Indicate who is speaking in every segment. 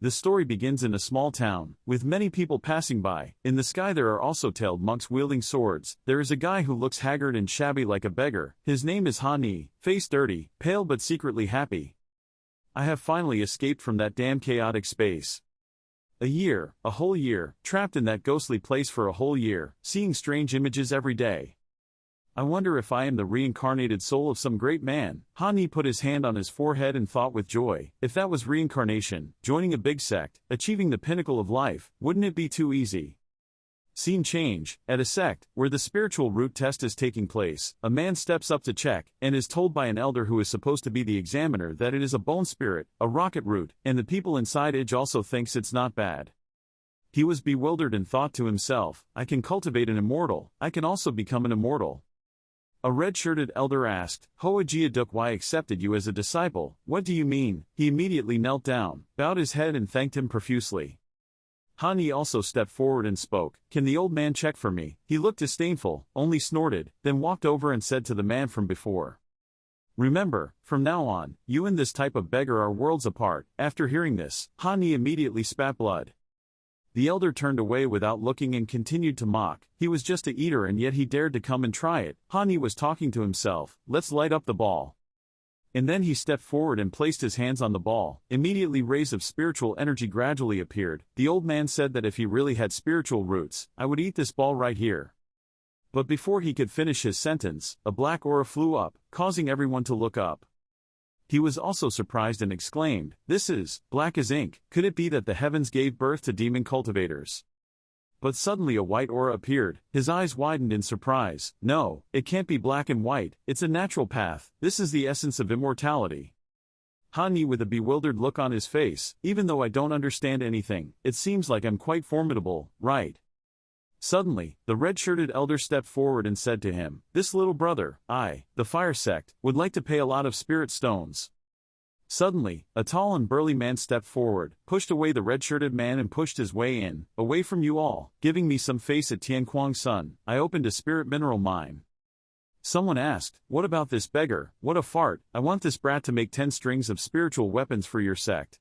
Speaker 1: The story begins in a small town, with many people passing by. In the sky there are also tailed monks wielding swords. There is a guy who looks haggard and shabby like a beggar. His name is Hani, face dirty, pale but secretly happy. I have finally escaped from that damn chaotic space. A whole year, trapped in that ghostly place for a whole year, seeing strange images every day. I wonder if I am the reincarnated soul of some great man. Hani put his hand on his forehead and thought with joy, if that was reincarnation, joining a big sect, achieving the pinnacle of life, wouldn't it be too easy? Scene change, at a sect, where the spiritual root test is taking place, a man steps up to check, and is told by an elder who is supposed to be the examiner that it is a bone spirit, a rocket root, and the people inside it also thinks it's not bad. He was bewildered and thought to himself, I can cultivate an immortal, I can also become an immortal. A red-shirted elder asked, Hoajia Dukwai accepted you as a disciple, what do you mean? He immediately knelt down, bowed his head and thanked him profusely. Hani also stepped forward and spoke, can the old man check for me? He looked disdainful, only snorted, then walked over and said to the man from before. Remember, from now on, you and this type of beggar are worlds apart. After hearing this, Hani immediately spat blood. The elder turned away without looking and continued to mock. He was just a eater and yet he dared to come and try it. Hani was talking to himself, let's light up the ball. And then he stepped forward and placed his hands on the ball. Immediately rays of spiritual energy gradually appeared. The old man said that if he really had spiritual roots, I would eat this ball right here. But before he could finish his sentence, a black aura flew up, causing everyone to look up. He was also surprised and exclaimed, this is black as ink. Could it be that the heavens gave birth to demon cultivators? But suddenly a white aura appeared. His eyes widened in surprise. No, it can't be black and white, it's a natural path. This is the essence of immortality. Hani with a bewildered look on his face, even though I don't understand anything, it seems like I'm quite formidable, right? Suddenly, the red-shirted elder stepped forward and said to him, this little brother, the fire sect, would like to pay a lot of spirit stones. Suddenly, a tall and burly man stepped forward, pushed away the red-shirted man and pushed his way in, away from you all, giving me some face at Tianquang Sun. I opened a spirit mineral mine. Someone asked, what about this beggar? What a fart, I want this brat to make 10 strings of spiritual weapons for your sect.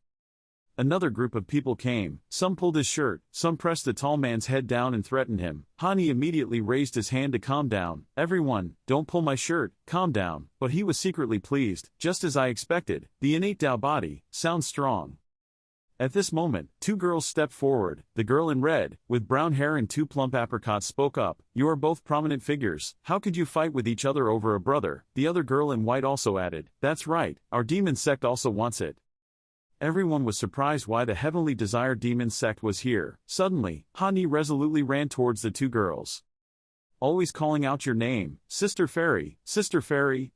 Speaker 1: Another group of people came, some pulled his shirt, some pressed the tall man's head down and threatened him. Hani immediately raised his hand to calm down. Everyone, don't pull my shirt, calm down. But he was secretly pleased, just as I expected. The innate Dao body sounds strong. At this moment, 2 girls stepped forward. The girl in red, with brown hair and 2 plump apricots spoke up. You are both prominent figures, how could you fight with each other over a brother? The other girl in white also added, that's right, our demon sect also wants it. Everyone was surprised why the heavenly desired demon sect was here. Suddenly, Hani resolutely ran towards the 2 girls. Always calling out your name, Sister Fairy,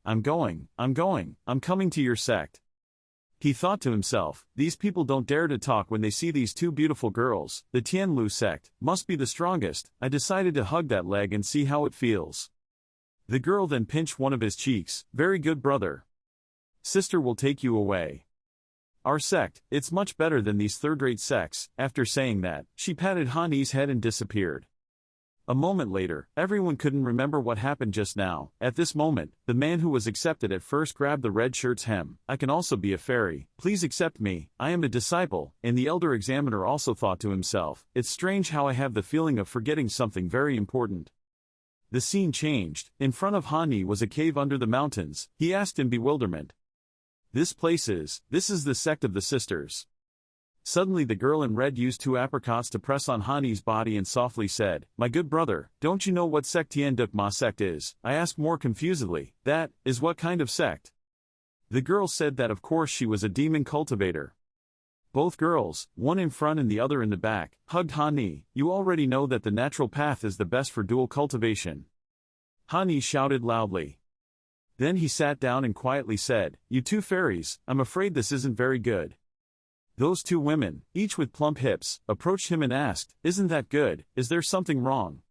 Speaker 1: I'm coming to your sect. He thought to himself, these people don't dare to talk when they see these 2 beautiful girls. The Tianlu sect must be the strongest. I decided to hug that leg and see how it feels. The girl then pinched one of his cheeks. Very good brother. Sister will take you away. Our sect, it's much better than these third-rate sects. After saying that, she patted Hani's head and disappeared. A moment later, everyone couldn't remember what happened just now. At this moment, the man who was accepted at first grabbed the red shirt's hem. I can also be a fairy. Please accept me. I am a disciple. And the elder examiner also thought to himself, it's strange how I have the feeling of forgetting something very important. The scene changed. In front of Hani was a cave under the mountains. He asked in bewilderment. This is the sect of the sisters. Suddenly the girl in red used 2 apricots to press on Hani's body and softly said, my good brother, don't you know what sect Tian Duk Ma sect is? I asked more confusedly, that is what kind of sect? The girl said that of course she was a demon cultivator. Both girls, one in front and the other in the back, hugged Hani. You already know that the natural path is the best for dual cultivation. Hani shouted loudly. Then he sat down and quietly said, you 2 fairies, I'm afraid this isn't very good. Those 2 women, each with plump hips, approached him and asked, isn't that good, is there something wrong?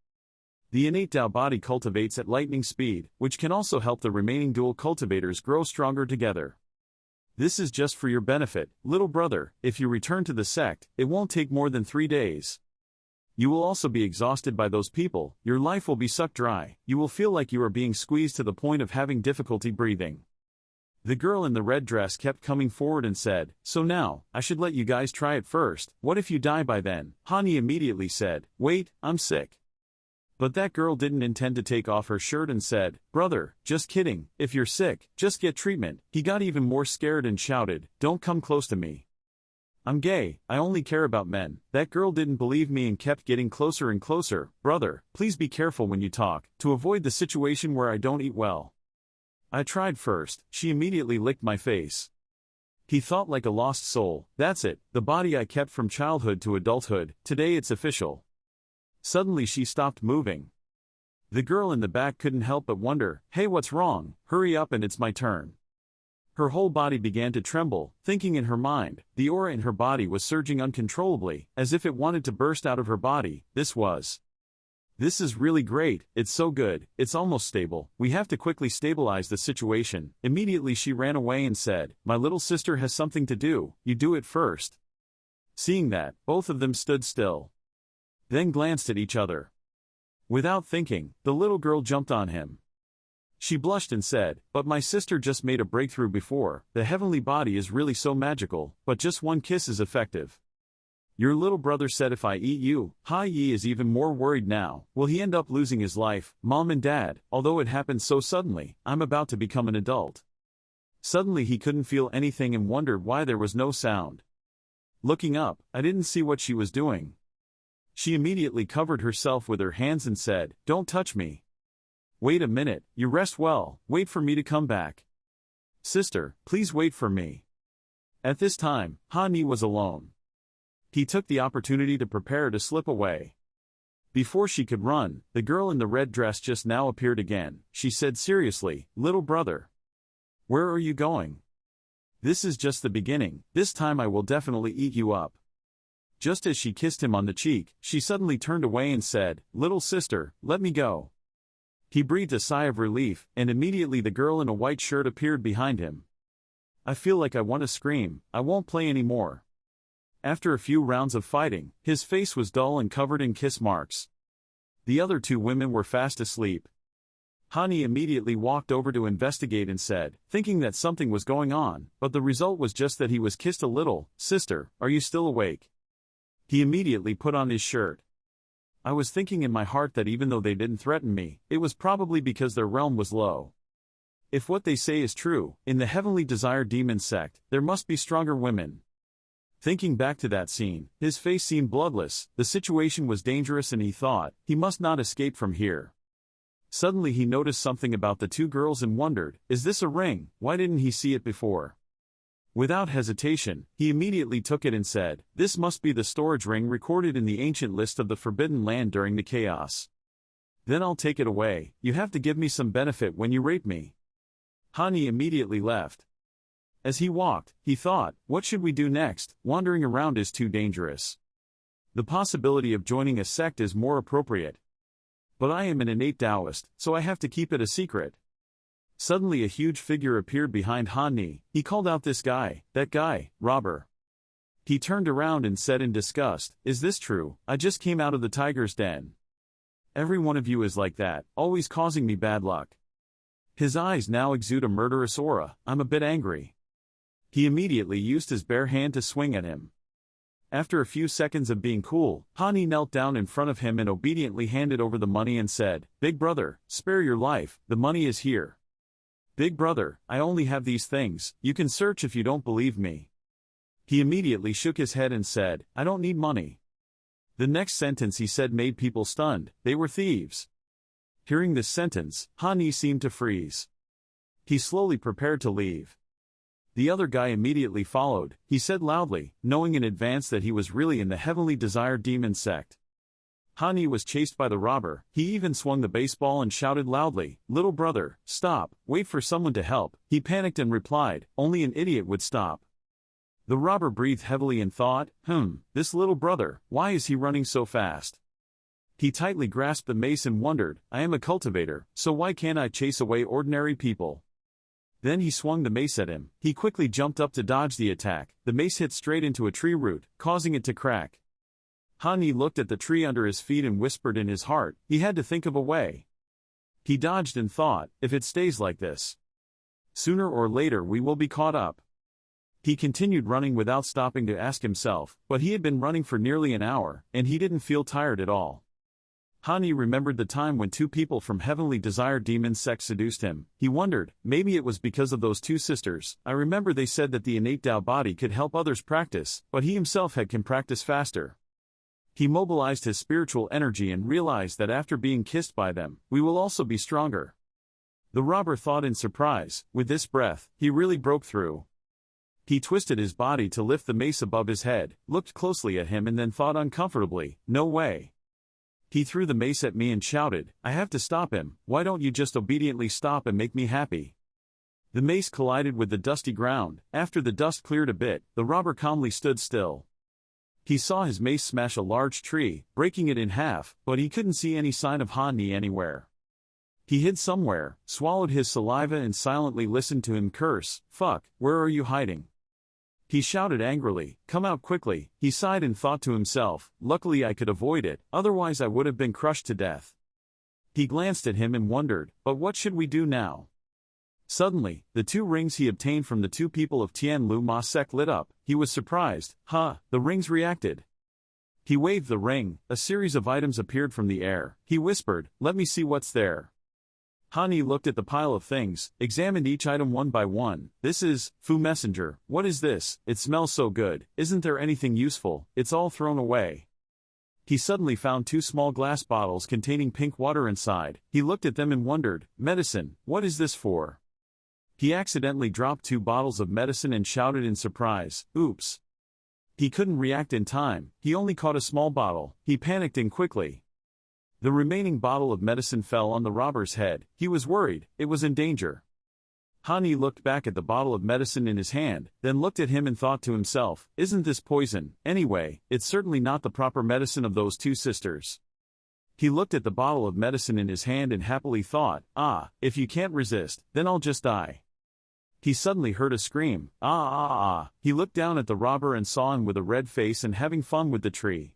Speaker 1: The innate Dao body cultivates at lightning speed, which can also help the remaining dual cultivators grow stronger together. This is just for your benefit, little brother. If you return to the sect, it won't take more than 3 days. You will also be exhausted by those people, your life will be sucked dry, you will feel like you are being squeezed to the point of having difficulty breathing. The girl in the red dress kept coming forward and said, "So now, I should let you guys try it first. What if you die by then?" Hani immediately said, "Wait, I'm sick." But that girl didn't intend to take off her shirt and said, "Brother, just kidding, if you're sick, just get treatment." He got even more scared and shouted, "Don't come close to me. I'm gay, I only care about men." That girl didn't believe me and kept getting closer and closer. "Brother, please be careful when you talk, to avoid the situation where I don't eat well." I tried first. She immediately licked my face. He thought like a lost soul. That's it, the body I kept from childhood to adulthood, today it's official. Suddenly she stopped moving. The girl in the back couldn't help but wonder, "Hey, what's wrong? Hurry up and it's my turn." Her whole body began to tremble, thinking in her mind. The aura in her body was surging uncontrollably, as if it wanted to burst out of her body. This is really great, it's so good, it's almost stable, we have to quickly stabilize the situation. Immediately she ran away and said, "My little sister has something to do, you do it first." Seeing that, both of them stood still. Then glanced at each other. Without thinking, the little girl jumped on him. She blushed and said, "But my sister just made a breakthrough before, the heavenly body is really so magical, but just one kiss is effective. Your little brother said if I eat you." Yi is even more worried now. Will he end up losing his life? Mom and Dad, although it happened so suddenly, I'm about to become an adult. Suddenly he couldn't feel anything and wondered why there was no sound. Looking up, I didn't see what she was doing. She immediately covered herself with her hands and said, "Don't touch me. Wait a minute, you rest well, wait for me to come back. Sister, please wait for me." At this time, Hani was alone. He took the opportunity to prepare to slip away. Before she could run, the girl in the red dress just now appeared again. She said seriously, "Little brother, where are you going? This is just the beginning, this time I will definitely eat you up." Just as she kissed him on the cheek, she suddenly turned away and said, "Little sister, let me go." He breathed a sigh of relief, and immediately the girl in a white shirt appeared behind him. I feel like I want to scream, I won't play anymore. After a few rounds of fighting, his face was dull and covered in kiss marks. The other two women were fast asleep. Hani immediately walked over to investigate and said, thinking that something was going on, but the result was just that he was kissed a little. "Sister, are you still awake?" He immediately put on his shirt. I was thinking in my heart that even though they didn't threaten me, it was probably because their realm was low. If what they say is true, in the heavenly desire demon sect, there must be stronger women. Thinking back to that scene, his face seemed bloodless, the situation was dangerous and he thought, he must not escape from here. Suddenly he noticed something about the two girls and wondered, is this a ring? Why didn't he see it before? Without hesitation, he immediately took it and said, this must be the storage ring recorded in the ancient list of the Forbidden Land during the chaos. Then I'll take it away, you have to give me some benefit when you rape me. Hani immediately left. As he walked, he thought, what should we do next? Wandering around is too dangerous. The possibility of joining a sect is more appropriate. But I am an innate Taoist, so I have to keep it a secret. Suddenly a huge figure appeared behind Hani. He called out, this guy, that guy, robber. He turned around and said in disgust, is this true? I just came out of the tiger's den. Every one of you is like that, always causing me bad luck. His eyes now exude a murderous aura. I'm a bit angry. He immediately used his bare hand to swing at him. After a few seconds of being cool, Hani knelt down in front of him and obediently handed over the money and said, Big brother, spare your life, the money is here. Big brother, I only have these things, you can search if you don't believe me. He immediately shook his head and said, I don't need money. The next sentence he said made people stunned, they were thieves. Hearing this sentence, Hani seemed to freeze. He slowly prepared to leave. The other guy immediately followed. He said loudly, knowing in advance that he was really in the heavenly desire demon sect. Hani was chased by the robber. He even swung the baseball and shouted loudly, little brother, stop, wait for someone to help. He panicked and replied, only an idiot would stop. The robber breathed heavily and thought, this little brother, why is he running so fast? He tightly grasped the mace and wondered, I am a cultivator, so why can't I chase away ordinary people? Then he swung the mace at him. He quickly jumped up to dodge the attack. The mace hit straight into a tree root, causing it to crack. Hani looked at the tree under his feet and whispered in his heart, he had to think of a way. He dodged and thought, if it stays like this. Sooner or later we will be caught up. He continued running without stopping to ask himself, but he had been running for nearly an hour, and he didn't feel tired at all. Hani remembered the time when two people from heavenly desire demon sect seduced him. He wondered, maybe it was because of those two sisters. I remember they said that the innate Dao body could help others practice, but he himself can practice faster. He mobilized his spiritual energy and realized that after being kissed by them, we will also be stronger. The robber thought in surprise, with this breath, he really broke through. He twisted his body to lift the mace above his head, looked closely at him and then thought uncomfortably, no way. He threw the mace at me and shouted, I have to stop him, why don't you just obediently stop and make me happy? The mace collided with the dusty ground. After the dust cleared a bit, the robber calmly stood still. He saw his mace smash a large tree, breaking it in half, but he couldn't see any sign of Hani anywhere. He hid somewhere, swallowed his saliva and silently listened to him curse, fuck, where are you hiding? He shouted angrily, come out quickly. He sighed and thought to himself, luckily I could avoid it, otherwise I would have been crushed to death. He glanced at him and wondered, but what should we do now? Suddenly, the two rings he obtained from the two people of Tian Lu Ma sect lit up. He was surprised, the rings reacted. He waved the ring, a series of items appeared from the air. He whispered, let me see what's there. Hani looked at the pile of things, examined each item one by one. This is, Fu Messenger, what is this? It smells so good, isn't there anything useful? It's all thrown away. He suddenly found two small glass bottles containing pink water inside. He looked at them and wondered, medicine, what is this for? He accidentally dropped two bottles of medicine and shouted in surprise, oops. He couldn't react in time, he only caught a small bottle. He panicked in quickly. The remaining bottle of medicine fell on the robber's head. He was worried, it was in danger. Hani looked back at the bottle of medicine in his hand, then looked at him and thought to himself, isn't this poison? Anyway, it's certainly not the proper medicine of those two sisters. He looked at the bottle of medicine in his hand and happily thought, if you can't resist, then I'll just die. He suddenly heard a scream, He looked down at the robber and saw him with a red face and having fun with the tree.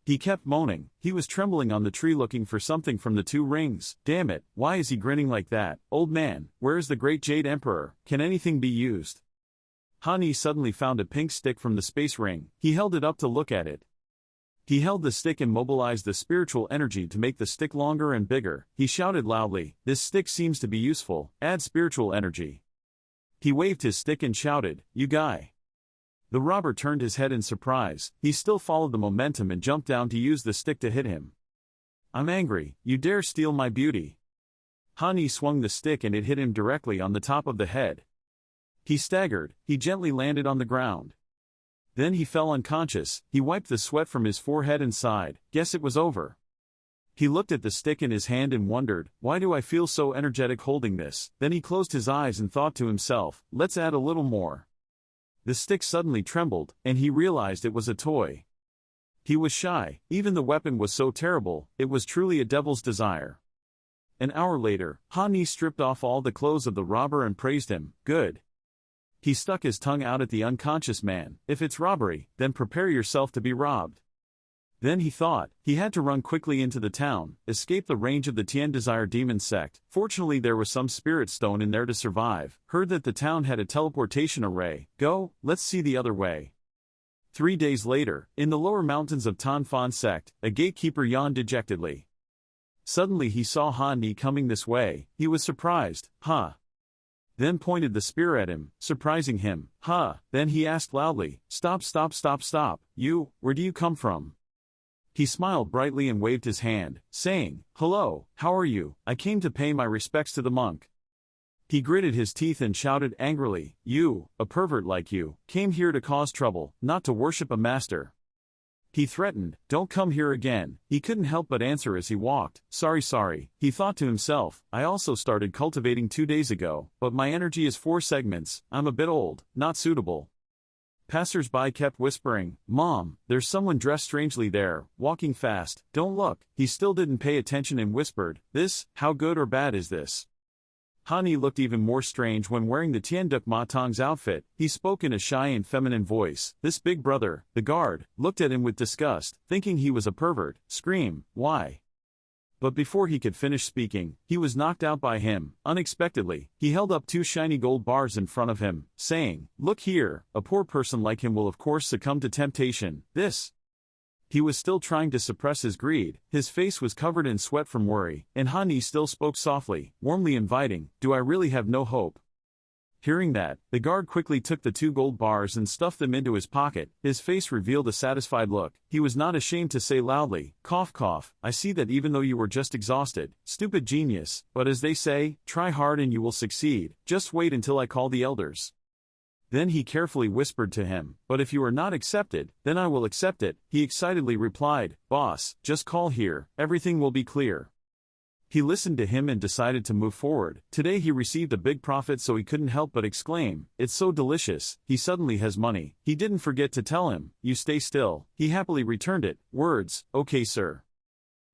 Speaker 1: He kept moaning. He was trembling on the tree looking for something from the two rings. Damn it, why is he grinning like that? Old man, where is the great Jade Emperor? Can anything be used? Hani suddenly found a pink stick from the space ring. He held it up to look at it. He held the stick and mobilized the spiritual energy to make the stick longer and bigger. He shouted loudly, this stick seems to be useful, add spiritual energy. He waved his stick and shouted, you guy. The robber turned his head in surprise. He still followed the momentum and jumped down to use the stick to hit him. I'm angry, you dare steal my beauty. Hani swung the stick and it hit him directly on the top of the head. He staggered, he gently landed on the ground. Then he fell unconscious. He wiped the sweat from his forehead and sighed, guess it was over. He looked at the stick in his hand and wondered, why do I feel so energetic holding this? Then he closed his eyes and thought to himself, let's add a little more. The stick suddenly trembled, and he realized it was a toy. He was shy, even the weapon was so terrible, it was truly a devil's desire. An hour later, Hani stripped off all the clothes of the robber and praised him, good. He stuck his tongue out at the unconscious man, if it's robbery, then prepare yourself to be robbed. Then he thought, he had to run quickly into the town, escape the range of the Tian Desire demon sect. Fortunately there was some spirit stone in there to survive. Heard that the town had a teleportation array. Go, let's see the other way. 3 days later, in the lower mountains of Tanfan sect, a gatekeeper yawned dejectedly. Suddenly he saw Hani coming this way. He was surprised, Then pointed the spear at him, surprising him, Then he asked loudly, stop, you, where do you come from? He smiled brightly and waved his hand, saying, hello, how are you? I came to pay my respects to the monk. He gritted his teeth and shouted angrily, you, a pervert like you, came here to cause trouble, not to worship a master. He threatened, don't come here again. He couldn't help but answer as he walked, sorry. He thought to himself, I also started cultivating 2 days ago, but my energy is 4 segments, I'm a bit old, not suitable. Passers-by kept whispering, Mom, there's someone dressed strangely there, walking fast, don't look. He still didn't pay attention and whispered, this, how good or bad is this? Hani looked even more strange when wearing the Tianduk Ma Tong's outfit. He spoke in a shy and feminine voice. This big brother, the guard, looked at him with disgust, thinking he was a pervert. Scream, why? But before he could finish speaking, he was knocked out by him. Unexpectedly, he held up 2 shiny gold bars in front of him, saying, "Look here, a poor person like him will of course succumb to temptation. This." He was still trying to suppress his greed, his face was covered in sweat from worry, and Hani still spoke softly, warmly inviting, "Do I really have no hope?" Hearing that, the guard quickly took the 2 gold bars and stuffed them into his pocket. His face revealed a satisfied look. He was not ashamed to say loudly, "Cough cough, I see that even though you were just exhausted, stupid genius, but as they say, try hard and you will succeed, just wait until I call the elders." Then he carefully whispered to him, "But if you are not accepted, then I will accept it." He excitedly replied, "Boss, just call here, everything will be clear." He listened to him and decided to move forward. Today he received a big profit, so he couldn't help but exclaim, "It's so delicious." He suddenly has money. He didn't forget to tell him, "You stay still." He happily returned it. Words, "Okay sir."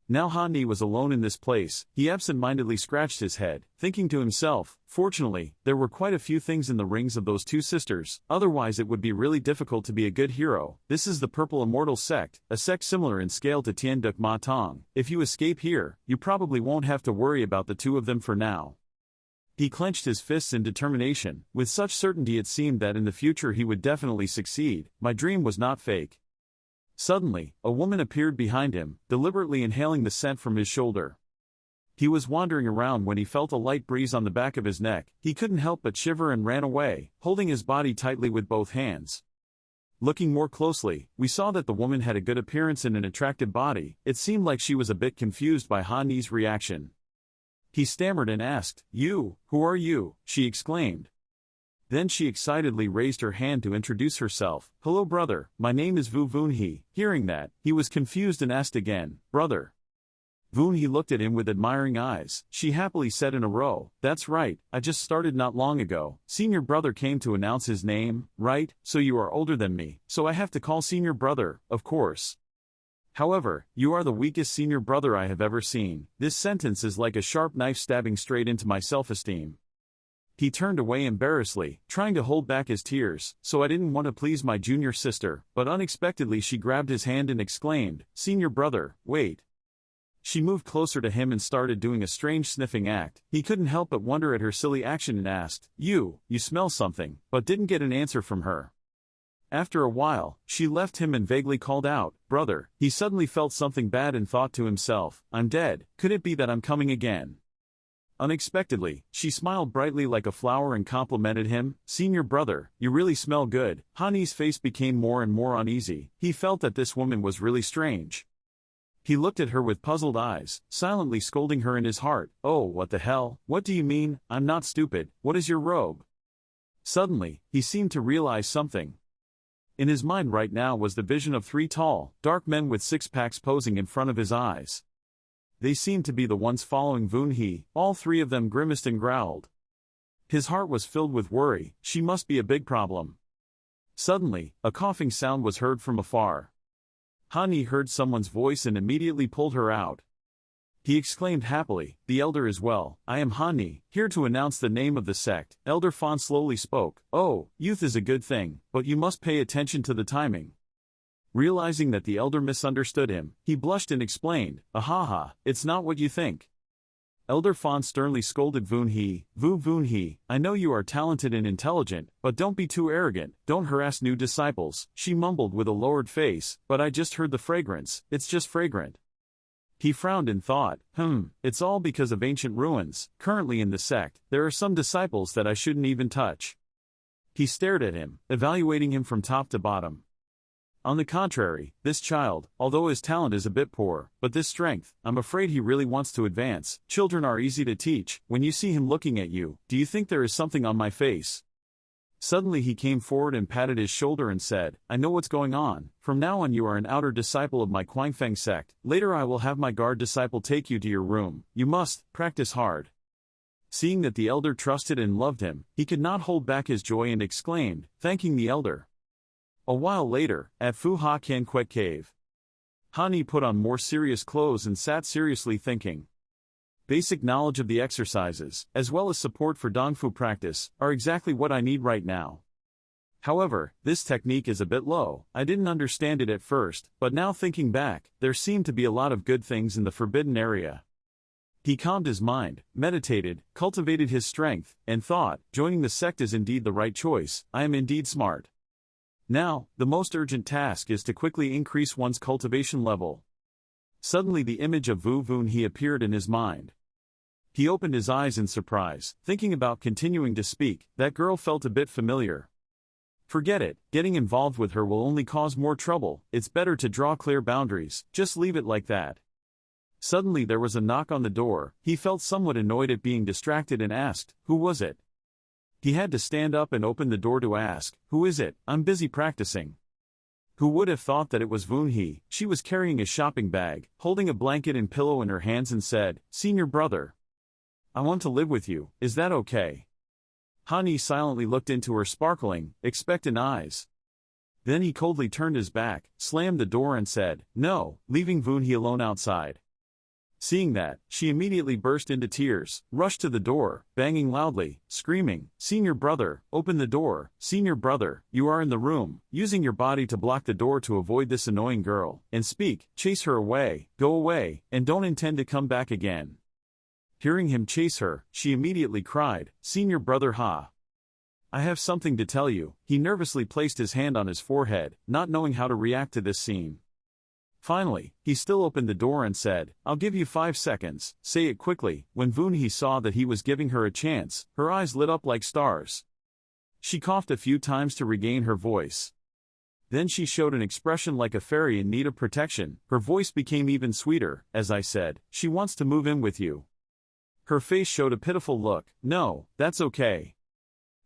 Speaker 1: Now Hani was alone in this place. He absent-mindedly scratched his head, thinking to himself, "Fortunately, there were quite a few things in the rings of those 2 sisters, otherwise it would be really difficult to be a good hero. This is the Purple Immortal Sect, a sect similar in scale to Tien Duc Ma Tong. If you escape here, you probably won't have to worry about the 2 of them for now." He clenched his fists in determination. With such certainty it seemed that in the future he would definitely succeed. My dream was not fake. Suddenly, a woman appeared behind him, deliberately inhaling the scent from his shoulder. He was wandering around when he felt a light breeze on the back of his neck. He couldn't help but shiver and ran away, holding his body tightly with both hands. Looking more closely, we saw that the woman had a good appearance and an attractive body. It seemed like she was a bit confused by Hani's reaction. He stammered and asked, "You, who are you?" she exclaimed. Then she excitedly raised her hand to introduce herself. "Hello brother, my name is Vu Vunhe." Hearing that, he was confused and asked again, "Brother?" Vunhe looked at him with admiring eyes. She happily said in a row, "That's right, I just started not long ago." Senior brother came to announce his name. "Right, so you are older than me, so I have to call senior brother, of course. However, you are the weakest senior brother I have ever seen." This sentence is like a sharp knife stabbing straight into my self-esteem. He turned away embarrassedly, trying to hold back his tears. "So I didn't want to please my junior sister," but unexpectedly she grabbed his hand and exclaimed, "Senior brother, wait." She moved closer to him and started doing a strange sniffing act. He couldn't help but wonder at her silly action and asked, You smell something," but didn't get an answer from her. After a while, she left him and vaguely called out, "Brother." He suddenly felt something bad and thought to himself, "I'm dead. Could it be that I'm coming again?" Unexpectedly, she smiled brightly like a flower and complimented him, "Senior brother, you really smell good." Hani's face became more and more uneasy. He felt that this woman was really strange. He looked at her with puzzled eyes, silently scolding her in his heart. "Oh, what the hell? What do you mean? I'm not stupid. What is your robe?" Suddenly, he seemed to realize something. In his mind right now was the vision of 3 tall, dark men with 6-packs posing in front of his eyes. They seemed to be the ones following Vunhe. All 3 of them grimaced and growled. His heart was filled with worry. She must be a big problem. Suddenly, a coughing sound was heard from afar. Hani heard someone's voice and immediately pulled her out. He exclaimed happily, "The elder is well. I am Hani, here to announce the name of the sect." Elder Fawn slowly spoke. "Oh, youth is a good thing, but you must pay attention to the timing." Realizing that the elder misunderstood him, he blushed and explained, "Ahaha, it's not what you think." Elder Fawn sternly scolded Vunhe. "Vu Vunhe, I know you are talented and intelligent, but don't be too arrogant. Don't harass new disciples." She mumbled with a lowered face, "But I just heard the fragrance. It's just fragrant." He frowned and thought, it's all because of ancient ruins. Currently in the sect, there are some disciples that I shouldn't even touch. He stared at him, evaluating him from top to bottom. On the contrary, this child, although his talent is a bit poor, but this strength, I'm afraid he really wants to advance. Children are easy to teach. When you see him looking at you, do you think there is something on my face? Suddenly he came forward and patted his shoulder and said, "I know what's going on. From now on you are an outer disciple of my Quangfeng sect. Later I will have my guard disciple take you to your room. You must practice hard." Seeing that the elder trusted and loved him, he could not hold back his joy and exclaimed, thanking the elder. A while later, at Fu Ha Ken Kwek Cave, Hani put on more serious clothes and sat seriously thinking. Basic knowledge of the exercises, as well as support for Dongfu practice, are exactly what I need right now. However, this technique is a bit low. I didn't understand it at first, but now thinking back, there seemed to be a lot of good things in the forbidden area. He calmed his mind, meditated, cultivated his strength, and thought, joining the sect is indeed the right choice, I am indeed smart. Now, the most urgent task is to quickly increase one's cultivation level. Suddenly the image of Vu Vunhee appeared in his mind. He opened his eyes in surprise, thinking about continuing to speak. That girl felt a bit familiar. Forget it, getting involved with her will only cause more trouble, it's better to draw clear boundaries, just leave it like that. Suddenly there was a knock on the door, he felt somewhat annoyed at being distracted and asked, who was it? He had to stand up and open the door to ask, who is it, I'm busy practicing. Who would have thought that it was Vunhee? She was carrying a shopping bag, holding a blanket and pillow in her hands and said, Senior brother. I want to live with you, is that okay? Hani silently looked into her sparkling, expectant eyes. Then he coldly turned his back, slammed the door and said, no, leaving Vunhee alone outside. Seeing that, she immediately burst into tears, rushed to the door, banging loudly, screaming, Senior brother, open the door, Senior brother, you are in the room, using your body to block the door to avoid this annoying girl, and speak, chase her away, go away, and don't intend to come back again. Hearing him chase her, she immediately cried, Senior brother Ha. I have something to tell you. He nervously placed his hand on his forehead, not knowing how to react to this scene. Finally, he still opened the door and said, I'll give you 5 seconds, say it quickly. When Vunhee saw that he was giving her a chance, her eyes lit up like stars. She coughed a few times to regain her voice. Then she showed an expression like a fairy in need of protection. Her voice became even sweeter, as I said, she wants to move in with you. Her face showed a pitiful look, no, that's okay.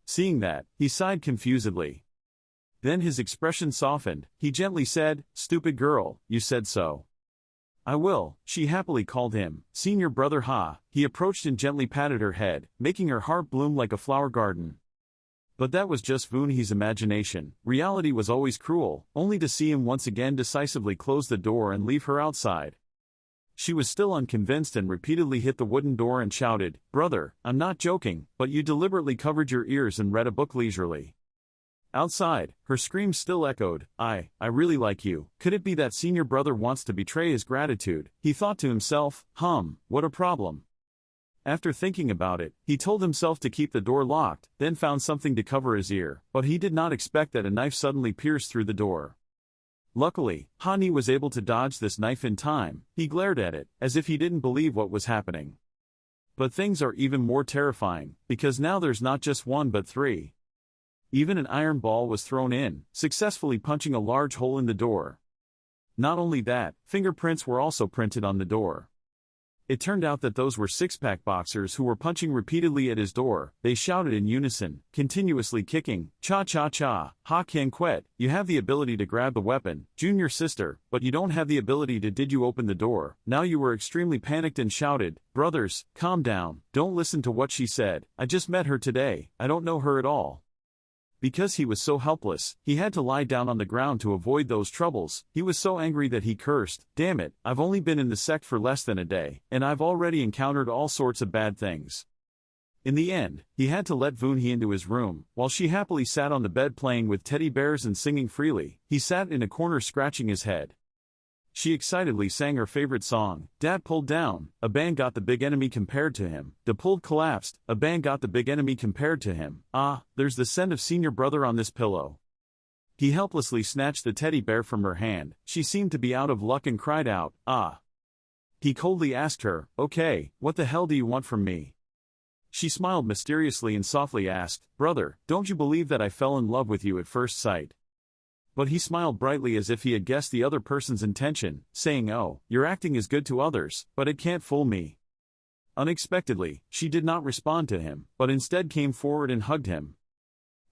Speaker 1: Seeing that, he sighed confusedly. Then his expression softened, he gently said, stupid girl, you said so. I will, she happily called him, Senior brother Ha. He approached and gently patted her head, making her heart bloom like a flower garden. But that was just Vunhee's imagination, reality was always cruel, only to see him once again decisively close the door and leave her outside. She was still unconvinced and repeatedly hit the wooden door and shouted, brother, I'm not joking, but you deliberately covered your ears and read a book leisurely. Outside, her screams still echoed, I really like you. Could it be that Senior brother wants to betray his gratitude? He thought to himself, what a problem. After thinking about it, he told himself to keep the door locked, then found something to cover his ear, but he did not expect that a knife suddenly pierced through the door. Luckily, Hani was able to dodge this knife in time. He glared at it, as if he didn't believe what was happening. But things are even more terrifying, because now there's not just one but 3. Even an iron ball was thrown in, successfully punching a large hole in the door. Not only that, fingerprints were also printed on the door. It turned out that those were six-pack boxers who were punching repeatedly at his door. They shouted in unison, continuously kicking, cha-cha-cha, Ha Qian Quet, you have the ability to grab the weapon, junior sister, but you don't have the ability to did you open the door. Now you were extremely panicked and shouted, brothers, calm down, don't listen to what she said, I just met her today, I don't know her at all. Because he was so helpless, he had to lie down on the ground to avoid those troubles. He was so angry that he cursed, damn it, I've only been in the sect for less than a day, and I've already encountered all sorts of bad things. In the end, he had to let Vunhee into his room, while she happily sat on the bed playing with teddy bears and singing freely. He sat in a corner scratching his head. She excitedly sang her favorite song, Dad pulled down, a band got the big enemy compared to him. Da pulled collapsed, a band got the big enemy compared to him. Ah, there's the scent of Senior brother on this pillow. He helplessly snatched the teddy bear from her hand. She seemed to be out of luck and cried out, ah. He coldly asked her, okay, what the hell do you want from me? She smiled mysteriously and softly asked, brother, don't you believe that I fell in love with you at first sight? But he smiled brightly as if he had guessed the other person's intention, saying, oh, you're acting as good to others, but it can't fool me. Unexpectedly, she did not respond to him, but instead came forward and hugged him.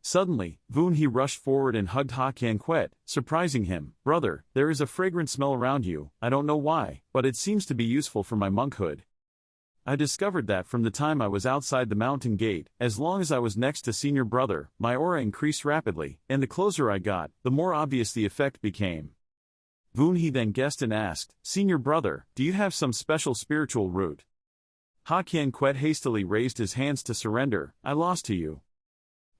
Speaker 1: Suddenly, Vunhee rushed forward and hugged Ha Qian Quet, surprising him, brother, there is a fragrant smell around you, I don't know why, but it seems to be useful for my monkhood. I discovered that from the time I was outside the mountain gate. As long as I was next to Senior brother, my aura increased rapidly, and the closer I got, the more obvious the effect became. Vunhee then guessed and asked, Senior brother, do you have some special spiritual root? Ha Qian Quet hastily raised his hands to surrender, I lost to you.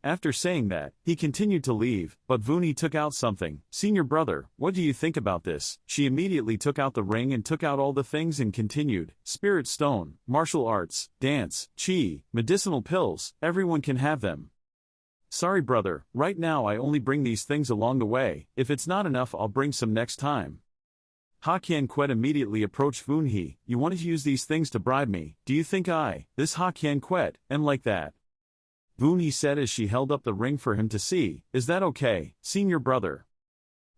Speaker 1: After saying that, he continued to leave, but Vuni took out something. "Senior brother, what do you think about this?" She immediately took out the ring and took out all the things and continued. "Spirit stone, martial arts, dance, chi, medicinal pills, everyone can have them. Sorry brother, right now I only bring these things along the way, if it's not enough I'll bring some next time." Ha Qian Quet immediately approached Vun He. "You wanted to use these things to bribe me, do you think this Ha Qian Quet, am like that?" Vun He said as she held up the ring for him to see. "Is that okay, senior brother?"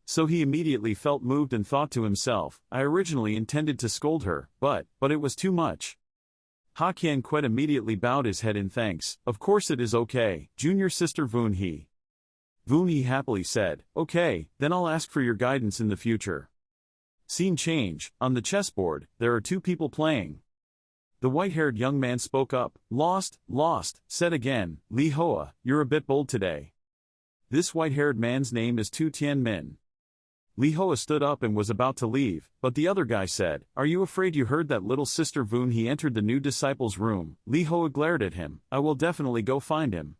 Speaker 1: So he immediately felt moved and thought to himself, I originally intended to scold her, but it was too much. Ha Qian Quet immediately bowed his head in thanks. "Of course it is okay, junior sister Vun He." Vun He happily said, "Okay, then I'll ask for your guidance in the future." Scene change. On the chessboard, there are two people playing. The white-haired young man spoke up. Lost, said again, "Li Hoa, you're a bit bold today." This white-haired man's name is Tu Tian Min. Li Hoa stood up and was about to leave, but the other guy said, "Are you afraid you heard that little sister Vun He entered the new disciple's room?" Li Hoa glared at him. "I will definitely go find him.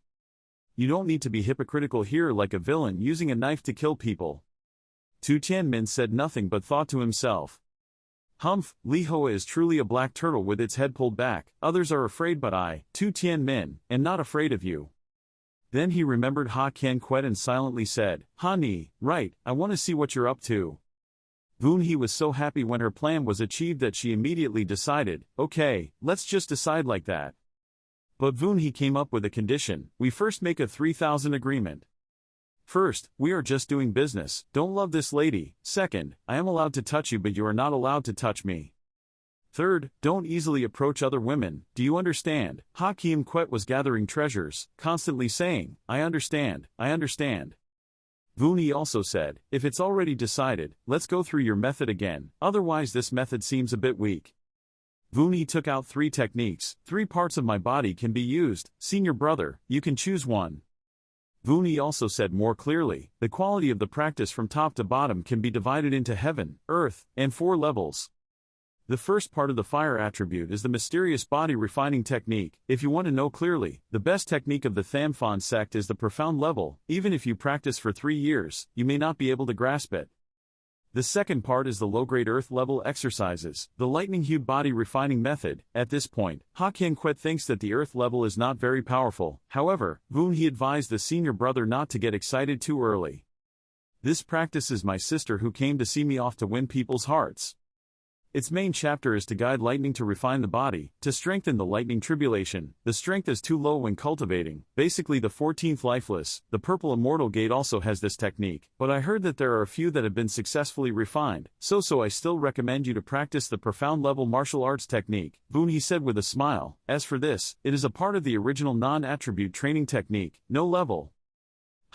Speaker 1: You don't need to be hypocritical here like a villain using a knife to kill people." Tu Tianmin said nothing but thought to himself. Humph, Li Hoa is truly a black turtle with its head pulled back. Others are afraid but I, Tu Tianmin, am not afraid of you. Then he remembered Ha Qian Quet and silently said, "Ha Ni, right, I want to see what you're up to." Vun He was so happy when her plan was achieved that she immediately decided, "Okay, let's just decide like that." But Vun He came up with a condition. "We first make a 3,000 agreement. First, we are just doing business, don't love this lady. Second, I am allowed to touch you but you are not allowed to touch me. Third, don't easily approach other women, do you understand?" Ha Qian Quet was gathering treasures, constantly saying, I understand. Vun He also said, "If it's already decided, let's go through your method again, otherwise this method seems a bit weak." Vun He took out 3 techniques. 3 parts of my body can be used, senior brother, you can choose one. Vun He also said more clearly, the quality of the practice from top to bottom can be divided into heaven, earth, and 4 levels. The first part of the fire attribute is the mysterious body refining technique. If you want to know clearly, the best technique of the Thamphon sect is the profound level. Even if you practice for 3 years, you may not be able to grasp it. The second part is the low-grade earth level exercises, the lightning-hued body refining method. At this point, Ha Qian Quet thinks that the earth level is not very powerful. However, Vun He advised the senior brother not to get excited too early. This practice is my sister who came to see me off to win people's hearts. Its main chapter is to guide lightning to refine the body, to strengthen the lightning tribulation. The strength is too low when cultivating, basically the 14th lifeless. The purple immortal gate also has this technique, but I heard that there are a few that have been successfully refined, so I still recommend you to practice the profound level martial arts technique, Vun He said with a smile. As for this, it is a part of the original non-attribute training technique, no level.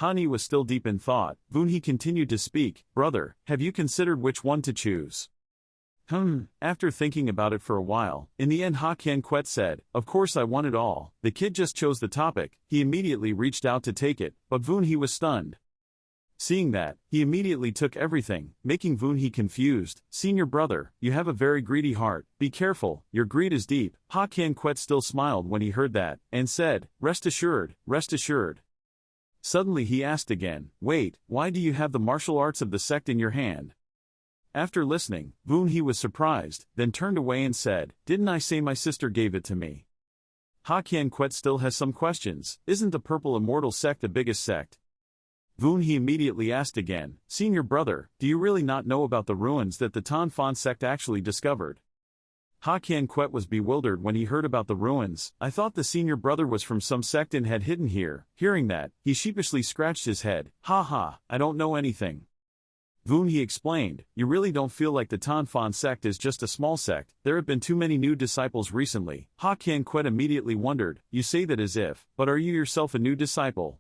Speaker 1: Hani was still deep in thought. Vun He continued to speak, "Brother, have you considered which one to choose?" After thinking about it for a while, in the end Ha Qian Quet said, "Of course I want it all." The kid just chose the topic. He immediately reached out to take it, but Vun He was stunned. Seeing that, he immediately took everything, making Vun He confused. "Senior brother, you have a very greedy heart. Be careful, your greed is deep." Ha Qian Quet still smiled when he heard that, and said, rest assured. Suddenly he asked again, "Wait, why do you have the martial arts of the sect in your hand?" After listening, Vun He was surprised, then turned away and said, "Didn't I say my sister gave it to me?" Ha Qian Quet still has some questions. Isn't the Purple Immortal sect the biggest sect? Vun He immediately asked again, "Senior brother, do you really not know about the ruins that the Tan Fan sect actually discovered?" Ha Qian Quet was bewildered when he heard about the ruins. "I thought the senior brother was from some sect and had hidden here." Hearing that, he sheepishly scratched his head. I don't know anything." Vun He explained, "You really don't feel like the Tan Fan sect is just a small sect. There have been too many new disciples recently." Ha Qian Quet immediately wondered, "You say that as if, but are you yourself a new disciple?"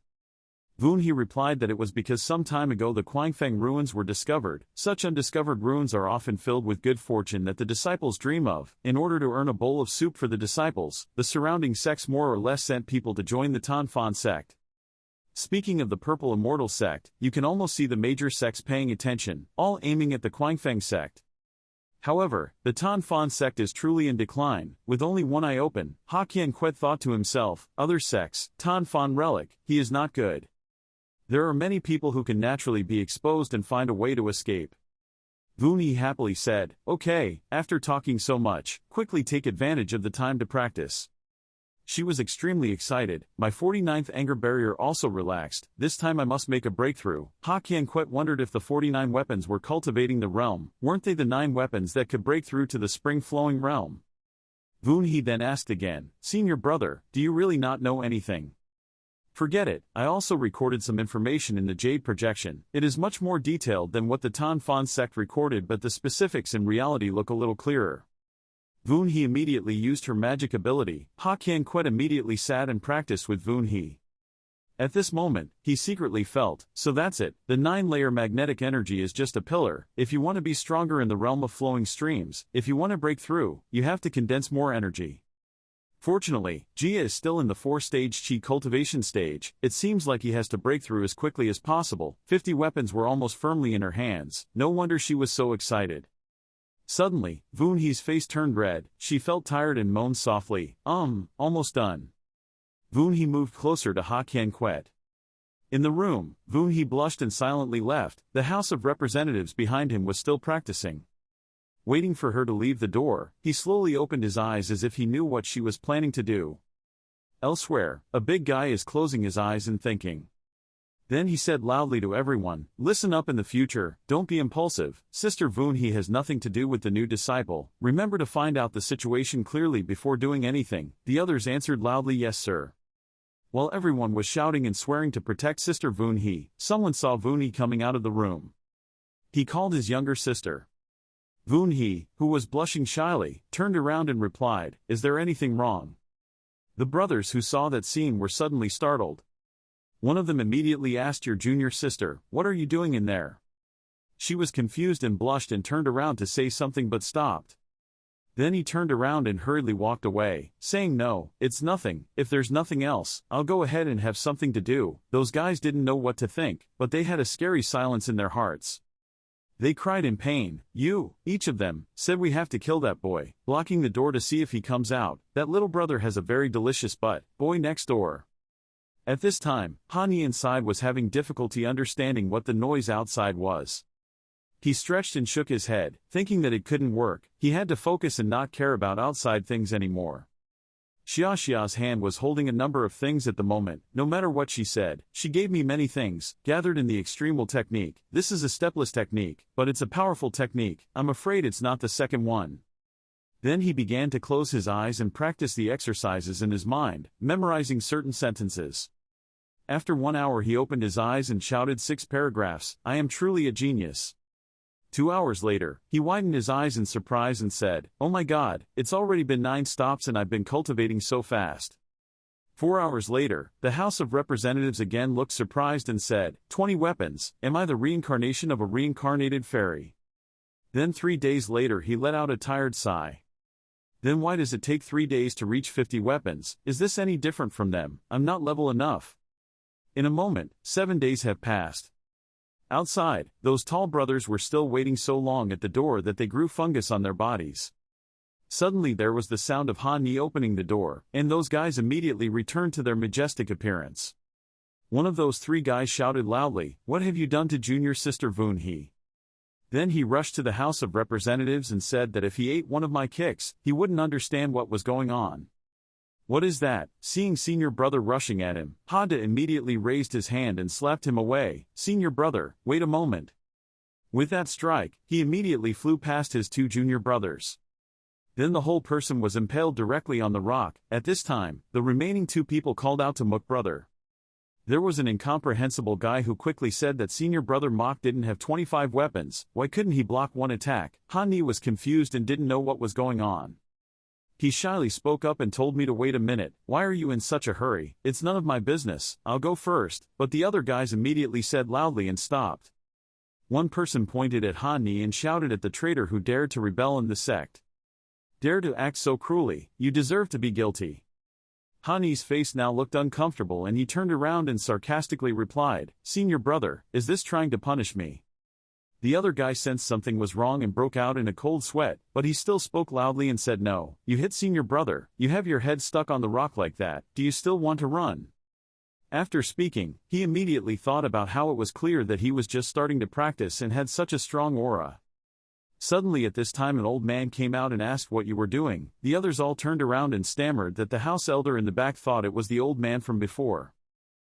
Speaker 1: Vun He replied that it was because some time ago the Quangfeng ruins were discovered. Such undiscovered ruins are often filled with good fortune that the disciples dream of. In order to earn a bowl of soup for the disciples, the surrounding sects more or less sent people to join the Tan Fan sect. Speaking of the Purple Immortal sect, you can almost see the major sects paying attention, all aiming at the Quangfeng sect. However, the Tan Fan sect is truly in decline, with only one eye open. Ha Qian Quet thought to himself, other sects, Tan Fan relic, he is not good. There are many people who can naturally be exposed and find a way to escape. Vun He happily said, okay, after talking so much, quickly take advantage of the time to practice. She was extremely excited. My 49th anger barrier also relaxed. This time I must make a breakthrough. Ha Qian Quet wondered if the 49 weapons were cultivating the realm. Weren't they the 9 weapons that could break through to the spring-flowing realm? Vun He then asked again, Senior brother, do you really not know anything? Forget it, I also recorded some information in the Jade projection. It is much more detailed than what the Tan Fan sect recorded, but the specifics in reality look a little clearer. Vun He immediately used her magic ability. Ha Qian Quet immediately sat and practiced with Vun He. At this moment, he secretly felt, so that's it, the 9-layer magnetic energy is just a pillar. If you want to be stronger in the realm of flowing streams, if you want to break through, you have to condense more energy. Fortunately, Jia is still in the 4-stage Qi cultivation stage. It seems like he has to break through as quickly as possible. 50 weapons were almost firmly in her hands. No wonder she was so excited. Suddenly, Vun He's face turned red. She felt tired and moaned softly, almost done. Vun He moved closer to Ha Qian Quet. In the room, Vun He blushed and silently left. The House of Representatives behind him was still practicing. Waiting for her to leave the door, he slowly opened his eyes as if he knew what she was planning to do. Elsewhere, a big guy is closing his eyes and thinking. Then he said loudly to everyone, listen up in the future, don't be impulsive. Sister Vun He has nothing to do with the new disciple. Remember to find out the situation clearly before doing anything. The others answered loudly, yes sir. While everyone was shouting and swearing to protect Sister Vun He, someone saw Vun He coming out of the room. He called his younger sister. Vun He, who was blushing shyly, turned around and replied, is there anything wrong? The brothers who saw that scene were suddenly startled. One of them immediately asked your junior sister, what are you doing in there? She was confused and blushed and turned around to say something but stopped. Then he turned around and hurriedly walked away, saying no, it's nothing, if there's nothing else, I'll go ahead and have something to do. Those guys didn't know what to think, but they had a scary silence in their hearts. They cried in pain. Each of them, said we have to kill that boy, blocking the door to see if he comes out. That little brother has a very delicious butt, boy next door. At this time, Hani inside was having difficulty understanding what the noise outside was. He stretched and shook his head, thinking that it couldn't work. He had to focus and not care about outside things anymore. Xiaxia's hand was holding a number of things at the moment. No matter what she said, she gave me many things, gathered in the extremal technique. This is a stepless technique, but it's a powerful technique. I'm afraid it's not the second one. Then he began to close his eyes and practice the exercises in his mind, memorizing certain sentences. After 1 hour he opened his eyes and shouted 6 paragraphs, I am truly a genius. 2 hours later, he widened his eyes in surprise and said, oh my god, it's already been 9 stops and I've been cultivating so fast. 4 hours later, the House of Representatives again looked surprised and said, 20 weapons, am I the reincarnation of a reincarnated fairy? Then 3 days later he let out a tired sigh. Then why does it take 3 days to reach 50 weapons? Is this any different from them? I'm not level enough. In a moment, 7 days have passed. Outside, those tall brothers were still waiting so long at the door that they grew fungus on their bodies. Suddenly there was the sound of Han Ni opening the door, and those guys immediately returned to their majestic appearance. One of those 3 guys shouted loudly, what have you done to junior sister Vun He? Then he rushed to the House of Representatives and said that if he ate one of my kicks, he wouldn't understand what was going on. What is that? Seeing senior brother rushing at him, Hada immediately raised his hand and slapped him away. Senior brother, wait a moment. With that strike, he immediately flew past his 2 junior brothers. Then the whole person was impaled directly on the rock. At this time, the remaining 2 people called out to Mook brother. There was an incomprehensible guy who quickly said that senior brother Mock didn't have 25 weapons, why couldn't he block 1 attack? Han Ni was confused and didn't know what was going on. He shyly spoke up and told me to wait a minute. Why are you in such a hurry? It's none of my business, I'll go first. But the other guys immediately said loudly and stopped. One person pointed at Han Ni and shouted at the traitor who dared to rebel in the sect. Dare to act so cruelly, you deserve to be guilty. Han Ni's face now looked uncomfortable and he turned around and sarcastically replied, Senior brother, is this trying to punish me? The other guy sensed something was wrong and broke out in a cold sweat, but he still spoke loudly and said, "No, you hit senior brother, you have your head stuck on the rock like that, do you still want to run?" After speaking, he immediately thought about how it was clear that he was just starting to practice and had such a strong aura. Suddenly at this time an old man came out and asked what you were doing. The others all turned around and stammered that the house elder in the back thought it was the old man from before.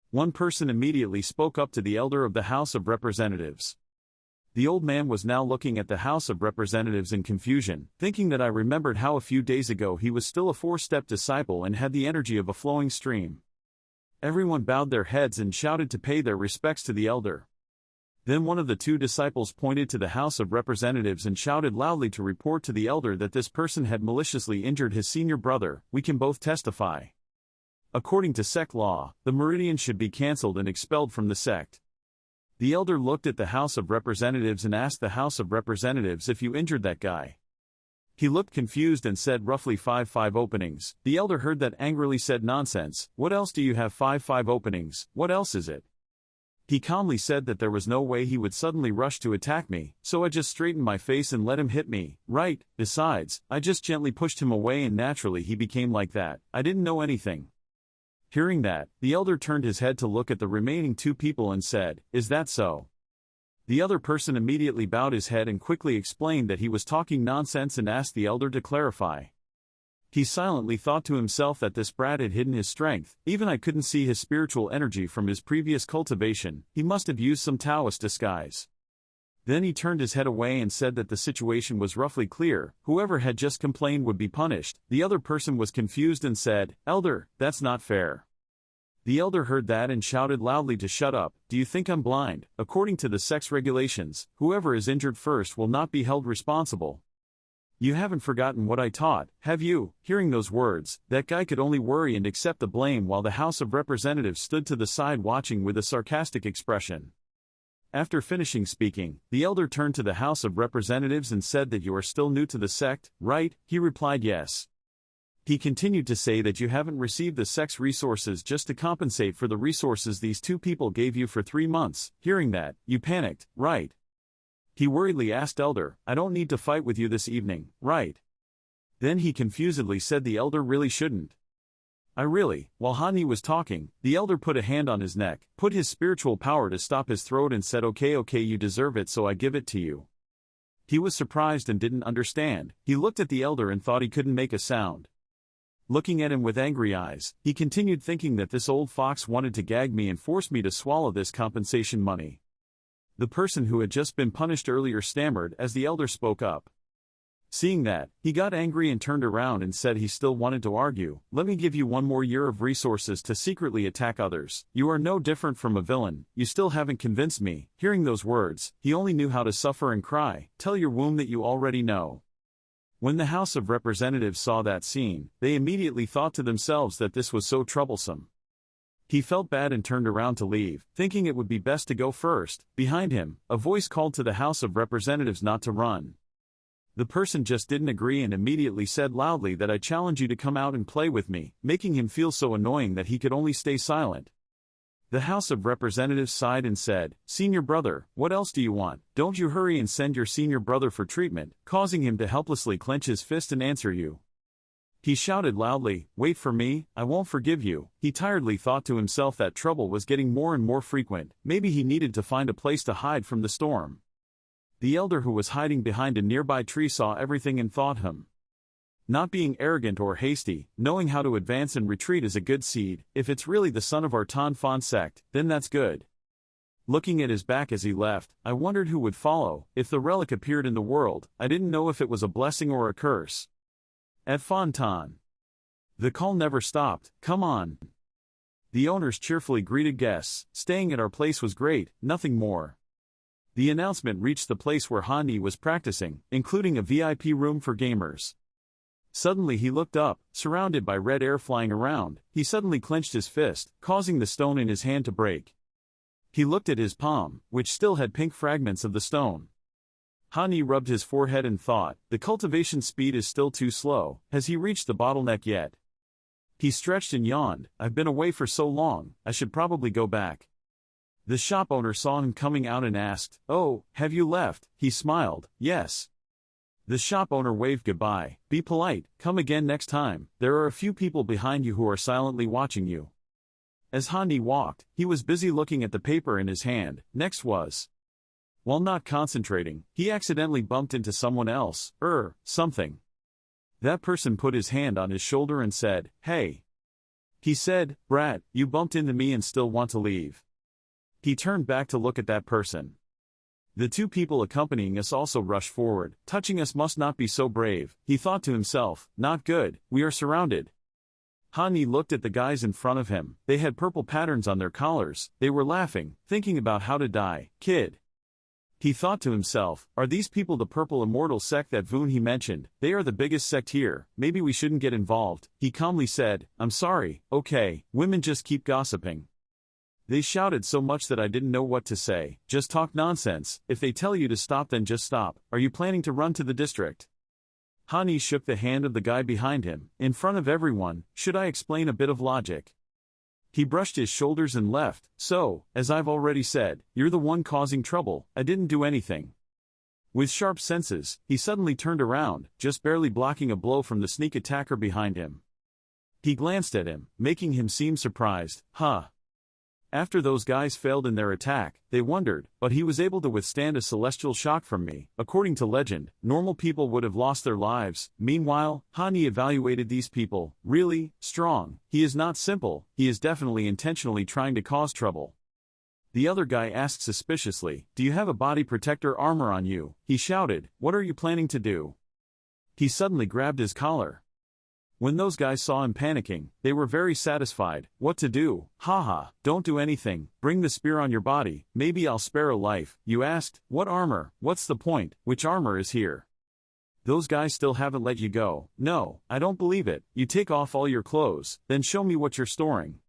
Speaker 1: One person immediately spoke up to the elder of the House of Representatives. The old man was now looking at the House of Representatives in confusion, thinking that I remembered how a few days ago he was still a four-step disciple and had the energy of a flowing stream. Everyone bowed their heads and shouted to pay their respects to the elder. Then one of the two disciples pointed to the House of Representatives and shouted loudly to report to the elder that this person had maliciously injured his senior brother. "We can both testify. According to sect law, the Meridian should be cancelled and expelled from the sect." The elder looked at the House of Representatives and asked the House of Representatives, "If you injured that guy?" He looked confused and said, "Roughly 5 openings." The elder heard that angrily said, "Nonsense, what else do you have? 5 openings, what else is it?" He calmly said that there was no way he would suddenly rush to attack me, so I just straightened my face and let him hit me, right? Besides, I just gently pushed him away and naturally he became like that. I didn't know anything. Hearing that, the elder turned his head to look at the remaining two people and said, "Is that so?" The other person immediately bowed his head and quickly explained that he was talking nonsense and asked the elder to clarify. He silently thought to himself that this brat had hidden his strength. Even I couldn't see his spiritual energy from his previous cultivation. He must have used some Taoist disguise. Then he turned his head away and said that the situation was roughly clear. Whoever had just complained would be punished. The other person was confused and said, "Elder, that's not fair." The elder heard that and shouted loudly to shut up. "Do you think I'm blind? According to the sect's regulations, whoever is injured first will not be held responsible. You haven't forgotten what I taught, have you?" Hearing those words, that guy could only worry and accept the blame while the House of Representatives stood to the side watching with a sarcastic expression. After finishing speaking, the elder turned to the House of Representatives and said that you are still new to the sect, right? He replied yes. He continued to say that you haven't received the sect's resources just to compensate for the resources these two people gave you for 3 months. Hearing that, you panicked, right? He worriedly asked elder, "I don't need to fight with you this evening, right?" Then he confusedly said the elder really shouldn't. While Hani was talking, the elder put a hand on his neck, put his spiritual power to stop his throat and said, okay, you deserve it, so I give it to you." He was surprised and didn't understand. He looked at the elder and thought he couldn't make a sound. Looking at him with angry eyes, he continued thinking that this old fox wanted to gag me and force me to swallow this compensation money. The person who had just been punished earlier stammered as the elder spoke up. Seeing that, he got angry and turned around and said he still wanted to argue. "Let me give you 1 more year of resources to secretly attack others. You are no different from a villain, you still haven't convinced me." Hearing those words, he only knew how to suffer and cry. Tell your womb that you already know. When the House of Representatives saw that scene, they immediately thought to themselves that this was so troublesome. He felt bad and turned around to leave, thinking it would be best to go first. Behind him, a voice called to the House of Representatives not to run. The person just didn't agree and immediately said loudly that I challenge you to come out and play with me, making him feel so annoying that he could only stay silent. The House of Representatives sighed and said, "Senior brother, what else do you want? Don't you hurry and send your senior brother for treatment," causing him to helplessly clench his fist and answer you. He shouted loudly, "Wait for me, I won't forgive you." He tiredly thought to himself that trouble was getting more and more frequent. Maybe he needed to find a place to hide from the storm. The elder who was hiding behind a nearby tree saw everything and thought not being arrogant or hasty, knowing how to advance and retreat is a good seed. If it's really the son of our Tan Fan sect, then that's good. Looking at his back as he left, I wondered who would follow. If the relic appeared in the world, I didn't know if it was a blessing or a curse. At Fan Tan. The call never stopped, "Come on." The owners cheerfully greeted guests. Staying at our place was great, nothing more. The announcement reached the place where Hani was practicing, including a VIP room for gamers. Suddenly he looked up, surrounded by red air flying around. He suddenly clenched his fist, causing the stone in his hand to break. He looked at his palm, which still had pink fragments of the stone. Hani rubbed his forehead and thought, the cultivation speed is still too slow. Has he reached the bottleneck yet? He stretched and yawned. I've been away for so long, I should probably go back. The shop owner saw him coming out and asked, "Oh, have you left?" He smiled, "Yes." The shop owner waved goodbye. "Be polite, come again next time. There are a few people behind you who are silently watching you." As Hani walked, he was busy looking at the paper in his hand. Next was. While not concentrating, he accidentally bumped into someone else, something. That person put his hand on his shoulder and said, "Hey." He said, "Brat, you bumped into me and still want to leave." He turned back to look at that person. The two people accompanying us also rushed forward. Touching us must not be so brave, he thought to himself. Not good, we are surrounded. Hani looked at the guys in front of him. They had purple patterns on their collars. They were laughing, thinking about how to die. Kid. He thought to himself, are these people the purple immortal sect that Voon mentioned? They are the biggest sect here, maybe we shouldn't get involved. He calmly said, "I'm sorry, okay, women just keep gossiping. They shouted so much that I didn't know what to say. Just talk nonsense. If they tell you to stop, then just stop. Are you planning to run to the district?" Hani shook the hand of the guy behind him. "In front of everyone, should I explain a bit of logic?" He brushed his shoulders and left. "So, as I've already said, you're the one causing trouble. I didn't do anything." With sharp senses, he suddenly turned around, just barely blocking a blow from the sneak attacker behind him. He glanced at him, making him seem surprised. After those guys failed in their attack, they wondered, but he was able to withstand a celestial shock from me. According to legend, normal people would have lost their lives. Meanwhile, Hani evaluated these people. Really, strong. He is not simple, he is definitely intentionally trying to cause trouble. The other guy asked suspiciously, "Do you have a body protector armor on you?" He shouted, "What are you planning to do?" He suddenly grabbed his collar. When those guys saw him panicking, they were very satisfied. What to do? Haha, don't do anything, bring the spear on your body, maybe I'll spare a life. You asked, what armor? What's the point? Which armor is here? Those guys still haven't let you go. No, I don't believe it. You take off all your clothes, then show me what you're storing.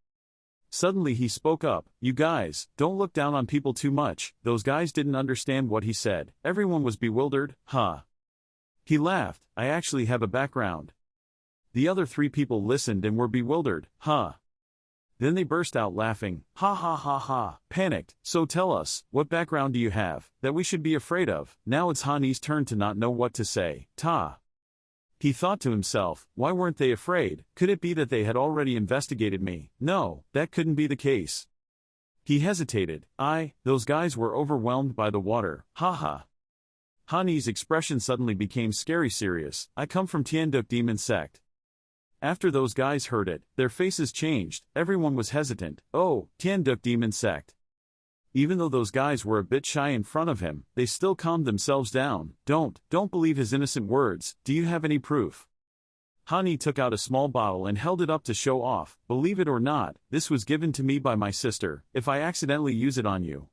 Speaker 1: Suddenly he spoke up, "You guys, don't look down on people too much." Those guys didn't understand what he said. Everyone was bewildered. He laughed, "I actually have a background." The other three people listened and were bewildered. Then they burst out laughing. Ha, panicked. "So tell us, what background do you have, that we should be afraid of?" Now it's Hani's turn to not know what to say. He thought to himself, why weren't they afraid? Could it be that they had already investigated me? No, that couldn't be the case. He hesitated. Those guys were overwhelmed by the water. Hani's expression suddenly became scary serious. "I come from Tianduk Demon Sect." After those guys heard it, their faces changed. Everyone was hesitant. "Oh, Tianduk Demon Sect." Even though those guys were a bit shy in front of him, they still calmed themselves down. Don't believe his innocent words. Do you have any proof?" Hani took out a small bottle and held it up to show off. "Believe it or not, this was given to me by my sister. If I accidentally use it on you."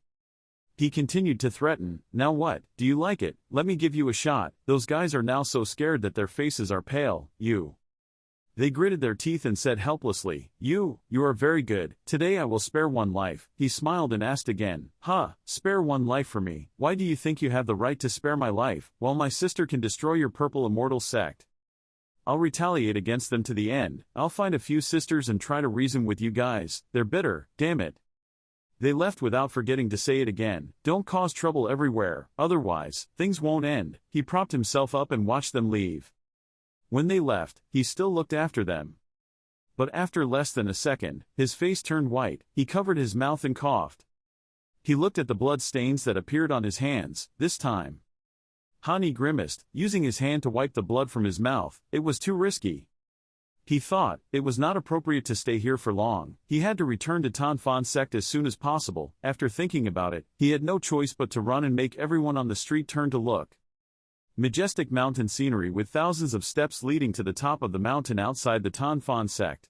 Speaker 1: He continued to threaten. "Now what? Do you like it? Let me give you a shot." Those guys are now so scared that their faces are pale. They gritted their teeth and said helplessly, You are very good. Today I will spare one life." He smiled and asked again, "Spare one life for me? Why do you think you have the right to spare my life, while my sister can destroy your purple immortal sect? I'll retaliate against them to the end. I'll find a few sisters and try to reason with you guys. They're bitter, damn it." They left without forgetting to say it again. "Don't cause trouble everywhere, otherwise, things won't end." He propped himself up and watched them leave. When they left, he still looked after them. But after less than a second, his face turned white, he covered his mouth and coughed. He looked at the blood stains that appeared on his hands. This time, Hani grimaced, using his hand to wipe the blood from his mouth. It was too risky. He thought, it was not appropriate to stay here for long. He had to return to Tanfan sect as soon as possible. After thinking about it, he had no choice but to run and make everyone on the street turn to look. Majestic mountain scenery with thousands of steps leading to the top of the mountain outside the Tanfan sect.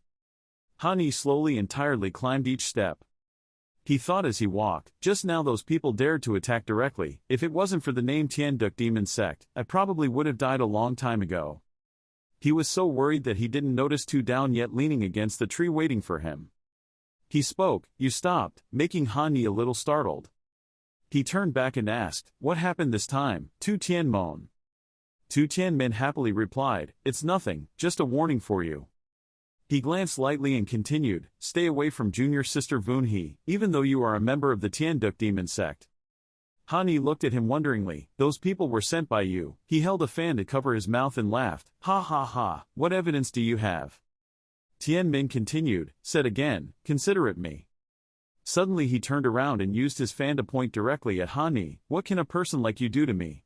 Speaker 1: Hani slowly and tiredly climbed each step. He thought as he walked, just now those people dared to attack directly. If it wasn't for the name Tianduk Demon Sect, I probably would have died a long time ago. He was so worried that he didn't notice two down yet leaning against the tree waiting for him. He spoke. "You stopped," making Hani a little startled. He turned back and asked, "What happened this time?" Tu Tianmon. Tu Tianmin happily replied, "It's nothing, just a warning for you." He glanced lightly and continued, "Stay away from junior sister Vunhe, even though you are a member of the Tianduk demon sect." Hani looked at him wonderingly. "Those people were sent by you." He held a fan to cover his mouth and laughed. "Ha ha ha, what evidence do you have?" Tianmin continued, "Said again, consider it me." Suddenly he turned around and used his fan to point directly at Hani. "What can a person like you do to me?"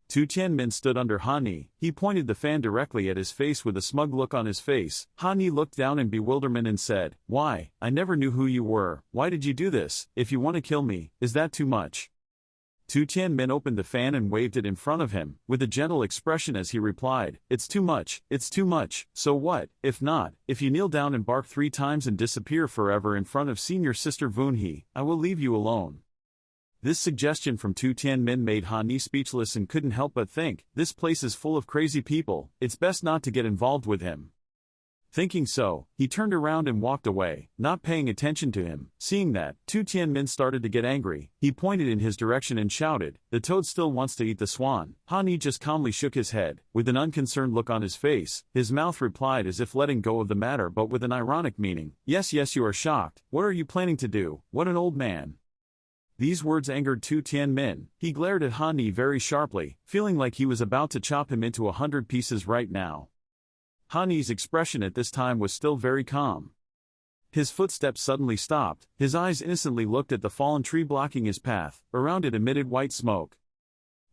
Speaker 1: Tu Tianmin stood under Hani. He pointed the fan directly at his face with a smug look on his face. Hani looked down in bewilderment and said, "Why, I never knew who you were. Why did you do this? If you want to kill me, is that too much?" Tu Tianmin opened the fan and waved it in front of him, with a gentle expression as he replied, "It's too much, it's too much, so what? If not, if you kneel down and bark 3 times and disappear forever in front of senior sister Vunhe, I will leave you alone." This suggestion from Tu Tianmin made Hani speechless and couldn't help but think, this place is full of crazy people, it's best not to get involved with him. Thinking so, he turned around and walked away, not paying attention to him. Seeing that, Tu Tianmin started to get angry. He pointed in his direction and shouted, "The toad still wants to eat the swan." Hani just calmly shook his head, with an unconcerned look on his face. His mouth replied as if letting go of the matter but with an ironic meaning, "Yes, you are shocked. What are you planning to do? What an old man." These words angered Tu Tianmin. He glared at Hani very sharply, feeling like he was about to chop him into 100 pieces right now. Hani's expression at this time was still very calm. His footsteps suddenly stopped, his eyes innocently looked at the fallen tree blocking his path, around it emitted white smoke.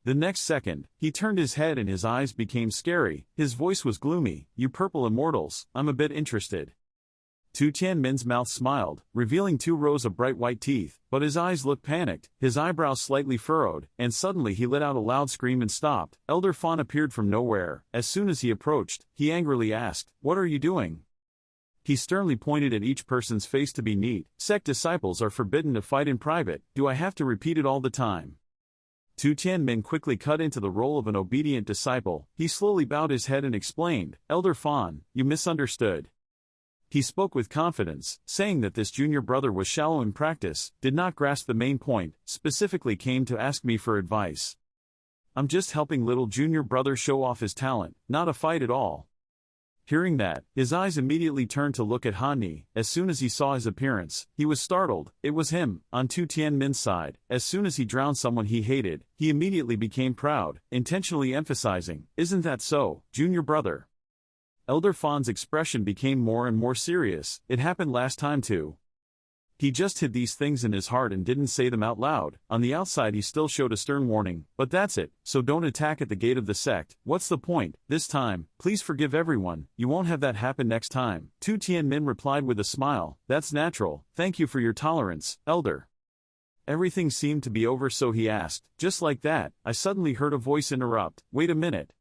Speaker 1: The next second, he turned his head and his eyes became scary, his voice was gloomy, "You purple immortals, I'm a bit interested." Tu Tianmin's mouth smiled, revealing 2 rows of bright white teeth, but his eyes looked panicked, his eyebrows slightly furrowed, and suddenly he let out a loud scream and stopped. Elder Fawn appeared from nowhere. As soon as he approached, he angrily asked, "What are you doing?" He sternly pointed at each person's face to be neat. "Sect disciples are forbidden to fight in private. Do I have to repeat it all the time?" Tu Tianmin quickly cut into the role of an obedient disciple. He slowly bowed his head and explained, "Elder Fawn, you misunderstood." He spoke with confidence, saying that this junior brother was shallow in practice, did not grasp the main point, specifically came to ask me for advice. "I'm just helping little junior brother show off his talent, not a fight at all." Hearing that, his eyes immediately turned to look at Hani. As soon as he saw his appearance, he was startled. It was him, on Tu Tianmin's side. As soon as he drowned someone he hated, he immediately became proud, intentionally emphasizing, "Isn't that so, junior brother?" Elder Fawn's expression became more and more serious. "It happened last time too." He just hid these things in his heart and didn't say them out loud. On the outside he still showed a stern warning, "But that's it, so don't attack at the gate of the sect. What's the point? This time, please forgive everyone, you won't have that happen next time." Tu Tianmin replied with a smile, "That's natural, thank you for your tolerance, Elder." Everything seemed to be over, so he asked, "Just like that, I suddenly heard a voice interrupt, wait a minute."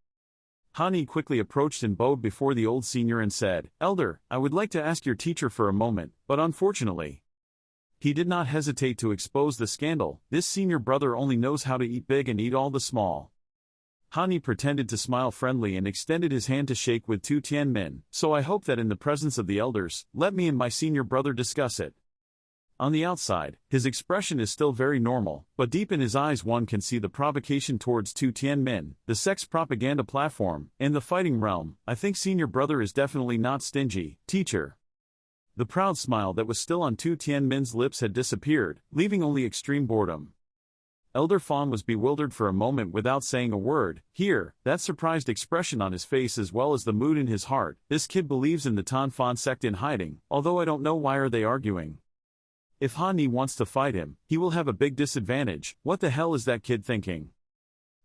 Speaker 1: Hani quickly approached and bowed before the old senior and said, "Elder, I would like to ask your teacher for a moment, but unfortunately." He did not hesitate to expose the scandal. This senior brother only knows how to eat big and eat all the small. Hani pretended to smile friendly and extended his hand to shake with Tu Tianmin, "So I hope that in the presence of the elders, let me and my senior brother discuss it." On the outside, his expression is still very normal, but deep in his eyes one can see the provocation towards Tu Tianmin, the sex propaganda platform, and the fighting realm. "I think senior brother is definitely not stingy, teacher." The proud smile that was still on Tu Tianmin's lips had disappeared, leaving only extreme boredom. Elder Fawn was bewildered for a moment without saying a word. Here, that surprised expression on his face as well as the mood in his heart. This kid believes in the Tan Fan sect in hiding, although I don't know why are they arguing. If Hani wants to fight him, he will have a big disadvantage. What the hell is that kid thinking?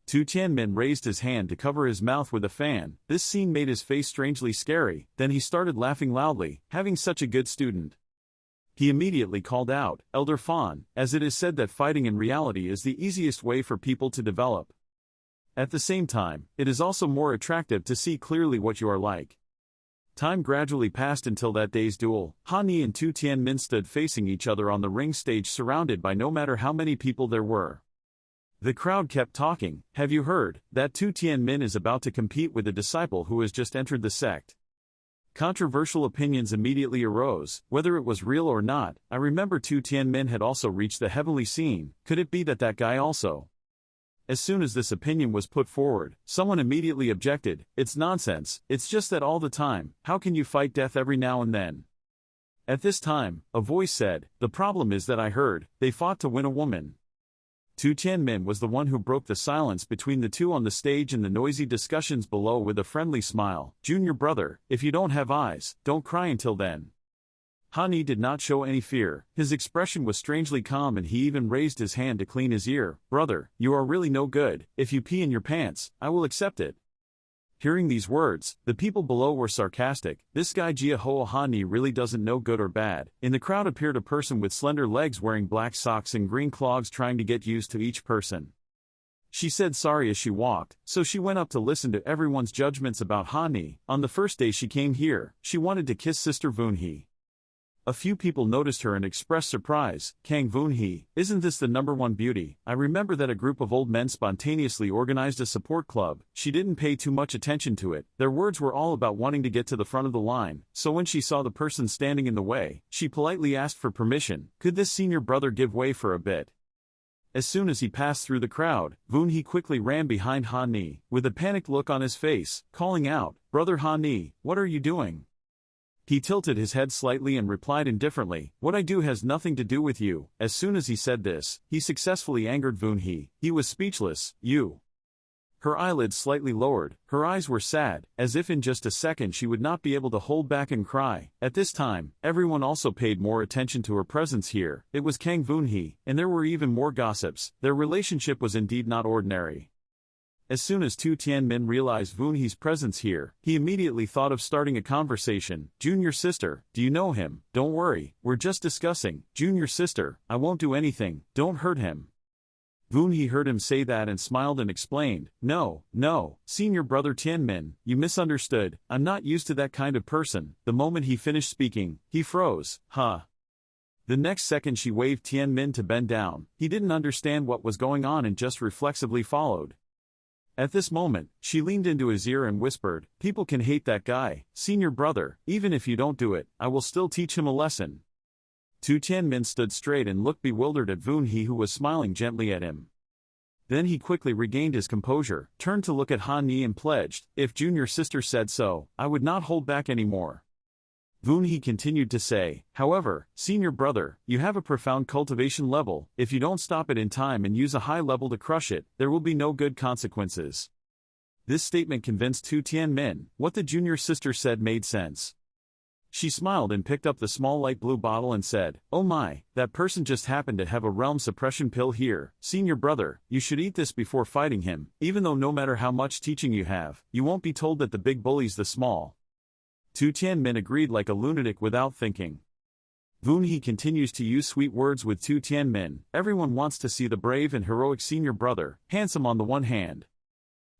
Speaker 1: Tu Tianmin raised his hand to cover his mouth with a fan. This scene made his face strangely scary, then he started laughing loudly, having such a good student. He immediately called out, "Elder Fawn," as it is said that fighting in reality is the easiest way for people to develop. At the same time, it is also more attractive to see clearly what you are like. Time gradually passed until that day's duel. Hani and Tu Tianmin stood facing each other on the ring stage surrounded by no matter how many people there were. The crowd kept talking. "Have you heard that Tu Tianmin is about to compete with a disciple who has just entered the sect?" Controversial opinions immediately arose, whether it was real or not. I remember Tu Tianmin had also reached the heavenly scene. Could it be that guy also? As soon as this opinion was put forward, someone immediately objected, "It's nonsense, it's just that all the time, how can you fight death every now and then?" At this time, a voice said, "The problem is that I heard, they fought to win a woman." Tu Tianmin was the one who broke the silence between the two on the stage and the noisy discussions below with a friendly smile. "Junior brother, if you don't have eyes, don't cry until then." Hani did not show any fear, his expression was strangely calm and he even raised his hand to clean his ear. "Brother, you are really no good, if you pee in your pants, I will accept it." Hearing these words, the people below were sarcastic. "This guy Jia Hoa Hani really doesn't know good or bad." In the crowd appeared a person with slender legs wearing black socks and green clogs trying to get used to each person. She said sorry as she walked, so she went up to listen to everyone's judgments about Hani. On the first day she came here, she wanted to kiss Sister Vunhee. A few people noticed her and expressed surprise. "Kang Vunhee, isn't this the #1 beauty? I remember that a group of old men spontaneously organized a support club." She didn't pay too much attention to it, their words were all about wanting to get to the front of the line, so when she saw the person standing in the way, she politely asked for permission. Could this senior brother give way for a bit? As soon as he passed through the crowd, Vunhee quickly ran behind Hani, with a panicked look on his face, calling out, "Brother Hani, what are you doing?" He tilted his head slightly and replied indifferently, "What I do has nothing to do with you." As soon as he said this, he successfully angered Vunhee. He was speechless. "You." Her eyelids slightly lowered, her eyes were sad, as if in just a second she would not be able to hold back and cry. At this time, everyone also paid more attention to her presence here. It was Kang Vunhee, and there were even more gossips. Their relationship was indeed not ordinary. As soon as Tu Tianmin realized Vunhee's presence here, he immediately thought of starting a conversation. "Junior sister, do you know him? Don't worry, we're just discussing. Junior sister, I won't do anything, don't hurt him." Vunhee heard him say that and smiled and explained, "No, senior brother Tianmin, you misunderstood, I'm not used to that kind of person." The moment he finished speaking, he froze. "Huh." The next second she waved Tianmin to bend down. He didn't understand what was going on and just reflexively followed. At this moment, she leaned into his ear and whispered, "People can hate that guy, senior brother, even if you don't do it, I will still teach him a lesson." Tu Tianmin stood straight and looked bewildered at Vunhee who was smiling gently at him. Then he quickly regained his composure, turned to look at Hani and pledged, "If junior sister said so, I would not hold back anymore." Vunhee continued to say, "However, senior brother, you have a profound cultivation level, if you don't stop it in time and use a high level to crush it, there will be no good consequences." This statement convinced Tu Tianmin. What the junior sister said made sense. She smiled and picked up the small light blue bottle and said, "Oh my, that person just happened to have a realm suppression pill here. Senior brother, you should eat this before fighting him, even though no matter how much teaching you have, you won't be told that the big bullies the small." Tu Tianmin agreed like a lunatic without thinking. Vunhee continues to use sweet words with Tu Tianmin. Everyone wants to see the brave and heroic senior brother, handsome on the one hand.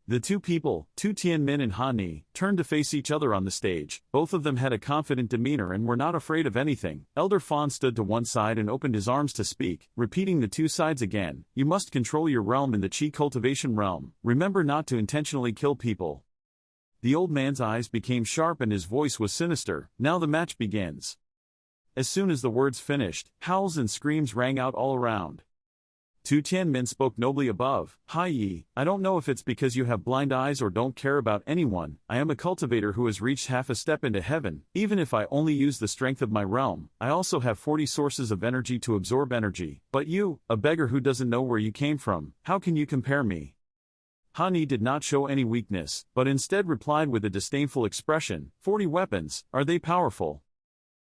Speaker 1: The two people, Tu Tianmin and Hani, turned to face each other on the stage. Both of them had a confident demeanor and were not afraid of anything. Elder Fawn stood to one side and opened his arms to speak, repeating the two sides again. "You must control your realm in the Qi cultivation realm. Remember not to intentionally kill people." The old man's eyes became sharp and his voice was sinister. "Now the match begins." As soon as the words finished, howls and screams rang out all around. Tu Tianmin spoke nobly above. "Hai Yi, I don't know if it's because you have blind eyes or don't care about anyone, I am a cultivator who has reached half a step into heaven. Even if I only use the strength of my realm, I also have 40 sources of energy to absorb energy. But you, a beggar who doesn't know where you came from, how can you compare me?" Hani did not show any weakness, but instead replied with a disdainful expression, 40 weapons, are they powerful?"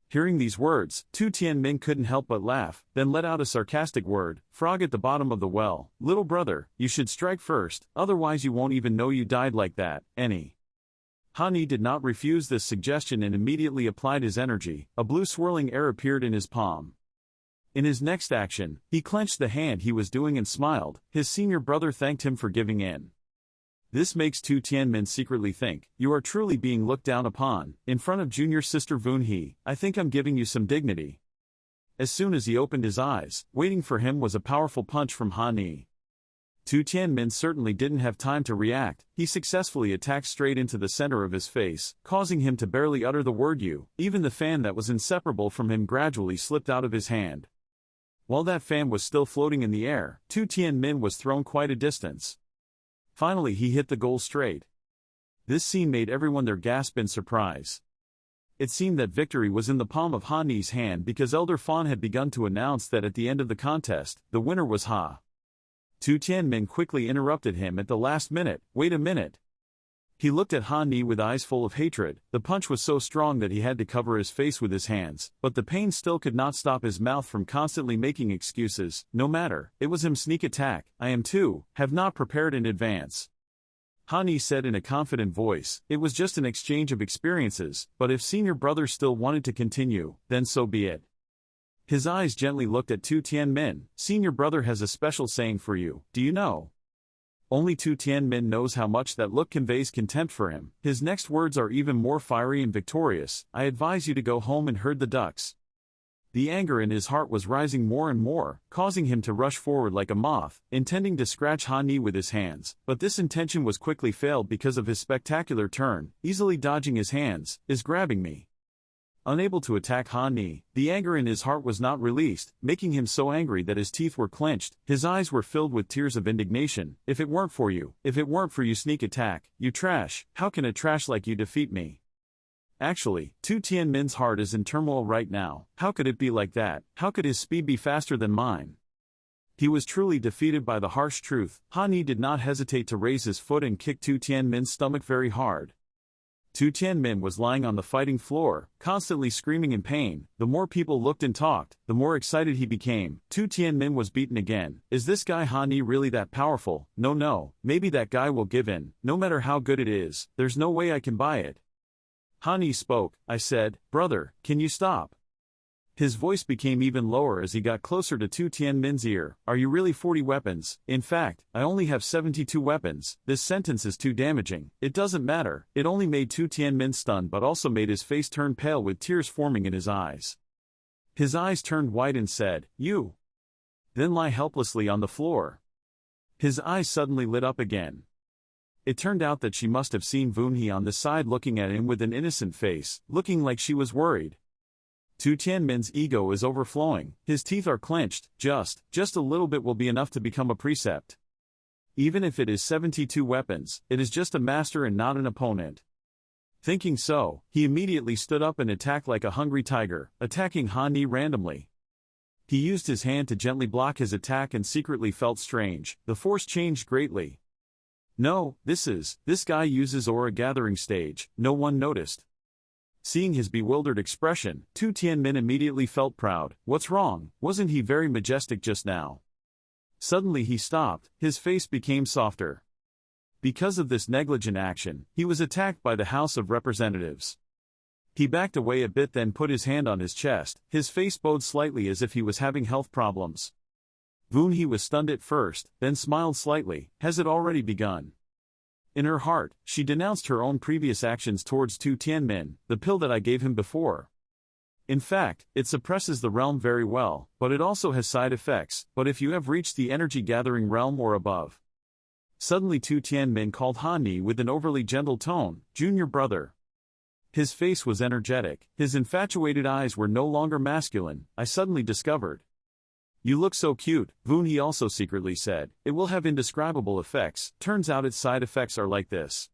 Speaker 1: Hearing these words, Tu Tianmin couldn't help but laugh, then let out a sarcastic word, "Frog at the bottom of the well, little brother, you should strike first, otherwise you won't even know you died like that." Hani did not refuse this suggestion and immediately applied his energy. A blue swirling air appeared in his palm. In his next action, he clenched the hand he was doing and smiled. His senior brother thanked him for giving in. This makes Tu Tianmin secretly think, "You are truly being looked down upon. In front of junior sister Vunhee, I think I'm giving you some dignity." As soon as he opened his eyes, waiting for him was a powerful punch from Hani. Tu Tianmin certainly didn't have time to react. He successfully attacked straight into the center of his face, causing him to barely utter the word "you." Even the fan that was inseparable from him gradually slipped out of his hand. While that fan was still floating in the air, Tu Tianmin was thrown quite a distance. Finally he hit the goal straight. This scene made everyone there gasp in surprise. It seemed that victory was in the palm of Han Ni's hand because Elder Fawn had begun to announce that at the end of the contest, the winner was Ha. Tu Tianmin quickly interrupted him at the last minute. Wait a minute. He looked at Han Ni with eyes full of hatred. The punch was so strong that he had to cover his face with his hands, but the pain still could not stop his mouth from constantly making excuses. No matter, it was him sneak attack. I am too, have not prepared in advance. Han Ni said in a confident voice, it was just an exchange of experiences, but if senior brother still wanted to continue, then so be it. His eyes gently looked at Tu Tianmin. Senior brother has a special saying for you, do you know? Only Tu Tianmin knows how much that look conveys contempt for him. His next words are even more fiery and victorious. I advise you to go home and herd the ducks. The anger in his heart was rising more and more, causing him to rush forward like a moth, intending to scratch Han Ni with his hands, but this intention was quickly failed because of his spectacular turn, easily dodging his hands, is grabbing me. Unable to attack Han Ni, the anger in his heart was not released, making him so angry that his teeth were clenched, his eyes were filled with tears of indignation. If it weren't for you sneak attack, you trash, how can a trash like you defeat me? Actually, Tu Tianmin's heart is in turmoil right now. How could it be like that? How could his speed be faster than mine? He was truly defeated by the harsh truth. Han Ni did not hesitate to raise his foot and kick Tu Tianmin's stomach very hard. Tu Tianmin was lying on the fighting floor, constantly screaming in pain. The more people looked and talked, the more excited he became. Tu Tianmin was beaten again. Is this guy Han Ni really that powerful? No, maybe that guy will give in. No matter how good it is, there's no way I can buy it. Han Ni spoke. I said, brother, can you stop? His voice became even lower as he got closer to Tu Tianmin's ear. Are you really 40 weapons? In fact, I only have 72 weapons. This sentence is too damaging. It doesn't matter. It only made Tu Tianmin stunned but also made his face turn pale with tears forming in his eyes. His eyes turned white and said, you. Then lie helplessly on the floor. His eyes suddenly lit up again. It turned out that she must have seen Vunhe on the side looking at him with an innocent face, looking like she was worried. Tu Tianmin's ego is overflowing, his teeth are clenched, just a little bit will be enough to become a precept. Even if it is 72 weapons, it is just a master and not an opponent. Thinking so, he immediately stood up and attacked like a hungry tiger, attacking Han Ni randomly. He used his hand to gently block his attack and secretly felt strange. The force changed greatly. No, this guy uses aura gathering stage, no one noticed. Seeing his bewildered expression, Tu Tianmin immediately felt proud. What's wrong? Wasn't he very majestic just now? Suddenly he stopped, his face became softer. Because of this negligent action, he was attacked by the House of Representatives. He backed away a bit then put his hand on his chest, his face bowed slightly as if he was having health problems. Vunhe was stunned at first, then smiled slightly. Has it already begun? In her heart, she denounced her own previous actions towards Tu Tianmin, the pill that I gave him before. In fact, it suppresses the realm very well, but it also has side effects. But if you have reached the energy-gathering realm or above. Suddenly Tu Tianmin called Han Ni with an overly gentle tone, junior brother. His face was energetic, his infatuated eyes were no longer masculine, I suddenly discovered. You look so cute, Vunhe also secretly said. It will have indescribable effects. Turns out its side effects are like this.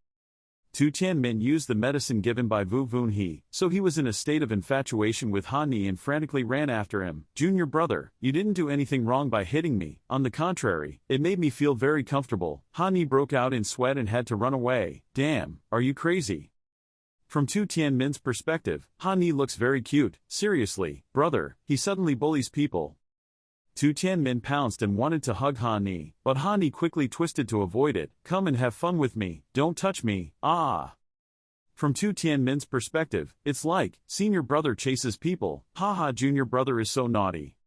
Speaker 1: Tu Tianmin used the medicine given by Vunhe, so he was in a state of infatuation with Han Ni and frantically ran after him. Junior brother, you didn't do anything wrong by hitting me. On the contrary, it made me feel very comfortable. Han Ni broke out in sweat and had to run away. Damn, are you crazy? From Tu Tianmin's perspective, Han Ni looks very cute. Seriously, brother, he suddenly bullies people. Tu Tianmin pounced and wanted to hug Han Ni, but Han Ni quickly twisted to avoid it. Come and have fun with me, don't touch me, ah. From Tu Tianmin's perspective, it's like, senior brother chases people, haha junior brother is so naughty.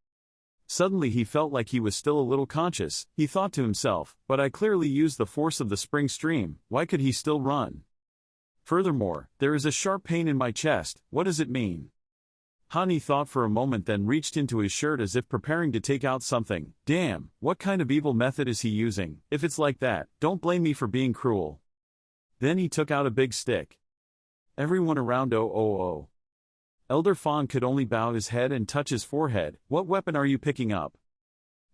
Speaker 1: Suddenly he felt like he was still a little conscious, he thought to himself, but I clearly used the force of the spring stream, why could he still run? Furthermore, there is a sharp pain in my chest, what does it mean? Han Ni thought for a moment then reached into his shirt as if preparing to take out something. Damn, what kind of evil method is he using? If it's like that, don't blame me for being cruel. Then he took out a big stick. Everyone around oh. Elder Fawn could only bow his head and touch his forehead. What weapon are you picking up?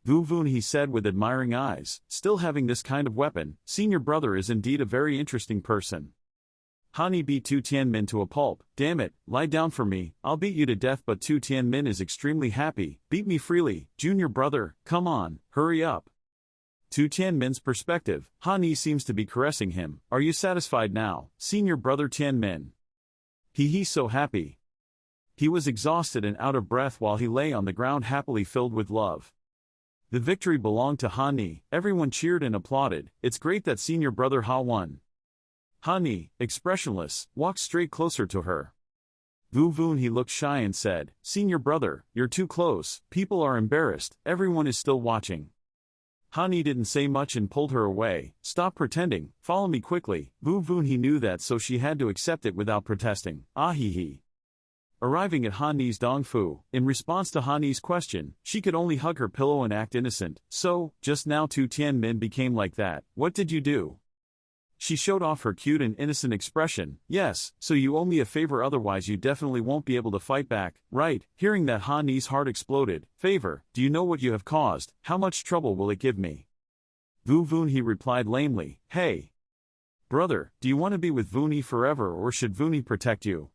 Speaker 1: Wu Vun, he said with admiring eyes, still having this kind of weapon. Senior brother is indeed a very interesting person. Hani beat Tu Tianmin to a pulp. Damn it, lie down for me, I'll beat you to death. But Tu Tianmin is extremely happy. Beat me freely, junior brother, come on, hurry up. Tu Tianmin's perspective, Hani seems to be caressing him. Are you satisfied now, senior brother Tianmin? He's so happy. He was exhausted and out of breath while he lay on the ground happily filled with love. The victory belonged to Hani. Everyone cheered and applauded. It's great that senior brother Ha won. Hani, expressionless, walked straight closer to her. Wu Vun, he looked shy and said, Senior brother, you're too close, people are embarrassed, everyone is still watching. Hani didn't say much and pulled her away. Stop pretending, follow me quickly. Wu Vun, he knew that, so she had to accept it without protesting. He. Arriving at Hani's Dongfu, in response to Hani's question, she could only hug her pillow and act innocent. So, just now Tu Tianmin became like that. What did you do? She showed off her cute and innocent expression. Yes, so you owe me a favor, otherwise you definitely won't be able to fight back, right? Hearing that, Hani's heart exploded. Favor, do you know what you have caused? How much trouble will it give me? Wu Vun, he replied lamely. Hey! Brother, do you want to be with Vuni forever, or should Vuni protect you?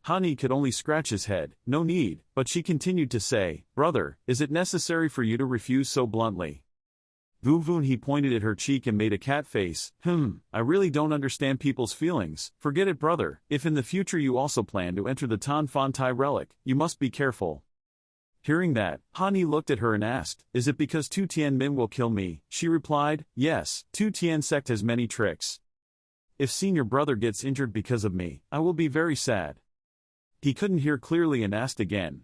Speaker 1: Hani could only scratch his head. No need, but she continued to say, Brother, is it necessary for you to refuse so bluntly? Wu Vun, he pointed at her cheek and made a cat face. I really don't understand people's feelings. Forget it, brother. If in the future you also plan to enter the Tan Fan Tai relic, you must be careful. Hearing that, Hani looked at her and asked, Is it because Tu Tianmin will kill me? She replied, Yes, Tu Tian sect has many tricks. If senior brother gets injured because of me, I will be very sad. He couldn't hear clearly and asked again,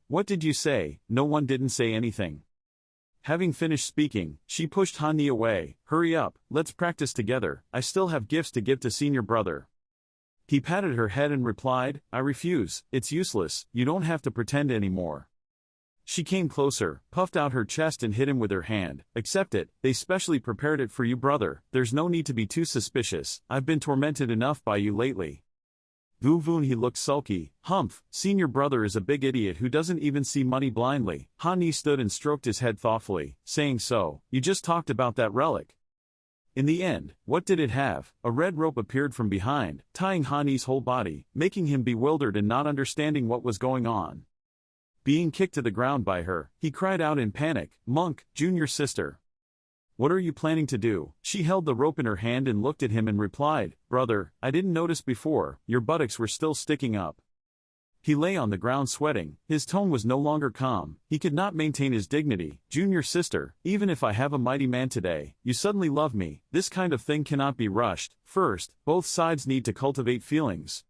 Speaker 1: what did you say? No one didn't say anything. Having finished speaking, she pushed Hani away. Hurry up, let's practice together, I still have gifts to give to senior brother. He patted her head and replied, I refuse, it's useless, you don't have to pretend anymore. She came closer, puffed out her chest and hit him with her hand. Accept it, they specially prepared it for you, brother, there's no need to be too suspicious, I've been tormented enough by you lately. Wu Vun, he looked sulky. Humph, senior brother is a big idiot who doesn't even see money blindly. Hani stood and stroked his head thoughtfully, saying, So, you just talked about that relic. In the end, what did it have? A red rope appeared from behind, tying Hani's whole body, making him bewildered and not understanding what was going on. Being kicked to the ground by her, he cried out in panic, Monk, junior sister. What are you planning to do? She held the rope in her hand and looked at him and replied, Brother, I didn't notice before, your buttocks were still sticking up. He lay on the ground sweating, his tone was no longer calm, he could not maintain his dignity. Junior sister, even if I have a mighty man today, you suddenly love me, this kind of thing cannot be rushed. First, both sides need to cultivate feelings.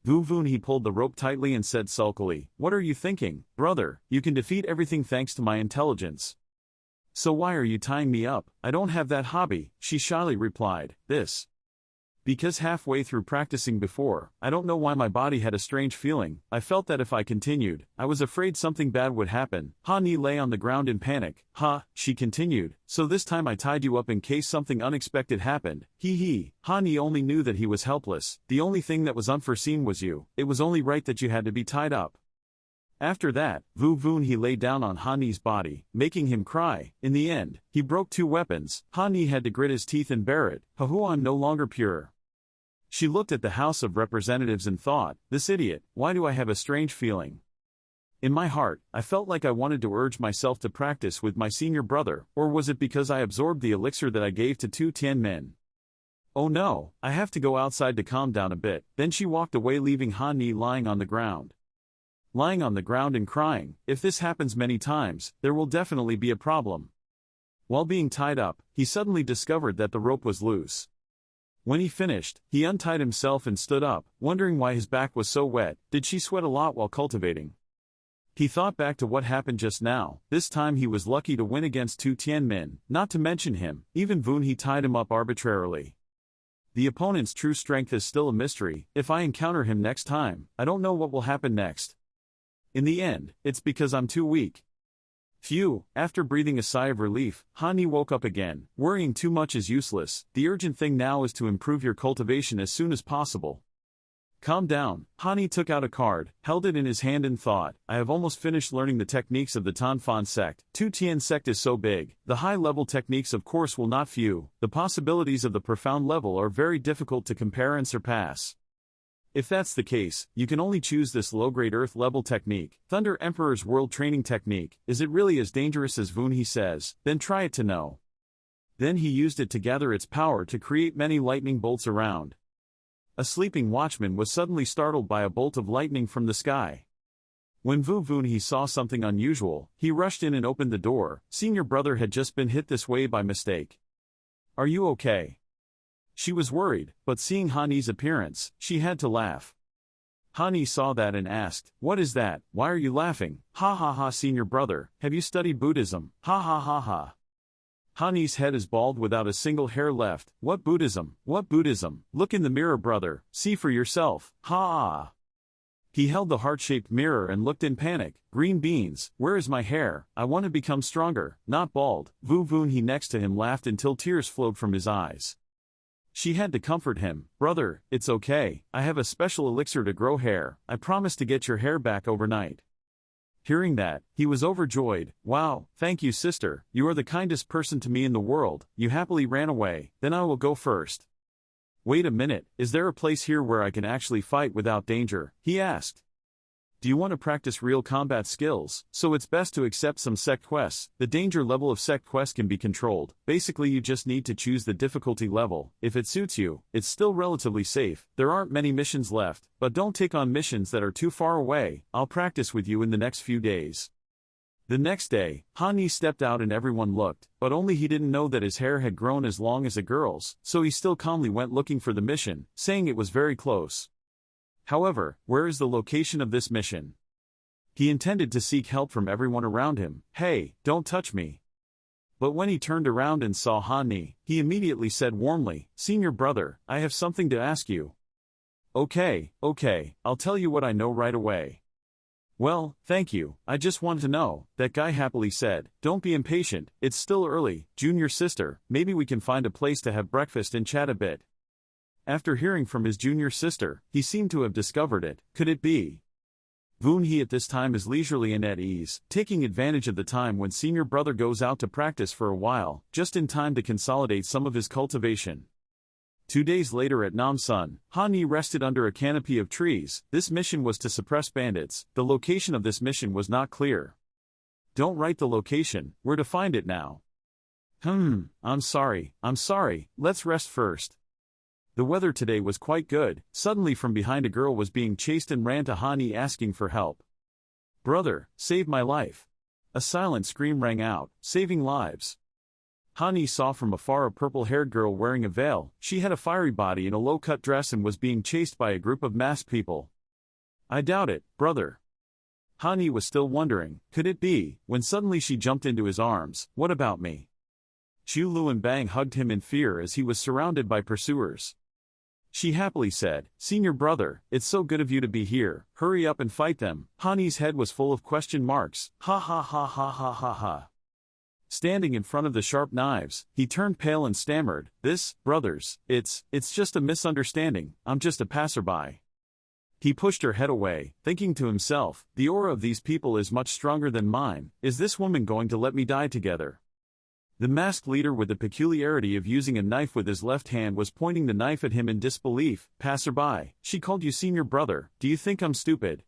Speaker 1: Wu Vun, he pulled the rope tightly and said sulkily, What are you thinking, brother? You can defeat everything thanks to my intelligence. So why are you tying me up? I don't have that hobby, she shyly replied. This. Because halfway through practicing before, I don't know why my body had a strange feeling. I felt that if I continued, I was afraid something bad would happen. Hani lay on the ground in panic. She continued, so this time I tied you up in case something unexpected happened. Hani only knew that he was helpless. The only thing that was unforeseen was you. It was only right that you had to be tied up. After that, Wu Vun, he lay down on Hani's body, making him cry. In the end, he broke two weapons. Hani had to grit his teeth and bear it. Huan no longer pure. She looked at the House of Representatives and thought, This idiot, why do I have a strange feeling? In my heart, I felt like I wanted to urge myself to practice with my senior brother, or was it because I absorbed the elixir that I gave to Tu Tianmin? Oh no, I have to go outside to calm down a bit. Then she walked away, leaving Hani lying on the ground. Lying on the ground and crying, if this happens many times, there will definitely be a problem. While being tied up, he suddenly discovered that the rope was loose. When he finished, he untied himself and stood up, wondering why his back was so wet. Did she sweat a lot while cultivating? He thought back to what happened just now. This time he was lucky to win against Tu Tianmin, not to mention him, even Vun, he tied him up arbitrarily. The opponent's true strength is still a mystery. If I encounter him next time, I don't know what will happen next. In the end, it's because I'm too weak. Phew, after breathing a sigh of relief, Hani woke up again. Worrying too much is useless, the urgent thing now is to improve your cultivation as soon as possible. Calm down. Hani took out a card, held it in his hand and thought, I have almost finished learning the techniques of the Tanfan sect. Tu Tian sect is so big. The high-level techniques of course will not few. The possibilities of the profound level are very difficult to compare and surpass. If that's the case, you can only choose this low-grade earth-level technique. Thunder Emperor's world training technique. Is it really as dangerous as Vunhi says? Then try it to know. Then he used it to gather its power to create many lightning bolts around. A sleeping watchman was suddenly startled by a bolt of lightning from the sky. When Vu Vunhi saw something unusual, he rushed in and opened the door. Senior brother had just been hit this way by mistake. Are you okay? She was worried, but seeing Hani's appearance, she had to laugh. Hani saw that and asked, What is that? Why are you laughing? Ha ha ha, senior brother, have you studied Buddhism? Ha ha ha ha. Hani's head is bald without a single hair left. What Buddhism? What Buddhism? Look in the mirror, brother. See for yourself. Ha! He held the heart-shaped mirror and looked in panic. Green beans, where is my hair? I want to become stronger, not bald. Vu Vunhi next to him laughed until tears flowed from his eyes. She had to comfort him. Brother, it's okay. I have a special elixir to grow hair. I promise to get your hair back overnight. Hearing that, he was overjoyed. Wow, thank you, sister. You are the kindest person to me in the world. You happily ran away. Then I will go first. Wait a minute, is there a place here where I can actually fight without danger? He asked. Do you want to practice real combat skills? So it's best to accept some sect quests. The danger level of sect quests can be controlled. Basically you just need to choose the difficulty level. If it suits you, it's still relatively safe. There aren't many missions left, but don't take on missions that are too far away. I'll practice with you in the next few days. The next day, Hani stepped out and everyone looked, but only he didn't know that his hair had grown as long as a girl's, so he still calmly went looking for the mission, saying it was very close. However, where is the location of this mission? He intended to seek help from everyone around him. Hey, don't touch me. But when he turned around and saw Hani, he immediately said warmly, Senior brother, I have something to ask you. Okay, I'll tell you what I know right away. Well, thank you, I just want to know, that guy happily said. Don't be impatient, it's still early, junior sister, maybe we can find a place to have breakfast and chat a bit. After hearing from his junior sister, he seemed to have discovered it. Could it be? Vunhi at this time is leisurely and at ease, taking advantage of the time when senior brother goes out to practice for a while, just in time to consolidate some of his cultivation. 2 days later at Namsun, Hani rested under a canopy of trees. This mission was to suppress bandits. The location of this mission was not clear. Don't write the location, where to find it now? I'm sorry, let's rest first. The weather today was quite good. Suddenly from behind a girl was being chased and ran to Hani asking for help. Brother, save my life. A silent scream rang out, saving lives. Hani saw from afar a purple-haired girl wearing a veil. She had a fiery body and a low-cut dress and was being chased by a group of masked people. I doubt it, brother. Hani was still wondering, could it be, when suddenly she jumped into his arms. What about me? Chu Luan Bang hugged him in fear as he was surrounded by pursuers. She happily said, Senior brother, it's so good of you to be here, hurry up and fight them. Hani's head was full of question marks. Ha ha ha ha ha ha ha. Standing in front of the sharp knives, he turned pale and stammered, brothers, it's just a misunderstanding, I'm just a passerby. He pushed her head away, thinking to himself, the aura of these people is much stronger than mine. Is this woman going to let me die together? The masked leader with the peculiarity of using a knife with his left hand was pointing the knife at him in disbelief. Passerby, she called you senior brother, do you think I'm stupid?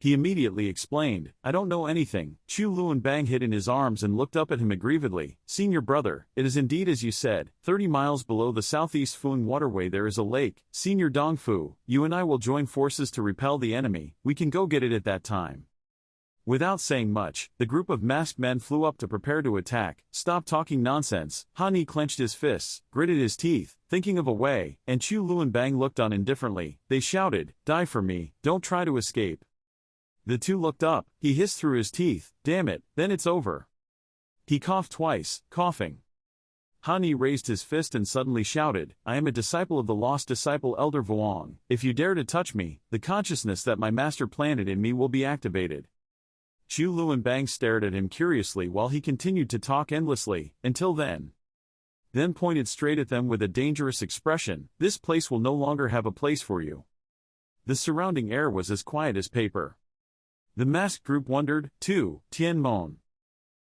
Speaker 1: He immediately explained, I don't know anything. Chu Luan Bang hid in his arms and looked up at him aggrievedly. Senior brother, it is indeed as you said. 30 miles below the southeast Fung waterway there is a lake. Senior Dongfu, you and I will join forces to repel the enemy. We can go get it at that time. Without saying much, the group of masked men flew up to prepare to attack. Stop talking nonsense. Hani clenched his fists, gritted his teeth, thinking of a way, and Chu Luan Bang looked on indifferently. They shouted, die for me, don't try to escape. The two looked up. He hissed through his teeth, damn it, then it's over. He coughed twice, coughing. Hani raised his fist and suddenly shouted, I am a disciple of the lost disciple Elder Vuong. If you dare to touch me, the consciousness that my master planted in me will be activated. Chu Luan Bang stared at him curiously while he continued to talk endlessly, until then pointed straight at them with a dangerous expression, this place will no longer have a place for you. The surrounding air was as quiet as paper. The masked group wondered, too. Tian Mon.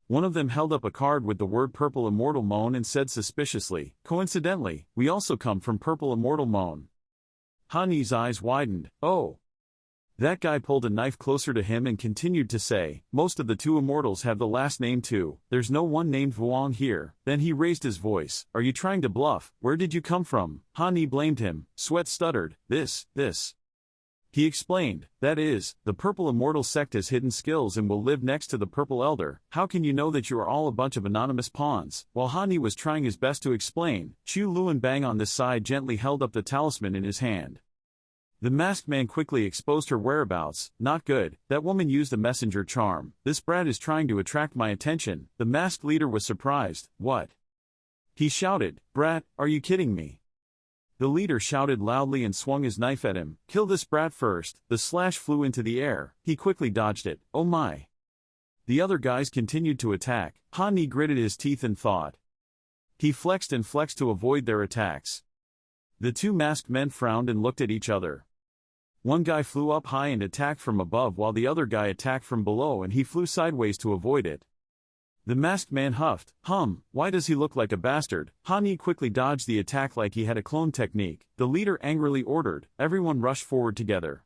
Speaker 1: One of them held up a card with the word Purple Immortal Mon and said suspiciously, "Coincidentally, we also come from Purple Immortal Mon." Han Yi's eyes widened. "Oh." That guy pulled a knife closer to him and continued to say, "Most of the two immortals have the last name too. There's no one named Vuong here." Then he raised his voice. "Are you trying to bluff? Where did you come from?" Han Yi blamed him. Sweat stuttered. This. He explained, "That is, the Purple Immortal sect has hidden skills and will live next to the Purple Elder. How can you know that you are all a bunch of anonymous pawns?" While Han Yi was trying his best to explain, Chu Luan Bang on this side gently held up the talisman in his hand. The masked man quickly exposed her whereabouts. "Not good. That woman used a messenger charm. This brat is trying to attract my attention." The masked leader was surprised. "What?" he shouted. "Brat, are you kidding me?" The leader shouted loudly and swung his knife at him. "Kill this brat first." The slash flew into the air. He quickly dodged it. "Oh my." The other guys continued to attack. Han Yi gritted his teeth and thought. He flexed and flexed to avoid their attacks. The two masked men frowned and looked at each other. One guy flew up high and attacked from above while the other guy attacked from below and he flew sideways to avoid it. The masked man huffed. Why does he look like a bastard?" Han Yi quickly dodged the attack like he had a clone technique. The leader angrily ordered. Everyone rushed forward together.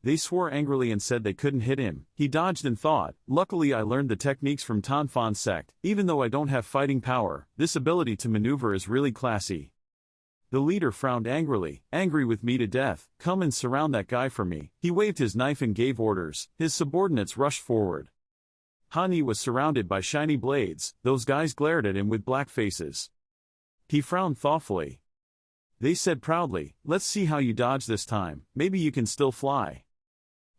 Speaker 1: They swore angrily and said they couldn't hit him. He dodged and thought, "Luckily I learned the techniques from Tan Fan's sect. Even though I don't have fighting power, this ability to maneuver is really classy." The leader frowned angrily. "Angry with me to death? Come and surround that guy for me." He waved his knife and gave orders. His subordinates rushed forward. Han Yi was surrounded by shiny blades. Those guys glared at him with black faces. He frowned thoughtfully. They said proudly, "Let's see how you dodge this time. Maybe you can still fly."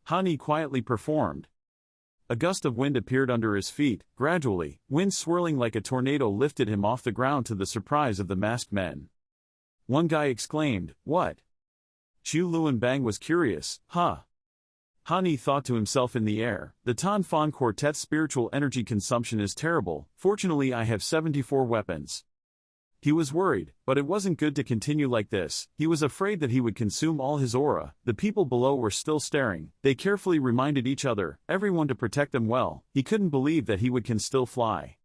Speaker 1: Han Yi quietly performed. A gust of wind appeared under his feet. Gradually, wind swirling like a tornado lifted him off the ground to the surprise of the masked men. One guy exclaimed, "What?" Chu Luan Bang was curious. "Huh." Han Yi thought to himself in the air, "The Tan Fan Quartet's spiritual energy consumption is terrible. Fortunately I have 74 weapons." He was worried, but it wasn't good to continue like this. He was afraid that he would consume all his aura. The people below were still staring. They carefully reminded each other, everyone to protect them well. He couldn't believe that he can still fly.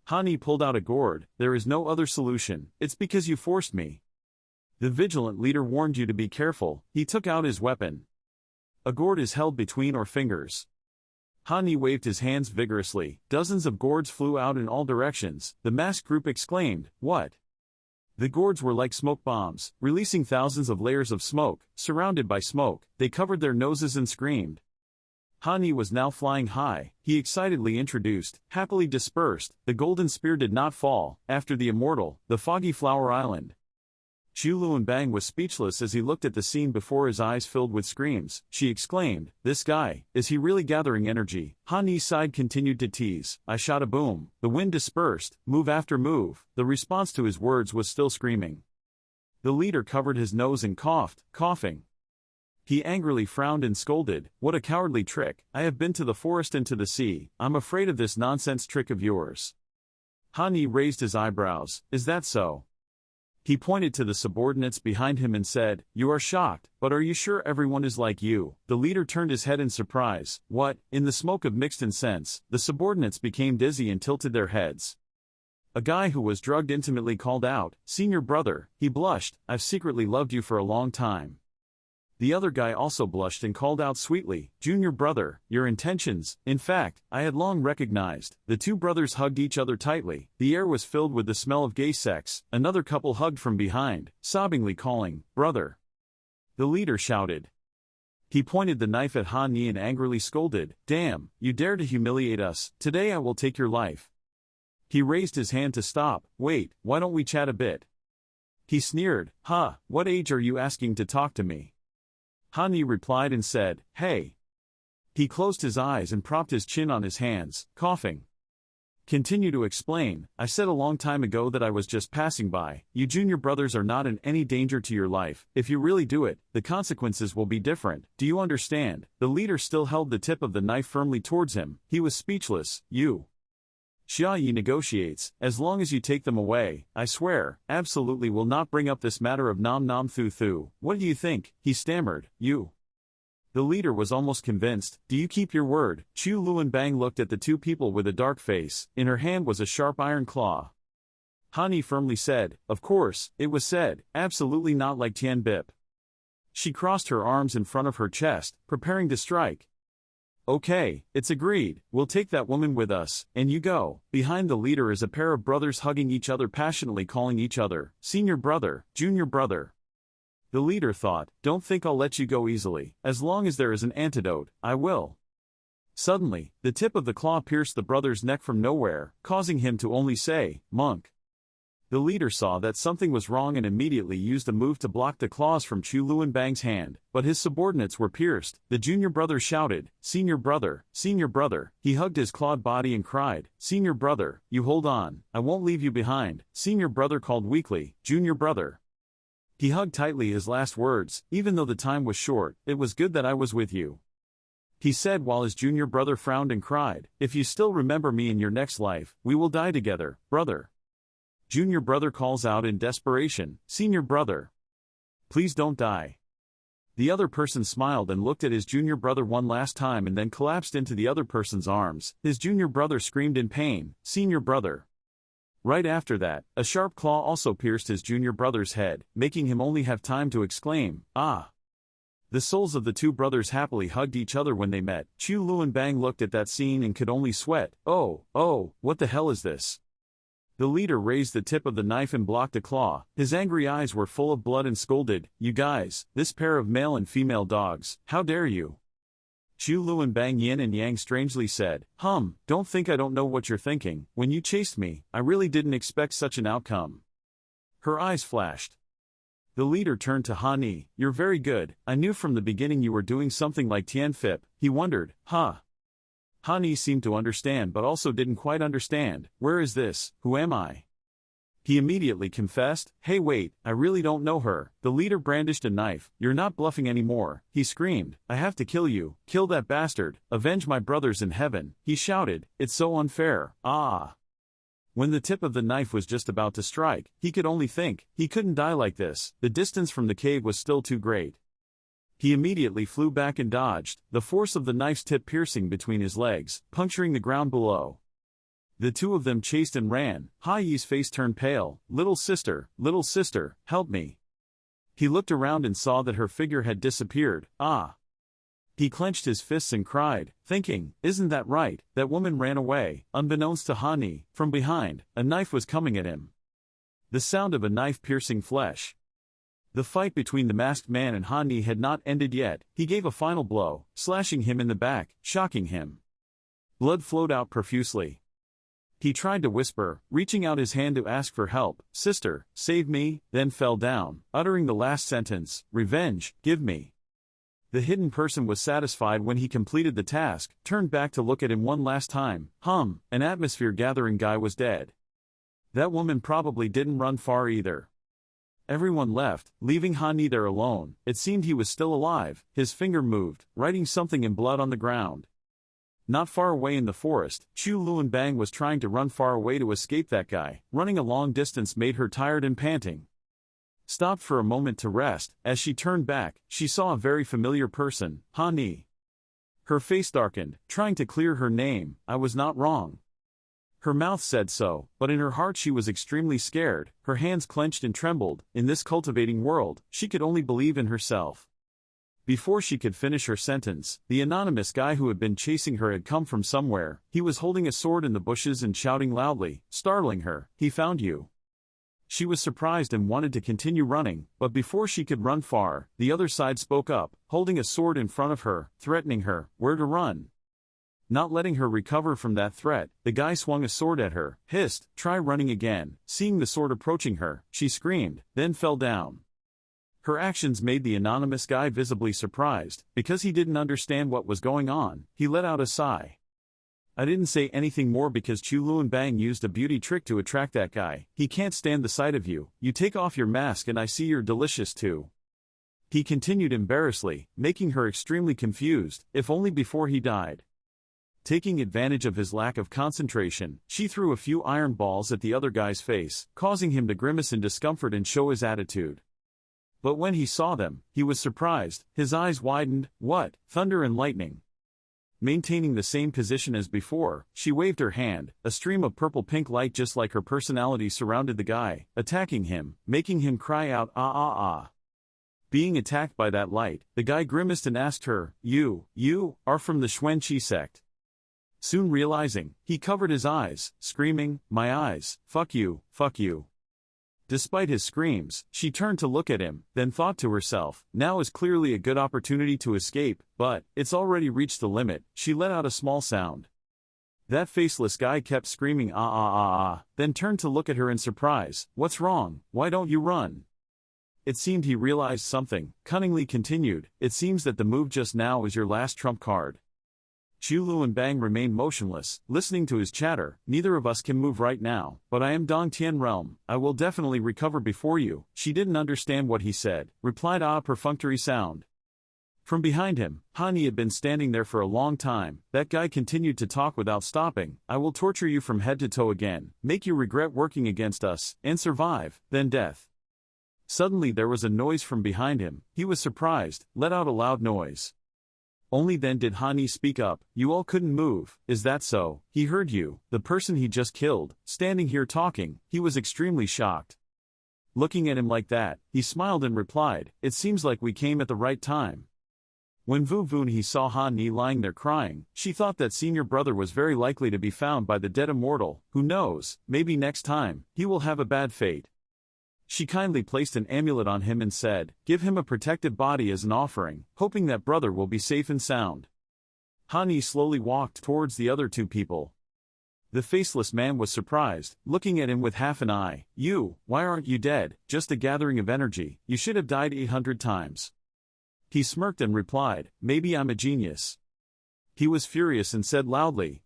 Speaker 1: Han Yi pulled out a gourd. "There is no other solution. It's because you forced me." The vigilant leader warned you to be careful. He took out his weapon. A gourd is held between our fingers. Han Yi waved his hands vigorously. Dozens of gourds flew out in all directions. The masked group exclaimed, "What?" The gourds were like smoke bombs, releasing thousands of layers of smoke. Surrounded by smoke, they covered their noses and screamed. Han Yi was now flying high. He excitedly introduced, happily dispersed. The golden spear did not fall. After the immortal, the foggy flower island. Chu Luan Bang was speechless as he looked at the scene before his eyes filled with screams. She exclaimed, "This guy, is he really gathering energy?" Han Yi's side continued to tease. I shot a boom. The wind dispersed, move after move. The response to his words was still screaming. The leader covered his nose and coughed, coughing. He angrily frowned and scolded, "What a cowardly trick. I have been to the forest and to the sea. I'm afraid of this nonsense trick of yours." Han Yi raised his eyebrows. "Is that so?" He pointed to the subordinates behind him and said, "You are shocked, but are you sure everyone is like you?" The leader turned his head in surprise. "What?" In the smoke of mixed incense, the subordinates became dizzy and tilted their heads. A guy who was drugged intimately called out, "Senior brother." He blushed, "I've secretly loved you for a long time." The other guy also blushed and called out sweetly, "Junior brother, your intentions, in fact, I had long recognized." The two brothers hugged each other tightly. The air was filled with the smell of gay sex. Another couple hugged from behind, sobbingly calling, "Brother." The leader shouted. He pointed the knife at Han Yi and angrily scolded, "Damn, you dare to humiliate us. Today I will take your life." He raised his hand to stop. "Wait, why don't we chat a bit?" He sneered, What age are you asking to talk to me?" Han Yi replied and said, "Hey." He closed his eyes and propped his chin on his hands, coughing. "Continue to explain. I said a long time ago that I was just passing by. You junior brothers are not in any danger to your life. If you really do it, the consequences will be different. Do you understand?" The leader still held the tip of the knife firmly towards him. He was speechless. "You." Xia Yi negotiates, as long as you take them away, I swear, absolutely will not bring up this matter of nom nom thu thu. What do you think? He stammered, you. The leader was almost convinced. Do you keep your word? Chu Luanbang looked at the two people with a dark face. In her hand was a sharp iron claw. Han Yi firmly said, of course, it was said, absolutely not like Tian Bip. She crossed her arms in front of her chest, preparing to strike. Okay, it's agreed, we'll take that woman with us, and you go. Behind the leader is a pair of brothers hugging each other passionately calling each other, senior brother, junior brother. The leader thought, don't think I'll let you go easily, as long as there is an antidote, I will. Suddenly, the tip of the claw pierced the brother's neck from nowhere, causing him to only say, monk. The leader saw that something was wrong and immediately used a move to block the claws from Chu Luanbang's hand, but his subordinates were pierced. The junior brother shouted, senior brother, senior brother. He hugged his clawed body and cried, senior brother, you hold on, I won't leave you behind. Senior brother called weakly, junior brother. He hugged tightly his last words, even though the time was short, it was good that I was with you. He said while his junior brother frowned and cried, if you still remember me in your next life, we will die together, brother. Junior brother calls out in desperation, senior brother. Please don't die. The other person smiled and looked at his junior brother one last time and then collapsed into the other person's arms. His junior brother screamed in pain, senior brother. Right after that, a sharp claw also pierced his junior brother's head, making him only have time to exclaim, ah. The souls of the two brothers happily hugged each other when they met. Chu Luanbang looked at that scene and could only sweat. Oh, what the hell is this? The leader raised the tip of the knife and blocked a claw. His angry eyes were full of blood and scolded, you guys, this pair of male and female dogs, how dare you? Chu Luanbang yin and yang strangely said, don't think I don't know what you're thinking. When you chased me, I really didn't expect such an outcome. Her eyes flashed. The leader turned to Han Yi, you're very good, I knew from the beginning you were doing something like Tian Fip. He wondered, Han Yi seemed to understand but also didn't quite understand. Where is this? Who am I? He immediately confessed, hey wait, I really don't know her. The leader brandished a knife. You're not bluffing anymore. He screamed, I have to kill you. Kill that bastard. Avenge my brothers in heaven. He shouted, it's so unfair. Ah. When the tip of the knife was just about to strike, he could only think, he couldn't die like this. The distance from the cave was still too great. He immediately flew back and dodged, the force of the knife's tip piercing between his legs, puncturing the ground below. The two of them chased and ran. Ha Yi's face turned pale. Little sister, help me. He looked around and saw that her figure had disappeared. Ah. He clenched his fists and cried, thinking, isn't that right? That woman ran away. Unbeknownst to Han Yi, from behind, a knife was coming at him. The sound of a knife piercing flesh. The fight between the masked man and Han Yi had not ended yet. He gave a final blow, slashing him in the back, shocking him. Blood flowed out profusely. He tried to whisper, reaching out his hand to ask for help, sister, save me, then fell down, uttering the last sentence, revenge, give me. The hidden person was satisfied when he completed the task, turned back to look at him one last time. An atmosphere gathering guy was dead. That woman probably didn't run far either. Everyone left, leaving Han Yi there alone. It seemed he was still alive. His finger moved, writing something in blood on the ground. Not far away in the forest, Chu Luanbang was trying to run far away to escape that guy. Running a long distance made her tired and panting. Stopped for a moment to rest. As she turned back, she saw a very familiar person, Han Yi. Her face darkened, trying to clear her name. I was not wrong. Her mouth said so, but in her heart she was extremely scared. Her hands clenched and trembled. In this cultivating world, she could only believe in herself. Before she could finish her sentence, the anonymous guy who had been chasing her had come from somewhere. He was holding a sword in the bushes and shouting loudly, startling her, he found you. She was surprised and wanted to continue running, but before she could run far, the other side spoke up, holding a sword in front of her, threatening her, where to run. Not letting her recover from that threat, the guy swung a sword at her, hissed, try running again. Seeing the sword approaching her, she screamed, then fell down. Her actions made the anonymous guy visibly surprised. Because he didn't understand what was going on, he let out a sigh. I didn't say anything more because Chu Luanbang used a beauty trick to attract that guy. He can't stand the sight of you. You take off your mask and I see you're delicious too. He continued embarrassedly, making her extremely confused, if only before he died. Taking advantage of his lack of concentration, she threw a few iron balls at the other guy's face, causing him to grimace in discomfort and show his attitude. But when he saw them, he was surprised, his eyes widened. What? Thunder and lightning. Maintaining the same position as before, she waved her hand, a stream of purple-pink light just like her personality surrounded the guy, attacking him, making him cry out ah ah ah. Being attacked by that light, the guy grimaced and asked her, You are from the Xuanqi sect. Soon realizing, he covered his eyes, screaming, My eyes, fuck you, fuck you. Despite his screams, she turned to look at him, then thought to herself, now is clearly a good opportunity to escape, but it's already reached the limit. She let out a small sound. That faceless guy kept screaming ah ah ah ah, then turned to look at her in surprise. What's wrong? Why don't you run? It seemed he realized something, cunningly continued, it seems that the move just now is your last trump card. Chu and Bang remained motionless, listening to his chatter. Neither of us can move right now, but I am Dong Tian Realm, I will definitely recover before you. She didn't understand what he said, replied a perfunctory sound. From behind him, Hani had been standing there for a long time. That guy continued to talk without stopping. I will torture you from head to toe again, make you regret working against us, and survive, then death. Suddenly there was a noise from behind him. He was surprised, let out a loud noise. Only then did Hani speak up. You all couldn't move, is that so? He heard you, the person he just killed, standing here talking. He was extremely shocked. Looking at him like that, he smiled and replied, it seems like we came at the right time. When Vu Vun he saw Hani lying there crying, she thought that senior brother was very likely to be found by the dead immortal. Who knows, maybe next time, he will have a bad fate. She kindly placed an amulet on him and said, give him a protective body as an offering, hoping that brother will be safe and sound. Hani slowly walked towards the other two people. The faceless man was surprised, looking at him with half an eye. Why aren't you dead? Just a gathering of energy, you should have died 800 times. He smirked and replied, maybe I'm a genius. He was furious and said loudly,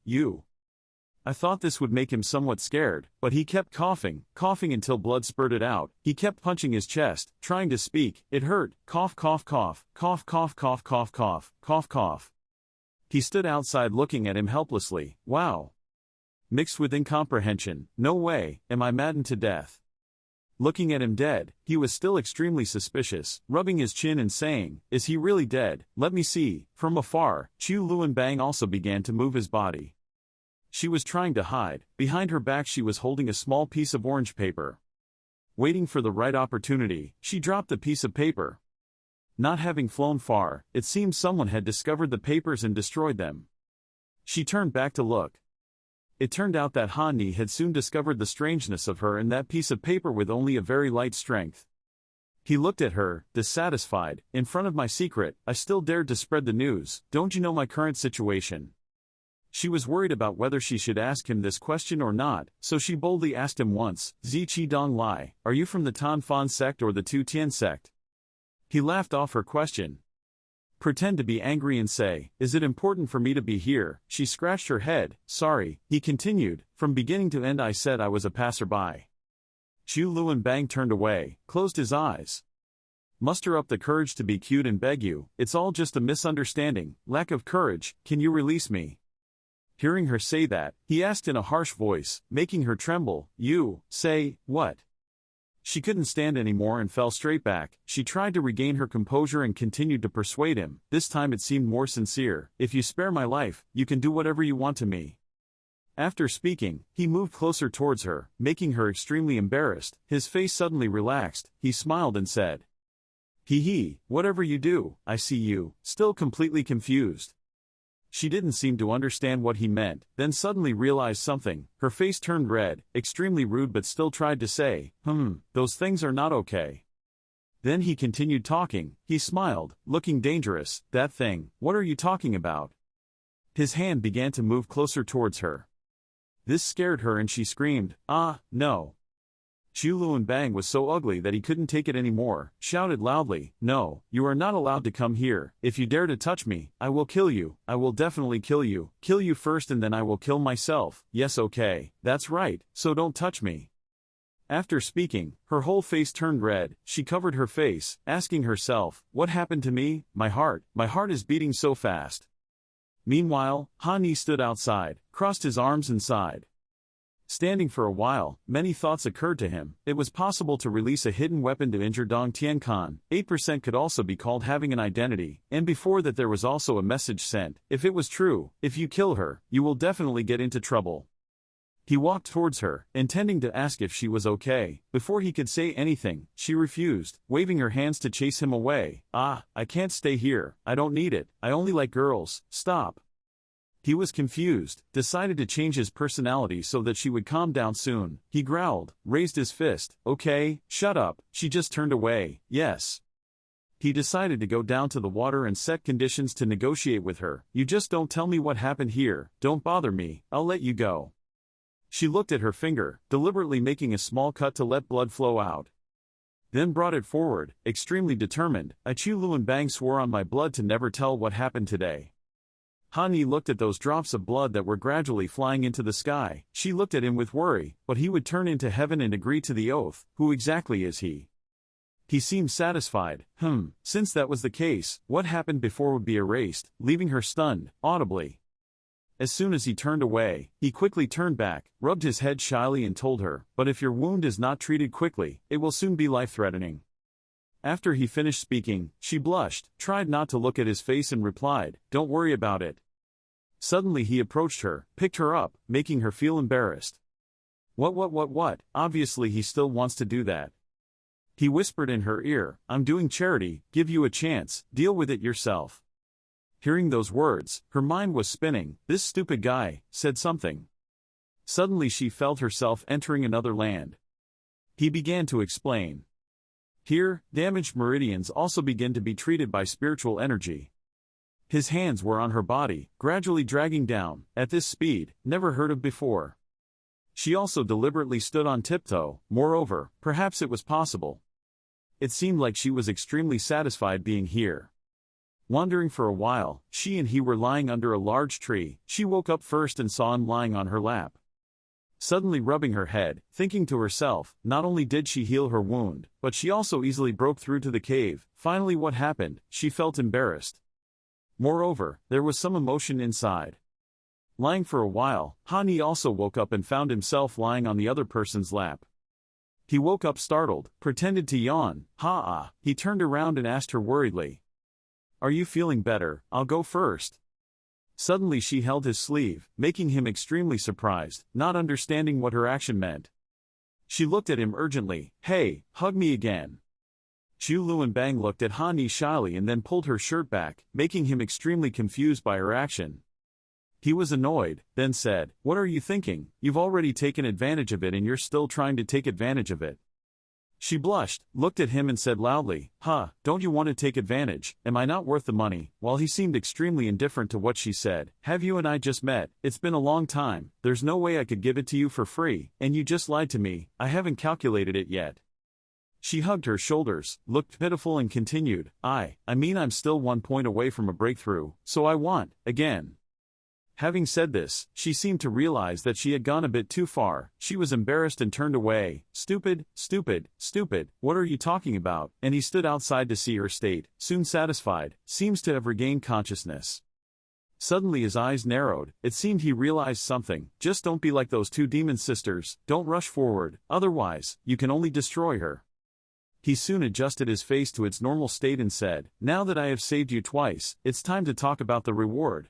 Speaker 1: I thought this would make him somewhat scared, but he kept coughing until blood spurted out. He kept punching his chest, trying to speak. It hurt. Cough, cough, cough, cough, cough, cough, cough, cough, cough, cough. He stood outside looking at him helplessly. Wow. Mixed with incomprehension. No way, am I maddened to death? Looking at him dead, he was still extremely suspicious, rubbing his chin and saying, is he really dead? Let me see. From afar, Chu Luan Bang also began to move his body. She was trying to hide. Behind her back she was holding a small piece of orange paper. Waiting for the right opportunity, she dropped the piece of paper. Not having flown far, it seemed someone had discovered the papers and destroyed them. She turned back to look. It turned out that Hani had soon discovered the strangeness of her and that piece of paper with only a very light strength. He looked at her, dissatisfied. In front of my secret, I still dared to spread the news. Don't you know my current situation? She was worried about whether she should ask him this question or not, so she boldly asked him once, Zi Qi Dong Lai, are you from the Tan Fan sect or the Tu Tian sect? He laughed off her question. Pretend to be angry and say, is it important for me to be here? She scratched her head. Sorry, he continued, from beginning to end I said I was a passerby. Chu Luan Bang turned away, closed his eyes. Muster up the courage to be cute and beg you, it's all just a misunderstanding, lack of courage, can you release me? Hearing her say that, he asked in a harsh voice, making her tremble, you, say, what? She couldn't stand anymore and fell straight back. She tried to regain her composure and continued to persuade him. This time it seemed more sincere. If you spare my life, you can do whatever you want to me. After speaking, he moved closer towards her, making her extremely embarrassed. His face suddenly relaxed. He smiled and said, Hee, whatever you do, I see you, still completely confused. She didn't seem to understand what he meant, then suddenly realized something. Her face turned red, extremely rude but still tried to say, those things are not okay. Then he continued talking. He smiled, looking dangerous. That thing, what are you talking about? His hand began to move closer towards her. This scared her and she screamed, no. Chu Luan Bang was so ugly that he couldn't take it anymore, shouted loudly, no, you are not allowed to come here. If you dare to touch me, I will kill you. I will definitely kill you first and then I will kill myself. Yes, okay, that's right, so don't touch me. After speaking, her whole face turned red. She covered her face, asking herself, what happened to me? My heart is beating so fast. Meanwhile, Han stood outside, crossed his arms and sighed. Standing for a while, many thoughts occurred to him. It was possible to release a hidden weapon to injure Dong Tian-kan. 8% could also be called having an identity, and before that there was also a message sent. If it was true, if you kill her, you will definitely get into trouble. He walked towards her, intending to ask if she was okay. Before he could say anything, she refused, waving her hands to chase him away. "Ah, I can't stay here, I don't need it, I only like girls, stop." He was confused, decided to change his personality so that she would calm down soon. He growled, raised his fist. "Okay, shut up." She just turned away. "Yes." He decided to go down to the water and set conditions to negotiate with her. "You just don't tell me what happened here, don't bother me, I'll let you go." She looked at her finger, deliberately making a small cut to let blood flow out. Then brought it forward, extremely determined. Chu Luan Bang swore on my blood to never tell what happened today. Han Yi looked at those drops of blood that were gradually flying into the sky. She looked at him with worry, but he would turn into heaven and agree to the oath. Who exactly is he? He seemed satisfied. Since that was the case, what happened before would be erased, leaving her stunned, audibly. As soon as he turned away, he quickly turned back, rubbed his head shyly and told her, "But if your wound is not treated quickly, it will soon be life-threatening." After he finished speaking, she blushed, tried not to look at his face and replied, "Don't worry about it." Suddenly he approached her, picked her up, making her feel embarrassed. What? Obviously he still wants to do that. He whispered in her ear, "I'm doing charity, give you a chance, deal with it yourself." Hearing those words, her mind was spinning. This stupid guy said something. Suddenly she felt herself entering another land. He began to explain. Here, damaged meridians also begin to be treated by spiritual energy. His hands were on her body, gradually dragging down, at this speed, never heard of before. She also deliberately stood on tiptoe. Moreover, perhaps it was possible. It seemed like she was extremely satisfied being here. Wandering for a while, she and he were lying under a large tree. She woke up first and saw him lying on her lap. Suddenly rubbing her head, thinking to herself, not only did she heal her wound, but she also easily broke through to the cave. Finally what happened? She felt embarrassed. Moreover, there was some emotion inside. Lying for a while, Han Yi also woke up and found himself lying on the other person's lap. He woke up startled, pretended to yawn. He turned around and asked her worriedly, "Are you feeling better? I'll go first." Suddenly she held his sleeve, making him extremely surprised, not understanding what her action meant. She looked at him urgently. "Hey, hug me again." Chu Luan Bang looked at Han Yi shyly and then pulled her shirt back, making him extremely confused by her action. He was annoyed, then said, "What are you thinking? You've already taken advantage of it and you're still trying to take advantage of it." She blushed, looked at him and said loudly, "Don't you want to take advantage? Am I not worth the money?" While he seemed extremely indifferent to what she said, "Have you and I just met? It's been a long time, there's no way I could give it to you for free, and you just lied to me, I haven't calculated it yet." She hugged her shoulders, looked pitiful and continued, I mean I'm still 1 point away from a breakthrough, so I want, again." Having said this, she seemed to realize that she had gone a bit too far. She was embarrassed and turned away. Stupid, what are you talking about?" And he stood outside to see her state, soon satisfied, seems to have regained consciousness. Suddenly his eyes narrowed, it seemed he realized something. "Just don't be like those two demon sisters, don't rush forward, otherwise, you can only destroy her." He soon adjusted his face to its normal state and said, "Now that I have saved you twice, it's time to talk about the reward."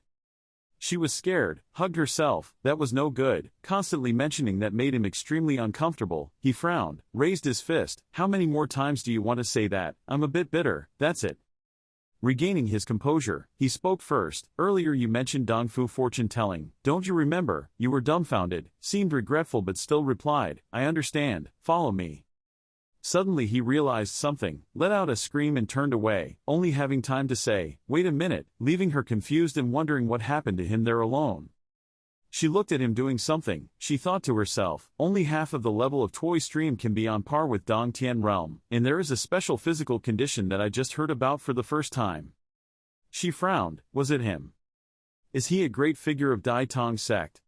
Speaker 1: She was scared, hugged herself, that was no good, constantly mentioning that made him extremely uncomfortable. He frowned, raised his fist, "How many more times do you want to say that? I'm a bit bitter, that's it." Regaining his composure, he spoke first. "Earlier you mentioned Dongfu fortune-telling, don't you remember?" You were dumbfounded, seemed regretful but still replied, "I understand, follow me." Suddenly he realized something, let out a scream and turned away, only having time to say, "Wait a minute," leaving her confused and wondering what happened to him there alone. She looked at him doing something. She thought to herself, only half of the level of Toy Stream can be on par with Dong Tian Realm, and there is a special physical condition that I just heard about for the first time. She frowned. Was it him? Is he a great figure of Dai Tong sect?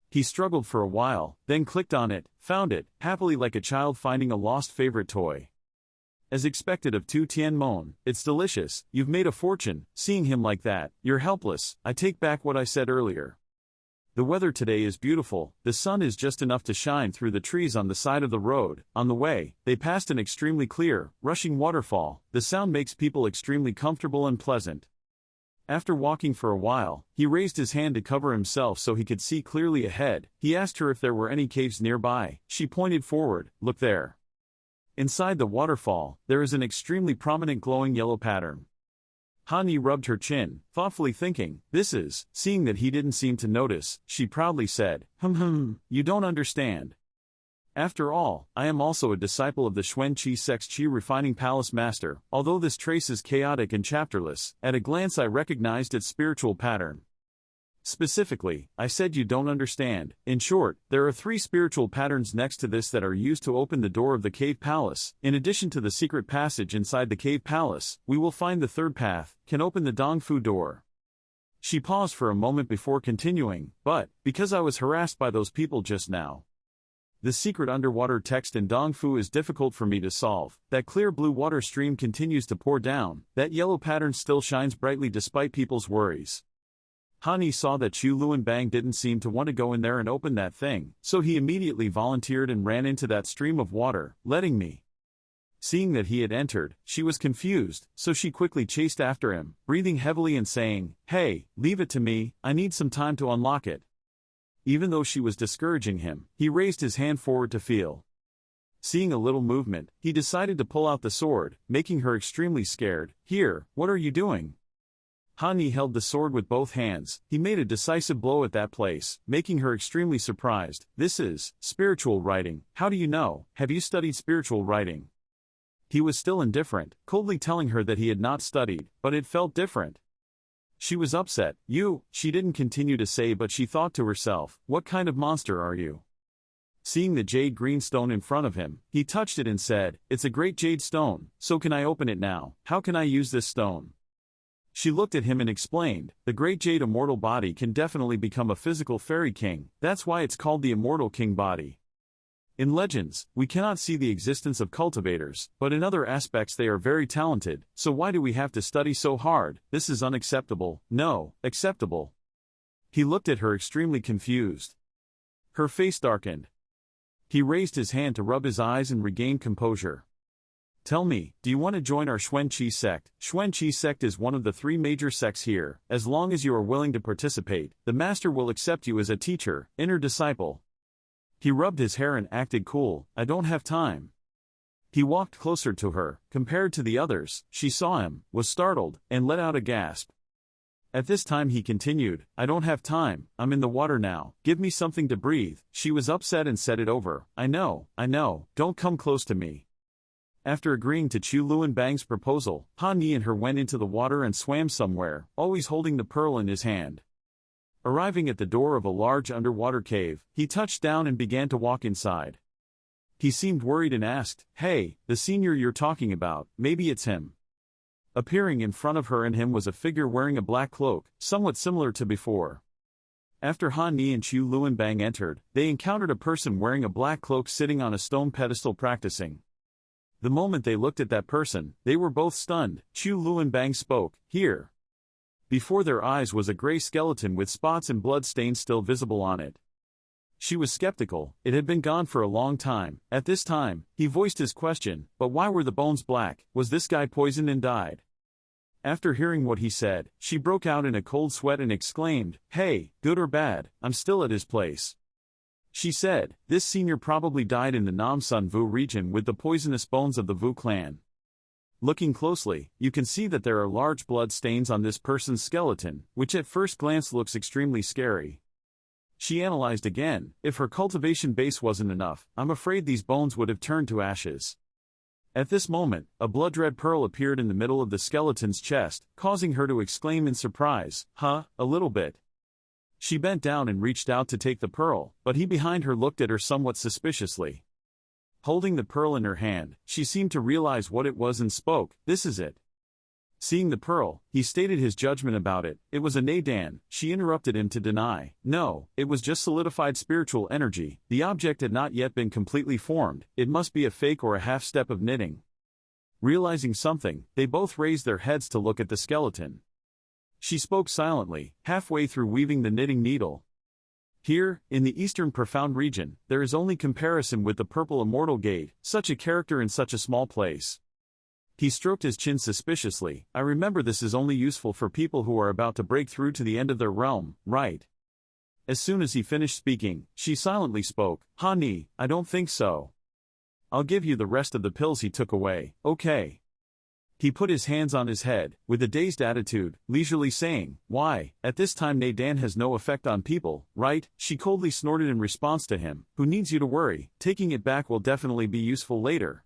Speaker 1: He struggled for a while, then clicked on it, found it, happily like a child finding a lost favorite toy. as expected of Tu Tianmon, it's delicious, you've made a fortune. Seeing him like that, you're helpless. I take back what I said earlier. The weather today is beautiful, the sun is just enough to shine through the trees on the side of the road. On the way, they passed an extremely clear, rushing waterfall. The sound makes people extremely comfortable and pleasant. After walking for a while, he raised his hand to cover himself so he could see clearly ahead. He asked her if there were any caves nearby. She pointed forward. Look there. Inside the waterfall, there is an extremely prominent glowing yellow pattern. Hani rubbed her chin, thoughtfully thinking, this is. Seeing that he didn't seem to notice, she proudly said, you don't understand. After all, I am also a disciple of the Xuan Qi Sect's Qi Refining Palace Master. Although this trace is chaotic and chapterless, at a glance I recognized its spiritual pattern. Specifically, I said you don't understand. In short, there are 3 spiritual patterns next to this that are used to open the door of the cave palace. In addition to the secret passage inside the cave palace, we will find the 3rd path, can open the Dongfu door. She paused for a moment before continuing, but, because I was harassed by those people just now. The secret underwater text in Dongfu is difficult for me to solve. That clear blue water stream continues to pour down. That yellow pattern still shines brightly despite people's worries. Hani saw that Chu Luanbang didn't seem to want to go in there and open that thing, so he immediately volunteered and ran into that stream of water, letting me. Seeing that he had entered, she was confused, so she quickly chased after him, breathing heavily and saying, "Hey, leave it to me, I need some time to unlock it." Even though she was discouraging him, he raised his hand forward to feel. Seeing a little movement, he decided to pull out the sword, making her extremely scared. "Here, what are you doing?" Hani held the sword with both hands. He made a decisive blow at that place, making her extremely surprised. "This is spiritual writing. How do you know? Have you studied spiritual writing?" He was still indifferent, coldly telling her that he had not studied, but it felt different. She was upset. She didn't continue to say, but she thought to herself, what kind of monster are you? Seeing the jade green stone in front of him, he touched it and said, "It's a great jade stone, so can I open it now? How can I use this stone?" She looked at him and explained, "The great jade immortal body can definitely become a physical fairy king, that's why it's called the immortal king body. In legends, we cannot see the existence of cultivators, but in other aspects they are very talented, so why do we have to study so hard? This is unacceptable." "No, acceptable." He looked at her extremely confused. Her face darkened. He raised his hand to rub his eyes and regain composure. "Tell me, do you want to join our Xuan Qi sect? Xuan Qi sect is one of the 3 major sects here. As long as you are willing to participate, the master will accept you as a teacher, inner disciple." He rubbed his hair and acted cool. "I don't have time." He walked closer to her. Compared to the others, she saw him, was startled, and let out a gasp. At this time he continued, "I don't have time, I'm in the water now, give me something to breathe." She was upset and said it over. I know, don't come close to me." After agreeing to Chu Luanbang's proposal, Han Yi and her went into the water and swam somewhere, always holding the pearl in his hand. Arriving at the door of a large underwater cave, he touched down and began to walk inside. He seemed worried and asked, "Hey, the senior you're talking about, maybe it's him." Appearing in front of her and him was a figure wearing a black cloak, somewhat similar to before. After Han Yi and Chu Luanbang entered, they encountered a person wearing a black cloak sitting on a stone pedestal practicing. The moment they looked at that person, they were both stunned. Chu Luanbang spoke, "Here." Before their eyes was a gray skeleton with spots and blood stains still visible on it. She was skeptical, it had been gone for a long time. At this time, he voiced his question, "But why were the bones black? Was this guy poisoned and died?" After hearing what he said, she broke out in a cold sweat and exclaimed, "Hey, good or bad, I'm still at his place." She said, "This senior probably died in the Namsun Vu region with the poisonous bones of the Vu clan." Looking closely, you can see that there are large blood stains on this person's skeleton, which at first glance looks extremely scary. She analyzed again, if her cultivation base wasn't enough, I'm afraid these bones would have turned to ashes. At this moment, a blood-red pearl appeared in the middle of the skeleton's chest, causing her to exclaim in surprise, "Huh, a little bit." She bent down and reached out to take the pearl, but he behind her looked at her somewhat suspiciously. Holding the pearl in her hand, she seemed to realize what it was and spoke, "This is it." Seeing the pearl, he stated his judgment about it. It was a nadan. She interrupted him to deny. No, it was just solidified spiritual energy. The object had not yet been completely formed. It must be a fake or a half-step of knitting. Realizing something, they both raised their heads to look at the skeleton. She spoke silently, halfway through weaving the knitting needle. Here, in the eastern profound region, there is only comparison with the purple immortal gate, such a character in such a small place. He stroked his chin suspiciously. I remember this is only useful for people who are about to break through to the end of their realm, right? As soon as he finished speaking, she silently spoke, Hani, I don't think so. I'll give you the rest of the pills he took away, okay? He put his hands on his head, with a dazed attitude, leisurely saying, why, at this time Nadan has no effect on people, right? She coldly snorted in response to him, who needs you to worry, taking it back will definitely be useful later.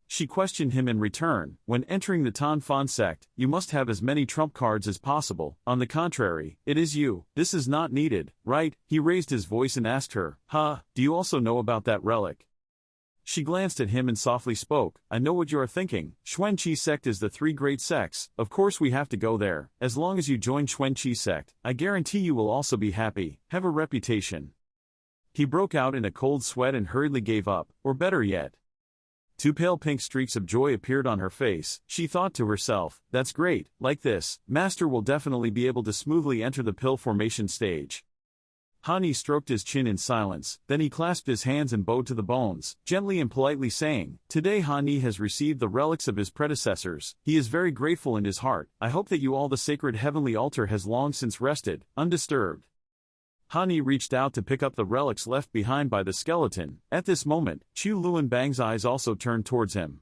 Speaker 1: She questioned him in return, when entering the Tan Fan sect, you must have as many trump cards as possible, on the contrary, it is you, this is not needed, right? He raised his voice and asked her, do you also know about that relic? She glanced at him and softly spoke, I know what you are thinking, Xuan Qi sect is the three great sects, of course we have to go there, as long as you join Xuan Qi sect, I guarantee you will also be happy, have a reputation. He broke out in a cold sweat and hurriedly gave up, or better yet. Two pale pink streaks of joy appeared on her face. She thought to herself, that's great, like this, Master will definitely be able to smoothly enter the pill formation stage. Hani stroked his chin in silence, then he clasped his hands and bowed to the bones, gently and politely saying, today Hani has received the relics of his predecessors, he is very grateful in his heart, I hope that you all the sacred heavenly altar has long since rested, undisturbed. Hani reached out to pick up the relics left behind by the skeleton. At this moment, Chu Luanbang's eyes also turned towards him.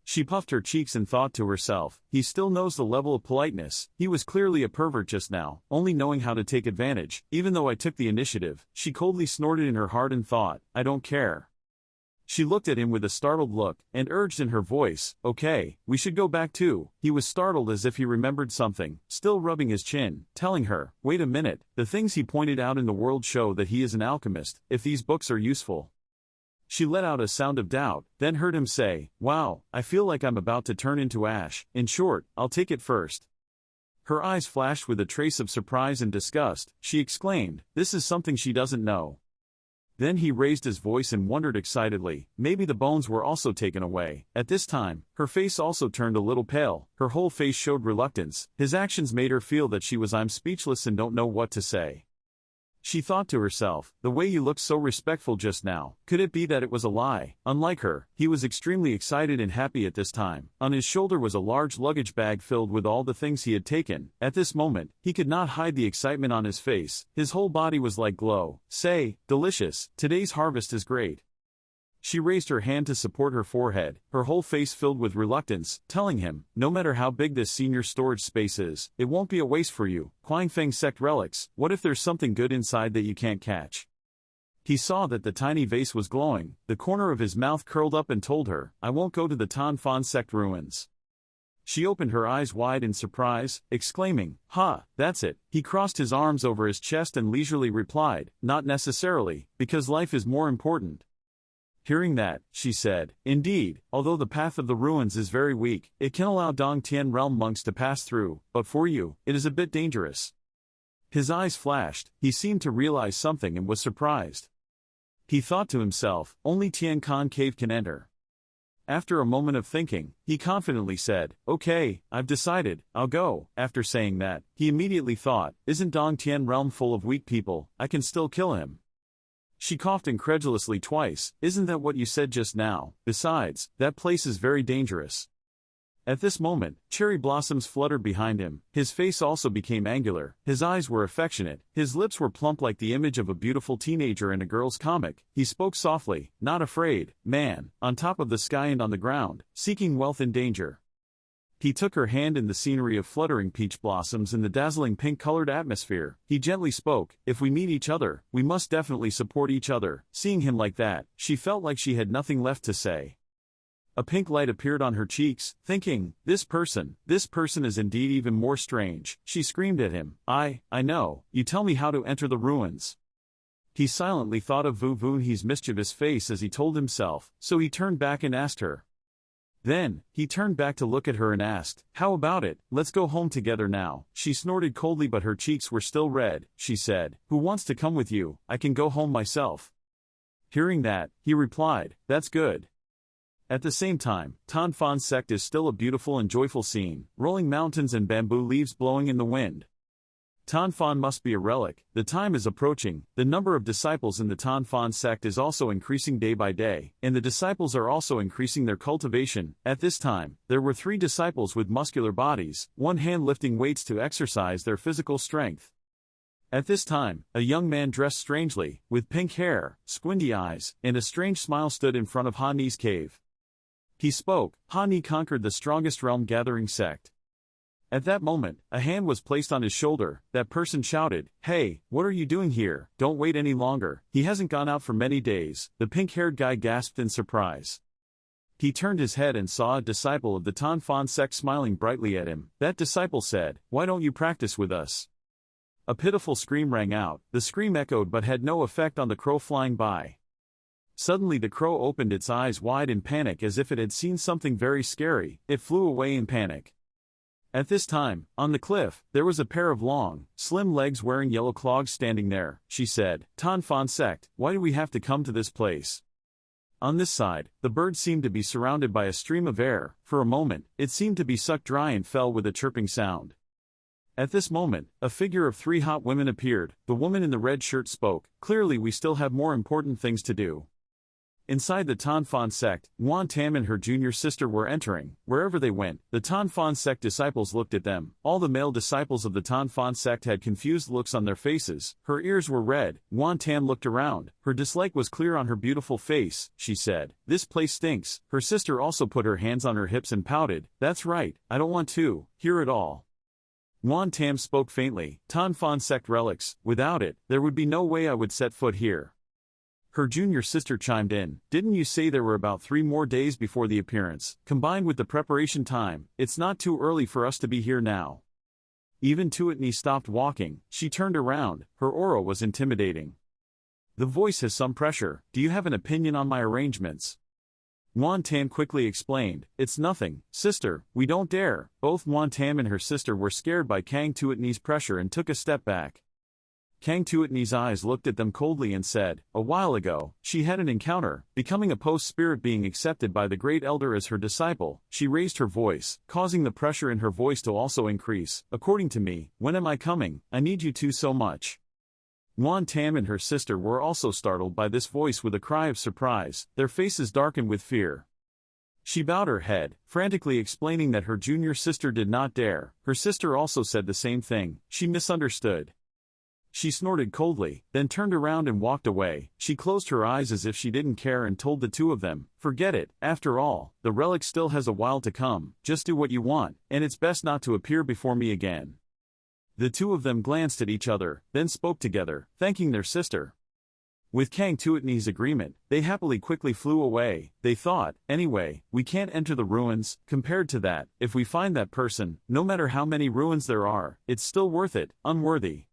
Speaker 1: She puffed her cheeks and thought to herself, he still knows the level of politeness, he was clearly a pervert just now, only knowing how to take advantage, even though I took the initiative. She coldly snorted in her heart and thought, I don't care. She looked at him with a startled look, and urged in her voice, okay, we should go back too. He was startled as if he remembered something, still rubbing his chin, telling her, wait a minute, the things he pointed out in the world show that he is an alchemist, if these books are useful. She let out a sound of doubt, then heard him say, wow, I feel like I'm about to turn into ash, in short, I'll take it first. Her eyes flashed with a trace of surprise and disgust. She exclaimed, this is something she doesn't know. Then he raised his voice and wondered excitedly, maybe the bones were also taken away. At this time, her face also turned a little pale, her whole face showed reluctance. His actions made her feel that she was I'm speechless and don't know what to say. She thought to herself, the way you looked so respectful just now, could it be that it was a lie? Unlike her, he was extremely excited and happy at this time. On his shoulder was a large luggage bag filled with all the things he had taken. At this moment, he could not hide the excitement on his face. His whole body was like glow. Say, delicious, today's harvest is great. She raised her hand to support her forehead, her whole face filled with reluctance, telling him, no matter how big this senior storage space is, it won't be a waste for you. Huangfeng sect relics, what if there's something good inside that you can't catch? He saw that the tiny vase was glowing, the corner of his mouth curled up and told her, I won't go to the Tan Fan sect ruins. She opened her eyes wide in surprise, exclaiming, that's it. He crossed his arms over his chest and leisurely replied, not necessarily, because life is more important. Hearing that, she said, indeed, although the path of the ruins is very weak, it can allow Dong Tian realm monks to pass through, but for you, it is a bit dangerous. His eyes flashed, he seemed to realize something and was surprised. He thought to himself, only Tian Khan cave can enter. After a moment of thinking, he confidently said, okay, I've decided, I'll go. After saying that, he immediately thought, isn't Dong Tian realm full of weak people, I can still kill him. She coughed incredulously twice, isn't that what you said just now? Besides, that place is very dangerous. At this moment, cherry blossoms fluttered behind him, his face also became angular, his eyes were affectionate, his lips were plump like the image of a beautiful teenager in a girl's comic. He spoke softly, not afraid, man, on top of the sky and on the ground, seeking wealth in danger. He took her hand in the scenery of fluttering peach blossoms in the dazzling pink-colored atmosphere. He gently spoke, if we meet each other, we must definitely support each other. Seeing him like that, she felt like she had nothing left to say. A pink light appeared on her cheeks, thinking, this person is indeed even more strange. She screamed at him, I know, you tell me how to enter the ruins. He silently thought of Vu Vunhe's mischievous face as he told himself, so he turned back and asked her. Then, he turned back to look at her and asked, how about it, let's go home together now. She snorted coldly but her cheeks were still red. She said, who wants to come with you? I can go home myself. Hearing that, he replied, that's good. At the same time, Tan Fan sect is still a beautiful and joyful scene, rolling mountains and bamboo leaves blowing in the wind. Tan Fan must be a relic, the time is approaching, the number of disciples in the Tan Fan sect is also increasing day by day, and the disciples are also increasing their cultivation. At this time, there were 3 disciples with muscular bodies, one hand lifting weights to exercise their physical strength. At this time, a young man dressed strangely, with pink hair, squinty eyes, and a strange smile stood in front of Ha Ni's cave. He spoke. Ha Ni conquered the strongest realm-gathering sect. At that moment, a hand was placed on his shoulder. That person shouted, "Hey, what are you doing here? Don't wait any longer. He hasn't gone out for many days." The pink-haired guy gasped in surprise. He turned his head and saw a disciple of the Tan Fan sect smiling brightly at him. That disciple said, "Why don't you practice with us?" A pitiful scream rang out. The scream echoed but had no effect on the crow flying by. Suddenly the crow opened its eyes wide in panic as if it had seen something very scary. It flew away in panic. At this time, on the cliff, there was a pair of long, slim legs wearing yellow clogs standing there. She said, "Tan Fan sect, why do we have to come to this place?" On this side, the bird seemed to be surrounded by a stream of air. For a moment, it seemed to be sucked dry and fell with a chirping sound. At this moment, a figure of 3 hot women appeared. The woman in the red shirt spoke, "Clearly we still have more important things to do." Inside the Tan Fan sect, Nguyen Tam and her junior sister were entering. Wherever they went, the Tan Fan sect disciples looked at them. All the male disciples of the Tan Fan sect had confused looks on their faces. Her ears were red. Nguyen Tam looked around. Her dislike was clear on her beautiful face. She said, "This place stinks." Her sister also put her hands on her hips and pouted. "That's right, I don't want to hear it all." Nguyen Tam spoke faintly, "Tan Fan sect relics, without it, there would be no way I would set foot here." Her junior sister chimed in, "Didn't you say there were about 3 more days before the appearance? Combined with the preparation time, it's not too early for us to be here now." Even Tuatni stopped walking. She turned around. Her aura was intimidating. "The voice has some pressure. Do you have an opinion on my arrangements?" Nguyen Tam quickly explained, "It's nothing, sister, we don't dare." Both Nguyen Tam and her sister were scared by Kang Tuatni's pressure and took a step back. Kang Tuatni's eyes looked at them coldly and said, "A while ago, she had an encounter, becoming a post-spirit being accepted by the Great Elder as her disciple." She raised her voice, causing the pressure in her voice to also increase. "According to me, when am I coming? I need you two so much." Nguyen Tam and her sister were also startled by this voice with a cry of surprise, their faces darkened with fear. She bowed her head, frantically explaining that her junior sister did not dare. Her sister also said the same thing. She misunderstood. She snorted coldly, then turned around and walked away. She closed her eyes as if she didn't care and told the two of them, "Forget it, after all, the relic still has a while to come, just do what you want, and it's best not to appear before me again." The two of them glanced at each other, then spoke together, thanking their sister. With Kang Tuatni's agreement, they happily quickly flew away. They thought, "Anyway, we can't enter the ruins. Compared to that, if we find that person, no matter how many ruins there are, it's still worth it, unworthy."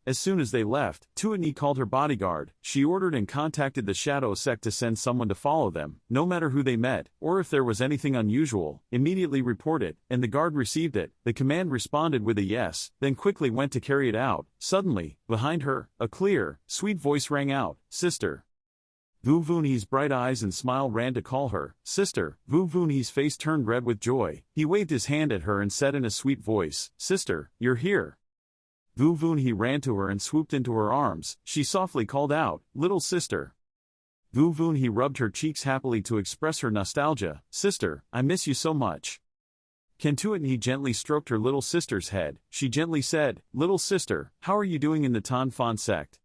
Speaker 1: As soon as they left, Tuatni called her bodyguard. She ordered and contacted the Shadow Sect to send someone to follow them. No matter who they met, or if there was anything unusual, immediately report it, and the guard received it. The command responded with a yes, then quickly went to carry it out. Suddenly, behind her, a clear, sweet voice rang out, "Sister." Vu Vunhe's bright eyes and smile ran to call her, "Sister." Vu Vunhe's face turned red with joy. He waved his hand at her and said in a sweet voice, "Sister, you're here." Vu Vunhe ran to her and swooped into her arms. She softly called out, "Little sister." Vu Vunhe rubbed her cheeks happily to express her nostalgia. "Sister, I miss you so much." Tuatni gently stroked her little sister's head. She gently said, "Little sister, how are you doing in the Tan Fan sect?"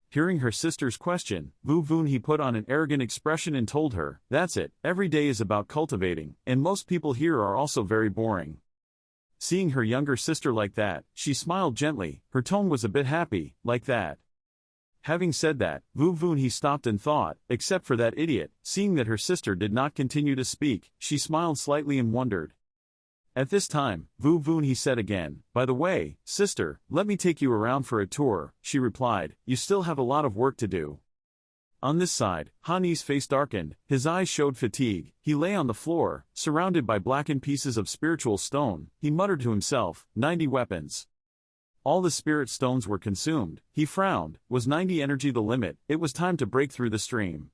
Speaker 1: Hearing her sister's question, Vu Vunhe put on an arrogant expression and told her, "That's it, every day is about cultivating, and most people here are also very boring." Seeing her younger sister like that, she smiled gently. Her tone was a bit happy, like that. Having said that, Vu Vunhe stopped and thought, except for that idiot. Seeing that her sister did not continue to speak, she smiled slightly and wondered. At this time, Vu Vunhe said again, "By the way, sister, let me take you around for a tour." She replied, "You still have a lot of work to do." On this side, Hani's face darkened, his eyes showed fatigue. He lay on the floor, surrounded by blackened pieces of spiritual stone. He muttered to himself, 90 weapons. All the spirit stones were consumed. He frowned. Was 90 energy the limit? It was time to break through the stream.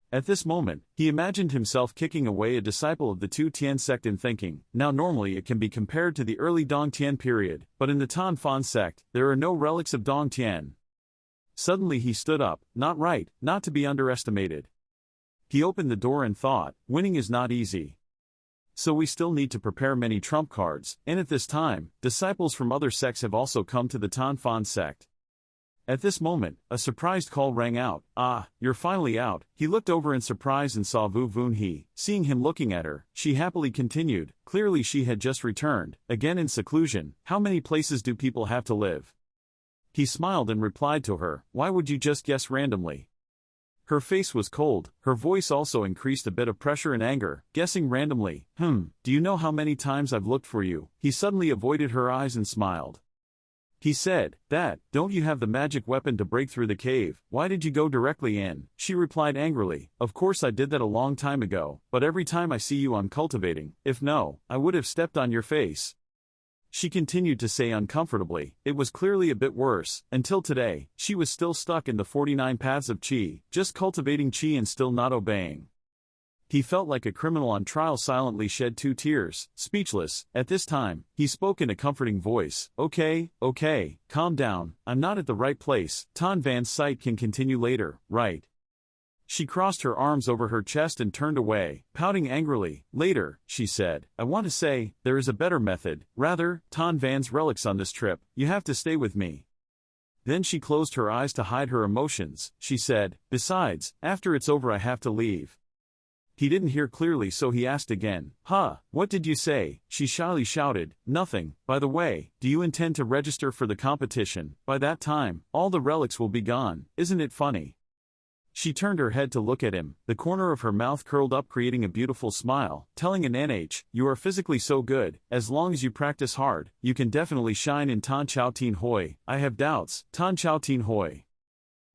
Speaker 1: At this moment, he imagined himself kicking away a disciple of the Tu Tian sect and thinking, now normally it can be compared to the early Dong Tian period, but in the Tan Fan sect, there are no relics of Dong Tian. Suddenly he stood up, not right, not to be underestimated. He opened the door and thought, winning is not easy. So we still need to prepare many trump cards, and at this time, disciples from other sects have also come to the Tan Fan sect. At this moment, a surprised call rang out, "Ah, you're finally out." He looked over in surprise and saw Vu Vun He. Seeing him looking at her, she happily continued, clearly she had just returned, again in seclusion. How many places do people have to live? He smiled and replied to her, why would you just guess randomly? Her face was cold, her voice also increased a bit of pressure and anger, guessing randomly, do you know how many times I've looked for you? He suddenly avoided her eyes and smiled. He said, don't you have the magic weapon to break through the cave? Why did you go directly in? She replied angrily, of course I did that a long time ago, but every time I see you I'm cultivating, if no, I would have stepped on your face. She continued to say uncomfortably, it was clearly a bit worse, until today, she was still stuck in the 49 paths of Qi, just cultivating Qi and still not obeying. He felt like a criminal on trial, silently shed 2 tears, speechless. At this time, he spoke in a comforting voice, okay, calm down, I'm not at the right place, Tan Van's sight can continue later, right? She crossed her arms over her chest and turned away, pouting angrily. Later, she said, I want to say, there is a better method, rather, Tan Van's relics on this trip, you have to stay with me. Then she closed her eyes to hide her emotions. She said, besides, after it's over I have to leave. He didn't hear clearly, so he asked again, what did you say? She shyly shouted, nothing. By the way, do you intend to register for the competition? By that time, all the relics will be gone, isn't it funny? She turned her head to look at him, the corner of her mouth curled up creating a beautiful smile, telling an NH, you are physically so good, as long as you practice hard, you can definitely shine in Tan Chao Tin Hoi. I have doubts, Tan Chao Tin Hoi.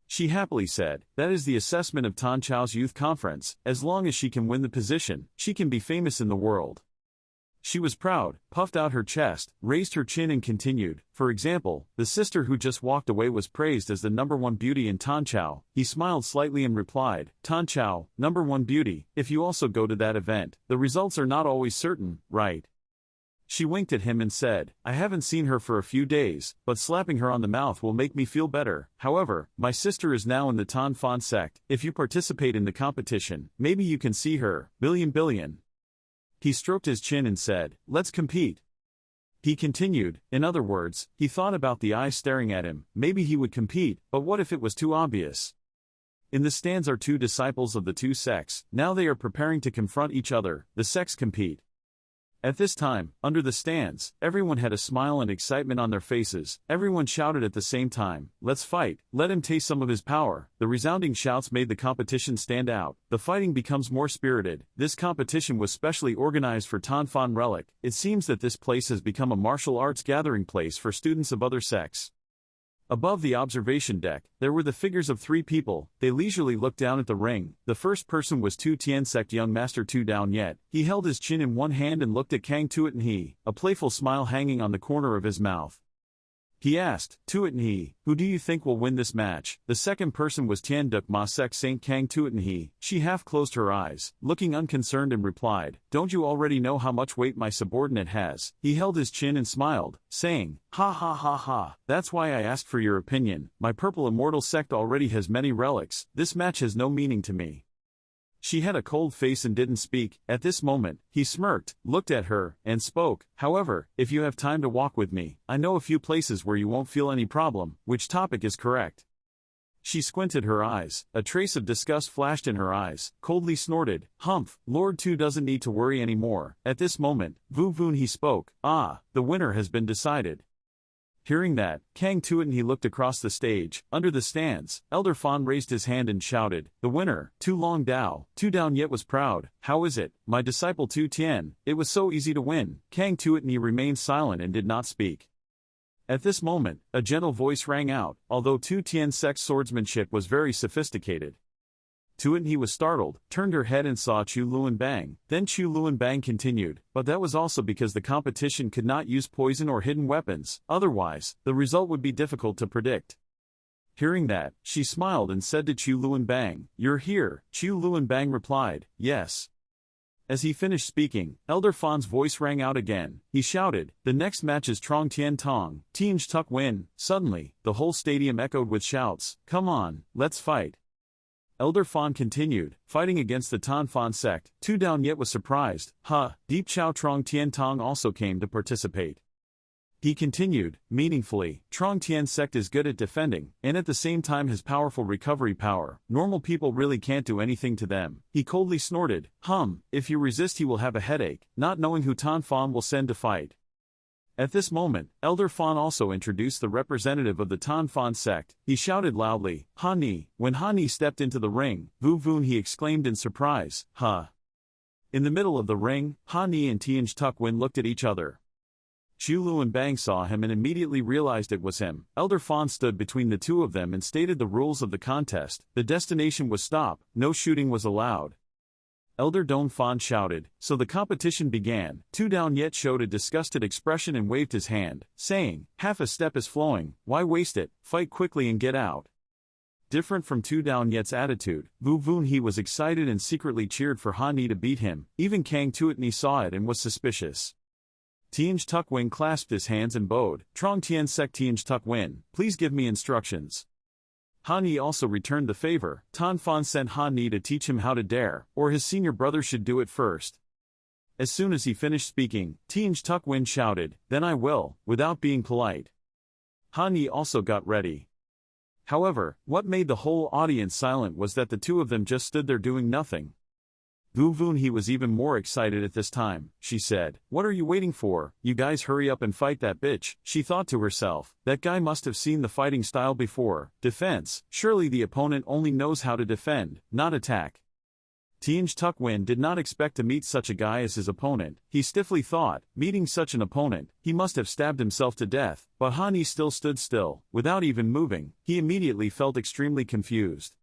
Speaker 1: She happily said, that is the assessment of Tan Chao's youth conference, as long as she can win the position, she can be famous in the world. She was proud, puffed out her chest, raised her chin and continued, for example, the sister who just walked away was praised as the #1 beauty in Tan Chao. He smiled slightly and replied, Tan Chao, #1 beauty, if you also go to that event, the results are not always certain, right? She winked at him and said, I haven't seen her for a few days, but slapping her on the mouth will make me feel better. However, my sister is now in the Tan Fan sect. If you participate in the competition, maybe you can see her. Billion. He stroked his chin and said, let's compete. He continued, in other words, he thought about the eyes staring at him, maybe he would compete, but what if it was too obvious? In the stands are 2 disciples of the 2 sects, now they are preparing to confront each other, the sects compete. At this time, under the stands, everyone had a smile and excitement on their faces, everyone shouted at the same time, let's fight, let him taste some of his power. The resounding shouts made the competition stand out, the fighting becomes more spirited. This competition was specially organized for Tan Fan Relic. It seems that this place has become a martial arts gathering place for students of other sects. Above the observation deck, there were the figures of 3 people. They leisurely looked down at the ring. The first person was Tu Tian sect young master Tu Dao Nyet. He held his chin in one hand and looked at Kang Tuat He, a playful smile hanging on the corner of his mouth. He asked, Tuat He, who do you think will win this match? The second person was Tian Duk Ma Sek Saint Kang Tuat He. She half closed her eyes, looking unconcerned and replied, don't you already know how much weight my subordinate has? He held his chin and smiled, saying, ha, that's why I asked for your opinion. My purple immortal sect already has many relics, this match has no meaning to me. She had a cold face and didn't speak. At this moment, he smirked, looked at her, and spoke, however, if you have time to walk with me, I know a few places where you won't feel any problem. Which topic is correct? She squinted her eyes, a trace of disgust flashed in her eyes, coldly snorted, humph, Lord Tu doesn't need to worry anymore. At this moment, Vu Vun He spoke, the winner has been decided. Hearing that, Kang Tuat He looked across the stage. Under the stands, Elder Fan raised his hand and shouted, the winner, Tu Long Dao. Tu Dao Nyet was proud. How is it, my disciple Tu Tian? It was so easy to win. Kang Tuat He remained silent and did not speak. At this moment, a gentle voice rang out, although Tu Tian's sect's swordsmanship was very sophisticated. Tuat He was startled, turned her head and saw Chu Luan Bang. Then Chu Luan Bang continued, but that was also because the competition could not use poison or hidden weapons, otherwise, the result would be difficult to predict. Hearing that, she smiled and said to Chu Luanbang, "You're here." Chu Luanbang replied, "Yes." As he finished speaking, Elder Fan's voice rang out again. He shouted, "The next match is Trong Tien Tong, Tianj Tuk Win." Suddenly, the whole stadium echoed with shouts, "Come on, let's fight." Elder Fan continued, "Fighting against the Tan Fan sect." Tu Down Yet was surprised. Deep Chao Trong Tien Tong also came to participate. He continued, meaningfully, Trong Tien sect is good at defending, and at the same time has powerful recovery power. Normal people really can't do anything to them. He coldly snorted, if you resist he will have a headache, not knowing who Tan Fan will send to fight. At this moment, Elder Fan also introduced the representative of the Tan Fan sect. He shouted loudly, "Ha Ni." When Ha Ni stepped into the ring, Vu Vun he exclaimed in surprise, "Huh." In the middle of the ring, Ha Ni and Tianj Tuk Win looked at each other. Chu Luanbang saw him and immediately realized it was him. Elder Fan stood between the two of them and stated the rules of the contest. The destination was stop, no shooting was allowed. Elder Don Fan shouted, so the competition began. Tu Down Yet showed a disgusted expression and waved his hand, saying, "Half a step is flowing, why waste it, fight quickly and get out." Different from Tu Down Yet's attitude, Vu Vun he was excited and secretly cheered for Ha Ni to beat him. Even Kang Tuat Ni saw it and was suspicious. Tianj Tuk Win clasped his hands and bowed, "Trong Tien Sek Tianj Tuk Win, please give me instructions." Ha Ni also returned the favor. Tan Fan sent Ha Ni to teach him how to dare, or his senior brother should do it first. As soon as he finished speaking, Tianj Tuk Win shouted, "Then I will," without being polite. Ha Ni also got ready. However, what made the whole audience silent was that the two of them just stood there doing nothing. Vu Vun he was even more excited at this time. She said, "What are you waiting for? You guys hurry up and fight that bitch." She thought to herself, that guy must have seen the fighting style before. Defense, surely the opponent only knows how to defend, not attack. Tianj Tuk Win did not expect to meet such a guy as his opponent. He stiffly thought, meeting such an opponent, he must have stabbed himself to death. But Ha Ni still stood still, without even moving. He immediately felt extremely confused.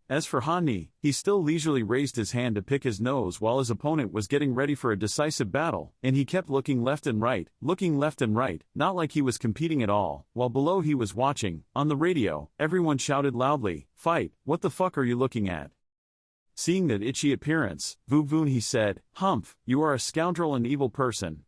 Speaker 1: As for Ha Ni, he still leisurely raised his hand to pick his nose while his opponent was getting ready for a decisive battle, and he kept looking left and right, not like he was competing at all. While below he was watching, on the radio, everyone shouted loudly, "Fight, what the fuck are you looking at?" Seeing that itchy appearance, Vu Vun he said, "Humph, you are a scoundrel and evil person."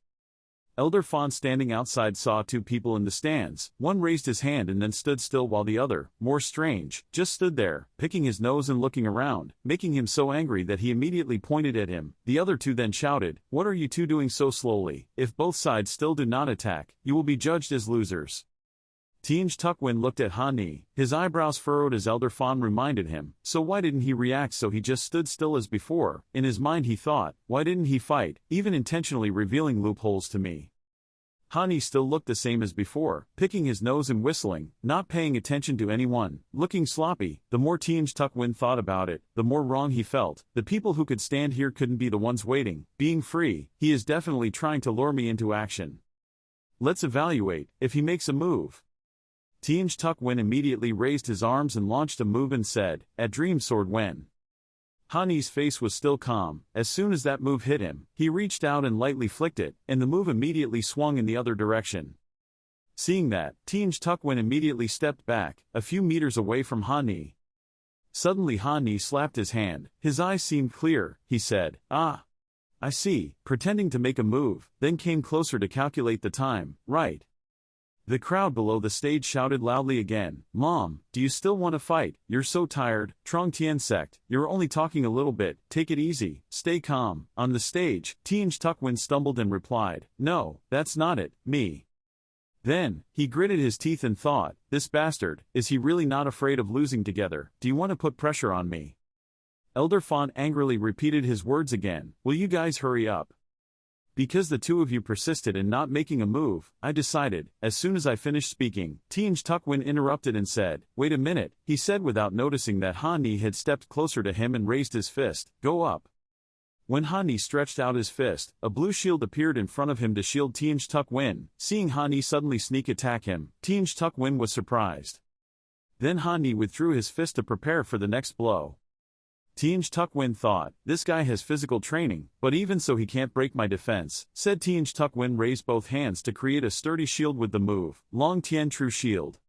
Speaker 1: Elder Fan standing outside saw two people in the stands. One raised his hand and then stood still while the other, more strange, just stood there, picking his nose and looking around, making him so angry that he immediately pointed at him. The other two then shouted, "What are you two doing so slowly? If both sides still do not attack, you will be judged as losers." Tianj Tuk Win looked at Ha Ni, his eyebrows furrowed as Elder Fan reminded him, so why didn't he react? So he just stood still as before. In his mind he thought, why didn't he fight, even intentionally revealing loopholes to me? Ha Ni still looked the same as before, picking his nose and whistling, not paying attention to anyone, looking sloppy. The more Tianj Tuk Win thought about it, the more wrong he felt. The people who could stand here couldn't be the ones waiting, being free. He is definitely trying to lure me into action. Let's evaluate, if he makes a move. Tianj Tuk Win immediately raised his arms and launched a move and said, "At Dream Sword Wen." Ha Ni's face was still calm. As soon as that move hit him, he reached out and lightly flicked it, and the move immediately swung in the other direction. Seeing that, Tianj Tuk Win immediately stepped back, a few meters away from Ha Ni. Suddenly Ha Ni slapped his hand. His eyes seemed clear. He said, "Ah, I see," pretending to make a move, then came closer to calculate the time. "Right." The crowd below the stage shouted loudly again, "Mom, do you still want to fight? You're so tired, Trong Tien sect, you're only talking a little bit, take it easy, stay calm." On the stage, Tianj Tuk Win stumbled and replied, "No, that's not it, me." Then, he gritted his teeth and thought, this bastard, is he really not afraid of losing together? Do you want to put pressure on me? Elder Fan angrily repeated his words again, "Will you guys hurry up? Because the two of you persisted in not making a move, I decided." As soon as I finished speaking, Tianj Tuk Win interrupted and said, "Wait a minute," he said without noticing that Ha Ni had stepped closer to him and raised his fist, "Go up." When Ha Ni stretched out his fist, a blue shield appeared in front of him to shield Tianj Tuk Win. Seeing Ha Ni suddenly sneak attack him, Tianj Tuk Win was surprised. Then Ha Ni withdrew his fist to prepare for the next blow. Tianj Tuk Win thought, this guy has physical training, but even so he can't break my defense. Said Tianj Tuk Win raised both hands to create a sturdy shield with the move, Long Tien True Shield.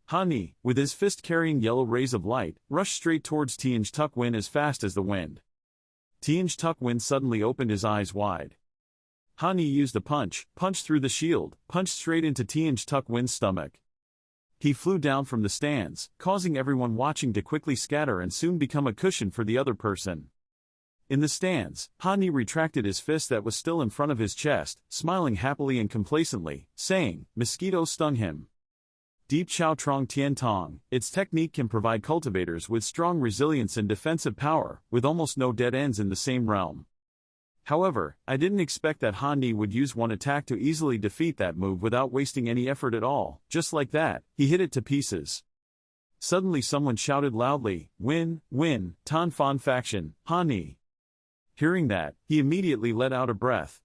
Speaker 1: Han Ni, with his fist carrying yellow rays of light, rushed straight towards Tianj Tukwin as fast as the wind. Tianj Tukwin suddenly opened his eyes wide. Han Ni used a punch through the shield, punched straight into Tianj Tukwin's stomach. He flew down from the stands, causing everyone watching to quickly scatter and soon become a cushion for the other person. In the stands, Han Ni retracted his fist that was still in front of his chest, smiling happily and complacently, saying, "Mosquito stung him." Deep Chao Trong Tien Tong, its technique can provide cultivators with strong resilience and defensive power, with almost no dead ends in the same realm. However, I didn't expect that Han Ni would use one attack to easily defeat that move without wasting any effort at all. Just like that, he hit it to pieces. Suddenly someone shouted loudly, "Win, win, Tan Fan faction, Han Ni." Hearing that, he immediately let out a breath.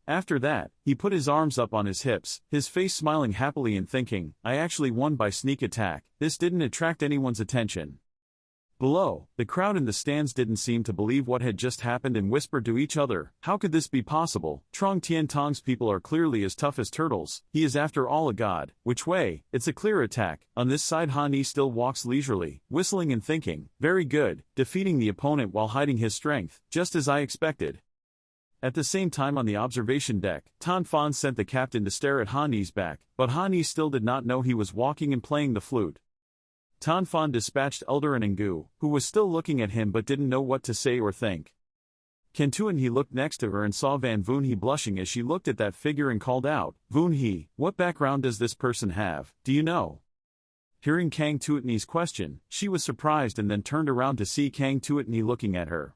Speaker 1: After that, he put his arms up on his hips, his face smiling happily and thinking, "I actually won by sneak attack." This didn't attract anyone's attention. Below, the crowd in the stands didn't seem to believe what had just happened and whispered to each other, "How could this be possible? Trong Tien Tong's people are clearly as tough as turtles. He is after all a god. Which way? It's a clear attack." On this side Han Ni still walks leisurely, whistling and thinking, "Very good, defeating the opponent while hiding his strength, just as I expected." At the same time on the observation deck, Tan Fan sent the captain to stare at Han Ni's back, but Han Ni still did not know he was walking and playing the flute. Tan Fan dispatched Elder and Ngu, who was still looking at him but didn't know what to say or think. Kentuan He looked next to her and saw Van Voon He blushing as she looked at that figure and called out, "Voon He, what background does this person have, do you know?" Hearing Kang Tuatni's question, she was surprised and then turned around to see Kang Tuatni looking at her.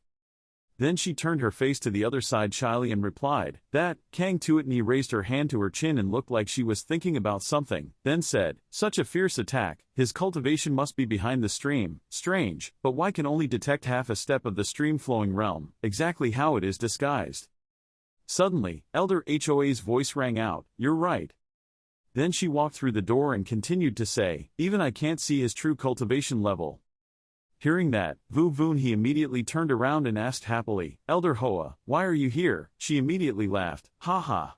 Speaker 1: Then she turned her face to the other side shyly and replied, "That." Kang Tuatni raised her hand to her chin and looked like she was thinking about something, then said, "Such a fierce attack, his cultivation must be behind the stream. Strange, but why can only detect half a step of the stream-flowing realm, exactly how it is disguised." Suddenly, Elder Hoa's voice rang out, "You're right." Then she walked through the door and continued to say, "Even I can't see his true cultivation level." Hearing that, Vu Voon He immediately turned around and asked happily, "Elder Hoa, why are you here?" She immediately laughed, "Ha ha."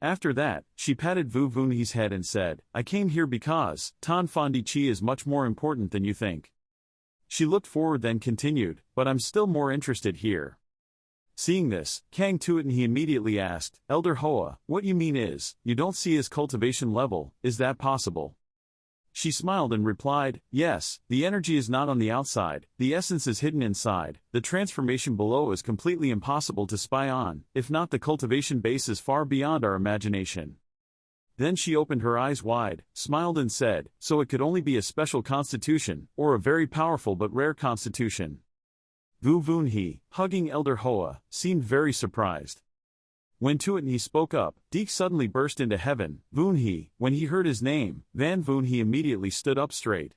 Speaker 1: After that, she patted Vu Voon He's head and said, "I came here because Tan Fondi Chi is much more important than you think." She looked forward then continued, "But I'm still more interested here." Seeing this, Kang Tuat He immediately asked, "Elder Hoa, what you mean is, you don't see his cultivation level, is that possible?" She smiled and replied, "Yes, the energy is not on the outside, the essence is hidden inside, the transformation below is completely impossible to spy on, if not the cultivation base is far beyond our imagination." Then she opened her eyes wide, smiled and said, "So it could only be a special constitution, or a very powerful but rare constitution." Vu Voon He, hugging Elder Hoa, seemed very surprised. When Tuat He spoke up, Deke suddenly burst into heaven. Voon He, when he heard his name, Van Voon He immediately stood up straight.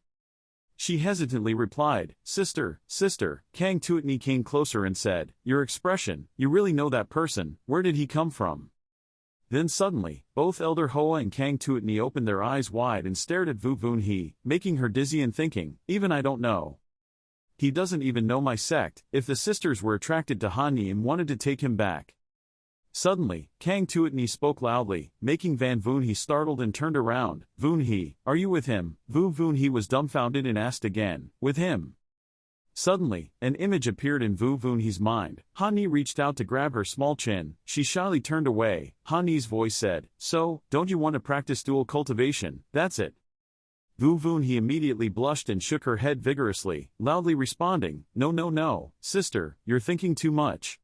Speaker 1: She hesitantly replied, "Sister, sister." Kang Tuat He came closer and said, "Your expression, you really know that person, where did he come from?" Then suddenly, both Elder Hoa and Kang Tuat He opened their eyes wide and stared at Vu Voon He, making her dizzy and thinking, "Even I don't know. He doesn't even know my sect." If the sisters were attracted to Han Ni and wanted to take him back. Suddenly, Kang Tuat He spoke loudly, making Van Voon He startled and turned around. "Voon He, are you with him?" Vu Voon He was dumbfounded and asked again, "With him?" Suddenly, an image appeared in Vu Voon He's mind. Han Ni reached out to grab her small chin. She shyly turned away. Han Ni's voice said, "So, don't you want to practice dual cultivation? That's it." Vu Voon He immediately blushed and shook her head vigorously, loudly responding, "No no no, sister, you're thinking too much."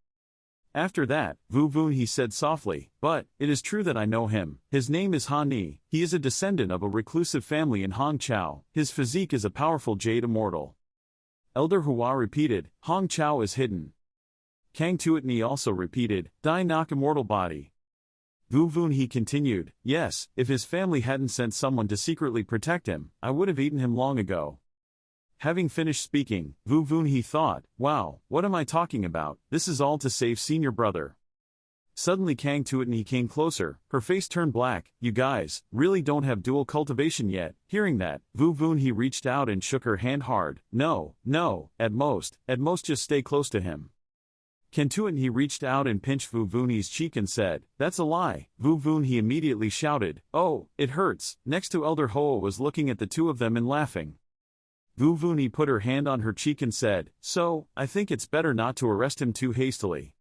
Speaker 1: After that, Vu Voon He said softly, "But, it is true that I know him. His name is Han Ni. He is a descendant of a reclusive family in Hong Chao. His physique is a powerful jade immortal." Elder Hua repeated, "Hong Chao is hidden." Kang Tuat Ni also repeated, "Dai Nok immortal body." Vu Voon He continued, "Yes, if his family hadn't sent someone to secretly protect him, I would have eaten him long ago." Having finished speaking, Vu Voon He thought, "Wow, what am I talking about? This is all to save senior brother." Suddenly Kang Tuat He came closer, her face turned black. "You guys, really don't have dual cultivation yet?" Hearing that, Vu Voon He reached out and shook her hand hard. No, at most just stay close to him." Kentuan he reached out and pinched Vu Vunhi's cheek and said, "That's a lie." Vu Vunhi immediately shouted, "Oh, it hurts." Next to Elder Hoa was looking at the two of them and laughing. Vu Vunhi put her hand on her cheek and said, "So, I think it's better not to arrest him too hastily.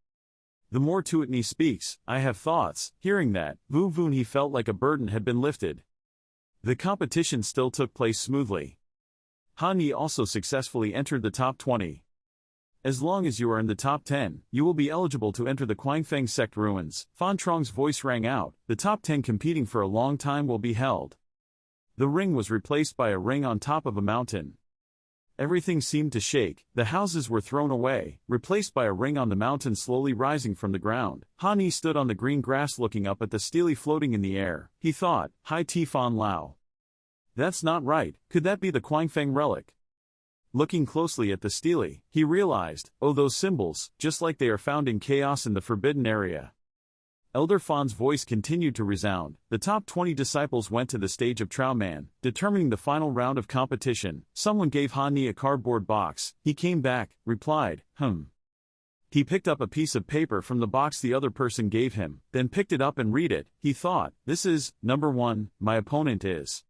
Speaker 1: The more Tuatni speaks, I have thoughts." Hearing that, Vu Vunhi felt like a burden had been lifted. The competition still took place smoothly. Han Yi also successfully entered the top 20. As long as you are in the top 10, you will be eligible to enter the Quangfeng sect ruins. Fan Trong's voice rang out, "The top 10 competing for a long time will be held." The ring was replaced by a ring on top of a mountain. Everything seemed to shake, the houses were thrown away, replaced by a ring on the mountain slowly rising from the ground. Han Yi stood on the green grass looking up at the stele floating in the air. He thought, "Hai Ti Fan Lao. That's not right, could that be the Quangfeng relic?" Looking closely at the stele, he realized, oh, those symbols, just like they are found in chaos in the forbidden area. Elder Fan's voice continued to resound. The top 20 disciples went to the stage of Trauman, determining the final round of competition. Someone gave Han Yi a cardboard box. He came back, replied, He picked up a piece of paper from the box the other person gave him, then picked it up and read it. He thought, "This is, number 1, my opponent is."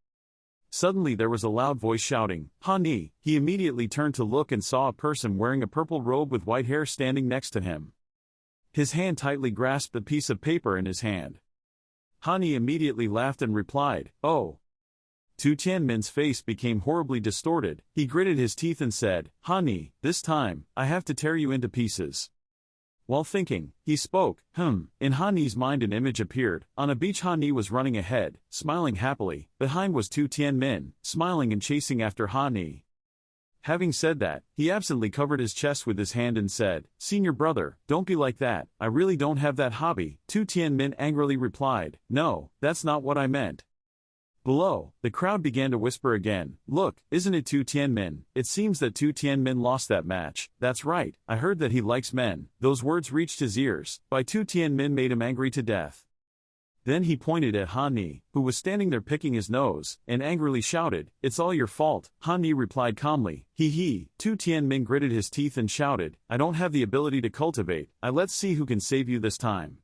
Speaker 1: Suddenly there was a loud voice shouting, "Han Yi." He immediately turned to look and saw a person wearing a purple robe with white hair standing next to him. His hand tightly grasped the piece of paper in his hand. Han Yi immediately laughed and replied, "Oh." Tu Tianmin's face became horribly distorted. He gritted his teeth and said, "Han Yi, this time, I have to tear you into pieces." While thinking, he spoke, In Han Yi's mind an image appeared. On a beach Han Yi was running ahead, smiling happily. Behind was Tu Tianmin, smiling and chasing after Han Yi. Having said that, he absently covered his chest with his hand and said, "Senior brother, don't be like that, I really don't have that hobby." Tu Tianmin angrily replied, "No, that's not what I meant." Below, the crowd began to whisper again, "Look, isn't it Tu Tianmin? It seems that Tu Tianmin lost that match." "That's right, I heard that he likes men." Those words reached his ears, by Tu Tianmin made him angry to death. Then he pointed at Han Yi, who was standing there picking his nose, and angrily shouted, "It's all your fault." Han Yi replied calmly, "He." Tu Tianmin gritted his teeth and shouted, "I don't have the ability to cultivate, let's see who can save you this time."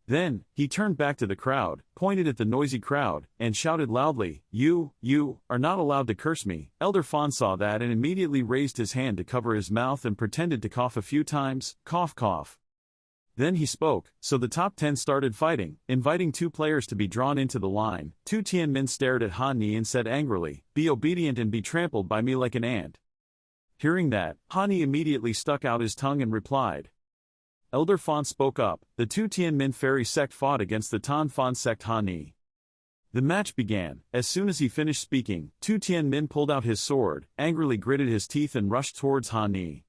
Speaker 1: Then, he turned back to the crowd, pointed at the noisy crowd, and shouted loudly, You are not allowed to curse me." Elder Fan saw that and immediately raised his hand to cover his mouth and pretended to cough a few times, cough cough. Then he spoke, so the top 10 started fighting, inviting 2 players to be drawn into the line. Tu Tianmin stared at Han Yi and said angrily, "Be obedient and be trampled by me like an ant." Hearing that, Han Yi immediately stuck out his tongue and replied. Elder Fan spoke up. The Tu Tianmin fairy sect fought against the Tan Fan sect Han Yi. The match began. As soon as he finished speaking, Tu Tianmin pulled out his sword, angrily gritted his teeth and rushed towards Han Yi.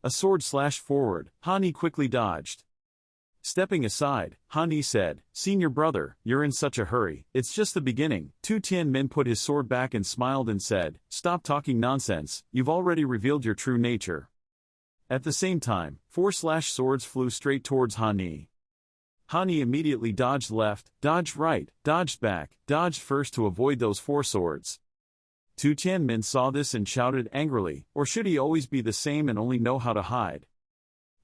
Speaker 1: A sword slashed forward. Han Yi quickly dodged. Stepping aside, Han Yi said, "Senior brother, you're in such a hurry. It's just the beginning." Tu Tianmin put his sword back and smiled and said, "Stop talking nonsense, you've already revealed your true nature." At the same time, 4 swords flew straight towards Han Yi. Han Yi immediately dodged left, dodged right, dodged back, dodged first to avoid those 4 swords. Tu Tianmin saw this and shouted angrily, or should he always be the same and only know how to hide?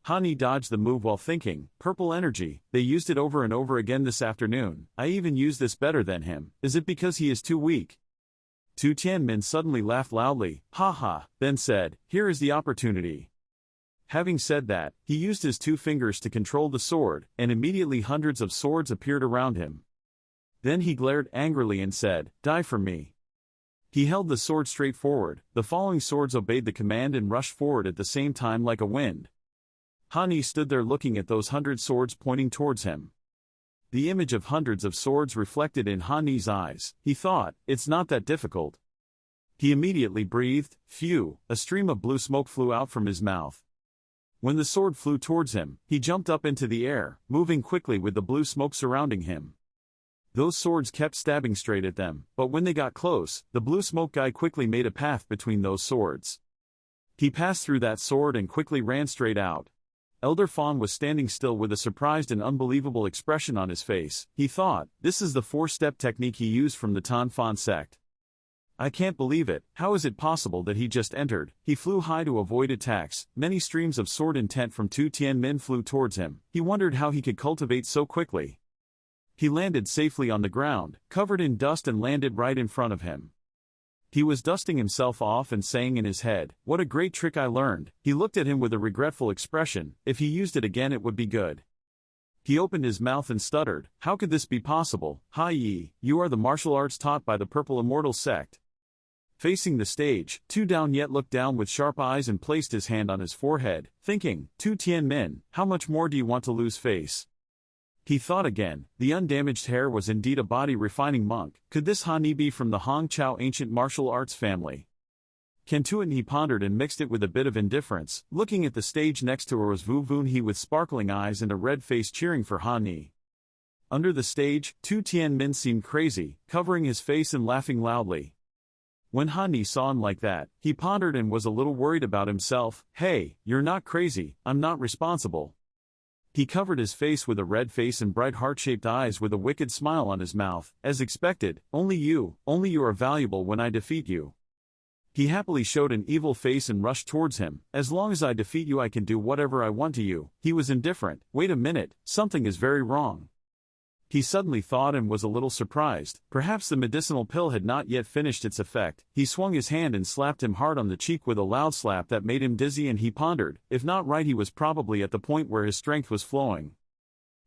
Speaker 1: Han Yi dodged the move while thinking, purple energy, they used it over and over again this afternoon. I even use this better than him. Is it because he is too weak? Tu Tianmin suddenly laughed loudly, ha ha, then said, "Here is the opportunity." Having said that, he used his 2 fingers to control the sword, and immediately hundreds of swords appeared around him. Then he glared angrily and said, "Die for me." He held the sword straight forward. The following swords obeyed the command and rushed forward at the same time like a wind. Han Yi stood there looking at those 100 swords pointing towards him. The image of hundreds of swords reflected in Han Yi's eyes. He thought, it's not that difficult. He immediately breathed, phew, a stream of blue smoke flew out from his mouth. When the sword flew towards him, he jumped up into the air, moving quickly with the blue smoke surrounding him. Those swords kept stabbing straight at them, but when they got close, the blue smoke guy quickly made a path between those swords. He passed through that sword and quickly ran straight out. Elder Fan was standing still with a surprised and unbelievable expression on his face. He thought, this is the 4-step technique he used from the Tan Fan sect. I can't believe it, how is it possible that he just entered? He flew high to avoid attacks, many streams of sword intent from Tu Tianmin flew towards him, he wondered how he could cultivate so quickly. He landed safely on the ground, covered in dust and landed right in front of him. He was dusting himself off and saying in his head, what a great trick I learned. He looked at him with a regretful expression, if he used it again it would be good. He opened his mouth and stuttered, how could this be possible? Ha Yi, you are the martial arts taught by the Purple Immortal sect. Facing the stage, Tu Daonyet looked down with sharp eyes and placed his hand on his forehead, thinking, Tu Tianmin, how much more do you want to lose face? He thought again, the undamaged hair was indeed a body-refining monk. Could this Han Ni be from the Hong Chao ancient martial arts family? Cantuan he pondered and mixed it with a bit of indifference. Looking at the stage next to her was Wu Vun he with sparkling eyes and a red face cheering for Han Ni. Under the stage, Tu Tianmin seemed crazy, covering his face and laughing loudly. When Han Ni saw him like that, he pondered and was a little worried about himself. Hey, you're not crazy, I'm not responsible. He covered his face with a red face and bright heart-shaped eyes with a wicked smile on his mouth. As expected, only you are valuable when I defeat you. He happily showed an evil face and rushed towards him. As long as I defeat you I can do whatever I want to you. He was indifferent. Wait a minute, something is very wrong. He suddenly thought and was a little surprised. Perhaps the medicinal pill had not yet finished its effect. He swung his hand and slapped him hard on the cheek with a loud slap that made him dizzy and he pondered, if not right he was probably at the point where his strength was flowing.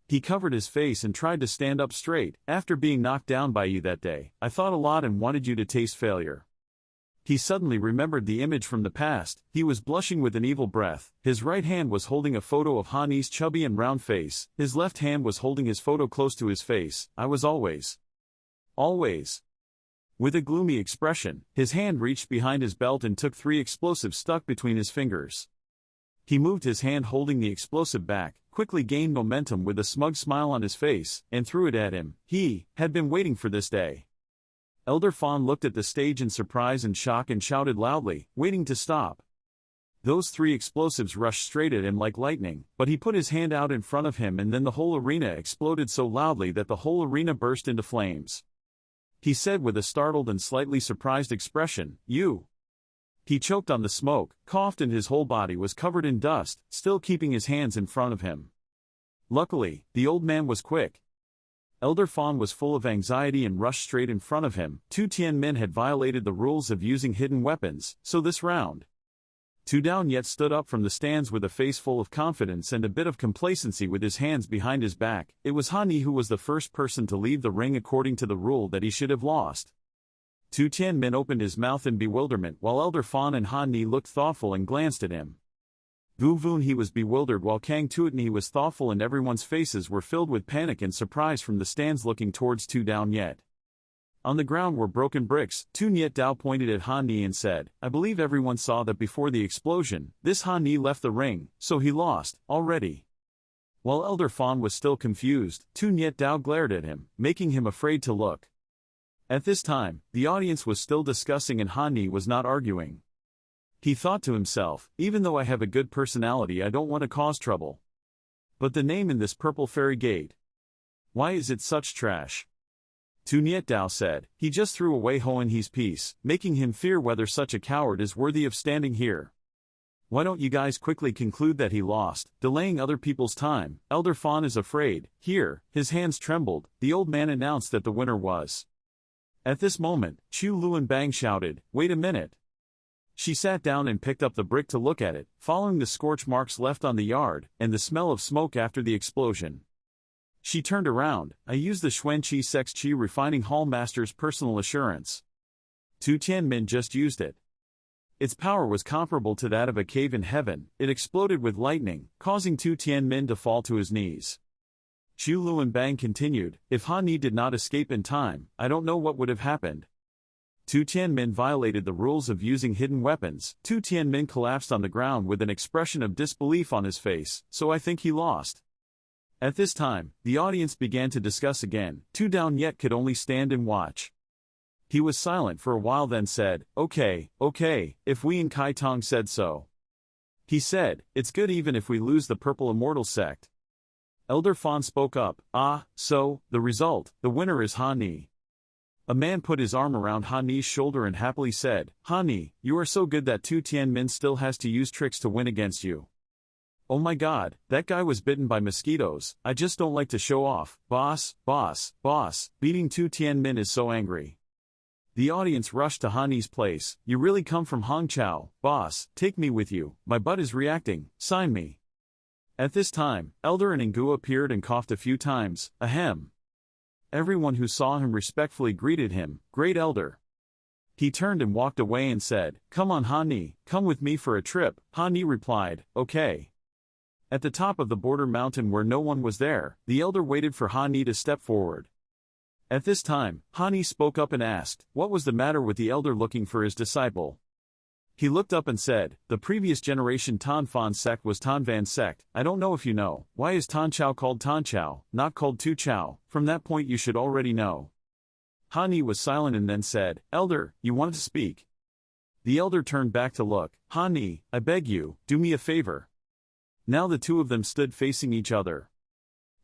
Speaker 1: He covered his face and tried to stand up straight. After being knocked down by you that day, I thought a lot and wanted you to taste failure. He suddenly remembered the image from the past. He was blushing with an evil breath. His right hand was holding a photo of Han Ni's chubby and round face. His left hand was holding his photo close to his face. I was always. With a gloomy expression, his hand reached behind his belt and took 3 explosives stuck between his fingers. He moved his hand holding the explosive back, quickly gained momentum with a smug smile on his face, and threw it at him. He had been waiting for this day. Elder Fawn looked at the stage in surprise and shock and shouted loudly, waiting to stop. Those 3 explosives rushed straight at him like lightning, but he put his hand out in front of him and then the whole arena exploded so loudly that the whole arena burst into flames. He said with a startled and slightly surprised expression, you. He choked on the smoke, coughed and his whole body was covered in dust, still keeping his hands in front of him. Luckily, the old man was quick. Elder Fawn was full of anxiety and rushed straight in front of him. Tu Tianmin had violated the rules of using hidden weapons, so this round. Tu Daonyet stood up from the stands with a face full of confidence and a bit of complacency with his hands behind his back. It was Han Ni who was the first person to leave the ring according to the rule that he should have lost. Tu Tianmin opened his mouth in bewilderment while Elder Fawn and Han Ni looked thoughtful and glanced at him. Wu Vun he was bewildered while Kang Tuatni was thoughtful and everyone's faces were filled with panic and surprise from the stands looking towards Tu Daonyet. On the ground were broken bricks. Tu Niet Dao pointed at Han Ni and said, I believe everyone saw that before the explosion, this Han Ni left the ring, so he lost, already. While Elder Fawn was still confused, Tu Niet Dao glared at him, making him afraid to look. At this time, the audience was still discussing and Han Ni was not arguing. He thought to himself, even though I have a good personality I don't want to cause trouble. But the name in this purple fairy gate. Why is it such trash? Tu Niet Dao said, he just threw away Hoan He's piece, making him fear whether such a coward is worthy of standing here. Why don't you guys quickly conclude that he lost, delaying other people's time? Elder Fawn is afraid. Here, his hands trembled, the old man announced that the winner was. At this moment, Chu Luan Bang shouted, wait a minute. She sat down and picked up the brick to look at it, following the scorch marks left on the yard, and the smell of smoke after the explosion. She turned around. I used the Xuan Qi Sex Qi Refining Hall Master's personal assurance. Tu Tianmin just used it. Its power was comparable to that of a cave in heaven. It exploded with lightning, causing Tu Tianmin to fall to his knees. Chu Luan Bang continued, if Han Ni did not escape in time, I don't know what would have happened. Tu Tianmin violated the rules of using hidden weapons. Tu Tianmin collapsed on the ground with an expression of disbelief on his face, so I think he lost. At this time, the audience began to discuss again. Tu Daonyet could only stand and watch. He was silent for a while then said, okay, if we in Kai Tong said so. He said, it's good even if we lose the Purple Immortal sect. Elder Fawn spoke up, so, the result, the winner is Han Ni. A man put his arm around Han Ni's shoulder and happily said, Han Ni, you are so good that Tu Tianmin still has to use tricks to win against you. Oh my god, that guy was bitten by mosquitoes, I just don't like to show off, boss, boss, boss, beating Tu Tianmin is so angry. The audience rushed to Han Ni's place, you really come from Hongqiao, boss, take me with you, my butt is reacting, sign me. At this time, Elder and Ngu appeared and coughed a few times, ahem. Everyone who saw him respectfully greeted him, Great Elder. He turned and walked away and said, Come on Han Ni, come with me for a trip. Han Ni replied, okay. At the top of the border mountain where no one was there, the elder waited for Han Ni to step forward. At this time, Han Ni spoke up and asked, what was the matter with the elder looking for his disciple? He looked up and said, the previous generation Tan Fan sect was Tan Van sect, I don't know if you know, why is Tan Chao called Tan Chao, not called Tu Chao, from that point you should already know. Han Ni was silent and then said, Elder, you wanted to speak. The elder turned back to look, Han Ni, I beg you, do me a favor. Now the two of them stood facing each other.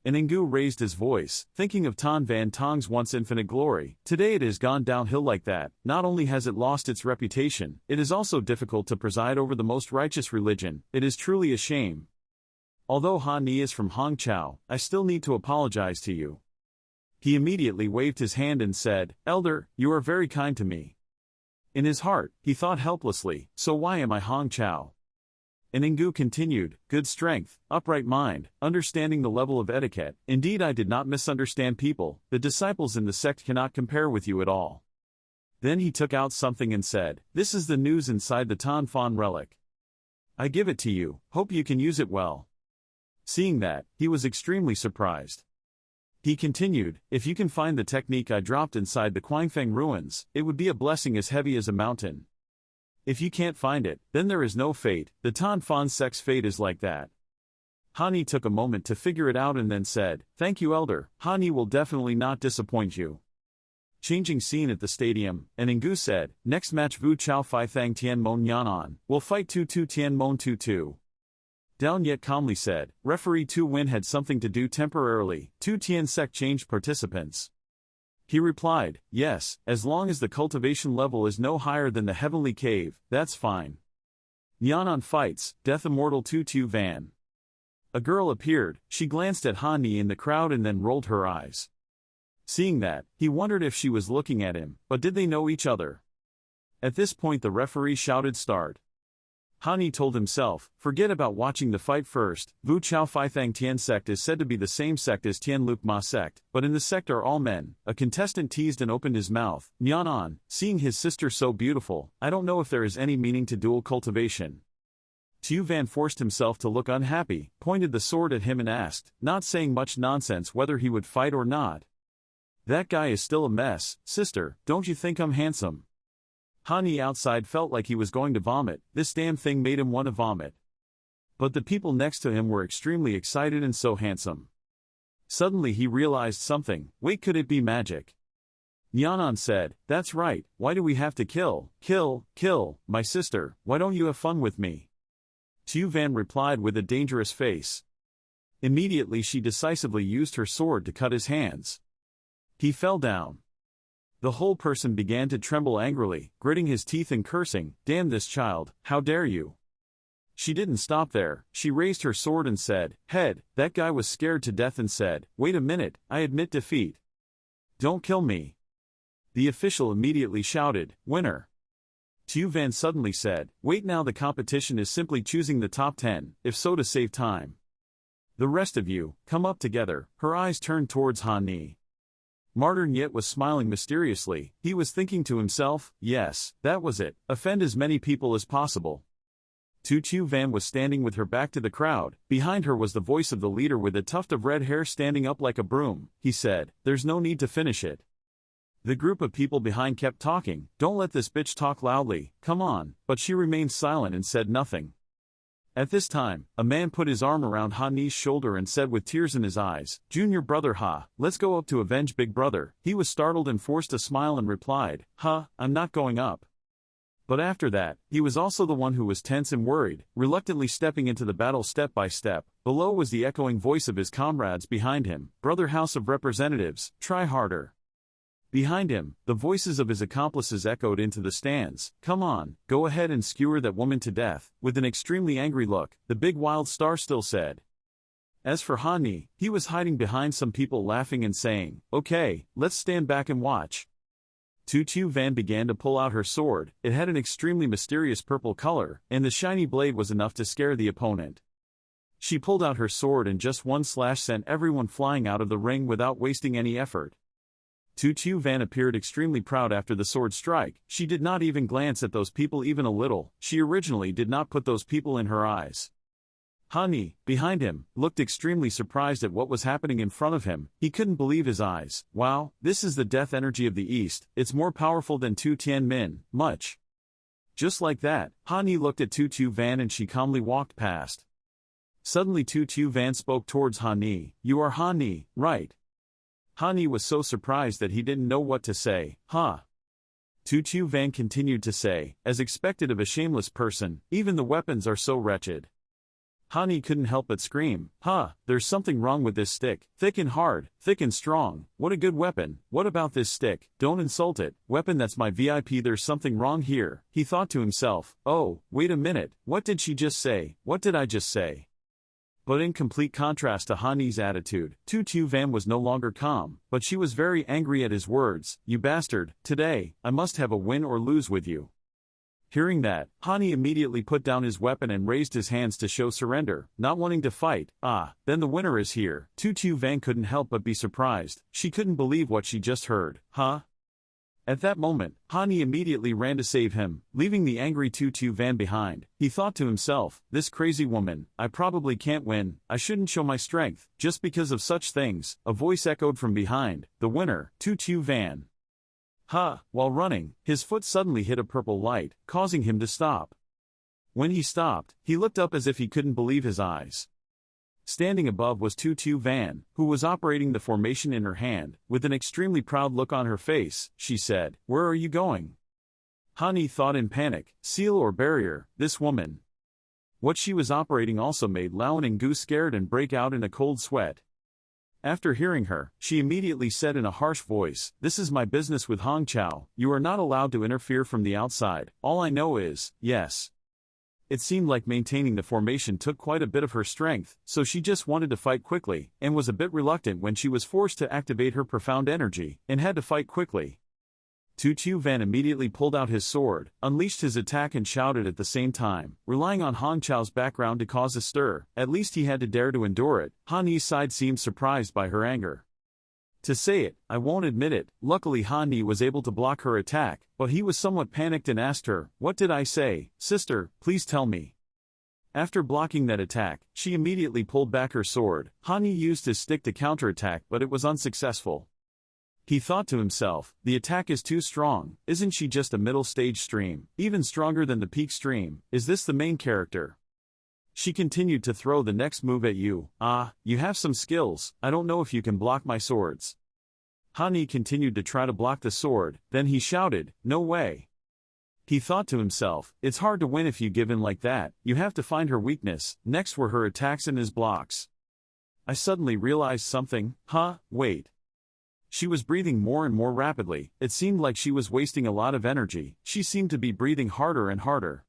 Speaker 1: And Ngu raised his voice, thinking of Tan Van Tong's once infinite glory. Today it has gone downhill like that, not only has it lost its reputation, it is also difficult to preside over the most righteous religion, it is truly a shame. Although Han Ni is from Hongqiao, I still need to apologize to you. He immediately waved his hand and said, Elder, you are very kind to me. In his heart, he thought helplessly, so why am I Hongqiao? And Ngu continued, good strength, upright mind, understanding the level of etiquette, indeed I did not misunderstand people, the disciples in the sect cannot compare with you at all. Then he took out something and said, this is the news inside the Tan Fan relic. I give it to you, hope you can use it well. Seeing that, he was extremely surprised. He continued, if you can find the technique I dropped inside the Quangfeng ruins, it would be a blessing as heavy as a mountain. If you can't find it, then there is no fate, the Tan Fan sect's fate is like that. Han Ni took a moment to figure it out and then said, thank you Elder, Han Ni will definitely not disappoint you. Changing scene at the stadium, and Ngu said, next match Vu Chao Fai Thang Tian Mon Yanan, will fight Tu Tu Tian Mon Tu Tu. Down Yet calmly said, referee Tu Win had something to do temporarily, Tu Tian sect changed participants. He replied, yes, as long as the cultivation level is no higher than the heavenly cave, that's fine. Nyanan fights, Death Immortal Tu Tu Van. A girl appeared, she glanced at Han Ni in the crowd and then rolled her eyes. Seeing that, he wondered if she was looking at him, but did they know each other? At this point the referee shouted start. Han Ni told himself, forget about watching the fight first, Vu Chao Fai Thang Tian sect is said to be the same sect as Tian Luk Ma sect, but in the sect are all men. A contestant teased and opened his mouth, Nyanan, seeing his sister so beautiful, I don't know if there is any meaning to dual cultivation. Tu Van forced himself to look unhappy, pointed the sword at him and asked, not saying much nonsense whether he would fight or not. That guy is still a mess, sister, don't you think I'm handsome? Han Ni outside felt like he was going to vomit, this damn thing made him want to vomit. But the people next to him were extremely excited and so handsome. Suddenly he realized something, wait, could it be magic? Nyanan said, that's right, why do we have to kill, my sister, why don't you have fun with me? Tu Van replied with a dangerous face. Immediately she decisively used her sword to cut his hands. He fell down. The whole person began to tremble angrily, gritting his teeth and cursing, damn this child, how dare you? She didn't stop there, she raised her sword and said, head, that guy was scared to death and said, wait a minute, I admit defeat. Don't kill me. The official immediately shouted, winner. Tu Van suddenly said, wait, now the competition is simply choosing the top 10, if so to save time. The rest of you, come up together. Her eyes turned towards Han Ni. Martyr Nyet was smiling mysteriously, he was thinking to himself, yes, that was it, offend as many people as possible. Tu Van was standing with her back to the crowd, behind her was the voice of the leader with a tuft of red hair standing up like a broom, he said, there's no need to finish it. The group of people behind kept talking, don't let this bitch talk loudly, come on, but she remained silent and said nothing. At this time, a man put his arm around Han Ni's shoulder and said with tears in his eyes, Junior brother Ha, let's go up to avenge big brother. He was startled and forced a smile and replied, I'm not going up. But after that, he was also the one who was tense and worried, reluctantly stepping into the battle step by step. Below was the echoing voice of his comrades behind him, brother House of Representatives, try harder. Behind him, the voices of his accomplices echoed into the stands. "Come on, go ahead and skewer that woman to death." With an extremely angry look, the big wild star still said. As for Hani, he was hiding behind some people laughing and saying, "Okay, let's stand back and watch." Tu Van began to pull out her sword. It had an extremely mysterious purple color, and the shiny blade was enough to scare the opponent. She pulled out her sword and just one slash sent everyone flying out of the ring without wasting any effort. Tu Van appeared extremely proud after the sword strike. She did not even glance at those people even a little. She originally did not put those people in her eyes. Hani, behind him, looked extremely surprised at what was happening in front of him. He couldn't believe his eyes. Wow, this is the death energy of the East. It's more powerful than Tu Tien Min, much. Just like that, Hani looked at Tu Van and she calmly walked past. Suddenly Tu Van spoke towards Hani. "You are Hani, right?" Hani was so surprised that he didn't know what to say. "Huh." Tu Van continued to say, "As expected of a shameless person, even the weapons are so wretched." Hani couldn't help but scream, "Huh, there's something wrong with this stick. Thick and hard, thick and strong. What a good weapon. What about this stick? Don't insult it. Weapon, that's my VIP. There's something wrong here." He thought to himself, "Oh, wait a minute. What did she just say? What did I just say?" But in complete contrast to Hani's attitude, Tu Van was no longer calm, but she was very angry at his words. "You bastard, today, I must have a win or lose with you." Hearing that, Hani immediately put down his weapon and raised his hands to show surrender, not wanting to fight. Then the winner is here. Tu Van couldn't help but be surprised. She couldn't believe what she just heard. Huh? At that moment, Hani immediately ran to save him, leaving the angry Tu Van behind. He thought to himself, "This crazy woman, I probably can't win. I shouldn't show my strength, just because of such things." A voice echoed from behind, "The winner, Tu Van." While running, his foot suddenly hit a purple light, causing him to stop. When he stopped, he looked up as if he couldn't believe his eyes. Standing above was Tu Van, who was operating the formation in her hand. With an extremely proud look on her face, she said, "Where are you going?" Hani thought in panic, seal or barrier, this woman. What she was operating also made Lao and Gu scared and break out in a cold sweat. After hearing her, she immediately said in a harsh voice, "This is my business with Hong Chao. You are not allowed to interfere from the outside. All I know is, yes." It seemed like maintaining the formation took quite a bit of her strength, so she just wanted to fight quickly, and was a bit reluctant when she was forced to activate her profound energy, and had to fight quickly. Tu Van immediately pulled out his sword, unleashed his attack and shouted at the same time, relying on Hong Chao's background to cause a stir. At least he had to dare to endure it. Hani's side seemed surprised by her anger. To say it, I won't admit it. Luckily Hani was able to block her attack, but he was somewhat panicked and asked her, "What did I say, sister, please tell me." After blocking that attack, she immediately pulled back her sword. Hani used his stick to counterattack, but it was unsuccessful. He thought to himself, "The attack is too strong. Isn't she just a middle stage stream, even stronger than the peak stream? Is this the main character?" She continued to throw the next move at you. You have some skills. I don't know if you can block my swords." Hani continued to try to block the sword, then he shouted, "No way." He thought to himself, "It's hard to win if you give in like that. You have to find her weakness." Next were her attacks and his blocks. I suddenly realized something. Wait. She was breathing more and more rapidly. It seemed like she was wasting a lot of energy. She seemed to be breathing harder and harder.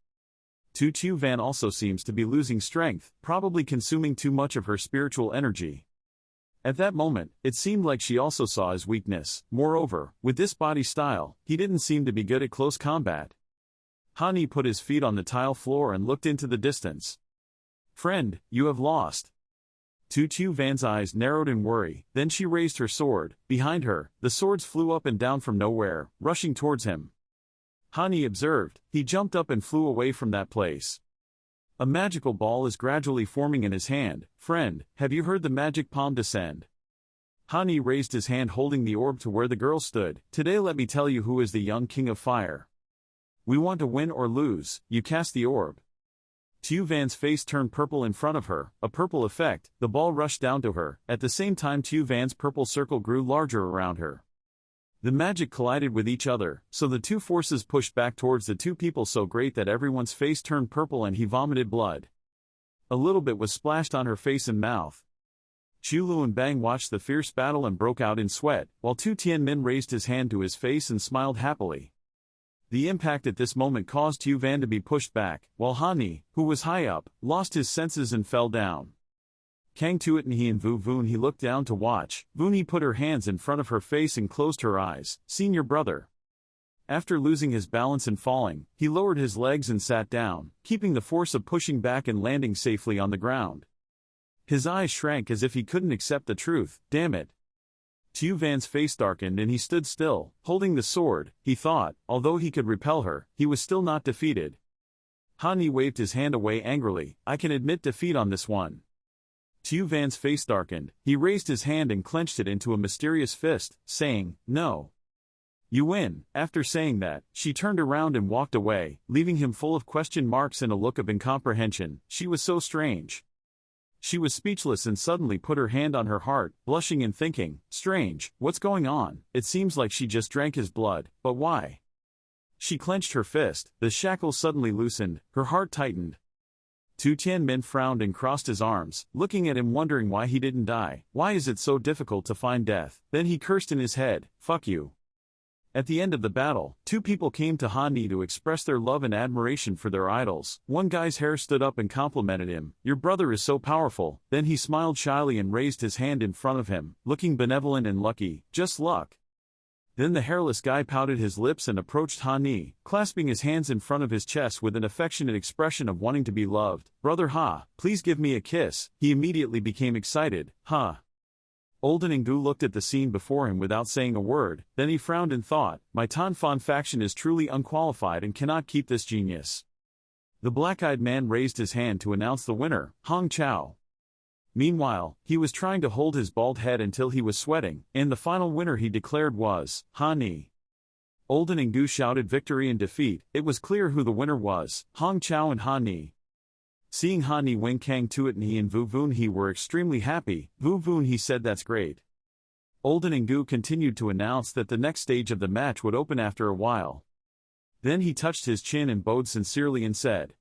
Speaker 1: Tu Van also seems to be losing strength, probably consuming too much of her spiritual energy. At that moment, it seemed like she also saw his weakness. Moreover, with this body style, he didn't seem to be good at close combat. Hani put his feet on the tile floor and looked into the distance. "Friend, you have lost." Tu Van's eyes narrowed in worry, then she raised her sword. Behind her, the swords flew up and down from nowhere, rushing towards him. Hani observed. He jumped up and flew away from that place. A magical ball is gradually forming in his hand. "Friend, have you heard the magic palm descend?" Hani raised his hand holding the orb to where the girl stood. "Today let me tell you who is the young king of fire. We want to win or lose. You cast the orb." Tu Van's face turned purple in front of her, a purple effect. The ball rushed down to her. At the same time Tu Van's purple circle grew larger around her. The magic collided with each other, so the two forces pushed back towards the two people so great that everyone's face turned purple and he vomited blood. A little bit was splashed on her face and mouth. Chu and Bang watched the fierce battle and broke out in sweat, while Tu Tianmin raised his hand to his face and smiled happily. The impact at this moment caused Tu Van to be pushed back, while Han Ni, who was high up, lost his senses and fell down. Kang Tuat and he and Vu Vun he looked down to watch. Vun he put her hands in front of her face and closed her eyes. "Seen your brother." After losing his balance and falling, he lowered his legs and sat down, keeping the force of pushing back and landing safely on the ground. His eyes shrank as if he couldn't accept the truth. Damn it. Tu Van's face darkened and he stood still, holding the sword. He thought, although he could repel her, he was still not defeated. Han Ni waved his hand away angrily. "I can admit defeat on this one." Tu Van's face darkened. He raised his hand and clenched it into a mysterious fist, saying, "No. You win." After saying that, she turned around and walked away, leaving him full of question marks and a look of incomprehension. She was so strange. She was speechless and suddenly put her hand on her heart, blushing and thinking, "Strange, what's going on? It seems like she just drank his blood, but why?" She clenched her fist, the shackles suddenly loosened, her heart tightened. Tu Tianmin frowned and crossed his arms, looking at him wondering why he didn't die. Why is it so difficult to find death? Then he cursed in his head, "Fuck you." At the end of the battle, two people came to Han Ni to express their love and admiration for their idols. One guy's hair stood up and complimented him. "Your brother is so powerful." Then he smiled shyly and raised his hand in front of him, looking benevolent and lucky. "Just luck." Then the hairless guy pouted his lips and approached Han Ni, clasping his hands in front of his chest with an affectionate expression of wanting to be loved. "Brother Ha, please give me a kiss." He immediately became excited. "Ha." Olden Ngu looked at the scene before him without saying a word, then he frowned and thought, "My Tan Fan faction is truly unqualified and cannot keep this genius." The black-eyed man raised his hand to announce the winner, Hong Chao. Meanwhile, he was trying to hold his bald head until he was sweating, and the final winner he declared was, Han Ni. Olden Ngu shouted victory and defeat. It was clear who the winner was, Hong Chao and Han Ni. Seeing Han Ni win, Kang Tuat and he and Vu Vun he were extremely happy. Vu Vun he said, "That's great." Olden Ngu continued to announce that the next stage of the match would open after a while. Then he touched his chin and bowed sincerely and said,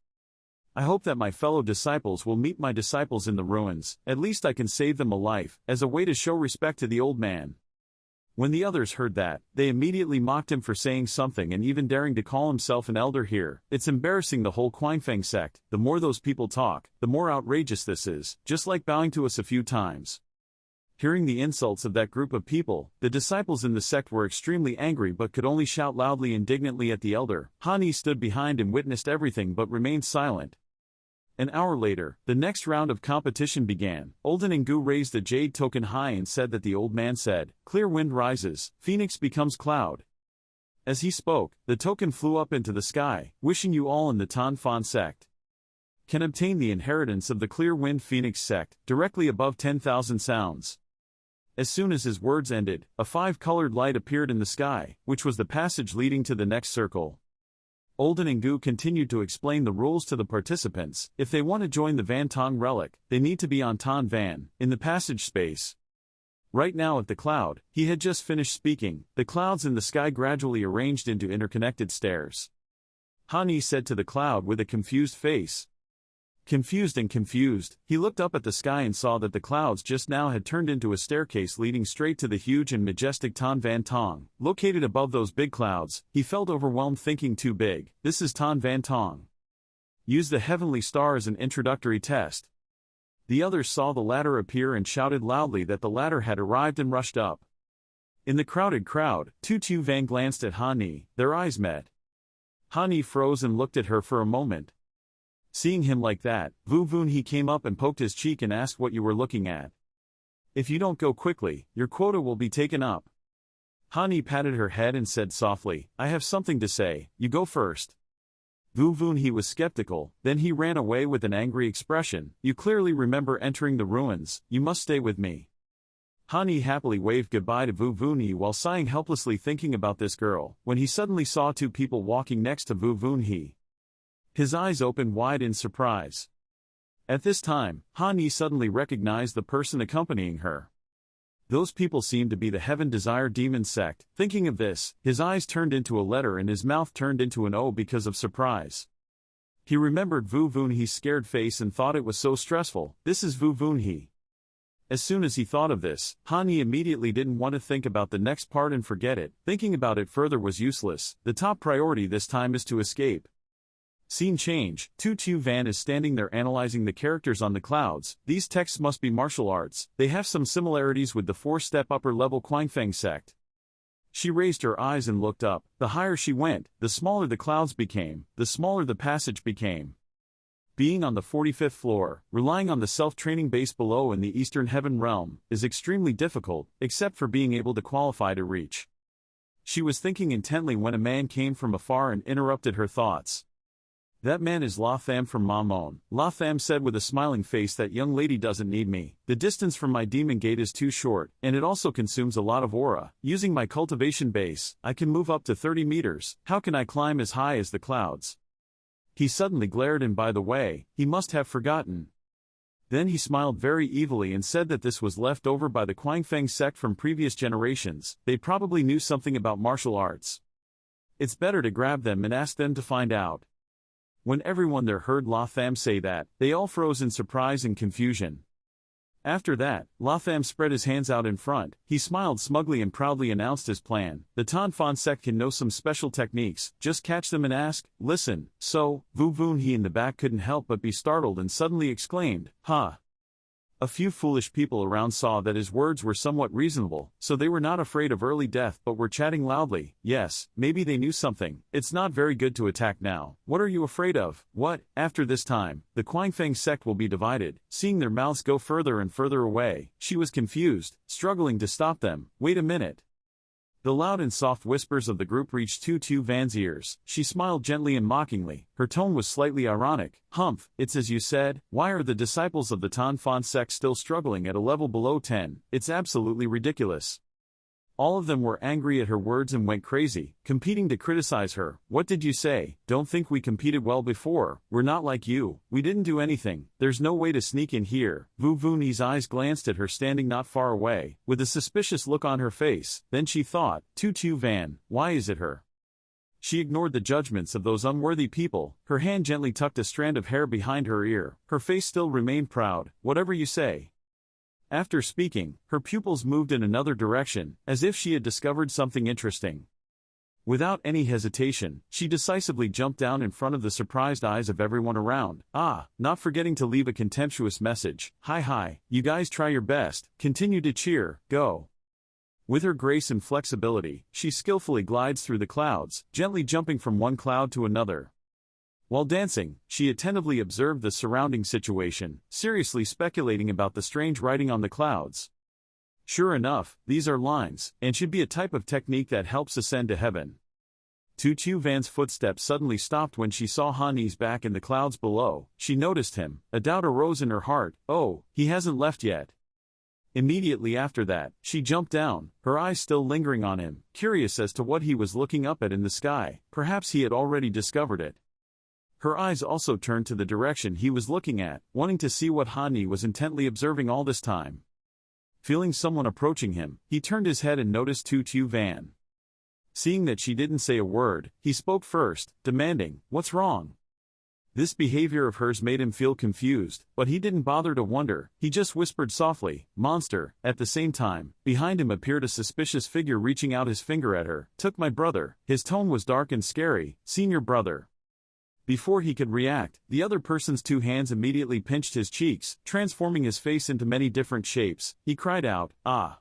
Speaker 1: "I hope that my fellow disciples will meet my disciples in the ruins. At least I can save them a life, as a way to show respect to the old man." When the others heard that, they immediately mocked him for saying something and even daring to call himself an elder here. "It's embarrassing the whole Quanfeng sect. The more those people talk, the more outrageous this is, just like bowing to us a few times." Hearing the insults of that group of people, the disciples in the sect were extremely angry but could only shout loudly indignantly at the elder. Han Ni stood behind and witnessed everything but remained silent. An hour later, the next round of competition began. Olden Ngu raised the jade token high and said that the old man said, "Clear wind rises, phoenix becomes cloud." As he spoke, the token flew up into the sky, wishing you all in the Tan Fan sect can obtain the inheritance of the Clear Wind Phoenix sect, directly above 10,000 sounds. As soon as his words ended, a 5-colored light appeared in the sky, which was the passage leading to the next circle. Olden Ngu continued to explain the rules to the participants. If they want to join the Van Tong relic, they need to be on Tan Van, in the passage space. Right now at the cloud, he had just finished speaking, the clouds in the sky gradually arranged into interconnected stairs. Han Ni said to the cloud with a confused face. Confused, he looked up at the sky and saw that the clouds just now had turned into a staircase leading straight to the huge and majestic Tan Van Tong. Located above those big clouds, he felt overwhelmed thinking, too big, this is Tan Van Tong. Use the heavenly star as an introductory test. The others saw the ladder appear and shouted loudly that the ladder had arrived and rushed up. In the crowded crowd, Tu Van glanced at Han Ni, their eyes met. Han Ni froze and looked at her for a moment. Seeing him like that, Vu Vun he came up and poked his cheek and asked what you were looking at. "If you don't go quickly, your quota will be taken up." Han Ni patted her head and said softly, "I have something to say, you go first." Vu Vun he was skeptical, then he ran away with an angry expression. "You clearly remember entering the ruins, you must stay with me." Han Ni happily waved goodbye to Vu Vun he while sighing helplessly thinking about this girl, when he suddenly saw two people walking next to Vu Vun he. His eyes opened wide in surprise. At this time, Han Ni suddenly recognized the person accompanying her. Those people seemed to be the Heaven Desire Demon sect. Thinking of this, his eyes turned into a letter and his mouth turned into an O because of surprise. He remembered Vu Vun he's scared face and thought it was so stressful. This is Vu Vun he. As soon as he thought of this, Hani immediately didn't want to think about the next part and forget it. Thinking about it further was useless. The top priority this time is to escape. Scene change. Tu Van is standing there analyzing the characters on the clouds. These texts must be martial arts. They have some similarities with the 4-step upper-level Quanfeng sect. She raised her eyes and looked up. The higher she went, the smaller the clouds became, the smaller the passage became. Being on the 45th floor, relying on the self-training base below in the Eastern Heaven realm, is extremely difficult, except for being able to qualify to reach. She was thinking intently when a man came from afar and interrupted her thoughts. That man is La Tham from Ma Mon. La Tham said with a smiling face, that young lady doesn't need me. The distance from my demon gate is too short, and it also consumes a lot of aura. Using my cultivation base, I can move up to 30 meters. How can I climb as high as the clouds? He suddenly glared, and by the way, he must have forgotten. Then he smiled very evilly and said that this was left over by the Quanfeng sect from previous generations. They probably knew something about martial arts. It's better to grab them and ask them to find out. When everyone there heard La Tham say that, they all froze in surprise and confusion. After that, La Tham spread his hands out in front. He smiled smugly and proudly announced his plan. The Tan Fan sect can know some special techniques. Just catch them and ask, listen. So, Vu Vun He in the back couldn't help but be startled and suddenly exclaimed, "Ha!" A few foolish people around saw that his words were somewhat reasonable, so they were not afraid of early death but were chatting loudly. Yes, maybe they knew something. It's not very good to attack now. What are you afraid of? What? After this time, the Quanfeng sect will be divided. Seeing their mouths go further and further away, she was confused, struggling to stop them. Wait a minute. The loud and soft whispers of the group reached Tu Van's ears. She smiled gently and mockingly. Her tone was slightly ironic. Humph, it's as you said. Why are the disciples of the Tan Fan sect still struggling at a level below 10? It's absolutely ridiculous. All of them were angry at her words and went crazy, competing to criticize her. What did you say? Don't think we competed well before. We're not like you. We didn't do anything. There's no way to sneak in here. Vu Vuni's eyes glanced at her standing not far away, with a suspicious look on her face. Then she thought, Tu Van, why is it her? She ignored the judgments of those unworthy people. Her hand gently tucked a strand of hair behind her ear. Her face still remained proud. Whatever you say. After speaking, her pupils moved in another direction, as if she had discovered something interesting. Without any hesitation, she decisively jumped down in front of the surprised eyes of everyone around. Not forgetting to leave a contemptuous message. Hi, you guys try your best, continue to cheer, go. With her grace and flexibility, she skillfully glides through the clouds, gently jumping from one cloud to another. While dancing, she attentively observed the surrounding situation, seriously speculating about the strange writing on the clouds. Sure enough, these are lines, and should be a type of technique that helps ascend to heaven. Tu Van's footsteps suddenly stopped when she saw Hani's back in the clouds below. She noticed him. A doubt arose in her heart. Oh, he hasn't left yet. Immediately after that, she jumped down, her eyes still lingering on him, curious as to what he was looking up at in the sky. Perhaps he had already discovered it. Her eyes also turned to the direction he was looking at, wanting to see what Hani was intently observing all this time. Feeling someone approaching him, he turned his head and noticed Tu Van. Seeing that she didn't say a word, he spoke first, demanding, "What's wrong?" This behavior of hers made him feel confused, but he didn't bother to wonder. He just whispered softly, "Monster." At the same time, behind him appeared a suspicious figure reaching out his finger at her. "Took my brother." His tone was dark and scary. "Senior brother." Before he could react, the other person's two hands immediately pinched his cheeks, transforming his face into many different shapes. He cried out, "Ah!"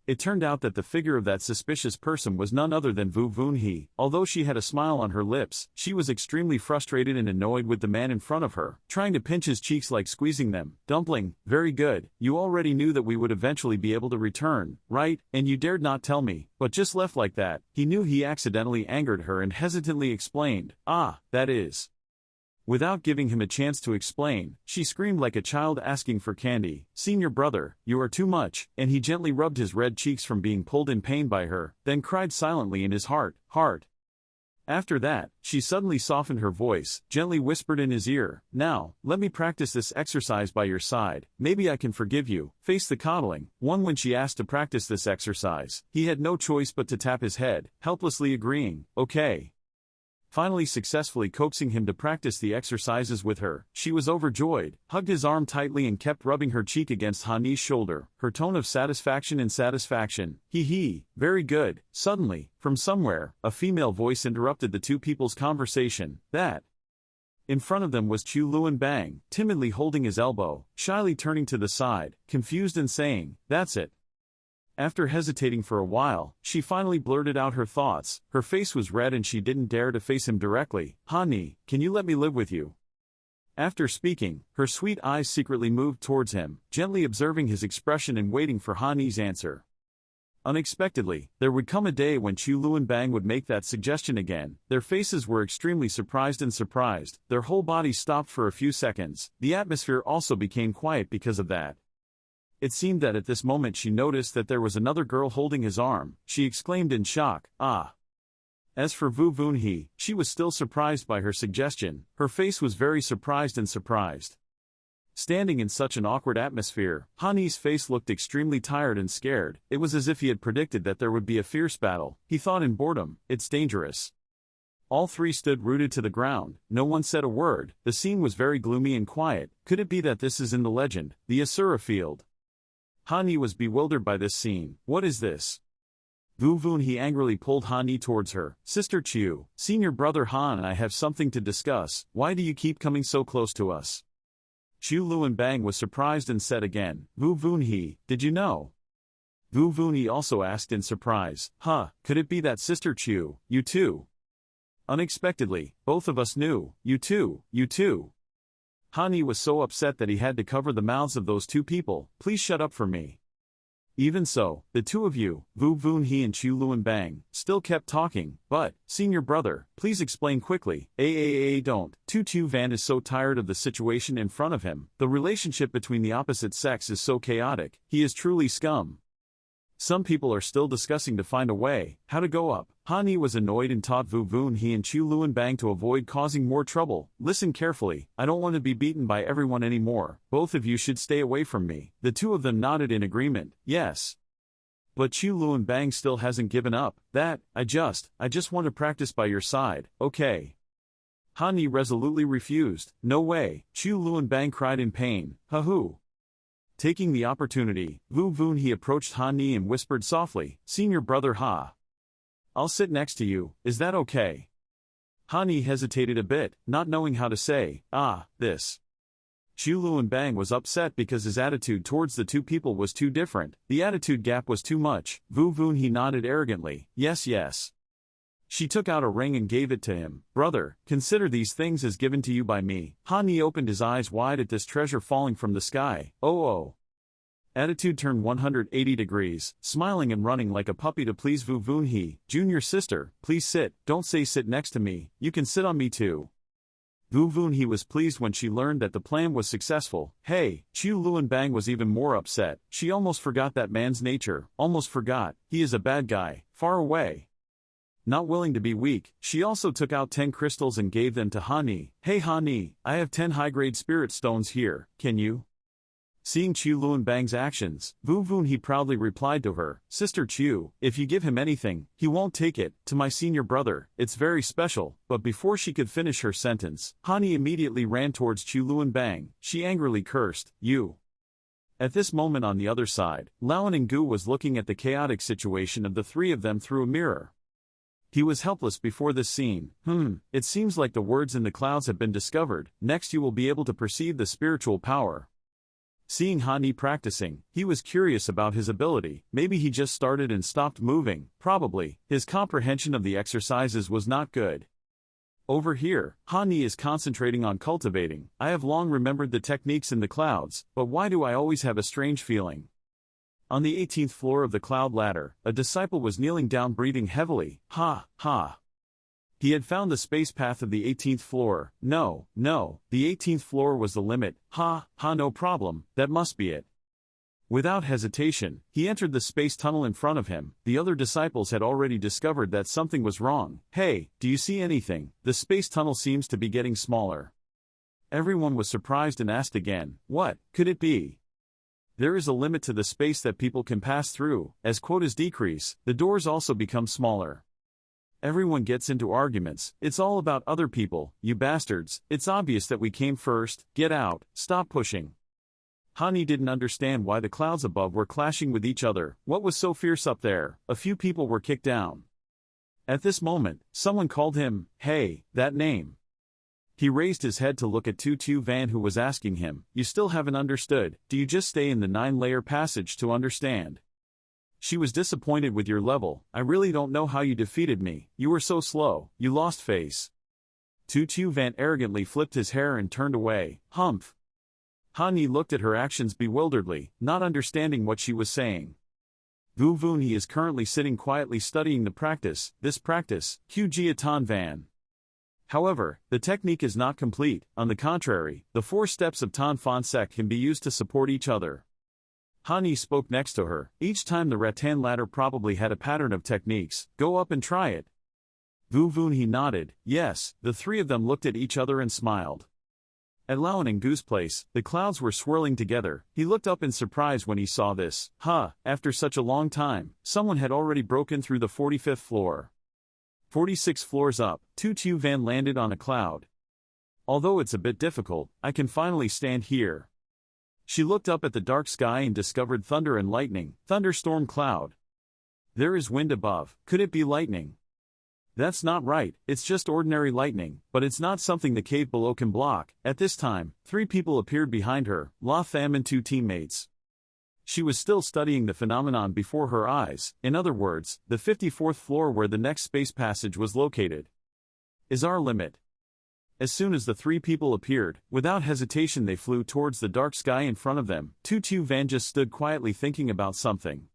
Speaker 1: It turned out that the figure of that suspicious person was none other than Vu Vun He. Although she had a smile on her lips, she was extremely frustrated and annoyed with the man in front of her, trying to pinch his cheeks like squeezing them. "Dumpling, very good. You already knew that we would eventually be able to return, right? And you dared not tell me, but just left like that." He knew he accidentally angered her and hesitantly explained, "That is." Without giving him a chance to explain, she screamed like a child asking for candy, "Senior brother, you are too much," and he gently rubbed his red cheeks from being pulled in pain by her, then cried silently in his heart. After that, she suddenly softened her voice, gently whispered in his ear, "Now, let me practice this exercise by your side. Maybe I can forgive you." Face the coddling. When she asked to practice this exercise, he had no choice but to tap his head, helplessly agreeing, "Okay." finally successfully coaxing him to practice the exercises with her. She was overjoyed, hugged his arm tightly and kept rubbing her cheek against Han's shoulder, her tone of satisfaction in satisfaction. Hee, very good. Suddenly, from somewhere, a female voice interrupted the two people's conversation. That in front of them was Chu Luan Bang, timidly holding his elbow, shyly turning to the side, confused and saying, "That's it." After hesitating for a while, she finally blurted out her thoughts. Her face was red and she didn't dare to face him directly. "Hani, can you let me live with you?" After speaking, her sweet eyes secretly moved towards him, gently observing his expression and waiting for Hani's answer. Unexpectedly, there would come a day when Chu Luan Bang would make that suggestion again. Their faces were extremely surprised, their whole bodies stopped for a few seconds. The atmosphere also became quiet because of that. It seemed that at this moment she noticed that there was another girl holding his arm. She exclaimed in shock, "Ah!" As for Vu Vunhe, she was still surprised by her suggestion. Her face was very surprised. Standing in such an awkward atmosphere, Hani's face looked extremely tired and scared. It was as if he had predicted that there would be a fierce battle. He thought in boredom, "It's dangerous." All three stood rooted to the ground. No one said a word. The scene was very gloomy and quiet. Could it be that this is in the legend, the Asura field? Hani was bewildered by this scene. What is this? Vu Vunhe angrily pulled Hani towards her. "Sister Chu, senior brother Han and I have something to discuss. Why do you keep coming so close to us?" Chu Luan Bang was surprised and said again, "Vu Vunhe, did you know?" Vu Vunhe also asked in surprise, "Could it be that Sister Chu, you too?" Unexpectedly, both of us knew. You too. Hani was so upset that he had to cover the mouths of those two people. "Please shut up for me." Even so, the two of you, Vu Vunhe and Chu Luan Bang, still kept talking. "But, senior brother, please explain quickly." Don't. Chu Van is so tired of the situation in front of him. The relationship between the opposite sex is so chaotic. He is truly scum. Some people are still discussing to find a way, how to go up. Hani was annoyed and taught Vu Vunhe and Chu Luan Bang to avoid causing more trouble. "Listen carefully, I don't want to be beaten by everyone anymore. Both of you should stay away from me." The two of them nodded in agreement. "Yes." But Chu Luan Bang still hasn't given up. I just want to practice by your side, okay?" Hani resolutely refused. "No way." Chu Luan Bang cried in pain. "Hoo." Taking the opportunity, Vu Vunhe approached Hani and whispered softly, "Senior brother I'll sit next to you, is that okay?" Hani hesitated a bit, not knowing how to say, this. Chu Luan Bang was upset because his attitude towards the two people was too different. The attitude gap was too much. Vu Vunhe nodded arrogantly, yes. She took out a ring and gave it to him. "Brother, consider these things as given to you by me." Hani opened his eyes wide at this treasure falling from the sky. Oh. Attitude turned 180 degrees, smiling and running like a puppy to please Vu Vunhe. "Junior sister, please sit. Don't say sit next to me, you can sit on me too." Vu Vunhe was pleased when she learned that the plan was successful. Chu Luan Bang was even more upset. She almost forgot that man's nature, he is a bad guy, far away. Not willing to be weak, she also took out 10 crystals and gave them to Hani. "Hey Hani, I have 10 high-grade spirit stones here, can you?" Seeing Chu Luan Bang's actions, Vu Vunhe proudly replied to her, "Sister Chu, if you give him anything, he won't take it. To my senior brother, it's very special." But before she could finish her sentence, Hani immediately ran towards Chu Luan Bang. She angrily cursed, "You." At this moment on the other side, Lawan and Gu was looking at the chaotic situation of the three of them through a mirror. He was helpless before this scene. It seems like the words in the clouds have been discovered. Next you will be able to perceive the spiritual power. Seeing Hani practicing, he was curious about his ability. Maybe he just started and stopped moving. Probably, his comprehension of the exercises was not good. Over here, Hani is concentrating on cultivating. "I have long remembered the techniques in the clouds, but why do I always have a strange feeling?" On the 18th floor of the cloud ladder, a disciple was kneeling down breathing heavily. He had found the space path of the 18th floor. No, the 18th floor was the limit. No problem, that must be it. Without hesitation, he entered the space tunnel in front of him. The other disciples had already discovered that something was wrong. "Hey, do you see anything? The space tunnel seems to be getting smaller." Everyone was surprised and asked again, "What could it be?" There is a limit to the space that people can pass through. As quotas decrease, the doors also become smaller. Everyone gets into arguments, it's all about other people, you bastards, it's obvious that we came first, get out, stop pushing. Hani didn't understand why the clouds above were clashing with each other, what was so fierce up there, a few people were kicked down. At this moment, someone called him, hey, that name. He raised his head to look at Tu Van who was asking him, you still haven't understood, do you just stay in the 9-layer passage to understand? She was disappointed with your level, I really don't know how you defeated me, you were so slow, you lost face. Tu Van arrogantly flipped his hair and turned away, humph. Hani looked at her actions bewilderedly, not understanding what she was saying. Vu Vun he is currently sitting quietly studying the practice, this practice, Q Jia Tan Van. However, the technique is not complete, on the contrary, the 4 steps of Tan Fan Sek can be used to support each other. Hani spoke next to her, each time the rattan ladder probably had a pattern of techniques, go up and try it. Vu Vun he nodded, yes, the 3 of them looked at each other and smiled. At Lao and Gu's place, the clouds were swirling together, he looked up in surprise when he saw this, after such a long time, someone had already broken through the 45th floor. 46 floors up, Tu Van landed on a cloud. Although it's a bit difficult, I can finally stand here. She looked up at the dark sky and discovered thunder and lightning, thunderstorm cloud. There is wind above, could it be lightning? That's not right, it's just ordinary lightning, but it's not something the cave below can block. At this time, 3 people appeared behind her, La Tham and 2 teammates. She was still studying the phenomenon before her eyes, in other words, the 54th floor where the next space passage was located. Is our limit. As soon as the 3 people appeared, without hesitation they flew towards the dark sky in front of them. Tu Van just stood quietly thinking about something.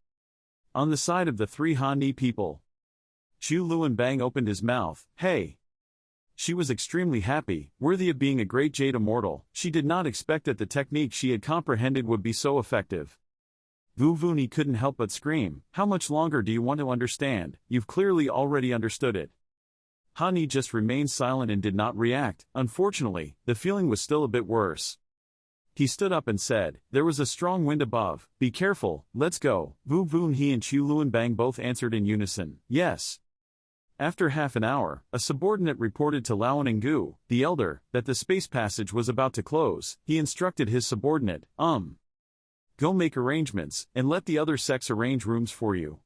Speaker 1: On the side of the 3 Hani people, Chu Luan Bang opened his mouth, hey! She was extremely happy, worthy of being a great jade immortal, she did not expect that the technique she had comprehended would be so effective. Vu Vuni couldn't help but scream, how much longer do you want to understand, you've clearly already understood it. Hani just remained silent and did not react, unfortunately, the feeling was still a bit worse. He stood up and said, there was a strong wind above, be careful, let's go. Vu Vun he and Chu Luan Bang both answered in unison, yes. After half an hour, a subordinate reported to Lao Gu, the elder, that the space passage was about to close. He instructed his subordinate, go make arrangements, and let the other sects arrange rooms for you.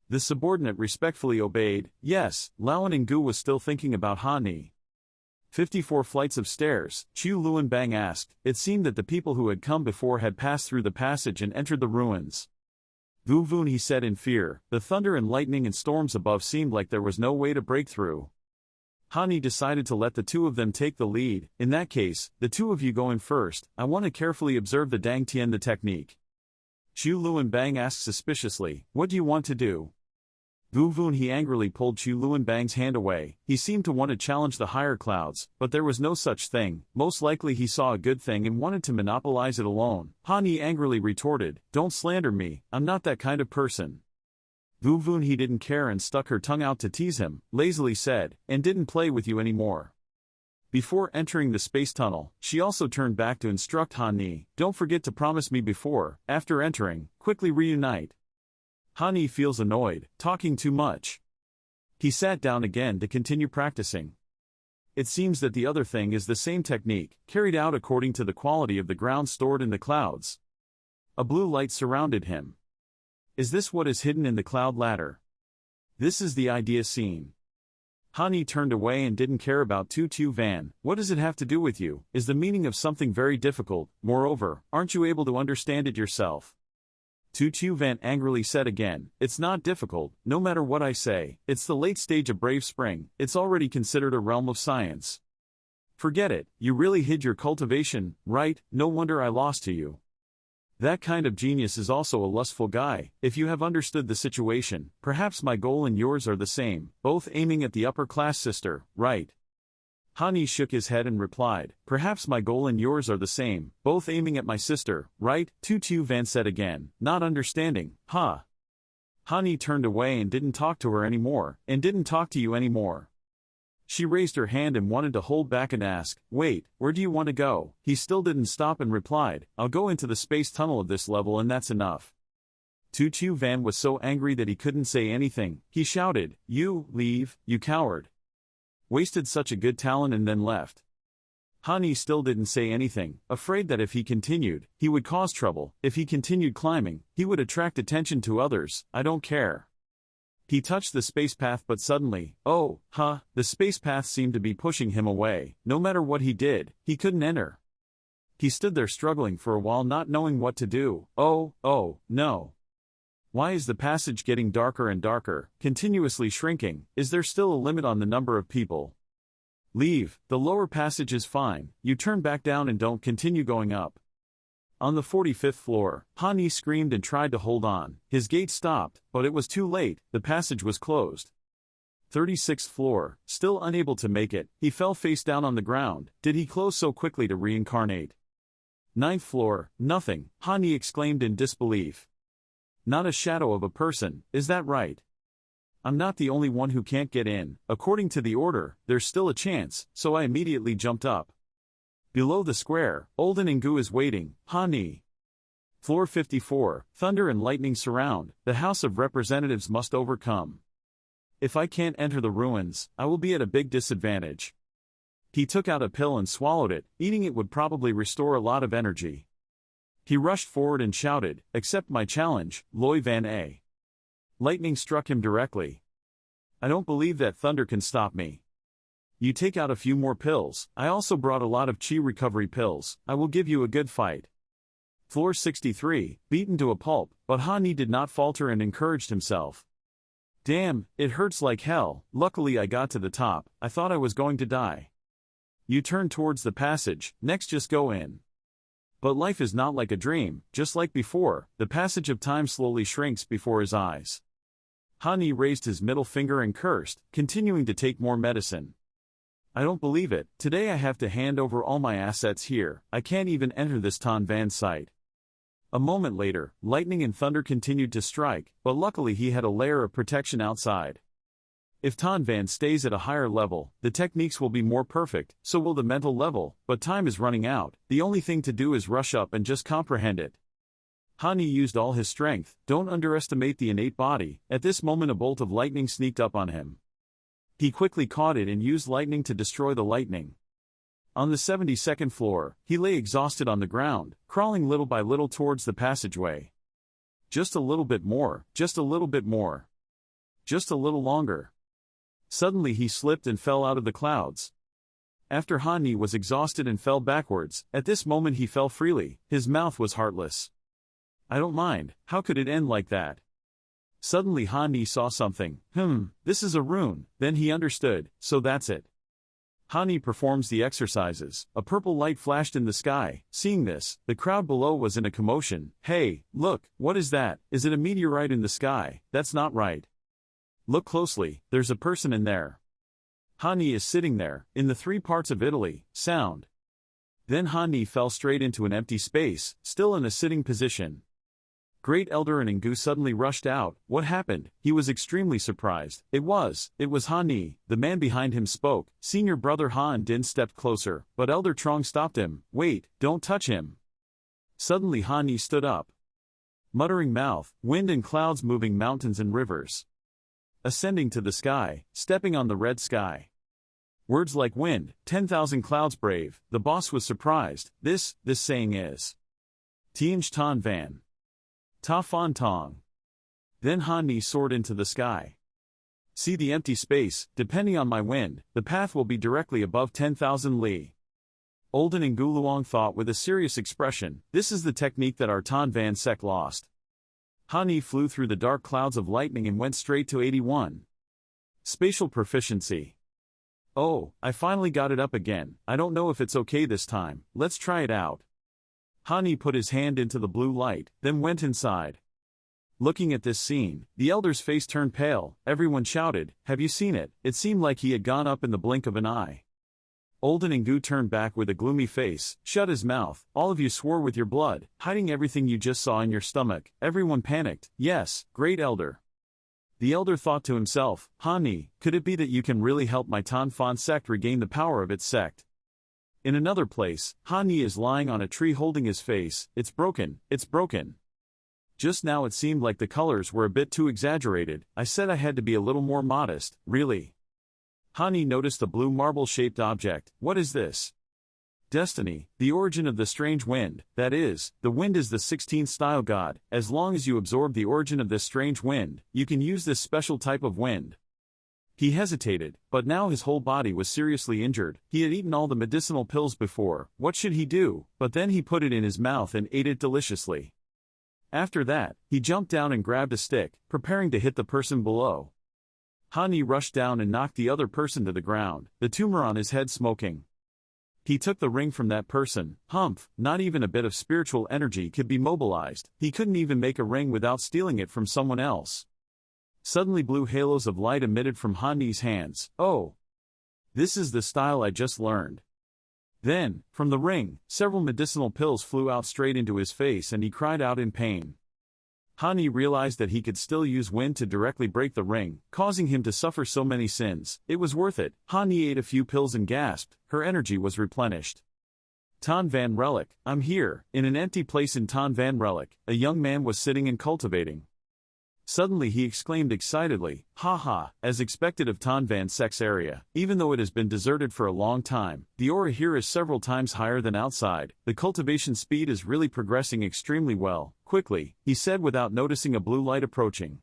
Speaker 1: The subordinate respectfully obeyed, yes. Lao Gu was still thinking about Hani. 54 flights of stairs, Chu Luan Bang asked. It seemed that the people who had come before had passed through the passage and entered the ruins. Vu Vun he said in fear, the thunder and lightning and storms above seemed like there was no way to break through. Hani decided to let the 2 of them take the lead. In that case, the 2 of you go in first, I want to carefully observe the Dang Tien the technique. Chu Luan Bang asked suspiciously, what do you want to do? Vu Vun he angrily pulled Chu Luan Bang's hand away. He seemed to want to challenge the higher clouds, but there was no such thing. Most likely he saw a good thing and wanted to monopolize it alone. Hani angrily retorted, don't slander me, I'm not that kind of person. Vu Vun he didn't care and stuck her tongue out to tease him, lazily said, and didn't play with you anymore. Before entering the space tunnel, she also turned back to instruct Hani, don't forget to promise me before, after entering, quickly reunite. Hani feels annoyed, talking too much. He sat down again to continue practicing. It seems that the other thing is the same technique, carried out according to the quality of the ground stored in the clouds. A blue light surrounded him. Is this what is hidden in the cloud ladder? This is the idea scene. Hani turned away and didn't care about Tu Van. What does it have to do with you? Is the meaning of something very difficult, moreover, aren't you able to understand it yourself? Tu Van angrily said again, it's not difficult, no matter what I say, it's the late stage of Brave Spring, it's already considered a realm of science. Forget it, you really hid your cultivation, right? No wonder I lost to you. That kind of genius is also a lustful guy. If you have understood the situation, perhaps my goal and yours are the same, both aiming at the upper class sister, right? Hani shook his head and replied, perhaps my goal and yours are the same, both aiming at my sister, right? Tu Van said again, not understanding, huh? Hani turned away and didn't talk to her anymore, and didn't talk to you anymore. She raised her hand and wanted to hold back and ask, wait, where do you want to go? He still didn't stop and replied, I'll go into the space tunnel of this level and that's enough. Tu Chu Van was so angry that he couldn't say anything. He shouted, "You, leave, you coward. Wasted such a good talent and then left." Hani still didn't say anything, afraid that if he continued, he would cause trouble. If he continued climbing, he would attract attention to others. "I don't care." He touched the space path, but suddenly, the space path seemed to be pushing him away. No matter what he did, he couldn't enter. He stood there struggling for a while, not knowing what to do. Oh, no. Why is the passage getting darker and darker, continuously shrinking? Is there still a limit on the number of people? Leave, the lower passage is fine, you turn back down and don't continue going up. On the 45th floor, Hani screamed and tried to hold on. His gait stopped, but it was too late, the passage was closed. 36th floor, still unable to make it, he fell face down on the ground. Did he close so quickly to reincarnate? 9th floor, nothing, Hani exclaimed in disbelief. Not a shadow of a person, is that right? I'm not the only one who can't get in. According to the order, there's still a chance, so I immediately jumped up. Below the square, Olden Ngu is waiting. Hani. Floor 54, thunder and lightning surround, the House of Representatives must overcome. If I can't enter the ruins, I will be at a big disadvantage. He took out a pill and swallowed it. Eating it would probably restore a lot of energy. He rushed forward and shouted, "Accept my challenge, Loy Van A." Lightning struck him directly. "I don't believe that thunder can stop me." "You take out a few more pills. I also brought a lot of chi recovery pills. I will give you a good fight." Floor 63, beaten to a pulp, but Hani did not falter and encouraged himself. "Damn, it hurts like hell. Luckily I got to the top. I thought I was going to die." You turn towards the passage, next just go in. But life is not like a dream. Just like before, the passage of time slowly shrinks before his eyes. Hani raised his middle finger and cursed, continuing to take more medicine. "I don't believe it. Today I have to hand over all my assets here. I can't even enter this Tan Van site." A moment later, lightning and thunder continued to strike, but luckily he had a layer of protection outside. If Tan Van stays at a higher level, the techniques will be more perfect, so will the mental level, but time is running out. The only thing to do is rush up and just comprehend it. Hani used all his strength. Don't underestimate the innate body. At this moment a bolt of lightning sneaked up on him. He quickly caught it and used lightning to destroy the lightning. On the 72nd floor, he lay exhausted on the ground, crawling little by little towards the passageway. Just a little bit more, just a little bit more. Just a little longer. Suddenly he slipped and fell out of the clouds. After Hani was exhausted and fell backwards, at this moment he fell freely, his mouth was heartless. "I don't mind, how could it end like that?" Suddenly Hani saw something. This is a rune. Then he understood, so that's it. Hani performs the exercises. A purple light flashed in the sky. Seeing this, the crowd below was in a commotion. "Hey, look, what is that? Is it a meteorite in the sky? That's not right. Look closely, there's a person in there." Hani is sitting there, in the 3 parts of Italy, sound. Then Hani fell straight into an empty space, still in a sitting position. Great Elder and Ngu suddenly rushed out. What happened? He was extremely surprised. It was Hani. The man behind him spoke. Senior brother Han Din stepped closer, but Elder Trong stopped him. "Wait, don't touch him." Suddenly Hani stood up. Muttering mouth, wind and clouds moving mountains and rivers. Ascending to the sky, stepping on the red sky. Words like wind, 10,000 clouds brave. The boss was surprised. This saying is Tianj Tan Van. Ta Fan Tong. Then Hani soared into the sky. See the empty space, depending on my wind, the path will be directly above 10,000 li. Olden and Guluong thought with a serious expression, this is the technique that our Tan Van sect lost. Hani flew through the dark clouds of lightning and went straight to 81. Spatial proficiency. Oh, I finally got it up again. I don't know if it's okay this time. Let's try it out. Hani put his hand into the blue light, then went inside. Looking at this scene, the elder's face turned pale. Everyone shouted, "Have you seen it?" It seemed like he had gone up in the blink of an eye. Olden Ngu turned back with a gloomy face, shut his mouth. "All of you swore with your blood, hiding everything you just saw in your stomach." Everyone panicked. "Yes, great elder." The elder thought to himself, "Hani, could it be that you can really help my Tan Fan sect regain the power of its sect?" In another place, Hani is lying on a tree holding his face. It's broken, it's broken. Just now it seemed like the colors were a bit too exaggerated. I said I had to be a little more modest, really. Hani noticed a blue marble-shaped object. What is this? Destiny, the origin of the strange wind. That is, the wind is the 16th style god. As long as you absorb the origin of this strange wind, you can use this special type of wind. He hesitated, but now his whole body was seriously injured. He had eaten all the medicinal pills before. What should he do? But then he put it in his mouth and ate it deliciously. After that, he jumped down and grabbed a stick, preparing to hit the person below. Hani rushed down and knocked the other person to the ground, the tumor on his head smoking. He took the ring from that person. Humph, not even a bit of spiritual energy could be mobilized. He couldn't even make a ring without stealing it from someone else. Suddenly blue halos of light emitted from Hani's hands. Oh! This is the style I just learned. Then, from the ring, several medicinal pills flew out straight into his face and he cried out in pain. Hani realized that he could still use wind to directly break the ring, causing him to suffer so many sins. It was worth it. Hani ate a few pills and gasped. Her energy was replenished. Tan Van Relic, I'm here. In an empty place in Tan Van Relic, a young man was sitting and cultivating. Suddenly he exclaimed excitedly, "Ha ha!" As expected of Tan Van Sek's area, even though it has been deserted for a long time, the aura here is several times higher than outside. The cultivation speed is really progressing extremely well. Quickly, he said without noticing a blue light approaching.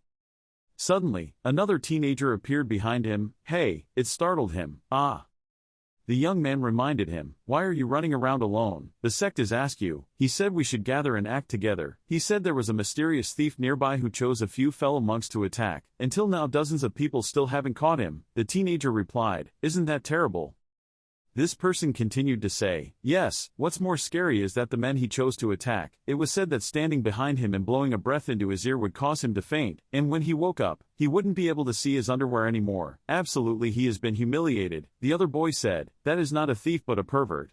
Speaker 1: Suddenly, another teenager appeared behind him. Hey, it startled him. Ah! The young man reminded him, "Why are you running around alone? The sect has asked you." He said we should gather and act together. He said there was a mysterious thief nearby who chose a few fellow monks to attack. Until now dozens of people still haven't caught him. The teenager replied, "Isn't that terrible?" This person continued to say, "Yes, what's more scary is that the men he chose to attack, it was said that standing behind him and blowing a breath into his ear would cause him to faint, and when he woke up, he wouldn't be able to see his underwear anymore. Absolutely he has been humiliated." The other boy said, "That is not a thief but a pervert."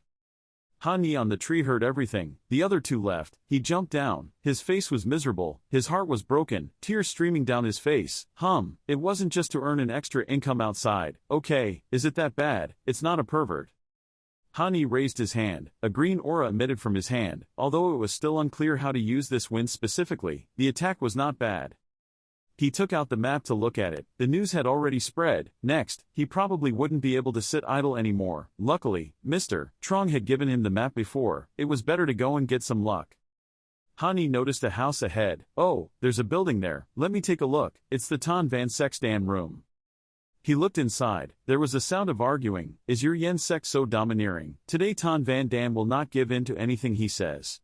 Speaker 1: Hani on the tree heard everything. The other two left. He jumped down. His face was miserable. His heart was broken, tears streaming down his face. It wasn't just to earn an extra income outside. Okay, is it that bad? It's not a pervert. Hani raised his hand. A green aura emitted from his hand. Although it was still unclear how to use this wind specifically, the attack was not bad. He took out the map to look at it. The news had already spread. Next, he probably wouldn't be able to sit idle anymore. Luckily, Mr. Trong had given him the map before. It was better to go and get some luck. Hani noticed a house ahead. Oh, there's a building there. Let me take a look. It's the Tan Van Sek's Dan room. He looked inside. There was a sound of arguing. Is your Yen sect so domineering? Today Tan Van Dan will not give in to anything he says.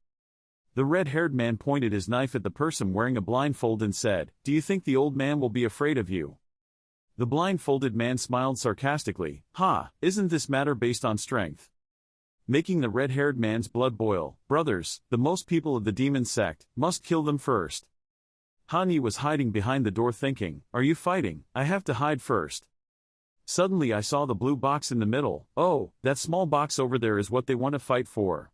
Speaker 1: The red-haired man pointed his knife at the person wearing a blindfold and said, "Do you think the old man will be afraid of you?" The blindfolded man smiled sarcastically. "Ha, isn't this matter based on strength?" Making the red-haired man's blood boil. "Brothers, the most people of the demon sect, must kill them first." Hani was hiding behind the door thinking, "Are you fighting? I have to hide first." Suddenly I saw the blue box in the middle. Oh, that small box over there is what they want to fight for.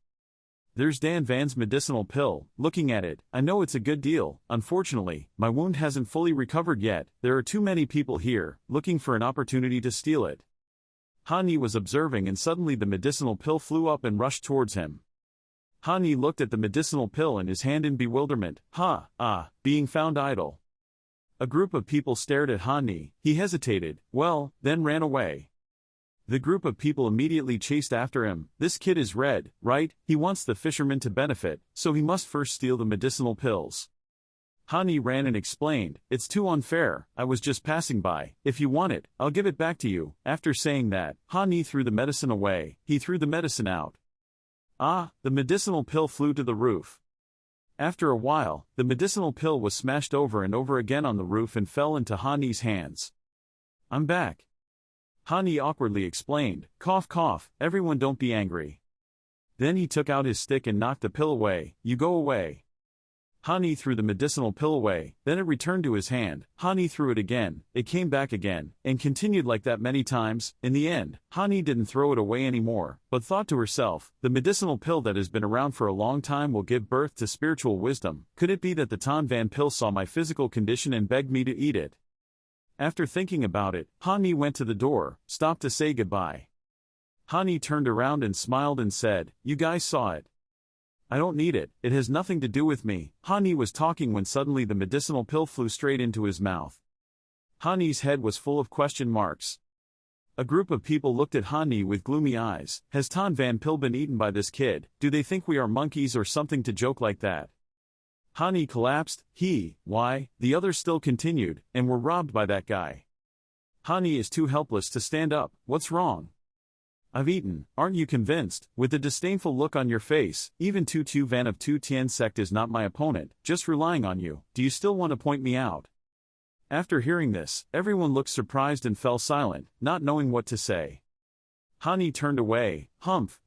Speaker 1: There's Dan Van's medicinal pill. Looking at it, I know it's a good deal. Unfortunately, my wound hasn't fully recovered yet. There are too many people here, looking for an opportunity to steal it. Hani was observing and suddenly the medicinal pill flew up and rushed towards him. Hani looked at the medicinal pill in his hand in bewilderment. Being found idle. A group of people stared at Hani. He hesitated, then ran away. The group of people immediately chased after him. This kid is red, right? He wants the fisherman to benefit, so he must first steal the medicinal pills. Hani ran and explained, "It's too unfair, I was just passing by. If you want it, I'll give it back to you." After saying that, Hani threw the medicine away. He threw the medicine out. The medicinal pill flew to the roof. After a while, the medicinal pill was smashed over and over again on the roof and fell into Hani's hands. "I'm back." Hani awkwardly explained, "Cough cough, everyone don't be angry." Then he took out his stick and knocked the pill away. "You go away." Hani threw the medicinal pill away, then it returned to his hand. Hani threw it again, it came back again, and continued like that many times. In the end, Hani didn't throw it away anymore, but thought to herself, the medicinal pill that has been around for a long time will give birth to spiritual wisdom. Could it be that the Tan Van pill saw my physical condition and begged me to eat it? After thinking about it, Hani went to the door, stopped to say goodbye. Hani turned around and smiled and said, "You guys saw it." I don't need it, it has nothing to do with me. Han Yi was talking when suddenly the medicinal pill flew straight into his mouth. Han Yi's head was full of question marks. A group of people looked at Han Yi with gloomy eyes. Has Tan Van Pil been eaten by this kid? Do they think we are monkeys or something to joke like that? Han Yi collapsed. Why? The others still continued, and were robbed by that guy. Han Yi is too helpless to stand up. What's wrong? I've eaten, aren't you convinced? With a disdainful look on your face, even Tu Tu Van of Tu Tien sect is not my opponent, just relying on you. Do you still want to point me out? After hearing this, everyone looked surprised and fell silent, not knowing what to say. Han Yi turned away,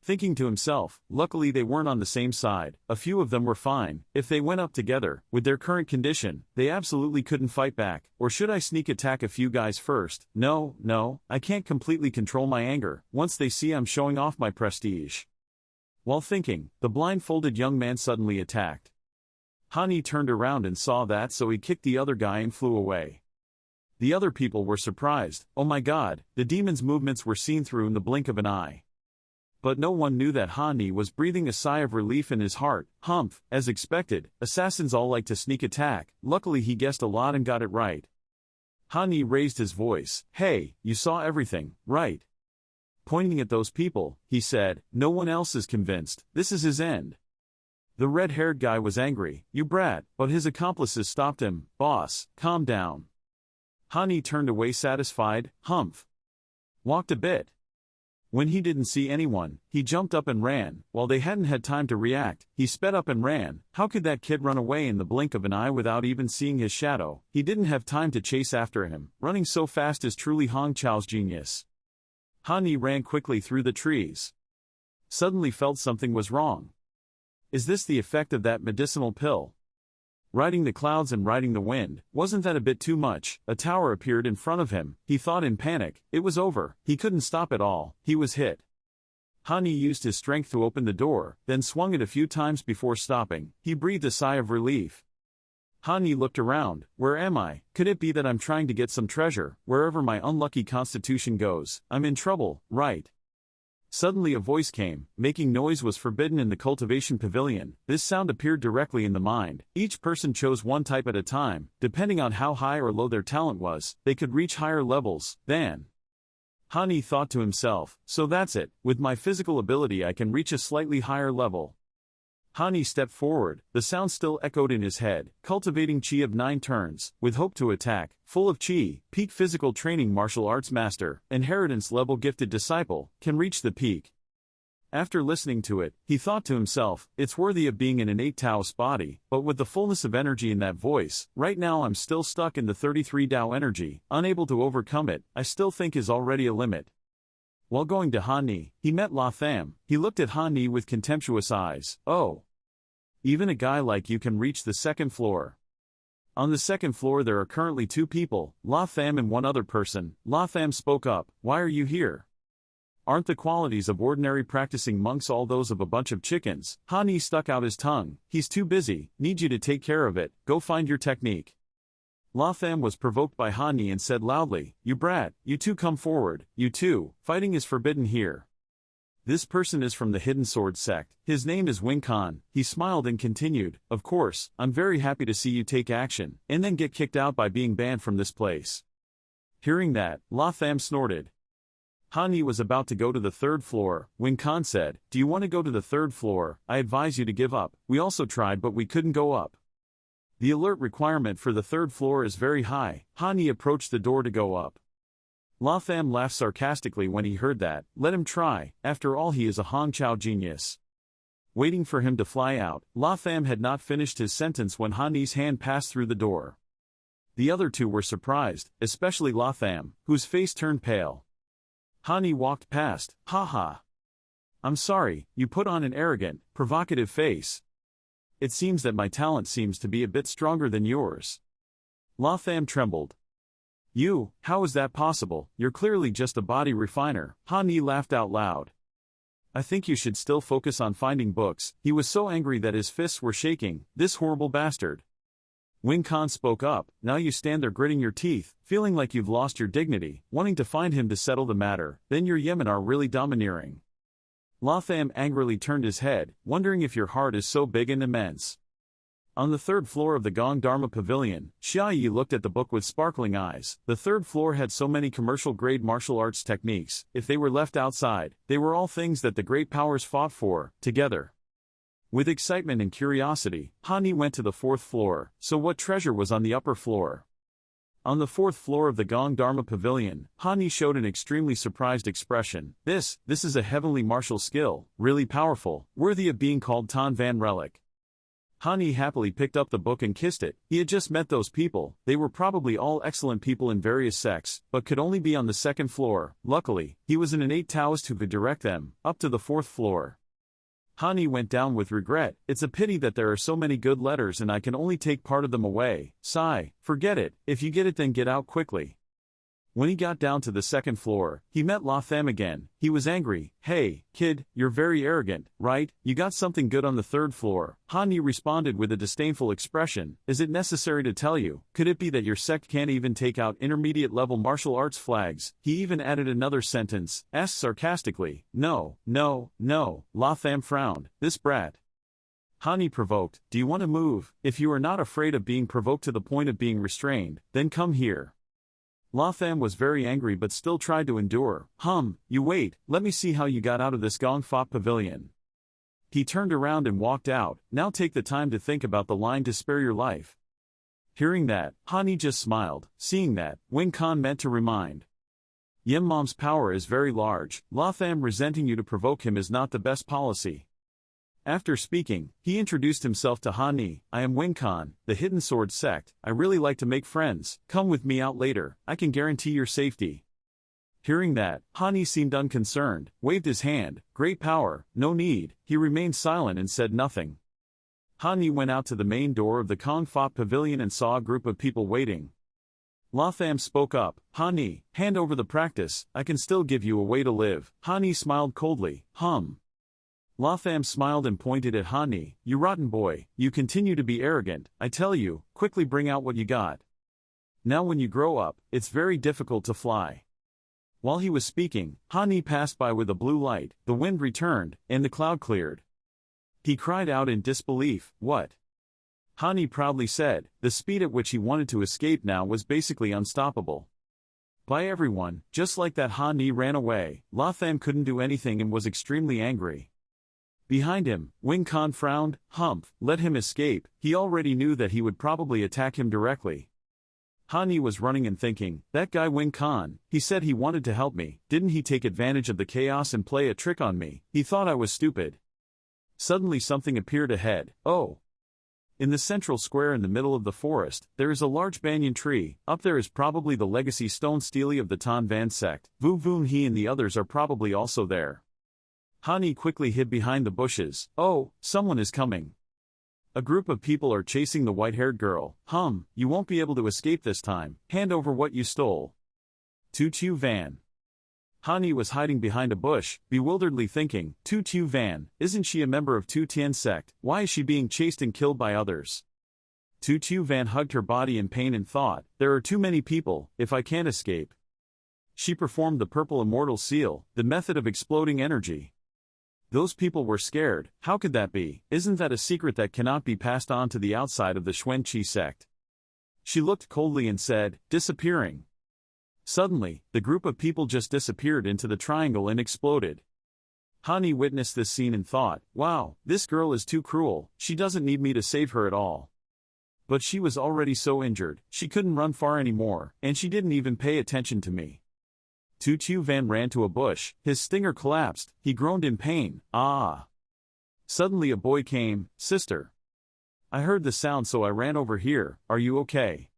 Speaker 1: thinking to himself, luckily they weren't on the same side. A few of them were fine. If they went up together, with their current condition, they absolutely couldn't fight back. Or should I sneak attack a few guys first? No, I can't completely control my anger, once they see I'm showing off my prestige. While thinking, the blindfolded young man suddenly attacked. Han Yi turned around and saw that, so he kicked the other guy and flew away. The other people were surprised. Oh my god, the demon's movements were seen through in the blink of an eye. But no one knew that Han Yi was breathing a sigh of relief in his heart. As expected, assassins all like to sneak attack. Luckily he guessed a lot and got it right. Han Yi raised his voice. Hey, you saw everything, right? Pointing at those people, he said, no one else is convinced, this is his end. The red-haired guy was angry. You brat, but his accomplices stopped him. Boss, calm down. Han Yi turned away satisfied, walked a bit. When he didn't see anyone, he jumped up and ran. While they hadn't had time to react, he sped up and ran. How could that kid run away in the blink of an eye without even seeing his shadow? He didn't have time to chase after him. Running so fast is truly Hong Chao's genius. Han Yi ran quickly through the trees. Suddenly felt something was wrong. Is this the effect of that medicinal pill? Riding the clouds and riding the wind, wasn't that a bit too much? A tower appeared in front of him. He thought in panic, it was over. He couldn't stop at all. He was hit. Han Yi used his strength to open the door, then swung it a few times before stopping. He breathed a sigh of relief. Han Yi looked around. Where am I? Could it be that I'm trying to get some treasure? Wherever my unlucky constitution goes, I'm in trouble, right? Suddenly a voice came. Making noise was forbidden in the cultivation pavilion. This sound appeared directly in the mind. Each person chose one type at a time. Depending on how high or low their talent was, they could reach higher levels than. Han Yi thought to himself, so that's it. With my physical ability I can reach a slightly higher level. Han Yi stepped forward. The sound still echoed in his head. Cultivating chi of 9 turns, with hope to attack, full of chi, peak physical training martial arts master, inheritance level gifted disciple, can reach the peak. After listening to it, he thought to himself, it's worthy of being an innate Taoist body, but with the fullness of energy in that voice, right now I'm still stuck in the 33 Tao energy, unable to overcome it. I still think is already a limit. While going to Han Yi, he met La Tham. He looked at Han Yi with contemptuous eyes. Oh. Even a guy like you can reach the 2nd floor. On the 2nd floor there are currently 2 people, La Tham and one other person. La Tham spoke up. Why are you here? Aren't the qualities of ordinary practicing monks all those of a bunch of chickens? Han Yi stuck out his tongue. He's too busy, need you to take care of it, go find your technique. La Tham was provoked by Han Yi and said loudly, you brat, you two come forward, you two, fighting is forbidden here. This person is from the Hidden Sword sect. His name is Wing Khan. He smiled and continued, of course, I'm very happy to see you take action, and then get kicked out by being banned from this place. Hearing that, La Tham snorted. Han Yi was about to go to the 3rd floor. Wing Khan said, do you want to go to the 3rd floor? I advise you to give up. We also tried but we couldn't go up. The alert requirement for the 3rd floor is very high. Han Yi approached the door to go up. La Tham laughed sarcastically when he heard that. Let him try, after all he is a Hong Chao genius. Waiting for him to fly out, La Tham had not finished his sentence when Han Yi's hand passed through the door. The other 2 were surprised, especially La Tham, whose face turned pale. Han Yi walked past. Ha. I'm sorry, you put on an arrogant, provocative face. It seems that my talent seems to be a bit stronger than yours. La Tham trembled. You, how is that possible? You're clearly just a body refiner. Han Yi laughed out loud. I think you should still focus on finding books. He was so angry that his fists were shaking. This horrible bastard. Wing Khan spoke up. Now you stand there gritting your teeth, feeling like you've lost your dignity, wanting to find him to settle the matter. Then your Yemen are really domineering. Lotham angrily turned his head, wondering if your heart is so big and immense. On the third floor of the Gong Dharma Pavilion, Xia Yi looked at the book with sparkling eyes. The third floor had so many commercial-grade martial arts techniques. If they were left outside, they were all things that the great powers fought for, together. With excitement and curiosity, Han Yi went to the fourth floor. So what treasure was on the upper floor? On the fourth floor of the Gong Dharma Pavilion, Han Yi showed an extremely surprised expression. This is a heavenly martial skill, really powerful, worthy of being called Tan Van Relic. Han Yi happily picked up the book and kissed it. He had just met those people. They were probably all excellent people in various sects, but could only be on the second floor. Luckily, he was an innate Taoist who could direct them up to the fourth floor. Han Yi went down with regret. It's a pity that there are so many good letters and I can only take part of them away. Sigh, forget it. If you get it, then get out quickly. When he got down to the second floor, he met Lotham again. He was angry. Hey, kid, you're very arrogant, right? You got something good on the third floor. Han Yi responded with a disdainful expression. Is it necessary to tell you? Could it be that your sect can't even take out intermediate-level martial arts flags? He even added another sentence, asked sarcastically. No. Lotham frowned. This brat. Han Yi provoked. Do you want to move? If you are not afraid of being provoked to the point of being restrained, then come here. Lotham was very angry but still tried to endure. You wait, let me see how you got out of this Gong Fa Pavilion. He turned around and walked out. Now take the time to think about the line to spare your life. Hearing that, Han Yi just smiled. Seeing that, Wing Khan meant to remind. Yimam's power is very large. Lotham resenting you to provoke him is not the best policy. After speaking, he introduced himself to Han Yi. I am Wing Khan, the Hidden Sword sect. I really like to make friends. Come with me out later. I can guarantee your safety. Hearing that, Han Yi seemed unconcerned, waved his hand. Great power, no need. He remained silent and said nothing. Han Yi went out to the main door of the Kong Fa Pavilion and saw a group of people waiting. Lotham spoke up. Han Yi, hand over the practice. I can still give you a way to live. Han Yi smiled coldly. Lotham smiled and pointed at Han Yi. You rotten boy, you continue to be arrogant. I tell you, quickly bring out what you got. Now when you grow up, it's very difficult to fly. While he was speaking, Han Yi passed by with a blue light, the wind returned, and the cloud cleared. He cried out in disbelief. What? Han Yi proudly said. The speed at which he wanted to escape now was basically unstoppable. By everyone, just like that Han Yi ran away. Lotham couldn't do anything and was extremely angry. Behind him, Wing Khan frowned. Let him escape. He already knew that he would probably attack him directly. Han Yi was running and thinking, that guy Wing Khan, he said he wanted to help me. Didn't he take advantage of the chaos and play a trick on me? He thought I was stupid. Suddenly something appeared ahead. Oh! In the central square in the middle of the forest, there is a large banyan tree. Up there is probably the legacy stone stele of the Tan Van sect. Vu Vun He and the others are probably also there. Han Yi quickly hid behind the bushes. Oh, someone is coming. A group of people are chasing the white-haired girl. You won't be able to escape this time. Hand over what you stole. Tu Chu Van. Han Yi was hiding behind a bush, bewilderedly thinking, Tu Chu Van, isn't she a member of Tu Tian sect? Why is she being chased and killed by others? Tu Chu Van hugged her body in pain and thought, there are too many people, if I can't escape. She performed the purple immortal seal, the method of exploding energy. Those people were scared. How could that be? Isn't that a secret that cannot be passed on to the outside of the Xuan Qi sect? She looked coldly and said, disappearing. Suddenly, the group of people just disappeared into the triangle and exploded. Han Yi witnessed this scene and thought, wow, this girl is too cruel. She doesn't need me to save her at all. But she was already so injured, she couldn't run far anymore, and she didn't even pay attention to me. Tu Chu Van ran to a bush. His stinger collapsed. He groaned in pain. Ah! Suddenly a boy came. Sister. I heard the sound so I ran over here. Are you okay?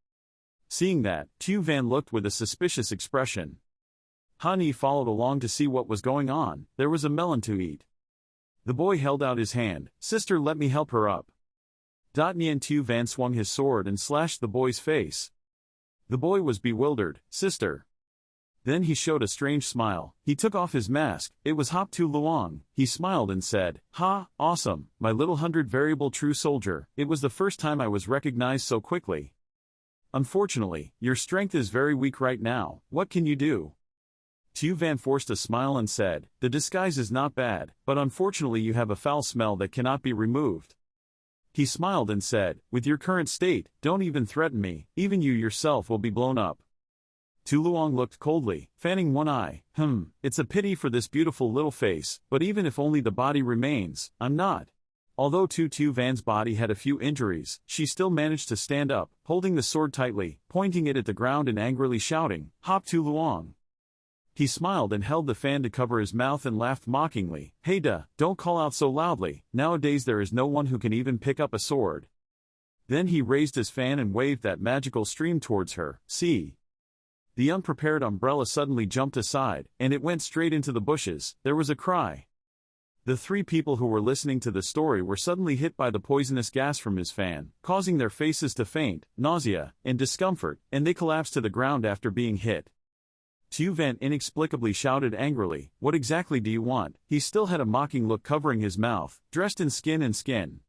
Speaker 1: Seeing that, Tu Van looked with a suspicious expression. Han Yi followed along to see what was going on. There was a melon to eat. The boy held out his hand. Sister, let me help her up. Nian Tu Van swung his sword and slashed the boy's face. The boy was bewildered. Sister. Then he showed a strange smile. He took off his mask. It was Hop Tu Luong. He smiled and said, Ha, awesome, my little 100-variable true soldier. It was the first time I was recognized so quickly. Unfortunately, your strength is very weak right now. What can you do? Tu Van forced a smile and said, "The disguise is not bad, but unfortunately you have a foul smell that cannot be removed." He smiled and said, "With your current state, don't even threaten me, even you yourself will be blown up." Tu Luong looked coldly, fanning one eye. It's a pity for this beautiful little face, but even if only the body remains, I'm not." Although Tu Van's body had a few injuries, she still managed to stand up, holding the sword tightly, pointing it at the ground and angrily shouting, "Hop Tu Luong." He smiled and held the fan to cover his mouth and laughed mockingly. "Hey duh, don't call out so loudly, nowadays there is no one who can even pick up a sword." Then he raised his fan and waved that magical stream towards her. "See." The unprepared umbrella suddenly jumped aside, and it went straight into the bushes. There was a cry. The three people who were listening to the story were suddenly hit by the poisonous gas from his fan, causing their faces to faint, nausea, and discomfort, and they collapsed to the ground after being hit. Tu Van inexplicably shouted angrily, "What exactly do you want?" He still had a mocking look covering his mouth, dressed in skin and skin.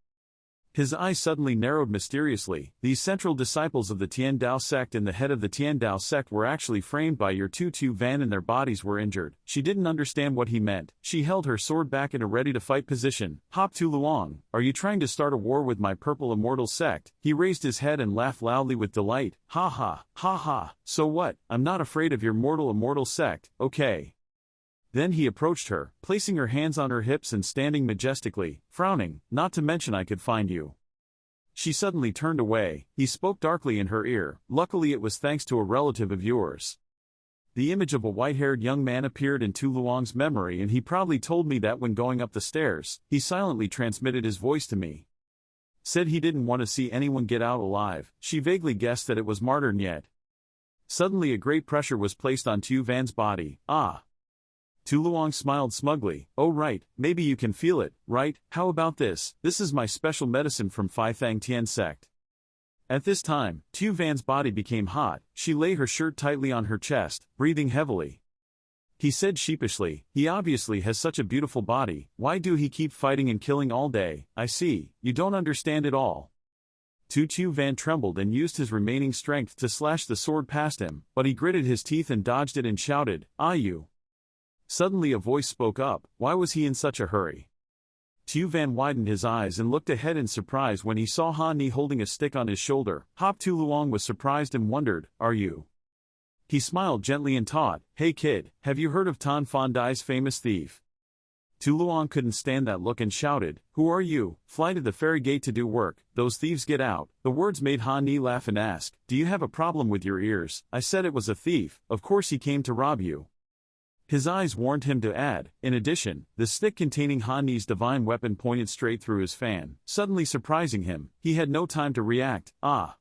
Speaker 1: His eyes suddenly narrowed mysteriously. These central disciples of the Tian Dao sect and the head of the Tian Dao sect were actually framed by your Tu Van and their bodies were injured. She didn't understand what he meant. She held her sword back in a ready-to-fight position. "Hop Tu Luong, are you trying to start a war with my purple immortal sect?" He raised his head and laughed loudly with delight. "Ha ha, ha ha, so what? I'm not afraid of your mortal immortal sect, okay?" Then he approached her, placing her hands on her hips and standing majestically, frowning, "Not to mention I could find you." She suddenly turned away. He spoke darkly in her ear, "Luckily it was thanks to a relative of yours." The image of a white-haired young man appeared in Tu Luong's memory and he proudly told me that when going up the stairs, he silently transmitted his voice to me. Said he didn't want to see anyone get out alive. She vaguely guessed that it was Martyr Nyet. Suddenly a great pressure was placed on Tu Van's body. "Ah." Tu Luong smiled smugly. "Oh right, maybe you can feel it, right? How about this? This is my special medicine from Phi Thang Tian sect." At this time, Tu Van's body became hot. She lay her shirt tightly on her chest, breathing heavily. He said sheepishly, "He obviously has such a beautiful body, why do he keep fighting and killing all day? I see, you don't understand it all." Tu Van trembled and used his remaining strength to slash the sword past him, but he gritted his teeth and dodged it and shouted, "Ah you." Suddenly a voice spoke up. Why was he in such a hurry? Tu Van widened his eyes and looked ahead in surprise when he saw Han Ni holding a stick on his shoulder. Hop Tu Luong was surprised and wondered, "Are you?" He smiled gently and taught, "Hey kid, have you heard of Tan Fan Dai's famous thief?" Tu Luong couldn't stand that look and shouted, "Who are you? Fly to the ferry gate to do work, those thieves get out." The words made Han Ni laugh and ask, "Do you have a problem with your ears? I said it was a thief, of course he came to rob you." His eyes warned him to add, in addition, the stick containing Han Ni's divine weapon pointed straight through his fan, suddenly surprising him. He had no time to react. "Ah."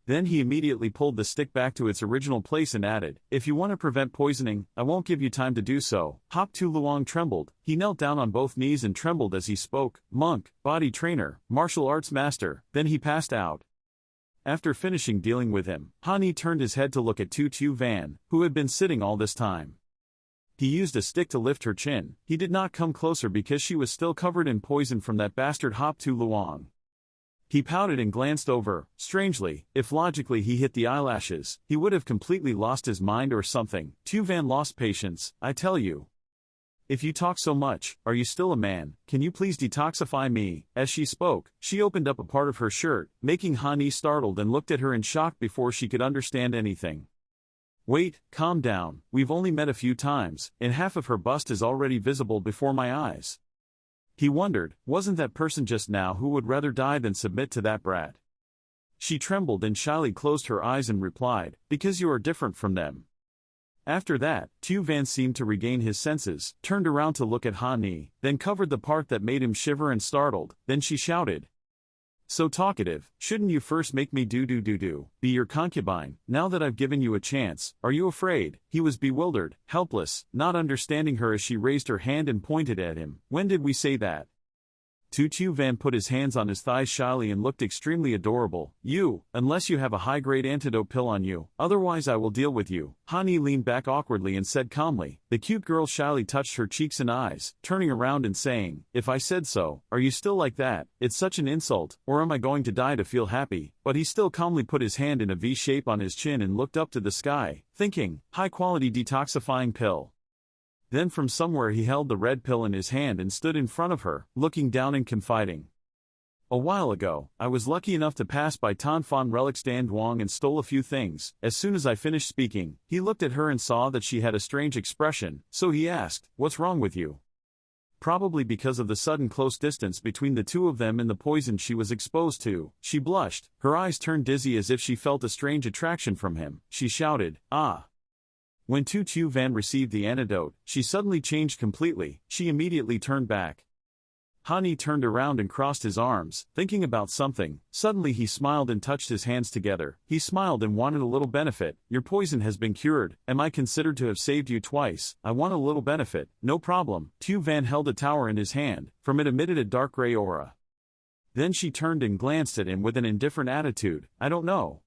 Speaker 1: Then he immediately pulled the stick back to its original place and added, "If you want to prevent poisoning, I won't give you time to do so." Hop Tu Luong trembled. He knelt down on both knees and trembled as he spoke, "Monk, body trainer, martial arts master." Then he passed out. After finishing dealing with him, Han Ni turned his head to look at Tu Van, who had been sitting all this time. He used a stick to lift her chin. He did not come closer because she was still covered in poison from that bastard Hop Tu Luong. He pouted and glanced over. Strangely, if logically he hit the eyelashes, he would have completely lost his mind or something. Tu Van lost patience. "I tell you. If you talk so much, are you still a man? Can you please detoxify me?" As she spoke, she opened up a part of her shirt, making Han Ni startled and looked at her in shock before she could understand anything. "Wait, calm down, we've only met a few times, and half of her bust is already visible before my eyes." He wondered, wasn't that person just now who would rather die than submit to that brat? She trembled and shyly closed her eyes and replied, "Because you are different from them." After that, Tu Van seemed to regain his senses, turned around to look at Han Ni, then covered the part that made him shiver and startled. Then she shouted, "So talkative, shouldn't you first make me be your concubine? Now that I've given you a chance, are you afraid?" He was bewildered, helpless, not understanding her as she raised her hand and pointed at him. "When did we say that?" Tu Van put his hands on his thighs shyly and looked extremely adorable. Unless you have a high-grade antidote pill on you, otherwise I will deal with you. Hani leaned back awkwardly and said calmly. The cute girl shyly touched her cheeks and eyes, turning around and saying, if I said so, are you still like that? It's such an insult, or am I going to die to feel happy? But he still calmly put his hand in a V shape on his chin and looked up to the sky, thinking, high-quality detoxifying pill. Then from somewhere he held the red pill in his hand and stood in front of her, looking down and confiding. A while ago, I was lucky enough to pass by Tan Fan Relics Dan Duong and stole a few things. As soon as I finished speaking, he looked at her and saw that she had a strange expression, so he asked, what's wrong with you? Probably because of the sudden close distance between the two of them and the poison she was exposed to, she blushed, her eyes turned dizzy as if she felt a strange attraction from him. She shouted, ah! When Tu Van received the antidote, she suddenly changed completely. She immediately turned back. Hani turned around and crossed his arms, thinking about something. Suddenly he smiled and touched his hands together. He smiled and wanted a little benefit. Your poison has been cured. Am I considered to have saved you twice? I want a little benefit. No problem. Tu Van held a tower in his hand. From it emitted a dark gray aura. Then she turned and glanced at him with an indifferent attitude. I don't know.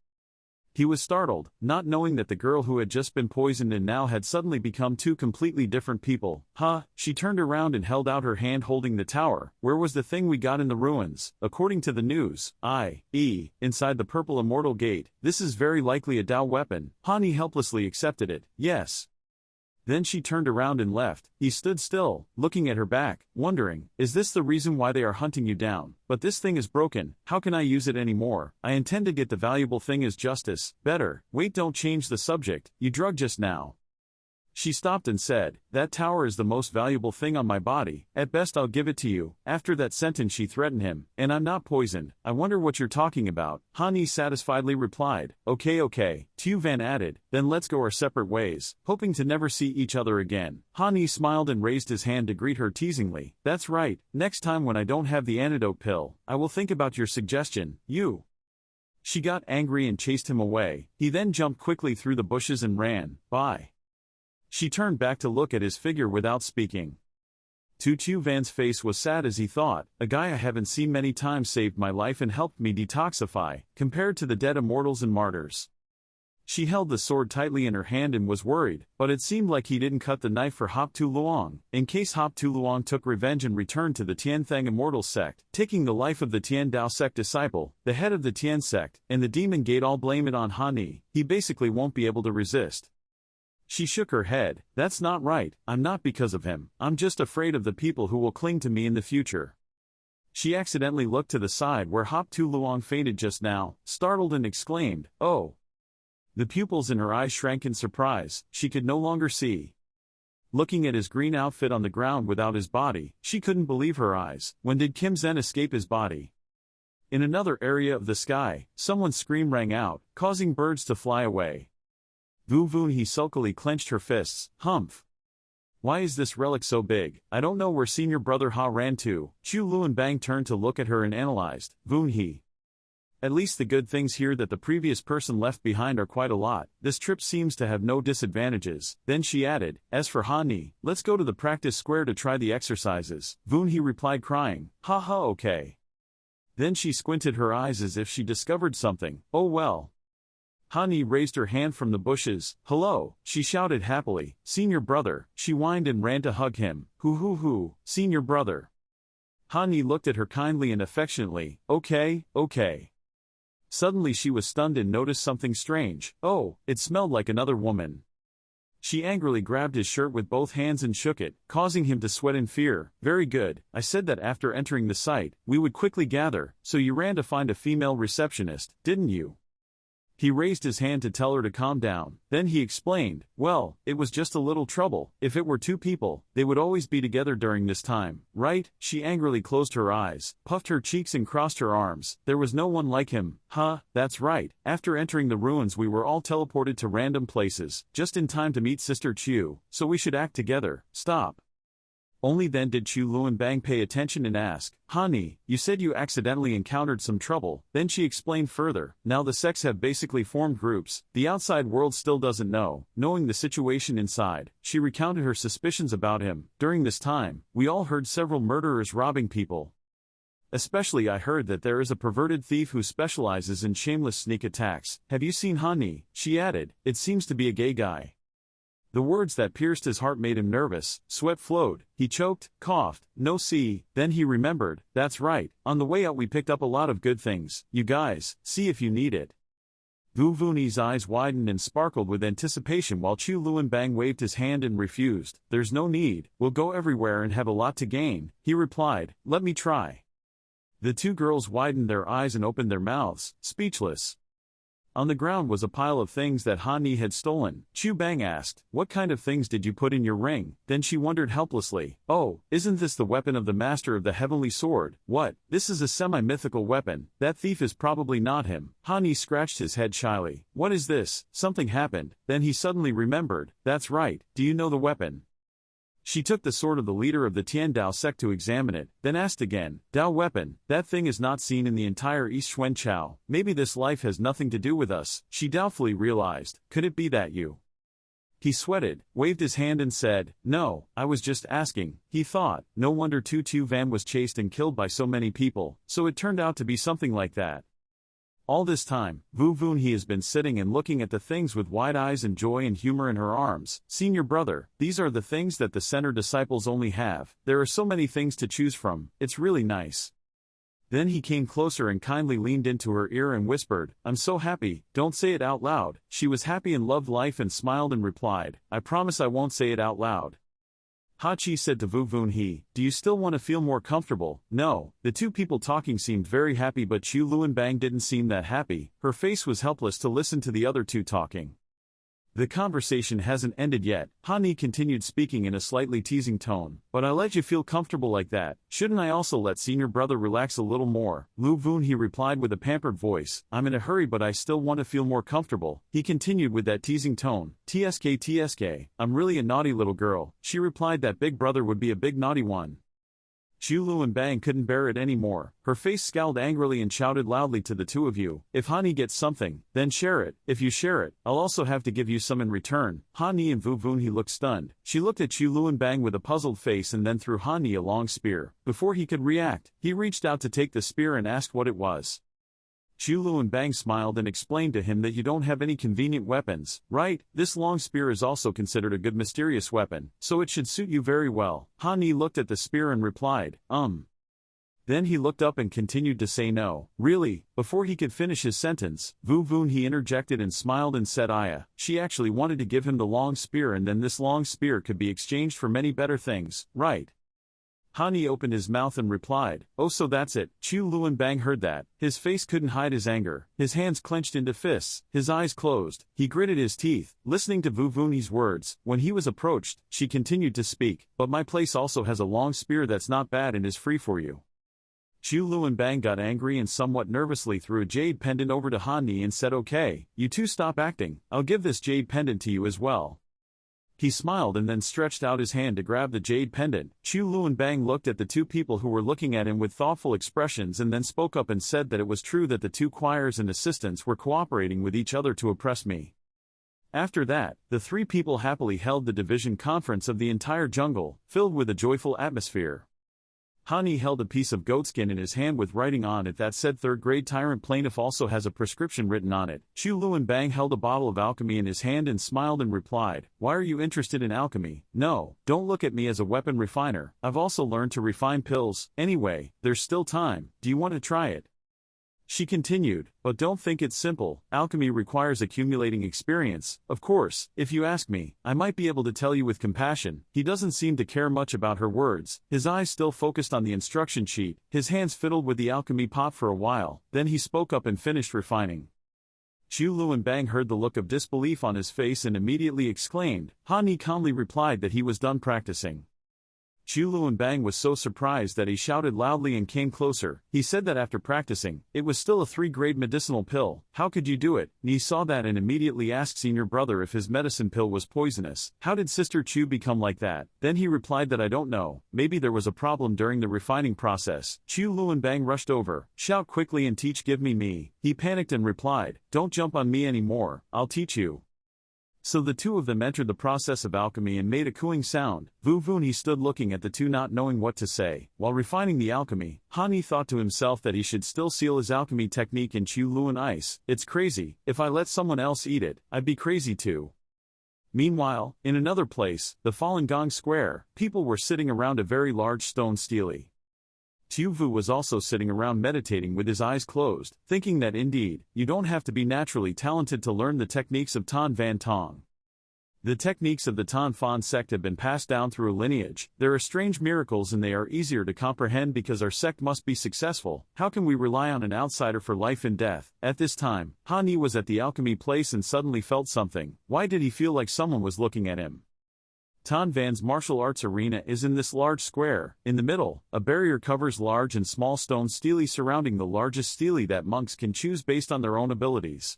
Speaker 1: He was startled, not knowing that the girl who had just been poisoned and now had suddenly become two completely different people. She turned around and held out her hand holding the tower. Where was the thing we got in the ruins? According to the news, inside the purple immortal gate. This is very likely a Dao weapon. Hani helplessly accepted it. Yes. Then she turned around and left. He stood still, looking at her back, wondering, is this the reason why they are hunting you down? But this thing is broken, how can I use it anymore? I intend to get the valuable thing as justice. Better, wait, don't change the subject, you drugged just now. She stopped and said, that tower is the most valuable thing on my body, at best I'll give it to you. After that sentence she threatened him, and I'm not poisoned. I wonder what you're talking about. Hani satisfiedly replied, okay. Tu Van added, then let's go our separate ways, hoping to never see each other again. Hani smiled and raised his hand to greet her teasingly. That's right, next time when I don't have the antidote pill, I will think about your suggestion. She got angry and chased him away. He then jumped quickly through the bushes and ran. Bye. She turned back to look at his figure without speaking. Tu Van's face was sad as he thought, a guy I haven't seen many times saved my life and helped me detoxify, compared to the dead immortals and martyrs. She held the sword tightly in her hand and was worried, but it seemed like he didn't cut the knife for Hop Tu Luong, in case Hop Tu Luong took revenge and returned to the Tian Thang immortal sect, taking the life of the Tian Dao sect disciple, the head of the Tian sect, and the demon gate all blame it on Hani. He basically won't be able to resist. She shook her head. That's not right, I'm not because of him, I'm just afraid of the people who will cling to me in the future. She accidentally looked to the side where Hop Tu Luong fainted just now, startled and exclaimed, oh! The pupils in her eyes shrank in surprise, she could no longer see. Looking at his green outfit on the ground without his body, she couldn't believe her eyes. When did Kim Zen escape his body? In another area of the sky, someone's scream rang out, causing birds to fly away. Vu Vu, he sulkily clenched her fists. Humph! Why is this relic so big? I don't know where senior brother Ha ran to. Chu Luan Bang turned to look at her and analyzed. Vu He. At least the good things here that the previous person left behind are quite a lot. This trip seems to have no disadvantages. Then she added, as for Hani, let's go to the practice square to try the exercises. Vu He replied crying. Okay. Then she squinted her eyes as if she discovered something. Oh well. Hani raised her hand from the bushes. Hello, she shouted happily. Senior brother. She whined and ran to hug him. Hoo, senior brother. Hani looked at her kindly and affectionately. Okay. Suddenly she was stunned and noticed something strange. Oh, it smelled like another woman. She angrily grabbed his shirt with both hands and shook it, causing him to sweat in fear. Very good, I said that after entering the site, we would quickly gather, so you ran to find a female receptionist, didn't you? He raised his hand to tell her to calm down. Then he explained, well, it was just a little trouble. If it were two people, they would always be together during this time, right? She angrily closed her eyes, puffed her cheeks and crossed her arms. There was no one like him. That's right. After entering the ruins we were all teleported to random places, just in time to meet Sister Chu, so we should act together. Stop. Only then did Chu Luan Bang pay attention and ask, Hani, you said you accidentally encountered some trouble. Then she explained further, now the sects have basically formed groups, the outside world still doesn't know. Knowing the situation inside, she recounted her suspicions about him. During this time, we all heard several murderers robbing people. especially I heard that there is a perverted thief who specializes in shameless sneak attacks. Have you seen Hani? She added. It seems to be a gay guy. The words that pierced his heart made him nervous, sweat flowed, he choked, coughed, no see, then he remembered, that's right, on the way out we picked up a lot of good things, you guys, see if you need it. Wu Vuni's eyes widened and sparkled with anticipation while Chu Luanbang waved his hand and refused, there's no need, we'll go everywhere and have a lot to gain, he replied, let me try. The two girls widened their eyes and opened their mouths, speechless. On the ground was a pile of things that Hani had stolen. Chu Bang asked, what kind of things did you put in your ring? Then she wondered helplessly, oh, isn't this the weapon of the master of the heavenly sword? What? This is a semi-mythical weapon. That thief is probably not him. Hani scratched his head shyly. What is this? Something happened. Then he suddenly remembered. That's right. Do you know the weapon? She took the sword of the leader of the Tian Dao sect to examine it, then asked again, Dao weapon, that thing is not seen in the entire East Xuan Chao, maybe this life has nothing to do with us, she doubtfully realized, could it be that you? He sweated, waved his hand and said, no, I was just asking, he thought, no wonder Tu Tu Van was chased and killed by so many people, so it turned out to be something like that. All this time, Wu Vunhe has been sitting and looking at the things with wide eyes and joy and humor in her arms. Senior brother, these are the things that the center disciples only have. There are so many things to choose from, it's really nice. Then he came closer and kindly leaned into her ear and whispered, I'm so happy, don't say it out loud. She was happy and loved life and smiled and replied, I promise I won't say it out loud. Ha Chi said to Wu Vunhe, do you still want to feel more comfortable? No. The two people talking seemed very happy but Chu Luanbang didn't seem that happy, her face was helpless to listen to the other two talking. The conversation hasn't ended yet, Hani continued speaking in a slightly teasing tone, but I let you feel comfortable like that, shouldn't I also let senior brother relax a little more? Wu Vunhe replied with a pampered voice, I'm in a hurry but I still want to feel more comfortable, he continued with that teasing tone, TSK, I'm really a naughty little girl, she replied that big brother would be a big naughty one. Chu Luanbang couldn't bear it anymore, her face scowled angrily and shouted loudly to the two of you, if Hani gets something, then share it, if you share it, I'll also have to give you some in return. Hani and Wu Vunhe looked stunned, she looked at Chu Luanbang with a puzzled face and then threw Hani a long spear. Before he could react, he reached out to take the spear and asked what it was. Chu Luanbang smiled and explained to him that you don't have any convenient weapons, right? This long spear is also considered a good mysterious weapon, so it should suit you very well. Hani looked at the spear and replied, Then he looked up and continued to say no. Really? Before he could finish his sentence, Wu Vunhe interjected and smiled and said she actually wanted to give him the long spear and then this long spear could be exchanged for many better things, right? Hani opened his mouth and replied, oh so that's it. Chu Luanbang heard that, his face couldn't hide his anger, his hands clenched into fists, his eyes closed, he gritted his teeth, listening to Wu Vunhe's words. When he was approached, she continued to speak, but my place also has a long spear that's not bad and is free for you. Chu Luanbang got angry and somewhat nervously threw a jade pendant over to Hani and said okay, you two stop acting, I'll give this jade pendant to you as well. He smiled and then stretched out his hand to grab the jade pendant. Chu Luanbang looked at the two people who were looking at him with thoughtful expressions and then spoke up and said that it was true that the two choirs and assistants were cooperating with each other to oppress me. After that, the three people happily held the division conference of the entire jungle, filled with a joyful atmosphere. Hani held a piece of goatskin in his hand with writing on it that said third-grade tyrant plaintiff also has a prescription written on it. Chu Luanbang held a bottle of alchemy in his hand and smiled and replied, why are you interested in alchemy? No, don't look at me as a weapon refiner, I've also learned to refine pills. Anyway, there's still time, do you want to try it? She continued, but don't think it's simple, alchemy requires accumulating experience. Of course, if you ask me, I might be able to tell you with compassion. He doesn't seem to care much about her words, his eyes still focused on the instruction sheet, his hands fiddled with the alchemy pot for a while, then he spoke up and finished refining. Chu Luanbang heard the look of disbelief on his face and immediately exclaimed. Hani calmly replied that he was done practicing. Chu Luanbang was so surprised that he shouted loudly and came closer. He said that after practicing, it was still a 3-grade medicinal pill. How could you do it? Ni saw that and immediately asked senior brother if his medicine pill was poisonous. How did Sister Chu become like that? Then he replied that I don't know, maybe there was a problem during the refining process. Chu Luanbang rushed over. Shout quickly and teach give me. He panicked and replied, don't jump on me anymore, I'll teach you. So the two of them entered the process of alchemy and made a cooing sound. Vu Vun he stood looking at the two not knowing what to say. While refining the alchemy, Han Yi thought to himself that he should still seal his alchemy technique in Chu Luan ice. It's crazy, if I let someone else eat it, I'd be crazy too. Meanwhile, in another place, the Falun Gong Square, people were sitting around a very large stone stele. Tu Vu was also sitting around meditating with his eyes closed, thinking that indeed, you don't have to be naturally talented to learn the techniques of Tan Van Tong. The techniques of the Tan Fan sect have been passed down through a lineage. There are strange miracles and they are easier to comprehend because our sect must be successful. How can we rely on an outsider for life and death? At this time, Han Yi was at the alchemy place and suddenly felt something. Why did he feel like someone was looking at him? Tan Van's martial arts arena is in this large square. In the middle, a barrier covers large and small stone stele surrounding the largest stele that monks can choose based on their own abilities.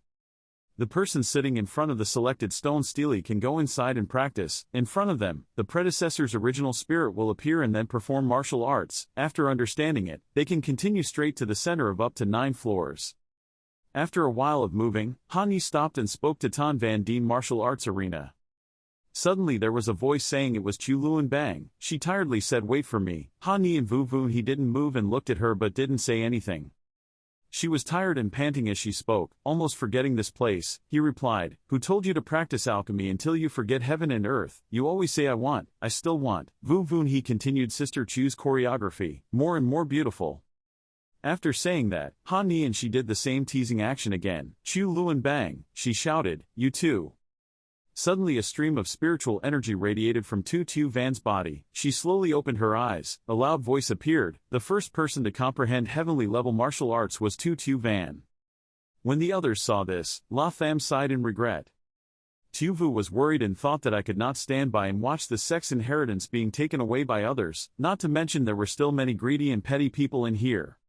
Speaker 1: The person sitting in front of the selected stone stele can go inside and practice. In front of them, the predecessor's original spirit will appear and then perform martial arts. After understanding it, they can continue straight to the center of up to 9 floors. After a while of moving, Han Yi stopped and spoke to Tan Van Dien martial arts arena. Suddenly there was a voice saying it was Chu Luan Bang. She tiredly said wait for me. Han Yi and Vu Vun he didn't move and looked at her but didn't say anything. She was tired and panting as she spoke, almost forgetting this place. He replied, who told you to practice alchemy until you forget heaven and earth? You always say I still want. Vu Vun he continued Sister Chu's choreography, more and more beautiful. After saying that, Han Yi and she did the same teasing action again. Chu Luan Bang, she shouted, you too. Suddenly a stream of spiritual energy radiated from Tu Van's body. She slowly opened her eyes. A loud voice appeared. The first person to comprehend heavenly-level martial arts was Tu Van. When the others saw this, La Tham sighed in regret. Tu Vu was worried and thought that I could not stand by and watch the sex inheritance being taken away by others, not to mention there were still many greedy and petty people in here.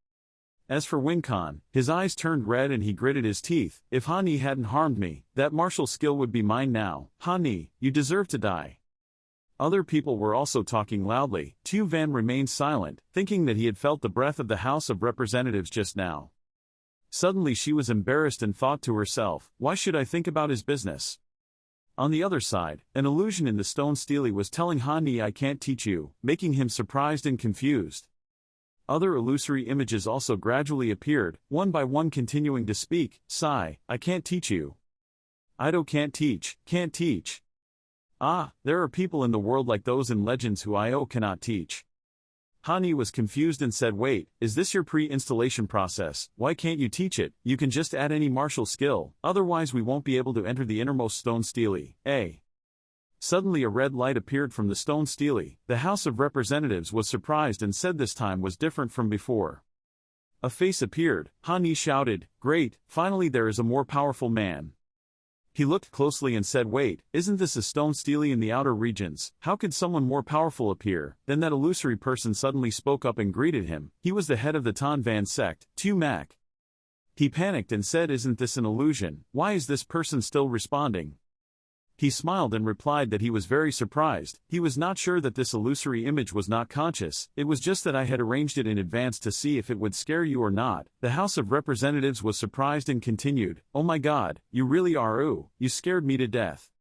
Speaker 1: As for Wing Kan, his eyes turned red and he gritted his teeth. If Han Yi hadn't harmed me, that martial skill would be mine now. Han Yi, you deserve to die. Other people were also talking loudly. Tu Van remained silent, thinking that he had felt the breath of the House of Representatives just now. Suddenly she was embarrassed and thought to herself, why should I think about his business? On the other side, an illusion in the stone stele was telling Han Yi I can't teach you, making him surprised and confused. Other illusory images also gradually appeared, one by one continuing to speak. Sigh, I can't teach you. Ido can't teach, can't teach. Ah, there are people in the world like those in legends who Io cannot teach. Han Yi was confused and said wait, is this your pre-installation process? Why can't you teach it? You can just add any martial skill, otherwise we won't be able to enter the innermost stone stele. Suddenly a red light appeared from the stone stele. The House of Representatives was surprised and said this time was different from before. A face appeared. Han Yi shouted, great, finally there is a more powerful man. He looked closely and said wait, isn't this a stone stele in the outer regions? How could someone more powerful appear? Then that illusory person suddenly spoke up and greeted him. He was the head of the Tan Van sect, Tu Mac. He panicked and said isn't this an illusion? Why is this person still responding? He smiled and replied that he was very surprised. He was not sure that this illusory image was not conscious, it was just that I had arranged it in advance to see if it would scare you or not. The House of Representatives was surprised and continued, oh my god, you really are you scared me to death.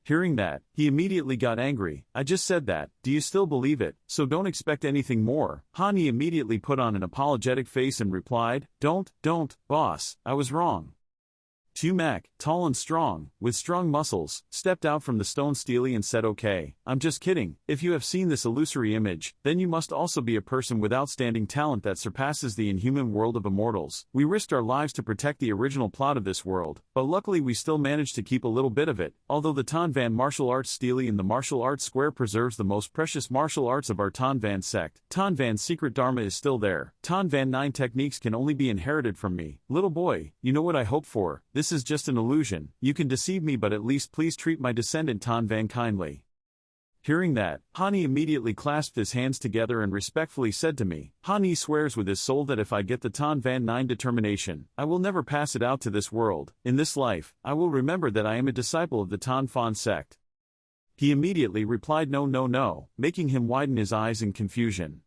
Speaker 1: Hearing that, he immediately got angry. I just said that, do you still believe it? So don't expect anything more. Han Yi immediately put on an apologetic face and replied, don't, boss, I was wrong. Tu Mac, tall and strong, with strong muscles, stepped out from the stone stele and said okay, I'm just kidding. If you have seen this illusory image, then you must also be a person with outstanding talent that surpasses the inhuman world of immortals. We risked our lives to protect the original plot of this world, but luckily we still managed to keep a little bit of it. Although the Tan Van martial arts stele in the martial arts square preserves the most precious martial arts of our Tan Van sect, Tan Van's secret dharma is still there. Tan Van 9 techniques can only be inherited from me. Little boy, you know what I hope for. This is just an illusion. You can deceive me but at least please treat my descendant Tan Van kindly. Hearing that, Han Yi immediately clasped his hands together and respectfully said to me, Han Yi swears with his soul that if I get the Tan Van 9 determination, I will never pass it out to this world. In this life, I will remember that I am a disciple of the Tan Fan sect. He immediately replied no, making him widen his eyes in confusion.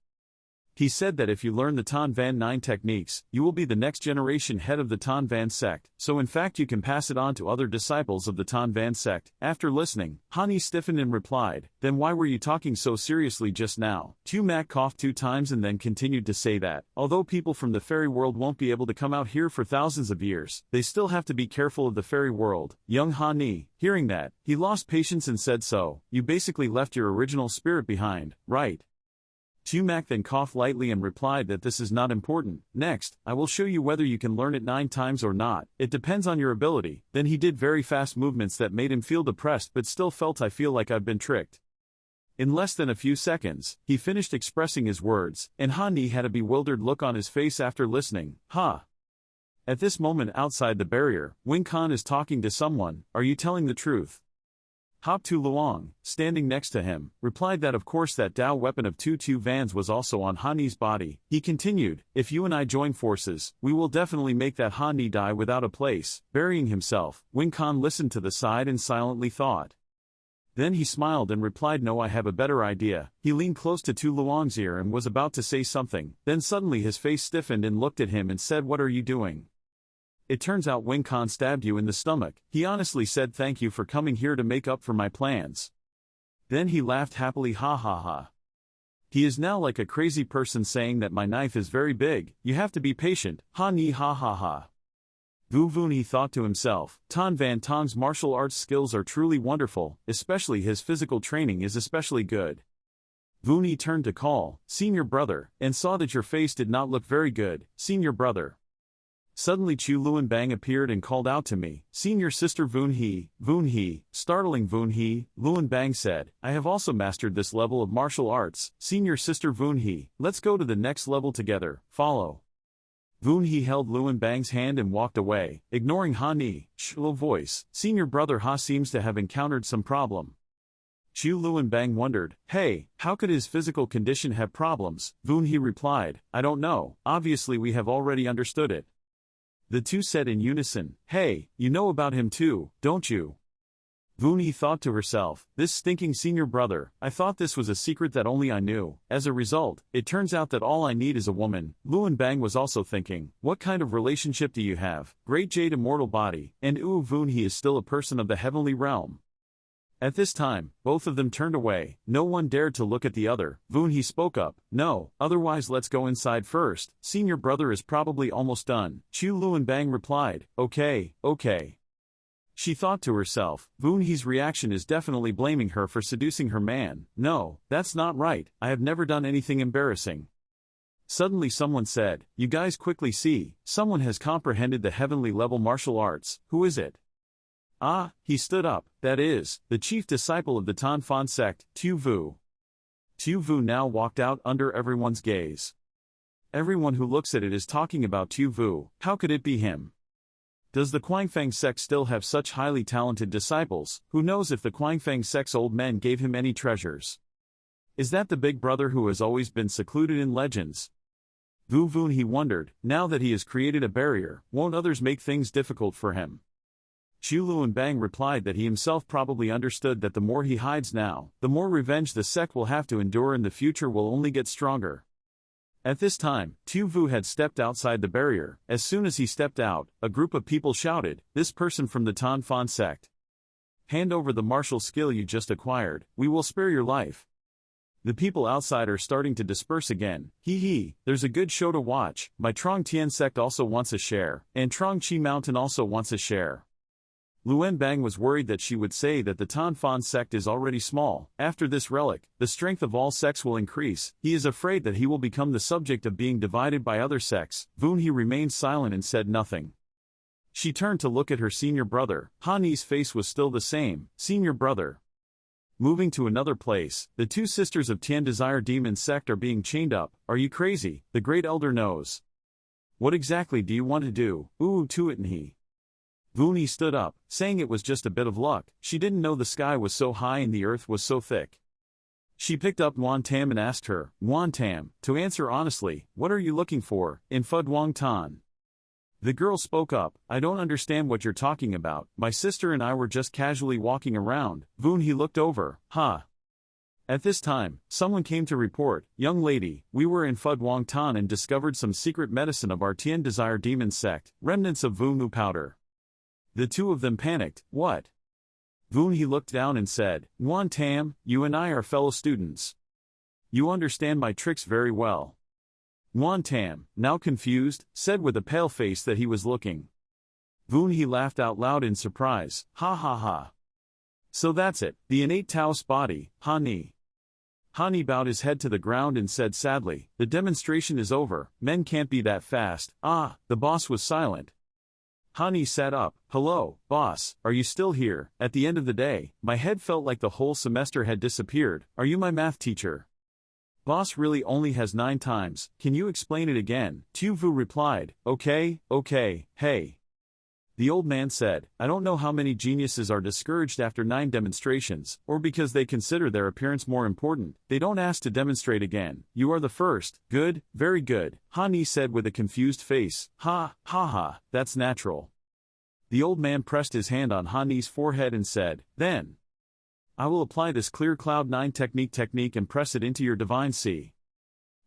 Speaker 1: He said that if you learn the Tan Van 9 techniques, you will be the next generation head of the Tan Van sect, so in fact you can pass it on to other disciples of the Tan Van sect. After listening, Hani stiffened and replied, then why were you talking so seriously just now? Tu Mak coughed 2 times and then continued to say that, although people from the fairy world won't be able to come out here for thousands of years, they still have to be careful of the fairy world. Young Hani, hearing that, he lost patience and said, so, you basically left your original spirit behind, right? Tu Mak then coughed lightly and replied that this is not important. Next, I will show you whether you can learn it 9 times or not. It depends on your ability. Then he did very fast movements that made him feel depressed but still felt I feel like I've been tricked. In less than a few seconds, he finished expressing his words, and Hani had a bewildered look on his face after listening. At this moment outside the barrier, Wing Khan is talking to someone. Are you telling the truth? Hop Tu Luong, standing next to him, replied that of course that Dao weapon of Tu Van's was also on Hani's body. He continued, if you and I join forces, we will definitely make that Hani die without a place. Burying himself, Wing Khan listened to the side and silently thought. Then he smiled and replied, no, I have a better idea. He leaned close to Tu Luong's ear and was about to say something, then suddenly his face stiffened and looked at him and said, what are you doing? It turns out Wing Khan stabbed you in the stomach. He honestly said thank you for coming here to make up for my plans. Then he laughed happily, ha ha ha. He is now like a crazy person saying that my knife is very big, you have to be patient, ha ni ha ha ha. Vu Vun, he thought to himself, Tan Van Tong's martial arts skills are truly wonderful, especially his physical training is especially good. Vuni turned to call, senior brother, and saw that your face did not look very good, senior brother. Suddenly Chu Luanbang appeared and called out to me, senior sister Vun He. Startling Vun He, Luanbang said, I have also mastered this level of martial arts, senior sister Vun He, let's go to the next level together, follow. Vun He held Luanbang's hand and walked away, ignoring Ha Ni, low voice, senior brother Ha seems to have encountered some problem. Chu Luanbang wondered, hey, how could his physical condition have problems? Vun He replied, I don't know, obviously we have already understood it. The two said in unison, hey, you know about him too, don't you? Vun He thought to herself, this stinking senior brother, I thought this was a secret that only I knew. As a result, it turns out that all I need is a woman. Luanbang was also thinking, what kind of relationship do you have? Great jade immortal body, and Vun He is still a person of the heavenly realm. At this time, both of them turned away, no one dared to look at the other. Vun He spoke up, no, otherwise let's go inside first, senior brother is probably almost done. Chu Luanbang replied, okay. She thought to herself, Vun He's reaction is definitely blaming her for seducing her man. No, that's not right, I have never done anything embarrassing. Suddenly someone said, you guys quickly see, someone has comprehended the heavenly level martial arts, who is it? He stood up, that is, the chief disciple of the Tan Fan sect, Tu Vu. Tu Vu now walked out under everyone's gaze. Everyone who looks at it is talking about Tu Vu, how could it be him? Does the Quangfeng sect still have such highly talented disciples? Who knows if the Quangfeng sect's old men gave him any treasures? Is that the big brother who has always been secluded in legends? Vu Vun, he wondered, now that he has created a barrier, won't others make things difficult for him? Chu Luanbang replied that he himself probably understood that the more he hides now, the more revenge the sect will have to endure in the future will only get stronger. At this time, Tu Vu had stepped outside the barrier. As soon as he stepped out, a group of people shouted, this person from the Tan Fan sect. Hand over the martial skill you just acquired, we will spare your life. The people outside are starting to disperse again. There's a good show to watch. My Trong Tien sect also wants a share, and Trong Chi Mountain also wants a share. Luanbang was worried that she would say that the Tan Fan sect is already small. After this relic, the strength of all sects will increase. He is afraid that he will become the subject of being divided by other sects. Vun He remained silent and said nothing. She turned to look at her senior brother. Hani's face was still the same. Senior brother. Moving to another place, the two sisters of Tian Desire Demon sect are being chained up. Are you crazy? The great elder knows. What exactly do you want to do? Tuitin He. Vun He stood up, saying it was just a bit of luck. She didn't know the sky was so high and the earth was so thick. She picked up Nguyen Tam and asked her, Nguyen Tam, to answer honestly, what are you looking for, in Phu Duong Tan? The girl spoke up, I don't understand what you're talking about, my sister and I were just casually walking around. Vun He looked over, At this time, someone came to report, "Young lady, we were in Fud Wong Tan and discovered some secret medicine of our Tien Desire Demon sect, remnants of Vu Mu powder." The two of them panicked. "What?" Vun He looked down and said, "Nguyen Tam, you and I are fellow students. You understand my tricks very well." Nguyen Tam, now confused, said with a pale face that he was looking. Vun He laughed out loud in surprise, "Ha ha ha. So that's it, the innate Taoist body, Ha Ni." Ha Ni bowed his head to the ground and said sadly, "The demonstration is over, men can't be that fast." Ah, the boss was silent. Ha Ni sat up. "Hello, boss, are you still here? At the end of the day, my head felt like the whole semester had disappeared. Are you my math teacher?" "Boss really only has 9 times, can you explain it again?" Tu Vu replied, okay, hey. The old man said, "I don't know how many geniuses are discouraged after 9 demonstrations, or because they consider their appearance more important, they don't ask to demonstrate again. You are the first. Good, very good," Ha Ni said with a confused face. Ha, that's natural." The old man pressed his hand on Ha Ni's forehead and said, "Then I will apply this clear cloud 9 technique and press it into your divine sea.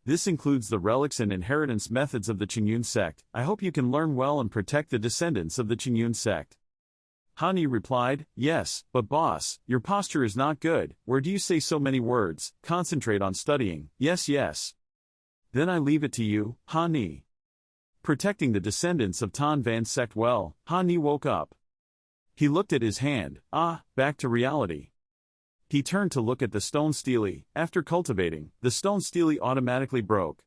Speaker 1: This includes the relics and inheritance methods of the Qingyun sect. I hope you can learn well and protect the descendants of the Qingyun sect." Ha Ni replied, "Yes, but boss, your posture is not good. Where do you say so many words? Concentrate on studying." Yes. "Then I leave it to you, Ha Ni." Protecting the descendants of Tan Van sect well, Ha Ni woke up. He looked at his hand. Back to reality. He turned to look at the stone stele. After cultivating, the stone stele automatically broke.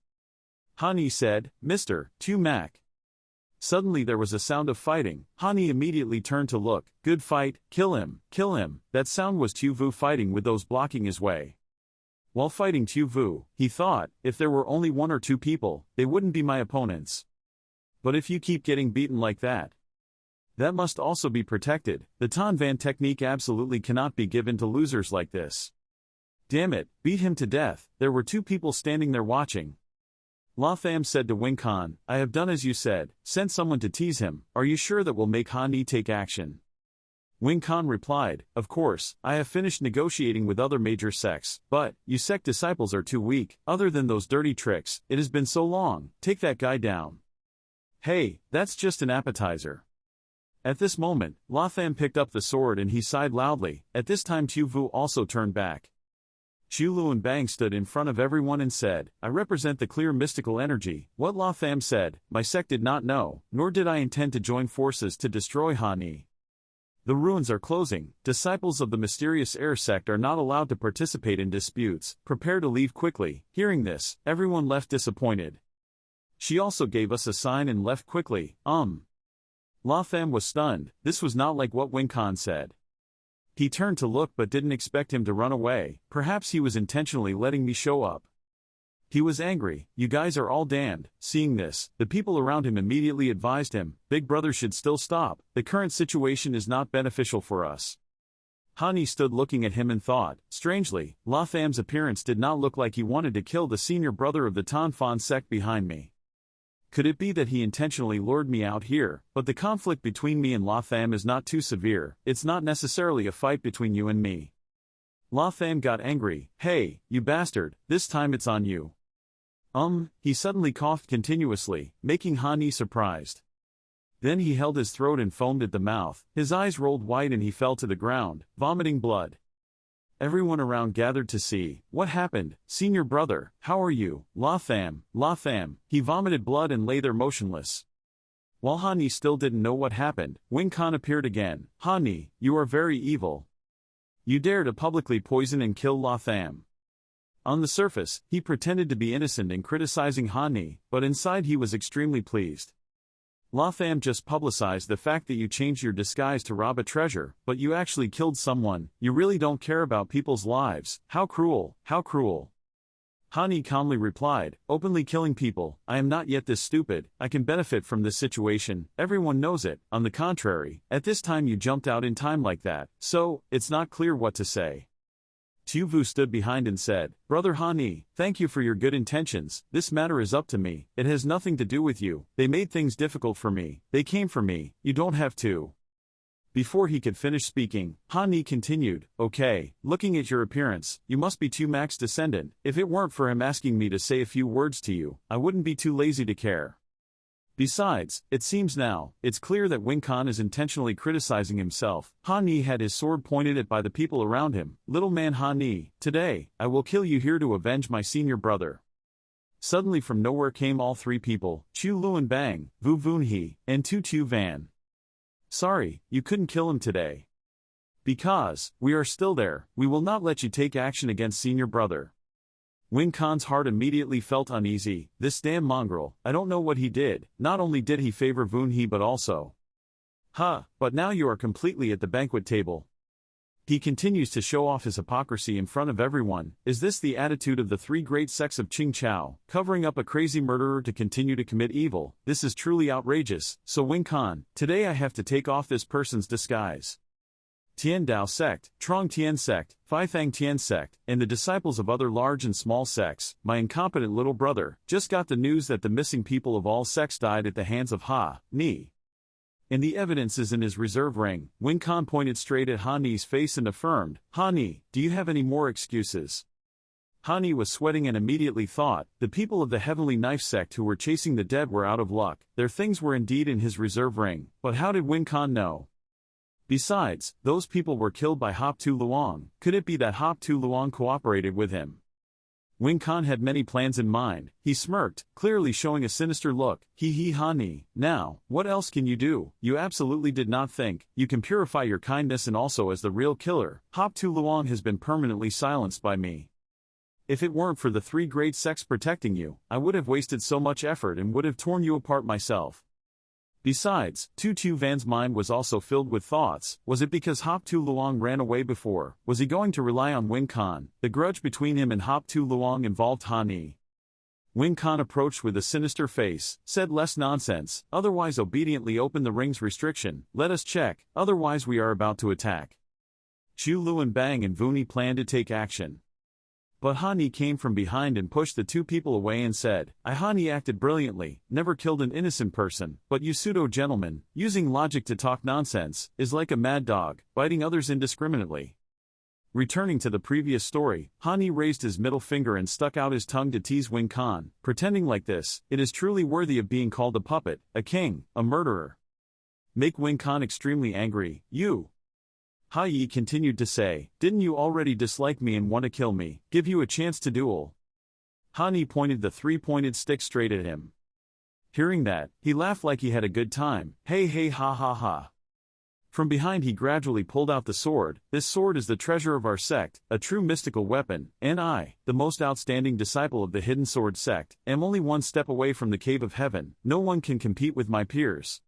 Speaker 1: Ha Ni said, "Mr. Tu Mac." Suddenly there was a sound of fighting. Ha Ni immediately turned to look. "Good fight, kill him. That sound was Tu Vu fighting with those blocking his way. While fighting Tu Vu, he thought, if there were only 1 or 2 people, they wouldn't be my opponents. But if you keep getting beaten like that must also be protected. The Tan Van technique absolutely cannot be given to losers like this. Damn it, beat him to death." There were 2 people standing there watching. La Tham said to Wing Khan, "I have done as you said, sent someone to tease him. Are you sure that will make Ha Ni take action?" Wing Khan replied, "Of course, I have finished negotiating with other major sects, but, you sect disciples are too weak. Other than those dirty tricks, it has been so long. Take that guy down." "Hey, that's just an appetizer." At this moment, La Tham picked up the sword and he sighed loudly. At this time Tu Vu also turned back. Chu Lu and Bang stood in front of everyone and said, "I represent the clear mystical energy." What La Tham said, my sect did not know, nor did I intend to join forces to destroy Ha Ni. The ruins are closing. Disciples of the mysterious air sect are not allowed to participate in disputes. Prepare to leave quickly. Hearing this, everyone left disappointed. She also gave us a sign and left quickly. La Tham was stunned. This was not like what Wing Khan said. He turned to look but didn't expect him to run away. Perhaps he was intentionally letting me show up. He was angry. "You guys are all damned." Seeing this, the people around him immediately advised him, "Big brother should still stop. The current situation is not beneficial for us." Ha Ni stood looking at him and thought, strangely, La Tham's appearance did not look like he wanted to kill the senior brother of the Tan Fan sect behind me. Could it be that he intentionally lured me out here? But the conflict between me and La Tham is not too severe. It's not necessarily a fight between you and me. La Tham got angry. "Hey, you bastard, this time it's on you." He suddenly coughed continuously, making Ha Ni surprised. Then he held his throat and foamed at the mouth. His eyes rolled wide and he fell to the ground, vomiting blood. Everyone around gathered to see. "What happened? Senior brother, how are you?" La Tham. He vomited blood and lay there motionless. While Ha Ni still didn't know what happened, Wing Khan appeared again. "Ha Ni, you are very evil. You dare to publicly poison and kill La Tham." On the surface, he pretended to be innocent in criticizing Ha Ni, but inside he was extremely pleased. "La Tham just publicized the fact that you changed your disguise to rob a treasure, but you actually killed someone. You really don't care about people's lives. How cruel, how cruel." Ha Ni calmly replied, "Openly killing people, I am not yet this stupid. I can benefit from this situation, everyone knows it. On the contrary, at this time you jumped out in time like that, so, it's not clear what to say." Tu Vu stood behind and said, "Brother Ha Ni, thank you for your good intentions. This matter is up to me. It has nothing to do with you. They made things difficult for me. They came for me. You don't have to Before he could finish speaking, Han Ni continued, okay, looking at your appearance, you must be Tu Mac's descendant. If it weren't for him asking me to say a few words to you, I wouldn't be too lazy to care. Besides, it seems now, it's clear that Wing Kan is intentionally criticizing himself. Han Ni had his sword pointed at by the people around him. Little man Han Ni, today, I will kill you here to avenge my senior brother. Suddenly from nowhere came all three people, Chu Luan Bang, Vu Vun He, and Tu Tu Van. Sorry, you couldn't kill him today. Because, we are still there, we will not let you take action against senior brother. Wing Kan's heart immediately felt uneasy. This damn mongrel, I don't know what he did. Not only did he favor Vun He but also. But now you are completely at the banquet table. He continues to show off his hypocrisy in front of everyone. Is this the attitude of the three great sects of Qing Chao, covering up a crazy murderer to continue to commit evil? This is truly outrageous. So Wing Kan, today I have to take off this person's disguise. Tian Dao sect, Trong Tian sect, Phi Thang Tian sect, and the disciples of other large and small sects, my incompetent little brother, just got the news that the missing people of all sects died at the hands of Ha Ni. And the evidence is in his reserve ring. Wing Kan pointed straight at Han Ni's face and affirmed, Han Ni, do you have any more excuses? Han Ni was sweating and immediately thought, the people of the Heavenly Knife sect who were chasing the dead were out of luck. Their things were indeed in his reserve ring, but how did Wing Kan know? Besides, those people were killed by Hop Tu Luong. Could it be that Hop Tu Luong cooperated with him? Wing Kan had many plans in mind. He smirked, clearly showing a sinister look. Hee Han Ni, now, what else can you do? You absolutely did not think you can purify your kindness and also as the real killer. Hop Tu Luong has been permanently silenced by me. If it weren't for the three great sects protecting you, I would have wasted so much effort and would have torn you apart myself. Besides, Tu Tu Van's mind was also filled with thoughts. Was it because Hop Tu Luong ran away before? Was he going to rely on Wing Kan? The grudge between him and Hop Tu Luong involved Han Ni. Wing Kan approached with a sinister face, said less nonsense, otherwise obediently open the ring's restriction. Let us check, otherwise we are about to attack. Chu Luan Bang and Vuni planned to take action. But Han Ni came from behind and pushed the two people away and said, Han Ni acted brilliantly, never killed an innocent person, but you pseudo-gentleman, using logic to talk nonsense, is like a mad dog, biting others indiscriminately. Returning to the previous story, Han Ni raised his middle finger and stuck out his tongue to tease Wing Kan, pretending like this, it is truly worthy of being called a puppet, a king, a murderer. Make Wing Kan extremely angry, you. Ha Yi continued to say, didn't you already dislike me and want to kill me, give you a chance to duel? Han Ni pointed the three-pointed stick straight at him. Hearing that, he laughed like he had a good time, hey ha ha ha. From behind he gradually pulled out the sword. This sword is the treasure of our sect, a true mystical weapon, and I, the most outstanding disciple of the Hidden Sword sect, am only one step away from the Cave of Heaven. No one can compete with my peers.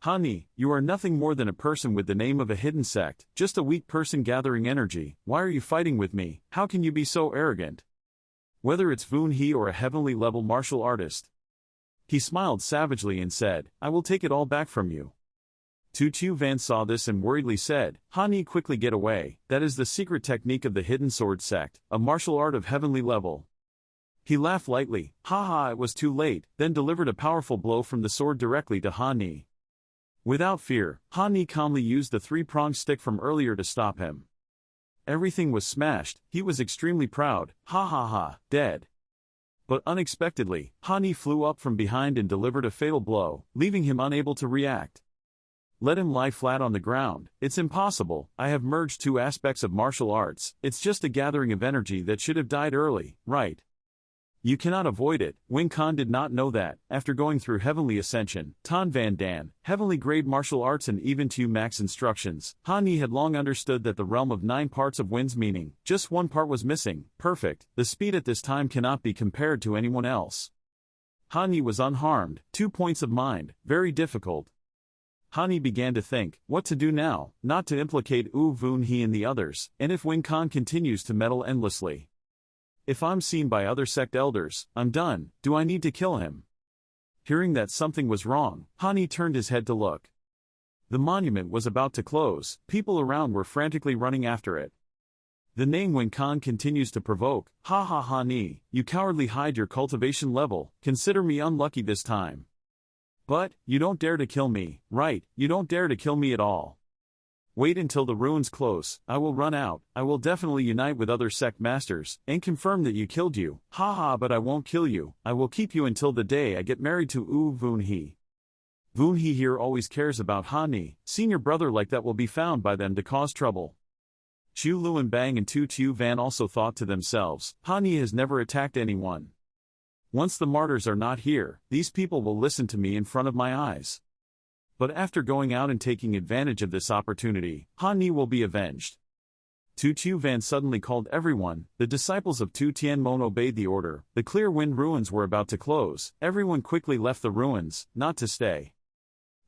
Speaker 1: Han Ni, you are nothing more than a person with the name of a hidden sect, just a weak person gathering energy. Why are you fighting with me? How can you be so arrogant? Whether it's Vun He or a heavenly level martial artist. He smiled savagely and said, I will take it all back from you. Tu Tu Van saw this and worriedly said, Han Ni, quickly get away. That is the secret technique of the Hidden Sword sect, a martial art of heavenly level. He laughed lightly, it was too late, then delivered a powerful blow from the sword directly to Han Ni. Without fear, Han Ni calmly used the three-pronged stick from earlier to stop him. Everything was smashed. He was extremely proud. Dead. But unexpectedly, Han Ni flew up from behind and delivered a fatal blow, leaving him unable to react. Let him lie flat on the ground. It's impossible. I have merged two aspects of martial arts. It's just a gathering of energy that should have died early, right? You cannot avoid it. Wing Kan did not know that, after going through Heavenly Ascension, Tan Van Dan, Heavenly Grade Martial Arts and even Tu Mac's instructions, Han Ni had long understood that the realm of 9 parts of Wind's meaning, just one part was missing, perfect. The speed at this time cannot be compared to anyone else. Han Ni was unharmed, 2 points of mind, very difficult. Han Ni began to think, what to do now, not to implicate Wu Vun He and the others, and if Wing Kan continues to meddle endlessly. If I'm seen by other sect elders, I'm done. Do I need to kill him? Hearing that something was wrong, Han Ni turned his head to look. The monument was about to close. People around were frantically running after it. The name Wing Kan continues to provoke. Han Ni, you cowardly hide your cultivation level. Consider me unlucky this time. But, you don't dare to kill me, right? You don't dare to kill me at all. Wait until the ruins close, I will run out, I will definitely unite with other sect masters, and confirm that you killed you, haha, but I won't kill you, I will keep you until the day I get married to Voon-hee. Voon-hee here always cares about Han-ni, senior brother like that will be found by them to cause trouble. Chu Luan Bang and Tu Van also thought to themselves, Han-ni has never attacked anyone. Once the martyrs are not here, these people will listen to me in front of my eyes. But after going out and taking advantage of this opportunity, Han-ni will be avenged. Tu Van suddenly called everyone. The disciples of Tu Tianmon obeyed the order. The Clear Wind ruins were about to close. Everyone quickly left the ruins, not to stay.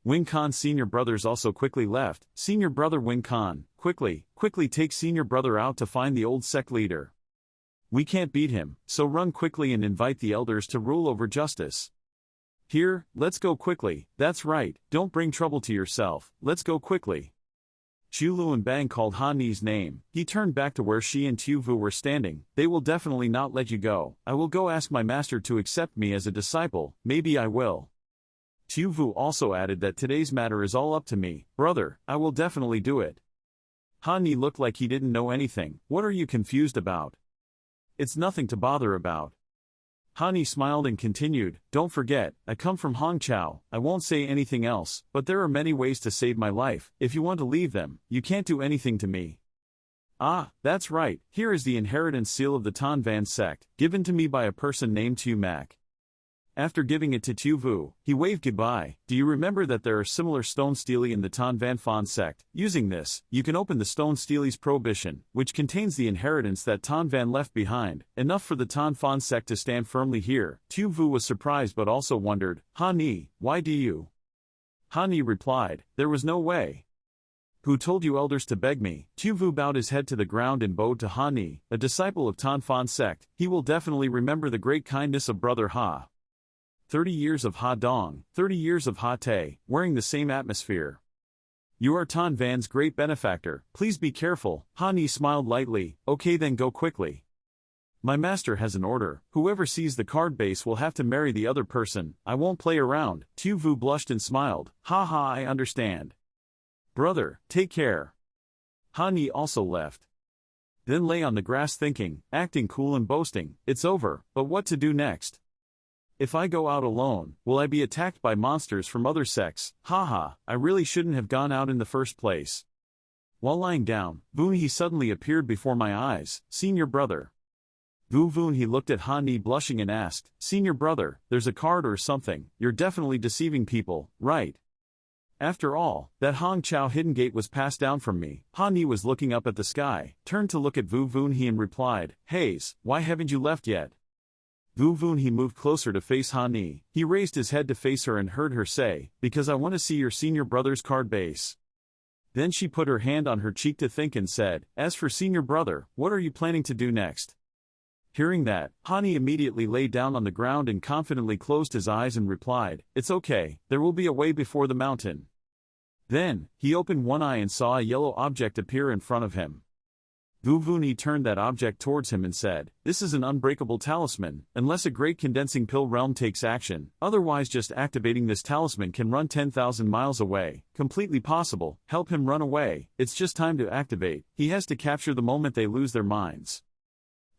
Speaker 1: Wing Khan's senior brothers also quickly left. Senior brother Wing Khan, quickly take senior brother out to find the old sect leader. We can't beat him, so run quickly and invite the elders to rule over justice. Here, let's go quickly, that's right, don't bring trouble to yourself, let's go quickly. Chu Luan Bang called Han-ni's name. He turned back to where she and Tu Vu were standing. They will definitely not let you go. I will go ask my master to accept me as a disciple, maybe I will. Tu Vu also added that today's matter is all up to me, brother, I will definitely do it. Han-ni looked like he didn't know anything. What are you confused about? It's nothing to bother about. Han-ni smiled and continued, don't forget, I come from Hongqiao, I won't say anything else, but there are many ways to save my life. If you want to leave them, you can't do anything to me. Ah, that's right, here is the inheritance seal of the Tan Van sect, given to me by a person named Tu Mac. After giving it to Tu Vu, he waved goodbye. Do you remember that there are similar stone stele in the Tan Van Fan sect? Using this, you can open the stone stele's prohibition, which contains the inheritance that Tan Van left behind, enough for the Tan Fan sect to stand firmly here. Tu Vu was surprised but also wondered, Han-ni, why do you? Han-ni replied, there was no way. Who told you elders to beg me? Tu Vu bowed his head to the ground and bowed to Han-ni, a disciple of Tan Fan sect. He will definitely remember the great kindness of brother Ha. 30 years of Ha Dong, 30 years of Ha Te, wearing the same atmosphere. You are Tan Van's great benefactor, please be careful. Han-ni smiled lightly, okay then go quickly. My master has an order, whoever sees the card base will have to marry the other person, I won't play around. Tu Vu blushed and smiled, haha I understand. Brother, take care. Han-ni also left. Then lay on the grass thinking, acting cool and boasting, it's over, but what to do next? If I go out alone, will I be attacked by monsters from other sects? Haha, I really shouldn't have gone out in the first place. While lying down, Voon-hee suddenly appeared before my eyes, senior brother. Voon-hee looked at Han-ni blushing and asked, senior brother, there's a card or something, you're definitely deceiving people, right? After all, that Hongqiao hidden gate was passed down from me. Han-ni was looking up at the sky, turned to look at Voon-hee and replied, Haze, why haven't you left yet? Voon-hee moved closer to face Han-ni. He raised his head to face her and heard her say, because I want to see your senior brother's card base. Then she put her hand on her cheek to think and said, as for senior brother, what are you planning to do next? Hearing that, Han-ni immediately lay down on the ground and confidently closed his eyes and replied, it's okay, there will be a way before the mountain. Then, he opened one eye and saw a yellow object appear in front of him. Voon-hee turned that object towards him and said, this is an unbreakable talisman, unless a great condensing pill realm takes action, otherwise just activating this talisman can run 10,000 miles away, completely possible, help him run away, it's just time to activate, he has to capture the moment they lose their minds.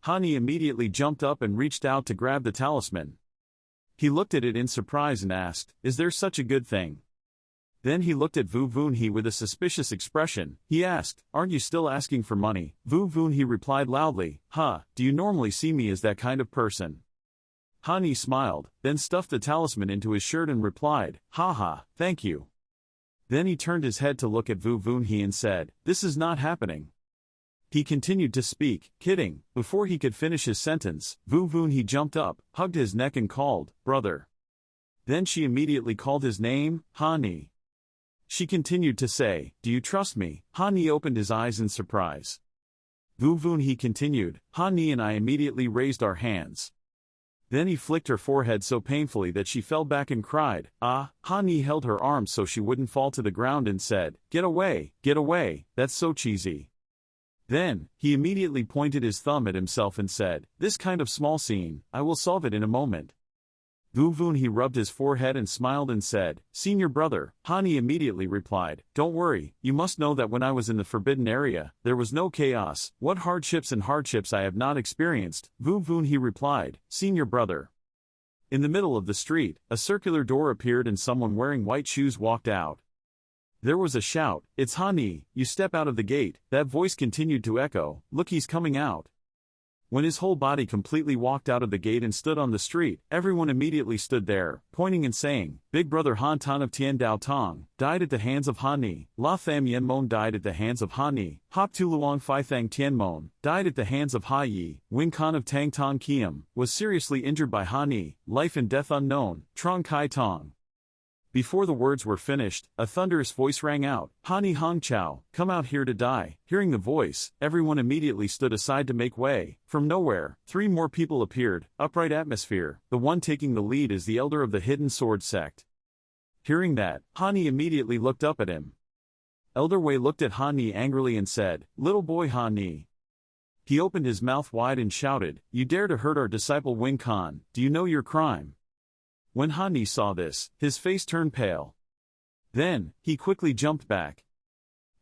Speaker 1: Han-ni immediately jumped up and reached out to grab the talisman. He looked at it in surprise and asked, is there such a good thing? Then he looked at Voon-hee with a suspicious expression. He asked, aren't you still asking for money? Voon-hee replied loudly, do you normally see me as that kind of person? Han-ni smiled, then stuffed the talisman into his shirt and replied, thank you. Then he turned his head to look at Voon-hee and said, this is not happening. He continued to speak, kidding. Before he could finish his sentence, Voon-hee jumped up, hugged his neck and called, brother. Then she immediately called his name, Han-ni. She continued to say, do you trust me? Han-ni opened his eyes in surprise. Voon-hee continued, Han-ni and I immediately raised our hands. Then he flicked her forehead so painfully that she fell back and cried, Han-ni held her arms so she wouldn't fall to the ground and said, get away, that's so cheesy. Then, he immediately pointed his thumb at himself and said, this kind of small scene, I will solve it in a moment. Wu Vunhe rubbed his forehead and smiled and said, "Senior brother." Hani immediately replied, "Don't worry, you must know that when I was in the forbidden area, there was no chaos. What hardships I have not experienced." Wu Vunhe replied, "Senior brother." In the middle of the street, a circular door appeared and someone wearing white shoes walked out. There was a shout, "It's Hani, you step out of the gate." That voice continued to echo, "Look, he's coming out." When his whole body completely walked out of the gate and stood on the street, everyone immediately stood there, pointing and saying, "Big brother Han Tan of Tian Dao Tong, died at the hands of Hani. La Tham Yen Mon died at the hands of Hani. Hop Tu Luong Phi Thang Tian Mon, died at the hands of Ha Yi. Wing Khan of Tang Tong Kiem, was seriously injured by Hani. Life and death unknown, Trong Kai Tong." Before the words were finished, a thunderous voice rang out, "Hani Hong Chao, come out here to die." Hearing the voice, everyone immediately stood aside to make way. From nowhere, 3 more people appeared, upright atmosphere. The one taking the lead is the elder of the Hidden Sword sect. Hearing that, Hani immediately looked up at him. Elder Wei looked at Hani angrily and said, "Little boy Hani." He opened his mouth wide and shouted, "You dare to hurt our disciple Wing Khan, do you know your crime?" When Hani saw this, his face turned pale. Then, he quickly jumped back.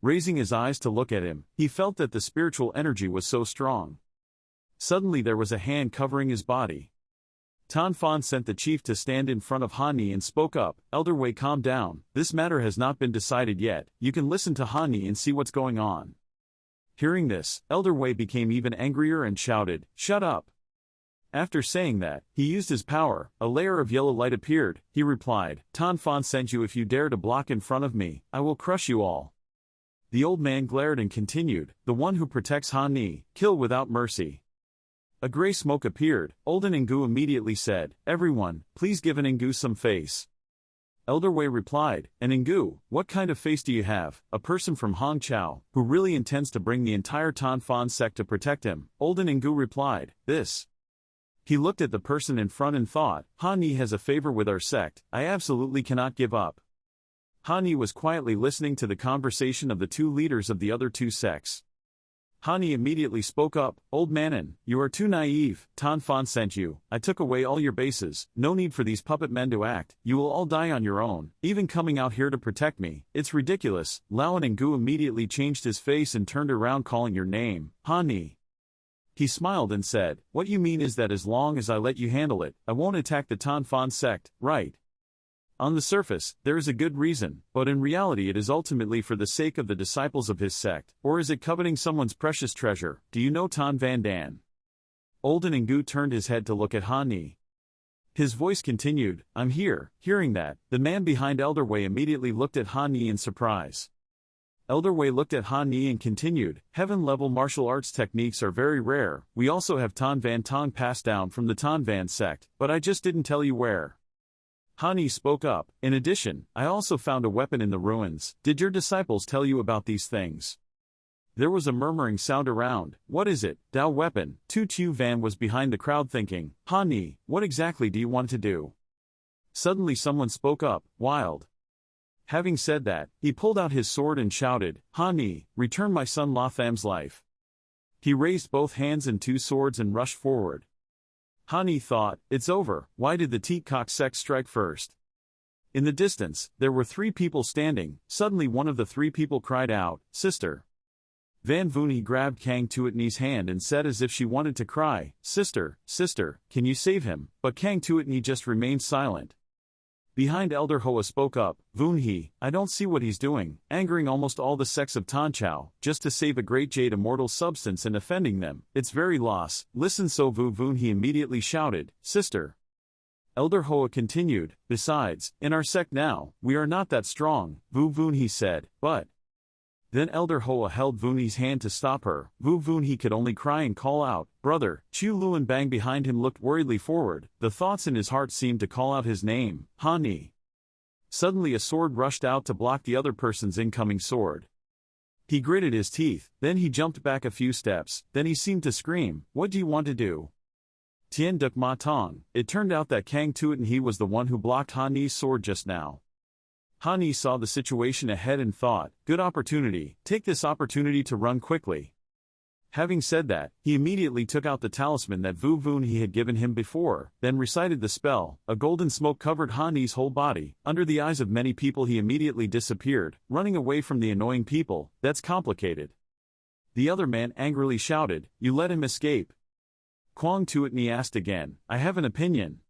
Speaker 1: Raising his eyes to look at him, he felt that the spiritual energy was so strong. Suddenly there was a hand covering his body. Tan Fan sent the chief to stand in front of Hani and spoke up, "Elder Wei, calm down, this matter has not been decided yet, you can listen to Hani and see what's going on." Hearing this, Elder Wei became even angrier and shouted, "Shut up." After saying that, he used his power, a layer of yellow light appeared. He replied, "Tan Fan sent you. If you dare to block in front of me, I will crush you all." The old man glared and continued, "The one who protects Hani, kill without mercy." A gray smoke appeared. Olden Ngu immediately said, "Everyone, please give an Ngu some face." Elder Wei replied, "An Ngu, what kind of face do you have? A person from Hong Chao, who really intends to bring the entire Tan Fan sect to protect him." Olden Ngu replied, "This." He looked at the person in front and thought, "Hani has a favor with our sect, I absolutely cannot give up." Hani was quietly listening to the conversation of the 2 leaders of the other 2 sects. Hani immediately spoke up, "Old Manon, you are too naive. Tan Fan sent you, I took away all your bases, no need for these puppet men to act, you will all die on your own, even coming out here to protect me, it's ridiculous." Lawan Ngu immediately changed his face and turned around calling your name, Hani. He smiled and said, "What you mean is that as long as I let you handle it, I won't attack the Tan Fan sect, right?" On the surface, there is a good reason, but in reality it is ultimately for the sake of the disciples of his sect, or is it coveting someone's precious treasure? Do you know Tan Van Dan? Olden Ngu turned his head to look at Hani. His voice continued, "I'm here." Hearing that, the man behind Elder Wei immediately looked at Hani in surprise. Elder Wei looked at Hani and continued, "Heaven-level martial arts techniques are very rare. We also have Tan Van Tong passed down from the Tan Van sect, but I just didn't tell you where." Hani spoke up, "In addition, I also found a weapon in the ruins. Did your disciples tell you about these things?" There was a murmuring sound around. "What is it? Dao weapon?" Tu Chu Van was behind the crowd thinking, "Hani, what exactly do you want to do?" Suddenly someone spoke up, "Wild." Having said that, he pulled out his sword and shouted, "Hani, return my son La Tham's life." He raised both hands and 2 swords and rushed forward. Hani thought, "It's over, why did the Teacock sect strike first?" In the distance, there were 3 people standing. Suddenly one of the 3 people cried out, "Sister." Van Vunhe grabbed Kang Tuatni's hand and said as if she wanted to cry, "Sister, sister, can you save him?" But Kang Tuatni just remained silent. Behind Elder Hoa spoke up, "Vunhe, I don't see what he's doing, angering almost all the sects of Tanchao, just to save a great jade immortal substance and offending them, it's very loss." "Listen." So Vunhe immediately shouted, "Sister." Elder Hoa continued, "Besides, in our sect now, we are not that strong." Vunhe said, "But..." Then Elder Hoa held Vunhe's hand to stop her. Vunhe could only cry and call out, "Brother." Chu Luan Bang behind him looked worriedly forward. The thoughts in his heart seemed to call out his name, Hani. Suddenly a sword rushed out to block the other person's incoming sword. He gritted his teeth, then he jumped back a few steps, then he seemed to scream, "What do you want to do?" Tien Duk Ma Tong. It turned out that Kang Tuatni was the one who blocked Hani's sword just now. Hani saw the situation ahead and thought, "Good opportunity, take this opportunity to run quickly." Having said that, he immediately took out the talisman that Vu Vun he had given him before, then recited the spell. A golden smoke covered Han Ni's whole body. Under the eyes of many people he immediately disappeared, running away from the annoying people. That's complicated. The other man angrily shouted, "You let him escape." Quang Tuatni asked again, "I have an opinion."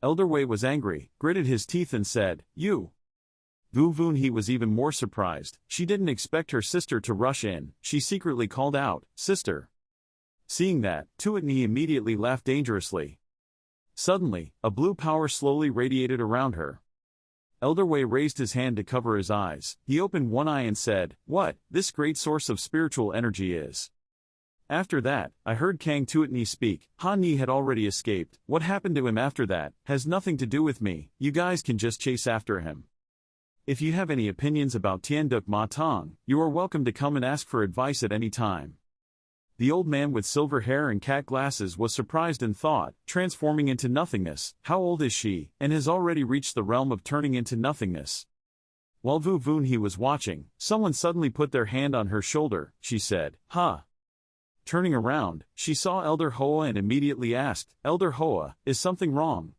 Speaker 1: Elder Wei was angry, gritted his teeth and said, "You." Vu Vun he was even more surprised. She didn't expect her sister to rush in. She secretly called out, "Sister." Seeing that, Tuatni immediately laughed dangerously. Suddenly, a blue power slowly radiated around her. Elder Wei raised his hand to cover his eyes. He opened one eye and said, "What, this great source of spiritual energy is?" After that, I heard Kang Tuatni speak. Han Ni had already escaped. What happened to him after that has nothing to do with me. You guys can just chase after him. If you have any opinions about Tianduk Ma Tong, you are welcome to come and ask for advice at any time. The old man with silver hair and cat glasses was surprised and thought, transforming into nothingness, how old is she, and has already reached the realm of turning into nothingness. While Vu Vun he was watching, someone suddenly put their hand on her shoulder. She said, "Ha." Turning around, she saw Elder Hoa and immediately asked, "Elder Hoa, is something wrong?"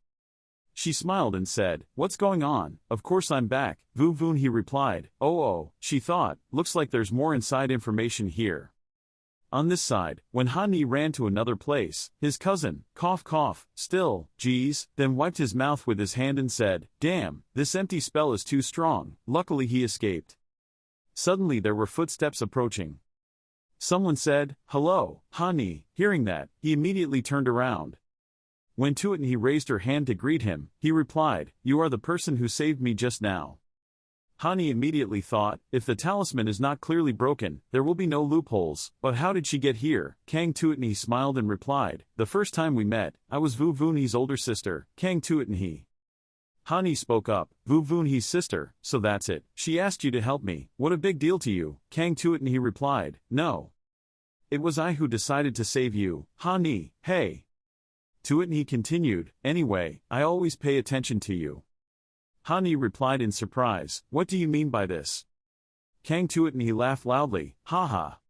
Speaker 1: She smiled and said, "What's going on? Of course I'm back." Vu Vun he replied, "Oh, she thought, looks like there's more inside information here." On this side, when Han Ni ran to another place, his cousin, cough, still, geez, then wiped his mouth with his hand and said, "Damn, this empty spell is too strong." Luckily he escaped. Suddenly there were footsteps approaching. Someone said, "Hello, Han Ni." Hearing that, he immediately turned around. When Tuatni raised her hand to greet him, he replied, "You are the person who saved me just now." Han Ni immediately thought, if the talisman is not clearly broken, there will be no loopholes. But how did she get here? Kang Tuatni smiled and replied, "The first time we met, I was Vu Vunhe's older sister, Kang Tuatni." Han Ni spoke up, "Vu Vunhe's sister, so that's it. She asked you to help me. What a big deal to you?" Kang Tuatni replied, "No. It was I who decided to save you." Han Ni, hey. Tuatni continued, "Anyway, I always pay attention to you." Han Ni replied in surprise, "What do you mean by this?" Kang Tuatni laughed loudly, "Ha."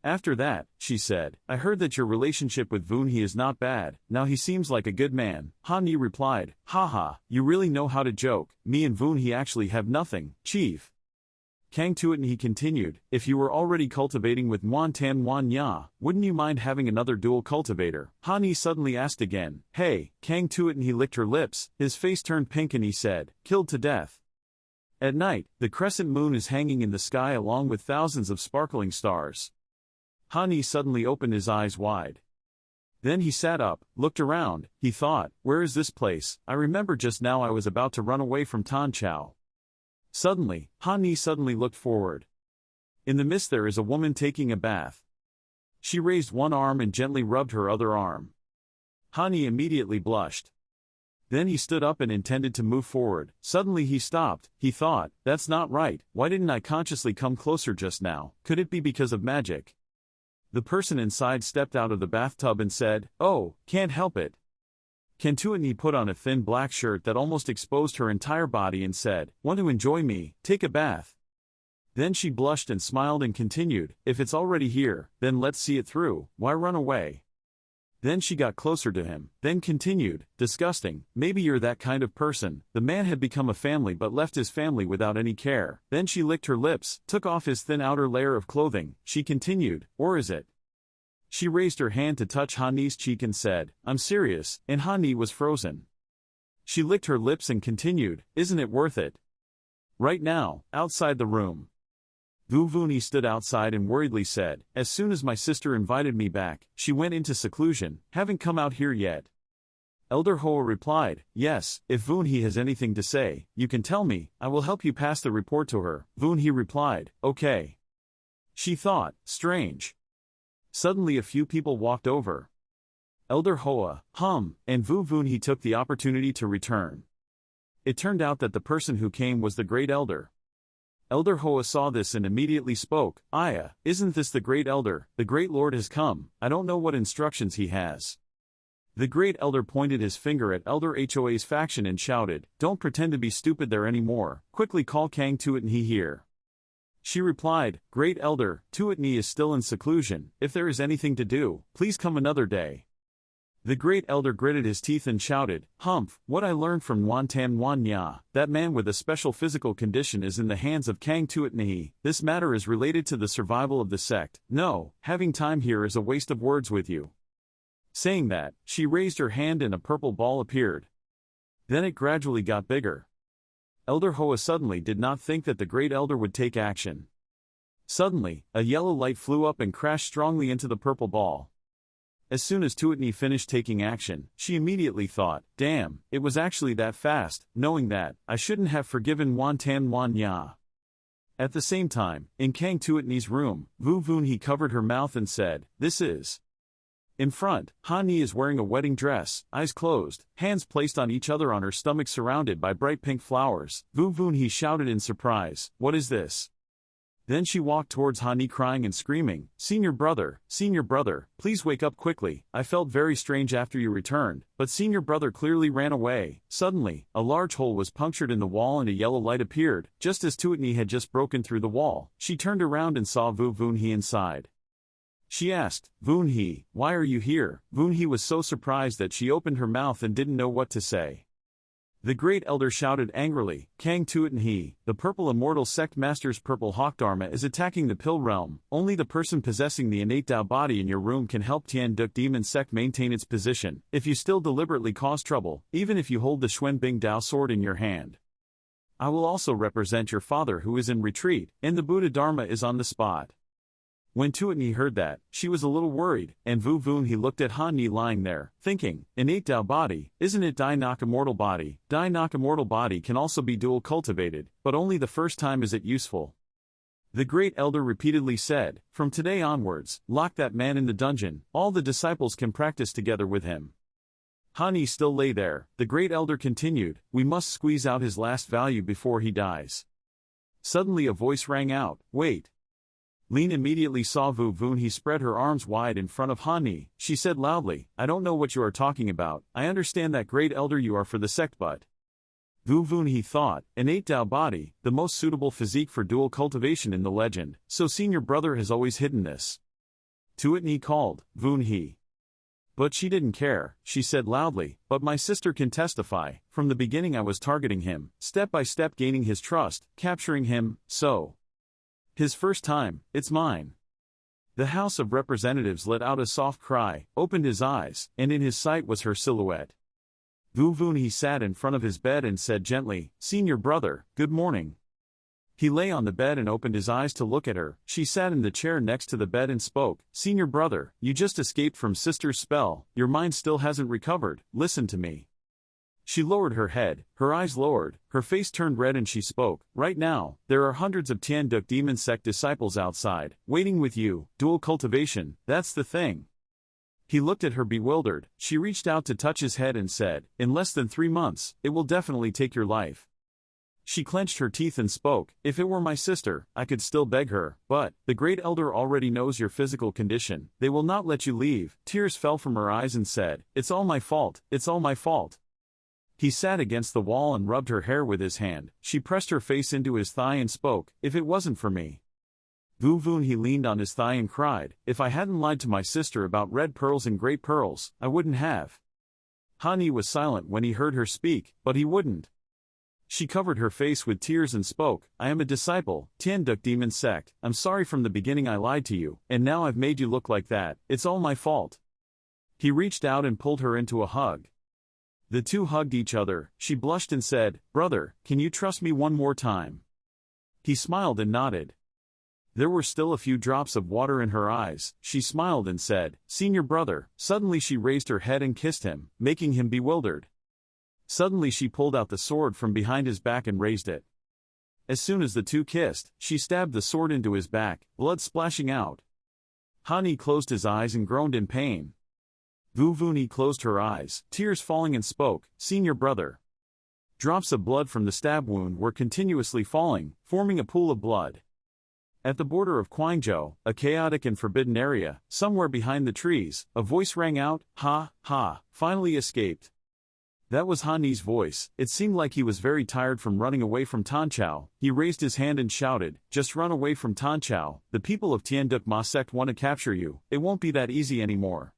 Speaker 1: After that, she said, "I heard that your relationship with Vunhe is not bad. Now he seems like a good man." Han Ni replied, "Ha, you really know how to joke. Me and Vunhe actually have nothing, chief." Kang Tuatni continued, "If you were already cultivating with Nguyen Tan Nguyen Ya, wouldn't you mind having another dual cultivator?" Han Ni suddenly asked again, "Hey." Kang Tuatni licked her lips, his face turned pink and he said, "Killed to death." At night, the crescent moon is hanging in the sky along with thousands of sparkling stars. Han Ni suddenly opened his eyes wide. Then he sat up, looked around, he thought, "Where is this place? I remember just now I was about to run away from Tan Chao." Suddenly, Han Ni suddenly looked forward. In the mist there is a woman taking a bath. She raised one arm and gently rubbed her other arm. Han Ni immediately blushed. Then he stood up and intended to move forward. Suddenly he stopped. He thought, "That's not right. Why didn't I consciously come closer just now? Could it be because of magic?" The person inside stepped out of the bathtub and said, "Oh, can't help it." Kang Tuatni put on a thin black shirt that almost exposed her entire body and said, "Want to enjoy me? Take a bath." Then she blushed and smiled and continued, "If it's already here, then let's see it through. Why run away?" Then she got closer to him, then continued, "Disgusting, maybe you're that kind of person." The man had become a family but left his family without any care. Then she licked her lips, took off his thin outer layer of clothing. She continued, "Or is it?" She raised her hand to touch Han Ni's cheek and said, "I'm serious," and Han Ni was frozen. She licked her lips and continued, "Isn't it worth it?" Right now, outside the room. Vu Vunhe stood outside and worriedly said, "As soon as my sister invited me back, she went into seclusion. Haven't come out here yet." Elder Hoa replied, "Yes, if Vunhe has anything to say, you can tell me, I will help you pass the report to her." Vunhe replied, "Okay." She thought, strange. Suddenly a few people walked over. Elder Hoa, and Vu Vunhe took the opportunity to return. It turned out that the person who came was the Great Elder. Elder Hoa saw this and immediately spoke, "Aya, isn't this the Great Elder? The Great Lord has come. I don't know what instructions he has." The Great Elder pointed his finger at Elder Hoa's faction and shouted, "Don't pretend to be stupid there anymore. Quickly call Kang Tuatni here." She replied, Great Elder, Tuatni is still in seclusion. If there is anything to do, please come another day. The Great Elder gritted his teeth and shouted, Humph, what I learned from Nguyen Tan Nguyen Nha, that man with a special physical condition is in the hands of Kang Tuatni. This matter is related to the survival of the sect. No, having time here is a waste of words with you. Saying that, she raised her hand and a purple ball appeared. Then it gradually got bigger. Elder Hoa suddenly did not think that the Great Elder would take action. Suddenly, a yellow light flew up and crashed strongly into the purple ball. As soon as Tuatni finished taking action, she immediately thought, damn, it was actually that fast. Knowing that, I shouldn't have forgiven Nguyen Tan Nguyen Nha. At the same time, in Kang Tuatni's room, Vu Vun He covered her mouth and said, This is. In front, Han Ni is wearing a wedding dress, eyes closed, hands placed on each other on her stomach surrounded by bright pink flowers. Vu Vun He shouted in surprise, What is this? Then she walked towards Han Ni crying and screaming, Senior brother, please wake up quickly. I felt very strange after you returned, but senior brother clearly ran away. Suddenly, a large hole was punctured in the wall and a yellow light appeared, just as Tuatni had just broken through the wall. She turned around and saw Vu Vun He inside. She asked, Vun He, why are you here? Vun He was so surprised that she opened her mouth and didn't know what to say. The Great Elder shouted angrily, Kang Tuatni, the Purple Immortal Sect Master's Purple Hawk Dharma is attacking the Pill Realm. Only the person possessing the innate Dao body in your room can help Tian Duk Demon Sect maintain its position. If you still deliberately cause trouble, even if you hold the Xuan Bing Dao sword in your hand, I will also represent your father who is in retreat, and the Buddha Dharma is on the spot. When Tuatni heard that, she was a little worried, and Vu Vun He looked at Han Ni lying there, thinking, Innate Dao body, isn't it Dai Nok Immortal body? Dai Nok Immortal body can also be dual cultivated, but only the first time is it useful. The Great Elder repeatedly said, From today onwards, lock that man in the dungeon, all the disciples can practice together with him. Han Ni still lay there. The Great Elder continued, We must squeeze out his last value before he dies. Suddenly a voice rang out, Wait. Lin immediately saw Vu Vun He spread her arms wide in front of Han Ni. She said loudly, I don't know what you are talking about. I understand that Great Elder you are for the sect but. Vu Vun He thought, Innate Dao body, the most suitable physique for dual cultivation in the legend, so senior brother has always hidden this. Tuatni called, Vun He. But she didn't care. She said loudly, But my sister can testify, from the beginning I was targeting him, step by step gaining his trust, capturing him, so. His first time, it's mine. The House of Representatives let out a soft cry, opened his eyes, and in his sight was her silhouette. Vu Vun He sat in front of his bed and said gently, Senior brother, good morning. He lay on the bed and opened his eyes to look at her. She sat in the chair next to the bed and spoke, Senior brother, you just escaped from sister's spell, your mind still hasn't recovered, listen to me. She lowered her head, her eyes lowered, her face turned red and she spoke, Right now, there are hundreds of Tian Duk Demon Sect disciples outside, waiting with you, dual cultivation, that's the thing. He looked at her bewildered. She reached out to touch his head and said, In less than 3 months, it will definitely take your life. She clenched her teeth and spoke, If it were my sister, I could still beg her, but, the Great Elder already knows your physical condition, they will not let you leave. Tears fell from her eyes and said, It's all my fault, it's all my fault. He sat against the wall and rubbed her hair with his hand. She pressed her face into his thigh and spoke, If it wasn't for me. Vu Vun He leaned on his thigh and cried, If I hadn't lied to my sister about red pearls and great pearls, I wouldn't have. Han Ni was silent when he heard her speak, but he wouldn't. She covered her face with tears and spoke, I am a disciple, Tian Duk Demon Sect, I'm sorry from the beginning I lied to you, and now I've made you look like that, it's all my fault. He reached out and pulled her into a hug. The two hugged each other. She blushed and said, Brother, can you trust me one more time? He smiled and nodded. There were still a few drops of water in her eyes. She smiled and said, Senior brother. Suddenly she raised her head and kissed him, making him bewildered. Suddenly she pulled out the sword from behind his back and raised it. As soon as the two kissed, she stabbed the sword into his back, blood splashing out. Han Ni closed his eyes and groaned in pain. Vu Vun He closed her eyes, tears falling and spoke, Senior brother. Drops of blood from the stab wound were continuously falling, forming a pool of blood. At the border of Guangzhou, a chaotic and forbidden area, somewhere behind the trees, a voice rang out, Ha, ha, finally escaped. That was Han Ni's voice. It seemed like he was very tired from running away from Tan Chao. He raised his hand and shouted, "Just run away from Tan Chao. The people of Tianduk Ma sect want to capture you. It won't be that easy anymore."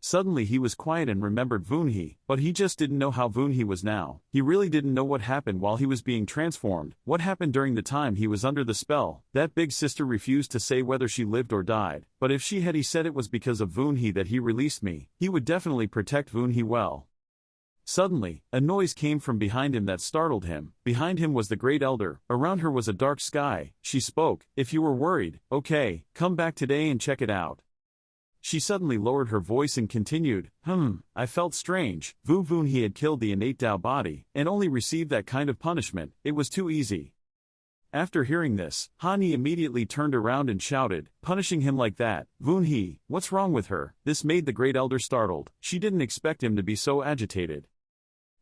Speaker 1: Suddenly he was quiet and remembered Vunhi, but he just didn't know how Vunhi was now. He really didn't know what happened while he was being transformed, what happened during the time he was under the spell. That big sister refused to say whether she lived or died, but if she had, he said it was because of Vunhi that he released me. He would definitely protect Vunhi well. Suddenly, a noise came from behind him that startled him. Behind him was the Great Elder, around her was a dark sky. She spoke, "If you were worried, okay, come back today and check it out." She suddenly lowered her voice and continued, I felt strange. Vunhi had killed the innate Dao body, and only received that kind of punishment. It was too easy. After hearing this, Han Ni immediately turned around and shouted, "Punishing him like that? Vunhi, what's wrong with her?" This made the Great Elder startled. She didn't expect him to be so agitated.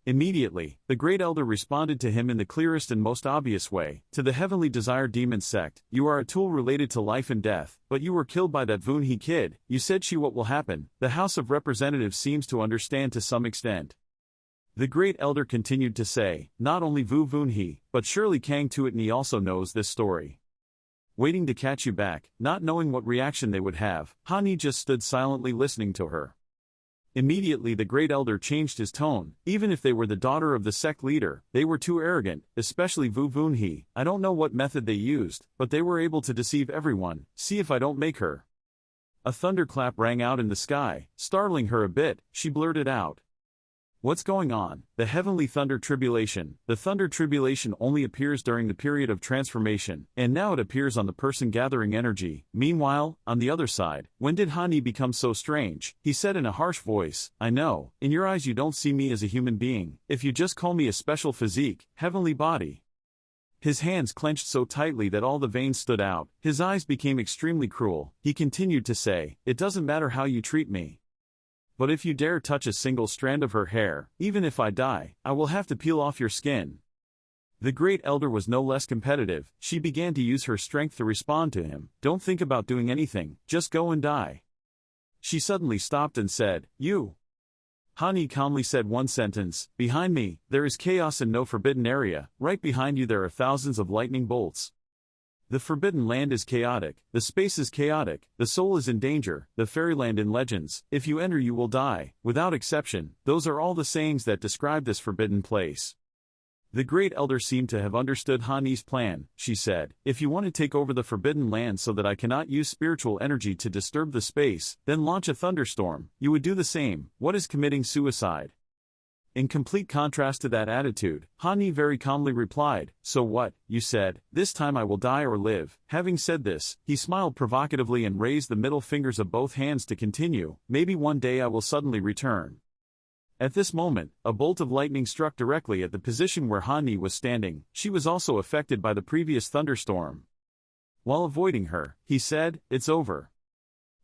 Speaker 1: Immediately, the Great Elder responded to him in the clearest and most obvious way. "To the Heavenly Desire Demon Sect, you are a tool related to life and death, but you were killed by that Vunhi kid. You said she what will happen. The House of Representatives seems to understand to some extent." The Great Elder continued to say, "Not only Vunhi, but surely Kang Tuatni also knows this story." Waiting to catch you back, not knowing what reaction they would have, Han Ni just stood silently listening to her. Immediately the Great Elder changed his tone. "Even if they were the daughter of the sect leader, they were too arrogant, especially Vunhi. I don't know what method they used, but they were able to deceive everyone. See if I don't make her." A thunderclap rang out in the sky, startling her a bit. She blurted out, "What's going on?" The heavenly thunder tribulation. The thunder tribulation only appears during the period of transformation, and now it appears on the person gathering energy. Meanwhile, on the other side, when did Han Ni become so strange? He said in a harsh voice, "I know, in your eyes you don't see me as a human being. If you just call me a special physique, heavenly body." His hands clenched so tightly that all the veins stood out. His eyes became extremely cruel. He continued to say, "It doesn't matter how you treat me. But if you dare touch a single strand of her hair, even if I die, I will have to peel off your skin." The Great Elder was no less competitive. She began to use her strength to respond to him. "Don't think about doing anything, just go and die." She suddenly stopped and said, "You." Han Ni calmly said one sentence, "Behind me, there is chaos and no forbidden area. Right behind you there are thousands of lightning bolts. The forbidden land is chaotic, the space is chaotic, the soul is in danger, the fairyland in legends. If you enter you will die, without exception." Those are all the sayings that describe this forbidden place. The Great Elder seemed to have understood Han Ni's plan. She said, "If you want to take over the forbidden land so that I cannot use spiritual energy to disturb the space, then launch a thunderstorm. You would do the same. What is committing suicide?" In complete contrast to that attitude, Han Ni very calmly replied, "So what, you said, this time I will die or live." Having said this, he smiled provocatively and raised the middle fingers of both hands to continue, "Maybe one day I will suddenly return." At this moment, a bolt of lightning struck directly at the position where Han Ni was standing. She was also affected by the previous thunderstorm. While avoiding her, he said, "It's over."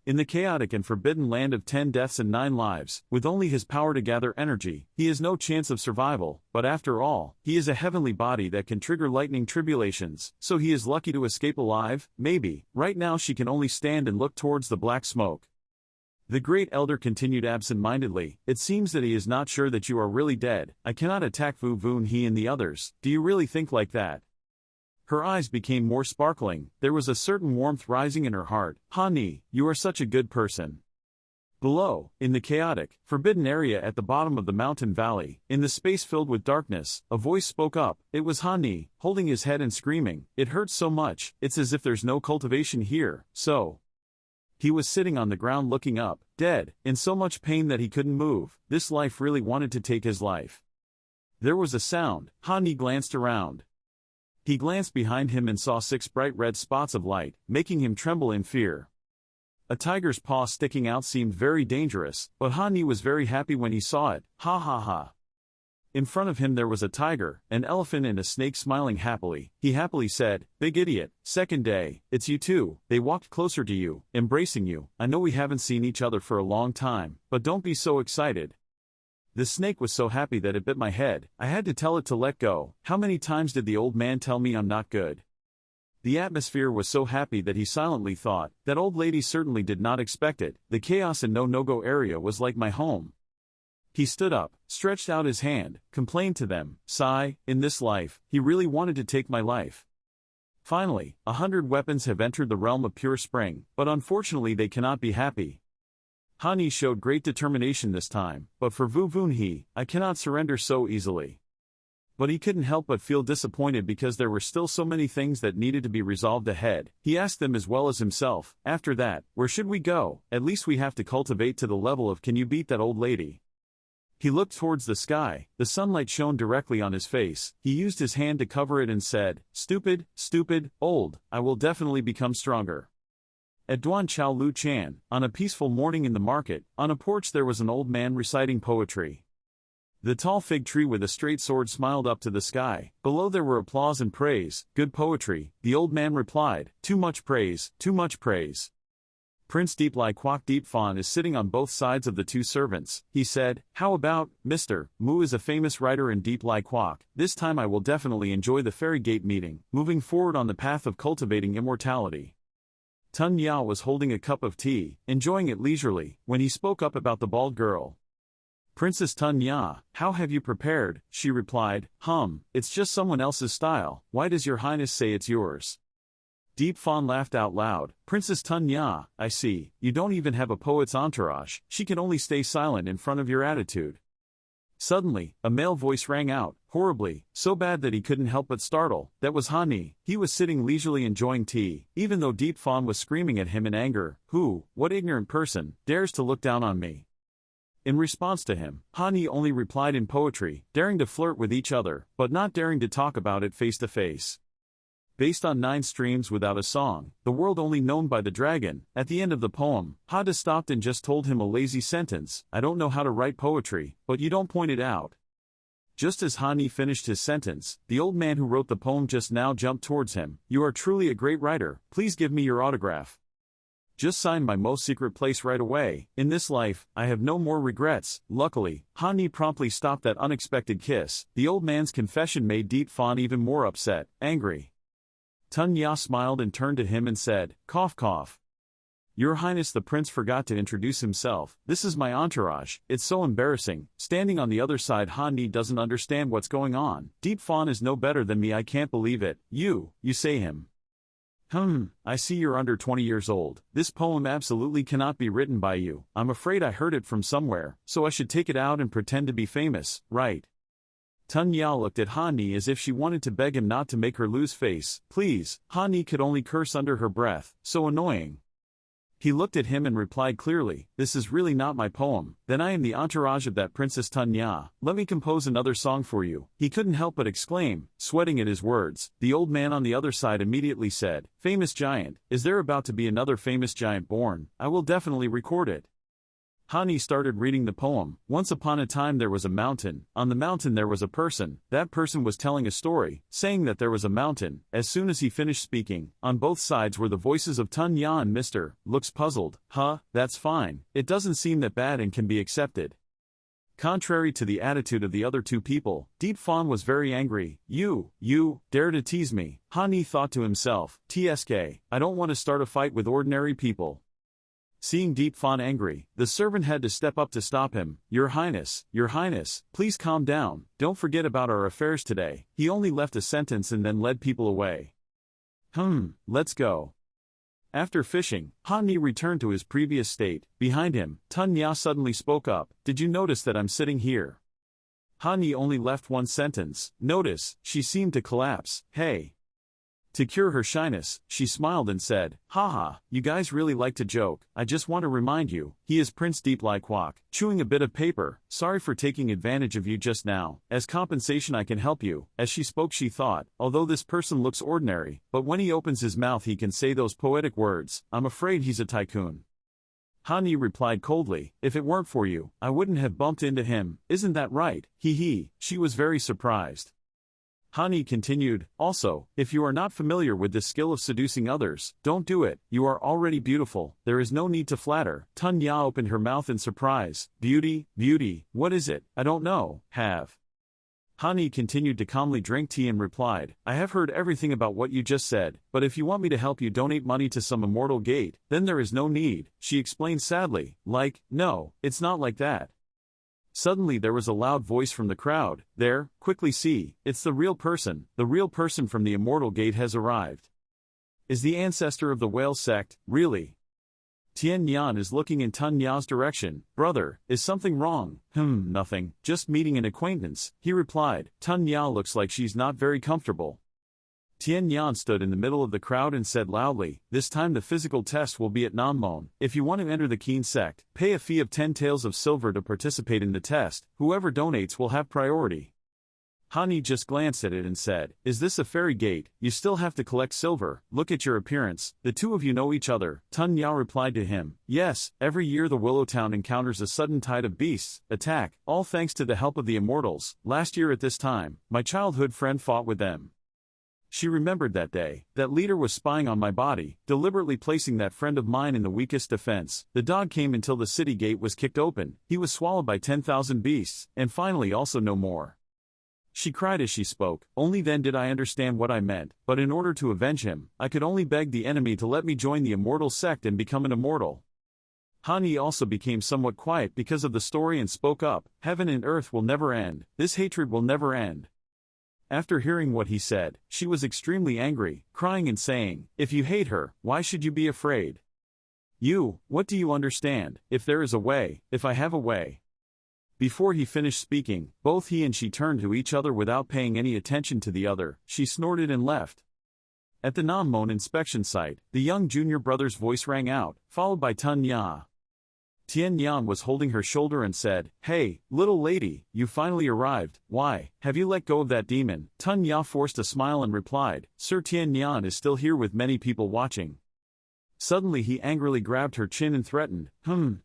Speaker 1: In the chaotic and forbidden land of 10 deaths and 9 lives, with only his power to gather energy, he has no chance of survival, but after all, he is a heavenly body that can trigger lightning tribulations, so he is lucky to escape alive. Maybe. Right now she can only stand and look towards the black smoke. The Great Elder continued absent-mindedly, "It seems that he is not sure that you are really dead. I cannot attack Vunhi and the others. Do you really think like that?" Her eyes became more sparkling. There was a certain warmth rising in her heart. "Han Ni, you are such a good person." Below, in the chaotic, forbidden area at the bottom of the mountain valley, in the space filled with darkness, a voice spoke up. It was Han Ni, holding his head and screaming, "It hurts so much, it's as if there's no cultivation here." So he was sitting on the ground looking up, dead, in so much pain that he couldn't move. This life really wanted to take his life. There was a sound. Han Ni glanced around. He glanced behind him and saw 6 bright red spots of light, making him tremble in fear. A tiger's paw sticking out seemed very dangerous, but Han Ni was very happy when he saw it. Ha ha ha. In front of him there was a tiger, an elephant and a snake smiling happily. He happily said, "Big idiot, second day, it's you too." They walked closer to you, embracing you. "I know we haven't seen each other for a long time, but don't be so excited." The snake was so happy that it bit my head. I had to tell it to let go. How many times did the old man tell me I'm not good? The atmosphere was so happy that he silently thought, that old lady certainly did not expect it. The chaos and no-go area was like my home. He stood up, stretched out his hand, complained to them, "Sigh, in this life, he really wanted to take my life. Finally, 100 weapons have entered the realm of pure spring, but unfortunately they cannot be happy. Hani showed great determination this time, but for Vu Vunhe, I cannot surrender so easily." But he couldn't help but feel disappointed because there were still so many things that needed to be resolved ahead. He asked them as well as himself, "After that, where should we go? At least we have to cultivate to the level of can you beat that old lady?" He looked towards the sky, the sunlight shone directly on his face, he used his hand to cover it and said, "Stupid, stupid, old, I will definitely become stronger." At Duan Chao Lu Chan, on a peaceful morning in the market, on a porch there was an old man reciting poetry. The tall fig tree with a straight sword smiled up to the sky, below there were applause and praise. "Good poetry," the old man replied, "Too much praise, too much praise." Prince Deep Lai Kwok Deep Fawn is sitting on both sides of the two servants. He said, "How about, Mr. Mu is a famous writer in Deep Lai Kwok. This time I will definitely enjoy the Fairy Gate meeting, moving forward on the path of cultivating immortality." Tun Ya was holding a cup of tea, enjoying it leisurely, when he spoke up about the bald girl. "Princess Tun Ya, how have you prepared?" She replied, "It's just someone else's style. Why does your highness say it's yours?" Deep Fawn laughed out loud. "Princess Tun Ya, I see, you don't even have a poet's entourage, she can only stay silent in front of your attitude." Suddenly, a male voice rang out, horribly, so bad that he couldn't help but startle. That was Hani. He was sitting leisurely enjoying tea, even though Deep Fawn was screaming at him in anger. What ignorant person, dares to look down on me?" In response to him, Hani only replied in poetry, daring to flirt with each other, but not daring to talk about it face to face. Based on 9 streams without a song, the world only known by the dragon, at the end of the poem, Hada stopped and just told him a lazy sentence, "I don't know how to write poetry, but you don't point it out." Just as Hani finished his sentence, the old man who wrote the poem just now jumped towards him. "You are truly a great writer, please give me your autograph. Just sign my most secret place right away. In this life, I have no more regrets." Luckily, Hani promptly stopped that unexpected kiss. The old man's confession made Deep Fawn even more upset, angry. Tun Ya smiled and turned to him and said, "Cough cough. Your Highness the Prince forgot to introduce himself. This is my entourage, it's so embarrassing." Standing on the other side, Hani doesn't understand what's going on. "Deep Fawn is no better than me, I can't believe it. You say him. I see you're under 20 years old. This poem absolutely cannot be written by you. I'm afraid I heard it from somewhere, so I should take it out and pretend to be famous, right?" Tun Ya looked at Hani as if she wanted to beg him not to make her lose face. "Please." Hani could only curse under her breath, so annoying. He looked at him and replied clearly, "This is really not my poem. Then I am the entourage of that Princess Tun Ya. Let me compose another song for you." He couldn't help but exclaim, sweating at his words. The old man on the other side immediately said, "Famous giant, is there about to be another famous giant born? I will definitely record it." Hani started reading the poem. "Once upon a time there was a mountain. On the mountain there was a person. That person was telling a story, saying that there was a mountain." As soon as he finished speaking, on both sides were the voices of Tun Ya and Mr. Looks puzzled. That's fine. It doesn't seem that bad and can be accepted." Contrary to the attitude of the other two people, Deep Fawn was very angry. You dare to tease me." Hani thought to himself, "TSK, I don't want to start a fight with ordinary people." Seeing Deep Fawn angry, the servant had to step up to stop him. Your Highness, please calm down, don't forget about our affairs today." He only left a sentence and then led people away. Let's go." After fishing, Hani returned to his previous state. Behind him, Tun Ya suddenly spoke up, "Did you notice that I'm sitting here?" Hani only left one sentence, "Notice." She seemed to collapse. "Hey." To cure her shyness, she smiled and said, "Haha, you guys really like to joke. I just want to remind you, he is Prince Deep Lai Kwok." Chewing a bit of paper, "Sorry for taking advantage of you just now. As compensation I can help you." As she spoke she thought, although this person looks ordinary, but when he opens his mouth he can say those poetic words. I'm afraid he's a tycoon. Hani replied coldly, "If it weren't for you, I wouldn't have bumped into him, isn't that right? He." She was very surprised. Hani continued, "Also, if you are not familiar with this skill of seducing others, don't do it. You are already beautiful, there is no need to flatter." Tun Ya opened her mouth in surprise. Beauty, what is it? I don't know, have." Hani continued to calmly drink tea and replied, "I have heard everything about what you just said, but if you want me to help you donate money to some immortal gate, then there is no need." She explained sadly, "No, it's not like that." Suddenly there was a loud voice from the crowd, "There, quickly see, it's the real person from the immortal gate has arrived. Is the ancestor of the whale sect, really?" Tian Yan is looking in Tun Ya's direction. "Brother, is something wrong?" Nothing, just meeting an acquaintance," he replied. "Tun Ya looks like she's not very comfortable." Tian Yan stood in the middle of the crowd and said loudly, "This time the physical test will be at Nanmon. If you want to enter the Keen sect, pay a fee of 10 taels of silver to participate in the test. Whoever donates will have priority." Hani just glanced at it and said, "Is this a fairy gate? You still have to collect silver. Look at your appearance. The two of you know each other." Tun Ya replied to him, "Yes, every year the Willow Town encounters a sudden tide of beasts, attack, all thanks to the help of the immortals. Last year at this time, my childhood friend fought with them. She remembered that day. That leader was spying on my body, deliberately placing that friend of mine in the weakest defense. The dog came until the city gate was kicked open. He was swallowed by 10,000 beasts, and finally also no more." She cried as she spoke. "Only then did I understand what I meant, but in order to avenge him, I could only beg the enemy to let me join the immortal sect and become an immortal." Hani also became somewhat quiet because of the story and spoke up, "Heaven and earth will never end. This hatred will never end." After hearing what he said, she was extremely angry, crying and saying, "If you hate her, why should you be afraid? What do you understand? If there is a way, if I have a way." Before he finished speaking, both he and she turned to each other without paying any attention to the other. She snorted and left. At the Nanmon inspection site, the young junior brother's voice rang out, followed by Tun Ya. Tian Yan was holding her shoulder and said, "Hey, little lady, you finally arrived. Why, have you let go of that demon?" Tun Ya forced a smile and replied, "Sir, Tian Yan is still here with many people watching." Suddenly he angrily grabbed her chin and threatened,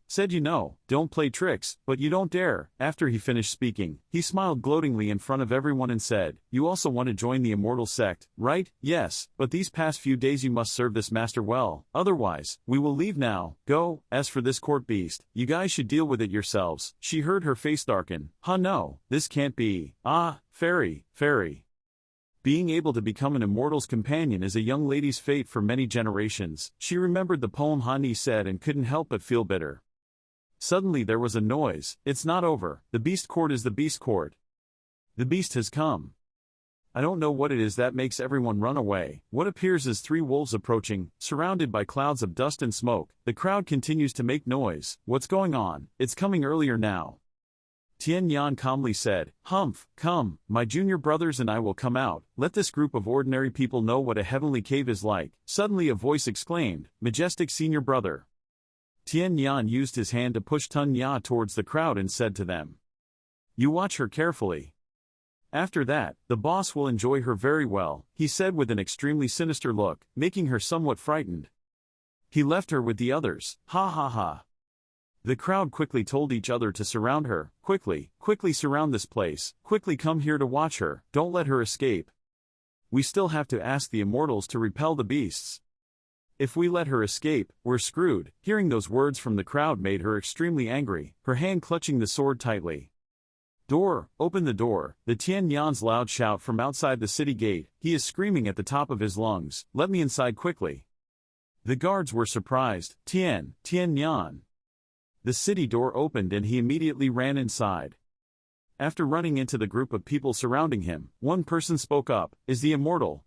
Speaker 1: said, "You know, don't play tricks, but you don't dare." After he finished speaking, he smiled gloatingly in front of everyone and said, "You also want to join the immortal sect, right?" "Yes, but these past few days you must serve this master well, otherwise, we will leave now. Go. As for this court beast, you guys should deal with it yourselves." She heard her face darken. No, this can't be. Fairy. Being able to become an immortal's companion is a young lady's fate for many generations. She remembered the poem Hani said and couldn't help but feel bitter. Suddenly there was a noise. "It's not over. The beast court is the beast court. The beast has come." I don't know what it is that makes everyone run away. What appears as 3 wolves approaching, surrounded by clouds of dust and smoke. The crowd continues to make noise. What's going on? It's coming earlier now. Tian Yan calmly said, "Come, my junior brothers and I will come out. Let this group of ordinary people know what a heavenly cave is like." Suddenly a voice exclaimed, "Majestic senior brother." Tian Yan used his hand to push Tun Ya towards the crowd and said to them, "You watch her carefully. After that, the boss will enjoy her very well," he said with an extremely sinister look, making her somewhat frightened. He left her with the others. Ha. The crowd quickly told each other to surround her. Quickly surround this place. Quickly come here to watch her. Don't let her escape. We still have to ask the immortals to repel the beasts. If we let her escape, we're screwed." Hearing those words from the crowd made her extremely angry, her hand clutching the sword tightly. "Door, open the door." The Tian Yan's loud shout from outside the city gate. He is screaming at the top of his lungs, "Let me inside quickly." The guards were surprised. Tian Yan. The city door opened and he immediately ran inside. After running into the group of people surrounding him, one person spoke up, "Is the immortal,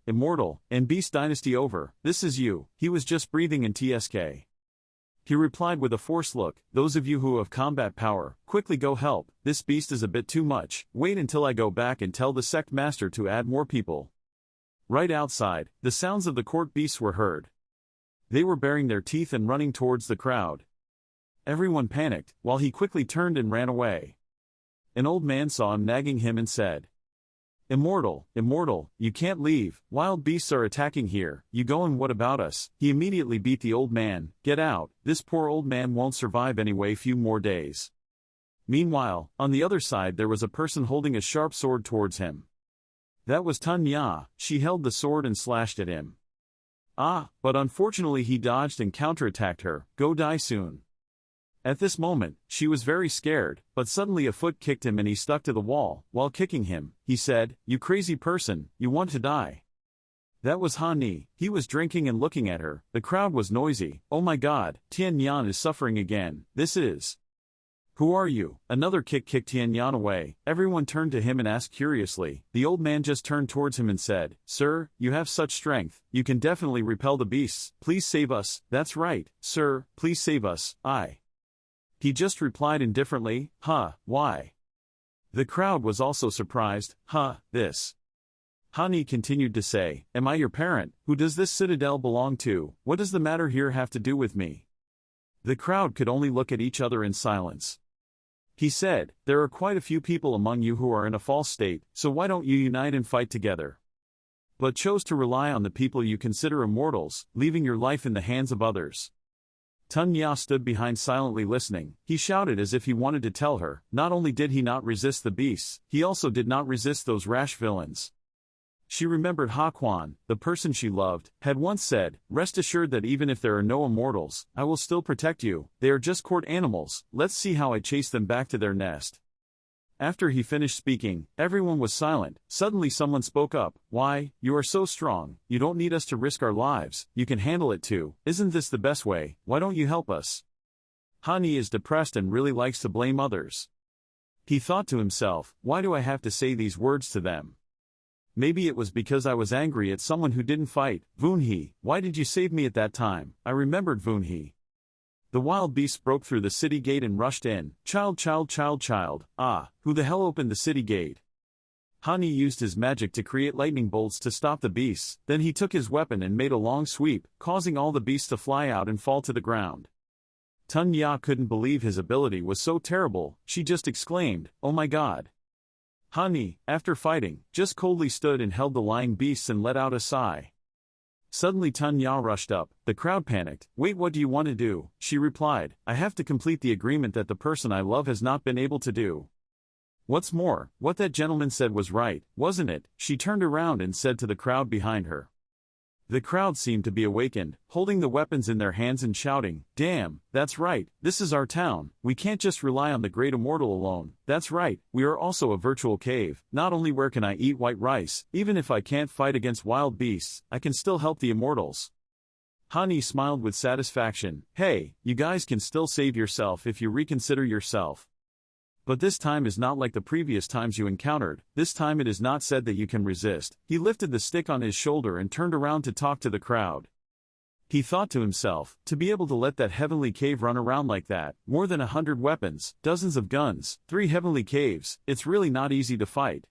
Speaker 1: and beast dynasty over?" "This is you." He was just breathing in TSK. He replied with a forced look, "Those of you who have combat power, quickly go help. This beast is a bit too much. Wait until I go back and tell the sect master to add more people." Right outside, the sounds of the court beasts were heard. They were baring their teeth and running towards the crowd. Everyone panicked, while he quickly turned and ran away. An old man saw him nagging him and said, Immortal, you can't leave. Wild beasts are attacking here. You go, and what about us?" He immediately beat the old man. "Get out. This poor old man won't survive anyway few more days." Meanwhile, on the other side there was a person holding a sharp sword towards him. That was Tun Ya. She held the sword and slashed at him. But unfortunately he dodged and counterattacked her. "Go die soon." At this moment, she was very scared, but suddenly a foot kicked him and he stuck to the wall. While kicking him, he said, "You crazy person, you want to die." That was Hani. He was drinking and looking at her. The crowd was noisy. "Oh my god, Tian Yan is suffering again. This is..." Who are you? Another kick kicked Tian Yan away. Everyone turned to him and asked curiously. The old man just turned towards him and said, Sir, you have such strength, you can definitely repel the beasts. Please save us. That's right, sir, please save us. He just replied indifferently, why? The crowd was also surprised. This. Hani continued to say, Am I your parent? Who does this citadel belong to? What does the matter here have to do with me? The crowd could only look at each other in silence. He said, There are quite a few people among you who are in a false state, so why don't you unite and fight together? But chose to rely on the people you consider immortals, leaving your life in the hands of others. Tun Ya stood behind silently listening. He shouted as if he wanted to tell her, not only did he not resist the beasts, he also did not resist those rash villains. She remembered Hakuan, the person she loved, had once said, Rest assured that even if there are no immortals, I will still protect you. They are just court animals, let's see how I chase them back to their nest. After he finished speaking, everyone was silent. Suddenly someone spoke up, Why, you are so strong, you don't need us to risk our lives, you can handle it too. Isn't this the best way? Why don't you help us? Hani is depressed and really likes to blame others. He thought to himself, Why do I have to say these words to them? Maybe it was because I was angry at someone who didn't fight. Vunhe, why did you save me at that time? I remembered Vunhe. The wild beasts broke through the city gate and rushed in. Child. Who the hell opened the city gate? Hani used his magic to create lightning bolts to stop the beasts, then he took his weapon and made a long sweep, causing all the beasts to fly out and fall to the ground. Tun Ya couldn't believe his ability was so terrible, she just exclaimed, Oh my god. Hani, after fighting, just coldly stood and held the lying beasts and let out a sigh. Suddenly Tun Ya rushed up. The crowd panicked. Wait, what do you want to do? She replied, I have to complete the agreement that the person I love has not been able to do. What's more, what that gentleman said was right, wasn't it? She turned around and said to the crowd behind her. The crowd seemed to be awakened, holding the weapons in their hands and shouting, Damn, that's right, this is our town, we can't just rely on the great immortal alone, that's right, we are also a virtual cave, not only where can I eat white rice, even if I can't fight against wild beasts, I can still help the immortals. Hani smiled with satisfaction, Hey, you guys can still save yourself if you reconsider yourself. But this time is not like the previous times you encountered, this time it is not said that you can resist. He lifted the stick on his shoulder and turned around to talk to the crowd. He thought to himself, to be able to let that heavenly cave run around like that, more than 100 weapons, dozens of guns, 3 heavenly caves, it's really not easy to fight.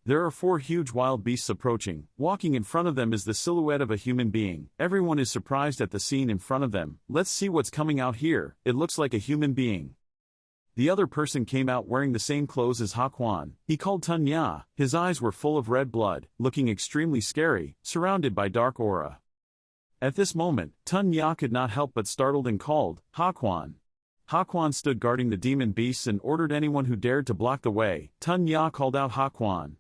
Speaker 1: There are 4 huge wild beasts approaching, walking in front of them is the silhouette of a human being. Everyone is surprised at the scene in front of them. Let's see what's coming out here, it looks like a human being. The other person came out wearing the same clothes as Hakuan. He called Tun Ya. His eyes were full of red blood, looking extremely scary, surrounded by dark aura. At this moment, Tun Ya could not help but startled and called, Hakuan. Hakuan stood guarding the demon beasts and ordered anyone who dared to block the way. Tun Ya called out Hakuan.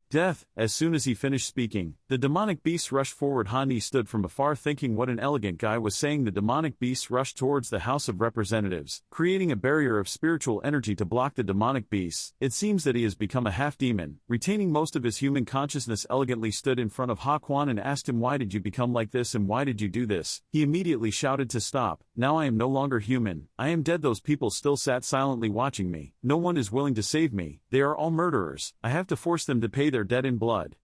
Speaker 1: Death. As soon as he finished speaking, the demonic beasts rushed forward. Hani stood from afar thinking what an elegant guy was saying. The demonic beasts rushed towards the House of Representatives, creating a barrier of spiritual energy to block the demonic beasts. It seems that he has become a half-demon, retaining most of his human consciousness. Elegantly stood in front of Hakuan and asked him, Why did you become like this and why did you do this? He immediately shouted to stop. Now I am no longer human, I am dead. Those people still sat silently watching me. No one is willing to save me, they are all murderers. I have to force them to pay their dead in blood.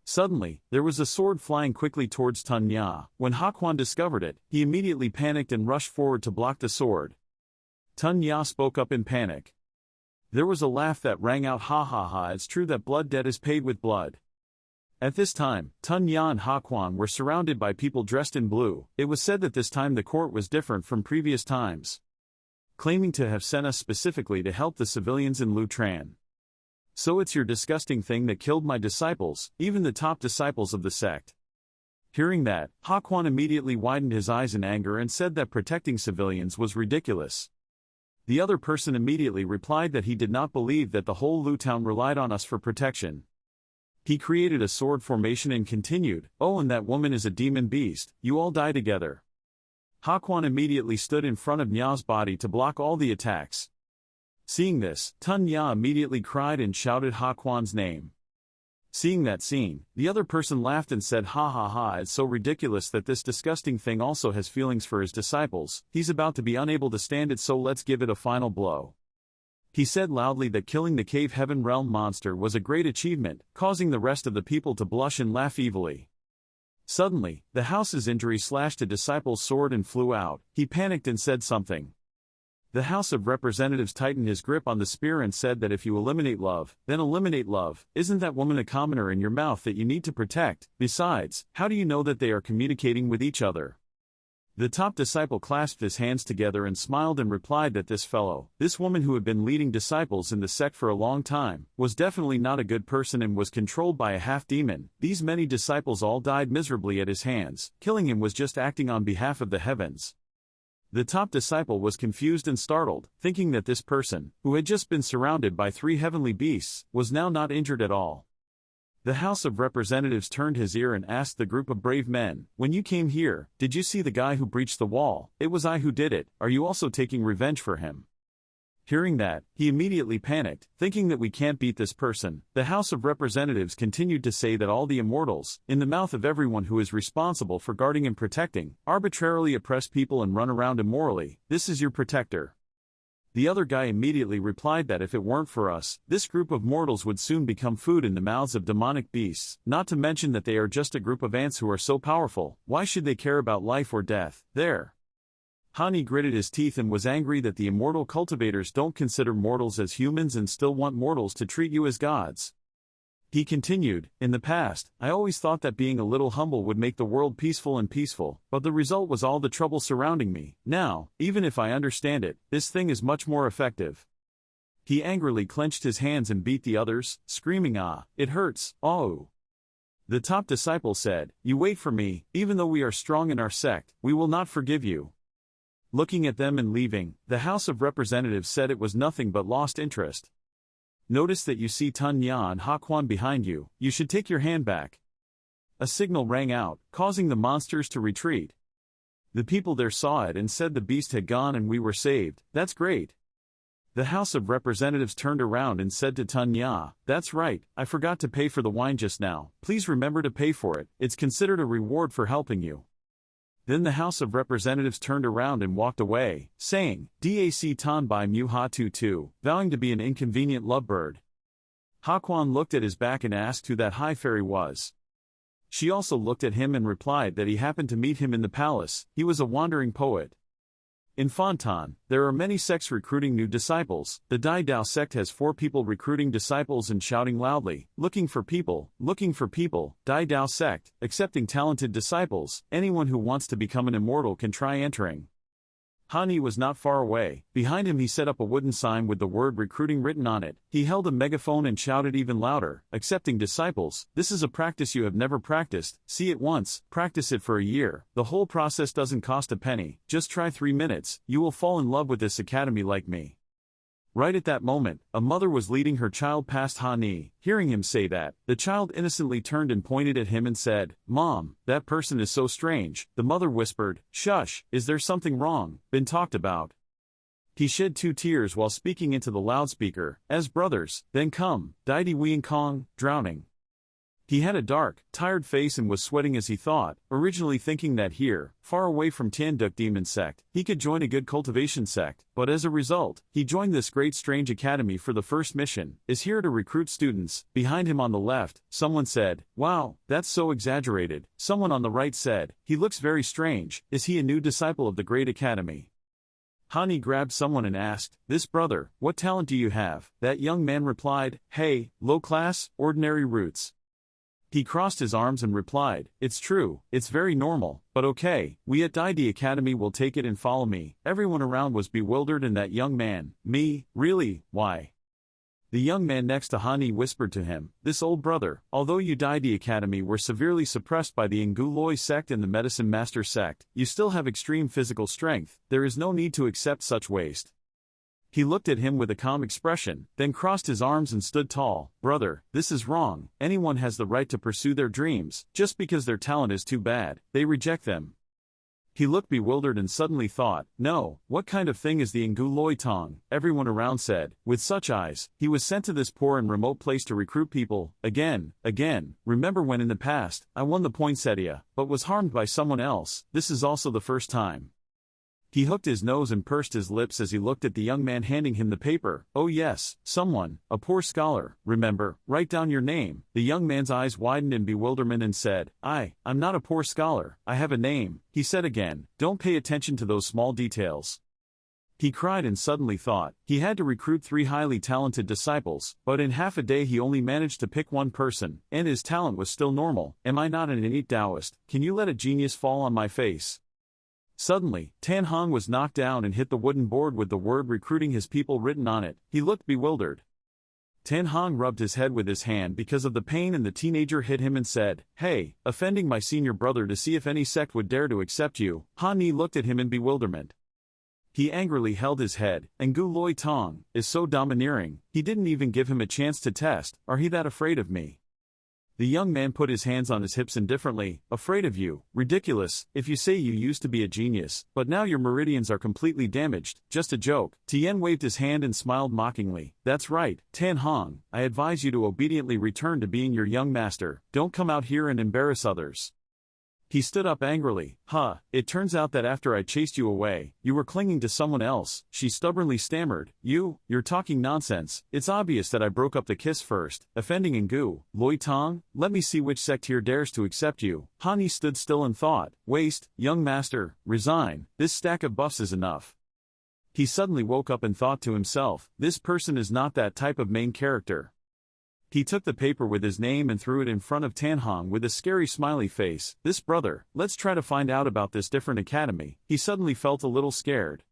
Speaker 1: Suddenly, there was a sword flying quickly towards Tun Ya. When Hakuan discovered it, he immediately panicked and rushed forward to block the sword. Tun Ya spoke up in panic. There was a laugh that rang out, Ha ha ha, it's true that blood debt is paid with blood. At this time, Tun Ya and Hakuan were surrounded by people dressed in blue. It was said that this time the court was different from previous times, claiming to have sent us specifically to help the civilians in Lutran. So it's your disgusting thing that killed my disciples, even the top disciples of the sect. Hearing that, Hakuan immediately widened his eyes in anger and said that protecting civilians was ridiculous. The other person immediately replied that he did not believe that the whole Lu town relied on us for protection. He created a sword formation and continued, Oh, and that woman is a demon beast, you all die together. Hakuan immediately stood in front of Nya's body to block all the attacks. Seeing this, Tun Ya immediately cried and shouted Hakuan's name. Seeing that scene, the other person laughed and said, "Ha ha ha, it's so ridiculous that this disgusting thing also has feelings for his disciples. He's about to be unable to stand it, so let's give it a final blow." He said loudly that killing the cave heaven realm monster was a great achievement, causing the rest of the people to blush and laugh evilly. Suddenly, the house's injury slashed a disciple's sword and flew out. He panicked and said something. The House of Representatives tightened his grip on the spear and said that if you eliminate love, then eliminate love. Isn't that woman a commoner in your mouth that you need to protect? Besides, how do you know that they are communicating with each other? The top disciple clasped his hands together and smiled and replied that this woman who had been leading disciples in the sect for a long time, was definitely not a good person and was controlled by a half-demon. These many disciples all died miserably at his hands. Killing him was just acting on behalf of the heavens. The top disciple was confused and startled, thinking that this person, who had just been surrounded by 3 heavenly beasts, was now not injured at all. The House of Representatives turned his ear and asked the group of brave men, "When you came here, did you see the guy who breached the wall? It was I who did it. Are you also taking revenge for him?" Hearing that, he immediately panicked, thinking that we can't beat this person. The House of Representatives continued to say that all the immortals, in the mouth of everyone who is responsible for guarding and protecting, arbitrarily oppress people and run around immorally. This is your protector. The other guy immediately replied that if it weren't for us, this group of mortals would soon become food in the mouths of demonic beasts, not to mention that they are just a group of ants who are so powerful. Why should they care about life or death? There. Hani gritted his teeth and was angry that the immortal cultivators don't consider mortals as humans and still want mortals to treat you as gods. He continued, "In the past, I always thought that being a little humble would make the world peaceful, but the result was all the trouble surrounding me. Now, even if I understand it, this thing is much more effective." He angrily clenched his hands and beat the others, screaming, "Ah, it hurts, oh." The top disciple said, "You wait for me, even though we are strong in our sect, we will not forgive you." Looking at them and leaving, the House of Representatives said it was nothing but lost interest. "Notice that you see Tun Ya and Haquan behind you. You should take your hand back." A signal rang out, causing the monsters to retreat. The people there saw it and said the beast had gone and we were saved. "That's great." The House of Representatives turned around and said to Tun Ya, "That's right, I forgot to pay for the wine just now. Please remember to pay for it. It's considered a reward for helping you." Then the House of Representatives turned around and walked away, saying, "Dac Tan Bai Mu Ha Tu Tu," vowing to be an inconvenient lovebird. Haquan looked at his back and asked who that high fairy was. She also looked at him and replied that he happened to meet him in the palace. He was a wandering poet. In Fontan, there are many sects recruiting new disciples. The Dai Dao sect has 4 people recruiting disciples and shouting loudly, looking for people, looking for people." Dai Dao sect, accepting talented disciples. Anyone who wants to become an immortal can try entering. Hani was not far away. Behind him he set up a wooden sign with the word recruiting written on it. He held a megaphone and shouted even louder, "Accepting disciples, this is a practice you have never practiced. See it once, practice it for a year. The whole process doesn't cost a penny. Just try 3 minutes, you will fall in love with this academy like me." Right at that moment, a mother was leading her child past Hani. Hearing him say that, the child innocently turned and pointed at him and said, "Mom, that person is so strange." The mother whispered, "Shush, is there something wrong? Been talked about?" He shed 2 tears while speaking into the loudspeaker, "As brothers, then come, Dai Wien Kong, drowning." He had a dark, tired face and was sweating as he thought, originally thinking that here, far away from Tianduk Demon Sect, he could join a good cultivation sect, but as a result, he joined this great strange academy for the first mission, is here to recruit students. Behind him on the left, someone said, "Wow, that's so exaggerated." Someone on the right said, "He looks very strange, is he a new disciple of the great academy?" Hani grabbed someone and asked, "This brother, what talent do you have?" That young man replied, "Hey, low class, ordinary roots." He crossed his arms and replied, "It's true, it's very normal, but okay, we at Dai Academy will take it and follow me." Everyone around was bewildered and that young man, "Me, really, why?" The young man next to Hani whispered to him, "This old brother, although you Dai Academy were severely suppressed by the Nguloi sect and the Medicine Master sect, you still have extreme physical strength. There is no need to accept such waste." He looked at him with a calm expression, then crossed his arms and stood tall. "Brother, this is wrong. Anyone has the right to pursue their dreams. Just because their talent is too bad, they reject them." He looked bewildered and suddenly thought, no, what kind of thing is the Ngu Loi Tong? Everyone around said, with such eyes, he was sent to this poor and remote place to recruit people, again. Remember when in the past, I won the poinsettia, but was harmed by someone else? This is also the first time. He hooked his nose and pursed his lips as he looked at the young man handing him the paper. Oh yes, someone, a poor scholar, remember, write down your name. The young man's eyes widened in bewilderment and said, I'm not a poor scholar, I have a name. He said again, don't pay attention to those small details. He cried and suddenly thought, he had to recruit 3 highly talented disciples, but in half a day he only managed to pick one person, and his talent was still normal. Am I not an innate Taoist? Can you let a genius fall on my face? Suddenly, Tan Hong was knocked down and hit the wooden board with the word recruiting his people written on it. He looked bewildered. Tan Hong rubbed his head with his hand because of the pain, and the teenager hit him and said, hey, offending my senior brother to see if any sect would dare to accept you. Han Ni looked at him in bewilderment. He angrily held his head, and Ngu Loi Tong is so domineering, he didn't even give him a chance to test. Are he that afraid of me? The young man put his hands on his hips indifferently. Afraid of you? Ridiculous, if you say you used to be a genius, but now your meridians are completely damaged. Just a joke. Tien waved his hand and smiled mockingly. That's right, Tan Hong, I advise you to obediently return to being your young master. Don't come out here and embarrass others. He stood up angrily. It turns out that after I chased you away, you were clinging to someone else, she stubbornly stammered. You're talking nonsense. It's obvious that I broke up the kiss first. Offending Ngu Loi Tong, let me see which sect here dares to accept you. Han Ni stood still and thought, waste, young master, resign, this stack of buffs is enough. He suddenly woke up and thought to himself, this person is not that type of main character. He took the paper with his name and threw it in front of Tan Hong with a scary smiley face. This brother, let's try to find out about this different academy. He suddenly felt a little scared.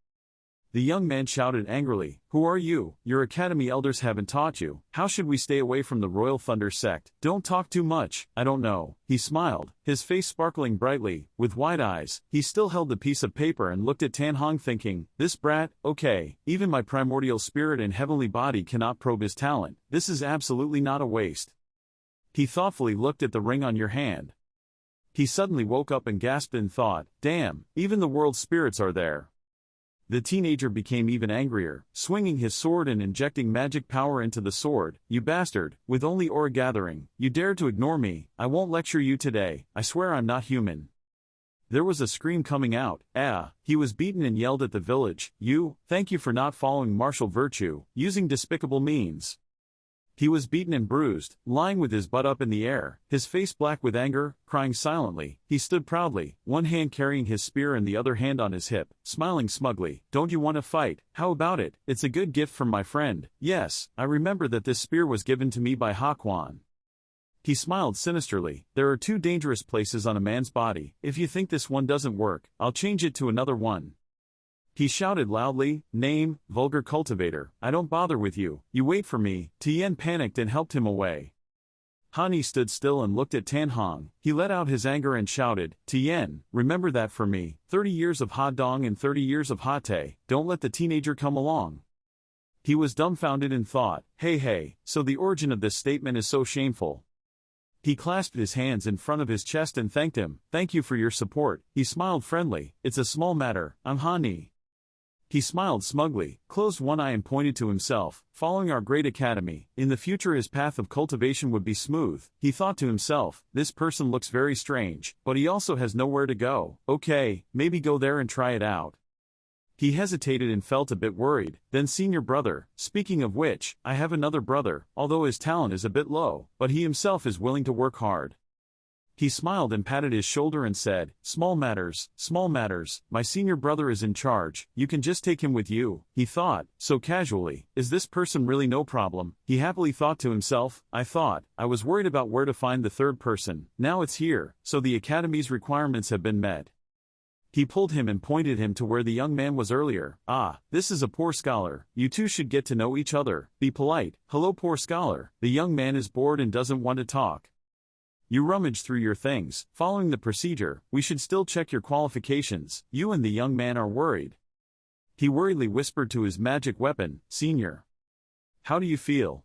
Speaker 1: The young man shouted angrily, who are you? Your academy elders haven't taught you. How should we stay away from the Royal Thunder sect? Don't talk too much, I don't know. He smiled, his face sparkling brightly. With wide eyes, he still held the piece of paper and looked at Tan Hong thinking, this brat, okay, even my primordial spirit and heavenly body cannot probe his talent. This is absolutely not a waste. He thoughtfully looked at the ring on your hand. He suddenly woke up and gasped in thought, damn, even the world spirits are there. The teenager became even angrier, swinging his sword and injecting magic power into the sword. You bastard, with only aura gathering, you dare to ignore me. I won't lecture you today, I swear I'm not human. There was a scream coming out. He was beaten and yelled at the village. Thank you for not following martial virtue, using despicable means. He was beaten and bruised, lying with his butt up in the air, his face black with anger, crying silently. He stood proudly, one hand carrying his spear and the other hand on his hip, smiling smugly. Don't you want to fight? How about it? It's a good gift from my friend. Yes, I remember that this spear was given to me by Ha Quan. He smiled sinisterly. There are 2 dangerous places on a man's body. If you think this one doesn't work, I'll change it to another one. He shouted loudly, name, vulgar cultivator, I don't bother with you, you wait for me. Tien panicked and helped him away. Han Ni stood still and looked at Tan Hong. He let out his anger and shouted, Tien, remember that for me, 30 years of Ha Dong and 30 years of Ha Te, don't let the teenager come along. He was dumbfounded and thought, hey, so the origin of this statement is so shameful. He clasped his hands in front of his chest and thanked him. Thank you for your support. He smiled friendly. It's a small matter, I'm Han Ni. He smiled smugly, closed one eye and pointed to himself. Following our great academy, in the future his path of cultivation would be smooth. He thought to himself, this person looks very strange, but he also has nowhere to go. Okay, maybe go there and try it out. He hesitated and felt a bit worried. Then senior brother, speaking of which, I have another brother, although his talent is a bit low, but he himself is willing to work hard. He smiled and patted his shoulder and said, small matters, my senior brother is in charge, you can just take him with you. He thought, so casually, is this person really no problem? He happily thought to himself, I was worried about where to find the third person, now it's here, so the academy's requirements have been met. He pulled him and pointed him to where the young man was earlier. This is a poor scholar, you two should get to know each other, be polite. Hello poor scholar, the young man is bored and doesn't want to talk. You rummage through your things. Following the procedure, we should still check your qualifications. You and the young man are worried. He worriedly whispered to his magic weapon, Senior. How do you feel?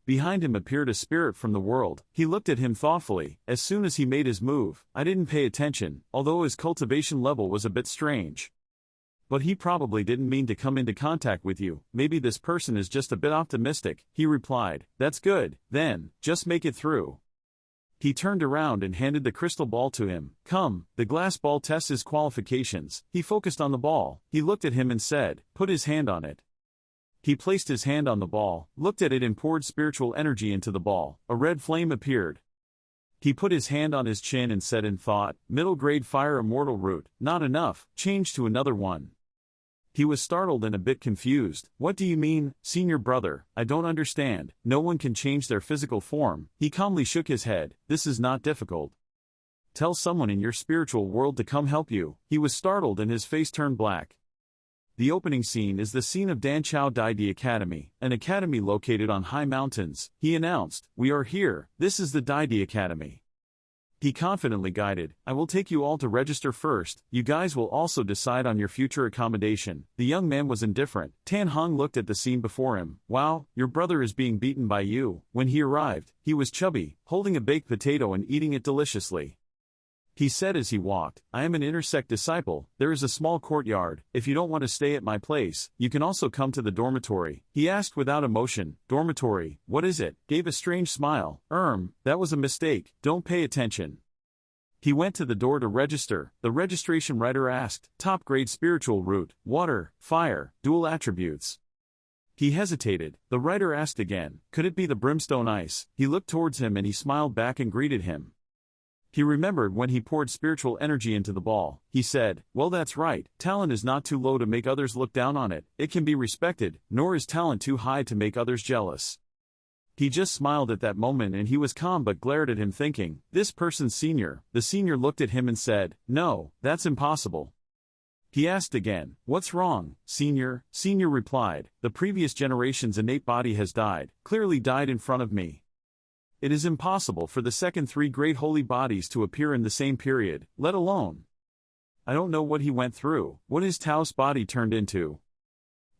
Speaker 1: Behind him appeared a spirit from the world. He looked at him thoughtfully. As soon as he made his move, I didn't pay attention, although his cultivation level was a bit strange. But he probably didn't mean to come into contact with you. Maybe this person is just a bit optimistic, he replied. That's good, then, just make it through. He turned around and handed the crystal ball to him. Come, the glass ball tests his qualifications. He focused on the ball. He looked at him and said, put his hand on it. He placed his hand on the ball, looked at it and poured spiritual energy into the ball. A red flame appeared. He put his hand on his chin and said in thought, middle grade fire immortal root, not enough, change to another one. He was startled and a bit confused. What do you mean, senior brother? I don't understand. No one can change their physical form. He calmly shook his head. This is not difficult. Tell someone in your spiritual world to come help you. He was startled and his face turned black. The opening scene is the scene of Dan Chao Dai Di Academy, an academy located on high mountains. He announced, we are here, this is the Dai Di Academy. He confidently guided, I will take you all to register first, you guys will also decide on your future accommodation. The young man was indifferent. Tan Hong looked at the scene before him. Wow, your brother is being beaten by you. When he arrived, he was chubby, holding a baked potato and eating it deliciously. He said as he walked, I am an intersect disciple, there is a small courtyard, if you don't want to stay at my place, you can also come to the dormitory. He asked without emotion, dormitory, what is it? Gave a strange smile, that was a mistake, don't pay attention. He went to the door to register. The registration writer asked, top grade spiritual root, water, fire, dual attributes. He hesitated. The writer asked again, could it be the brimstone ice? He looked towards him and he smiled back and greeted him. He remembered when he poured spiritual energy into the ball. He said, well, that's right, talent is not too low to make others look down on it, it can be respected, nor is talent too high to make others jealous. He just smiled at that moment and he was calm but glared at him thinking, this person's senior. The senior looked at him and said, no, that's impossible. He asked again, what's wrong, senior? Senior replied, the previous generation's innate body has died, clearly died in front of me. It is impossible for the second three great holy bodies to appear in the same period, let alone. I don't know what he went through, what his Tao's body turned into.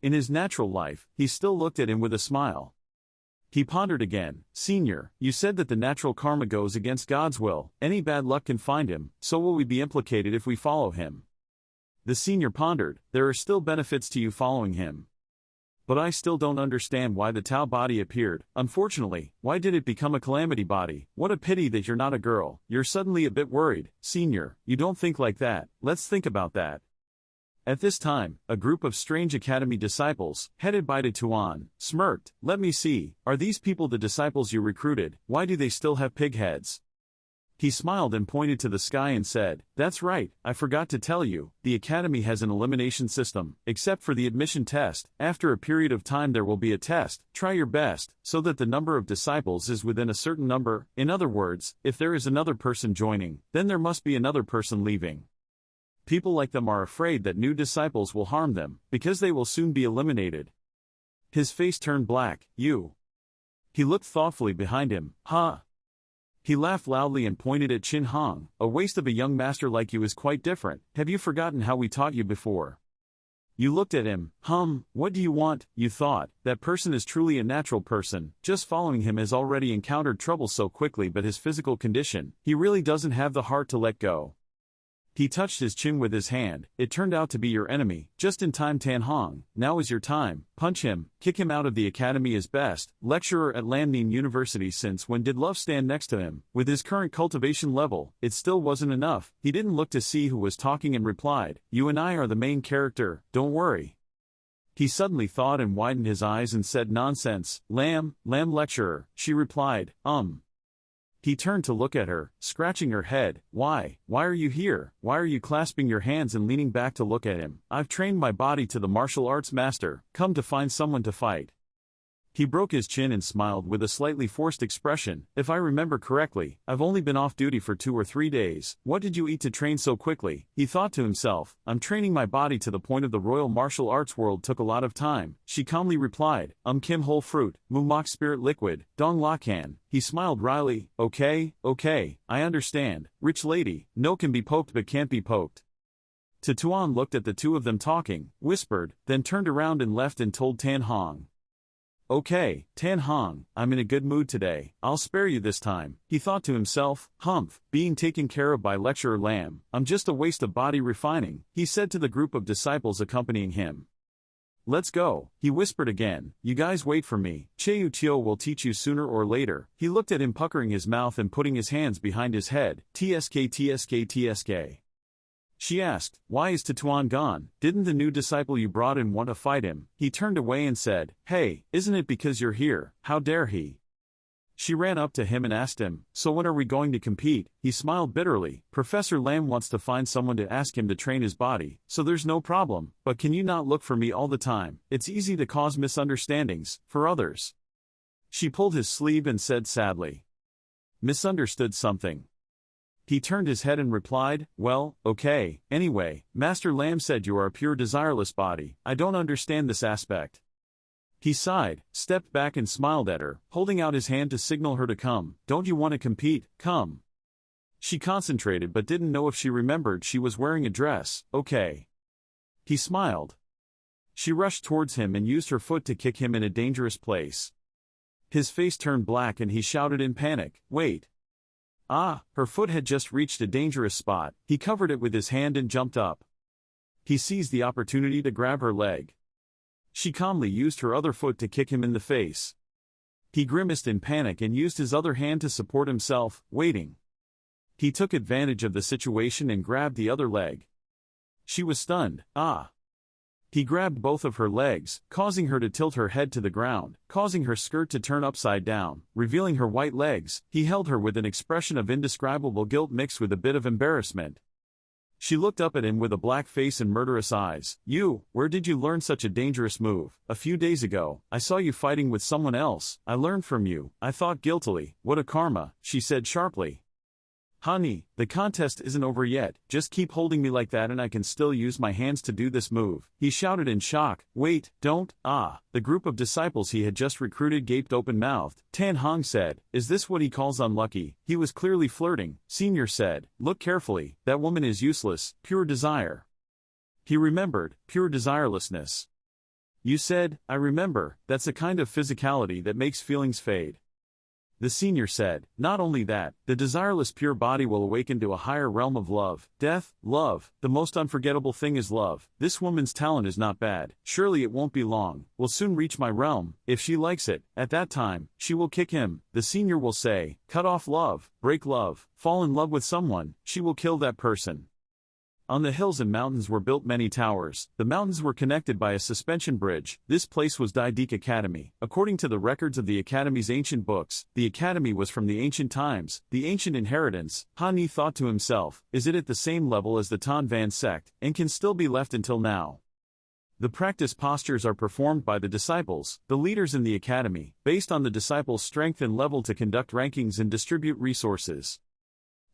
Speaker 1: In his natural life, he still looked at him with a smile. He pondered again, senior, you said that the natural karma goes against God's will, any bad luck can find him, so will we be implicated if we follow him? The senior pondered, there are still benefits to you following him. But I still don't understand why the Tao body appeared. Unfortunately, why did it become a calamity body? What a pity that you're not a girl. You're suddenly a bit worried. Senior, you don't think like that. Let's think about that. At this time, a group of strange academy disciples, headed by De Tuan, smirked. Let me see, are these people the disciples you recruited? Why do they still have pig heads? He smiled and pointed to the sky and said, that's right, I forgot to tell you, the academy has an elimination system, except for the admission test. After a period of time there will be a test, try your best, so that the number of disciples is within a certain number. In other words, if there is another person joining, then there must be another person leaving. People like them are afraid that new disciples will harm them, because they will soon be eliminated. His face turned black. You. He looked thoughtfully behind him. Huh? He laughed loudly and pointed at Chin Hong. A waste of a young master like you is quite different. Have you forgotten how we taught you before? You looked at him. What do you want? You thought, that person is truly a natural person. Just following him has already encountered trouble so quickly, but his physical condition, he really doesn't have the heart to let go. He touched his chin with his hand. It turned out to be your enemy. Just in time, Tan Hong. Now is your time. Punch him. Kick him out of the academy is best. Lecturer at Lamning University. Since when did love stand next to him? With his current cultivation level, it still wasn't enough. He didn't look to see who was talking and replied, you and I are the main character, don't worry. He suddenly thought and widened his eyes and said, nonsense. Lam lecturer. She replied, He turned to look at her, scratching her head. Why are you here? Why are you clasping your hands and leaning back to look at him? I've trained my body to the martial arts master, come to find someone to fight. He broke his chin and smiled with a slightly forced expression. If I remember correctly, I've only been off duty for 2 or 3 days. What did you eat to train so quickly? He thought to himself, I'm training my body to the point of the royal martial arts world took a lot of time. She calmly replied, Kim whole fruit, mu mok spirit liquid, dong la can. He smiled wryly. Okay, I understand. Rich lady, no can be poked but can't be poked. Tuan looked at the two of them talking, whispered, then turned around and left and told Tan Hong. Okay, Tan Hong, I'm in a good mood today, I'll spare you this time, he thought to himself. Humph, being taken care of by Lecturer Lam, I'm just a waste of body refining, he said to the group of disciples accompanying him. Let's go, he whispered again, you guys wait for me, Cheu Tio will teach you sooner or later. He looked at him puckering his mouth and putting his hands behind his head. TSK TSK TSK. She asked, why is Tetuan gone? Didn't the new disciple you brought in want to fight him? He turned away and said, hey, isn't it because you're here? How dare he? She ran up to him and asked him, so when are we going to compete? He smiled bitterly. Professor Lam wants to find someone to ask him to train his body, so there's no problem, but can you not look for me all the time? It's easy to cause misunderstandings, for others. She pulled his sleeve and said sadly. Misunderstood something. He turned his head and replied, well, okay, anyway, Master Lam said you are a pure desireless body, I don't understand this aspect. He sighed, stepped back and smiled at her, holding out his hand to signal her to come. Don't you want to compete? Come. She concentrated but didn't know if she remembered she was wearing a dress. Okay. He smiled. She rushed towards him and used her foot to kick him in a dangerous place. His face turned black and he shouted in panic, wait. Ah, her foot had just reached a dangerous spot. He covered it with his hand and jumped up. He seized the opportunity to grab her leg. She calmly used her other foot to kick him in the face. He grimaced in panic and used his other hand to support himself, waiting. He took advantage of the situation and grabbed the other leg. She was stunned. Ah! He grabbed both of her legs, causing her to tilt her head to the ground, causing her skirt to turn upside down, revealing her white legs. He held her with an expression of indescribable guilt mixed with a bit of embarrassment. She looked up at him with a black face and murderous eyes. You, where did you learn such a dangerous move? A few days ago, I saw you fighting with someone else. I learned from you. I thought guiltily. What a karma, she said sharply. Honey, the contest isn't over yet, just keep holding me like that and I can still use my hands to do this move. He shouted in shock. Wait, don't, ah. The group of disciples he had just recruited gaped open-mouthed. Tan Hong said, is this what he calls unlucky? He was clearly flirting. Senior said, look carefully, that woman is useless, pure desire. He remembered, pure desirelessness. You said, I remember, that's a kind of physicality that makes feelings fade. The senior said, not only that, the desireless pure body will awaken to a higher realm of love, death, love, the most unforgettable thing is love. This woman's talent is not bad, surely it won't be long, will soon reach my realm, if she likes it, at that time, she will kick him, the senior will say, cut off love, break love, fall in love with someone, she will kill that person. On the hills and mountains were built many towers. The mountains were connected by a suspension bridge. This place was Daidik Academy. According to the records of the Academy's ancient books, the Academy was from the ancient times, the ancient inheritance. Han Yi thought to himself, is it at the same level as the Tan Van sect, and can still be left until now? The practice postures are performed by the disciples, the leaders in the Academy, based on the disciples' strength and level to conduct rankings and distribute resources.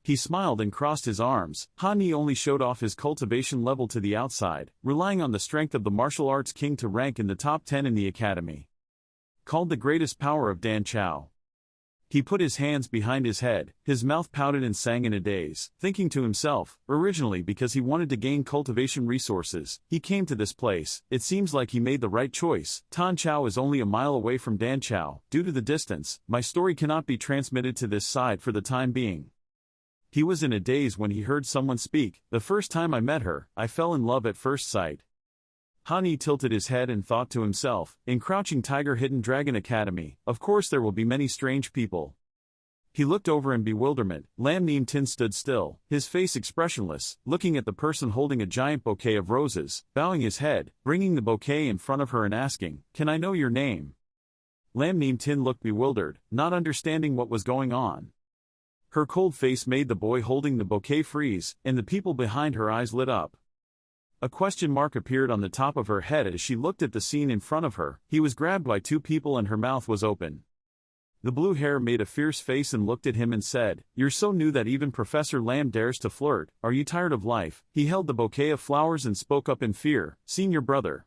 Speaker 1: He smiled and crossed his arms. Han Yi only showed off his cultivation level to the outside, relying on the strength of the martial arts king to rank in the top 10 in the academy. Called the greatest power of Dan Chao. He put his hands behind his head, his mouth pouted and sang in a daze, thinking to himself, originally because he wanted to gain cultivation resources, he came to this place. It seems like he made the right choice. Tan Chao is only a mile away from Dan Chao. Due to the distance, my story cannot be transmitted to this side for the time being. He was in a daze when he heard someone speak. The first time I met her, I fell in love at first sight. Han Yi tilted his head and thought to himself, in Crouching Tiger Hidden Dragon Academy, of course there will be many strange people. He looked over in bewilderment. Lam Neem Tin stood still, his face expressionless, looking at the person holding a giant bouquet of roses, bowing his head, bringing the bouquet in front of her and asking, can I know your name? Lam Neem Tin looked bewildered, not understanding what was going on. Her cold face made the boy holding the bouquet freeze, and the people behind her eyes lit up. A question mark appeared on the top of her head as she looked at the scene in front of her. He was grabbed by two people and her mouth was open. The blue hair made a fierce face and looked at him and said, you're so new that even Professor Lam dares to flirt. Are you tired of life? He held the bouquet of flowers and spoke up in fear, senior brother.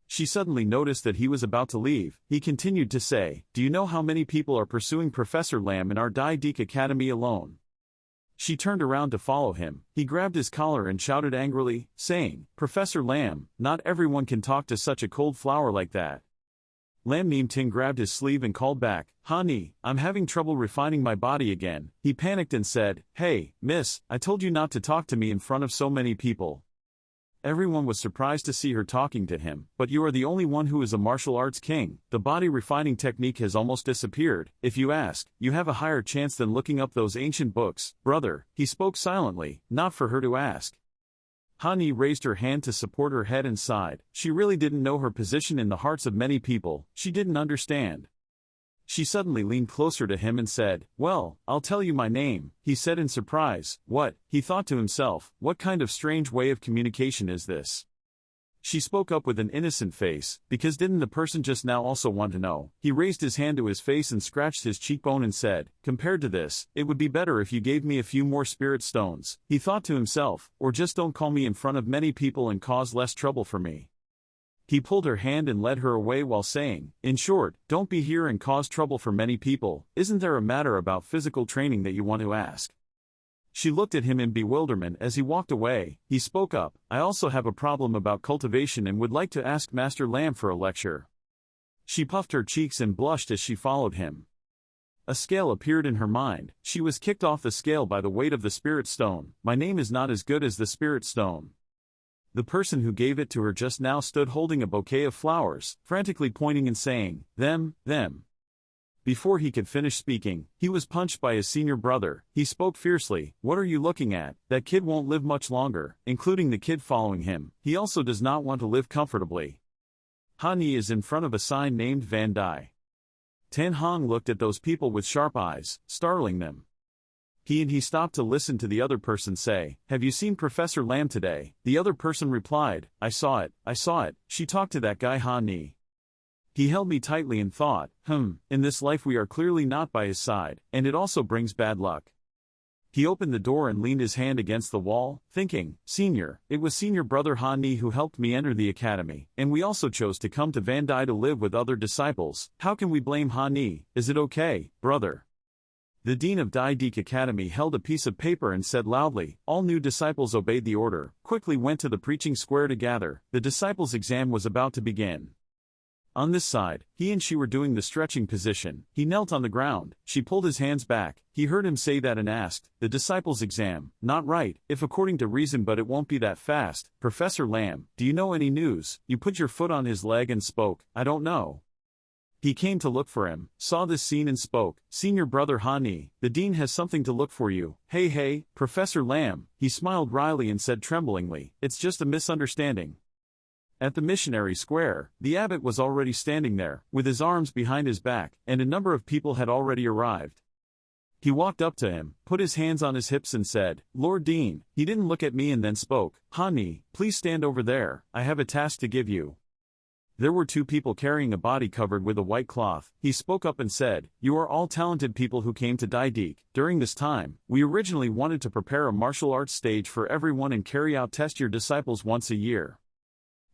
Speaker 1: She suddenly noticed that he was about to leave. He continued to say, do you know how many people are pursuing Professor Lam in our Daidik Academy alone? She turned around to follow him. He grabbed his collar and shouted angrily, saying, Professor Lam, not everyone can talk to such a cold flower like that. Lam Neem Ting grabbed his sleeve and called back, "Hani, I'm having trouble refining my body again." He panicked and said, "Hey, miss, I told you not to talk to me in front of so many people." Everyone was surprised to see her talking to him, but you are the only one who is a martial arts king. The body refining technique has almost disappeared. If you ask, you have a higher chance than looking up those ancient books. Brother, he spoke silently, not for her to ask. Hani raised her hand to support her head and sighed. She really didn't know her position in the hearts of many people. She didn't understand. She suddenly leaned closer to him and said, "Well, I'll tell you my name," he said in surprise. "What?" he thought to himself, "what kind of strange way of communication is this?" She spoke up with an innocent face, because didn't the person just now also want to know? He raised his hand to his face and scratched his cheekbone and said, "Compared to this, it would be better if you gave me a few more spirit stones," he thought to himself, "or just don't call me in front of many people and cause less trouble for me." He pulled her hand and led her away while saying, "In short, don't be here and cause trouble for many people. Isn't there a matter about physical training that you want to ask?" She looked at him in bewilderment as he walked away. He spoke up, "I also have a problem about cultivation and would like to ask Master Lam for a lecture." She puffed her cheeks and blushed as she followed him. A scale appeared in her mind. She was kicked off the scale by the weight of the spirit stone. "My name is not as good as the spirit stone." The person who gave it to her just now stood holding a bouquet of flowers, frantically pointing and saying, them. Before he could finish speaking, he was punched by his senior brother. He spoke fiercely, "What are you looking at? That kid won't live much longer," including the kid following him. He also does not want to live comfortably. Hani is in front of a sign named Van Dai. Tan Hong looked at those people with sharp eyes, startling them. He stopped to listen to the other person say, "Have you seen Professor Lam today?" The other person replied, I saw it. She talked to that guy Hani. He held me tightly and thought, in this life we are clearly not by his side, and it also brings bad luck." He opened the door and leaned his hand against the wall, thinking, "Senior, it was senior brother Hani who helped me enter the academy, and we also chose to come to Van Dai to live with other disciples. How can we blame Hani? Is it okay, brother?" The dean of Dai Dik Academy held a piece of paper and said loudly. All new disciples obeyed the order, quickly went to the preaching square to gather. The disciples' exam was about to begin. On this side, he and she were doing the stretching position. He knelt on the ground. She pulled his hands back. He heard him say that and asked, "The disciples' exam, not right, if according to reason, but it won't be that fast. Professor Lam, do you know any news?" You put your foot on his leg and spoke, "I don't know." He came to look for him, saw this scene and spoke, "Senior brother Hani, the dean has something to look for you." Hey, Professor Lam, he smiled wryly and said tremblingly, "It's just a misunderstanding." At the missionary square, the abbot was already standing there, with his arms behind his back, and a number of people had already arrived. He walked up to him, put his hands on his hips and said, "Lord Dean." He didn't look at me and then spoke, "Hani, please stand over there, I have a task to give you." There were two people carrying a body covered with a white cloth. He spoke up and said, "You are all talented people who came to Dai Dik. During this time, we originally wanted to prepare a martial arts stage for everyone and carry out test your disciples once a year."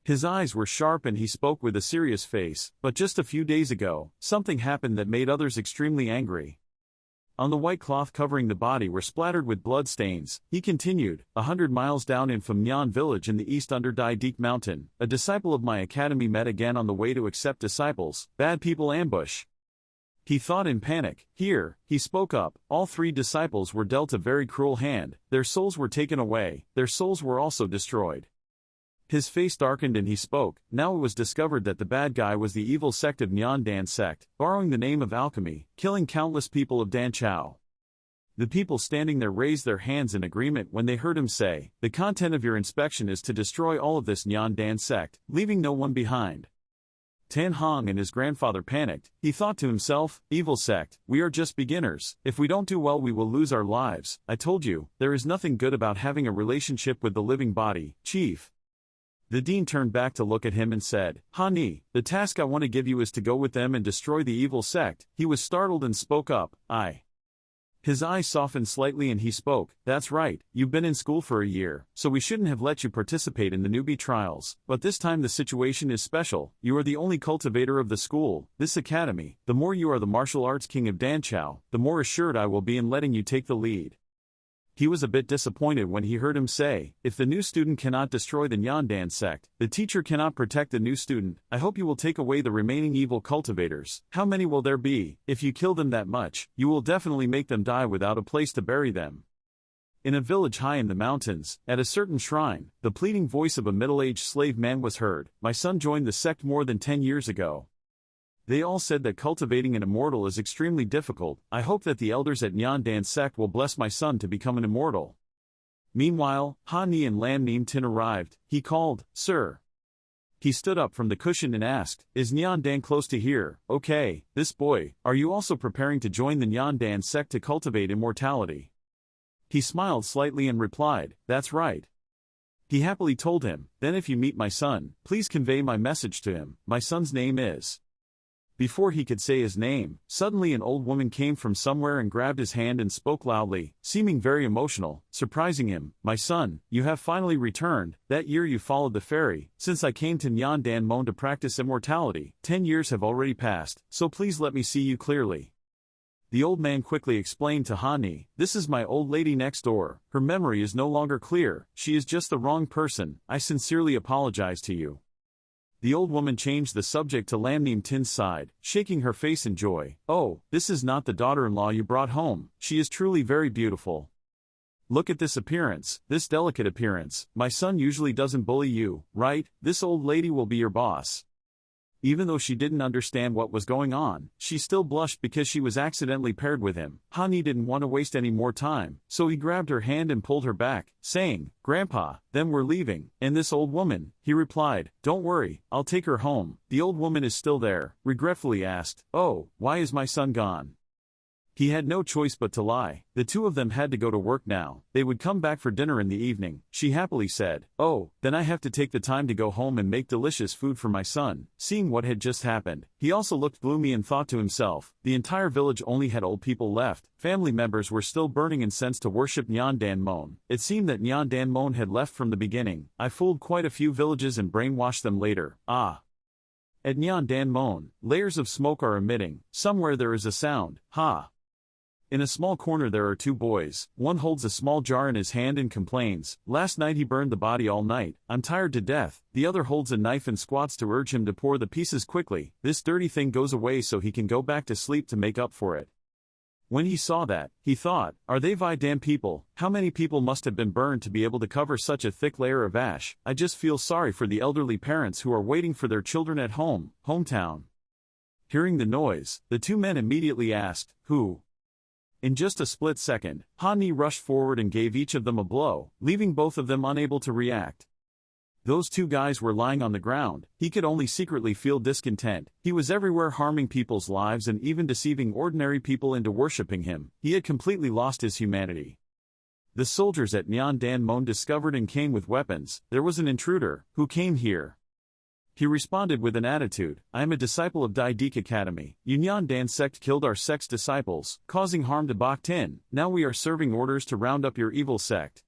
Speaker 1: His eyes were sharp and he spoke with a serious face, but just a few days ago, something happened that made others extremely angry. On the white cloth covering the body were splattered with blood stains. He continued, 100 miles down in Phumnyan village in the east under Dai Dik mountain, a disciple of my academy met again on the way to accept disciples. Bad people ambush. He thought in panic. Here, he spoke up, all three disciples were dealt a very cruel hand, their souls were taken away, their souls were also destroyed. His face darkened and he spoke. Now it was discovered that the bad guy was the evil sect of Nyan Dan sect, borrowing the name of alchemy, killing countless people of Dan Chao. The people standing there raised their hands in agreement when they heard him say, "The content of your inspection is to destroy all of this Nyan Dan sect, leaving no one behind." Tan Hong and his grandfather panicked. He thought to himself, "Evil sect, we are just beginners. If we don't do well we will lose our lives. I told you, there is nothing good about having a relationship with the living body, Chief." The dean turned back to look at him and said, "Hani, the task I want to give you is to go with them and destroy the evil sect." He was startled and spoke up, "I." His eyes softened slightly and he spoke, "That's right, you've been in school for a year, so we shouldn't have let you participate in the newbie trials, but this time the situation is special. You are the only cultivator of the school, this academy. The more you are the martial arts king of Danchao, the more assured I will be in letting you take the lead." He was a bit disappointed when he heard him say, "If the new student cannot destroy the Nyandan sect, the teacher cannot protect the new student. I hope you will take away the remaining evil cultivators. How many will there be? If you kill them that much, you will definitely make them die without a place to bury them." In a village high in the mountains, at a certain shrine, the pleading voice of a middle-aged slave man was heard. "My son joined the sect more than 10 years ago. They all said that cultivating an immortal is extremely difficult. I hope that the elders at Nyandan sect will bless my son to become an immortal." Meanwhile, Ha Ni and Lam Neem Tin arrived. He called, "Sir." He stood up from the cushion and asked, "Is Nyandan close to here?" "Okay, this boy, are you also preparing to join the Nyandan sect to cultivate immortality?" He smiled slightly and replied, "That's right." He happily told him, "Then if you meet my son, please convey my message to him. My son's name is..." Before he could say his name, suddenly an old woman came from somewhere and grabbed his hand and spoke loudly, seeming very emotional, surprising him. "My son, you have finally returned. That year you followed the fairy. Since I came to Nyandan Mon to practice immortality, 10 years have already passed, so please let me see you clearly." The old man quickly explained to Hani, "This is my old lady next door. Her memory is no longer clear. She is just the wrong person. I sincerely apologize to you." The old woman changed the subject to Lam Neem Tin's side, shaking her face in joy. "Oh, this is not the daughter-in-law you brought home. She is truly very beautiful. Look at this appearance, this delicate appearance. My son usually doesn't bully you, right? This old lady will be your boss." Even though she didn't understand what was going on, she still blushed because she was accidentally paired with him. Hani didn't want to waste any more time, so he grabbed her hand and pulled her back, saying, "Grandpa, then we're leaving." "And this old woman?" he replied. "Don't worry, I'll take her home." The old woman is still there, regretfully asked, "Oh, why is my son gone?" He had no choice but to lie. The two of them had to go to work now. They would come back for dinner in the evening. She happily said, "Oh, then I have to take the time to go home and make delicious food for my son." Seeing what had just happened, he also looked gloomy and thought to himself, the entire village only had old people left. Family members were still burning incense to worship Nyandan Mon. It seemed that Nyandan Mon had left from the beginning. "I fooled quite a few villages and brainwashed them later. Ah." At Nyandan Mon, layers of smoke are emitting. Somewhere there is a sound. Ha. In a small corner there are two boys. One holds a small jar in his hand and complains, "Last night he burned the body all night. I'm tired to death." The other holds a knife and squats to urge him to pour the pieces quickly. This dirty thing goes away so he can go back to sleep to make up for it. When he saw that, he thought, "Are they damn people? How many people must have been burned to be able to cover such a thick layer of ash? I just feel sorry for the elderly parents who are waiting for their children at hometown." Hearing the noise, the two men immediately asked, "Who?" In just a split second, Hani rushed forward and gave each of them a blow, leaving both of them unable to react. Those two guys were lying on the ground. He could only secretly feel discontent. He was everywhere harming people's lives and even deceiving ordinary people into worshipping him. He had completely lost his humanity. The soldiers at Nyandan Mon discovered and came with weapons. There was an intruder. "Who came here?" He responded with an attitude, "I am a disciple of Dai Dik Academy. Nyandan sect killed our sect's disciples, causing harm to Bakhtin. Now we are serving orders to round up your evil sect."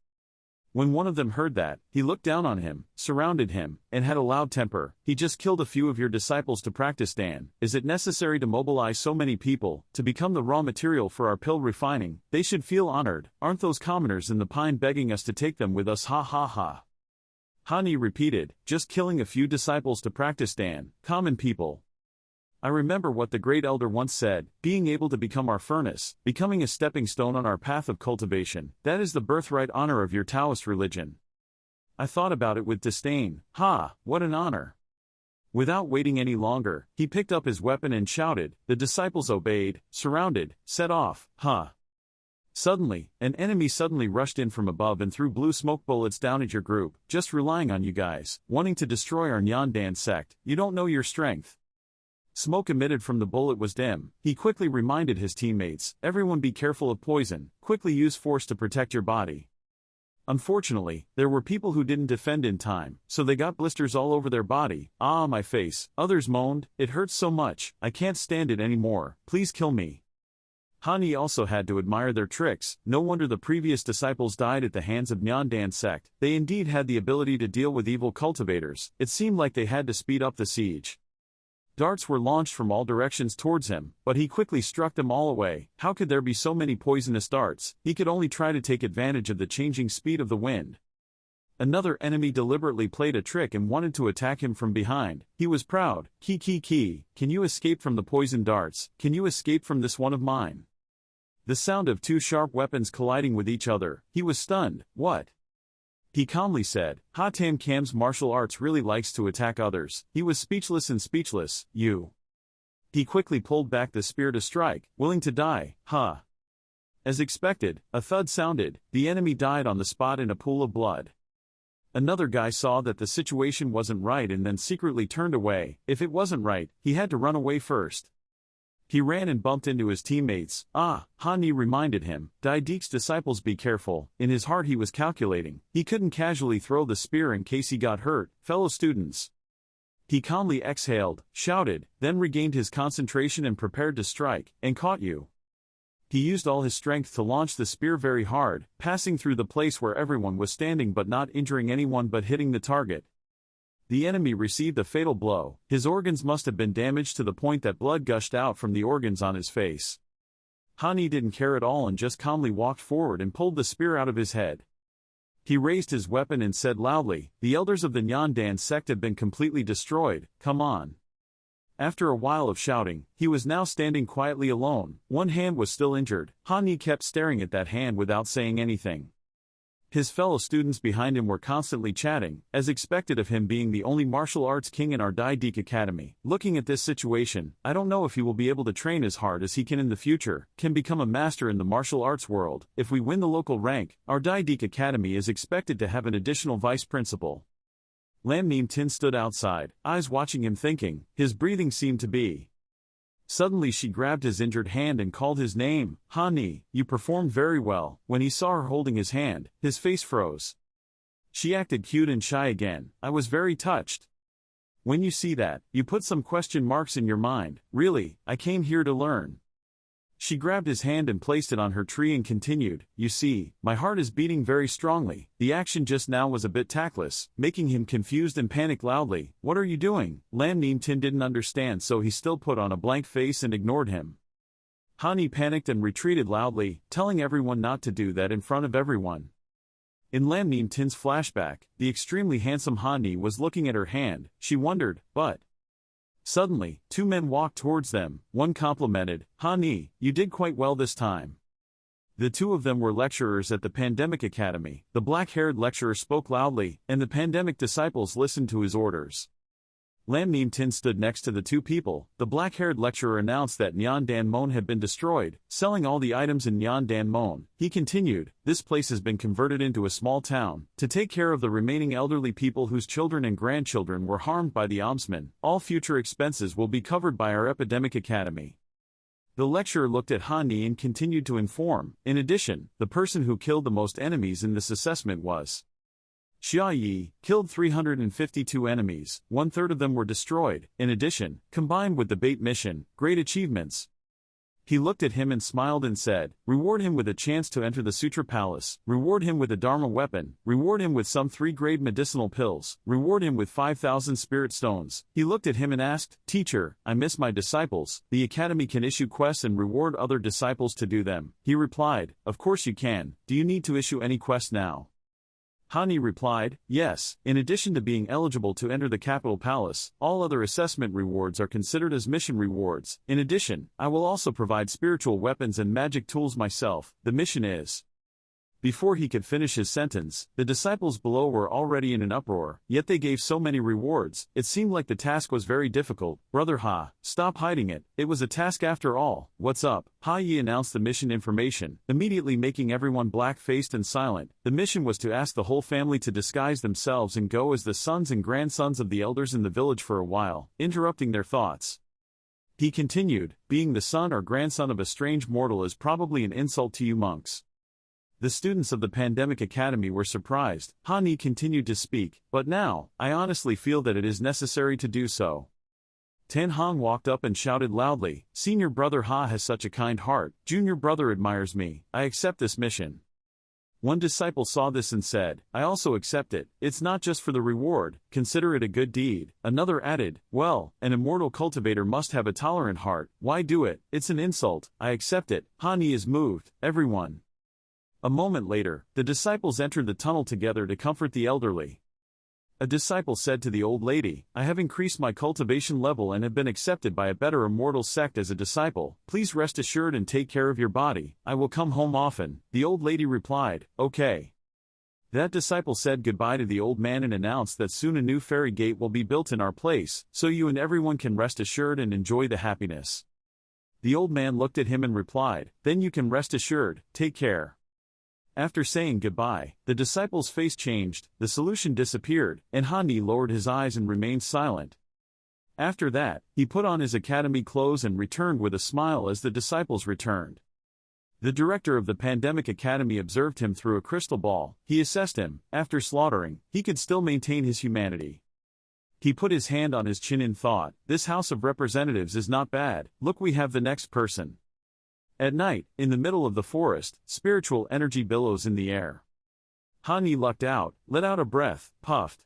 Speaker 1: When one of them heard that, he looked down on him, surrounded him, and had a loud temper. "He just killed a few of your disciples to practice Dan. Is it necessary to mobilize so many people to become the raw material for our pill refining? They should feel honored. Aren't those commoners in the pine begging us to take them with us? Ha ha ha." Hani repeated, "Just killing a few disciples to practice Dan, common people. I remember what the great elder once said, being able to become our furnace, becoming a stepping stone on our path of cultivation, that is the birthright honor of your Taoist religion." I thought about it with disdain. Ha, what an honor. Without waiting any longer, he picked up his weapon and shouted. The disciples obeyed, surrounded, set off. Ha. Suddenly, an enemy suddenly rushed in from above and threw blue smoke bullets down at your group, just relying on you guys, wanting to destroy our Nyandan sect. You don't know your strength. Smoke emitted from the bullet was dim. He quickly reminded his teammates, "Everyone be careful of poison, quickly use force to protect your body." Unfortunately, there were people who didn't defend in time, so they got blisters all over their body. "Ah, my face," others moaned, "It hurts so much, I can't stand it anymore, please kill me." Hani also had to admire their tricks. No wonder the previous disciples died at the hands of Nyandan sect. They indeed had the ability to deal with evil cultivators. It seemed like they had to speed up the siege. Darts were launched from all directions towards him, but he quickly struck them all away. How could there be so many poisonous darts? He could only try to take advantage of the changing speed of the wind. Another enemy deliberately played a trick and wanted to attack him from behind. He was proud. Ki, can you escape from the poison darts? Can you escape from this one of mine? The sound of two sharp weapons colliding with each other. He was stunned. What? He calmly said, Ha Tam Kam's martial arts really likes to attack others. He was speechless. You. He quickly pulled back the spear to strike, willing to die. As expected, a thud sounded. The enemy died on the spot in a pool of blood. Another guy saw that the situation wasn't right and then secretly turned away. If it wasn't right, he had to run away first. He ran and bumped into his teammates. Han Yi reminded him, Dai Dik's disciples, be careful. In his heart he was calculating. He couldn't casually throw the spear in case he got hurt. Fellow students. He calmly exhaled, shouted, then regained his concentration and prepared to strike, and caught you. He used all his strength to launch the spear very hard, passing through the place where everyone was standing but not injuring anyone but hitting the target. The enemy received a fatal blow. His organs must have been damaged to the point that blood gushed out from the organs on his face. Han Yi didn't care at all and just calmly walked forward and pulled the spear out of his head. He raised his weapon and said loudly, the elders of the Nyandan sect have been completely destroyed, come on. After a while of shouting, he was now standing quietly alone. One hand was still injured. Han Yi kept staring at that hand without saying anything. His fellow students behind him were constantly chatting, as expected of him being the only martial arts king in our Dai Dik Academy. Looking at this situation, I don't know if he will be able to train as hard as he can in the future, can become a master in the martial arts world. If we win the local rank, our Dai Dik Academy is expected to have an additional vice principal. Lam Nim Tin stood outside, eyes watching him thinking. His breathing seemed to be. Suddenly she grabbed his injured hand and called his name. Han Yi, you performed very well. When he saw her holding his hand, his face froze. She acted cute and shy again. I was very touched. When you see that, you put some question marks in your mind. Really, I came here to learn. She grabbed his hand and placed it on her tree and continued, you see, my heart is beating very strongly. The action just now was a bit tactless, making him confused and panic loudly. What are you doing? Lam Nim Tin didn't understand, so he still put on a blank face and ignored him. Han Yi panicked and retreated loudly, telling everyone not to do that in front of everyone. In Lam Nim Tin's flashback, the extremely handsome Han Yi was looking at her hand. She wondered, but... Suddenly, two men walked towards them. One complimented, Han Yi, you did quite well this time. The two of them were lecturers at the Pandemic Academy. The black-haired lecturer spoke loudly, and the Pandemic disciples listened to his orders. Lam Nim Tin stood next to the two people. The black-haired lecturer announced that Nyan Dan Mon had been destroyed, selling all the items in Nyan Dan Mon. He continued, this place has been converted into a small town, to take care of the remaining elderly people whose children and grandchildren were harmed by the ombudsman. All future expenses will be covered by our Epidemic Academy. The lecturer looked at Han Yi and continued to inform. In addition, the person who killed the most enemies in this assessment was Xia Yi, killed 352 enemies, 1/3 of them were destroyed. In addition, combined with the bait mission, great achievements. He looked at him and smiled and said, reward him with a chance to enter the Sutra Palace, reward him with a Dharma weapon, reward him with some 3-grade medicinal pills, reward him with 5,000 spirit stones. He looked at him and asked, Teacher, I miss my disciples. The Academy can issue quests and reward other disciples to do them. He replied, of course you can. Do you need to issue any quests now? Han Yi replied, yes. In addition to being eligible to enter the capital palace, all other assessment rewards are considered as mission rewards. In addition, I will also provide spiritual weapons and magic tools myself. The mission is... Before he could finish his sentence, the disciples below were already in an uproar, yet they gave so many rewards. It seemed like the task was very difficult. Brother Ha, stop hiding it. It was a task after all. What's up? Ha Yi announced the mission information, immediately making everyone black-faced and silent. The mission was to ask the whole family to disguise themselves and go as the sons and grandsons of the elders in the village for a while, interrupting their thoughts. He continued, being the son or grandson of a strange mortal is probably an insult to you monks. The students of the Pandemic Academy were surprised. Han Yi continued to speak, but now, I honestly feel that it is necessary to do so. Tan Hong walked up and shouted loudly, Senior brother Ha has such a kind heart, junior brother admires me, I accept this mission. One disciple saw this and said, I also accept it, it's not just for the reward, consider it a good deed. Another added, well, an immortal cultivator must have a tolerant heart, why do it, it's an insult, I accept it. Hani is moved, everyone. A moment later, the disciples entered the tunnel together to comfort the elderly. A disciple said to the old lady, I have increased my cultivation level and have been accepted by a better immortal sect as a disciple. Please rest assured and take care of your body. I will come home often. The old lady replied, okay. That disciple said goodbye to the old man and announced that soon a new fairy gate will be built in our place, so you and everyone can rest assured and enjoy the happiness. The old man looked at him and replied, then you can rest assured, take care. After saying goodbye, the disciple's face changed, the solution disappeared, and Hani lowered his eyes and remained silent. After that, he put on his academy clothes and returned with a smile as the disciples returned. The director of the Pandemic Academy observed him through a crystal ball. He assessed him. After slaughtering, he could still maintain his humanity. He put his hand on his chin in thought, this House of Representatives is not bad, look, we have the next person. At night, in the middle of the forest, spiritual energy billows in the air. Hani lucked out, let out a breath, puffed.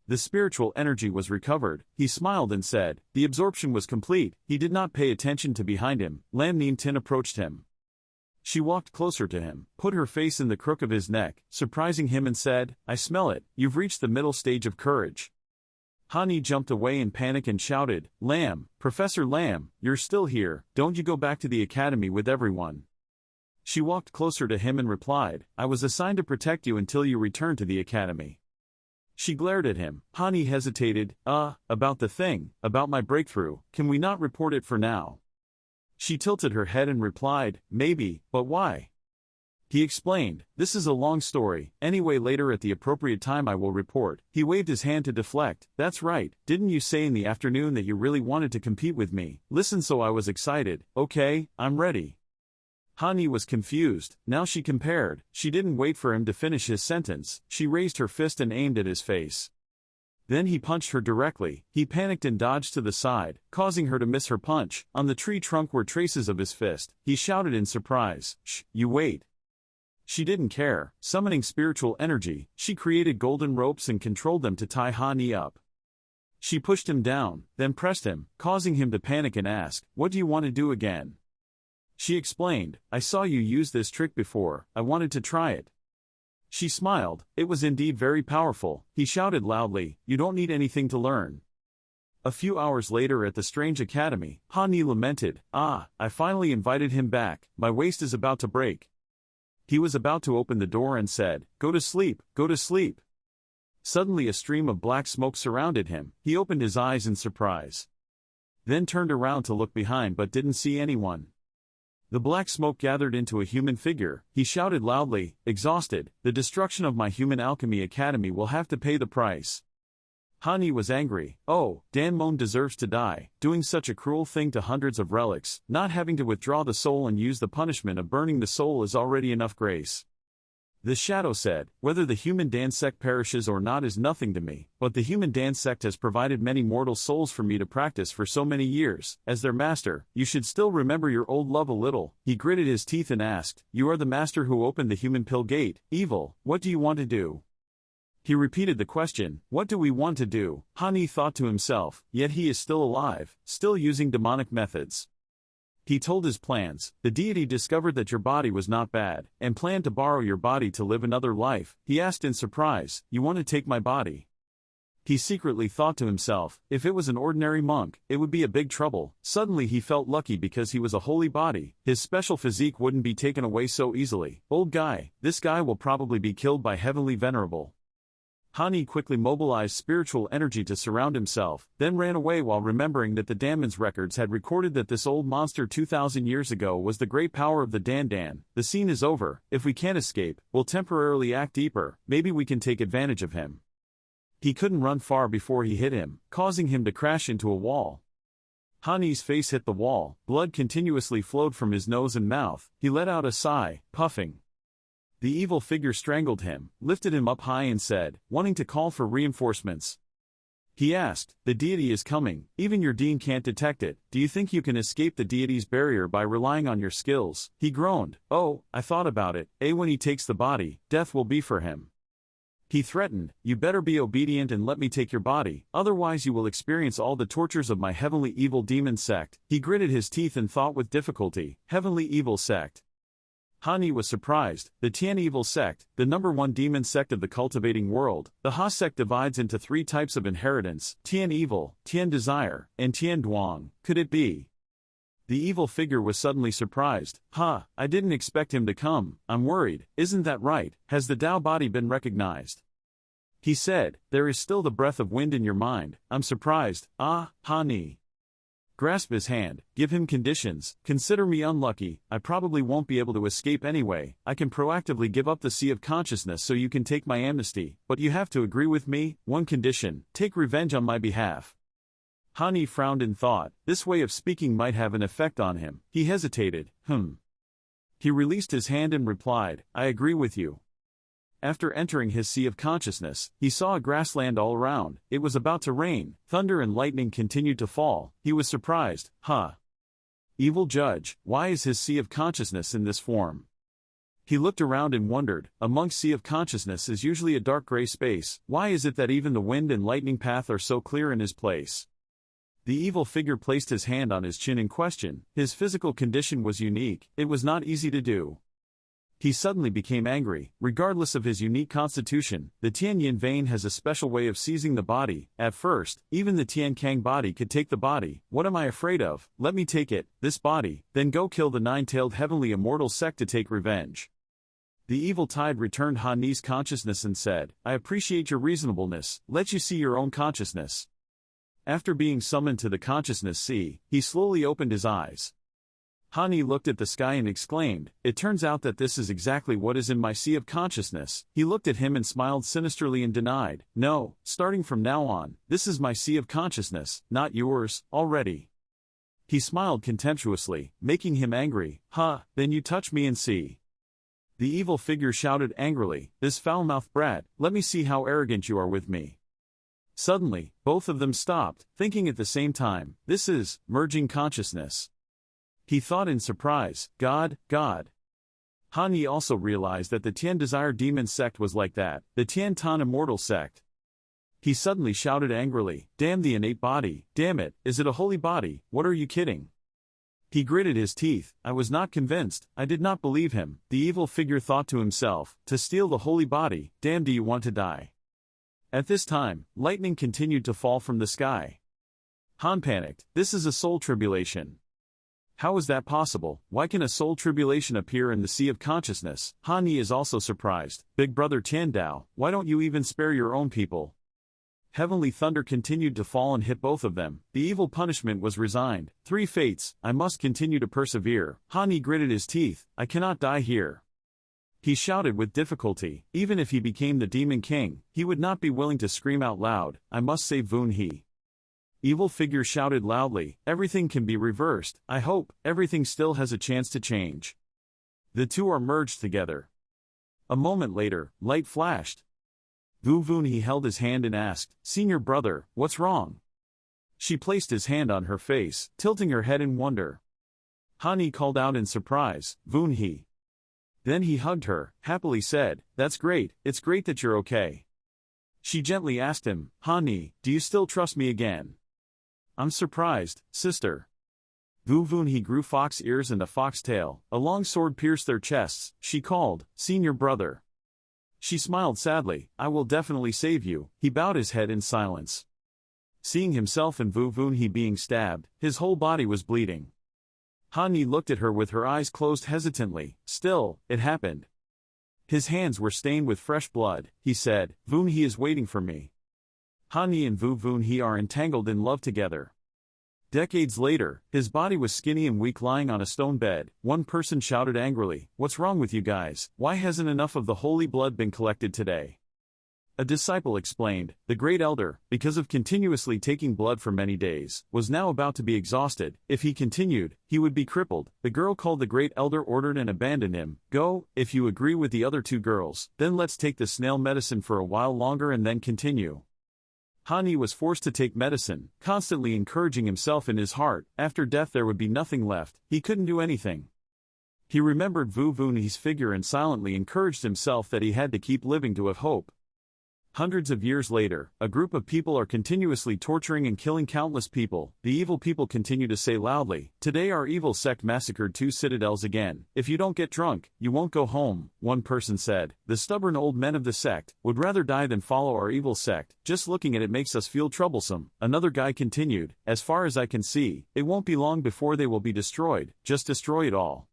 Speaker 1: The spiritual energy was recovered. He smiled and said, the absorption was complete. He did not pay attention to behind him. Lam Nim Tin approached him. She walked closer to him, put her face in the crook of his neck, surprising him and said, I smell it, you've reached the middle stage of courage. Hani jumped away in panic and shouted, Lam, Professor Lam, you're still here, don't you go back to the academy with everyone. She walked closer to him and replied, I was assigned to protect you until you return to the academy. She glared at him. Hani hesitated, about the thing, about my breakthrough, can we not report it for now? She tilted her head and replied, maybe, but why? He explained, this is a long story, anyway later at the appropriate time I will report. He waved his hand to deflect, that's right, didn't you say in the afternoon that you really wanted to compete with me? Listen, so I was excited, okay, I'm ready. Hani was confused, now she compared, she didn't wait for him to finish his sentence, she raised her fist and aimed at his face. Then he punched her directly. He panicked and dodged to the side, causing her to miss her punch. On the tree trunk were traces of his fist. He shouted in surprise, shh, you wait. She didn't care. Summoning spiritual energy, she created golden ropes and controlled them to tie Hani up. She pushed him down, then pressed him, causing him to panic and ask, what do you want to do again? She explained, I saw you use this trick before, I wanted to try it. She smiled, it was indeed very powerful. He shouted loudly, you don't need anything to learn. A few hours later at the strange academy, Hani lamented, I finally invited him back, my waist is about to break. He was about to open the door and said, go to sleep, go to sleep. Suddenly a stream of black smoke surrounded him. He opened his eyes in surprise. Then turned around to look behind but didn't see anyone. The black smoke gathered into a human figure. He shouted loudly, exhausted, the destruction of my human alchemy academy will have to pay the price. Hani was angry. Oh, Dan Mon deserves to die, doing such a cruel thing to hundreds of relics, not having to withdraw the soul and use the punishment of burning the soul is already enough grace. The shadow said, whether the human Dan sect perishes or not is nothing to me, but the human Dan sect has provided many mortal souls for me to practice for so many years. As their master, you should still remember your old love a little. He gritted his teeth and asked, you are the master who opened the human pill gate, evil, what do you want to do? He repeated the question, what do we want to do? Hani thought to himself, yet he is still alive, still using demonic methods. He told his plans. The deity discovered that your body was not bad, and planned to borrow your body to live another life. He asked in surprise, you want to take my body? He secretly thought to himself, if it was an ordinary monk, it would be a big trouble. Suddenly he felt lucky because he was a holy body. His special physique wouldn't be taken away so easily. Old guy, this guy will probably be killed by heavenly venerable. Hani quickly mobilized spiritual energy to surround himself, then ran away while remembering that the Danmon's records had recorded that this old monster 2,000 years ago was the great power of the Dan. The scene is over. If we can't escape, we'll temporarily act deeper, maybe we can take advantage of him. He couldn't run far before he hit him, causing him to crash into a wall. Hani's face hit the wall, blood continuously flowed from his nose and mouth. He let out a sigh, puffing. The evil figure strangled him, lifted him up high and said, wanting to call for reinforcements. He asked, the deity is coming, even your dean can't detect it, do you think you can escape the deity's barrier by relying on your skills? He groaned, oh, I thought about it, when he takes the body, death will be for him. He threatened, you better be obedient and let me take your body, otherwise you will experience all the tortures of my heavenly evil demon sect. He gritted his teeth and thought with difficulty, heavenly evil sect. Hani was surprised. The Tian evil sect, the #1 demon sect of the cultivating world. The Ha sect divides into 3 types of inheritance, Tian evil, Tian desire, and Tian duang. Could it be? The evil figure was suddenly surprised. I didn't expect him to come, I'm worried, isn't that right? Has the Tao body been recognized? He said, there is still the breath of wind in your mind, I'm surprised. Hani. Grasp his hand, give him conditions, consider me unlucky, I probably won't be able to escape anyway, I can proactively give up the sea of consciousness so you can take my amnesty, but you have to agree with me, one condition, take revenge on my behalf. Hani frowned in thought, this way of speaking might have an effect on him. He hesitated, He released his hand and replied, I agree with you. After entering his sea of consciousness, he saw a grassland all around. It was about to rain, thunder and lightning continued to fall. He was surprised, Evil judge, why is his sea of consciousness in this form? He looked around and wondered, amongst sea of consciousness is usually a dark gray space, why is it that even the wind and lightning path are so clear in his place? The evil figure placed his hand on his chin in question. His physical condition was unique, it was not easy to do. He suddenly became angry. Regardless of his unique constitution, the Tian Yin vein has a special way of seizing the body. At first, even the Tian Kang body could take the body. What am I afraid of? Let me take it, this body, then go kill the 9-tailed heavenly immortal sect to take revenge. The evil tide returned Hani's consciousness and said, I appreciate your reasonableness, let you see your own consciousness. After being summoned to the consciousness sea, he slowly opened his eyes. Hani looked at the sky and exclaimed, it turns out that this is exactly what is in my sea of consciousness. He looked at him and smiled sinisterly and denied, no, starting from now on, this is my sea of consciousness, not yours, already. He smiled contemptuously, making him angry, then you touch me and see. The evil figure shouted angrily, this foul-mouthed brat, let me see how arrogant you are with me. Suddenly, both of them stopped, thinking at the same time, this is merging consciousness. He thought in surprise, God. Hani also realized that the Tian Desire Demon sect was like that, the Tian Tan Immortal sect. He suddenly shouted angrily, damn the innate body, damn it, is it a holy body, what are you kidding? He gritted his teeth, I was not convinced, I did not believe him. The evil figure thought to himself, to steal the holy body, damn do you want to die? At this time, lightning continued to fall from the sky. Han panicked, this is a soul tribulation. How is that possible? Why can a soul tribulation appear in the sea of consciousness? Hani is also surprised. Big brother Tiandao, why don't you even spare your own people? Heavenly thunder continued to fall and hit both of them. The evil punishment was resigned. 3 fates, I must continue to persevere. Hani gritted his teeth, I cannot die here. He shouted with difficulty, even if he became the demon king, he would not be willing to scream out loud, I must save Vun He. Evil figure shouted loudly, everything can be reversed, I hope, everything still has a chance to change. The two are merged together. A moment later, light flashed. Vu Vun He held his hand and asked, Senior brother, what's wrong? She placed his hand on her face, tilting her head in wonder. Hani called out in surprise, Vun He. Then he hugged her, happily said, that's great, it's great that you're okay. She gently asked him, Hani, do you still trust me again? I'm surprised, sister. Vu Vun He grew fox ears and a fox tail, a long sword pierced their chests, she called, Senior brother. She smiled sadly, I will definitely save you. He bowed his head in silence. Seeing himself and Vu Vun He being stabbed, his whole body was bleeding. Hani looked at her with her eyes closed hesitantly, still, it happened. His hands were stained with fresh blood, he said, Vun He is waiting for me. Hani and Vu Vun He are entangled in love together. Decades later, his body was skinny and weak lying on a stone bed. One person shouted angrily, what's wrong with you guys, why hasn't enough of the holy blood been collected today? A disciple explained, the great elder, because of continuously taking blood for many days, was now about to be exhausted. If he continued, he would be crippled. The girl called the great elder ordered and abandoned him. Go, if you agree with the other 2 girls, then let's take the snail medicine for a while longer and then continue. Hani was forced to take medicine, constantly encouraging himself in his heart, after death there would be nothing left, he couldn't do anything. He remembered Vu Vuni's figure and silently encouraged himself that he had to keep living to have hope. Hundreds of years later, a group of people are continuously torturing and killing countless people. The evil people continue to say loudly, "Today our evil sect massacred 2 citadels again. If you don't get drunk, you won't go home," one person said. "The stubborn old men of the sect would rather die than follow our evil sect. Just looking at it makes us feel troublesome." Another guy continued, "As far as I can see, it won't be long before they will be destroyed. Just destroy it all."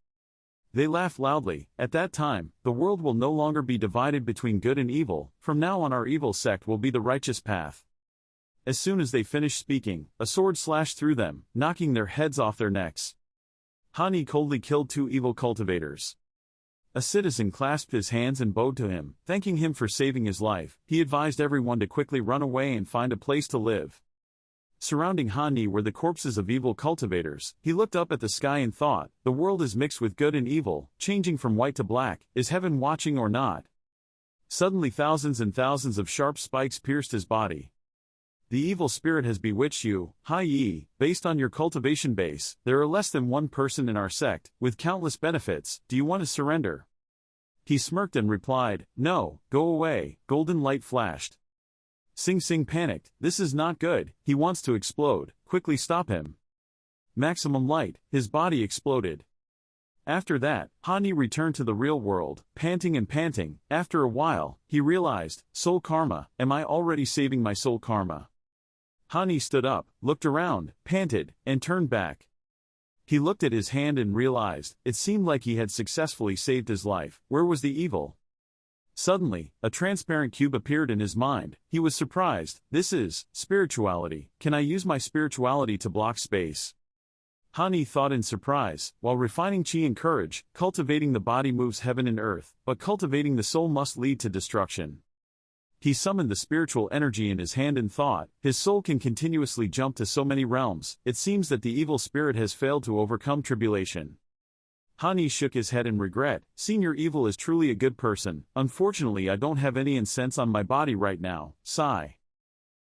Speaker 1: They laughed loudly. "At that time, the world will no longer be divided between good and evil. From now on our evil sect will be the righteous path." As soon as they finished speaking, a sword slashed through them, knocking their heads off their necks. Hani coldly killed 2 evil cultivators. A citizen clasped his hands and bowed to him, thanking him for saving his life. He advised everyone to quickly run away and find a place to live. Surrounding Hani were the corpses of evil cultivators. He looked up at the sky and thought, "The world is mixed with good and evil, changing from white to black. Is heaven watching or not?" Suddenly thousands and thousands of sharp spikes pierced his body. "The evil spirit has bewitched you, Hai. Based on your cultivation base, there are less than 1 person in our sect, with countless benefits. Do you want to surrender?" He smirked and replied, "No, go away." Golden light flashed. Sing Sing panicked. "This is not good, he wants to explode, quickly stop him." Maximum light, his body exploded. After that, Hani returned to the real world, panting and panting. After a while, he realized, soul karma, am I already saving my soul karma? Hani stood up, looked around, panted, and turned back. He looked at his hand and realized, it seemed like he had successfully saved his life. Where was the evil? Suddenly, a transparent cube appeared in his mind. He was surprised. This is spirituality. Can I use my spirituality to block space? Hani thought in surprise. While refining chi and courage, cultivating the body moves heaven and earth, but cultivating the soul must lead to destruction. He summoned the spiritual energy in his hand and thought, his soul can continuously jump to so many realms. It seems that the evil spirit has failed to overcome tribulation. Hani shook his head in regret. Senior Evil is truly a good person. Unfortunately, I don't have any incense on my body right now. Sigh.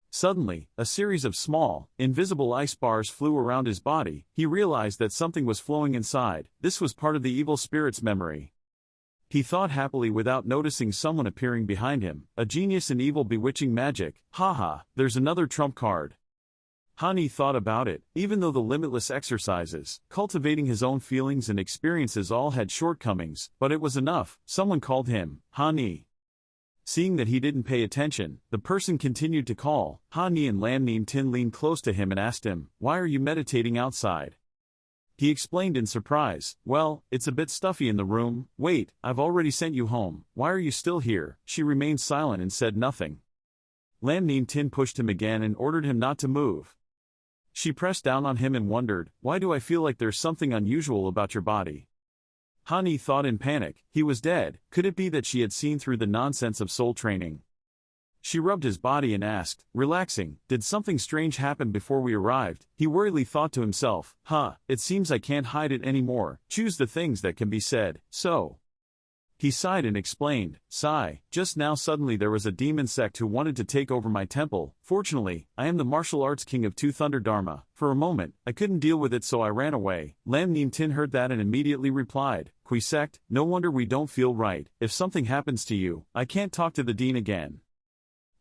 Speaker 1: Suddenly, a series of small, invisible ice bars flew around his body. He realized that something was flowing inside. This was part of the evil spirit's memory. He thought happily without noticing someone appearing behind him. A genius in evil bewitching magic. Haha, there's another trump card. Hani thought about it. Even though the limitless exercises, cultivating his own feelings and experiences all had shortcomings, but it was enough. Someone called him, Hani. Seeing that he didn't pay attention, the person continued to call. Hani and Lam Neem Tin leaned close to him and asked him, "Why are you meditating outside?" He explained in surprise, "Well, it's a bit stuffy in the room." "Wait, I've already sent you home. Why are you still here?" She remained silent and said nothing. Lam Neem Tin pushed him again and ordered him not to move. She pressed down on him and wondered, "Why do I feel like there's something unusual about your body?" Hani thought in panic, he was dead. Could it be that she had seen through the nonsense of soul training? She rubbed his body and asked, relaxing, "Did something strange happen before we arrived?" He worriedly thought to himself, it seems I can't hide it anymore. Choose the things that can be said, so. He sighed and explained, "Sigh, just now suddenly there was a demon sect who wanted to take over my temple. Fortunately, I am the martial arts king of Two Thunder Dharma. For a moment, I couldn't deal with it so I ran away." Lam Neem Tin heard that and immediately replied, "Kui sect, no wonder we don't feel right. If something happens to you, I can't talk to the dean again."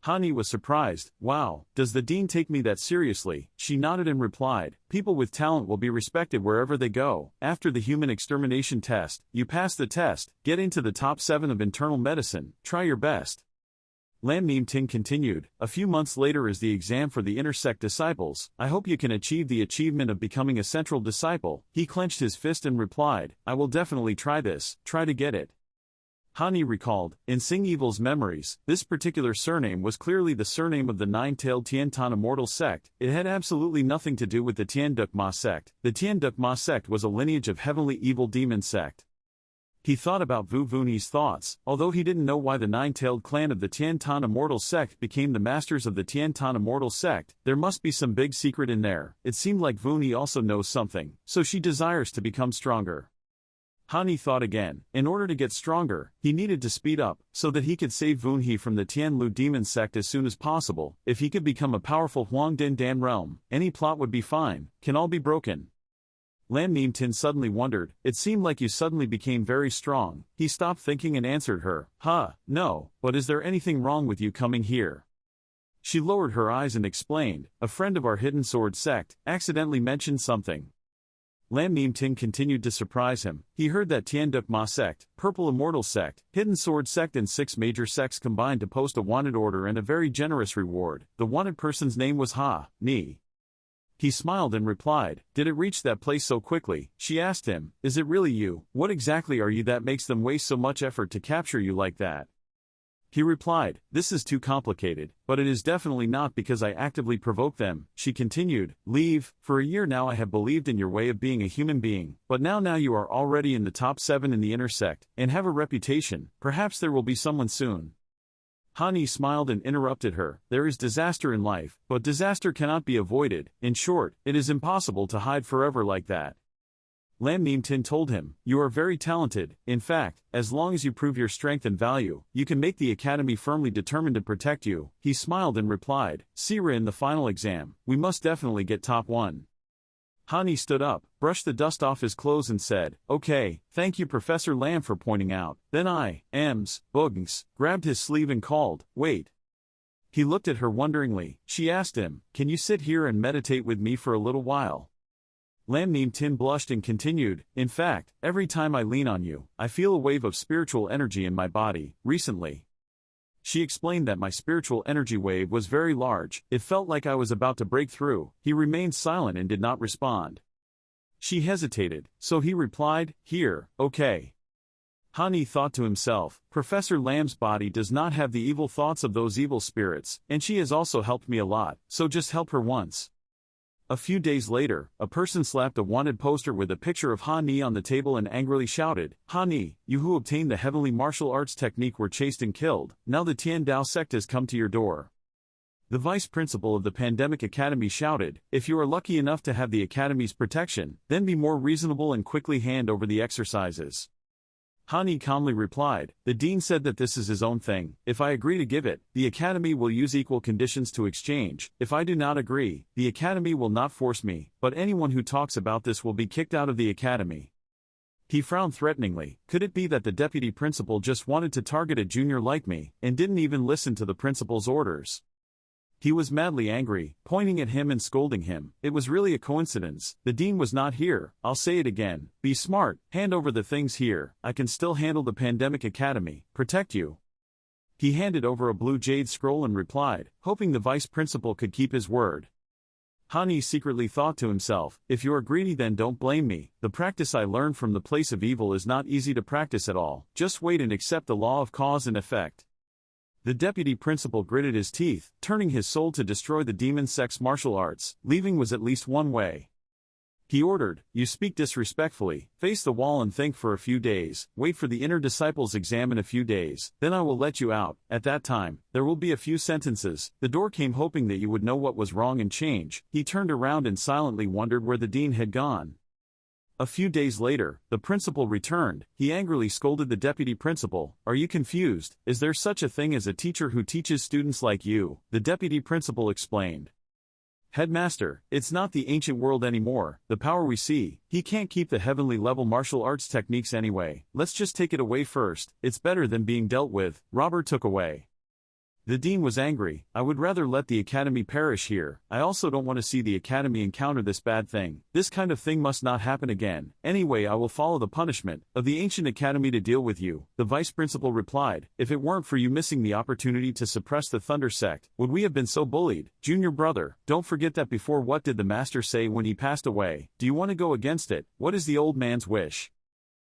Speaker 1: Hani was surprised. "Wow, does the dean take me that seriously?" She nodded and replied, "People with talent will be respected wherever they go. After the human extermination test, you pass the test, get into the top 7 of internal medicine, try your best." Lam Neem Tin continued, "A few months later is the exam for the intersect disciples. I hope you can achieve the achievement of becoming a central disciple." He clenched his fist and replied, "I will definitely try this, try to get it." Hani recalled, in Sing Evil's memories, this particular surname was clearly the surname of the nine-tailed Tian Tan immortal sect. It had absolutely nothing to do with the Tian Duk Ma sect. The Tian Duk Ma sect was a lineage of heavenly evil demon sect. He thought about Vu Vuni's thoughts. Although he didn't know why the nine-tailed clan of the Tian Tan immortal sect became the masters of the Tian Tan immortal sect, there must be some big secret in there. It seemed like Vuni also knows something, so she desires to become stronger. Hani thought again. In order to get stronger, he needed to speed up, so that he could save Vunhe from the Tianlu demon sect as soon as possible. If he could become a powerful Huangdin Dan realm, any plot would be fine, can all be broken. Lam Nim Tin suddenly wondered, it seemed like you suddenly became very strong. He stopped thinking and answered her, no, but is there anything wrong with you coming here? She lowered her eyes and explained, a friend of our hidden sword sect, accidentally mentioned something. Lam Nim Tin continued to surprise him. He heard that Tian Duk Ma sect, Purple Immortal sect, Hidden Sword sect and 6 major sects combined to post a wanted order and a very generous reward. The wanted person's name was Ni. He smiled and replied, did it reach that place so quickly? She asked him, is it really you? What exactly are you that makes them waste so much effort to capture you like that? He replied, this is too complicated, but it is definitely not because I actively provoke them. She continued, leave, for a year now I have believed in your way of being a human being, but now you are already in the top 7 in the inner sect, and have a reputation, perhaps there will be someone soon. Hani smiled and interrupted her, there is disaster in life, but disaster cannot be avoided. In short, it is impossible to hide forever like that. Lam Nim Tin told him, you are very talented, in fact, as long as you prove your strength and value, you can make the academy firmly determined to protect you. He smiled and replied, Sira in the final exam, we must definitely get top 1. Hani stood up, brushed the dust off his clothes and said, okay, thank you Professor Lam for pointing out. Then Bugs, grabbed his sleeve and called, wait. He looked at her wonderingly. She asked him, can you sit here and meditate with me for a little while? Lam Nim Tin blushed and continued, in fact, every time I lean on you, I feel a wave of spiritual energy in my body. Recently, she explained that my spiritual energy wave was very large, it felt like I was about to break through. He remained silent and did not respond. She hesitated, so he replied, here, okay. Hani thought to himself, Professor Lam's body does not have the evil thoughts of those evil spirits, and she has also helped me a lot, so just help her once. A few days later, a person slapped a wanted poster with a picture of Hani on the table and angrily shouted, Hani, you who obtained the heavenly martial arts technique were chased and killed, now the Tian Dao sect has come to your door. The vice principal of the Pandemic Academy shouted, if you are lucky enough to have the Academy's protection, then be more reasonable and quickly hand over the exercises. Hani calmly replied, the dean said that this is his own thing. If I agree to give it, the Academy will use equal conditions to exchange. If I do not agree, the Academy will not force me, but anyone who talks about this will be kicked out of the Academy. He frowned threateningly. Could it be that the deputy principal just wanted to target a junior like me, and didn't even listen to the principal's orders? He was madly angry, pointing at him and scolding him. It was really a coincidence. The dean was not here. I'll say it again. Be smart, hand over the things here. I can still handle the Pandemic Academy, protect you. He handed over a blue jade scroll and replied, hoping the vice principal could keep his word. Hani secretly thought to himself, if you are greedy then don't blame me. The practice I learned from the place of evil is not easy to practice at all. Just wait and accept the law of cause and effect. The deputy principal gritted his teeth, turning his soul to destroy the demon sect's martial arts. Leaving was at least one way. He ordered, you speak disrespectfully, face the wall and think for a few days, wait for the inner disciples' exam in a few days, then I will let you out. At that time, there will be a few sentences. The door came hoping that you would know what was wrong and change. He turned around and silently wondered where the dean had gone. A few days later, the principal returned. He angrily scolded the deputy principal. Are you confused? Is there such a thing as a teacher who teaches students like you? The deputy principal explained. Headmaster, it's not the ancient world anymore, the power we see. He can't keep the heavenly level martial arts techniques anyway. Let's just take it away first. It's better than being dealt with. Robber took away. The dean was angry. I would rather let the academy perish here. I also don't want to see the academy encounter this bad thing. This kind of thing must not happen again. Anyway, I will follow the punishment of the ancient academy to deal with you. The vice principal replied, if it weren't for you missing the opportunity to suppress the Thunder sect, would we have been so bullied? Junior brother, don't forget that before. What did the master say when he passed away? Do you want to go against it? What is the old man's wish?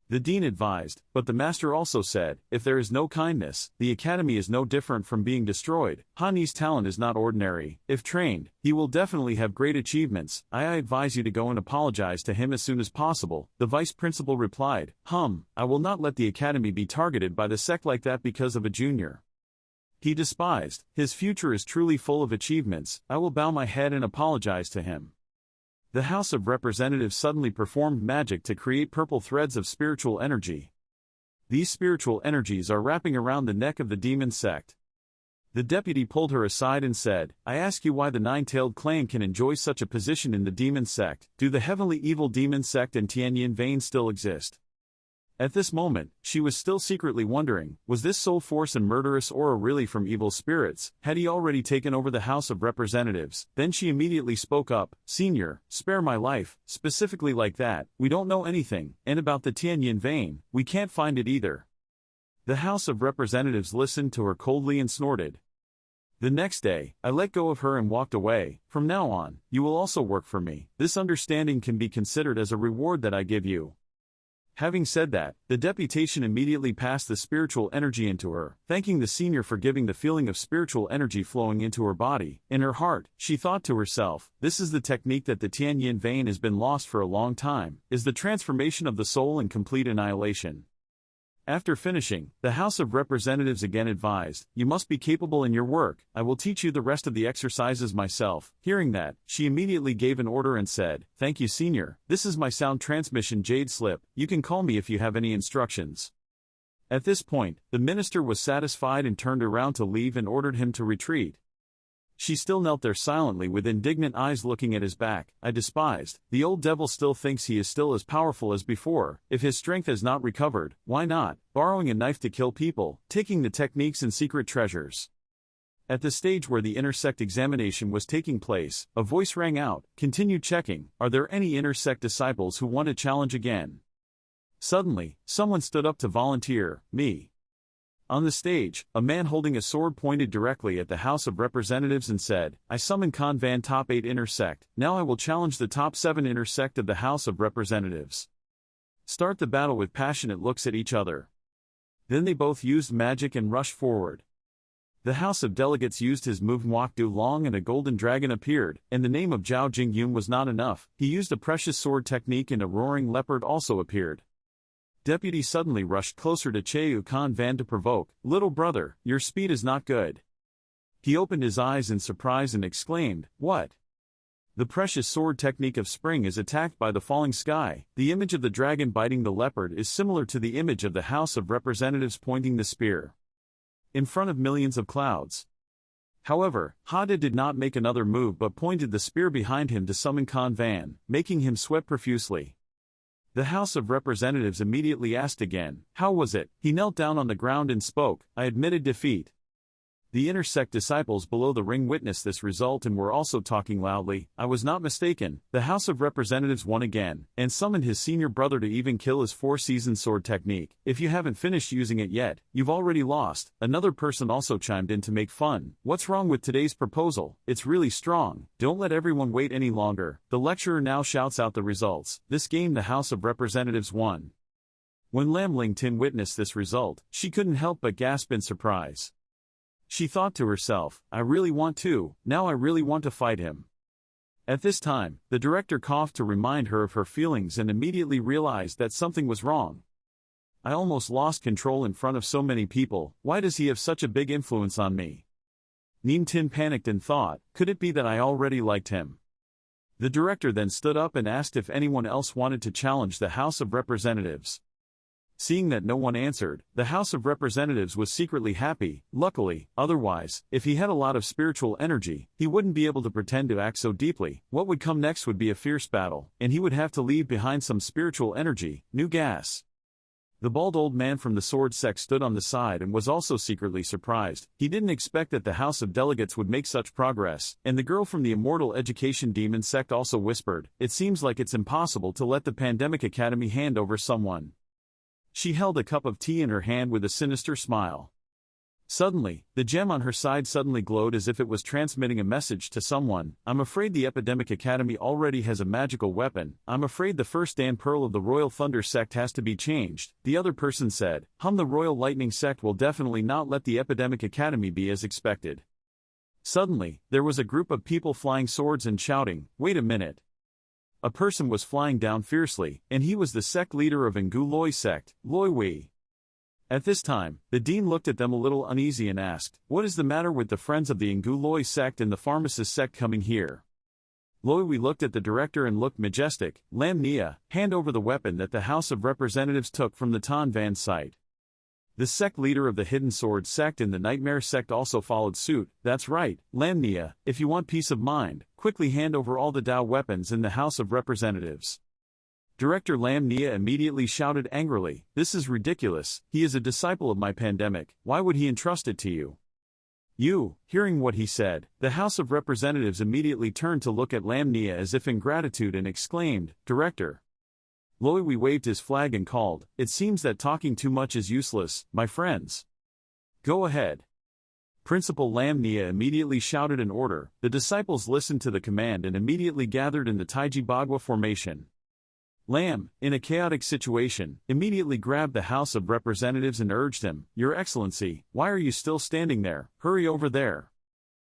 Speaker 1: The dean advised, but the master also said, if there is no kindness, the academy is no different from being destroyed. Hani's talent is not ordinary. If trained, he will definitely have great achievements. I advise you to go and apologize to him as soon as possible. The vice principal replied, I will not let the academy be targeted by the sect like that because of a junior he despised. His future is truly full of achievements. I will bow my head and apologize to him. The House of Representatives suddenly performed magic to create purple threads of spiritual energy. These spiritual energies are wrapping around the neck of the demon sect. The deputy pulled her aside and said, "I ask you why the nine-tailed clan can enjoy such a position in the demon sect. Do the heavenly evil demon sect and Tianyin vein still exist?" At this moment, she was still secretly wondering, was this soul force and murderous aura really from evil spirits? Had he already taken over the House of Representatives? Then she immediately spoke up, "Senior, spare my life, specifically like that. We don't know anything, and about the Tianyin vein, we can't find it either." The House of Representatives listened to her coldly and snorted. The next day, I let go of her and walked away. "From now on, you will also work for me. This understanding can be considered as a reward that I give you." Having said that, the deputation immediately passed the spiritual energy into her, thanking the senior for giving the feeling of spiritual energy flowing into her body. In her heart, she thought to herself, "This is the technique that the Tianyin vein has been lost for a long time, is the transformation of the soul and complete annihilation." After finishing, the House of Representatives again advised, "You must be capable in your work. I will teach you the rest of the exercises myself." Hearing that, she immediately gave an order and said, "Thank you, Senior. This is my sound transmission jade slip. You can call me if you have any instructions." At this point, the minister was satisfied and turned around to leave and ordered him to retreat. She still knelt there silently with indignant eyes looking at his back. "I despised. The old devil still thinks he is still as powerful as before. If his strength has not recovered, why not? Borrowing a knife to kill people, taking the techniques and secret treasures." At the stage where the intersect examination was taking place, a voice rang out, "Continue checking. Are there any intersect disciples who want to challenge again?" Suddenly, someone stood up to volunteer, "Me." On the stage, a man holding a sword pointed directly at the House of Representatives and said, "I summon Convan top 8 intersect, now I will challenge the top 7 intersect of the House of Representatives. Start the battle with passionate looks at each other." Then they both used magic and rushed forward. The House of Delegates used his move Nguok Du Long and a golden dragon appeared, and the name of Zhao Jingyun was not enough, he used a precious sword technique and a roaring leopard also appeared. Deputy suddenly rushed closer to Cheu Kan Van to provoke, "Little brother, your speed is not good." He opened his eyes in surprise and exclaimed, "What?" The precious sword technique of spring is attacked by the falling sky. The image of the dragon biting the leopard is similar to the image of the House of Representatives pointing the spear in front of millions of clouds. However, Hada did not make another move but pointed the spear behind him to summon Kan Van, making him sweat profusely. The House of Representatives immediately asked again, "How was it?" He knelt down on the ground and spoke, "I admitted defeat." The intersect disciples below the ring witnessed this result and were also talking loudly, "I was not mistaken. The House of Representatives won again, and summoned his senior brother to even kill his 4-season sword technique. If you haven't finished using it yet, you've already lost." Another person also chimed in to make fun, "What's wrong with today's proposal? It's really strong. Don't let everyone wait any longer." The lecturer now shouts out the results. This game the House of Representatives won. When Lam Ling Tin witnessed this result, she couldn't help but gasp in surprise. She thought to herself, "I really want to, now I really want to fight him." At this time, the director coughed to remind her of her feelings and immediately realized that something was wrong. "I almost lost control in front of so many people. Why does he have such a big influence on me?" Nim Tin panicked and thought, could it be that I already liked him? The director then stood up and asked if anyone else wanted to challenge the House of Representatives. Seeing that no one answered, the House of Representatives was secretly happy. Luckily, otherwise, if he had a lot of spiritual energy, he wouldn't be able to pretend to act so deeply. What would come next would be a fierce battle, and he would have to leave behind some spiritual energy, new gas. The bald old man from the sword sect stood on the side and was also secretly surprised. He didn't expect that the House of Delegates would make such progress, and the girl from the immortal education demon sect also whispered, "It seems like it's impossible to let the Pandemic Academy hand over someone." She held a cup of tea in her hand with a sinister smile. Suddenly, the gem on her side suddenly glowed as if it was transmitting a message to someone. "I'm afraid the Epidemic Academy already has a magical weapon. I'm afraid the first Dan Pearl of the Royal Thunder sect has to be changed." The other person said, The Royal Lightning sect will definitely not let the Epidemic Academy be as expected." Suddenly, there was a group of people flying swords and shouting, "Wait a minute." A person was flying down fiercely, and he was the sect leader of Ngu Loi sect, Loi Wei. At this time, the dean looked at them a little uneasy and asked, "What is the matter with the friends of the Ngu Loi sect and the pharmacist sect coming here?" Loi Wei looked at the director and looked majestic. Lam Nia, hand over the weapon that the House of Representatives took from the Tan Van site. The sect leader of the Hidden Sword sect and the Nightmare sect also followed suit. That's right, Lam Nia, if you want peace of mind, quickly hand over all the Dao weapons in the House of Representatives. Director Lam Nia immediately shouted angrily, "This is ridiculous, he is a disciple of my pandemic, why would he entrust it to you?" Hearing what he said, the House of Representatives immediately turned to look at Lam Nia as if in gratitude and exclaimed, "Director." Loi Wei waved his flag and called, "It seems that talking too much is useless, my friends. Go ahead." Principal Lam Nia immediately shouted an order. The disciples listened to the command and immediately gathered in the Taiji Bagua formation. Lam, in a chaotic situation, immediately grabbed the House of Representatives and urged him, "Your Excellency, why are you still standing there? Hurry over there."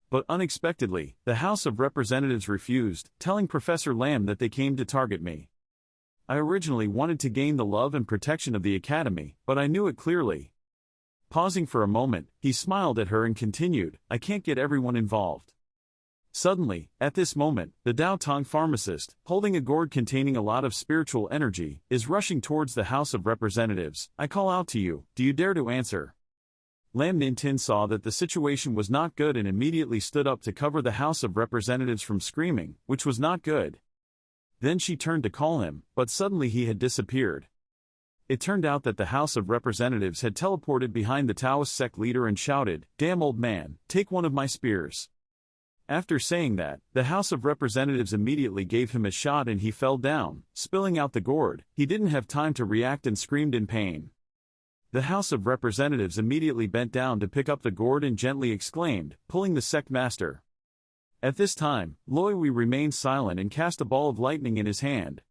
Speaker 1: But unexpectedly, the House of Representatives refused, telling Professor Lam that they came to target me. I originally wanted to gain the love and protection of the Academy, but I knew it clearly. Pausing for a moment, he smiled at her and continued, "I can't get everyone involved." Suddenly, at this moment, the Dao Tong pharmacist, holding a gourd containing a lot of spiritual energy, is rushing towards the House of Representatives. "I call out to you, do you dare to answer?" Lam Nintin saw that the situation was not good and immediately stood up to cover the House of Representatives from screaming, which was not good. Then she turned to call him, but suddenly he had disappeared. It turned out that the House of Representatives had teleported behind the Taoist sect leader and shouted, "Damn old man, take one of my spears." After saying that, the House of Representatives immediately gave him a shot and he fell down, spilling out the gourd. He didn't have time to react and screamed in pain. The House of Representatives immediately bent down to pick up the gourd and gently exclaimed, pulling the sect master. At this time, Loi Wei remained silent and cast a ball of lightning in his hand.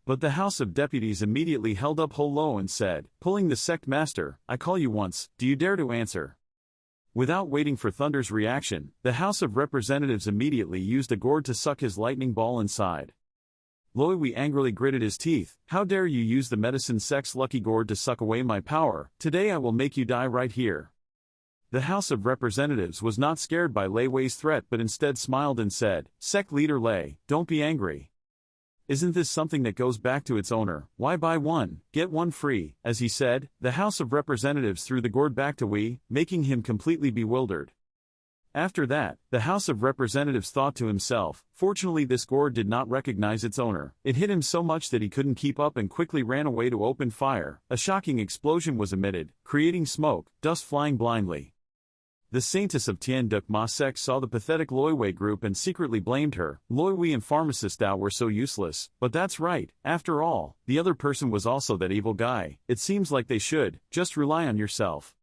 Speaker 1: But the House of Deputies immediately held up Ho Lo and said, pulling the sect master, "I call you once, do you dare to answer?" Without waiting for Thunder's reaction, the House of Representatives immediately used a gourd to suck his lightning ball inside. Loi Wei angrily gritted his teeth, "How dare you use the medicine sect's lucky gourd to suck away my power? Today I will make you die right here." The House of Representatives was not scared by Lei Wei's threat but instead smiled and said, "Sect leader Lei, don't be angry. Isn't this something that goes back to its owner? Why buy one, get one free?" As he said, the House of Representatives threw the gourd back to Wei, making him completely bewildered. After that, the House of Representatives thought to himself, fortunately this gourd did not recognize its owner. It hit him so much that he couldn't keep up and quickly ran away to open fire. A shocking explosion was emitted, creating smoke, dust flying blindly. The Saintess of Tian Duc Ma sect saw the pathetic Loi Wei group and secretly blamed her. Loi Wei and Pharmacist Dao were so useless, but that's right, after all, the other person was also that evil guy. It seems like they should, just rely on yourself.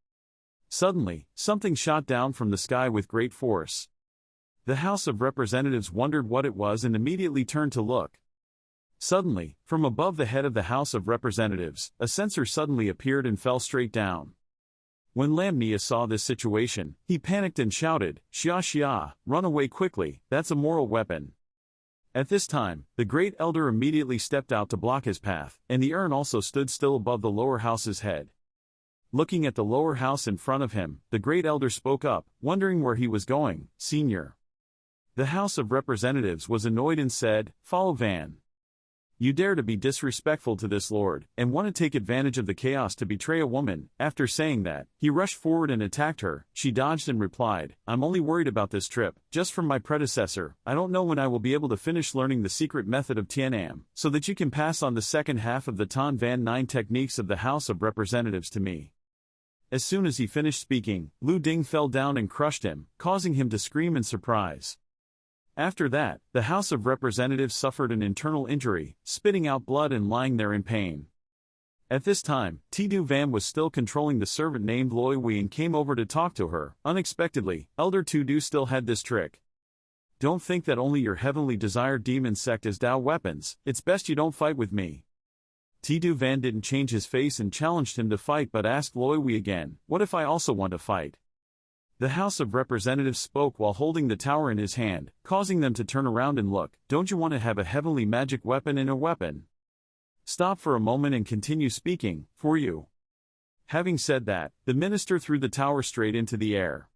Speaker 1: Suddenly, something shot down from the sky with great force. The House of Representatives wondered what it was and immediately turned to look. Suddenly, from above the head of the House of Representatives, a censer suddenly appeared and fell straight down. When Lam Nia saw this situation, he panicked and shouted, "Xia Xia, run away quickly, that's a moral weapon." At this time, the Great Elder immediately stepped out to block his path, and the urn also stood still above the lower house's head. Looking at the lower house in front of him, the Great Elder spoke up, wondering where he was going. "Senior." The House of Representatives was annoyed and said, "Follow Van. You dare to be disrespectful to this lord, and want to take advantage of the chaos to betray a woman." After saying that, he rushed forward and attacked her. She dodged and replied, "I'm only worried about this trip, just from my predecessor. I don't know when I will be able to finish learning the secret method of Tianam, so that you can pass on the second half of the Tan Van 9 techniques of the House of Representatives to me." As soon as he finished speaking, Lu Ding fell down and crushed him, causing him to scream in surprise. After that, the House of Representatives suffered an internal injury, spitting out blood and lying there in pain. At this time, Tidu Van was still controlling the servant named Loi Wei and came over to talk to her. Unexpectedly, Elder Tudu still had this trick. "Don't think that only your heavenly desired demon sect has Dao weapons, it's best you don't fight with me." Tidu Van didn't change his face and challenged him to fight but asked Loi Wei again, "What if I also want to fight?" The House of Representatives spoke while holding the tower in his hand, causing them to turn around and look. "Don't you want to have a heavenly magic weapon in a weapon? Stop for a moment and continue speaking, for you." Having said that, the minister threw the tower straight into the air.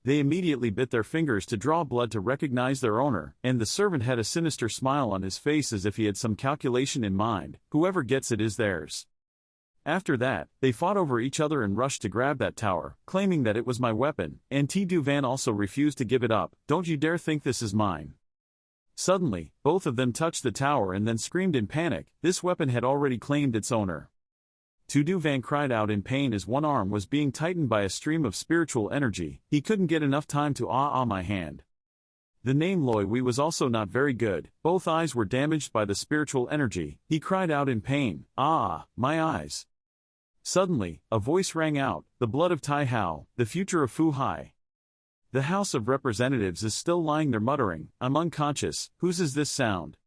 Speaker 1: They immediately bit their fingers to draw blood to recognize their owner, and the servant had a sinister smile on his face as if he had some calculation in mind. Whoever gets it is theirs. After that, they fought over each other and rushed to grab that tower, claiming that it was my weapon, and Duvan also refused to give it up. Don't you dare think this is mine. Suddenly, both of them touched the tower and then screamed in panic. This weapon had already claimed its owner. Duvan cried out in pain as one arm was being tightened by a stream of spiritual energy. He couldn't get enough time to my hand. The name Loi Wei was also not very good. Both eyes were damaged by the spiritual energy. He cried out in pain, "Ah, my eyes." Suddenly, a voice rang out, "The blood of Tai Hao, the future of Fu Hai." The House of Representatives is still lying there muttering, "I'm unconscious, whose is this sound?"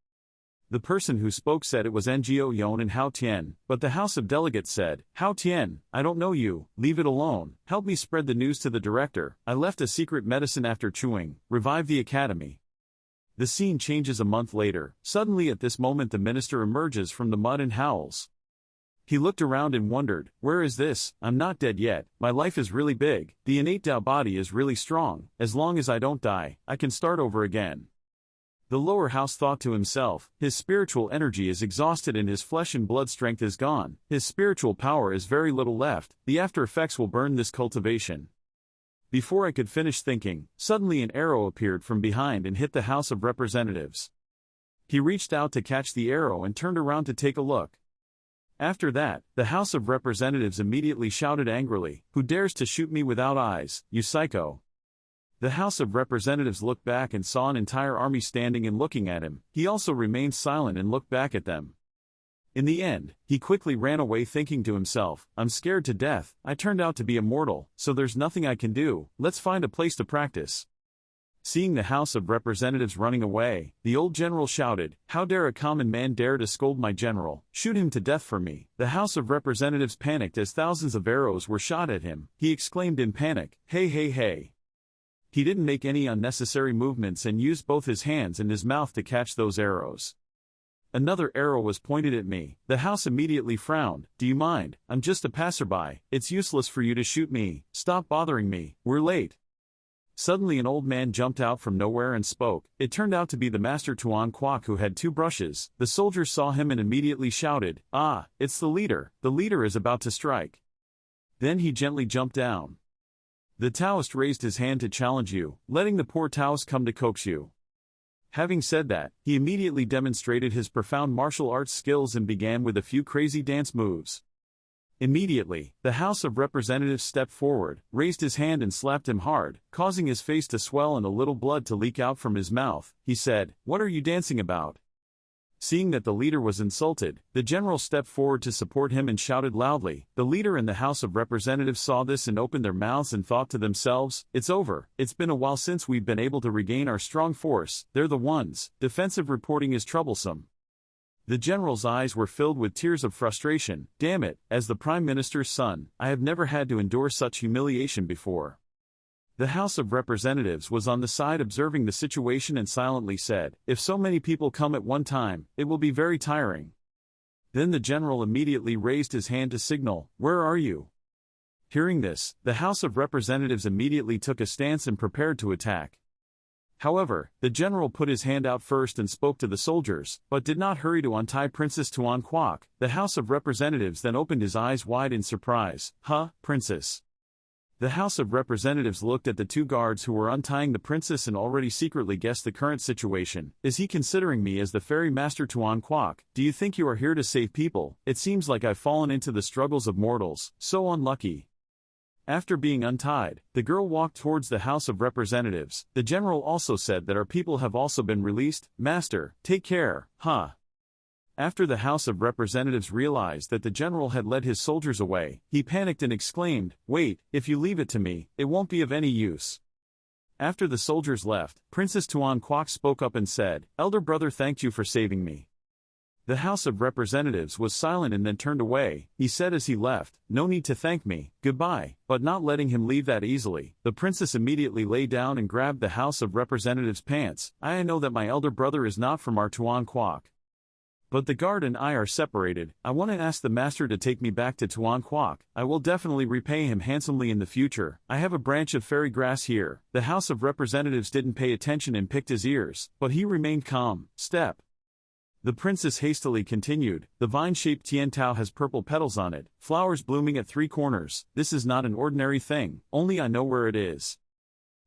Speaker 1: The person who spoke said it was Ngo Yon and Hao Tian, but the House of Delegates said, "Hao Tian, I don't know you, leave it alone, help me spread the news to the director. I left a secret medicine after chewing, revive the academy." The scene changes a month later. Suddenly at this moment the minister emerges from the mud and howls. He looked around and wondered, "Where is this? I'm not dead yet, my life is really big, the innate Dao body is really strong, as long as I don't die, I can start over again." The lower house thought to himself, "His spiritual energy is exhausted and his flesh and blood strength is gone, his spiritual power is very little left, the after effects will burn this cultivation." Before I could finish thinking, suddenly an arrow appeared from behind and hit the House of Representatives. He reached out to catch the arrow and turned around to take a look. After that, the House of Representatives immediately shouted angrily, "Who dares to shoot me without eyes, you psycho?" The House of Representatives looked back and saw an entire army standing and looking at him. He also remained silent and looked back at them. In the end, he quickly ran away thinking to himself, "I'm scared to death, I turned out to be immortal, so there's nothing I can do, let's find a place to practice." Seeing the House of Representatives running away, the old general shouted, "How dare a common man dare to scold my general? Shoot him to death for me." The House of Representatives panicked as thousands of arrows were shot at him. He exclaimed in panic, "Hey hey hey." He didn't make any unnecessary movements and used both his hands and his mouth to catch those arrows. Another arrow was pointed at me. The house immediately frowned. "Do you mind? I'm just a passerby. It's useless for you to shoot me. Stop bothering me. We're late." Suddenly an old man jumped out from nowhere and spoke. It turned out to be the Master Tuan Quoc, who had 2 brushes. The soldiers saw him and immediately shouted, "Ah, it's the leader. The leader is about to strike." Then he gently jumped down. The Taoist raised his hand to challenge you, letting the poor Taoist come to coax you. Having said that, he immediately demonstrated his profound martial arts skills and began with a few crazy dance moves. Immediately, the House of Representatives stepped forward, raised his hand and slapped him hard, causing his face to swell and a little blood to leak out from his mouth. He said, "What are you dancing about?" Seeing that the leader was insulted, the general stepped forward to support him and shouted loudly. The leader and the House of Representatives saw this and opened their mouths and thought to themselves, "It's over, it's been a while since we've been able to regain our strong force, they're the ones, defensive reporting is troublesome." The general's eyes were filled with tears of frustration. "Damn it, as the Prime Minister's son, I have never had to endure such humiliation before." The House of Representatives was on the side observing the situation and silently said, "If so many people come at one time, it will be very tiring." Then the general immediately raised his hand to signal, "Where are you?" Hearing this, the House of Representatives immediately took a stance and prepared to attack. However, the general put his hand out first and spoke to the soldiers, but did not hurry to untie Princess Tuan Quoc. The House of Representatives then opened his eyes wide in surprise. "Huh, Princess?" The House of Representatives looked at the 2 guards who were untying the princess and already secretly guessed the current situation. "Is he considering me as the fairy master Tuan Quoc? Do you think you are here to save people? It seems like I've fallen into the struggles of mortals, so unlucky." After being untied, the girl walked towards the House of Representatives. The general also said that our people have also been released. "Master, take care, huh?" After the House of Representatives realized that the general had led his soldiers away, he panicked and exclaimed, "Wait, if you leave it to me, it won't be of any use." After the soldiers left, Princess Tuan Quoc spoke up and said, "Elder brother thanked you for saving me." The House of Representatives was silent and then turned away. He said as he left, "No need to thank me, goodbye," but not letting him leave that easily. The princess immediately lay down and grabbed the House of Representatives' pants. "I know that my elder brother is not from our Tuan Quoc. But the guard and I are separated. I want to ask the master to take me back to Tuan Quoc. I will definitely repay him handsomely in the future. I have a branch of fairy grass here. The House of Representatives didn't pay attention and picked his ears, but he remained calm. Step. The princess hastily continued, the vine-shaped Tian Tao has purple petals on it, flowers blooming at 3 corners. This is not an ordinary thing, only I know where it is.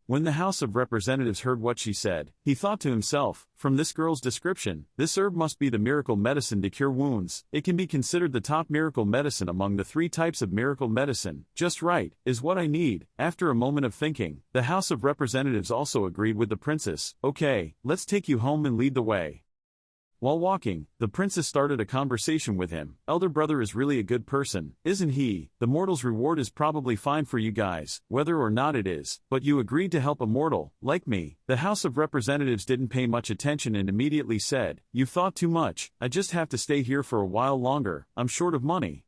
Speaker 1: When the House of Representatives heard what she said, he thought to himself, from this girl's description, this herb must be the miracle medicine to cure wounds. It can be considered the top miracle medicine among the 3 types of miracle medicine. Just right, is what I need. After a moment of thinking, the House of Representatives also agreed with the princess. Okay, let's take you home and lead the way. While walking, the princess started a conversation with him. Elder brother is really a good person, isn't he? The mortal's reward is probably fine for you guys, whether or not it is, but you agreed to help a mortal, like me. The House of Representatives didn't pay much attention and immediately said, you've thought too much, I just have to stay here for a while longer, I'm short of money.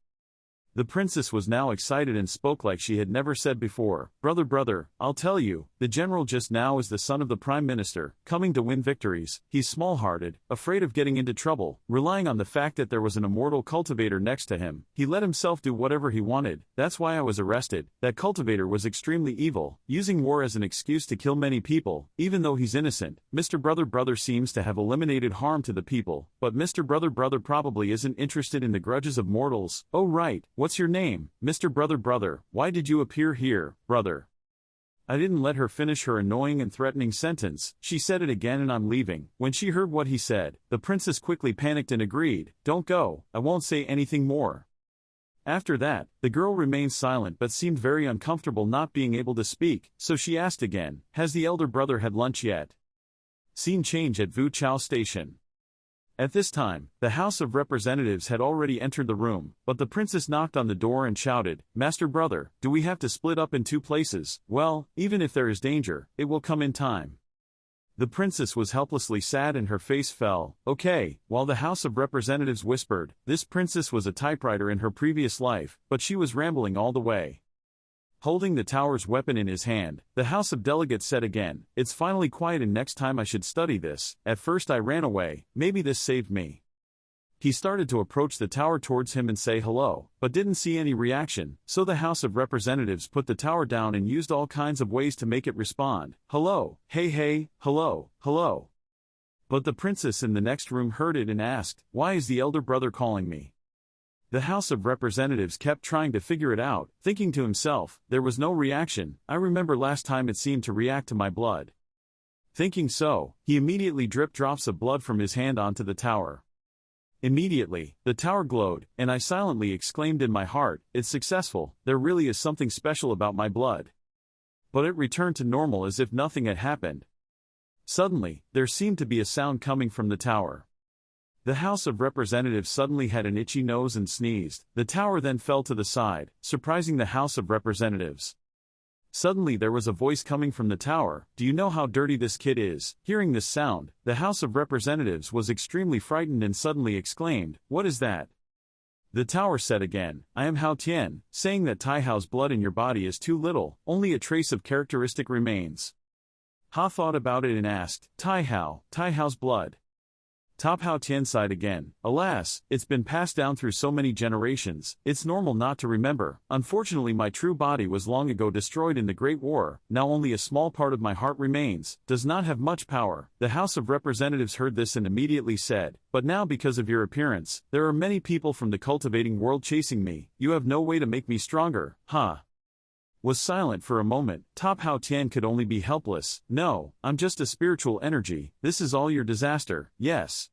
Speaker 1: The princess was now excited and spoke like she had never said before. Brother, I'll tell you, the general just now is the son of the prime minister, coming to win victories. He's small-hearted, afraid of getting into trouble, relying on the fact that there was an immortal cultivator next to him. He let himself do whatever he wanted. That's why I was arrested. That cultivator was extremely evil, using war as an excuse to kill many people, even though he's innocent. Mr. Brother seems to have eliminated harm to the people, but Mr. Brother probably isn't interested in the grudges of mortals. Oh right. What's your name, Mr. Brother? Why did you appear here, brother? I didn't let her finish her annoying and threatening sentence. She said it again and I'm leaving. When she heard what he said, the princess quickly panicked and agreed. Don't go, I won't say anything more. After that, the girl remained silent but seemed very uncomfortable not being able to speak, so she asked again, has the elder brother had lunch yet? Scene change at Vu Chao Station. At this time, the House of Representatives had already entered the room, but the princess knocked on the door and shouted, Master brother, do we have to split up in 2 places? Well, even if there is danger, it will come in time. The princess was helplessly sad and her face fell. Okay, while the House of Representatives whispered, this princess was a typewriter in her previous life, but she was rambling all the way. Holding the tower's weapon in his hand, the House of Delegates said again, it's finally quiet and next time I should study this. At first I ran away, maybe this saved me. He started to approach the tower towards him and say hello, but didn't see any reaction, so the House of Representatives put the tower down and used all kinds of ways to make it respond. Hello, hey, hello. But the princess in the next room heard it and asked, why is the elder brother calling me? The House of Representatives kept trying to figure it out, thinking to himself, there was no reaction. I remember last time it seemed to react to my blood. Thinking so, he immediately dripped drops of blood from his hand onto the tower. Immediately, the tower glowed, and I silently exclaimed in my heart, it's successful, there really is something special about my blood. But it returned to normal as if nothing had happened. Suddenly, there seemed to be a sound coming from the tower. The House of Representatives suddenly had an itchy nose and sneezed. The tower then fell to the side, surprising the House of Representatives. Suddenly there was a voice coming from the tower, do you know how dirty this kid is? Hearing this sound, the House of Representatives was extremely frightened and suddenly exclaimed, what is that? The tower said again, I am Hao Tian, saying that Tai Hao's blood in your body is too little, only a trace of characteristic remains. Ha thought about it and asked, Tai Hao's blood. Top Hao Tian sighed again. Alas, it's been passed down through so many generations, it's normal not to remember. Unfortunately my true body was long ago destroyed in the Great War, now only a small part of my heart remains, does not have much power. The House of Representatives heard this and immediately said, but now because of your appearance, there are many people from the cultivating world chasing me, you have no way to make me stronger, was silent for a moment. Top Hao Tian could only be helpless. No, I'm just a spiritual energy, this is all your disaster, yes.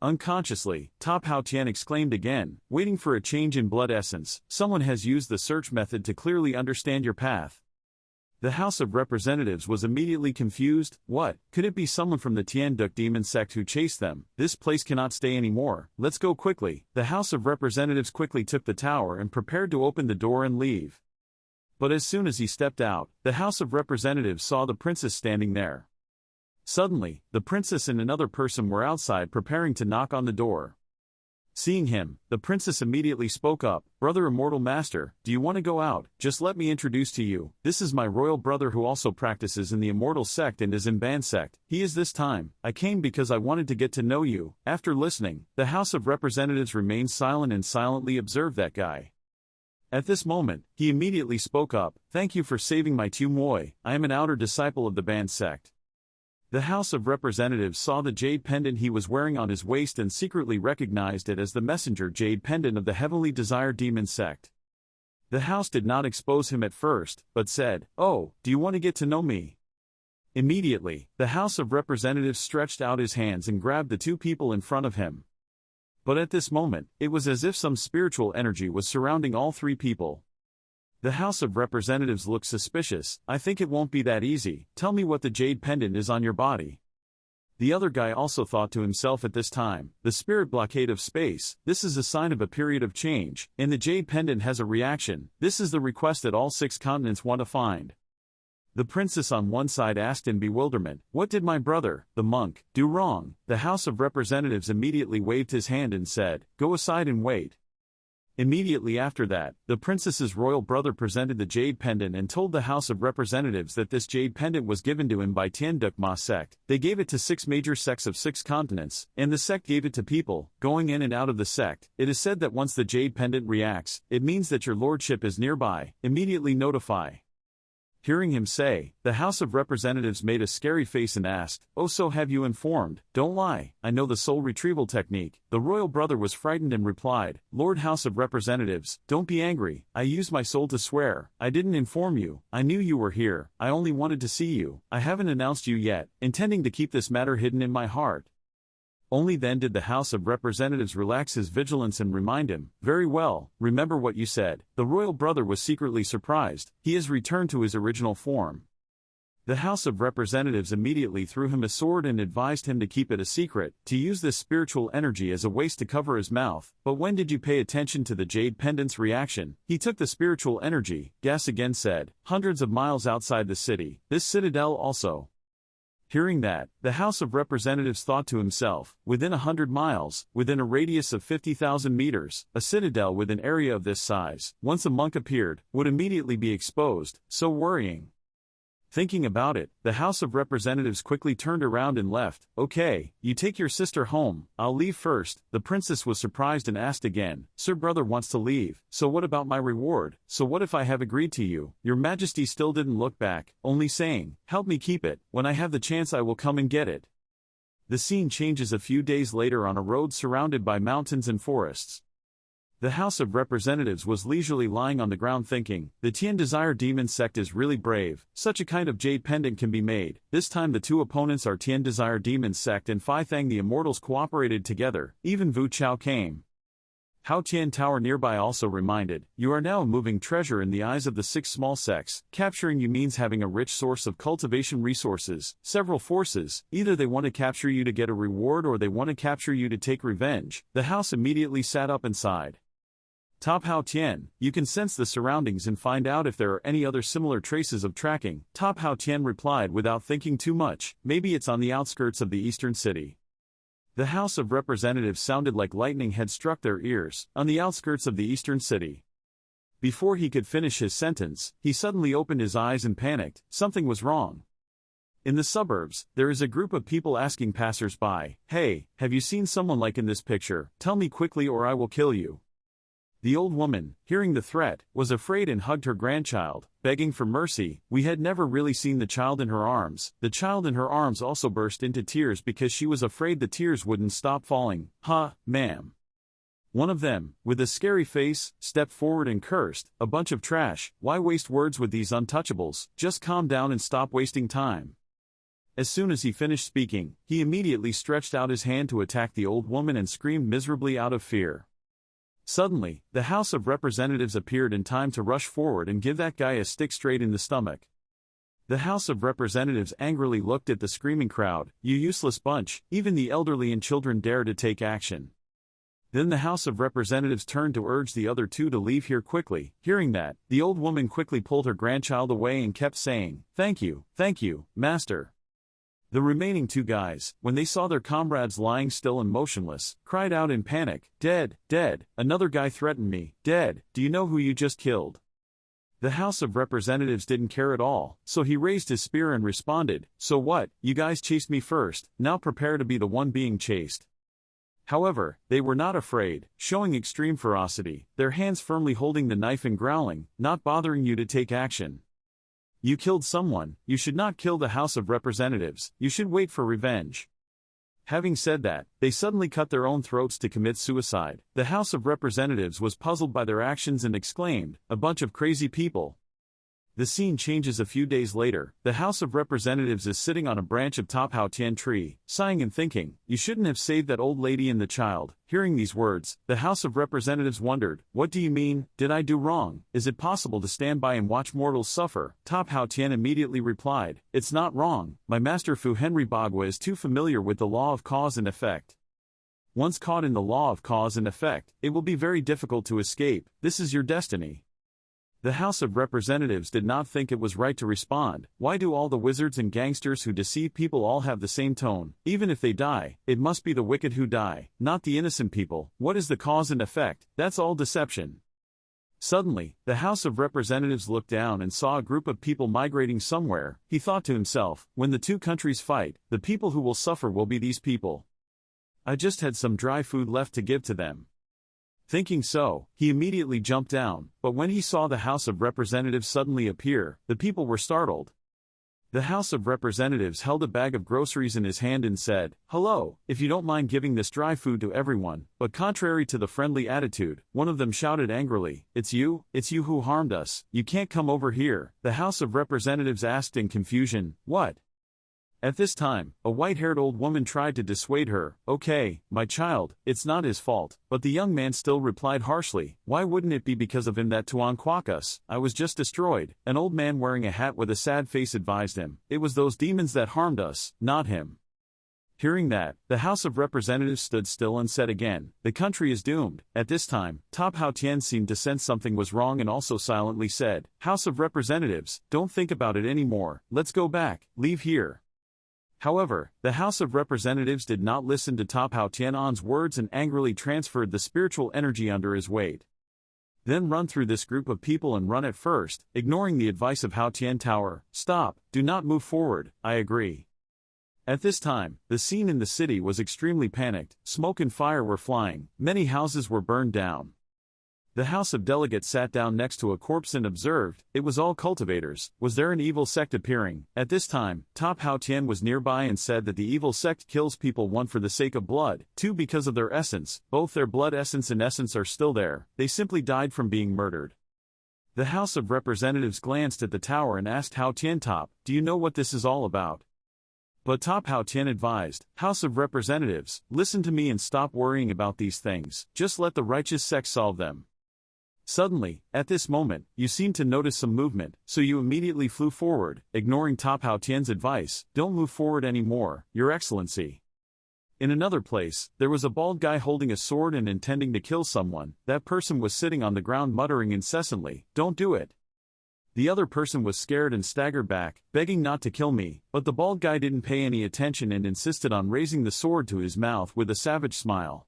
Speaker 1: Unconsciously, Top Hao Tian exclaimed again, waiting for a change in blood essence, someone has used the search method to clearly understand your path. The House of Representatives was immediately confused. What? Could it be someone from the Tian Duc demon sect who chased them? This place cannot stay anymore. Let's go quickly. The House of Representatives quickly took the tower and prepared to open the door and leave. But as soon as he stepped out, the House of Representatives saw the princess standing there. Suddenly, the princess and another person were outside preparing to knock on the door. Seeing him, the princess immediately spoke up, "Brother Immortal Master, do you want to go out? Just let me introduce to you, this is my royal brother who also practices in the Immortal sect and is in Band sect. He is this time. I came because I wanted to get to know you." After listening, the House of Representatives remained silent and silently observed that guy. At this moment, he immediately spoke up, "Thank you for saving my Tu Moi. I am an outer disciple of the Band sect." The House of Representatives saw the jade pendant he was wearing on his waist and secretly recognized it as the messenger jade pendant of the Heavenly Desire Demon sect. The House did not expose him at first, but said, "Oh, do you want to get to know me?" Immediately, the House of Representatives stretched out his hands and grabbed the two people in front of him. But at this moment, it was as if some spiritual energy was surrounding all three people. The House of Representatives looked suspicious. "I think it won't be that easy. Tell me what the jade pendant is on your body." The other guy also thought to himself at this time, "The spirit blockade of space, this is a sign of a period of change, and the jade pendant has a reaction. This is the request that all 6 continents want to find." The princess on one side asked in bewilderment, "What did my brother, the monk, do wrong?" The House of Representatives immediately waved his hand and said, "Go aside and wait." Immediately after that, the princess's royal brother presented the jade pendant and told the House of Representatives that this jade pendant was given to him by Tien Duc Ma sect. They gave it to 6 major sects of 6 continents, and the sect gave it to people going in and out of the sect. It is said that once the jade pendant reacts, it means that your lordship is nearby. Immediately notify. Hearing him say, the House of Representatives made a scary face and asked, "Oh, so have you informed?" "Don't lie, I know the soul retrieval technique." The royal brother was frightened and replied, "Lord House of Representatives, don't be angry. I used my soul to swear. I didn't inform you. I knew you were here. I only wanted to see you. I haven't announced you yet, intending to keep this matter hidden in my heart." Only then did the House of Representatives relax his vigilance and remind him, "Very well, remember what you said." The royal brother was secretly surprised. He has returned to his original form. The House of Representatives immediately threw him a sword and advised him to keep it a secret, to use this spiritual energy as a waste to cover his mouth. But when did you pay attention to the jade pendant's reaction? He took the spiritual energy, Gas again said, hundreds of miles outside the city, this citadel also. Hearing that, the House of Representatives thought to himself, within 100 miles, within a radius of 50,000 meters, a citadel with an area of this size, once a monk appeared, would immediately be exposed, so worrying. Thinking about it, the House of Representatives quickly turned around and left. "Okay, you take your sister home, I'll leave first." The princess was surprised and asked again, "Sir, brother wants to leave, so what about my reward? So what if I have agreed to you?" Your Majesty still didn't look back, only saying, "Help me keep it, when I have the chance I will come and get it." The scene changes a few days later on a road surrounded by mountains and forests. The House of Representatives was leisurely lying on the ground thinking, the Tien Desire Demon sect is really brave, such a kind of jade pendant can be made. This time the two opponents are Tien Desire Demon sect and Phi Thang the Immortals cooperated together, even Vu Chao came. Hao Tian Tower nearby also reminded, "You are now a moving treasure in the eyes of the 6 small sects. Capturing you means having a rich source of cultivation resources, several forces, either they want to capture you to get a reward or they want to capture you to take revenge." The house immediately sat up and sighed. Top Hao Tian, you can sense the surroundings and find out if there are any other similar traces of tracking. Top Hao Tian replied without thinking too much, "Maybe it's on the outskirts of the eastern city." The House of Representatives sounded like lightning had struck their ears, on the outskirts of the eastern city. Before he could finish his sentence, he suddenly opened his eyes and panicked, something was wrong. In the suburbs, there is a group of people asking passers-by, "Hey, have you seen someone like in this picture? Tell me quickly or I will kill you." The old woman, hearing the threat, was afraid and hugged her grandchild, begging for mercy. We had never really seen the child in her arms. The child in her arms also burst into tears because she was afraid the tears wouldn't stop falling. Ma'am." One of them, with a scary face, stepped forward and cursed, "A bunch of trash, why waste words with these untouchables? Just calm down and stop wasting time." As soon as he finished speaking, he immediately stretched out his hand to attack the old woman and screamed miserably out of fear. Suddenly, the House of Representatives appeared in time to rush forward and give that guy a stick straight in the stomach. The House of Representatives angrily looked at the screaming crowd, "You useless bunch, even the elderly and children dare to take action." Then the House of Representatives turned to urge the other two to leave here quickly. Hearing that, the old woman quickly pulled her grandchild away and kept saying, thank you, Master." The remaining two guys, when they saw their comrades lying still and motionless, cried out in panic, "Dead, dead." Another guy threatened me, "Dead, do you know who you just killed?" The House of Representatives didn't care at all, so he raised his spear and responded, "So what, you guys chased me first, now prepare to be the one being chased." However, they were not afraid, showing extreme ferocity, their hands firmly holding the knife and growling, not bothering you to take action. You killed someone, you should not kill the House of Representatives, you should wait for revenge. Having said that, they suddenly cut their own throats to commit suicide. The House of Representatives was puzzled by their actions and exclaimed, "A bunch of crazy people." The scene changes a few days later. The House of Representatives is sitting on a branch of Top Hao Tian tree, sighing and thinking, "You shouldn't have saved that old lady and the child." Hearing these words, the House of Representatives wondered, "What do you mean? Did I do wrong? Is it possible to stand by and watch mortals suffer?" Top Hao Tian immediately replied, "It's not wrong. My master Fu Henry Bagua is too familiar with the law of cause and effect. Once caught in the law of cause and effect, it will be very difficult to escape. This is your destiny." The House of Representatives did not think it was right to respond. Why do all the wizards and gangsters who deceive people all have the same tone? Even if they die, it must be the wicked who die, not the innocent people. What is the cause and effect? That's all deception. Suddenly, the House of Representatives looked down and saw a group of people migrating somewhere. He thought to himself, when the two countries fight, the people who will suffer will be these people. I just had some dry food left to give to them. Thinking so, he immediately jumped down, but when he saw the House of Representatives suddenly appear, the people were startled. The House of Representatives held a bag of groceries in his hand and said, "Hello, if you don't mind giving this dry food to everyone." But contrary to the friendly attitude, one of them shouted angrily, It's you who harmed us, you can't come over here." The House of Representatives asked in confusion, "What?" At this time, a white-haired old woman tried to dissuade her, "Okay, my child, it's not his fault." But the young man still replied harshly, "Why wouldn't it be because of him that Tuan quack us? I was just destroyed." An old man wearing a hat with a sad face advised him, "It was those demons that harmed us, not him." Hearing that, the House of Representatives stood still and said again, "The country is doomed." At this time, Top Hao Tian seemed to sense something was wrong and also silently said, "House of Representatives, don't think about it anymore, let's go back, leave here." However, the House of Representatives did not listen to Top Hao Tian's words and angrily transferred the spiritual energy under his weight. Then run through this group of people and run at first, ignoring the advice of Hao Tian Tower. "Stop, do not move forward, I agree." At this time, the scene in the city was extremely panicked, smoke and fire were flying, many houses were burned down. The House of Delegates sat down next to a corpse and observed, it was all cultivators. Was there an evil sect appearing? At this time, Top Hao Tian was nearby and said that the evil sect kills people, one for the sake of blood, two because of their essence. Both their blood essence and essence are still there, they simply died from being murdered. The House of Representatives glanced at the tower and asked Hao Tian, "Top, do you know what this is all about?" But Top Hao Tian advised, "House of Representatives, listen to me and stop worrying about these things, just let the righteous sect solve them." Suddenly, at this moment, you seemed to notice some movement, so you immediately flew forward, ignoring Top Hao Tian's advice, "Don't move forward anymore, Your Excellency." In another place, there was a bald guy holding a sword and intending to kill someone. That person was sitting on the ground muttering incessantly, "Don't do it." The other person was scared and staggered back, begging not to kill me, but the bald guy didn't pay any attention and insisted on raising the sword to his mouth with a savage smile.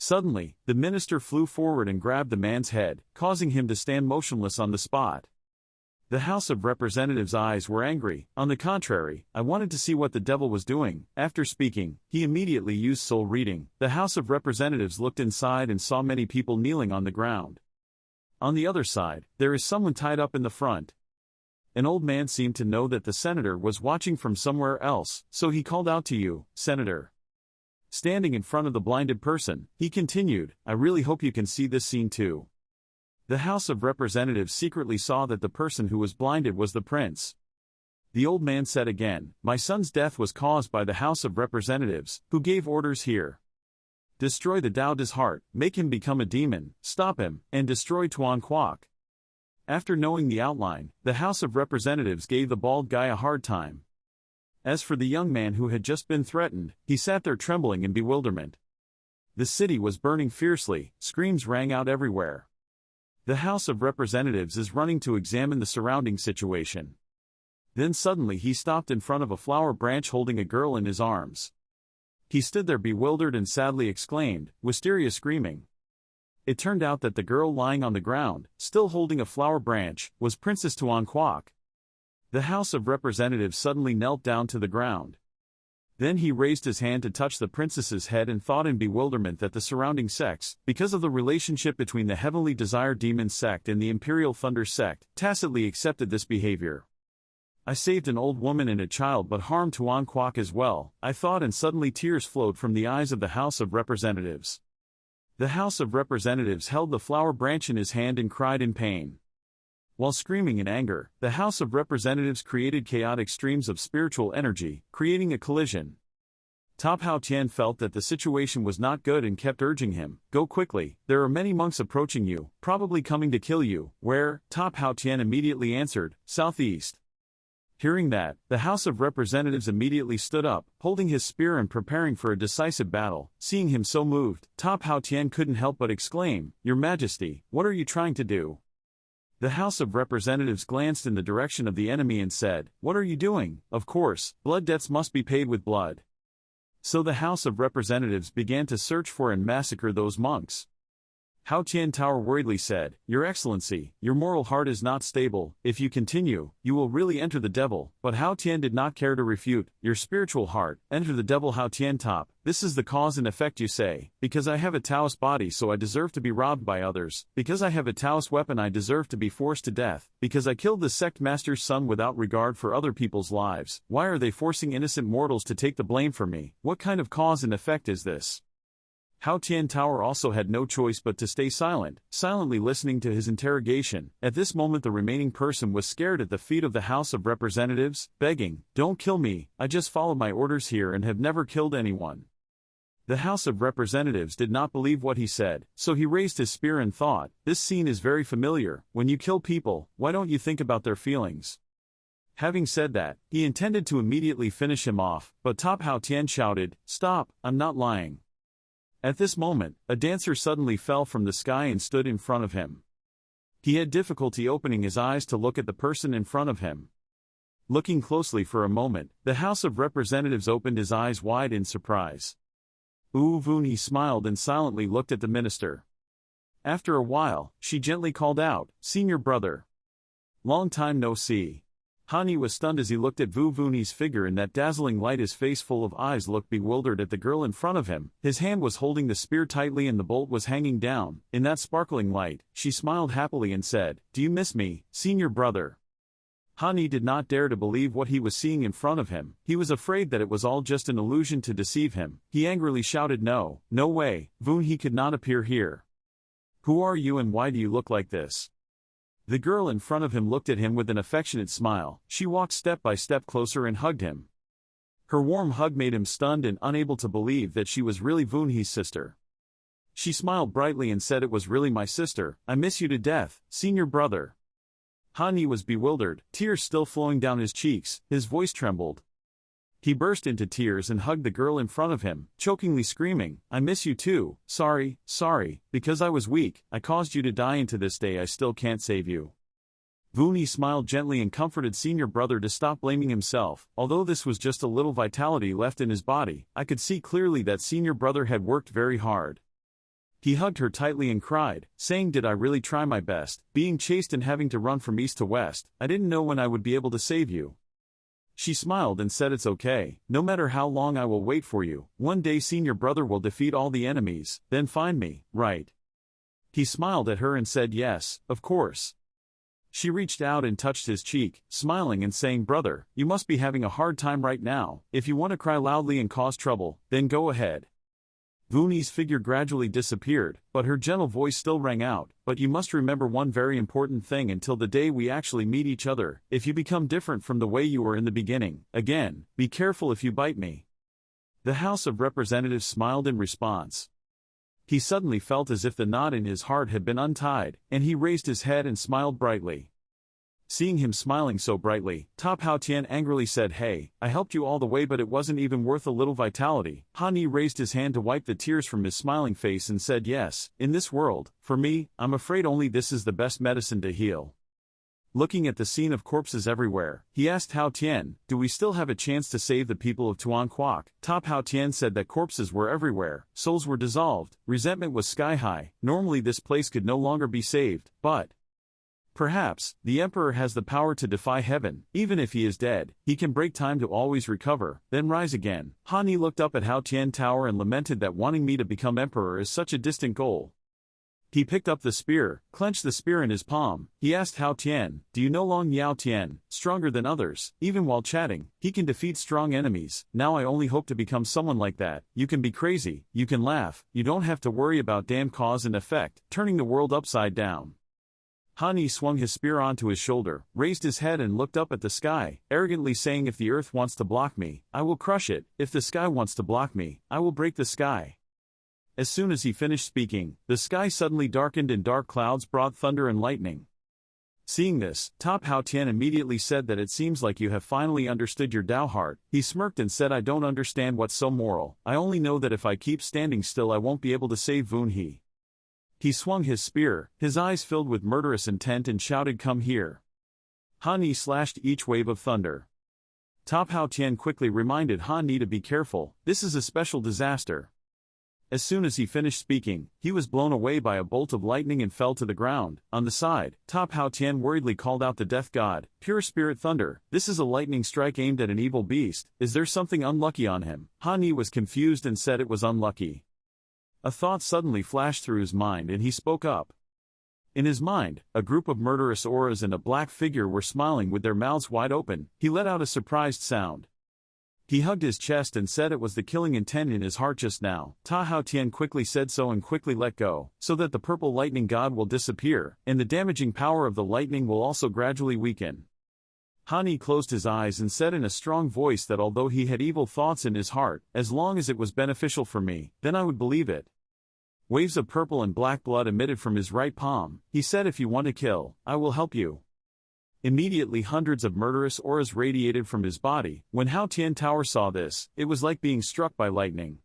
Speaker 1: Suddenly, the minister flew forward and grabbed the man's head, causing him to stand motionless on the spot. The House of Representatives' eyes were angry. On the contrary, I wanted to see what the devil was doing. After speaking, he immediately used soul reading. The House of Representatives looked inside and saw many people kneeling on the ground. On the other side, there is someone tied up in the front. An old man seemed to know that the senator was watching from somewhere else, so he called out to you, "Senator." Standing in front of the blinded person, he continued, "I really hope you can see this scene too." The House of Representatives secretly saw that the person who was blinded was the prince. The old man said again, "My son's death was caused by the House of Representatives, who gave orders here. Destroy the Taoist heart, make him become a demon, stop him, and destroy Tuan Quoc." After knowing the outline, the House of Representatives gave the bald guy a hard time. As for the young man who had just been threatened, he sat there trembling in bewilderment. The city was burning fiercely, screams rang out everywhere. The House of Representatives is running to examine the surrounding situation. Then suddenly he stopped in front of a flower branch holding a girl in his arms. He stood there bewildered and sadly exclaimed, Wisteria screaming. It turned out that the girl lying on the ground, still holding a flower branch, was Princess Tuan Kwok. The House of Representatives suddenly knelt down to the ground. Then he raised his hand to touch the princess's head and thought in bewilderment that the surrounding sects, because of the relationship between the Heavenly Desire Demon sect and the Imperial Thunder sect, tacitly accepted this behavior. I saved an old woman and a child but harmed Tuan Kwok as well, I thought, and suddenly tears flowed from the eyes of the House of Representatives. The House of Representatives held the flower branch in his hand and cried in pain. While screaming in anger, the House of Representatives created chaotic streams of spiritual energy, creating a collision. Top Hao Tian felt that the situation was not good and kept urging him, go quickly, there are many monks approaching you, probably coming to kill you, where? Top Hao Tian immediately answered, southeast. Hearing that, the House of Representatives immediately stood up, holding his spear and preparing for a decisive battle. Seeing him so moved, Top Hao Tian couldn't help but exclaim, Your Majesty, what are you trying to do? The House of Representatives glanced in the direction of the enemy and said, What are you doing? Of course, blood debts must be paid with blood. So the House of Representatives began to search for and massacre those monks. Hao Tian Tower worriedly said, Your Excellency, your moral heart is not stable, if you continue, you will really enter the devil, but Hao Tian did not care to refute, your spiritual heart, enter the devil. Hao Tian Top, this is the cause and effect you say, because I have a Taoist body so I deserve to be robbed by others, because I have a Taoist weapon I deserve to be forced to death, because I killed the sect master's son without regard for other people's lives, why are they forcing innocent mortals to take the blame for me, what kind of cause and effect is this? Hao Tian Tower also had no choice but to stay silent, silently listening to his interrogation. At this moment the remaining person was scared at the feet of the House of Representatives, begging, Don't kill me, I just follow my orders here and have never killed anyone. The House of Representatives did not believe what he said, so he raised his spear and thought, This scene is very familiar, when you kill people, why don't you think about their feelings? Having said that, he intended to immediately finish him off, but Top Hao Tian shouted, Stop, I'm not lying. At this moment, a dancer suddenly fell from the sky and stood in front of him. He had difficulty opening his eyes to look at the person in front of him. Looking closely for a moment, the House of Representatives opened his eyes wide in surprise. Voon, he smiled and silently looked at the minister. After a while, she gently called out, Senior brother. Long time no see. Hani was stunned as he looked at Voon's figure in that dazzling light. His face full of eyes looked bewildered at the girl in front of him. His hand was holding the spear tightly and the bolt was hanging down. In that sparkling light, she smiled happily and said, Do you miss me, senior brother? Hani did not dare to believe what he was seeing in front of him. He was afraid that it was all just an illusion to deceive him. He angrily shouted, No, no way, Voon, he could not appear here. Who are you and why do you look like this? The girl in front of him looked at him with an affectionate smile. She walked step by step closer and hugged him. Her warm hug made him stunned and unable to believe that she was really Voon's sister. She smiled brightly and said, It was really my sister. I miss you to death, senior brother. Hani was bewildered, tears still flowing down his cheeks. His voice trembled. He burst into tears and hugged the girl in front of him, chokingly screaming, I miss you too, sorry, because I was weak, I caused you to die, and to this day I still can't save you. Voon smiled gently and comforted senior brother to stop blaming himself. Although this was just a little vitality left in his body, I could see clearly that senior brother had worked very hard. He hugged her tightly and cried, saying, Did I really try my best, being chased and having to run from east to west, I didn't know when I would be able to save you. She smiled and said, It's okay, no matter how long I will wait for you, one day senior brother will defeat all the enemies, then find me, right? He smiled at her and said, Yes, of course. She reached out and touched his cheek, smiling and saying, Brother, you must be having a hard time right now. If you want to cry loudly and cause trouble, then go ahead. Voon's figure gradually disappeared, but her gentle voice still rang out, But you must remember one very important thing until the day we actually meet each other. If you become different from the way you were in the beginning, again, be careful if you bite me. The House of Representatives smiled in response. He suddenly felt as if the knot in his heart had been untied, and he raised his head and smiled brightly. Seeing him smiling so brightly, Top Hao Tian angrily said, Hey, I helped you all the way but it wasn't even worth a little vitality. Hani raised his hand to wipe the tears from his smiling face and said, Yes, in this world, for me, I'm afraid only this is the best medicine to heal. Looking at the scene of corpses everywhere, he asked Hao Tian, "Do we still have a chance to save the people of Tuan Quoc?" Top Hao Tian said that corpses were everywhere, souls were dissolved, resentment was sky-high, normally this place could no longer be saved, but perhaps, the Emperor has the power to defy heaven. Even if he is dead, he can break time to always recover, then rise again. Han Ni looked up at Hao Tian Tower and lamented that wanting me to become Emperor is such a distant goal. He picked up the spear, clenched the spear in his palm. He asked Hao Tian, "Do you know Long Yao Tian, stronger than others? Even while chatting, he can defeat strong enemies. Now I only hope to become someone like that. You can be crazy, you can laugh, you don't have to worry about damn cause and effect, turning the world upside down." Han Ni swung his spear onto his shoulder, raised his head and looked up at the sky, arrogantly saying, "If the earth wants to block me, I will crush it. If the sky wants to block me, I will break the sky." As soon as he finished speaking, the sky suddenly darkened and dark clouds brought thunder and lightning. Seeing this, Top Hao Tian immediately said that it seems like you have finally understood your Tao heart. He smirked and said, "I don't understand what's so moral. I only know that if I keep standing still I won't be able to save Vun He." He swung his spear, his eyes filled with murderous intent and shouted, "Come here." Han Ni slashed each wave of thunder. Top Hao Tian quickly reminded Han Ni to be careful, this is a special disaster. As soon as he finished speaking, he was blown away by a bolt of lightning and fell to the ground. On the side, Top Hao Tian worriedly called out the death god, "Pure spirit thunder, this is a lightning strike aimed at an evil beast, is there something unlucky on him?" Han Ni was confused and said it was unlucky. A thought suddenly flashed through his mind and he spoke up. In his mind, a group of murderous auras and a black figure were smiling with their mouths wide open. He let out a surprised sound. He hugged his chest and said it was the killing intent in his heart just now. Ta Hao Tian quickly said so and quickly let go, so that the purple lightning god will disappear, and the damaging power of the lightning will also gradually weaken. Han Ni closed his eyes and said in a strong voice that although he had evil thoughts in his heart, as long as it was beneficial for me, then I would believe it. Waves of purple and black blood emitted from his right palm. He said, "If you want to kill, I will help you." Immediately hundreds of murderous auras radiated from his body. When Hao Tian Tower saw this, it was like being struck by lightning.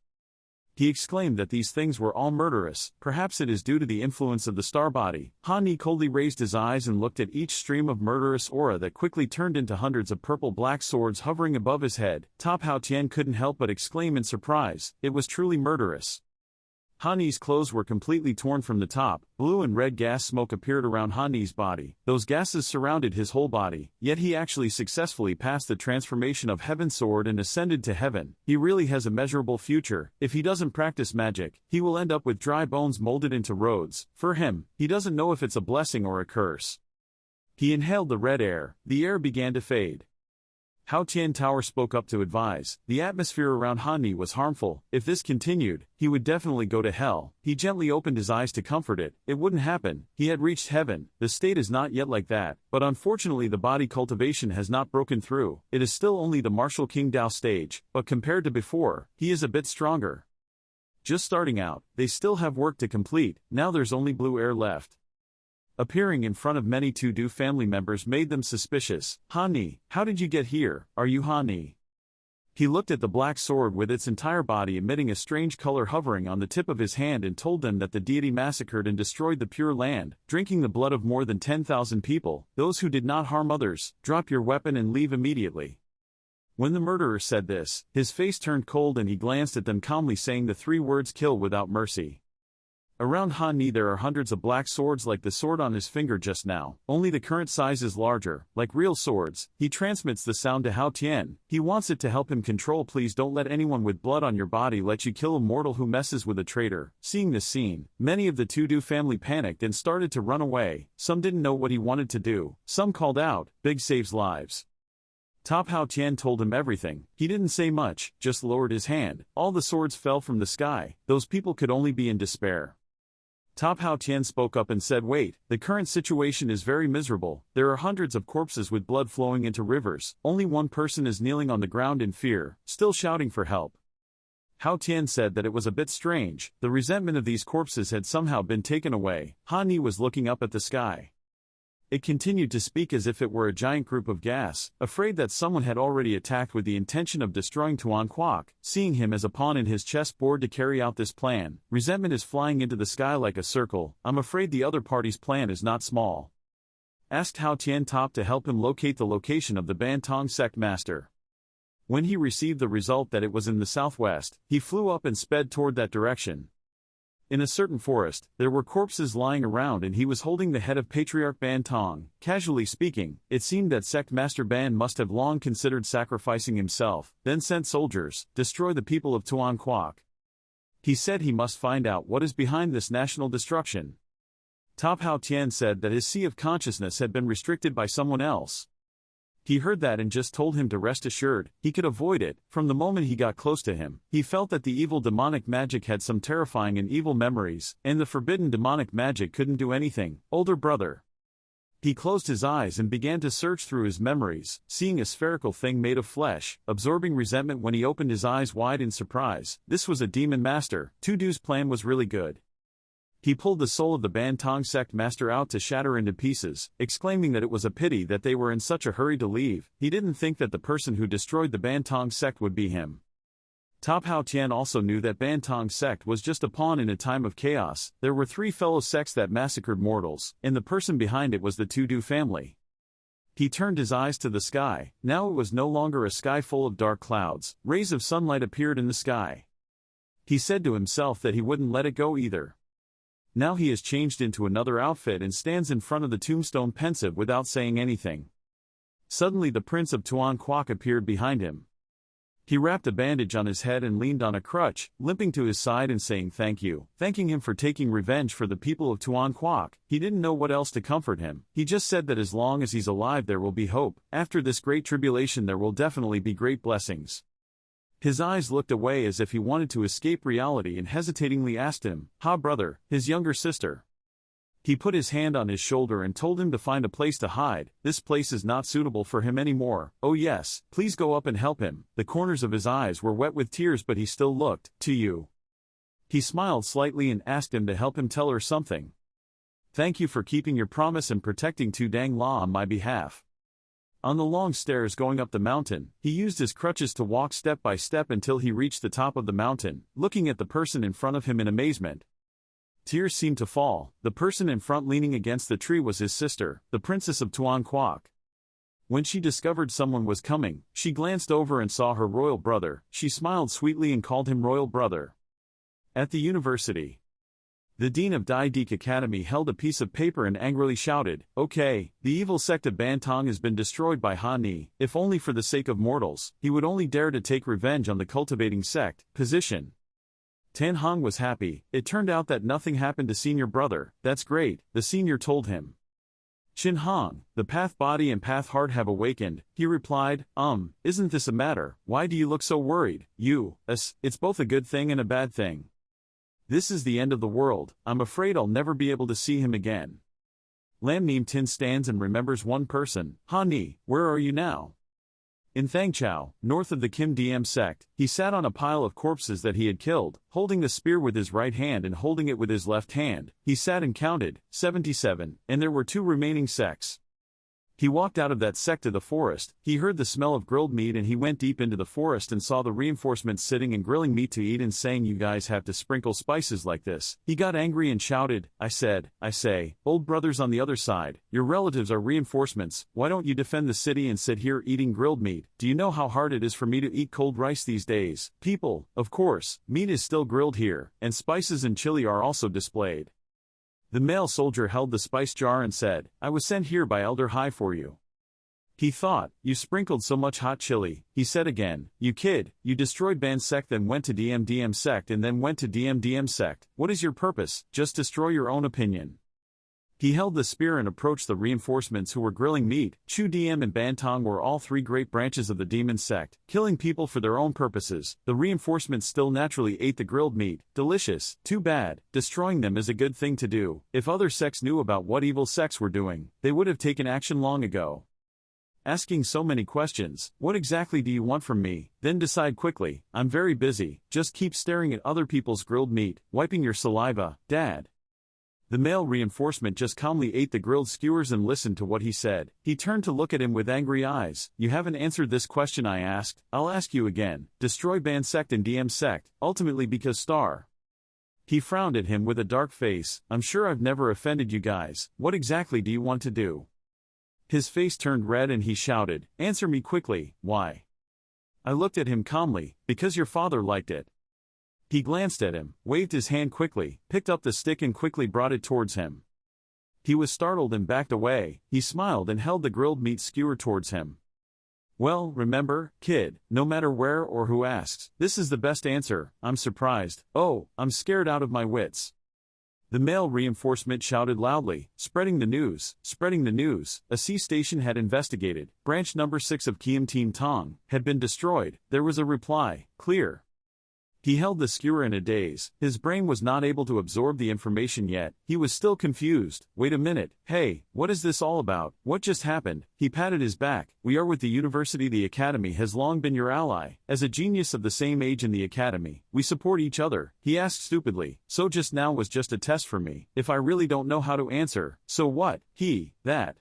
Speaker 1: He exclaimed that these things were all murderous. Perhaps it is due to the influence of the star body. Han Ni coldly raised his eyes and looked at each stream of murderous aura that quickly turned into hundreds of purple-black swords hovering above his head. Top Hao Tian couldn't help but exclaim in surprise, it was truly murderous. Han Ni's clothes were completely torn from the top. Blue and red gas smoke appeared around Han Ni's body. Those gases surrounded his whole body, yet he actually successfully passed the transformation of Heaven's Sword and ascended to heaven. He really has a measurable future. If he doesn't practice magic, he will end up with dry bones molded into roads. For him, he doesn't know if it's a blessing or a curse. He inhaled the red air. The air began to fade. Hao Tian Tower spoke up to advise. The atmosphere around Han Ni was harmful. If this continued, he would definitely go to hell. He gently opened his eyes to comfort it. It wouldn't happen. He had reached heaven. The state is not yet like that, but unfortunately the body cultivation has not broken through. It is still only the martial King Dao stage, but compared to before, he is a bit stronger. Just starting out, they still have work to complete. Now there's only blue air left. Appearing in front of many Tu-Du family members made them suspicious. Han Ni, how did you get here? Are you Han Ni? He looked at the black sword with its entire body emitting a strange color hovering on the tip of his hand and told them that the deity massacred and destroyed the Pure Land, drinking the blood of more than 10,000 people. Those who did not harm others, drop your weapon and leave immediately. When the murderer said this, his face turned cold and he glanced at them calmly saying the three words, "Kill without mercy." Around Han Ni there are hundreds of black swords like the sword on his finger just now, only the current size is larger, like real swords. He transmits the sound to Hao Tian. He wants it to help him control. Please don't let anyone with blood on your body let you kill a mortal who messes with a traitor. Seeing this scene, many of the Tu-Du family panicked and started to run away. Some didn't know what he wanted to do. Some called out, "Big saves lives." Top Hao Tian told him everything. He didn't say much, just lowered his hand. All the swords fell from the sky. Those people could only be in despair. Top Hao Tian spoke up and said, "Wait, the current situation is very miserable. There are hundreds of corpses with blood flowing into rivers. Only one person is kneeling on the ground in fear, still shouting for help." Hao Tian said that it was a bit strange. The resentment of these corpses had somehow been taken away. Han Ni was looking up at the sky. It continued to speak as if it were a giant group of gas, afraid that someone had already attacked with the intention of destroying Tuan Quoc, seeing him as a pawn in his chessboard to carry out this plan. Resentment is flying into the sky like a circle. I'm afraid the other party's plan is not small. Asked Hao Tian Top to help him locate the location of the Bantong sect master. When he received the result that it was in the southwest, he flew up and sped toward that direction. In a certain forest, there were corpses lying around and he was holding the head of Patriarch Bantong. Casually speaking, it seemed that Sect Master Ban must have long considered sacrificing himself, then sent soldiers, destroy the people of Tuan Quoc. He said he must find out what is behind this national destruction. Top Hao Tian said that his sea of consciousness had been restricted by someone else. He heard that and just told him to rest assured, he could avoid it. From the moment he got close to him, he felt that the evil demonic magic had some terrifying and evil memories, and the forbidden demonic magic couldn't do anything. Older brother. He closed his eyes and began to search through his memories, seeing a spherical thing made of flesh, absorbing resentment when he opened his eyes wide in surprise. This was a demon master. Tudu's plan was really good. He pulled the soul of the Bantong sect master out to shatter into pieces, exclaiming that it was a pity that they were in such a hurry to leave. He didn't think that the person who destroyed the Bantong sect would be him. Top Hao Tian also knew that Bantong sect was just a pawn in a time of chaos. There were 3 fellow sects that massacred mortals, and the person behind it was the Tudu family. He turned his eyes to the sky. Now it was no longer a sky full of dark clouds. Rays of sunlight appeared in the sky. He said to himself that he wouldn't let it go either. Now he has changed into another outfit and stands in front of the tombstone pensive without saying anything. Suddenly the Prince of Tuan Quoc appeared behind him. He wrapped a bandage on his head and leaned on a crutch, limping to his side and saying thank you, thanking him for taking revenge for the people of Tuan Quoc. He didn't know what else to comfort him. He just said that as long as he's alive there will be hope. After this great tribulation there will definitely be great blessings. His eyes looked away as if he wanted to escape reality and hesitatingly asked him, "Ha brother," his younger sister. He put his hand on his shoulder and told him to find a place to hide. This place is not suitable for him anymore. Oh yes, please go up and help him. The corners of his eyes were wet with tears but he still looked to you. He smiled slightly and asked him to help him tell her something. Thank you for keeping your promise and protecting Tu Dang La on my behalf. On the long stairs going up the mountain, he used his crutches to walk step by step until he reached the top of the mountain, looking at the person in front of him in amazement. Tears seemed to fall. The person in front leaning against the tree was his sister, the princess of Tuan Quoc. When she discovered someone was coming, she glanced over and saw her royal brother. She smiled sweetly and called him royal brother. At the university, the dean of Dai Dik Academy held a piece of paper and angrily shouted, "Okay, the evil sect of Bantong has been destroyed by Ha Ni. If only for the sake of mortals, he would only dare to take revenge on the cultivating sect." Position. Tan Hong was happy. It turned out that nothing happened to senior brother. That's great, the senior told him. Chin Hong, the path body and path heart have awakened. He replied, isn't this a matter? Why do you look so worried? It's both a good thing and a bad thing. This is the end of the world. I'm afraid I'll never be able to see him again. Lam Neem Tin stands and remembers one person. Ha Ni, where are you now? In Thangchao, north of the Kim Diem sect, he sat on a pile of corpses that he had killed, holding the spear with his right hand and holding it with his left hand. He sat and counted, 77, and there were 2 remaining sects. He walked out of that sect to the forest. He heard the smell of grilled meat and he went deep into the forest and saw the reinforcements sitting and grilling meat to eat and saying, "You guys have to sprinkle spices like this." He got angry and shouted, I say, old brothers on the other side, your relatives are reinforcements, why don't you defend the city and sit here eating grilled meat? Do you know how hard it is for me to eat cold rice these days? People, of course, meat is still grilled here, and spices and chili are also displayed. The male soldier held the spice jar and said, "I was sent here by Elder Hai for you." He thought, "You sprinkled so much hot chili." He said again, "You kid, you destroyed Ban sect then went to DMDM sect and then went to DMDM sect. What is your purpose? Just destroy your own opinion." He held the spear and approached the reinforcements who were grilling meat. Chu Diem and Bantong were all 3 great branches of the demon sect, killing people for their own purposes. The reinforcements still naturally ate the grilled meat. Delicious. Too bad. Destroying them is a good thing to do. If other sects knew about what evil sects were doing, they would have taken action long ago. Asking so many questions, what exactly do you want from me? Then decide quickly. I'm very busy. Just keep staring at other people's grilled meat, wiping your saliva, Dad. The male reinforcement just calmly ate the grilled skewers and listened to what he said. He turned to look at him with angry eyes. "You haven't answered this question I asked. I'll ask you again. Destroy Ban sect and DM sect, ultimately because star." He frowned at him with a dark face. "I'm sure I've never offended you guys. What exactly do you want to do?" His face turned red and he shouted, "Answer me quickly, why?" I looked at him calmly, "Because your father liked it." He glanced at him, waved his hand quickly, picked up the stick and quickly brought it towards him. He was startled and backed away. He smiled and held the grilled meat skewer towards him. "Well, remember, kid, no matter where or who asks, this is the best answer." "I'm surprised. Oh, I'm scared out of my wits." The male reinforcement shouted loudly, "Spreading the news, spreading the news." A sea station had investigated. Branch number 6 of Kiem Team Tong had been destroyed. There was a reply, "Clear." He held the skewer in a daze. His brain was not able to absorb the information yet. He was still confused. "Wait a minute. Hey, what is this all about? What just happened?" He patted his back. "We are with the university. The academy has long been your ally. As a genius of the same age in the academy, we support each other." He asked stupidly, "So just now was just a test for me. If I really don't know how to answer, so what?" That.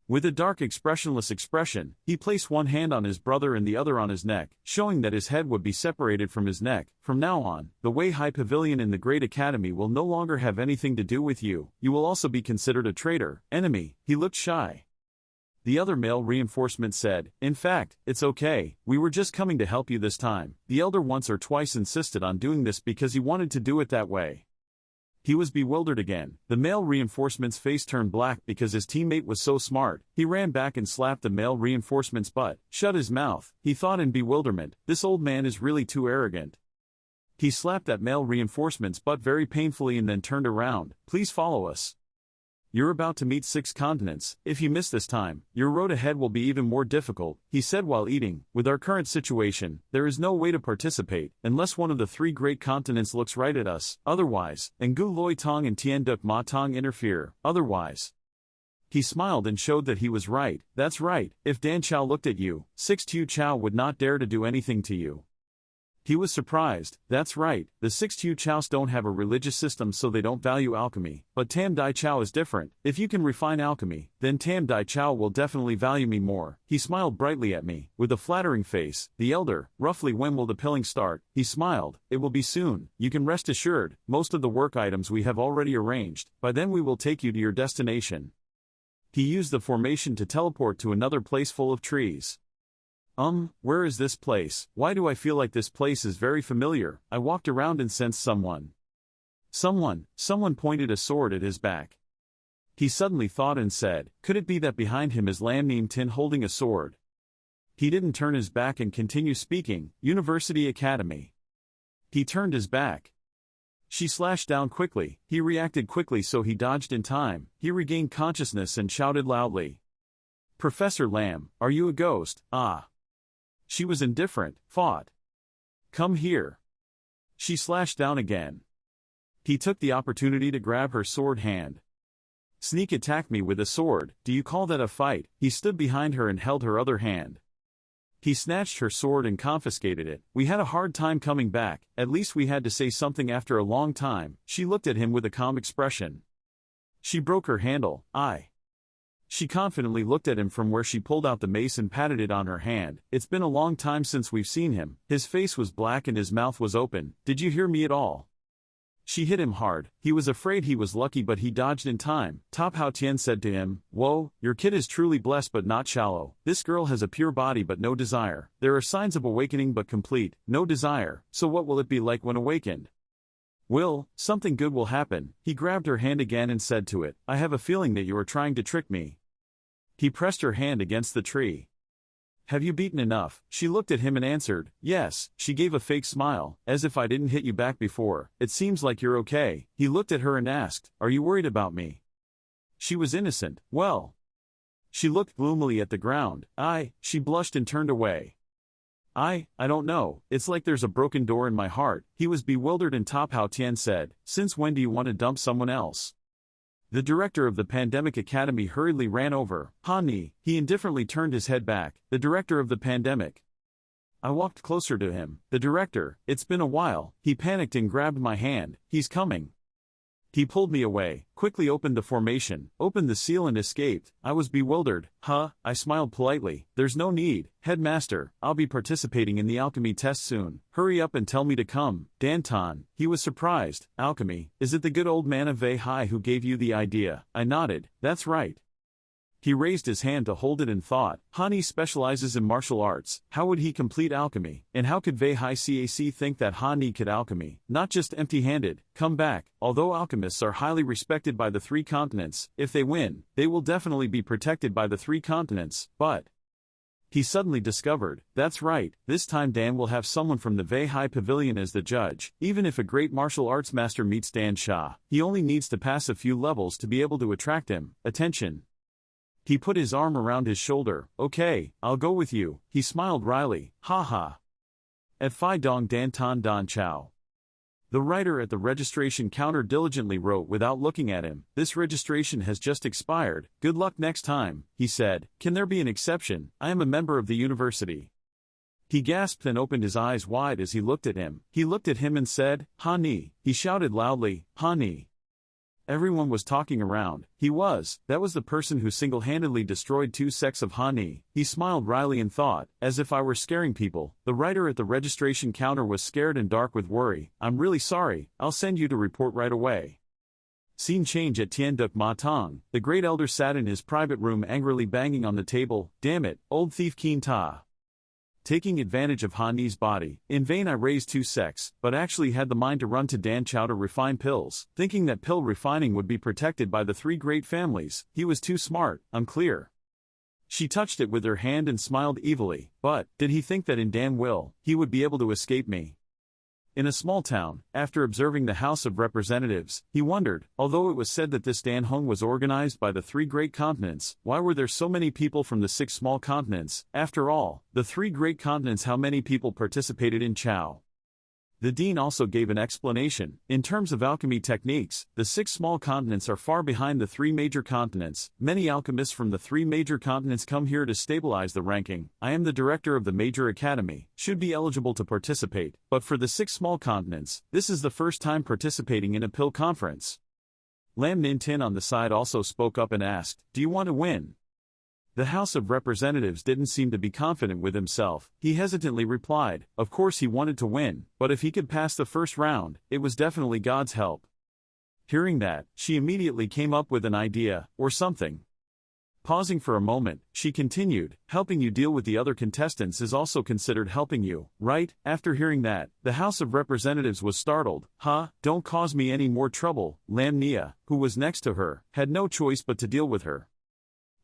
Speaker 1: With a dark expressionless expression, he placed one hand on his brother and the other on his neck, showing that his head would be separated from his neck. "From now on, the Wei High Pavilion in the Great Academy will no longer have anything to do with you. You will also be considered a traitor, enemy." He looked shy. The other male reinforcement said, "In fact, it's okay, we were just coming to help you this time." The elder once or twice insisted on doing this because he wanted to do it that way. He was bewildered again. The male reinforcement's face turned black because his teammate was so smart. He ran back and slapped the male reinforcement's butt. "Shut his mouth," he thought in bewilderment. "This old man is really too arrogant." He slapped that male reinforcement's butt very painfully and then turned around. "Please follow us. You're about to meet 6 continents. If you miss this time, your road ahead will be even more difficult," he said while eating. "With our current situation, there is no way to participate, unless one of the 3 great continents looks right at us. Otherwise, Ngu Loi Tong and Tien Duc Ma Tong interfere. Otherwise." He smiled and showed that he was right. "That's right, if Dan Chao looked at you, 6 Tu Chao would not dare to do anything to you." He was surprised. "That's right, the 6 Tu Chaos don't have a religious system, so they don't value alchemy, but Tam Dai Chao is different. If you can refine alchemy, then Tam Dai Chao will definitely value me more." He smiled brightly at me, with a flattering face. The elder, "Roughly when will the pilling start?" He smiled. "It will be soon. You can rest assured, most of the work items we have already arranged. By then we will take you to your destination." He used the formation to teleport to another place full of trees. Where is this place? Why do I feel like this place is very familiar?" I walked around and sensed someone. Someone pointed a sword at his back. He suddenly thought and said, "Could it be that behind him is Lam Neem Tin holding a sword?" He didn't turn his back and continue speaking. "University Academy." He turned his back. She slashed down quickly. He reacted quickly, so he dodged in time. He regained consciousness and shouted loudly, "Professor Lam, are you a ghost?" "Ah." She was indifferent. "Fought. Come here." She slashed down again. He took the opportunity to grab her sword hand. "Sneak attacked me with a sword. Do you call that a fight?" He stood behind her and held her other hand. He snatched her sword and confiscated it. "We had a hard time coming back. At least we had to say something after a long time." She looked at him with a calm expression. She broke her handle. She confidently looked at him from where she pulled out the mace and patted it on her hand. "It's been a long time since we've seen him." His face was black and his mouth was open. "Did you hear me at all?" She hit him hard. He was afraid he was lucky, but he dodged in time. Top Hao Tian said to him, "Whoa, your kid is truly blessed but not shallow. This girl has a pure body but no desire. There are signs of awakening but complete, no desire. So what will it be like when awakened?" "Will, something good will happen." He grabbed her hand again and said to it, "I have a feeling that you are trying to trick me." He pressed her hand against the tree. "Have you beaten enough?" She looked at him and answered, "Yes." She gave a fake smile, "As if I didn't hit you back before. It seems like you're okay." He looked at her and asked, "Are you worried about me?" She was innocent. "Well." She looked gloomily at the ground. She blushed and turned away. I don't know, it's like there's a broken door in my heart." He was bewildered and Top Hao Tian said, "Since when do you want to dump someone else?" The director of the Pandemic Academy hurriedly ran over. "Han Ni." He indifferently turned his head back. "The director of the pandemic." I walked closer to him. "The director, it's been a while." He panicked and grabbed my hand. "He's coming." He pulled me away, quickly opened the formation, opened the seal and escaped. I was bewildered. I smiled politely. "There's no need, headmaster, I'll be participating in the alchemy test soon. Hurry up and tell me to come." "Dan Tan." He was surprised. "Alchemy, is it the good old man of Wei Hai who gave you the idea?" I nodded. "That's right." He raised his hand to hold it and thought, Han specializes in martial arts, how would he complete alchemy? And how could Wei Hai Cac think that Han could alchemy, not just empty-handed, come back? Although alchemists are highly respected by the three continents, if they win, they will definitely be protected by the three continents, but... He suddenly discovered, that's right, this time Dan will have someone from the Wei Hai Pavilion as the judge. Even if a great martial arts master meets Dan Sha, he only needs to pass a few levels to be able to attract him. Attention. He put his arm around his shoulder. Okay, I'll go with you. He smiled wryly. Ha ha. At Phi Dong Dan Tan Dan Chow. The writer at the registration counter diligently wrote without looking at him, this registration has just expired, good luck next time, he said. Can there be an exception? I am a member of the university. He gasped and opened his eyes wide as he looked at him. He looked at him and said, Hani. He shouted loudly, Hani. Everyone was talking around. That was the person who single-handedly destroyed 2 sects of Hani. He smiled wryly and thought, as if I were scaring people. The writer at the registration counter was scared and dark with worry. I'm really sorry, I'll send you to report right away. Scene change at Tien Duc Ma Tong. The great elder sat in his private room angrily banging on the table. Damn it, old thief Keen Ta. Taking advantage of Hani's body, in vain I raised 2 sects, but actually had the mind to run to Dan Chow to refine pills, thinking that pill refining would be protected by the 3 great families. He was too smart, unclear. She touched it with her hand and smiled evilly, but, did he think that in Dan Will, he would be able to escape me? In a small town, after observing the House of Representatives, he wondered, although it was said that this Dan Hung was organized by the 3 great continents, why were there so many people from the 6 small continents? After all, the 3 great continents, how many people participated in Chow? The dean also gave an explanation. In terms of alchemy techniques, the 6 small continents are far behind the 3 major continents. Many alchemists from the 3 major continents come here to stabilize the ranking. I am the director of the major academy, should be eligible to participate, but for the 6 small continents, this is the first time participating in a pill conference. Lam Nin Tin on the side also spoke up and asked, do you want to win? The House of Representatives didn't seem to be confident with himself. He hesitantly replied, of course he wanted to win, but if he could pass the first round, it was definitely God's help. Hearing that, she immediately came up with an idea, or something. Pausing for a moment, she continued, helping you deal with the other contestants is also considered helping you, right? After hearing that, the House of Representatives was startled. Don't cause me any more trouble. Lam Nia, who was next to her, had no choice but to deal with her.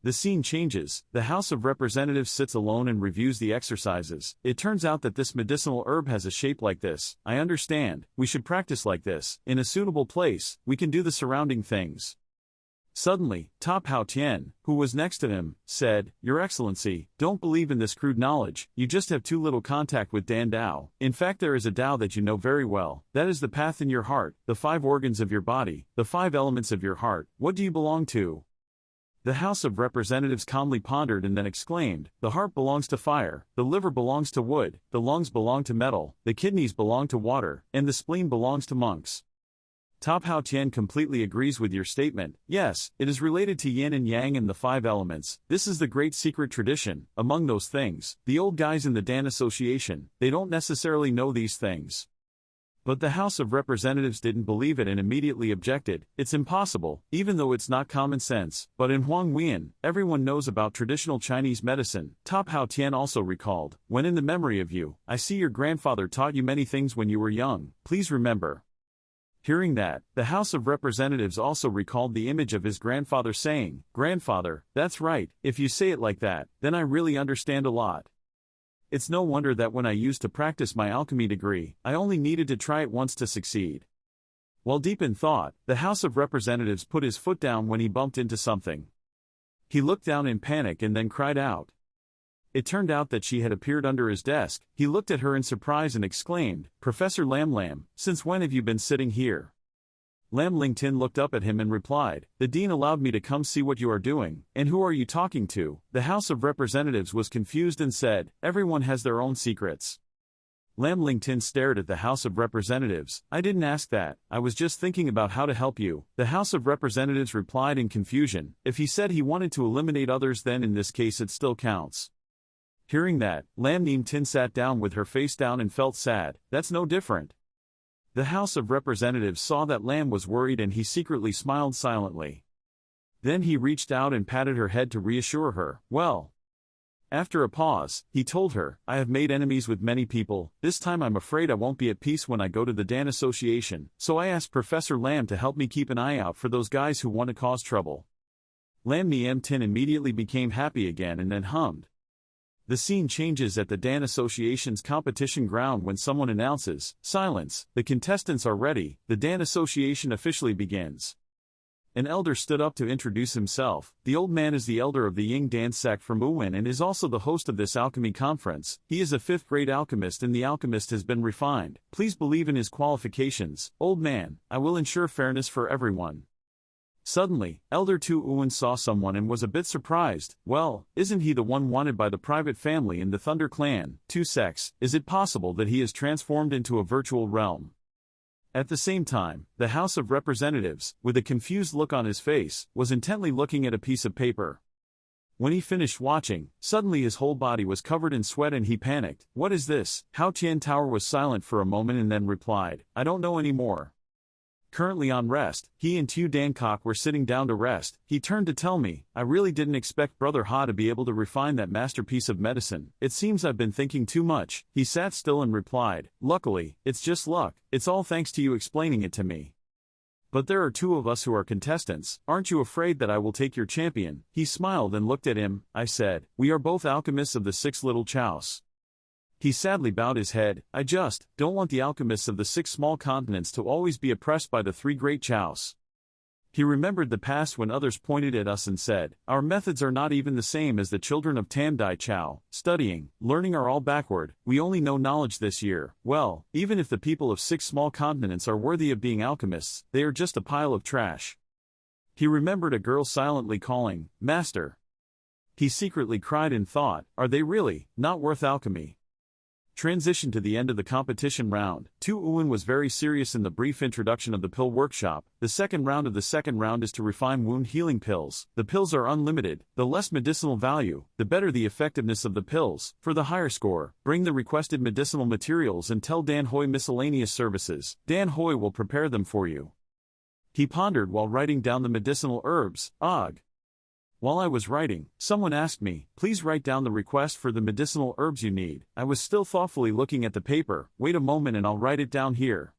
Speaker 1: The scene changes. The House of Representatives sits alone and reviews the exercises. It turns out that this medicinal herb has a shape like this. I understand. We should practice like this. In a suitable place, we can do the surrounding things. Suddenly, Ta Pao Tian, who was next to him, said, Your Excellency, don't believe in this crude knowledge. You just have too little contact with Dan Dao. In fact, there is a Dao that you know very well. That is the path in your heart, the 5 organs of your body, the 5 elements of your heart. What do you belong to? The House of Representatives calmly pondered and then exclaimed, the heart belongs to fire, the liver belongs to wood, the lungs belong to metal, the kidneys belong to water, and the spleen belongs to monks. Ta Pao Tian completely agrees with your statement. Yes, it is related to yin and yang and the 5 elements. This is the great secret tradition. Among those things, the old guys in the Dan Association, they don't necessarily know these things. But the House of Representatives didn't believe it and immediately objected. It's impossible, even though it's not common sense. But in Huangwian, everyone knows about traditional Chinese medicine. Ta Pao Tian also recalled, when in the memory of you, I see your grandfather taught you many things when you were young. Please remember. Hearing that, the House of Representatives also recalled the image of his grandfather saying, Grandfather, that's right, if you say it like that, then I really understand a lot. It's no wonder that when I used to practice my alchemy degree, I only needed to try it once to succeed. While deep in thought, the House of Representatives put his foot down when he bumped into something. He looked down in panic and then cried out. It turned out that she had appeared under his desk. He looked at her in surprise and exclaimed, Professor Lam Lam, since when have you been sitting here? Lam Lingtin looked up at him and replied, the dean allowed me to come see what you are doing. And who are you talking to? The House of Representatives was confused and said, everyone has their own secrets. Lam Lingtin stared at the House of Representatives. I didn't ask that, I was just thinking about how to help you. The House of Representatives replied in confusion, if he said he wanted to eliminate others then in this case it still counts. Hearing that, Lam Nim Tin sat down with her face down and felt sad. That's no different. The House of Representatives saw that Lam was worried and he secretly smiled silently. Then he reached out and patted her head to reassure her. Well. After a pause, he told her, I have made enemies with many people. This time I'm afraid I won't be at peace when I go to the Dan Association, so I asked Professor Lam to help me keep an eye out for those guys who want to cause trouble. Lam Niem Tin immediately became happy again and then hummed. The scene changes at the Dan Association's competition ground when someone announces, Silence, the contestants are ready. The Dan Association officially begins. An elder stood up to introduce himself. The old man is the elder of the Ying dance sect from Wuwen and is also the host of this alchemy conference. He is a 5th-grade alchemist and the alchemist has been refined. Please believe in his qualifications, old man. I will ensure fairness for everyone. Suddenly, Elder Tu Wuwen saw someone and was a bit surprised. Well, isn't he the one wanted by the private family in the Thunder Clan, 2 sects? Is it possible that he is transformed into a virtual realm? At the same time, the House of Representatives, with a confused look on his face, was intently looking at a piece of paper. When he finished watching, suddenly his whole body was covered in sweat and he panicked. What is this? Hao Tian Tower was silent for a moment and then replied, I don't know anymore. Currently on rest, he and Tu Dankok were sitting down to rest. He turned to tell me, I really didn't expect Brother Ha to be able to refine that masterpiece of medicine. It seems I've been thinking too much. He sat still and replied, Luckily, it's just luck. It's all thanks to you explaining it to me. But there are 2 of us who are contestants. Aren't you afraid that I will take your champion? He smiled and looked at him. I said, we are both alchemists of the 6 little chows. He sadly bowed his head. I just don't want the alchemists of the 6 small continents to always be oppressed by the 3 great chows. He remembered the past when others pointed at us and said, our methods are not even the same as the children of Tam Dai Chow. Studying, learning are all backward. We only know knowledge this year. Well, even if the people of 6 small continents are worthy of being alchemists, they are just a pile of trash. He remembered a girl silently calling, Master. He secretly cried and thought, are they really not worth alchemy? Transition to the end of the competition round. Tu Wuwen was very serious in the brief introduction of the pill workshop. The second round of the second round is to refine wound healing pills. The pills are unlimited. The less medicinal value, the better the effectiveness of the pills. For the higher score, bring the requested medicinal materials and tell Dan Hoi miscellaneous services. Dan Hoi will prepare them for you. He pondered while writing down the medicinal herbs. Ugh. While I was writing, someone asked me, please write down the request for the medicinal herbs you need. I was still thoughtfully looking at the paper. Wait a moment and I'll write it down here.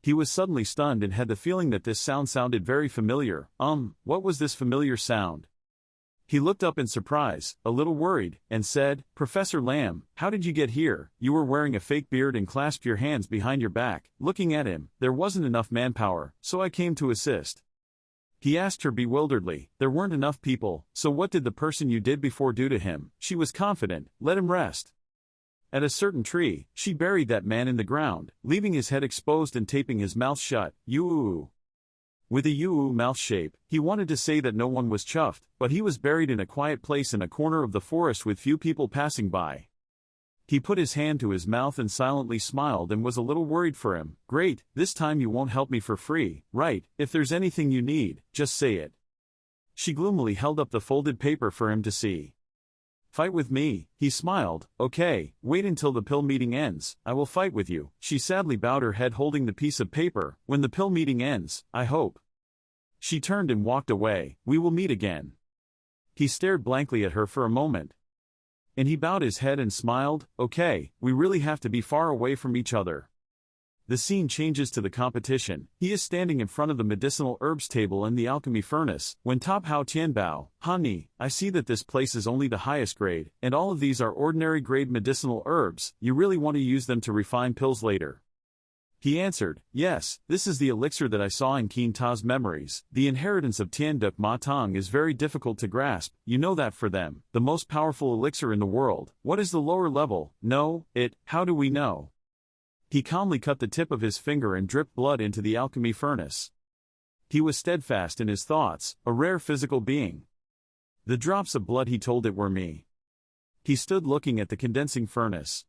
Speaker 1: He was suddenly stunned and had the feeling that this sound sounded very familiar. What was this familiar sound? He looked up in surprise, a little worried, and said, Professor Lam, how did you get here? You were wearing a fake beard and clasped your hands behind your back. Looking at him, there wasn't enough manpower, so I came to assist. He asked her bewilderedly, there weren't enough people, so what did the person you did before do to him? She was confident, let him rest. At a certain tree, she buried that man in the ground, leaving his head exposed and taping his mouth shut. Yoo. With a yoo mouth shape, he wanted to say that no one was chuffed, but he was buried in a quiet place in a corner of the forest with few people passing by. He put his hand to his mouth and silently smiled and was a little worried for him. Great, this time you won't help me for free, right? If there's anything you need, just say it. She gloomily held up the folded paper for him to see. Fight with me, he smiled. Okay, wait until the pill meeting ends, I will fight with you. She sadly bowed her head holding the piece of paper. When the pill meeting ends, I hope. She turned and walked away. We will meet again. He stared blankly at her for a moment. And he bowed his head and smiled. Okay, we really have to be far away from each other. The scene changes to the competition. He is standing in front of the medicinal herbs table and the alchemy furnace. When Top Hao Tianbao, Honey, I see that this place is only the highest grade, and all of these are ordinary grade medicinal herbs. You really want to use them to refine pills later? He answered, yes, this is the elixir that I saw in Qin Ta's memories. The inheritance of Tian Duk Ma Tong is very difficult to grasp, you know that for them, the most powerful elixir in the world. What is the lower level? No, how do we know? He calmly cut the tip of his finger and dripped blood into the alchemy furnace. He was steadfast in his thoughts, a rare physical being. The drops of blood he told it were me. He stood looking at the condensing furnace.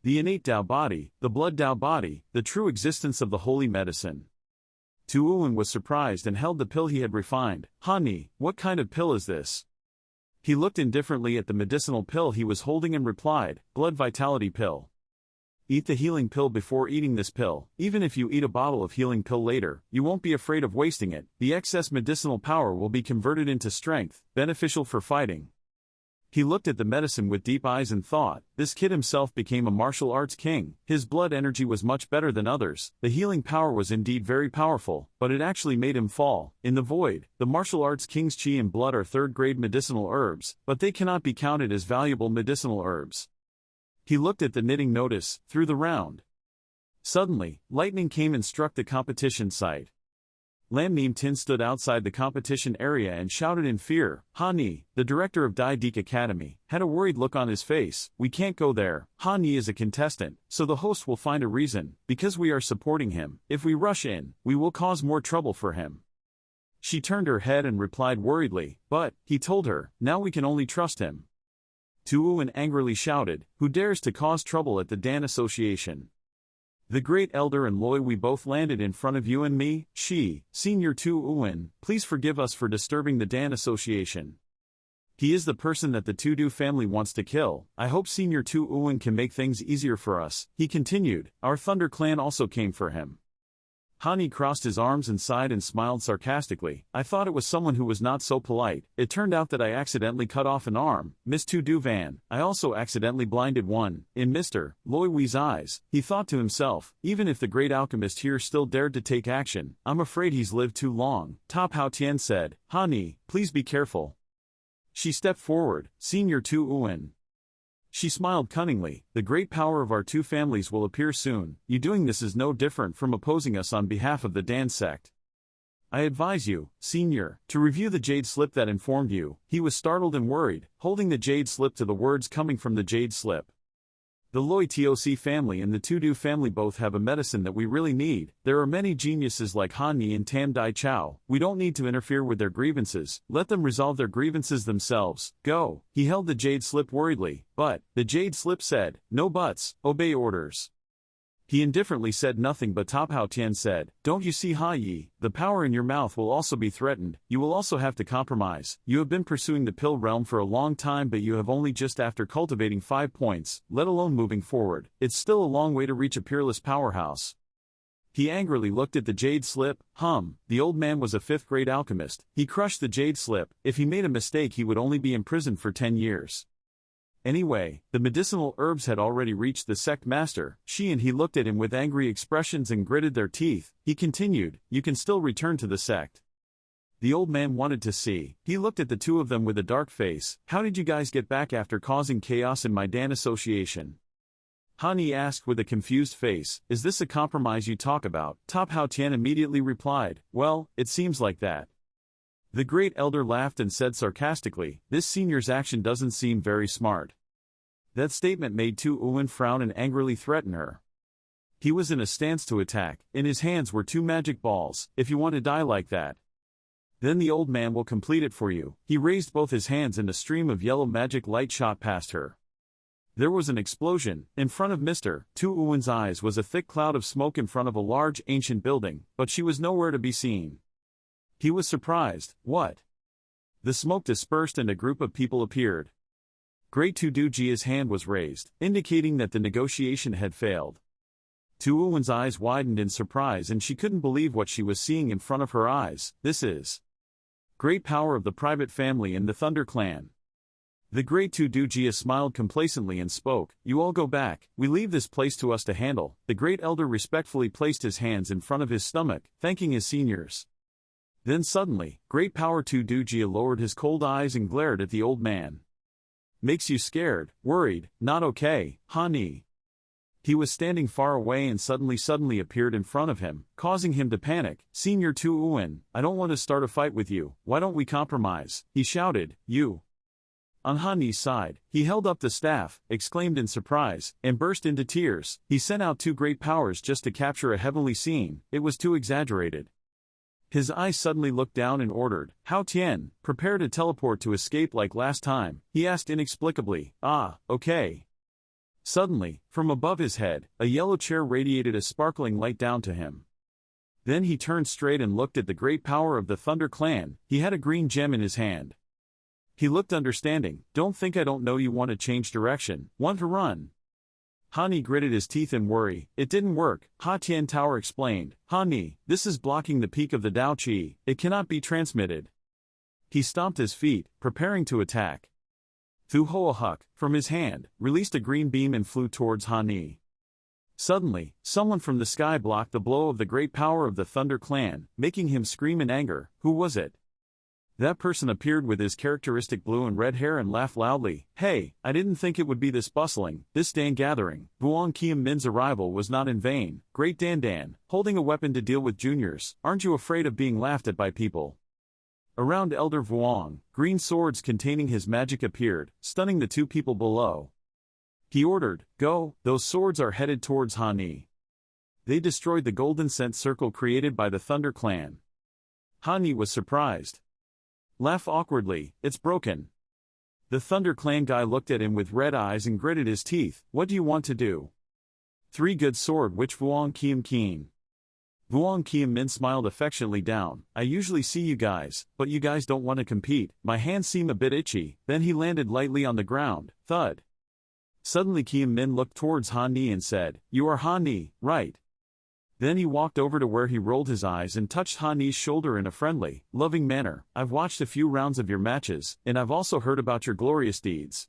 Speaker 1: The innate Dao body, the blood Dao body, the true existence of the holy medicine. Tu Wuwen was surprised and held the pill he had refined. Honey, what kind of pill is this? He looked indifferently at the medicinal pill he was holding and replied, blood vitality pill. Eat the healing pill before eating this pill. Even if you eat a bottle of healing pill later, you won't be afraid of wasting it. The excess medicinal power will be converted into strength, beneficial for fighting. He looked at the medicine with deep eyes and thought, this kid himself became a martial arts king. His blood energy was much better than others. The healing power was indeed very powerful, but it actually made him fall. In the void, the martial arts king's chi and blood are third-grade medicinal herbs, but they cannot be counted as valuable medicinal herbs. He looked at the knitting notice, through the round. Suddenly, lightning came and struck the competition site. Lam Neem Tin stood outside the competition area and shouted in fear. Ha Ni, the director of Dai Deek Academy, had a worried look on his face. We can't go there. Ha Ni is a contestant, so the host will find a reason, because we are supporting him. If we rush in, we will cause more trouble for him. She turned her head and replied worriedly, but, he told her, now we can only trust him. Tu Uwen angrily shouted, who dares to cause trouble at the Dan Association? The great elder and Loi, we both landed in front of you and me. She, Senior Tu Uwen, please forgive us for disturbing the Dan Association. He is the person that the Tudu family wants to kill. I hope Senior Tu Uwen can make things easier for us. He continued, our Thunder clan also came for him. Hani crossed his arms and sighed and smiled sarcastically. I thought it was someone who was not so polite. It turned out that I accidentally cut off an arm. Miss Tu Du Van. I also accidentally blinded one. In Mr. Loi Wei's eyes, he thought to himself, even if the great alchemist here still dared to take action, I'm afraid he's lived too long. Top Hao Tian said, Hani, please be careful. She stepped forward, Senior Tu Uwen. She smiled cunningly, the great power of our two families will appear soon. You doing this is no different from opposing us on behalf of the Dan sect. I advise you, Senior, to review the jade slip that informed you. He was startled and worried, holding the jade slip to the words coming from the jade slip. The Loi Toc family and the Tudu family both have a medicine that we really need. There are many geniuses like Han Ni and Tam Dai Chao. We don't need to interfere with their grievances. Let them resolve their grievances themselves. Go. He held the jade slip worriedly, but, the jade slip said, no buts, obey orders. He indifferently said nothing, but Top Hao Tian said, don't you see Ha Yi, the power in your mouth will also be threatened. You will also have to compromise. You have been pursuing the pill realm for a long time, but you have only just after cultivating 5 points, let alone moving forward. It's still a long way to reach a peerless powerhouse. He angrily looked at the jade slip. The old man was a 5th-grade alchemist. He crushed the jade slip. If he made a mistake, he would only be imprisoned for 10 years. Anyway, the medicinal herbs had already reached the sect master. She and he looked at him with angry expressions and gritted their teeth. He continued, you can still return to the sect. The old man wanted to see. He looked at the two of them with a dark face. How did you guys get back after causing chaos in my Dan Association? Hani asked with a confused face, is this a compromise you talk about? Top Hao Tian immediately replied, well, it seems like that. The great elder laughed and said sarcastically, this senior's action doesn't seem very smart. That statement made Tu Uwen frown and angrily threaten her. He was in a stance to attack. In his hands were 2 magic balls. If you want to die like that, then the old man will complete it for you. He raised both his hands and a stream of yellow magic light shot past her. There was an explosion. In front of Mr. Tu Uwen's eyes was a thick cloud of smoke in front of a large ancient building, but she was nowhere to be seen. He was surprised. What? The smoke dispersed and a group of people appeared. Great Tu Dujia's hand was raised, indicating that the negotiation had failed. Tu Uwen's eyes widened in surprise and she couldn't believe what she was seeing in front of her eyes. This is great power of the private family and the Thunder clan. The great Tu Dujia smiled complacently and spoke, you all go back, we leave this place to us to handle. The great elder respectfully placed his hands in front of his stomach, thanking his seniors. Then suddenly, great power Tu Dujia lowered his cold eyes and glared at the old man. Makes you scared, worried, not okay, Hani. He was standing far away and suddenly appeared in front of him, causing him to panic. Senior Tu Uwen, I don't want to start a fight with you, why don't we compromise? He shouted, you. On Hani's side, he held up the staff, exclaimed in surprise, and burst into tears. He sent out 2 great powers just to capture a heavenly scene. It was too exaggerated. His eyes suddenly looked down and ordered, Hao Tian, prepare to teleport to escape like last time. He asked inexplicably, okay. Suddenly, from above his head, a yellow chair radiated a sparkling light down to him. Then he turned straight and looked at the great power of the Thunder clan. He had a green gem in his hand. He looked understanding. Don't think I don't know you want to change direction, want to run. Han gritted his teeth in worry. It didn't work, Ha Tian Tower explained. Han, this is blocking the peak of the Dao Qi. It cannot be transmitted. He stomped his feet, preparing to attack. Thu Hoa Huck, from his hand, released a green beam and flew towards Han. Suddenly, someone from the sky blocked the blow of the great power of the Thunder Clan, making him scream in anger. Who was it? That person appeared with his characteristic blue and red hair and laughed loudly. Hey, I didn't think it would be this bustling, this Dan gathering. Vuong Kiem Min's arrival was not in vain. Great Dan, holding a weapon to deal with juniors, aren't you afraid of being laughed at by people? Around Elder Vuong, green swords containing his magic appeared, stunning the two people below. He ordered, go, those swords are headed towards Han. They destroyed the golden scent circle created by the Thunder Clan. Han was surprised. Laugh awkwardly, it's broken. The Thunder Clan guy looked at him with red eyes and gritted his teeth. What do you want to do? 3 good sword which Vuong Kiem Keen. Vuong Kiem Min smiled affectionately down. I usually see you guys, but you guys don't want to compete. My hands seem a bit itchy. Then he landed lightly on the ground. Thud. Suddenly Kiem Min looked towards Han Ni and said, you are Han Ni, right? Then he walked over to where he rolled his eyes and touched Han Ni's shoulder in a friendly, loving manner. I've watched a few rounds of your matches, and I've also heard about your glorious deeds.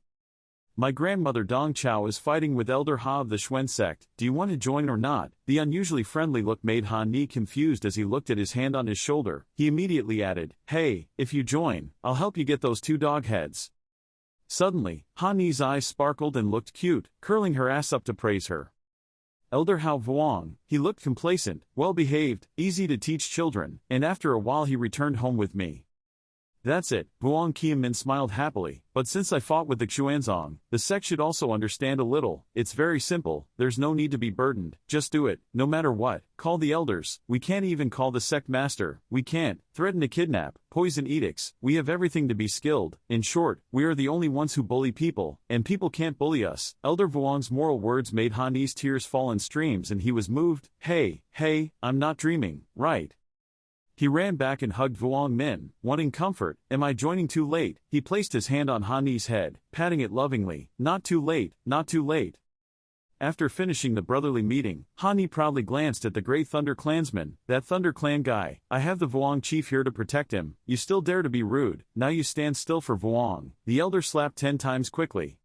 Speaker 1: My grandmother Dong Chao is fighting with Elder Ha of the Xuan sect. Do you want to join or not? The unusually friendly look made Han Ni confused as he looked at his hand on his shoulder. He immediately added, hey, if you join, I'll help you get those 2 dog heads. Suddenly, Han Ni's eyes sparkled and looked cute, curling her ass up to praise her. Elder Hao Vuong, he looked complacent, well-behaved, easy to teach children, and after a while he returned home with me. That's it, Vuong Kiem Min smiled happily, but since I fought with the Xuanzong, the sect should also understand a little. It's very simple, there's no need to be burdened, just do it, no matter what, call the elders, we can't even call the sect master, we can't, threaten to kidnap, poison edicts, we have everything to be skilled. In short, we are the only ones who bully people, and people can't bully us. Elder Vuong's moral words made Han Ni's tears fall in streams and he was moved. Hey, I'm not dreaming, right? He ran back and hugged Vuong Min, wanting comfort. Am I joining too late? He placed his hand on Han Ni's head, patting it lovingly. Not too late, not too late. After finishing the brotherly meeting, Han Ni proudly glanced at the great Thunder Clansman. That Thunder Clan guy, I have the Vuong chief here to protect him. You still dare to be rude, now you stand still for Vuong. The elder slapped 10 times quickly.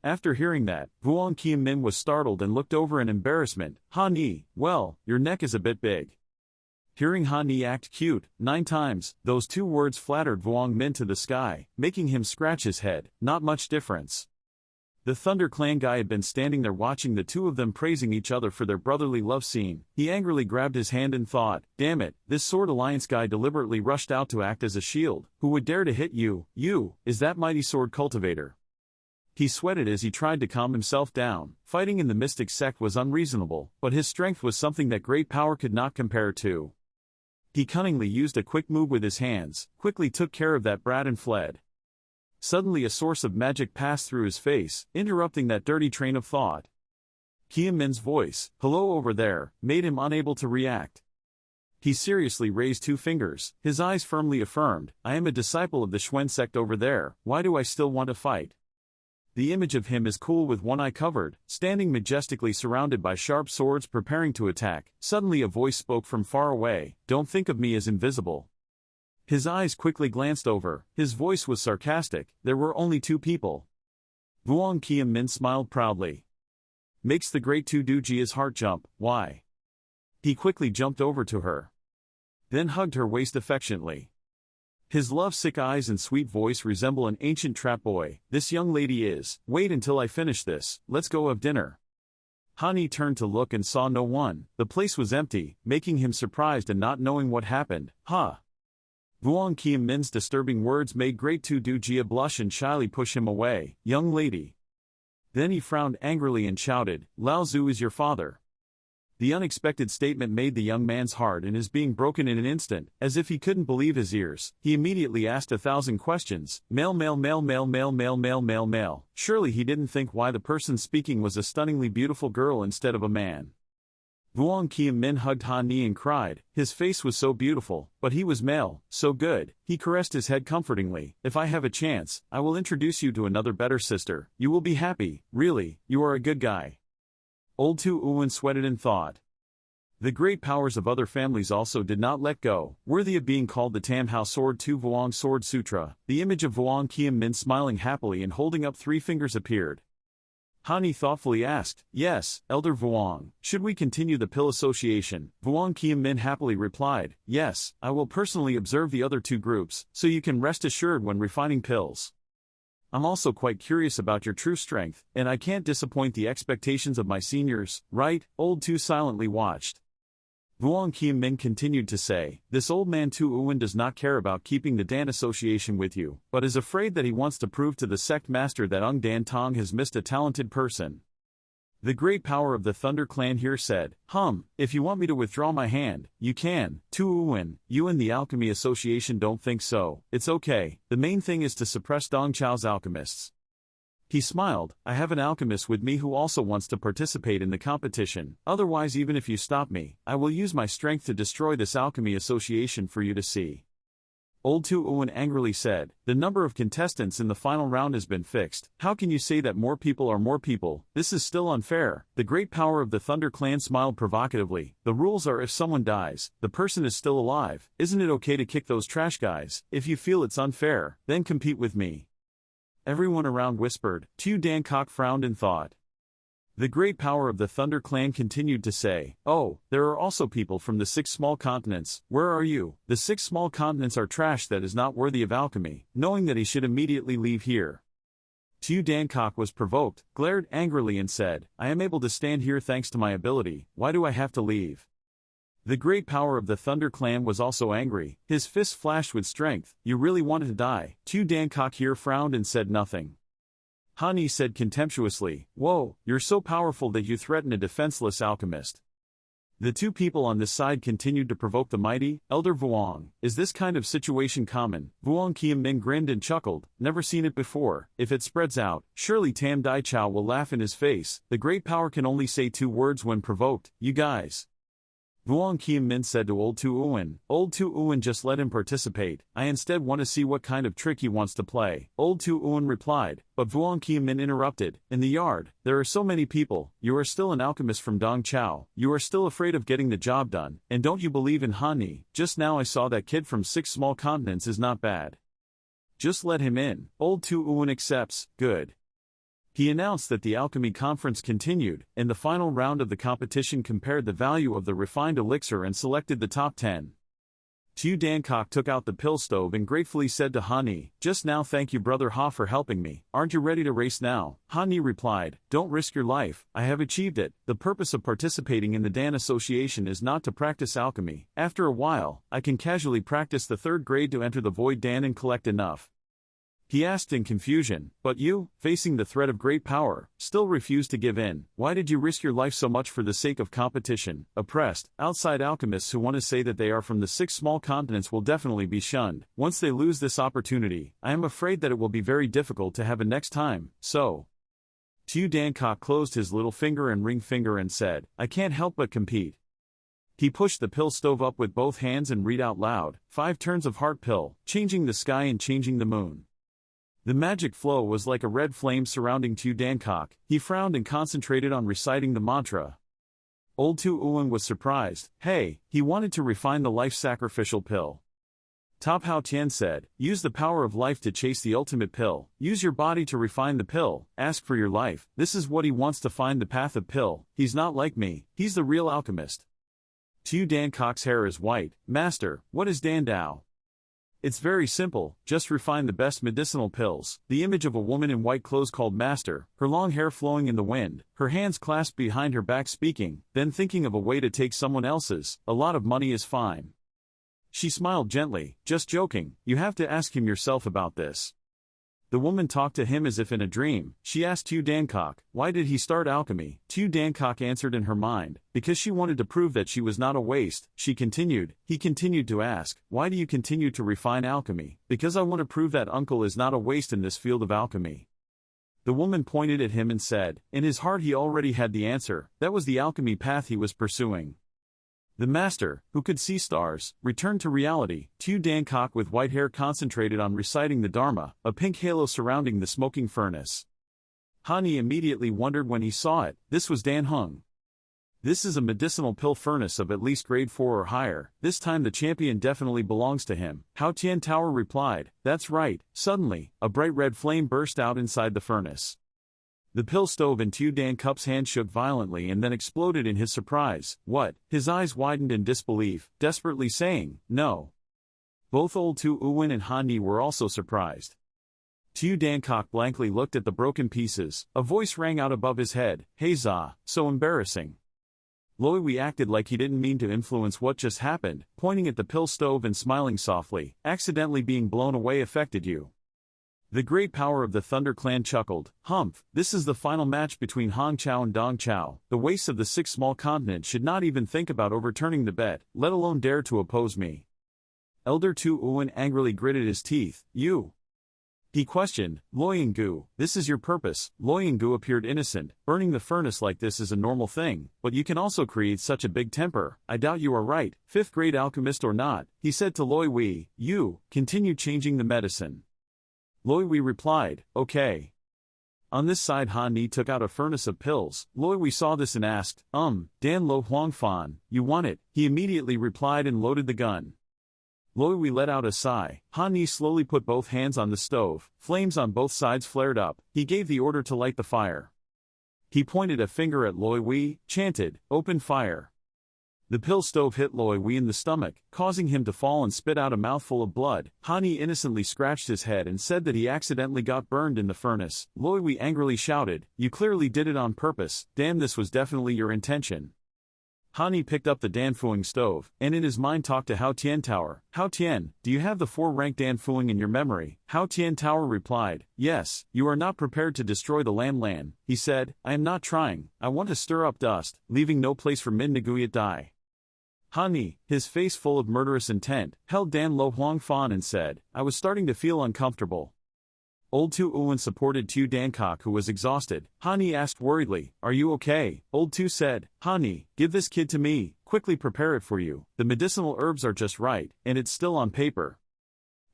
Speaker 1: After hearing that, Vuong Kiem Min was startled and looked over in embarrassment. Han Ni, well, your neck is a bit big. Hearing Han Ni act cute 9 times, those 2 words flattered Vuong Min to the sky, making him scratch his head. Not much difference. The Thunder Clan guy had been standing there watching the 2 of them praising each other for their brotherly love scene. He angrily grabbed his hand and thought, damn it, this Sword Alliance guy deliberately rushed out to act as a shield. Who would dare to hit you? You, is that mighty sword cultivator? He sweated as he tried to calm himself down. Fighting in the mystic sect was unreasonable, but his strength was something that great power could not compare to. He cunningly used a quick move with his hands, quickly took care of that brat and fled. Suddenly a source of magic passed through his face, interrupting that dirty train of thought. Kiem Min's voice, hello over there, made him unable to react. He seriously raised 2 fingers, his eyes firmly affirmed, I am a disciple of the Xuan sect over there, why do I still want to fight? The image of him is cool with one eye covered, standing majestically surrounded by sharp swords preparing to attack. Suddenly a voice spoke from far away, don't think of me as invisible. His eyes quickly glanced over, his voice was sarcastic, there were only 2 people. Vuong Kiem Min smiled proudly. Makes the great Tu Dujia's heart jump, why? He quickly jumped over to her. Then hugged her waist affectionately. His love-sick eyes and sweet voice resemble an ancient trap boy. This young lady is, wait until I finish this, let's go have dinner. Han Ni turned to look and saw no one. The place was empty, making him surprised and not knowing what happened. Vuong Kiem Min's disturbing words made great Tu Dujia blush and shyly push him away. Young lady. Then he frowned angrily and shouted, Lao Zu is your father. The unexpected statement made the young man's heart and his being broken in an instant, as if he couldn't believe his ears. He immediately asked 1,000 questions. Male. Surely he didn't think why the person speaking was a stunningly beautiful girl instead of a man. Vuong Kiem Min hugged Han Ni and cried. His face was so beautiful, but he was male, so good. He caressed his head comfortingly. If I have a chance, I will introduce you to another better sister. You will be happy, really, you are a good guy. Old Tu Uwen sweated in thought. The great powers of other families also did not let go, worthy of being called the Tam Hao Sword Tu Vuong Sword Sutra. The image of Vuong Kiem Min smiling happily and holding up 3 fingers appeared. Hani thoughtfully asked, "Yes, Elder Vuong, should we continue the pill association?" Vuong Kiem Min happily replied, "Yes, I will personally observe the other 2 groups, so you can rest assured when refining pills. I'm also quite curious about your true strength, and I can't disappoint the expectations of my seniors, right?" Old Tu silently watched. Vuong Kiem Min continued to say, "This old man Tu Uwen does not care about keeping the Dan association with you, but is afraid that he wants to prove to the sect master that Ung Dan Tong has missed a talented person." The great power of the Thunder Clan here said, "If you want me to withdraw my hand, you can. Tu Uwen, you and the Alchemy Association don't think so. It's okay, the main thing is to suppress Dong Chao's alchemists." He smiled, "I have an alchemist with me who also wants to participate in the competition, otherwise even if you stop me, I will use my strength to destroy this alchemy association for you to see." Old Tu Uwen angrily said, "The number of contestants in the final round has been fixed. How can you say that more people are more people? This is still unfair." The great power of the Thunder Clan smiled provocatively. "The rules are if someone dies, the person is still alive. Isn't it okay to kick those trash guys? If you feel it's unfair, then compete with me." Everyone around whispered. Tu Dankok frowned in thought. The great power of the Thunder Clan continued to say, "Oh, there are also people from the 6 small continents. Where are you? The 6 small continents are trash that is not worthy of alchemy," knowing that he should immediately leave here. Tu Dankok was provoked, glared angrily and said, "I am able to stand here thanks to my ability, why do I have to leave?" The great power of the Thunder Clan was also angry, his fists flashed with strength. "You really wanted to die?" Tu Dankok here frowned and said nothing. Hani said contemptuously, "Whoa, you're so powerful that you threaten a defenseless alchemist." The 2 people on this side continued to provoke the mighty. "Elder Vuong, is this kind of situation common?" Vuong Kiem Min grinned and chuckled, "Never seen it before. If it spreads out, surely Tam Dai Chao will laugh in his face. The great power can only say 2 words when provoked, you guys." Vuong Kiem Min said to Old Tu Uwen, "Old Tu Uwen, just let him participate. I instead want to see what kind of trick he wants to play." Old Tu Uwen replied, but Vuong Kiem Min interrupted, "In the yard, there are so many people. You are still an alchemist from Dong Chao. You are still afraid of getting the job done, and don't you believe in Hani? Just now I saw that kid from 6 small continents is not bad. Just let him in." Old Tu Uwen accepts, good. He announced that the alchemy conference continued, and the final round of the competition compared the value of the refined elixir and selected the top 10. Tu Dankok took out the pill stove and gratefully said to Hani, "Just now thank you Brother Ha for helping me. Aren't you ready to race now?" Hani replied, "Don't risk your life, I have achieved it. The purpose of participating in the Dan Association is not to practice alchemy. After a while, I can casually practice the 3rd grade to enter the Void Dan and collect enough." He asked in confusion, "But you, facing the threat of great power, still refused to give in. Why did you risk your life so much for the sake of competition?" Oppressed, outside alchemists who want to say that they are from the 6 small continents will definitely be shunned. Once they lose this opportunity, I am afraid that it will be very difficult to have a next time, so. Tu Dankok closed his little finger and ring finger and said, "I can't help but compete." He pushed the pill stove up with both hands and read out loud, 5 turns of heart pill, changing the sky and changing the moon. The magic flow was like a red flame surrounding Tu Dankok. He frowned and concentrated on reciting the mantra. Old Tu Uwen was surprised. Hey, he wanted to refine the life-sacrificial pill. Top Hao Tian said, "Use the power of life to chase the ultimate pill. Use your body to refine the pill. Ask for your life." This is what he wants to find the path of pill. He's not like me. He's the real alchemist. Tu Dankok's hair is white. "Master, what is Dan Dao?" "It's very simple, just refine the best medicinal pills." The image of a woman in white clothes called Master, her long hair flowing in the wind, her hands clasped behind her back speaking, then thinking of a way to take someone else's. "A lot of money is fine." She smiled gently, "Just joking, you have to ask him yourself about this." The woman talked to him as if in a dream. She asked Tu Dankok, "Why did he start alchemy?" Tu Dankok answered in her mind, "Because she wanted to prove that she was not a waste." She continued. He continued to ask, "Why do you continue to refine alchemy?" "Because I want to prove that uncle is not a waste in this field of alchemy." The woman pointed at him and said, in his heart he already had the answer, that was the alchemy path he was pursuing. The master, who could see stars, returned to reality. Tu Dankok with white hair concentrated on reciting the Dharma, a pink halo surrounding the smoking furnace. Hani immediately wondered when he saw it. This was Dan Hung. This is a medicinal pill furnace of at least grade 4 or higher. This time the champion definitely belongs to him. Hao Tian Tower replied, that's right. Suddenly, a bright red flame burst out inside the furnace. The pill stove in Tu Dan Cup's hand shook violently and then exploded in his surprise. What? His eyes widened in disbelief, desperately saying, no. Both old Tu Uwin and Han Ni were also surprised. Tu Dankok blankly looked at the broken pieces. A voice rang out above his head, hey Za, so embarrassing. Loi Wei acted like he didn't mean to influence what just happened, pointing at the pill stove and smiling softly. Accidentally being blown away affected you. The great power of the Thunder Clan chuckled, Humph, this is the final match between Hong Chao and Dong Chao. The wastes of the 6 small continents should not even think about overturning the bet, let alone dare to oppose me. Elder Tu Uwen angrily gritted his teeth, you. He questioned, Loi Yinggu, this is your purpose. Loi Yinggu appeared innocent. Burning the furnace like this is a normal thing, but you can also create such a big temper. I doubt you are right, 5th grade alchemist or not, he said to Loi Wei, you, continue changing the medicine. Loi Wei replied, okay. On this side Han Ni took out a furnace of pills. Loi Wei saw this and asked, Dan Lo Huang Fan, you want it? He immediately replied and loaded the gun. Loi Wei let out a sigh. Han Ni slowly put both hands on the stove. Flames on both sides flared up. He gave the order to light the fire. He pointed a finger at Loi Wei, chanted, open fire. The pill stove hit Loi Wei in the stomach, causing him to fall and spit out a mouthful of blood. Han Ni innocently scratched his head and said that he accidentally got burned in the furnace. Loi Wei angrily shouted, you clearly did it on purpose. Damn, this was definitely your intention. Han Ni picked up the Danfuing stove, and in his mind talked to Hao Tian Tower. Hao Tian, do you have the 4-rank Danfuing in your memory? Hao Tian Tower replied, yes. You are not prepared to destroy the Lan. He said, I am not trying. I want to stir up dust, leaving no place for Min Naguyat Dai. Han Ni, his face full of murderous intent, held Dan Lo Huang Fan and said, I was starting to feel uncomfortable. Old Tu Uwen supported Tu Dankok, who was exhausted. Han Ni asked worriedly, are you okay? Old Tu said, Han Ni, give this kid to me, quickly prepare it for you. The medicinal herbs are just right, and it's still on paper.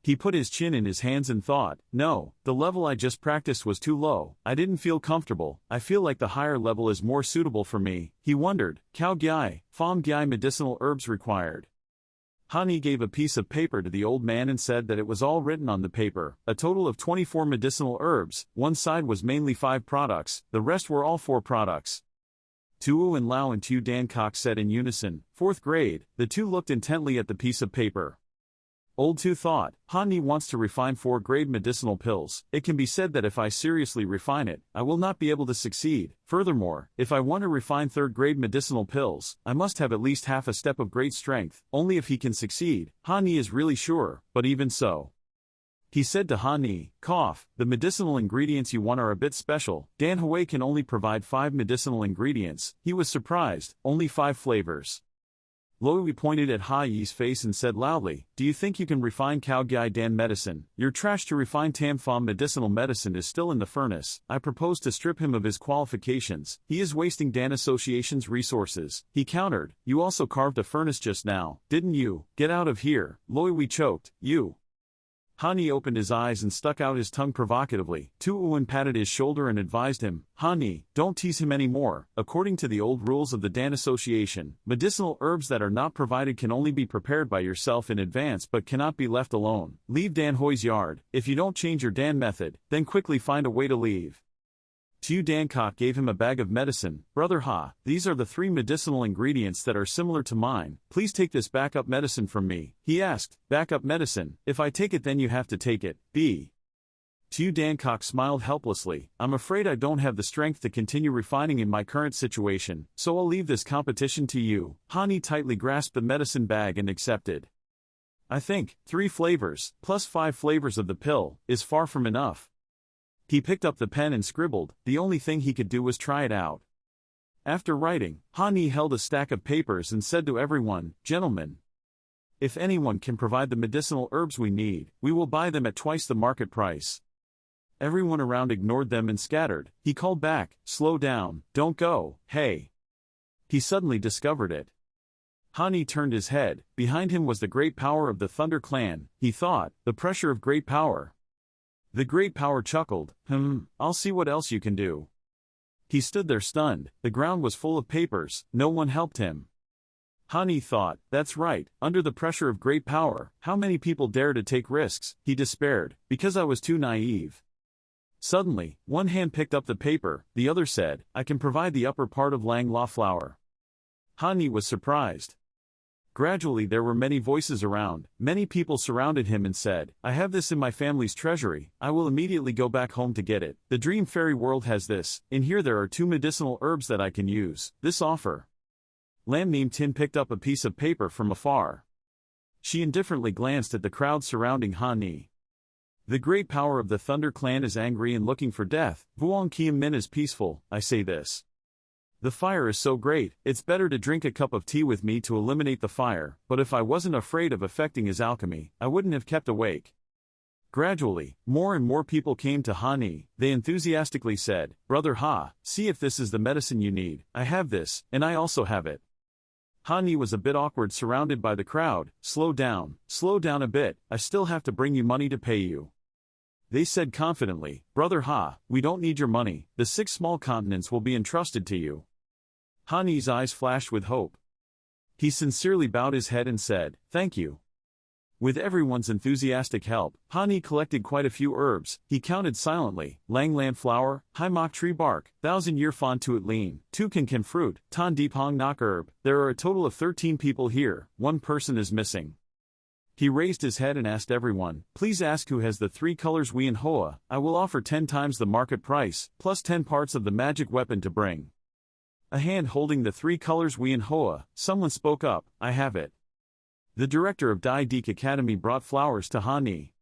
Speaker 1: He put his chin in his hands and thought, no, the level I just practiced was too low. I didn't feel comfortable. I feel like the higher level is more suitable for me. He wondered, Kao Gyai, Fom Gyai medicinal herbs required. Han Ni gave a piece of paper to the old man and said that it was all written on the paper, a total of 24 medicinal herbs. One side was mainly 5 products, the rest were all 4 products. Tu and Lao and Tu Dankok said in unison, 4th grade. The two looked intently at the piece of paper. Old Tu thought, Han Ni wants to refine 4-grade medicinal pills. It can be said that if I seriously refine it, I will not be able to succeed. Furthermore, if I want to refine 3rd-grade medicinal pills, I must have at least half a step of great strength. Only if he can succeed. Han Ni is really sure, but even so. He said to Han Ni, cough, the medicinal ingredients you want are a bit special. Dan Hui can only provide 5 medicinal ingredients. He was surprised, only 5 flavors. Loi Wei pointed at Ha Yi's face and said loudly, do you think you can refine Kao Gyai Dan medicine? Your trash to refine Tam Pham medicinal medicine is still in the furnace. I propose to strip him of his qualifications. He is wasting Dan Association's resources. He countered, you also carved a furnace just now, didn't you? Get out of here. Loi Wei choked, you. Han Ni opened his eyes and stuck out his tongue provocatively. Tu Uwen patted his shoulder and advised him, Han Ni, don't tease him anymore. According to the old rules of the Dan Association, medicinal herbs that are not provided can only be prepared by yourself in advance but cannot be left alone. Leave Dan Hoi's yard. If you don't change your Dan method, then quickly find a way to leave. Tu Dankok gave him a bag of medicine. Brother Ha, these are the 3 medicinal ingredients that are similar to mine. Please take this backup medicine from me. He asked, backup medicine? If I take it then you have to take it. B. Tu Dankok smiled helplessly. I'm afraid I don't have the strength to continue refining in my current situation, so I'll leave this competition to you. Han Ni tightly grasped the medicine bag and accepted. I think 3 flavors, plus 5 flavors of the pill, is far from enough. He picked up the pen and scribbled. The only thing he could do was try it out. After writing, Han Ni held a stack of papers and said to everyone, gentlemen, if anyone can provide the medicinal herbs we need, we will buy them at twice the market price. Everyone around ignored them and scattered. He called back, slow down, don't go, hey. He suddenly discovered it. Han Ni turned his head. Behind him was the great power of the Thunder Clan. He thought, the pressure of great power. The great power chuckled, I'll see what else you can do. He stood there stunned, the ground was full of papers, no one helped him. Hani thought, that's right, under the pressure of great power, how many people dare to take risks? He despaired, because I was too naive. Suddenly, one hand picked up the paper, the other said, I can provide the upper part of Lang La flower. Hani was surprised. Gradually there were many voices around, many people surrounded him and said, I have this in my family's treasury, I will immediately go back home to get it. The dream fairy world has this, in here there are 2 medicinal herbs that I can use, this offer. Lam Nim Tin picked up a piece of paper from afar. She indifferently glanced at the crowd surrounding Hani. The great power of the Thunder Clan is angry and looking for death, Vuong Kiem Min is peaceful, I say this. The fire is so great, it's better to drink a cup of tea with me to eliminate the fire, but if I wasn't afraid of affecting his alchemy, I wouldn't have kept awake. Gradually, more and more people came to Hani, they enthusiastically said, Brother Ha, see if this is the medicine you need, I have this, and I also have it. Hani was a bit awkward surrounded by the crowd, slow down a bit, I still have to bring you money to pay you. They said confidently, Brother Ha, we don't need your money, the 6 small continents will be entrusted to you. Hani's eyes flashed with hope. He sincerely bowed his head and said, thank you. With everyone's enthusiastic help, Hani collected quite a few herbs, he counted silently, Lang Lan flower, Hai Mok tree bark, 1000-year Fan Tuat lean, Tu Can fruit, Tan Deepong Nok herb, there are a total of 13 people here, 1 person is missing. He raised his head and asked everyone, please ask who has the 3 colors Wien Hoa, I will offer 10 times the market price, plus 10 parts of the magic weapon to bring. A hand holding the 3 colors Wien Hoa, someone spoke up, I have it. The director of Dai Deek Academy brought flowers to Hani.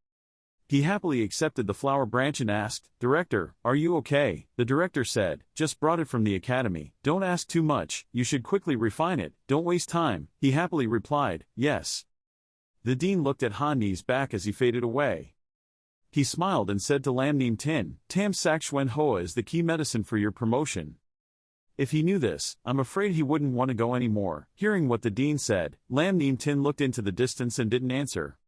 Speaker 1: He happily accepted the flower branch and asked, Director, are you okay? The director said, just brought it from the academy, don't ask too much, you should quickly refine it, don't waste time. He happily replied, yes. The dean looked at Hani's back as he faded away. He smiled and said to Lam Nim Tin, Tam Sak Shuen Hoa is the key medicine for your promotion. If he knew this, I'm afraid he wouldn't want to go anymore. Hearing what the dean said, Lam Nim Tin looked into the distance and didn't answer.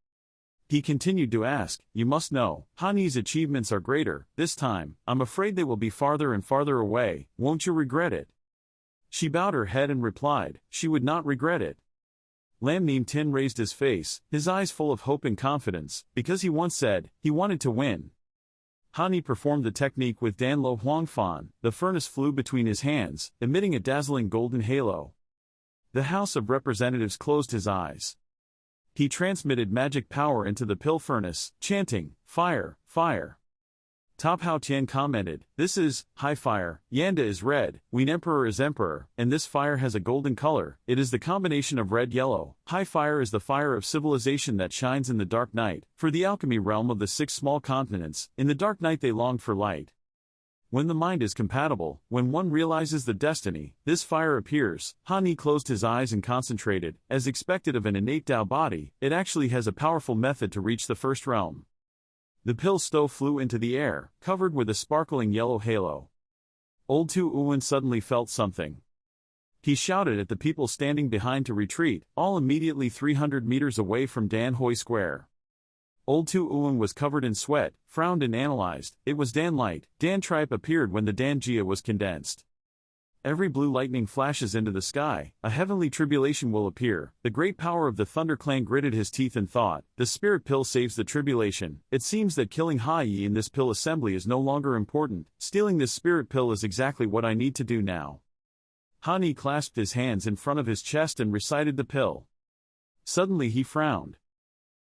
Speaker 1: He continued to ask, you must know, Hani's achievements are greater, this time, I'm afraid they will be farther and farther away, won't you regret it? She bowed her head and replied, she would not regret it. Lam Nim Tin raised his face, his eyes full of hope and confidence, because he once said, he wanted to win. Hani performed the technique with Dan Lo Huang Fan, the furnace flew between his hands, emitting a dazzling golden halo. The House of Representatives closed his eyes. He transmitted magic power into the pill furnace, chanting, fire, fire. Top Hao Tian commented, this is, high fire, Yanda is red, Ween Emperor is emperor, and this fire has a golden color, it is the combination of red-yellow, high fire is the fire of civilization that shines in the dark night, for the alchemy realm of the 6 small continents, in the dark night they longed for light. When the mind is compatible, when one realizes the destiny, this fire appears. Hani closed his eyes and concentrated, as expected of an innate Dao body, it actually has a powerful method to reach the first realm. The pill stove flew into the air, covered with a sparkling yellow halo. Old Tu Uwen suddenly felt something. He shouted at the people standing behind to retreat, all immediately 300 meters away from Dan Hoi Square. Old Tu Uwen was covered in sweat, frowned and analyzed, it was Dan Light. Dan Tripe appeared when the Dan Jia was condensed. Every blue lightning flashes into the sky, a heavenly tribulation will appear. The great power of the Thunder Clan gritted his teeth and thought, the spirit pill saves the tribulation. It seems that killing Ha Yi in this pill assembly is no longer important. Stealing this spirit pill is exactly what I need to do now. Hani clasped his hands in front of his chest and recited the pill. Suddenly he frowned.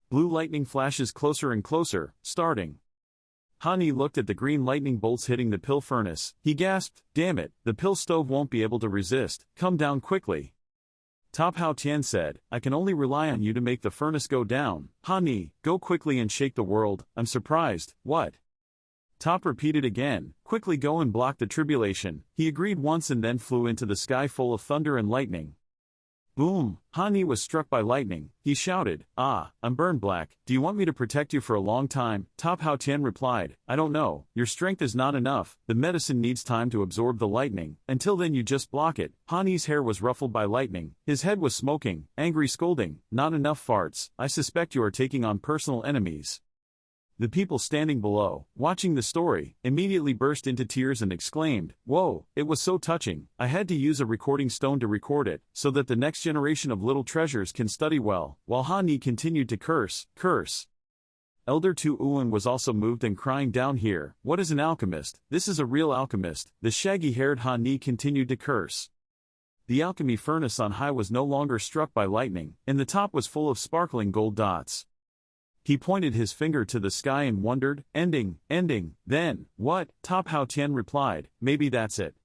Speaker 1: Blue lightning flashes closer and closer, starting. Hani looked at the green lightning bolts hitting the pill furnace. He gasped, damn it, the pill stove won't be able to resist, come down quickly. Top Hao Tian said, I can only rely on you to make the furnace go down. Hani, go quickly and shake the world. I'm surprised, what? Top repeated again, quickly go and block the tribulation. He agreed once and then flew into the sky full of thunder and lightning. Boom! Hani was struck by lightning. He shouted, ah, I'm burned black, do you want me to protect you for a long time? Top Hao Tian replied, I don't know, your strength is not enough, the medicine needs time to absorb the lightning, until then you just block it. Hani's hair was ruffled by lightning, his head was smoking, angry scolding, not enough farts, I suspect you are taking on personal enemies. The people standing below, watching the story, immediately burst into tears and exclaimed, "Whoa, it was so touching, I had to use a recording stone to record it, so that the next generation of little treasures can study well," while Han Ni continued to curse. Elder Tu Uwen was also moved and crying down here, "What is an alchemist? This is a real alchemist." The shaggy-haired Han Ni continued to curse. The alchemy furnace on high was no longer struck by lightning, and the top was full of sparkling gold dots. He pointed his finger to the sky and wondered, ending, then, what? Top Hao Tian replied, "Maybe that's it."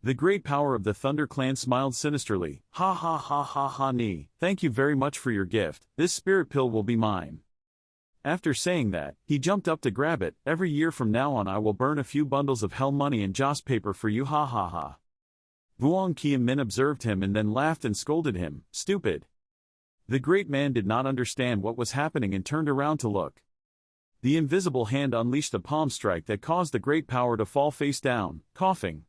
Speaker 1: The great power of the Thunder Clan smiled sinisterly, "Ha ha ha ha ha Ni, thank you very much for your gift, this spirit pill will be mine." After saying that, he jumped up to grab it. "Every year from now on I will burn a few bundles of hell money and joss paper for you, ha ha ha." Vuong Qian Min observed him and then laughed and scolded him, "Stupid." The great man did not understand what was happening and turned around to look. The invisible hand unleashed a palm strike that caused the great power to fall face down, coughing.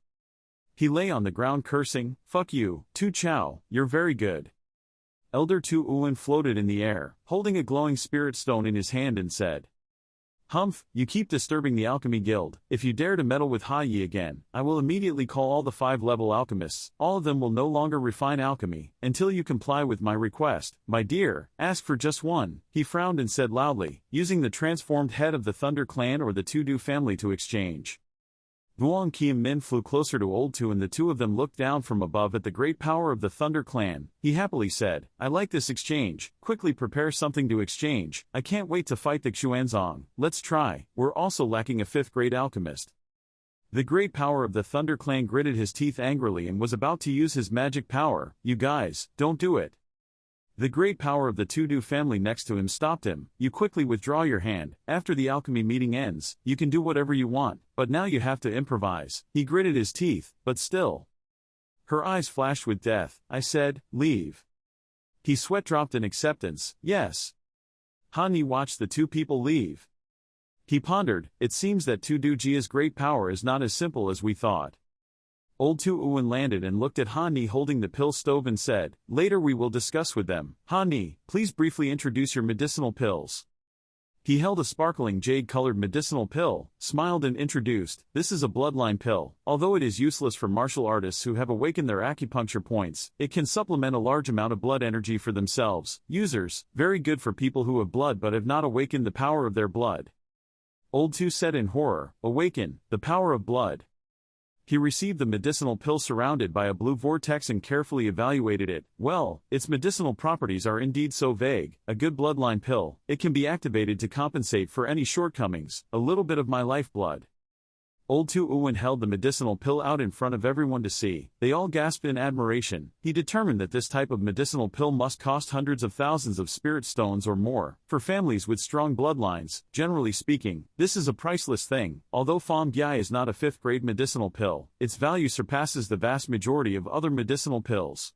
Speaker 1: He lay on the ground cursing, "Fuck you, Tu Chao, you're very good." Elder Tu Uwen floated in the air, holding a glowing spirit stone in his hand and said, "Humph, you keep disturbing the alchemy guild. If you dare to meddle with Ha Yi again, I will immediately call all the 5-level alchemists. All of them will no longer refine alchemy, until you comply with my request. My dear, ask for just one." He frowned and said loudly, "Using the transformed head of the Thunder Clan or the Tu-Du family to exchange." Vuong Qian Min flew closer to Old Tu and the two of them looked down from above at the great power of the Thunder Clan. He happily said, "I like this exchange, quickly prepare something to exchange, I can't wait to fight the Xuanzong, let's try, we're also lacking a 5th-grade alchemist." The great power of the Thunder Clan gritted his teeth angrily and was about to use his magic power. "You guys, don't do it." The great power of the Tu-Du family next to him stopped him. "You quickly withdraw your hand, after the alchemy meeting ends, you can do whatever you want, but now you have to improvise." He gritted his teeth, but still. Her eyes flashed with death. "I said, leave." He sweat dropped in acceptance. "Yes." Han Ni watched the two people leave. He pondered, it seems that Tu-Du Jia's great power is not as simple as we thought. Old Tu Uwen landed and looked at Han Ni holding the pill stove and said, "Later we will discuss with them. Han Ni, please briefly introduce your medicinal pills." He held a sparkling jade-colored medicinal pill, smiled and introduced, "This is a bloodline pill. Although it is useless for martial artists who have awakened their acupuncture points, it can supplement a large amount of blood energy for themselves. Users, very good for people who have blood but have not awakened the power of their blood." Old Tu said in horror, "Awaken, the power of blood." He received the medicinal pill surrounded by a blue vortex and carefully evaluated it. "Well, its medicinal properties are indeed so vague. A good bloodline pill, it can be activated to compensate for any shortcomings, a little bit of my lifeblood." Old Tu Uwen held the medicinal pill out in front of everyone to see. They all gasped in admiration. He determined that this type of medicinal pill must cost hundreds of thousands of spirit stones or more. For families with strong bloodlines, generally speaking, this is a priceless thing. Although Fam Gyai is not a 5th-grade medicinal pill, its value surpasses the vast majority of other medicinal pills.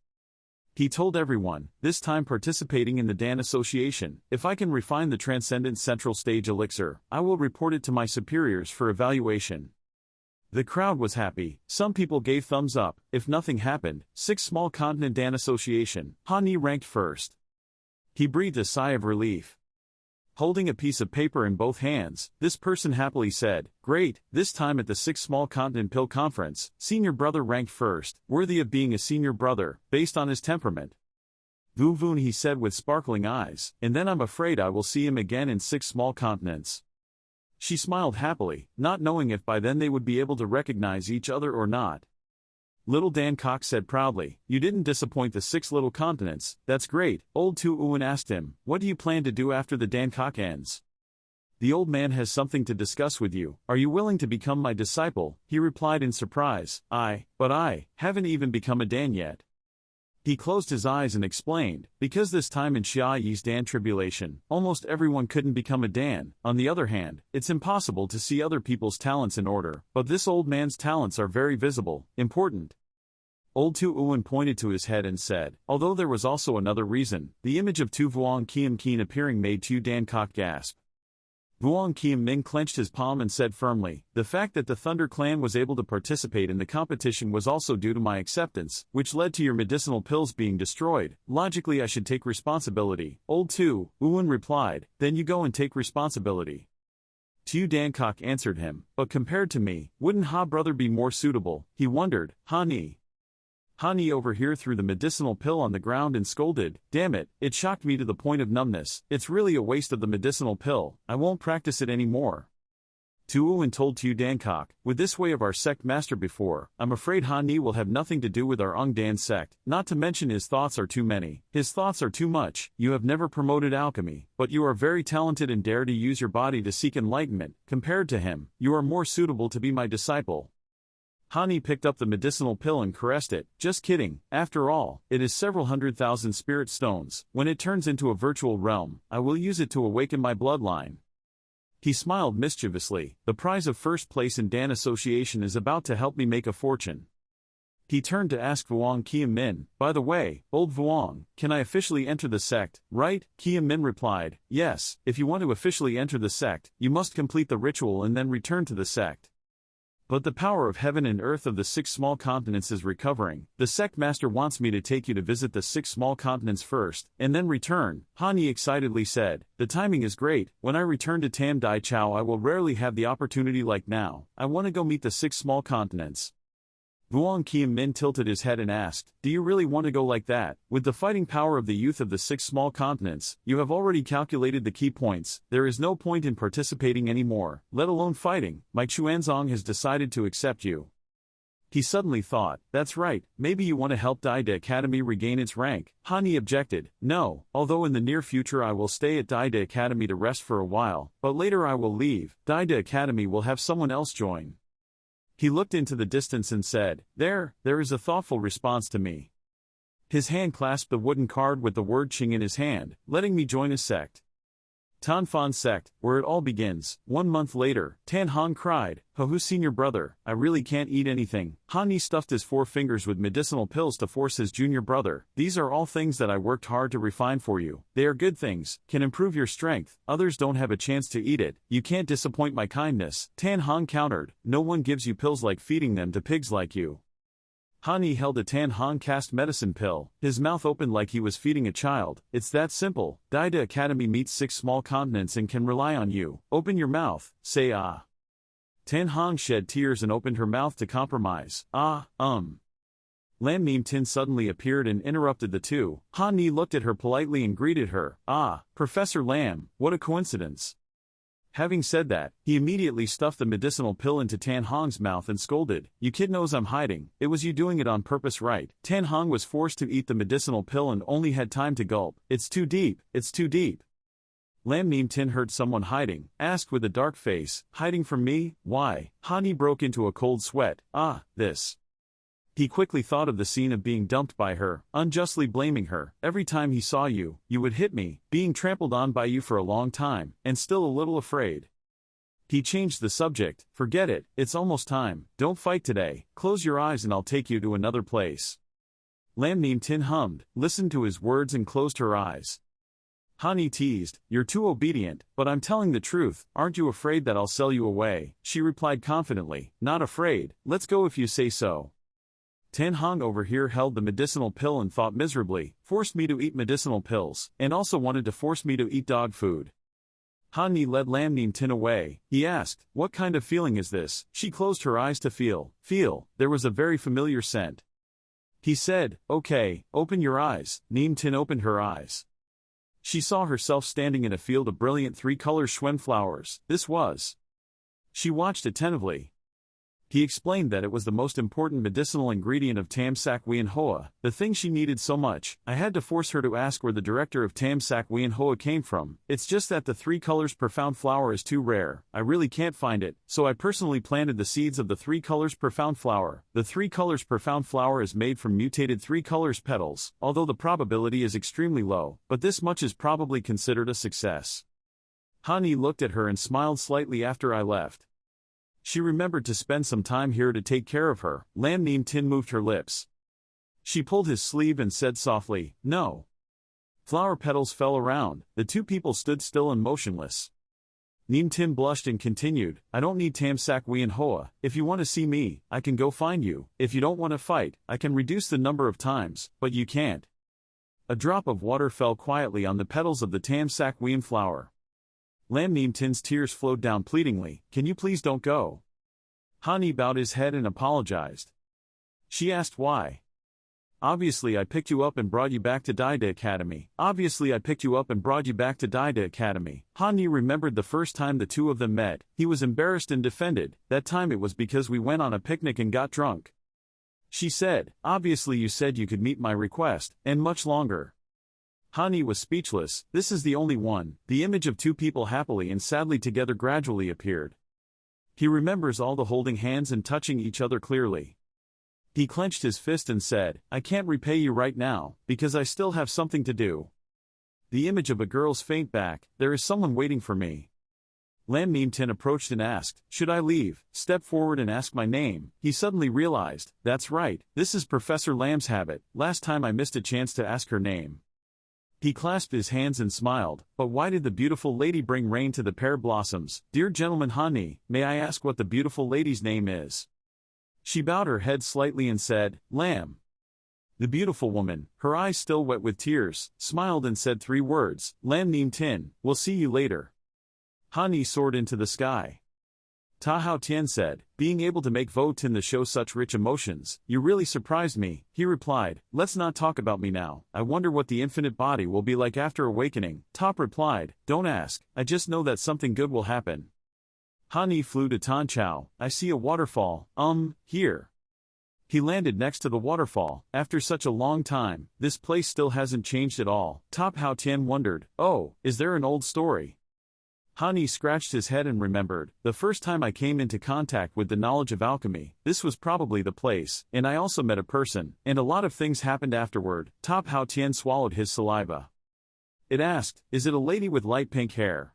Speaker 1: He told everyone, this time participating in the Dan Association, "If I can refine the Transcendent Central Stage Elixir, I will report it to my superiors for evaluation." The crowd was happy. Some people gave thumbs up. If nothing happened, 6 small continent Dan Association, Han Ni ranked first. He breathed a sigh of relief. Holding a piece of paper in both hands, this person happily said, "Great, this time at the 6 Small Continent Pill Conference, senior brother ranked first, worthy of being a senior brother, based on his temperament." "Vu Vun," he said with sparkling eyes, "and then I'm afraid I will see him again in 6 small continents." She smiled happily, not knowing if by then they would be able to recognize each other or not. Little Dan Cock said proudly, "You didn't disappoint the 6 little continents, that's great." Old Tu Uwen asked him, "What do you plan to do after the Dan Cock ends?" "The old man has something to discuss with you. Are you willing to become my disciple?" He replied in surprise, But I haven't even become a Dan yet." He closed his eyes and explained, "Because this time in Xia Yi's Dan tribulation, almost everyone couldn't become a Dan. On the other hand, it's impossible to see other people's talents in order, but this old man's talents are very visible, important." Old Tu Uwen pointed to his head and said, "Although there was also another reason, the image of Tu Vuong Kiem Keen appearing made Tu Dan Kok gasp." Vuong Kiem Min clenched his palm and said firmly, "The fact that the Thunder Clan was able to participate in the competition was also due to my acceptance, which led to your medicinal pills being destroyed. Logically I should take responsibility." Old Tu Uwen replied, "Then you go and take responsibility." Tu Dancock answered him, but compared to me, wouldn't Ha brother be more suitable? He wondered. Hani over here threw the medicinal pill on the ground and scolded, damn it, it shocked me to the point of numbness, it's really a waste of the medicinal pill, I won't practice it anymore. Tuowen told Tu Dancock, with this way of our sect master before, I'm afraid Hani will have nothing to do with our Ung Dan sect, not to mention his thoughts are too many, his thoughts are too much, you have never promoted alchemy, but you are very talented and dare to use your body to seek enlightenment, compared to him, you are more suitable to be my disciple. Hani picked up the medicinal pill and caressed it, just kidding, after all, it is several 100,000 spirit stones, when it turns into a virtual realm, I will use it to awaken my bloodline. He smiled mischievously, the prize of first place in Dan Association is about to help me make a fortune. He turned to ask Vuong Kiem Min, by the way, old Vuong, can I officially enter the sect, right? Kiem Min replied, yes, if you want to officially enter the sect, you must complete the ritual and then return to the sect. But the power of heaven and earth of the 6 small continents is recovering, the sect master wants me to take you to visit the 6 small continents first, and then return, Hani excitedly said, the timing is great, when I return to Tam Dai Chao I will rarely have the opportunity like now, I want to go meet the 6 small continents. Vuong Kiem Min tilted his head and asked, do you really want to go like that? With the fighting power of the youth of the 6 small continents, you have already calculated the key points, there is no point in participating anymore, let alone fighting, my Xuanzong has decided to accept you. He suddenly thought, that's right, maybe you want to help Dai De Academy regain its rank. Hani objected, no, although in the near future I will stay at Dai De Academy to rest for a while, but later I will leave, Dai De Academy will have someone else join. He looked into the distance and said, there is a thoughtful response to me. His hand clasped the wooden card with the word Qing in his hand, letting me join a sect. Tan Fan sect, where it all begins. 1 month later, Tan Han cried, Hahu senior brother, I really can't eat anything. Hani stuffed his 4 fingers with medicinal pills to force his junior brother, these are all things that I worked hard to refine for you. They are good things, can improve your strength, others don't have a chance to eat it, you can't disappoint my kindness. Tan Han countered, no one gives you pills like feeding them to pigs like you. Hani held a Tan Han cast medicine pill, his mouth opened like he was feeding a child, it's that simple, Dai De Academy meets 6 small continents and can rely on you, open your mouth, say ah. Tan Han shed tears and opened her mouth to compromise, Lam Meme Tin suddenly appeared and interrupted the two, Hani looked at her politely and greeted her, Professor Lam, what a coincidence. Having said that, he immediately stuffed the medicinal pill into Tan Hong's mouth and scolded, you kid knows I'm hiding, it was you doing it on purpose right. Tan Hong was forced to eat the medicinal pill and only had time to gulp, it's too deep, it's too deep. Lam Meme Tin heard someone hiding, asked with a dark face, hiding from me, why? Hani broke into a cold sweat, this. He quickly thought of the scene of being dumped by her, unjustly blaming her, every time he saw you, you would hit me, being trampled on by you for a long time, and still a little afraid. He changed the subject, forget it, it's almost time, don't fight today, close your eyes and I'll take you to another place. Lam Meme Tin hummed, listened to his words and closed her eyes. Hani teased, you're too obedient, but I'm telling the truth, aren't you afraid that I'll sell you away? She replied confidently, not afraid, let's go if you say so. Tan Hong over here held the medicinal pill and thought miserably, forced me to eat medicinal pills, and also wanted to force me to eat dog food. Hani led Lam Meme Tin away, he asked, what kind of feeling is this? She closed her eyes to feel, there was a very familiar scent. He said, okay, open your eyes. Meme Tin opened her eyes. She saw herself standing in a field of brilliant 3-color Schwen flowers, She watched attentively. He explained that it was the most important medicinal ingredient of Tam Sak Wien Hoa, the thing she needed so much. I had to force her to ask where the director of Tam Sak Wien Hoa came from, it's just that the 3 colors profound flower is too rare, I really can't find it, so I personally planted the seeds of the 3 colors profound flower. The 3 colors profound flower is made from mutated 3 colors petals, although the probability is extremely low, but this much is probably considered a success. Hani looked at her and smiled slightly after I left. She remembered to spend some time here to take care of her. Lam Meme Tin moved her lips. She pulled his sleeve and said softly, no. Flower petals fell around, the 2 people stood still and motionless. Meme Tin blushed and continued, I don't need Tam Sak Wien Hoa, if you want to see me, I can go find you, if you don't want to fight, I can reduce the number of times, but you can't. A drop of water fell quietly on the petals of the Tam Sak Wien flower. Lam Nim Tin's tears flowed down pleadingly. Can you please don't go? Hani bowed his head and apologized. She asked why. Obviously I picked you up and brought you back to Daida Academy. Hani remembered the first time the two of them met. He was embarrassed and defended. That time it was because we went on a picnic and got drunk. She said, obviously you said you could meet my request, and much longer. Hani was speechless. This is the only one. The image of two people happily and sadly together gradually appeared. He remembers all the holding hands and touching each other clearly. He clenched his fist and said, I can't repay you right now, because I still have something to do. The image of a girl's faint back. There is someone waiting for me. Lam Nim Tin approached and asked, should I leave? Step forward and ask my name. He suddenly realized, that's right, this is Professor Lam's habit. Last time I missed a chance to ask her name. He clasped his hands and smiled, but why did the beautiful lady bring rain to the pear blossoms? Dear gentleman Hani, may I ask what the beautiful lady's name is? She bowed her head slightly and said, Lam. The beautiful woman, her eyes still wet with tears, smiled and said three words, Lam Nim Tin, we'll see you later. Hani soared into the sky. Ta Hao Tian said, being able to make Vo Tin the show such rich emotions, you really surprised me. He replied, let's not talk about me now. I wonder what the infinite body will be like after awakening. Top replied, don't ask, I just know that something good will happen. Hani flew to Tan Chao. I see a waterfall, here. He landed next to the waterfall. After such a long time, this place still hasn't changed at all. Top Hao Tian wondered, oh, is there an old story? Hani scratched his head and remembered, the first time I came into contact with the knowledge of alchemy, this was probably the place, and I also met a person, and a lot of things happened afterward. Top Hao Tian swallowed his saliva. It asked, is it a lady with light pink hair?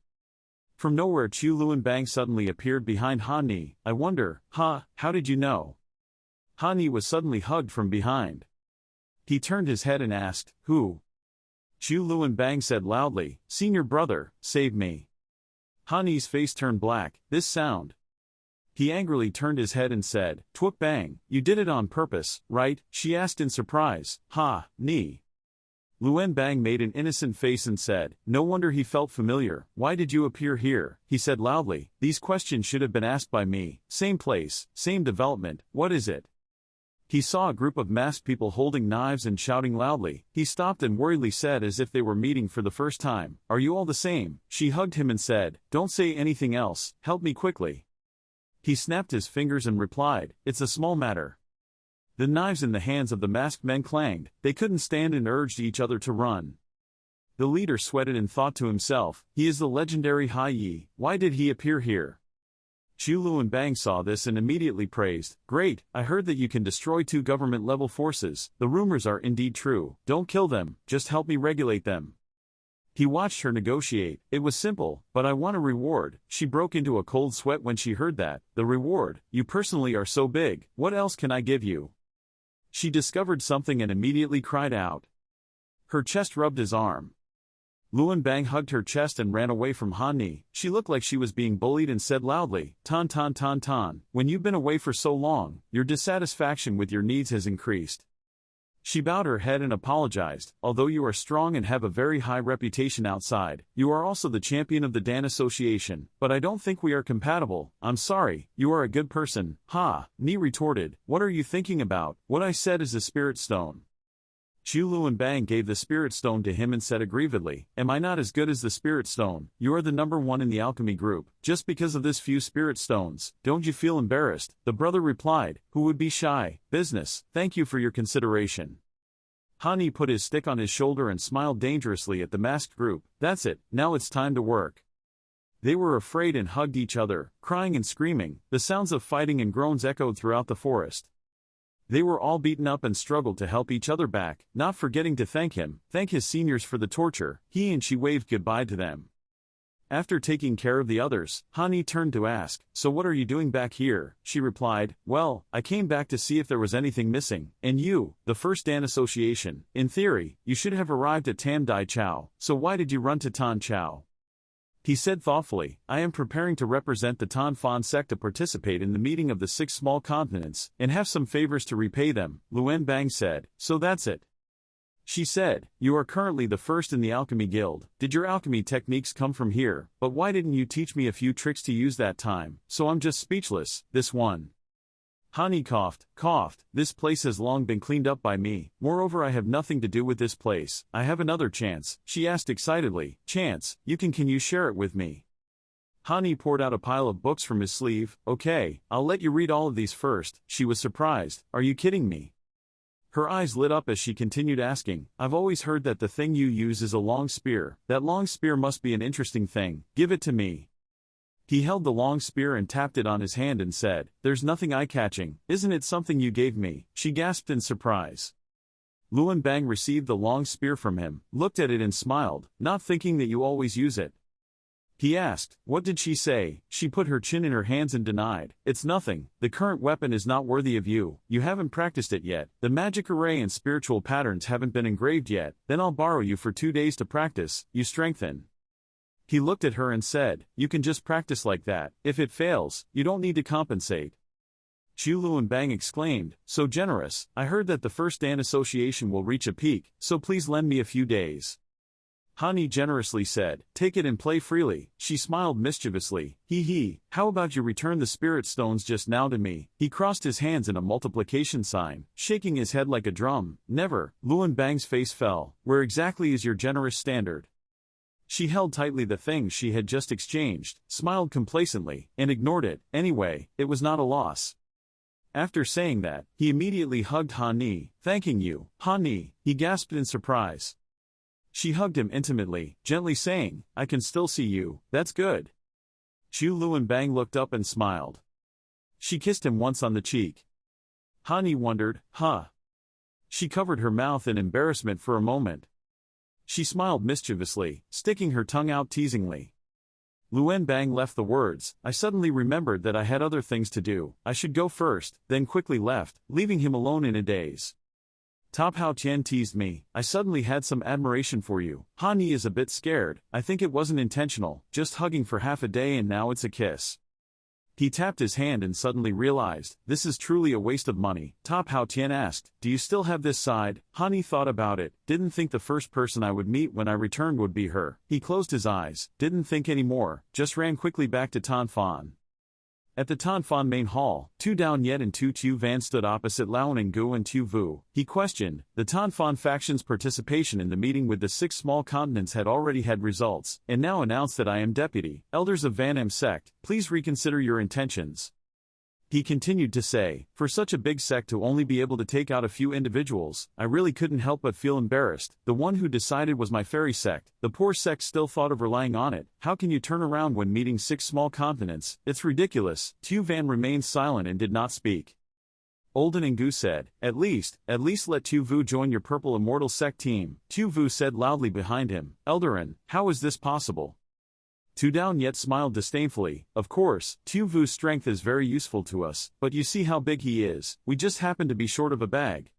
Speaker 1: From nowhere Chu Luan Bang suddenly appeared behind Hani. I wonder, how did you know? Hani was suddenly hugged from behind. He turned his head and asked, who? Chu Luan Bang said loudly, senior brother, save me. Hani's face turned black. This sound. He angrily turned his head and said, Twuk Bang, you did it on purpose, right? She asked in surprise. Ni. Luan Bang made an innocent face and said, no wonder he felt familiar. Why did you appear here? He said loudly, these questions should have been asked by me. Same place, same development, what is it? He saw a group of masked people holding knives and shouting loudly. He stopped and worriedly said as if they were meeting for the first time, are you all the same? She hugged him and said, don't say anything else, help me quickly. He snapped his fingers and replied, it's a small matter. The knives in the hands of the masked men clanged. They couldn't stand and urged each other to run. The leader sweated and thought to himself, he is the legendary Hai Yi, why did he appear here? Chu Luan Bang saw this and immediately praised, great, I heard that you can destroy 2 government-level forces. The rumors are indeed true. Don't kill them, just help me regulate them. He watched her negotiate. It was simple, but I want a reward. She broke into a cold sweat when she heard that. The reward, you personally are so big, what else can I give you? She discovered something and immediately cried out. Her chest rubbed his arm. Luan Bang hugged her chest and ran away from Hani. She looked like she was being bullied and said loudly, Tan, when you've been away for so long, your dissatisfaction with your needs has increased. She bowed her head and apologized, although you are strong and have a very high reputation outside, you are also the champion of the Dan Association, but I don't think we are compatible. I'm sorry, you are a good person. Ni retorted, what are you thinking about? What I said is a spirit stone. Chu Luan Bang gave the spirit stone to him and said aggrievedly, am I not as good as the spirit stone? You are the number 1 in the alchemy group, just because of this few spirit stones. Don't you feel embarrassed? The brother replied, who would be shy? Business, thank you for your consideration. Hani put his stick on his shoulder and smiled dangerously at the masked group. That's it, now it's time to work. They were afraid and hugged each other, crying and screaming. The sounds of fighting and groans echoed throughout the forest. They were all beaten up and struggled to help each other back, not forgetting to thank his seniors for the torture. He and she waved goodbye to them. After taking care of the others, Hani turned to ask, so what are you doing back here? She replied, well, I came back to see if there was anything missing, and you, the first Dan Association, in theory, you should have arrived at Tam Dai Chao, so why did you run to Tan Chao? He said thoughtfully, I am preparing to represent the Tan Fan sect to participate in the meeting of the 6 small continents, and have some favors to repay them. Luan Bang said, so that's it. She said, "You are currently the first in the alchemy guild. Did your alchemy techniques come from here? But why didn't you teach me a few tricks to use that time? So I'm just speechless." This one. Hani coughed. "This place has long been cleaned up by me. Moreover, I have nothing to do with this place. I have another chance," she asked excitedly. "Chance? Can you share it with me?" Hani poured out a pile of books from his sleeve. "Okay, I'll let you read all of these first." She was surprised. "Are you kidding me?" Her eyes lit up as she continued asking, "I've always heard that the thing you use is a long spear. That long spear must be an interesting thing. Give it to me." He held the long spear and tapped it on his hand and said, "There's nothing eye-catching. Isn't it something you gave me?" She gasped in surprise. Luan Bang received the long spear from him, looked at it and smiled, "Not thinking that you always use it." He asked, "What did she say?" She put her chin in her hands and denied, "It's nothing. The current weapon is not worthy of you. You haven't practiced it yet. The magic array and spiritual patterns haven't been engraved yet. Then I'll borrow you for 2 days to practice. You strengthen." He looked at her and said, "You can just practice like that. If it fails, you don't need to compensate." Chu Luan Bang exclaimed, "So generous. I heard that the first Dan association will reach a peak, so please lend me a few days." Hani generously said, "Take it and play freely." She smiled mischievously. He, "How about you return the spirit stones just now to me?" He crossed his hands in a multiplication sign, shaking his head like a drum. "Never." Luan Bang's face fell. "Where exactly is your generous standard?" She held tightly the things she had just exchanged, smiled complacently, and ignored it. Anyway, it was not a loss. After saying that, he immediately hugged Hani. "Thanking you, Hani," he gasped in surprise. She hugged him intimately, gently saying, "I can still see you. That's good." Chu Luan Bang looked up and smiled. She kissed him once on the cheek. Hani wondered, "Huh?" She covered her mouth in embarrassment for a moment. She smiled mischievously, sticking her tongue out teasingly. Luan Bang left the words. "I suddenly remembered that I had other things to do. I should go first," then quickly left, leaving him alone in a daze. Top Hao Tian teased me. "I suddenly had some admiration for you." Hani is a bit scared. "I think it wasn't intentional, just hugging for half a day and now it's a kiss." He tapped his hand and suddenly realized, this is truly a waste of money. Top Hao Tian asked, "Do you still have this side?" Hani thought about it, didn't think the first person I would meet when I returned would be her. He closed his eyes, didn't think anymore, just ran quickly back to Tan Fan. At the Tan Fan main hall, Tu Down Yet and Tu Tu Van stood opposite Lao Ninggu and Tu Vu. He questioned, the Tan Fan faction's participation in the meeting with the 6 small continents had already had results, and now announced that I am deputy. Elders of Van Em sect, please reconsider your intentions. He continued to say, for such a big sect to only be able to take out a few individuals, I really couldn't help but feel embarrassed. The one who decided was my fairy sect. The poor sect still thought of relying on it. How can you turn around when meeting 6 small continents? It's ridiculous. Tu Van remained silent and did not speak. Olden and Gu said, at least let Tu Vu join your purple immortal sect team. Tu Vu said loudly behind him, Eldarin, how is this possible? Tu Down Yet smiled disdainfully. Of course, Tu Vu's strength is very useful to us, but you see how big he is. We just happen to be short of a bag.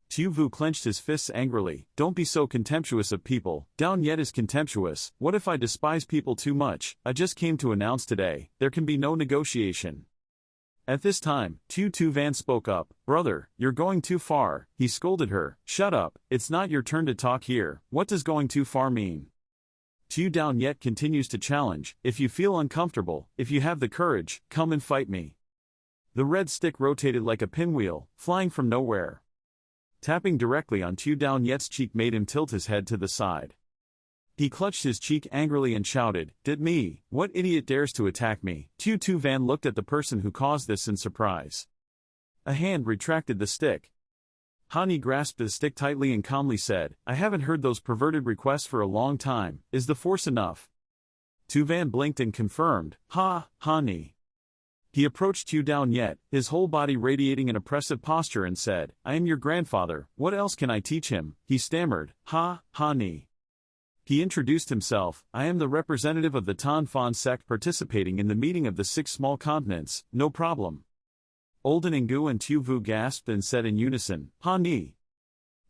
Speaker 1: Tu Vu clenched his fists angrily. Don't be so contemptuous of people. Down Yet is contemptuous. What if I despise people too much? I just came to announce today, there can be no negotiation. At this time, Tu Van spoke up. Brother, you're going too far. He scolded her. Shut up, it's not your turn to talk here. What does going too far mean? Tu Down Yet continues to challenge, if you feel uncomfortable, if you have the courage, come and fight me. The red stick rotated like a pinwheel, flying from nowhere. Tapping directly on Tu Down Yet's cheek made him tilt his head to the side. He clutched his cheek angrily and shouted, Did me? What idiot dares to attack me? Tu Van looked at the person who caused this in surprise. A hand retracted the stick. Hani grasped the stick tightly and calmly said, I haven't heard those perverted requests for a long time. Is the force enough? Tu Van blinked and confirmed, Hani. He approached Tu Down Yet, his whole body radiating an oppressive posture and said, I am your grandfather, what else can I teach him? He stammered, Hani. He introduced himself, I am the representative of the Tan Fan sect participating in the meeting of the 6 small continents, no problem. Olden Ngu and Tu Vu gasped and said in unison, Hani.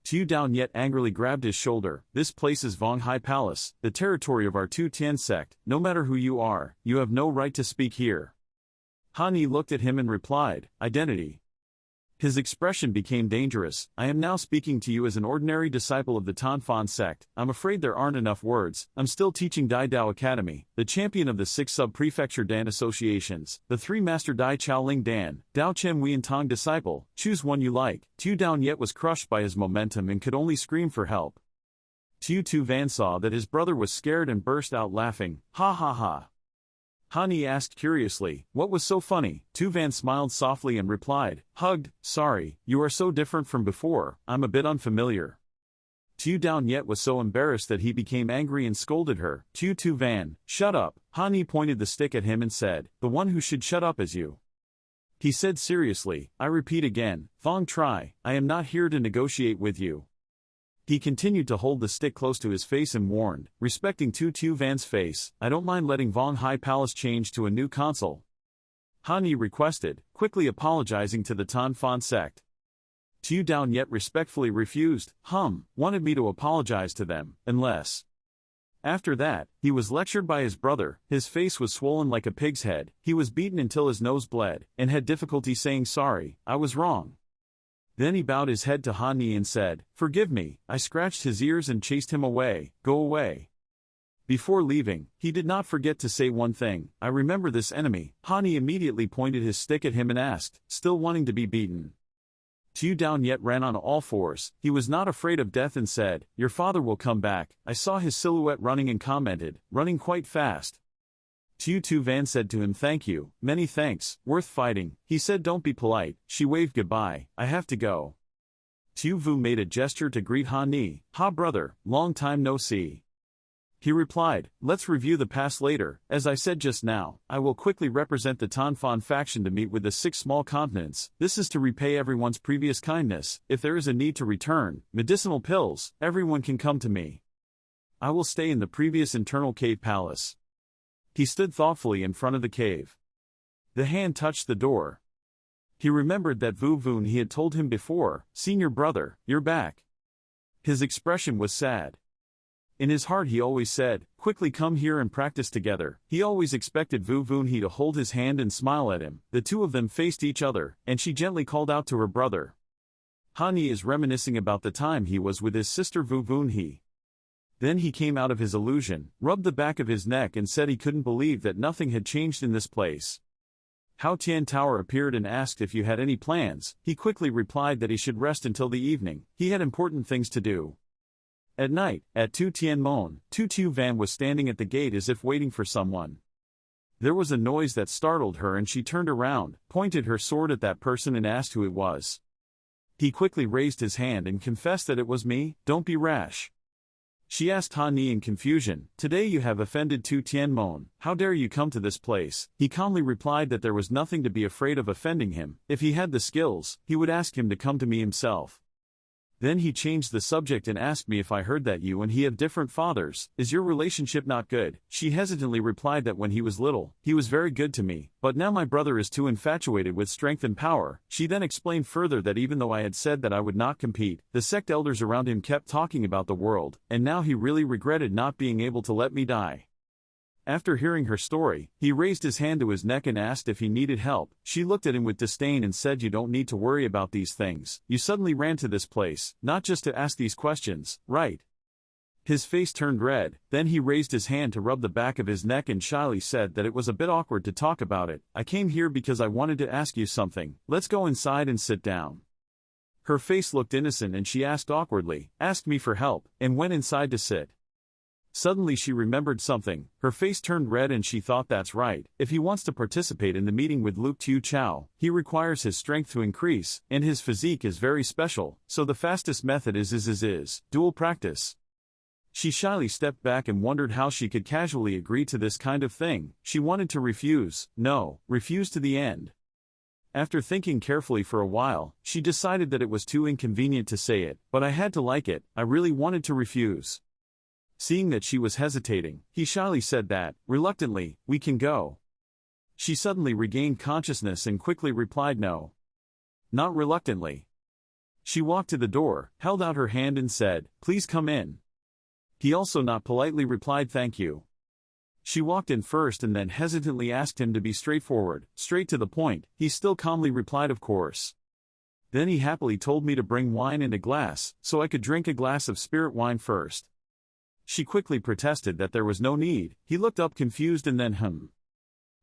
Speaker 1: Tu Down Yet angrily grabbed his shoulder, this place is Vong Hai Palace, the territory of our Tu Tian sect, no matter who you are, you have no right to speak here. Hani looked at him and replied, Identity. His expression became dangerous. I am now speaking to you as an ordinary disciple of the Tanfan sect. I'm afraid there aren't enough words. I'm still teaching Dai Dao Academy, the champion of the 6 sub-prefecture Dan associations, the 3 master Dai Chao Ling Dan, Dao Chen Wien Tong disciple. Choose one you like. Tu Down Yet was crushed by his momentum and could only scream for help. Tu Tu Van saw that his brother was scared and burst out laughing. Ha ha ha. Hani asked curiously, what was so funny? Tu Van smiled softly and replied, hugged, sorry, you are so different from before, I'm a bit unfamiliar. Tu Down Yet was so embarrassed that he became angry and scolded her. Tu Van, shut up. Hani pointed the stick at him and said, the one who should shut up is you. He said seriously, I repeat again, Thong Trai, I am not here to negotiate with you. He continued to hold the stick close to his face and warned, respecting Tu Van's face, I don't mind letting Vong Hai Palace change to a new console. Han requested, quickly apologizing to the Tan Fan sect. Tu Down Yet respectfully refused, wanted me to apologize to them, unless. After that, he was lectured by his brother, his face was swollen like a pig's head, he was beaten until his nose bled, and had difficulty saying sorry, I was wrong. Then he bowed his head to Hani and said, forgive me, I scratched his ears and chased him away, go away. Before leaving, he did not forget to say one thing, I remember this enemy. Hani immediately pointed his stick at him and asked, still wanting to be beaten. Tu Down Yet ran on all fours, he was not afraid of death and said, your father will come back. I saw his silhouette running and commented, running quite fast. Tu Van said to him, thank you, many thanks, worth fighting. He said, don't be polite. She waved goodbye, I have to go. Tu Vu made a gesture to greet Hani, ha brother, long time no see. He replied, let's review the past later. As I said just now, I will quickly represent the Tanfan faction to meet with the 6 small continents. This is to repay everyone's previous kindness. If there is a need to return medicinal pills, everyone can come to me. I will stay in the previous internal cave palace. He stood thoughtfully in front of the cave. The hand touched the door. He remembered that Vu Vun he had told him before, senior brother, you're back. His expression was sad. In his heart he always said, quickly come here and practice together. He always expected Vu Vun he to hold his hand and smile at him. The two of them faced each other, and she gently called out to her brother. Hani is reminiscing about the time he was with his sister Vu Vun he. Then he came out of his illusion, rubbed the back of his neck and said he couldn't believe that nothing had changed in this place. Hao Tian Tower appeared and asked if you had any plans. He quickly replied that he should rest until the evening, he had important things to do. At night, at Tu Tien Mon, Tu Van was standing at the gate as if waiting for someone. There was a noise that startled her and she turned around, pointed her sword at that person and asked who it was. He quickly raised his hand and confessed that it was me, don't be rash. She asked Hani in confusion, today you have offended Tu Tien Mon, how dare you come to this place? He calmly replied that there was nothing to be afraid of offending him, if he had the skills, he would ask him to come to me himself. Then he changed the subject and asked me if I heard that you and he have different fathers, is your relationship not good? She hesitantly replied that when he was little, he was very good to me, but now my brother is too infatuated with strength and power. She then explained further that even though I had said that I would not compete, the sect elders around him kept talking about the world, and now he really regretted not being able to let me die. After hearing her story, he raised his hand to his neck and asked if he needed help. She looked at him with disdain and said, you don't need to worry about these things. You suddenly ran to this place, not just to ask these questions, right? His face turned red, then he raised his hand to rub the back of his neck and shyly said that it was a bit awkward to talk about it. I came here because I wanted to ask you something. Let's go inside and sit down. Her face looked innocent and she asked awkwardly, asked me for help, and went inside to sit. Suddenly she remembered something, her face turned red and she thought that's right, if he wants to participate in the meeting with Luke Tu Chao, he requires his strength to increase, and his physique is very special, so the fastest method is dual practice. She shyly stepped back and wondered how she could casually agree to this kind of thing. She wanted to refuse to the end. After thinking carefully for a while, she decided that it was too inconvenient to say it, but I had to like it, I really wanted to refuse. Seeing that she was hesitating, he shyly said that, reluctantly, we can go. She suddenly regained consciousness and quickly replied no. Not reluctantly. She walked to the door, held out her hand and said, please come in. He also not politely replied thank you. She walked in first and then hesitantly asked him to be straightforward, straight to the point. He still calmly replied of course. Then he happily told me to bring wine and a glass, so I could drink a glass of spirit wine first. She quickly protested that there was no need. He looked up confused and then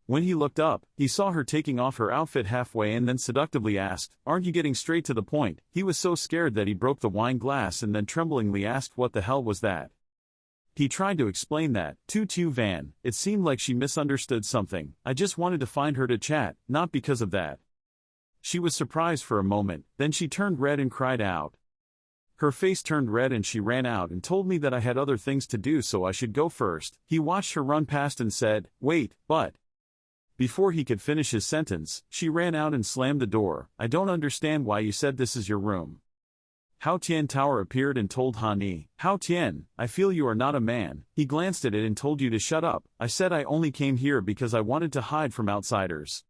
Speaker 1: When he looked up, he saw her taking off her outfit halfway and then seductively asked, "Aren't you getting straight to the point?" He was so scared that he broke the wine glass and then tremblingly asked what the hell was that. He tried to explain that, to Van, it seemed like she misunderstood something. I just wanted to find her to chat, not because of that. She was surprised for a moment, then she turned red and cried out. Her face turned red and she ran out and told me that I had other things to do so I should go first. He watched her run past and said, "Wait, but..." Before he could finish his sentence, she ran out and slammed the door. "I don't understand why you said this is your room." Hao Tian Tower appeared and told Han Ni, "Hao Tian, I feel you are not a man." He glanced at it and told you to shut up. "I said I only came here because I wanted to hide from outsiders."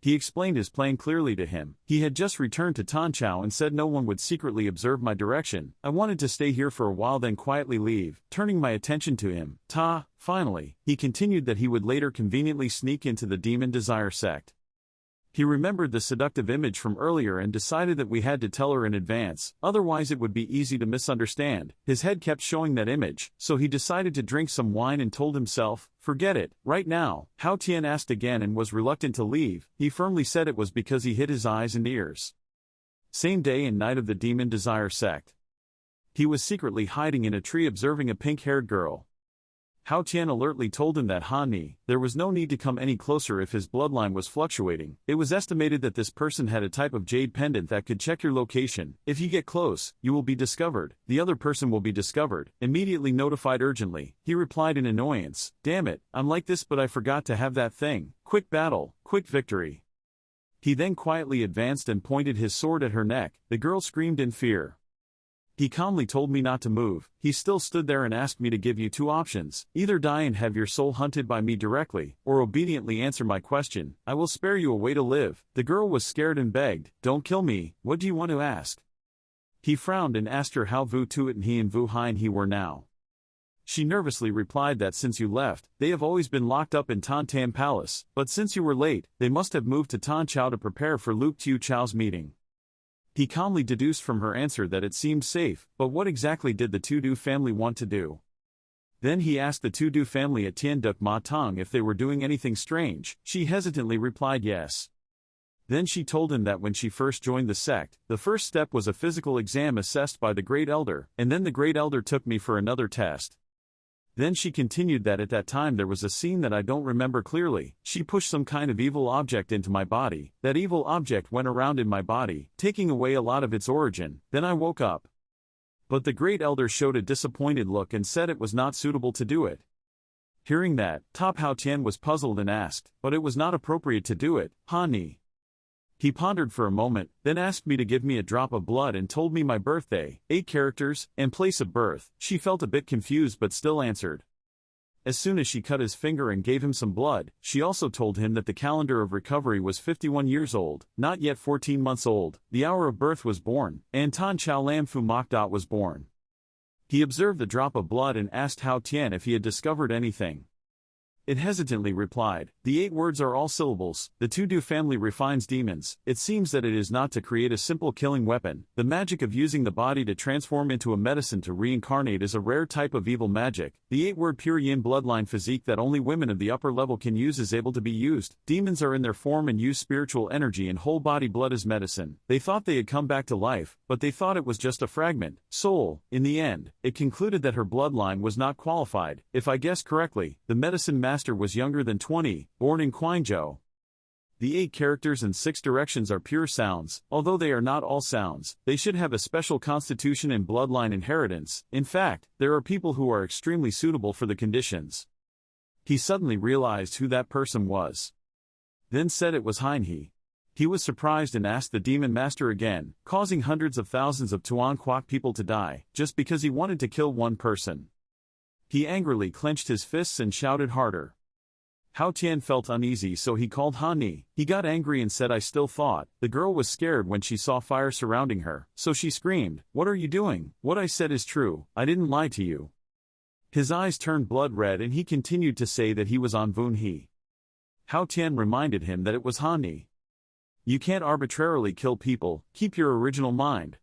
Speaker 1: He explained his plan clearly to him. He had just returned to Tanchao and said no one would secretly observe my direction. I wanted to stay here for a while then quietly leave, turning my attention to him. Finally, he continued that he would later conveniently sneak into the Demon Desire sect. He remembered the seductive image from earlier and decided that we had to tell her in advance, otherwise it would be easy to misunderstand. His head kept showing that image, so he decided to drink some wine and told himself, "Forget it, right now." Hao Tian asked again and was reluctant to leave. He firmly said it was because he hid his eyes and ears. Same day and night of the Demon Desire sect. He was secretly hiding in a tree observing a pink-haired girl. Hao Tian alertly told him that Han Ni, there was no need to come any closer if his bloodline was fluctuating. It was estimated that this person had a type of jade pendant that could check your location. If you get close, you will be discovered. The other person will be discovered. Immediately notified urgently. He replied in annoyance, "Damn it, I'm like this but I forgot to have that thing. Quick battle, quick victory." He then quietly advanced and pointed his sword at her neck. The girl screamed in fear. He calmly told me not to move. He still stood there and asked me to give you two options. Either die and have your soul hunted by me directly, or obediently answer my question. I will spare you a way to live. The girl was scared and begged, "Don't kill me, what do you want to ask?" He frowned and asked her how Vu Tuat and he and Vu Hein he were now. She nervously replied that since you left, they have always been locked up in Tan Tam Palace, but since you were late, they must have moved to Tan Chao to prepare for Luke Tiu Chao's meeting. He calmly deduced from her answer that it seemed safe, but what exactly did the Tudu family want to do? Then he asked the Tudu family at Tien Duc Ma Tong if they were doing anything strange. She hesitantly replied yes. Then she told him that when she first joined the sect, the first step was a physical exam assessed by the Great Elder, and then the Great Elder took me for another test. Then she continued that at that time there was a scene that I don't remember clearly. She pushed some kind of evil object into my body. That evil object went around in my body, taking away a lot of its origin. Then I woke up. But the Great Elder showed a disappointed look and said it was not suitable to do it. Hearing that, Top Hao Tian was puzzled and asked, "But it was not appropriate to do it, Han Ni." He pondered for a moment, then asked me to give me a drop of blood and told me my birthday, 8 characters, and place of birth. She felt a bit confused but still answered. As soon as she cut his finger and gave him some blood, she also told him that the calendar of recovery was 51 years old, not yet 14 months old. The hour of birth was born, and Tan Chao Lam Fu Mak Dot was born. He observed the drop of blood and asked Hao Tian if he had discovered anything. It hesitantly replied, "The 8 words are all syllables. The Tudu family refines demons. It seems that it is not to create a simple killing weapon. The magic of using the body to transform into a medicine to reincarnate is a rare type of evil magic. The 8-word pure yin bloodline physique that only women of the upper level can use is able to be used. Demons are in their form and use spiritual energy and whole body blood as medicine. They thought they had come back to life, but they thought it was just a fragment, soul." In the end, it concluded that her bloodline was not qualified. If I guessed correctly, the medicine master was younger than 20, born in Guangzhou. The 8 characters and 6 directions are pure sounds. Although they are not all sounds, they should have a special constitution and bloodline inheritance. In fact, there are people who are extremely suitable for the conditions. He suddenly realized who that person was. Then said it was Hein He. He was surprised and asked the demon master again, causing hundreds of thousands of Tuan Quoc people to die, just because he wanted to kill one person. He angrily clenched his fists and shouted harder. Hao Tian felt uneasy so he called Han Ni. He got angry and said I still thought. The girl was scared when she saw fire surrounding her, so she screamed, "What are you doing? What I said is true, I didn't lie to you." His eyes turned blood red and he continued to say that he was on Vun He. Hao Tian reminded him that it was Han Ni. You can't arbitrarily kill people, keep your original mind.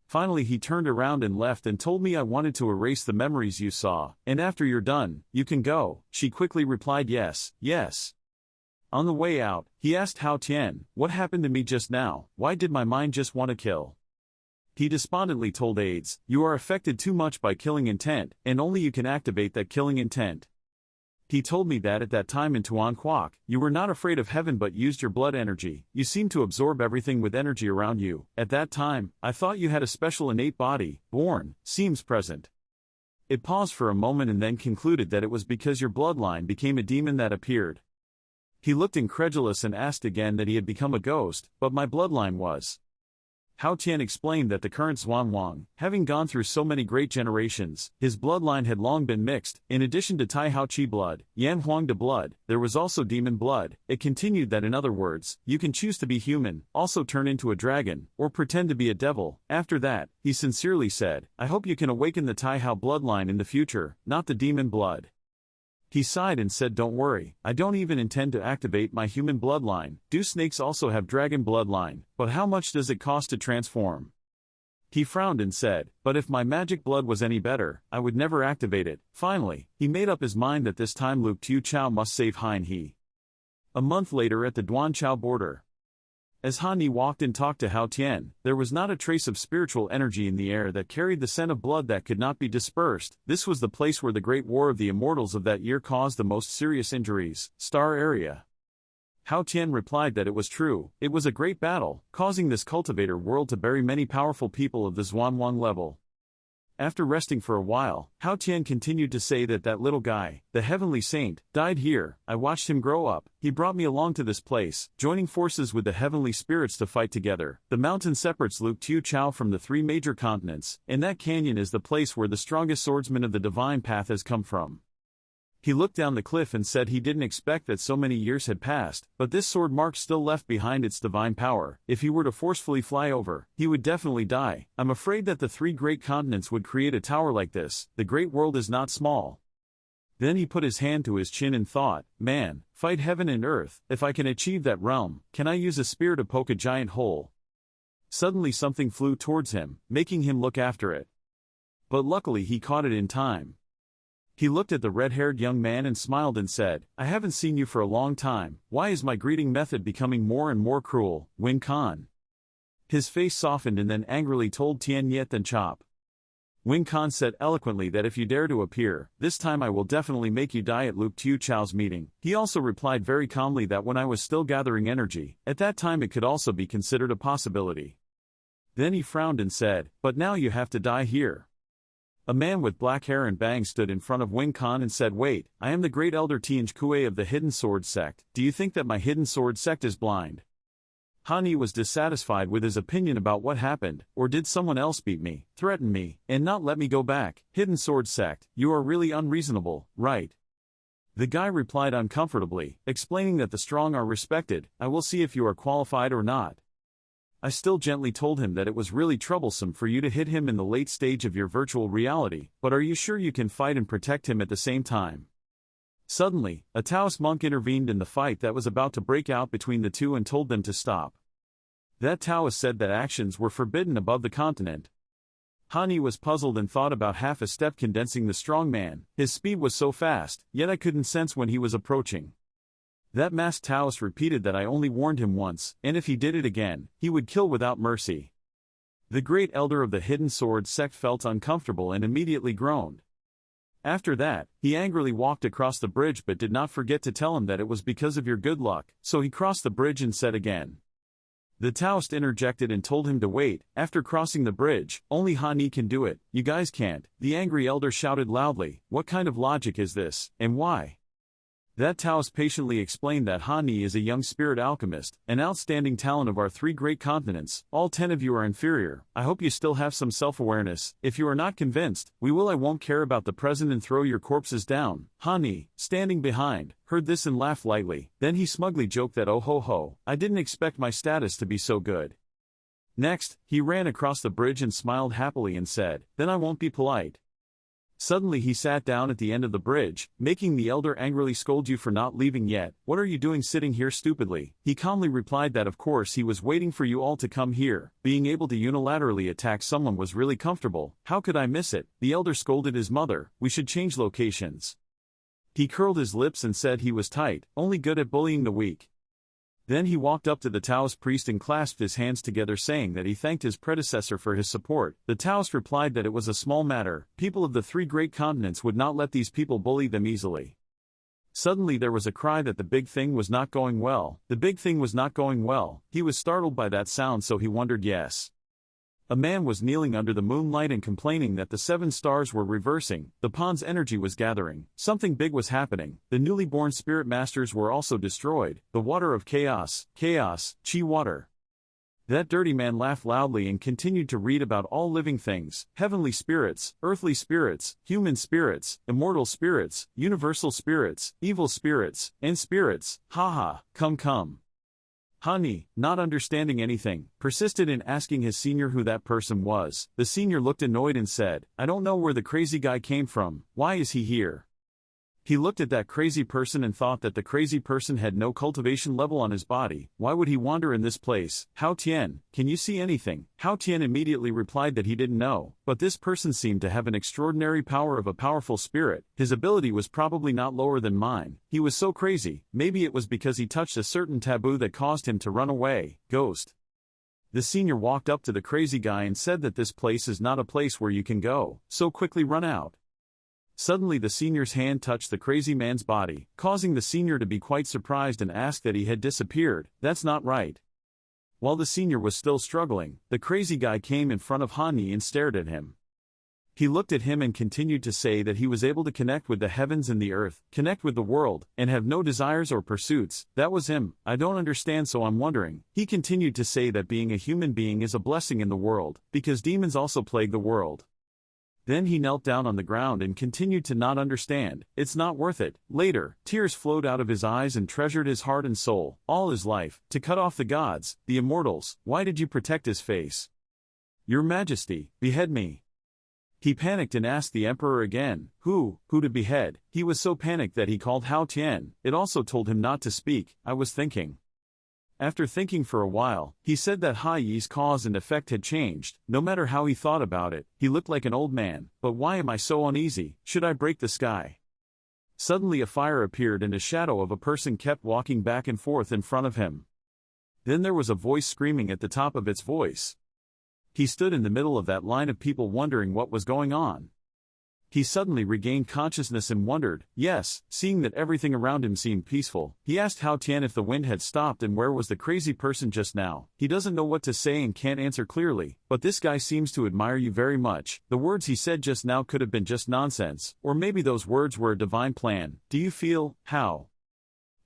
Speaker 1: Finally he turned around and left and told me I wanted to erase the memories you saw, and after you're done, you can go. She quickly replied yes, yes. On the way out, he asked Hao Tian, what happened to me just now, why did my mind just want to kill? He despondently told aides, you are affected too much by killing intent, and only you can activate that killing intent. He told me that at that time in Tuan Quoc, you were not afraid of heaven but used your blood energy, you seemed to absorb everything with energy around you. At that time, I thought you had a special innate body, born, seems present. It paused for a moment and then concluded that it was because your bloodline became a demon that appeared. He looked incredulous and asked again that he had become a ghost, but my bloodline was. Hao Tian explained that the current Xuan Wang, having gone through so many great generations, his bloodline had long been mixed. In addition to Tai Hao Qi blood, Yan Huang De blood, there was also demon blood. It continued that in other words, you can choose to be human, also turn into a dragon, or pretend to be a devil. After that, he sincerely said, I hope you can awaken the Tai Hao bloodline in the future, not the demon blood. He sighed and said, don't worry, I don't even intend to activate my human bloodline. Do snakes also have dragon bloodline, but how much does it cost to transform? He frowned and said, but if my magic blood was any better, I would never activate it. Finally, he made up his mind that this time Luke Tu Chao must save Han He. A month later at the Duan Chao border. As Han Ni walked and talked to Hao Tian, there was not a trace of spiritual energy in the air that carried the scent of blood that could not be dispersed. This was the place where the Great War of the Immortals of that year caused the most serious injuries, Star Area. Hao Tian replied that it was true, it was a great battle, causing this cultivator world to bury many powerful people of the Xuanwang level. After resting for a while, Hao Tian continued to say that that little guy, the heavenly saint, died here. I watched him grow up, he brought me along to this place, joining forces with the heavenly spirits to fight together. The mountain separates Luke Tu Chao from the three major continents, and that canyon is the place where the strongest swordsman of the divine path has come from. He looked down the cliff and said he didn't expect that so many years had passed, but this sword mark still left behind its divine power. If he were to forcefully fly over, he would definitely die. I'm afraid that the three great continents would create a tower like this. The great world is not small. Then he put his hand to his chin and thought, man, fight heaven and earth. If I can achieve that realm, can I use a spear to poke a giant hole? Suddenly something flew towards him, making him look after it. But luckily he caught it in time. He looked at the red-haired young man and smiled and said, I haven't seen you for a long time, why is my greeting method becoming more and more cruel, Wing Khan? His face softened and then angrily told Tian Yet then chop. Wing Khan said eloquently that if you dare to appear, this time I will definitely make you die at Luke Tu Chao's meeting. He also replied very calmly that when I was still gathering energy, at that time it could also be considered a possibility. Then he frowned and said, but now you have to die here. A man with black hair and bangs stood in front of Wing Khan and said, wait, I am the great elder Tianj Kue of the Hidden Sword Sect. Do you think that my Hidden Sword Sect is blind? Han Yi was dissatisfied with his opinion about what happened, or did someone else beat me, threaten me, and not let me go back? Hidden Sword Sect, you are really unreasonable, right? The guy replied uncomfortably, explaining that the strong are respected. I will see if you are qualified or not. I still gently told him that it was really troublesome for you to hit him in the late stage of your virtual reality, but are you sure you can fight and protect him at the same time? Suddenly, a Taoist monk intervened in the fight that was about to break out between the two and told them to stop. That Taoist said that actions were forbidden above the continent. Han Yi was puzzled and thought about half a step condensing the strong man. His speed was so fast, yet I couldn't sense when he was approaching. That masked Taoist repeated that I only warned him once, and if he did it again, he would kill without mercy. The great elder of the Hidden Sword Sect felt uncomfortable and immediately groaned. After that, he angrily walked across the bridge but did not forget to tell him that it was because of your good luck, so he crossed the bridge and said again. The Taoist interjected and told him to wait. After crossing the bridge, only Han Yi can do it, you guys can't. The angry elder shouted loudly, what kind of logic is this, and why? That Taoist patiently explained that Han Yi is a young spirit alchemist, an outstanding talent of our three great continents. All 10 of you are inferior. I hope you still have some self-awareness. If you are not convinced, I won't care about the present and throw your corpses down. Han Yi, standing behind, heard this and laughed lightly. Then he smugly joked that oh ho ho, I didn't expect my status to be so good. Next, he ran across the bridge and smiled happily and said, then I won't be polite. Suddenly he sat down at the end of the bridge, making the elder angrily scold you for not leaving yet. What are you doing sitting here stupidly? He calmly replied that of course he was waiting for you all to come here. Being able to unilaterally attack someone was really comfortable. How could I miss it? The elder scolded his mother. We should change locations. He curled his lips and said he was tight, only good at bullying the weak. Then he walked up to the Taoist priest and clasped his hands together saying that he thanked his predecessor for his support. The Taoist replied that it was a small matter, people of the 3 great continents would not let these people bully them easily. Suddenly there was a cry that the big thing was not going well. The big thing was not going well. He was startled by that sound, so he wondered. Yes. A man was kneeling under the moonlight and complaining that the 7 stars were reversing, the pond's energy was gathering, something big was happening, the newly born spirit masters were also destroyed, the water of chaos, chi water. That dirty man laughed loudly and continued to read about all living things, heavenly spirits, earthly spirits, human spirits, immortal spirits, universal spirits, evil spirits, and spirits. Haha, come. Hani, not understanding anything, persisted in asking his senior who that person was. The senior looked annoyed and said, I don't know where the crazy guy came from, why is he here? He looked at that crazy person and thought that the crazy person had no cultivation level on his body. Why would he wander in this place? Hao Tian, can you see anything? Hao Tian immediately replied that he didn't know, but this person seemed to have an extraordinary power of a powerful spirit. His ability was probably not lower than mine. He was so crazy, maybe it was because he touched a certain taboo that caused him to run away. Ghost. The senior walked up to the crazy guy and said that this place is not a place where you can go, so quickly run out. Suddenly the senior's hand touched the crazy man's body, causing the senior to be quite surprised and ask that he had disappeared. That's not right. While the senior was still struggling, the crazy guy came in front of Hani and stared at him. He looked at him and continued to say that he was able to connect with the heavens and the earth, connect with the world, and have no desires or pursuits. That was him. I don't understand, so I'm wondering. He continued to say that being a human being is a blessing in the world, because demons also plague the world. Then he knelt down on the ground and continued to not understand. It's not worth it. Later, tears flowed out of his eyes and treasured his heart and soul, all his life, to cut off the gods, the immortals. Why did you protect his face? Your Majesty, behead me. He panicked and asked the emperor again, who to behead? He was so panicked that he called Hao Tian. It also told him not to speak. I was thinking. After thinking for a while, he said that Hai Yi's cause and effect had changed. No matter how he thought about it, he looked like an old man. But why am I so uneasy? Should I break the sky? Suddenly a fire appeared and a shadow of a person kept walking back and forth in front of him. Then there was a voice screaming at the top of its voice. He stood in the middle of that line of people wondering what was going on. He suddenly regained consciousness and wondered, yes, seeing that everything around him seemed peaceful. He asked Hao Tian if the wind had stopped and where was the crazy person just now. He doesn't know what to say and can't answer clearly, but this guy seems to admire you very much. The words he said just now could have been just nonsense, or maybe those words were a divine plan. Do you feel, how?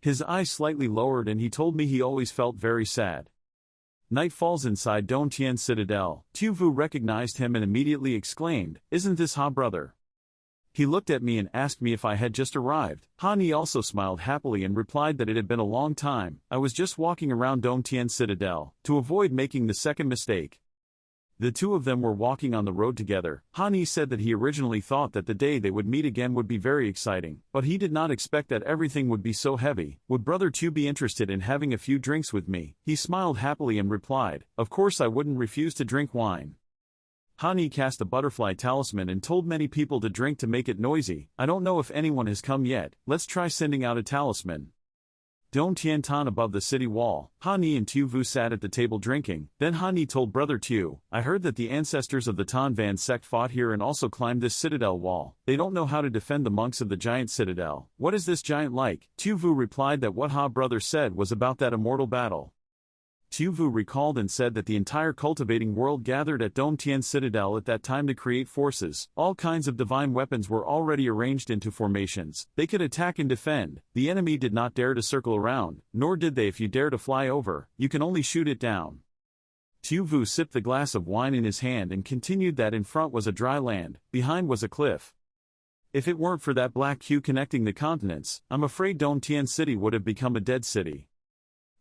Speaker 1: His eyes slightly lowered and he told me he always felt very sad. Night falls inside Dong Tian Citadel. Tu Vu recognized him and immediately exclaimed, isn't this Ha brother? He looked at me and asked me if I had just arrived. Hani also smiled happily and replied that it had been a long time. I was just walking around Dong Tian Citadel, to avoid making the second mistake. The two of them were walking on the road together. Hani said that he originally thought that the day they would meet again would be very exciting, but he did not expect that everything would be so heavy. Would Brother Chu be interested in having a few drinks with me? He smiled happily and replied, of course I wouldn't refuse to drink wine. Hani cast a butterfly talisman and told many people to drink to make it noisy. I don't know if anyone has come yet. Let's try sending out a talisman. Dong Tian Tan above the city wall. Hani and Tu Vu sat at the table drinking. Then Hani told Brother Tu, I heard that the ancestors of the Tan Van sect fought here and also climbed this citadel wall. They don't know how to defend the monks of the giant citadel. What is this giant like? Tu Vu replied that what Ha brother said was about that immortal battle. Tu Vu recalled and said that the entire cultivating world gathered at Dong Tian Citadel at that time to create forces. All kinds of divine weapons were already arranged into formations. They could attack and defend. The enemy did not dare to circle around, nor did they if you dare to fly over. You can only shoot it down. Tu Vu sipped the glass of wine in his hand and continued that in front was a dry land, behind was a cliff. If it weren't for that black queue connecting the continents, I'm afraid Dong Tian City would have become a dead city.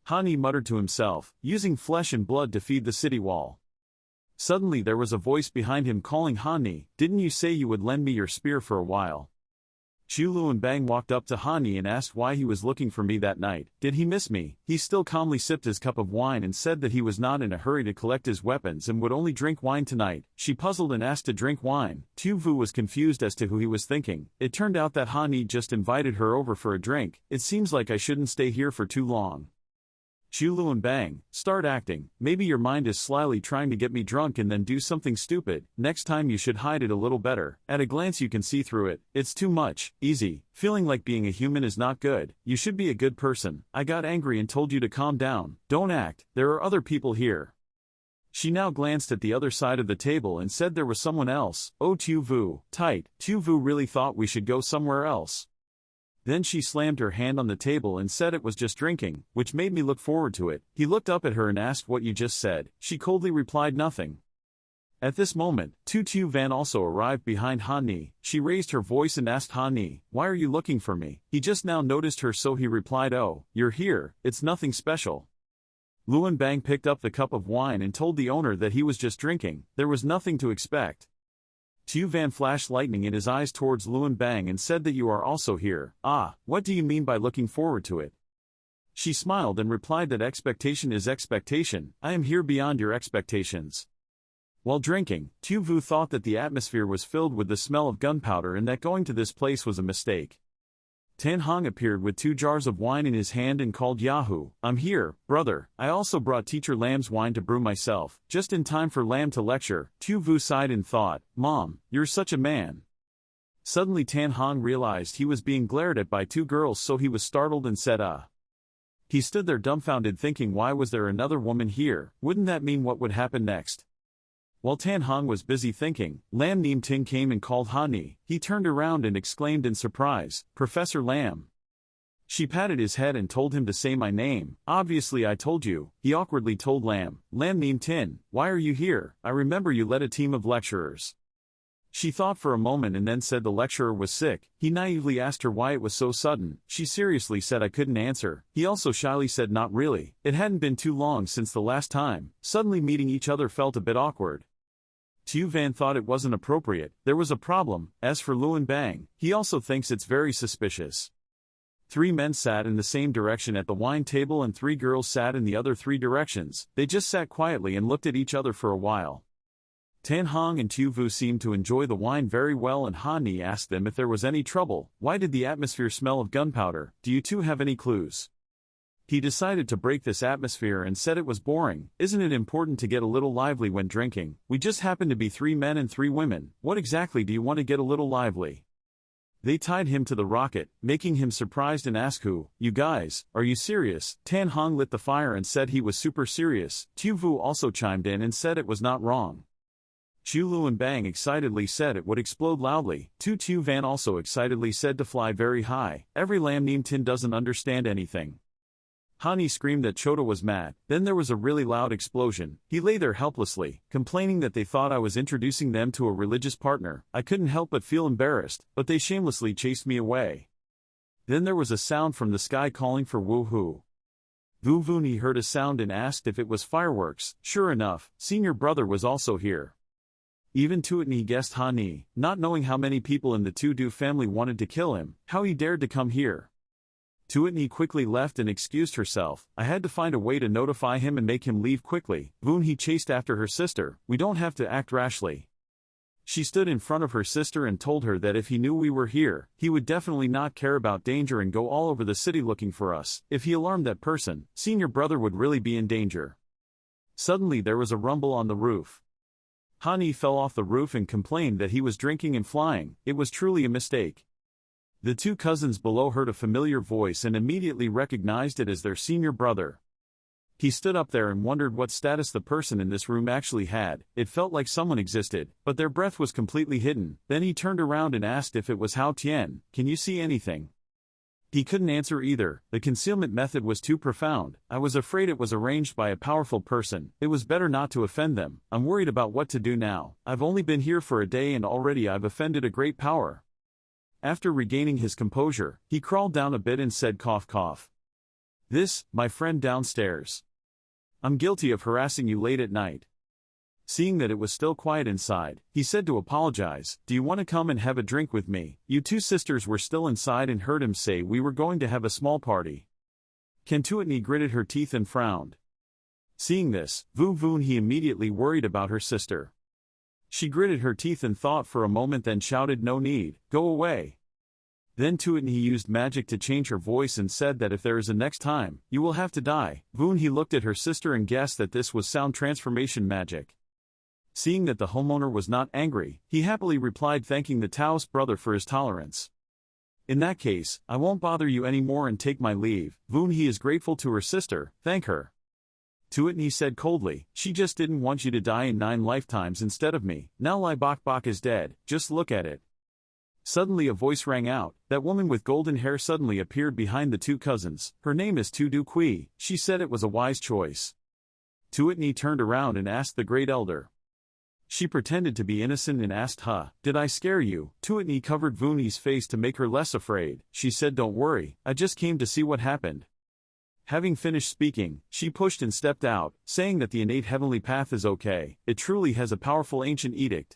Speaker 1: Hani muttered to himself, using flesh and blood to feed the city wall. Suddenly there was a voice behind him calling Hani, "Didn't you say you would lend me your spear for a while?" Chu Luanbang walked up to Hani and asked why he was looking for me that night. Did he miss me? He still calmly sipped his cup of wine and said that he was not in a hurry to collect his weapons and would only drink wine tonight. She puzzled and asked to drink wine. Tu Vu was confused as to who he was thinking. It turned out that Hani just invited her over for a drink. It seems like I shouldn't stay here for too long. Chu Luanbang, start acting. Maybe your mind is slyly trying to get me drunk and then do something stupid. Next time you should hide it a little better. At a glance you can see through it. It's too much. Easy. Feeling like being a human is not good. You should be a good person. I got angry and told you to calm down. Don't act. There are other people here. She now glanced at the other side of the table and said there was someone else. Oh, Tu Vu. Tight. Tu Vu really thought we should go somewhere else. Then she slammed her hand on the table and said it was just drinking, which made me look forward to it. He looked up at her and asked what you just said. She coldly replied nothing. At this moment, Tu Van also arrived behind Hani. She raised her voice and asked Hani, "Why are you looking for me?" He just now noticed her, so he replied, "Oh, you're here, it's nothing special." Luanbang picked up the cup of wine and told the owner that he was just drinking. There was nothing to expect. Tu Van flashed lightning in his eyes towards Luanbang and said that you are also here. Ah, what do you mean by looking forward to it? She smiled and replied that expectation is expectation. I am here beyond your expectations. While drinking, Tu Vu thought that the atmosphere was filled with the smell of gunpowder and that going to this place was a mistake. Tan Hong appeared with 2 jars of wine in his hand and called Yahoo. I'm here, brother. I also brought teacher Lam's wine to brew myself, just in time for Lam to lecture. Tu Vu sighed and thought, Mom, you're such a man. Suddenly Tan Hong realized he was being glared at by 2 girls, so he was startled and said He stood there dumbfounded thinking, why was there another woman here? Wouldn't that mean what would happen next? While Tan Hong was busy thinking, Lam Neem Ting came and called Hani. He turned around and exclaimed in surprise, Professor Lam. She patted his head and told him to say my name. Obviously I told you, he awkwardly told Lam Neem Tin, why are you here? I remember you led a team of lecturers. She thought for a moment and then said the lecturer was sick. He naively asked her why it was so sudden. She seriously said I couldn't answer. He also shyly said not really. It hadn't been too long since the last time. Suddenly meeting each other felt a bit awkward. Tu Van thought it wasn't appropriate. There was a problem. As for Luanbang, he also thinks it's very suspicious. 3 men sat in the same direction at the wine table and 3 girls sat in the other 3 directions. They just sat quietly and looked at each other for a while. Tan Hong and Tu Vu seemed to enjoy the wine very well, and Hani asked them if there was any trouble. Why did the atmosphere smell of gunpowder? Do you two have any clues? He decided to break this atmosphere and said it was boring. Isn't it important to get a little lively when drinking? We just happen to be 3 men and 3 women. What exactly do you want to get a little lively? They tied him to the rocket, making him surprised and asked who, you guys, are you serious? Tan Hong lit the fire and said he was super serious. Tu Vu also chimed in and said it was not wrong. Chu Luanbang excitedly said it would explode loudly. Tu Van also excitedly said to fly very high. Every Lam Neem Tin doesn't understand anything. Hani screamed that Chota was mad. Then there was a really loud explosion. He lay there helplessly, complaining that they thought I was introducing them to a religious partner. I couldn't help but feel embarrassed, but they shamelessly chased me away. Then there was a sound from the sky calling for woo-hoo. Vu Vuni heard a sound and asked if it was fireworks. Sure enough, senior brother was also here. Even Tuatni guessed Hani, not knowing how many people in the Tudu family wanted to kill him, how he dared to come here. Tuatni quickly left and excused herself. I had to find a way to notify him and make him leave quickly. Vunhi chased after her sister. We don't have to act rashly. She stood in front of her sister and told her that if he knew we were here, he would definitely not care about danger and go all over the city looking for us. If he alarmed that person, senior brother would really be in danger. Suddenly there was a rumble on the roof. Hani fell off the roof and complained that he was drinking and flying. It was truly a mistake. The 2 cousins below heard a familiar voice and immediately recognized it as their senior brother. He stood up there and wondered what status the person in this room actually had. It felt like someone existed, but their breath was completely hidden. Then he turned around and asked if it was Hao Tian. Can you see anything? He couldn't answer either. The concealment method was too profound. I was afraid it was arranged by a powerful person. It was better not to offend them. I'm worried about what to do now. I've only been here for a day and already I've offended a great power. After regaining his composure, he crawled down a bit and said cough cough. This, my friend downstairs. I'm guilty of harassing you late at night. Seeing that it was still quiet inside, he said to apologize, "Do you want to come and have a drink with me?" You two sisters were still inside and heard him say we were going to have a small party. Kentuitni gritted her teeth and frowned. Seeing this, Vu Vun he immediately worried about her sister. She gritted her teeth and thought for a moment, then shouted, "No need, go away." Then Tuitni used magic to change her voice and said that if there is a next time, you will have to die. Vun he looked at her sister and guessed that this was sound transformation magic. Seeing that the homeowner was not angry, he happily replied, thanking the Taoist brother for his tolerance. "In that case, I won't bother you anymore and take my leave." Vun he is grateful to her sister, "Thank her." Tuitni said coldly, "She just didn't want you to die in 9 lifetimes instead of me. Now Lai Bok Bok is dead, just look at it." Suddenly a voice rang out. That woman with golden hair suddenly appeared behind the two cousins. Her name is Tu Du Kui. She said it was a wise choice. Tuitni turned around and asked the great elder. She pretended to be innocent and asked, "Did I scare you?" Tuitni covered Vuni's face to make her less afraid. She said, "Don't worry, I just came to see what happened." Having finished speaking, she pushed and stepped out, saying that the innate heavenly path is okay. It truly has a powerful ancient edict.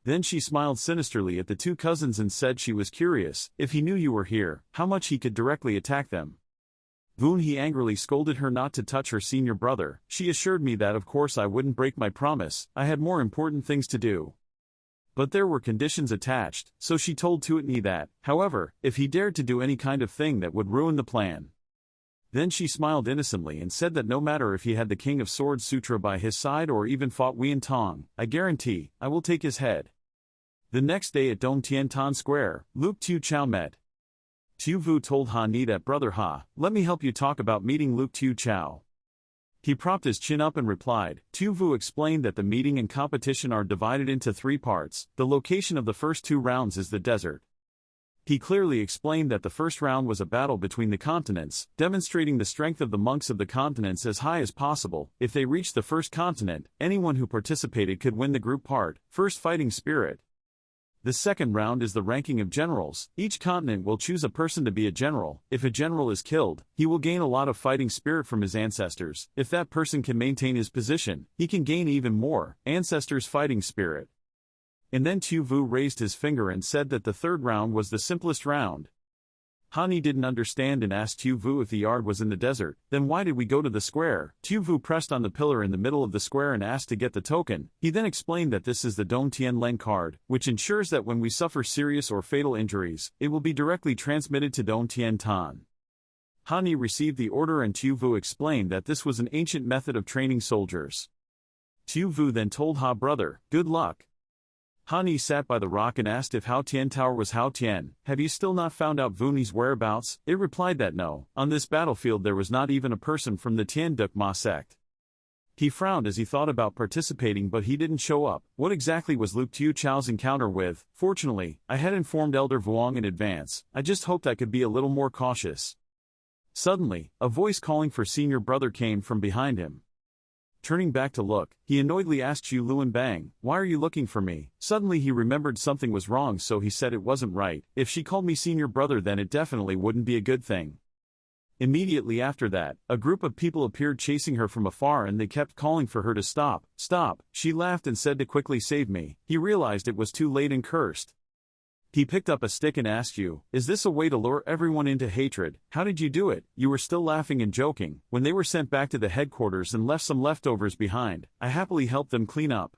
Speaker 1: Then she smiled sinisterly at the two cousins and said she was curious, if he knew you were here, how much he could directly attack them. Vun he angrily scolded her not to touch her senior brother. She assured me that of course I wouldn't break my promise, I had more important things to do. But there were conditions attached, so she told Tuitni that, however, if he dared to do any kind of thing that would ruin the plan. Then she smiled innocently and said that no matter if he had the King of Swords Sutra by his side or even fought Wien Tong, I guarantee, I will take his head. The next day at Dong Tien Tan Square, Luke Tu Chao met. Tu Vu told Ha Ni that brother Ha, let me help you talk about meeting Luke Tu Chao. He propped his chin up and replied. Tu Vu explained that the meeting and competition are divided into 3 parts. The location of the first 2 rounds is the desert. He clearly explained that the first round was a battle between the continents, demonstrating the strength of the monks of the continents as high as possible. If they reached the first continent, anyone who participated could win the group part, first fighting spirit. The second round is the ranking of generals. Each continent will choose a person to be a general. If a general is killed, he will gain a lot of fighting spirit from his ancestors. If that person can maintain his position, he can gain even more, ancestors' fighting spirit. And then Tu Vu raised his finger and said that the third round was the simplest round. Hani didn't understand and asked Tu Vu if the yard was in the desert. Then why did we go to the square? Tu Vu pressed on the pillar in the middle of the square and asked to get the token. He then explained that this is the Dong Tien Leng card, which ensures that when we suffer serious or fatal injuries, it will be directly transmitted to Dong Tien Tan. Hani received the order and Tu Vu explained that this was an ancient method of training soldiers. Tu Vu then told Ha brother, "Good luck." Hani sat by the rock and asked if Hao Tian Tower was Hao Tian. "Have you still not found out Vuni's whereabouts?" It replied that no, on this battlefield there was not even a person from the Tian Duk Ma sect. He frowned as he thought about participating, but he didn't show up. What exactly was Luke Tu Chao's encounter with? Fortunately, I had informed Elder Vuong in advance. I just hoped I could be a little more cautious. Suddenly, a voice calling for senior brother came from behind him. Turning back to look, he annoyedly asked Xu Luan Bang, "Why are you looking for me?" Suddenly he remembered something was wrong, so he said it wasn't right. If she called me senior brother, then it definitely wouldn't be a good thing. Immediately after that, a group of people appeared chasing her from afar and they kept calling for her to stop. "Stop." She laughed and said to quickly save me. He realized it was too late and cursed. He picked up a stick and asked you, "Is this a way to lure everyone into hatred? How did you do it?" You were still laughing and joking. When they were sent back to the headquarters and left some leftovers behind, I happily helped them clean up.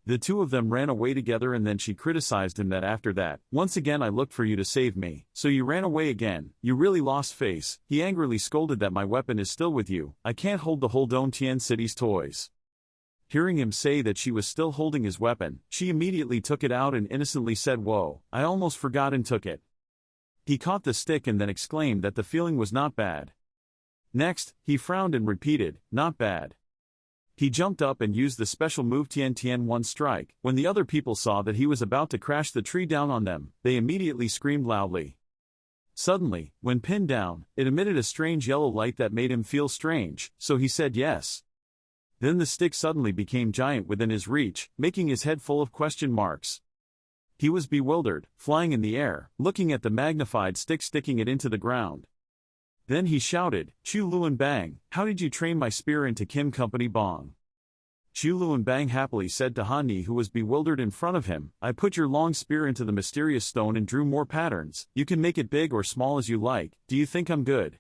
Speaker 1: The two of them ran away together and then she criticized him that after that, "Once again I looked for you to save me, so you ran away again. You really lost face." He angrily scolded that my weapon is still with you. I can't hold the whole Dong Tien city's toys. Hearing him say that she was still holding his weapon, she immediately took it out and innocently said, "Whoa, I almost forgot," and took it. He caught the stick and then exclaimed that the feeling was not bad. Next, he frowned and repeated, "Not bad." He jumped up and used the special move Tien Tien One Strike. When the other people saw that he was about to crash the tree down on them, they immediately screamed loudly. Suddenly, when pinned down, it emitted a strange yellow light that made him feel strange, so he said yes. Then the stick suddenly became giant within his reach, making his head full of question marks. He was bewildered, flying in the air, looking at the magnified stick sticking it into the ground. Then he shouted, "Chu Luan Bang, how did you train my spear into Kim Company Bong?" Chu Luanbang happily said to Han Ni, who was bewildered in front of him, I put your long spear into the mysterious stone and drew more patterns. You can make it big or small as you like. Do you think I'm good?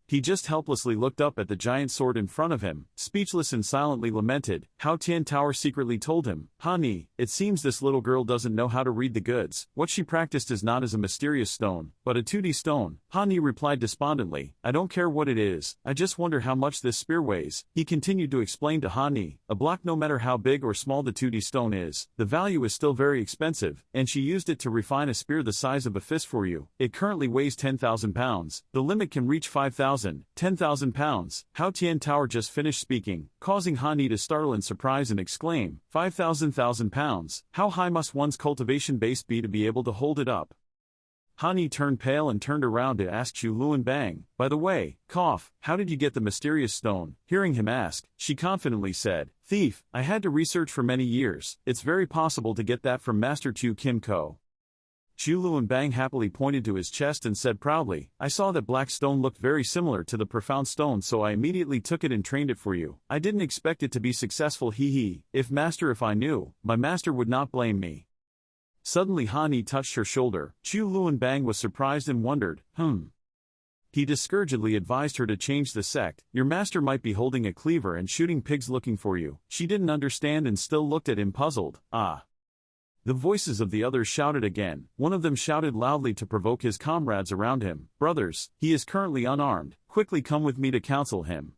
Speaker 1: He just helplessly looked up at the giant sword in front of him, speechless, and silently lamented. Hao Tian Tower secretly told him, Han Ni, it seems this little girl doesn't know how to read the goods. What she practiced is not as a mysterious stone, but a 2D stone. Han Ni replied despondently, I don't care what it is, I just wonder how much this spear weighs. He continued to explain to Han Ni, a block, no matter how big or small the 2D stone is, the value is still very expensive, and she used it to refine a spear the size of a fist for you. It currently weighs 10,000 pounds. The limit can reach 5,000. 10,000 pounds. Hao Tian Tower just finished speaking, causing Han Ni to startle in surprise and exclaim, 5,000 pounds. How high must one's cultivation base be to be able to hold it up? Han Ni turned pale and turned around to ask Chu Luanbang, by the way, cough, how did you get the mysterious stone? Hearing him ask, she confidently said, thief, I had to research for many years. It's very possible to get that from Master Chu Kim Ko. Chu Luanbang happily pointed to his chest and said proudly, I saw that black stone looked very similar to the profound stone, so I immediately took it and trained it for you. I didn't expect it to be successful, hee. If I knew, my master would not blame me. Suddenly Han Ni touched her shoulder. Chu Luanbang was surprised and wondered, He discouragedly advised her to change the sect. Your master might be holding a cleaver and shooting pigs looking for you. She didn't understand and still looked at him puzzled. The voices of the others shouted again. One of them shouted loudly to provoke his comrades around him, brothers, he is currently unarmed, quickly come with me to counsel him.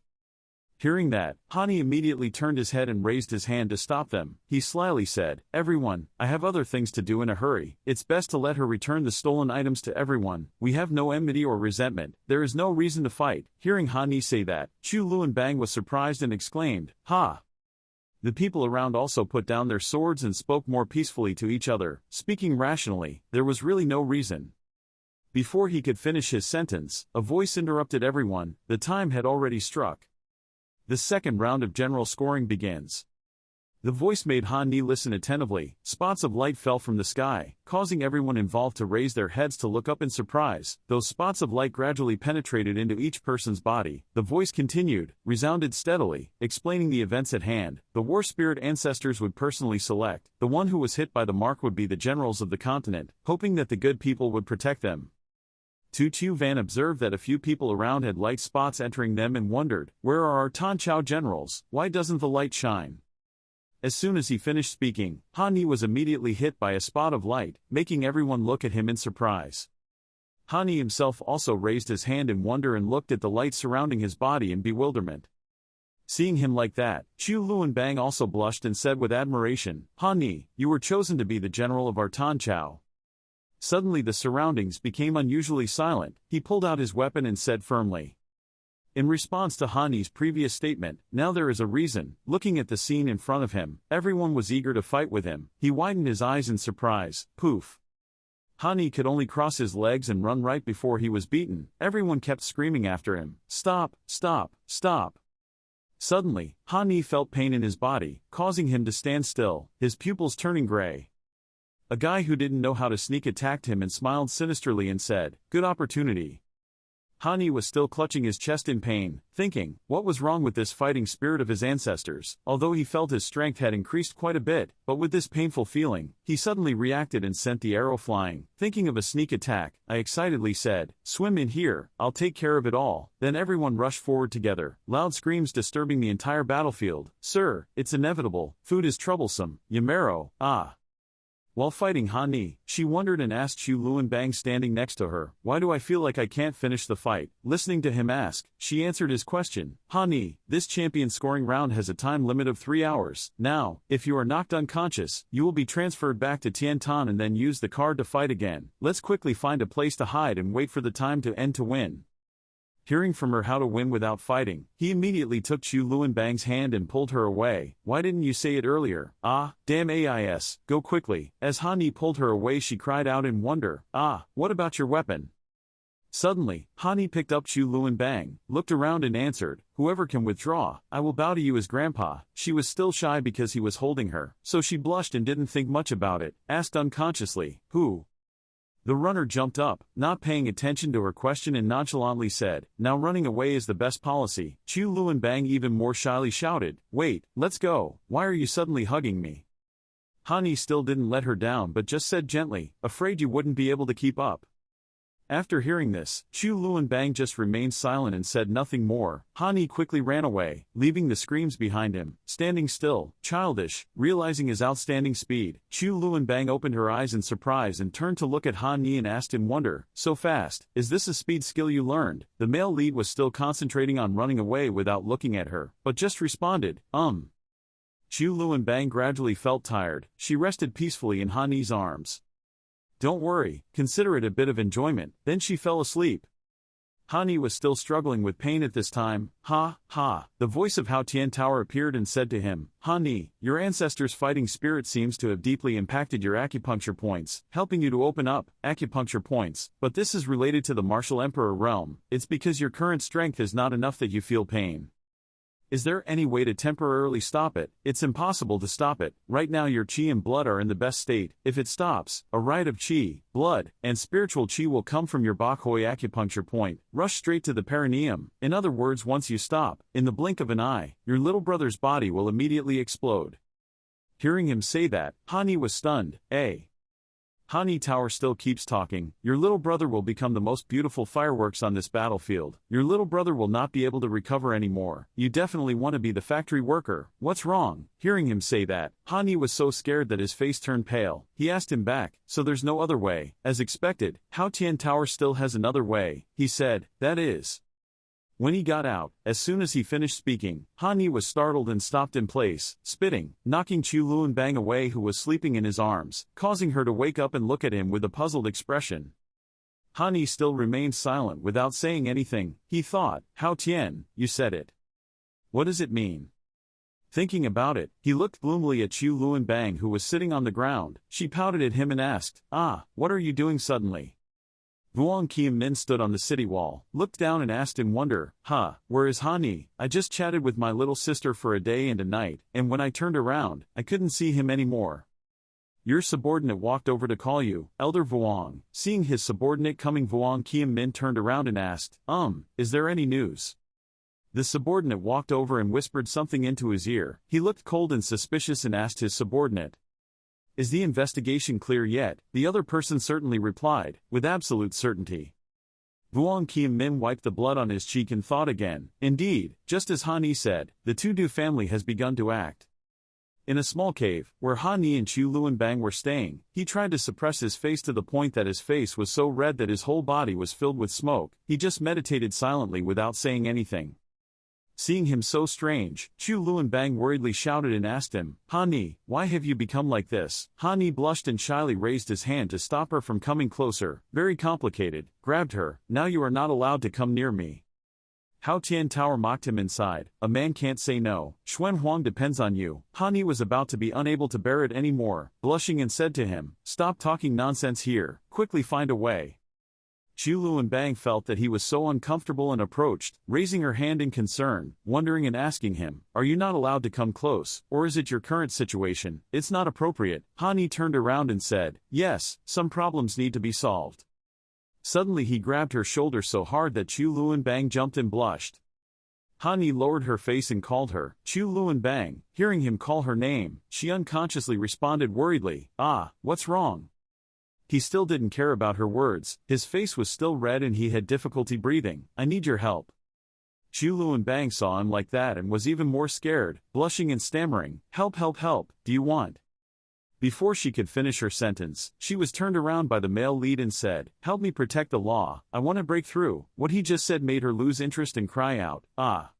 Speaker 1: Hearing that, Han Ni immediately turned his head and raised his hand to stop them. He slyly said, everyone, I have other things to do in a hurry. It's best to let her return the stolen items to everyone. We have no enmity or resentment. There is no reason to fight. Hearing Han Ni say that, Chu Luanbang was surprised and exclaimed, Ha! The people around also put down their swords and spoke more peacefully to each other, speaking rationally. There was really no reason. Before he could finish his sentence, a voice interrupted everyone. The time had already struck. The second round of general scoring begins. The voice made Han Ni listen attentively. Spots of light fell from the sky, causing everyone involved to raise their heads to look up in surprise. Those spots of light gradually penetrated into each person's body. The voice continued, resounded steadily, explaining the events at hand. The war spirit ancestors would personally select. The one who was hit by the mark would be the generals of the continent, hoping that the good people would protect them. Tu Chu Van observed that a few people around had light spots entering them and wondered, where are our Tan Chao generals? Why doesn't the light shine? As soon as he finished speaking, Han Ni was immediately hit by a spot of light, making everyone look at him in surprise. Han Ni himself also raised his hand in wonder and looked at the light surrounding his body in bewilderment. Seeing him like that, Chu Luanbang also blushed and said with admiration, Han Ni, you were chosen to be the general of our Tan Chao. Suddenly the surroundings became unusually silent. He pulled out his weapon and said firmly, in response to Han Ni's previous statement, now there is a reason. Looking at the scene in front of him, everyone was eager to fight with him. He widened his eyes in surprise. Poof! Han Ni could only cross his legs and run right before he was beaten. Everyone kept screaming after him, stop, stop, stop. Suddenly, Han Ni felt pain in his body, causing him to stand still, his pupils turning gray. A guy who didn't know how to sneak attacked him and smiled sinisterly and said, good opportunity. Han Ni was still clutching his chest in pain, thinking, what was wrong with this fighting spirit of his ancestors? Although he felt his strength had increased quite a bit, but with this painful feeling, he suddenly reacted and sent the arrow flying. Thinking of a sneak attack, I excitedly said, swim in here, I'll take care of it all. Then everyone rushed forward together, loud screams disturbing the entire battlefield. Sir, it's inevitable, food is troublesome, Yamero, While fighting Han Ni, she wondered and asked Chu Luanbang standing next to her, why do I feel like I can't finish the fight? Listening to him ask, she answered his question, Han Ni, this champion scoring round has a time limit of 3 hours. Now, if you are knocked unconscious, you will be transferred back to Tiantan and then use the card to fight again. Let's quickly find a place to hide and wait for the time to end to win. Hearing from her how to win without fighting, he immediately took Chu Luanbang's hand and pulled her away. Why didn't you say it earlier? Damn AIS, go quickly. As Han Ni pulled her away she cried out in wonder, what about your weapon? Suddenly, Han Ni picked up Chu Luanbang, looked around and answered, whoever can withdraw, I will bow to you as grandpa. She was still shy because he was holding her, so she blushed and didn't think much about it, asked unconsciously, who? The runner jumped up, not paying attention to her question, and nonchalantly said, "Now running away is the best policy." Chu Luanbang even more shyly shouted, "Wait, let's go, why are you suddenly hugging me?" Hani still didn't let her down but just said gently, "Afraid you wouldn't be able to keep up." After hearing this, Chu Luanbang just remained silent and said nothing more. Hani quickly ran away, leaving the screams behind him. Standing still, childish, realizing his outstanding speed, Chu Luanbang opened her eyes in surprise and turned to look at Hani and asked in wonder, "So fast, is this a speed skill you learned?" The male lead was still concentrating on running away without looking at her, but just responded, Chu Luanbang gradually felt tired. She rested peacefully in Hani's arms. "Don't worry, consider it a bit of enjoyment." Then she fell asleep. Hani was still struggling with pain at this time. "Ha, ha." The voice of Hao Tian Tower appeared and said to him, "Hani, your ancestors' fighting spirit seems to have deeply impacted your acupuncture points, helping you to open up acupuncture points, but this is related to the martial emperor realm. It's because your current strength is not enough that you feel pain. Is there any way to temporarily stop it? It's impossible to stop it. Right now your qi and blood are in the best state. If it stops, a riot of qi, blood, and spiritual qi will come from your Bakhoi acupuncture point, rush straight to the perineum. In other words, once you stop, in the blink of an eye, your little brother's body will immediately explode." Hearing him say that, Hani was stunned. Hani Tower still keeps talking, "Your little brother will become the most beautiful fireworks on this battlefield. Your little brother will not be able to recover anymore. You definitely want to be the factory worker. What's wrong?" Hearing him say that, Hani was so scared that his face turned pale. He asked him back, "So there's no other way?" As expected, Hao Tian Tower still has another way. He said, "That is." When he got out, as soon as he finished speaking, Hani was startled and stopped in place, spitting, knocking Chu Luanbang away, who was sleeping in his arms, causing her to wake up and look at him with a puzzled expression. Hani still remained silent without saying anything. He thought, "Hao Tian, you said it. What does it mean?" Thinking about it, he looked gloomily at Chu Luanbang, who was sitting on the ground. She pouted at him and asked, "What are you doing suddenly?" Vuong Kiem Min stood on the city wall, looked down and asked in wonder, "Where is Hani? I just chatted with my little sister for a day and a night, and when I turned around, I couldn't see him anymore." "Your subordinate walked over to call you, Elder Vuong." Seeing his subordinate coming, Vuong Kiem Min turned around and asked, "Is there any news?" The subordinate walked over and whispered something into his ear. He looked cold and suspicious and asked his subordinate, "Is the investigation clear yet?" The other person certainly replied, with absolute certainty. Vuong Kiem Min wiped the blood on his cheek and thought again. Indeed, just as Hani said, the Tudu family has begun to act. In a small cave, where Hani and Chu Luanbang were staying, he tried to suppress his face to the point that his face was so red that his whole body was filled with smoke. He just meditated silently without saying anything. Seeing him so strange, Chu Luanbang worriedly shouted and asked him, "Hani, why have you become like this?" Hani blushed and shyly raised his hand to stop her from coming closer. "Very complicated," grabbed her, "Now you are not allowed to come near me." Hao Tian Tower mocked him inside, "A man can't say no. Xuan Huang depends on you." Hani was about to be unable to bear it anymore, blushing and said to him, "Stop talking nonsense here, quickly find a way." Chu Luanbang felt that he was so uncomfortable and approached, raising her hand in concern, wondering and asking him, "Are you not allowed to come close, or is it your current situation? It's not appropriate." Hani turned around and said, "Yes, some problems need to be solved." Suddenly he grabbed her shoulder so hard that Chu Luanbang jumped and blushed. Hani lowered her face and called her, "Chu Luanbang." Hearing him call her name, she unconsciously responded worriedly, "What's wrong?" He still didn't care about her words. His face was still red and he had difficulty breathing. "I need your help." Chu Luanbang saw him like that and was even more scared, blushing and stammering, "Help, help, help, do you want?" Before she could finish her sentence, she was turned around by the male lead and said, "Help me protect the law, I want to break through." What he just said made her lose interest and cry out, "Ah!"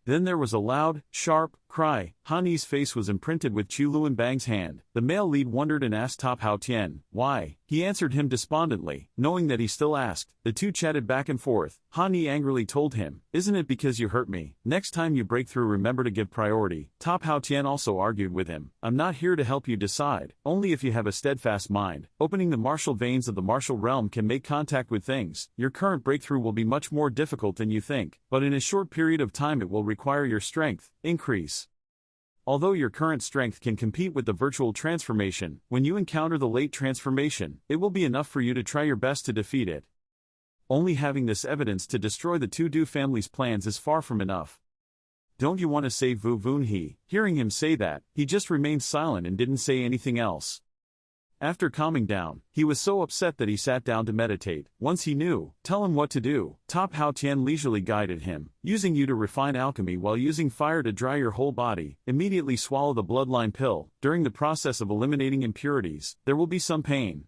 Speaker 1: Then there was a loud, sharp cry. Hani's face was imprinted with Chu Luanbang's hand. The male lead wondered and asked Top Hao Tian, "Why?" He answered him despondently, knowing that he still asked. The two chatted back and forth. Hani angrily told him, "Isn't it because you hurt me? Next time you break through, remember to give priority." Top Hao Tian also argued with him, "I'm not here to help you decide, only if you have a steadfast mind. Opening the martial veins of the martial realm can make contact with things. Your current breakthrough will be much more difficult than you think, but in a short period of time it will require your strength increase." Although your current strength can compete with the virtual transformation, when you encounter the late transformation, it will be enough for you to try your best to defeat it. Only having this evidence to destroy the Tu-Du family's plans is far from enough. Don't you want to save Vu Vunhe? Hearing him say that, he just remained silent and didn't say anything else. After calming down, he was so upset that he sat down to meditate. Once he knew, tell him what to do. Top Hao Tian leisurely guided him, using you to refine alchemy while using fire to dry your whole body. Immediately swallow the bloodline pill. During the process of eliminating impurities, there will be some pain.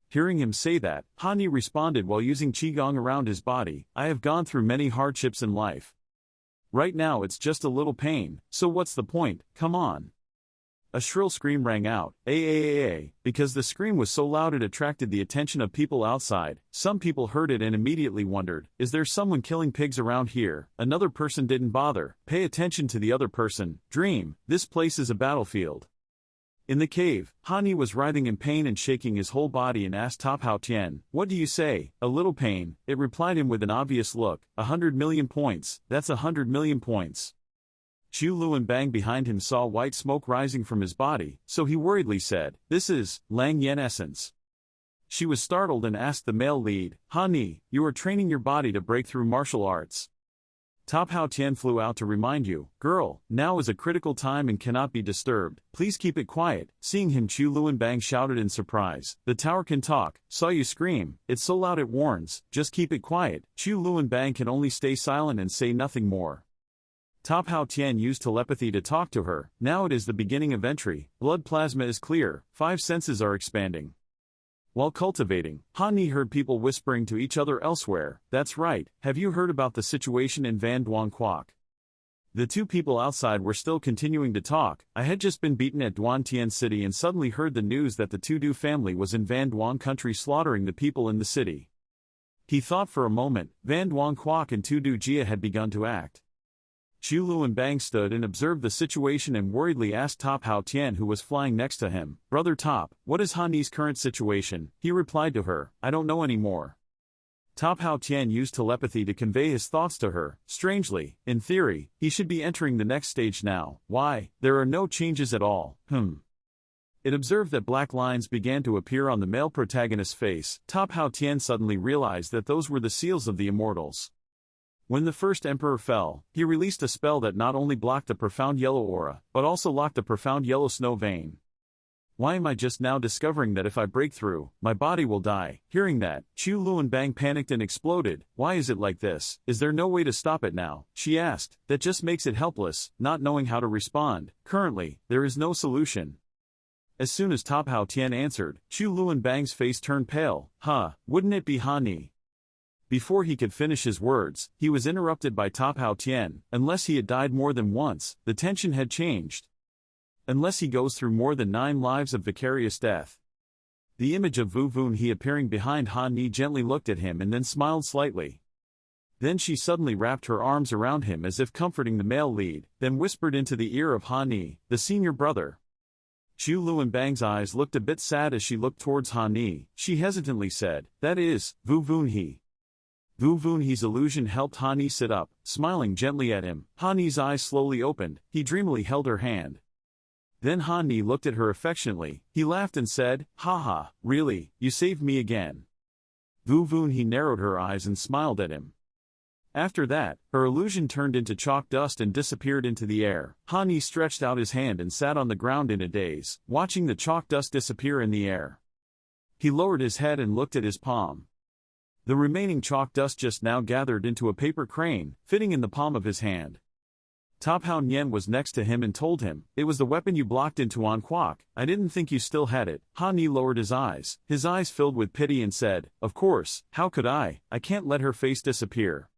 Speaker 1: Hearing him say that, Han Ni responded while using Qigong around his body, I have gone through many hardships in life. Right now it's just a little pain, so what's the point? Come on. A shrill scream rang out, because the scream was so loud it attracted the attention of people outside. Some people heard it and immediately wondered, is there someone killing pigs around here? Another person didn't bother. Pay attention to the other person. Dream, this place is a battlefield. In the cave, Han Ni was writhing in pain and shaking his whole body and asked Top Hao Tian, what do you say? A little pain, it replied him with an obvious look. 100 million points, that's 100 million points. Chu Luan Bang behind him saw white smoke rising from his body, so he worriedly said, this is Lang Yen essence. She was startled and asked the male lead, Han Ni, you are training your body to break through martial arts. Top Hao Tian flew out to remind you, girl, now is a critical time and cannot be disturbed, please keep it quiet. Seeing him, Chu Luan Bang shouted in surprise, the tower can talk, saw you scream, it's so loud it warns, just keep it quiet. Chu Luan Bang can only stay silent and say nothing more. Top Hao Tian used telepathy to talk to her. Now it is the beginning of entry, blood plasma is clear, 5 senses are expanding. While cultivating, Han Ni heard people whispering to each other elsewhere, that's right, have you heard about the situation in Van Duan Quoc? The two people outside were still continuing to talk. I had just been beaten at Duan Tian City and suddenly heard the news that the Tu-Du family was in Van Duan country slaughtering the people in the city. He thought for a moment, Van Duan Quoc and Tu-Du Jia had begun to act. Chu Luan Bang stood and observed the situation and worriedly asked Top Hao Tian, who was flying next to him, Brother Top, what is Han Ni's current situation? He replied to her, I don't know anymore. Top Hao Tian used telepathy to convey his thoughts to her. Strangely, in theory, he should be entering the next stage now. Why? There are no changes at all. It observed that black lines began to appear on the male protagonist's face. Top Hao Tian suddenly realized that those were the seals of the immortals. When the first emperor fell, he released a spell that not only blocked the profound yellow aura, but also locked the profound yellow snow vein. Why am I just now discovering that if I break through, my body will die? Hearing that, Chu Luan Bang panicked and exploded. Why is it like this? Is there no way to stop it now? She asked. That just makes it helpless, not knowing how to respond. Currently, there is no solution. As soon as Top Hao Tian answered, Chu Luan Bang's face turned pale. Wouldn't it be Han Ni? Before he could finish his words, he was interrupted by Top Hao Tian. Unless he had died more than once, the tension had changed. Unless he goes through more than 9 lives of vicarious death. The image of Vu Vunhe appearing behind Han Ni gently looked at him and then smiled slightly. Then she suddenly wrapped her arms around him as if comforting the male lead, then whispered into the ear of Han Ni, the senior brother. Chu Luan Bang's eyes looked a bit sad as she looked towards Han Ni. She hesitantly said, that is, Vu Vunhe. Vu Vunhe's illusion helped Han Ni sit up, smiling gently at him. Han Ni's eyes slowly opened. He dreamily held her hand. Then Han Ni looked at her affectionately. He laughed and said, haha, really, you saved me again. Vu Vunhe narrowed her eyes and smiled at him. After that, her illusion turned into chalk dust and disappeared into the air. Han Ni stretched out his hand and sat on the ground in a daze, watching the chalk dust disappear in the air. He lowered his head and looked at his palm. The remaining chalk dust just now gathered into a paper crane, fitting in the palm of his hand. Top Hao Nian was next to him and told him, it was the weapon you blocked in Tuan Quoc. I didn't think you still had it. Han Ni lowered his eyes filled with pity and said, of course, how could I can't let her face disappear.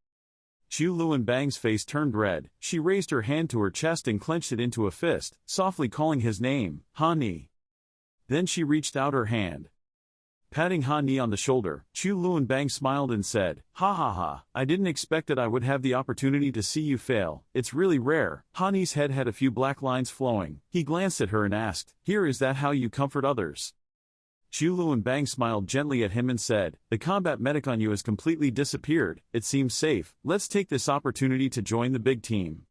Speaker 1: Chu Luan Bang's face turned red. She raised her hand to her chest and clenched it into a fist, softly calling his name, Han Ni. Then she reached out her hand. Patting Han Ni on the shoulder, Chu Luan Bang smiled and said, ha, I didn't expect that I would have the opportunity to see you fail. It's really rare. Han Ni's head had a few black lines flowing. He glanced at her and asked, is that how you comfort others? Chu Luan Bang smiled gently at him and said, the combat medic on you has completely disappeared. It seems safe. Let's take this opportunity to join the big team.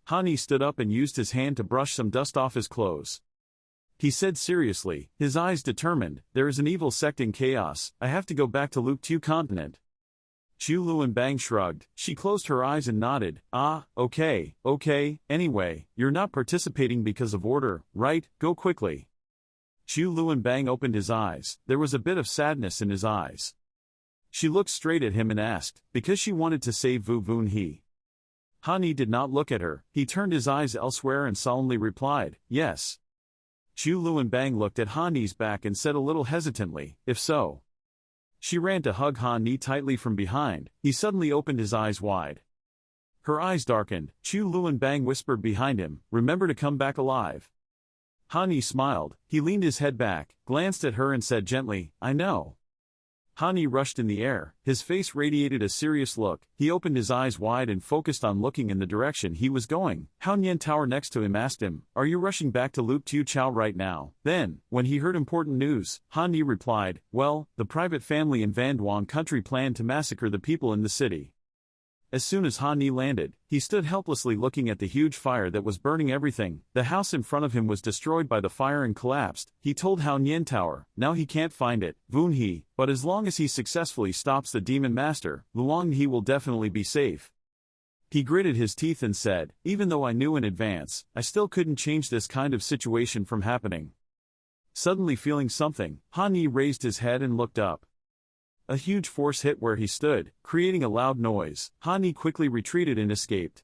Speaker 1: Hani stood up and used his hand to brush some dust off his clothes. He said seriously, his eyes determined, there is an evil sect in chaos, I have to go back to Luke 2 continent. Zhu Luanbang shrugged, she closed her eyes and nodded, okay, anyway, you're not participating because of order, right, go quickly. Zhu Luanbang opened his eyes, there was a bit of sadness in his eyes. She looked straight at him and asked, because she wanted to save Vu Vun He. Hani did not look at her, he turned his eyes elsewhere and solemnly replied, yes. Zhu Luanbang looked at Hani's back and said a little hesitantly, if so. She ran to hug Hani tightly from behind, he suddenly opened his eyes wide. Her eyes darkened, Zhu Luanbang whispered behind him, remember to come back alive. Hani smiled, he leaned his head back, glanced at her and said gently, I know. Hani rushed in the air, his face radiated a serious look, he opened his eyes wide and focused on looking in the direction he was going. Hao Nian Tower next to him asked him, are you rushing back to Luke Tu Chao right now? Then, when he heard important news, Hani replied, well, the private family in Vanduang country planned to massacre the people in the city. As soon as Hani landed, he stood helplessly looking at the huge fire that was burning everything. The house in front of him was destroyed by the fire and collapsed. He told Hao Nian Tower, now he can't find it, Vun He, but as long as he successfully stops the demon master, Luang He will definitely be safe. He gritted his teeth and said, even though I knew in advance, I still couldn't change this kind of situation from happening. Suddenly feeling something, Hani raised his head and looked up. A huge force hit where he stood, creating a loud noise. Hani quickly retreated and escaped.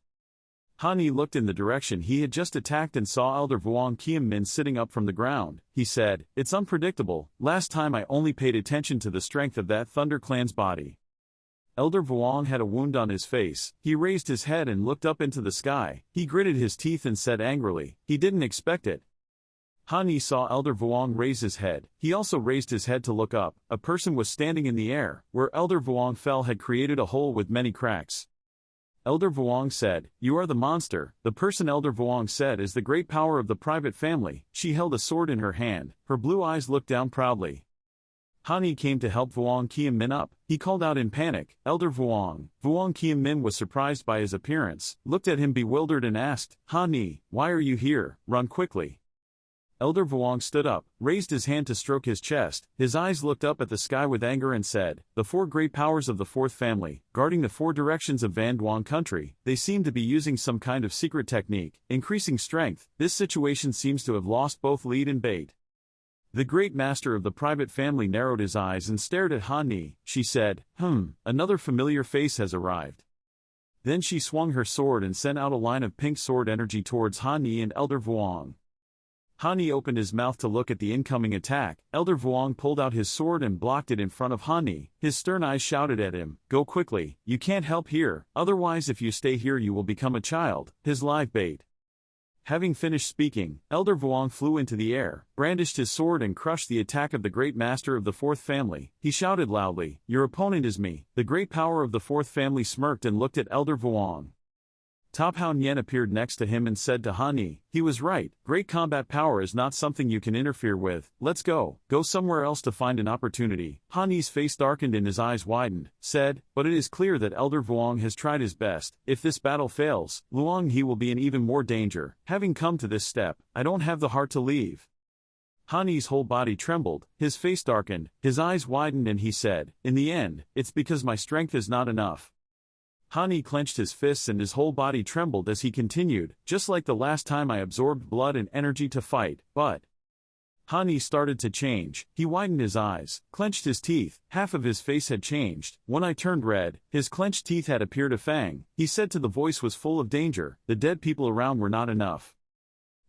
Speaker 1: Hani looked in the direction he had just attacked and saw Elder Vuong Kiem Min sitting up from the ground. He said, it's unpredictable, last time I only paid attention to the strength of that Thunder Clan's body. Elder Vuong had a wound on his face, he raised his head and looked up into the sky, he gritted his teeth and said angrily, he didn't expect it. Hani saw Elder Vuong raise his head, he also raised his head to look up, a person was standing in the air, where Elder Vuong fell had created a hole with many cracks. Elder Vuong said, you are the monster, the person Elder Vuong said is the great power of the private family, she held a sword in her hand, her blue eyes looked down proudly. Hani came to help Vuong Kiem Min up, he called out in panic, Elder Vuong. Vuong Kiem Min was surprised by his appearance, looked at him bewildered and asked, Hani, why are you here, run quickly. Elder Vuong stood up, raised his hand to stroke his chest, his eyes looked up at the sky with anger and said, the four great powers of the fourth family, guarding the four directions of Vanduang country, they seem to be using some kind of secret technique, increasing strength, this situation seems to have lost both lead and bait. The great master of the private family narrowed his eyes and stared at Hani, she said, another familiar face has arrived. Then she swung her sword and sent out a line of pink sword energy towards Hani and Elder Vuong. Hani opened his mouth to look at the incoming attack, Elder Vuong pulled out his sword and blocked it in front of Hani, his stern eyes shouted at him, go quickly, you can't help here, otherwise if you stay here you will become a child, his live bait. Having finished speaking, Elder Vuong flew into the air, brandished his sword and crushed the attack of the great master of the fourth family, he shouted loudly, your opponent is me, the great power of the fourth family smirked and looked at Elder Vuong. Top Hao Nian appeared next to him and said to Hani, he was right, great combat power is not something you can interfere with, let's go somewhere else to find an opportunity. Hani's face darkened and his eyes widened, said, but it is clear that Elder Vuong has tried his best, if this battle fails, Luang He will be in even more danger, having come to this step, I don't have the heart to leave. Hani's whole body trembled, his face darkened, his eyes widened and he said, in the end, it's because my strength is not enough. Hani clenched his fists and his whole body trembled as he continued, just like the last time I absorbed blood and energy to fight, but... Hani started to change, he widened his eyes, clenched his teeth, half of his face had changed, one eye turned red, his clenched teeth had appeared a fang, he said to the voice was full of danger, the dead people around were not enough.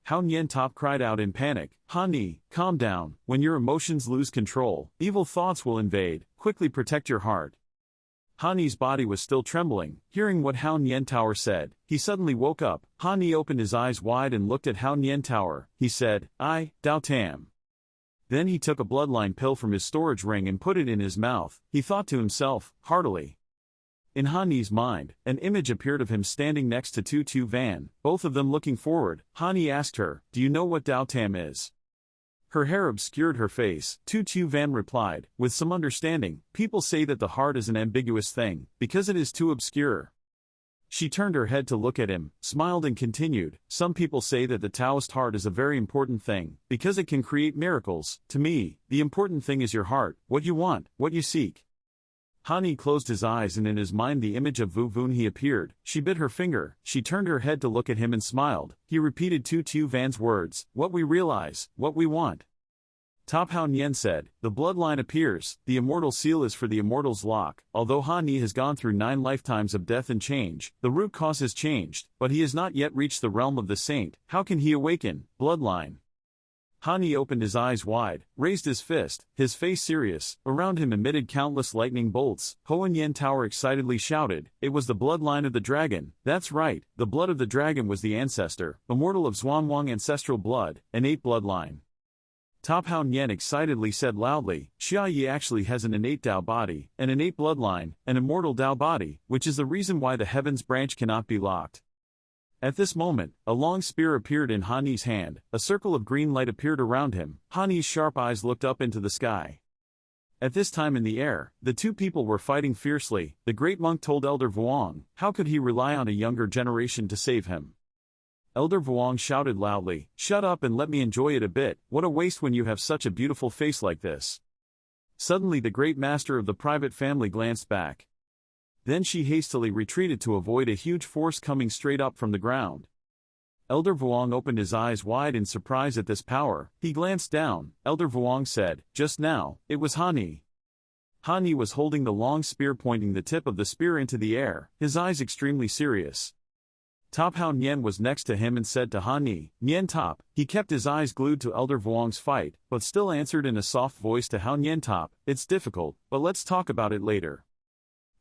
Speaker 1: Hao Nian Top cried out in panic, Hani, calm down, when your emotions lose control, evil thoughts will invade, quickly protect your heart. Hani's body was still trembling, hearing what Hao Nian Tower said, he suddenly woke up, Hani opened his eyes wide and looked at Hao Nian Tower, he said, Dao Tam. Then he took a bloodline pill from his storage ring and put it in his mouth, he thought to himself, heartily. In Hani's mind, an image appeared of him standing next to Tu Van, both of them looking forward. Hani asked her, do you know what Dao Tam is? Her hair obscured her face. Tu Van replied, with some understanding, people say that the heart is an ambiguous thing, because it is too obscure. She turned her head to look at him, smiled and continued, "Some people say that the Taoist heart is a very important thing, because it can create miracles. To me, the important thing is your heart, what you want, what you seek." Hani closed his eyes and in his mind the image of Wu Vunhe appeared. She bit her finger, she turned her head to look at him and smiled. He repeated Tu Van's words, "What we realize, what we want." Top Hao Nian said, "The bloodline appears, the immortal seal is for the immortal's lock. Although Hani has gone through 9 lifetimes of death and change, the root cause has changed, but he has not yet reached the realm of the saint. How can he awaken? Bloodline." Hani opened his eyes wide, raised his fist, his face serious. Around him emitted countless lightning bolts. Hoan Yen Tower excitedly shouted, "It was the bloodline of the dragon." "That's right, the blood of the dragon was the ancestor, immortal of Zhuanwang ancestral blood, innate bloodline." Top Hao Nian excitedly said loudly, "Xia Yi actually has an innate Dao body, an innate bloodline, an immortal Dao body, which is the reason why the heavens branch cannot be locked." At this moment, a long spear appeared in Hani's hand, a circle of green light appeared around him. Hani's sharp eyes looked up into the sky. At this time in the air, the two people were fighting fiercely. The great monk told Elder Vuong, how could he rely on a younger generation to save him? Elder Vuong shouted loudly, "Shut up and let me enjoy it a bit, what a waste when you have such a beautiful face like this." Suddenly the great master of the private family glanced back. Then she hastily retreated to avoid a huge force coming straight up from the ground. Elder Vuong opened his eyes wide in surprise at this power. He glanced down. Elder Vuong said, "Just now, it was Hani." Hani was holding the long spear pointing the tip of the spear into the air, his eyes extremely serious. Top Hao Nian was next to him and said to Hani, "Nian Top." He kept his eyes glued to Elder Vuong's fight, but still answered in a soft voice to Hao Nian Top, "It's difficult, but let's talk about it later."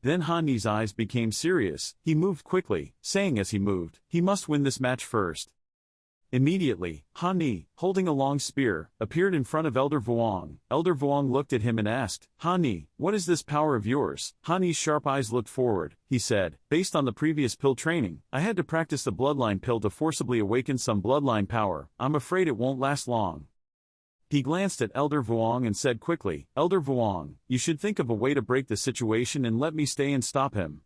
Speaker 1: Then Hani's eyes became serious. He moved quickly, saying as he moved, "He must win this match first." Immediately, Hani, holding a long spear, appeared in front of Elder Vuong. Elder Vuong looked at him and asked, "Hani, what is this power of yours?" Hani's sharp eyes looked forward. He said, "Based on the previous pill training, I had to practice the bloodline pill to forcibly awaken some bloodline power. I'm afraid it won't last long." He glanced at Elder Vuong and said quickly, "Elder Vuong, you should think of a way to break the situation and let me stay and stop him."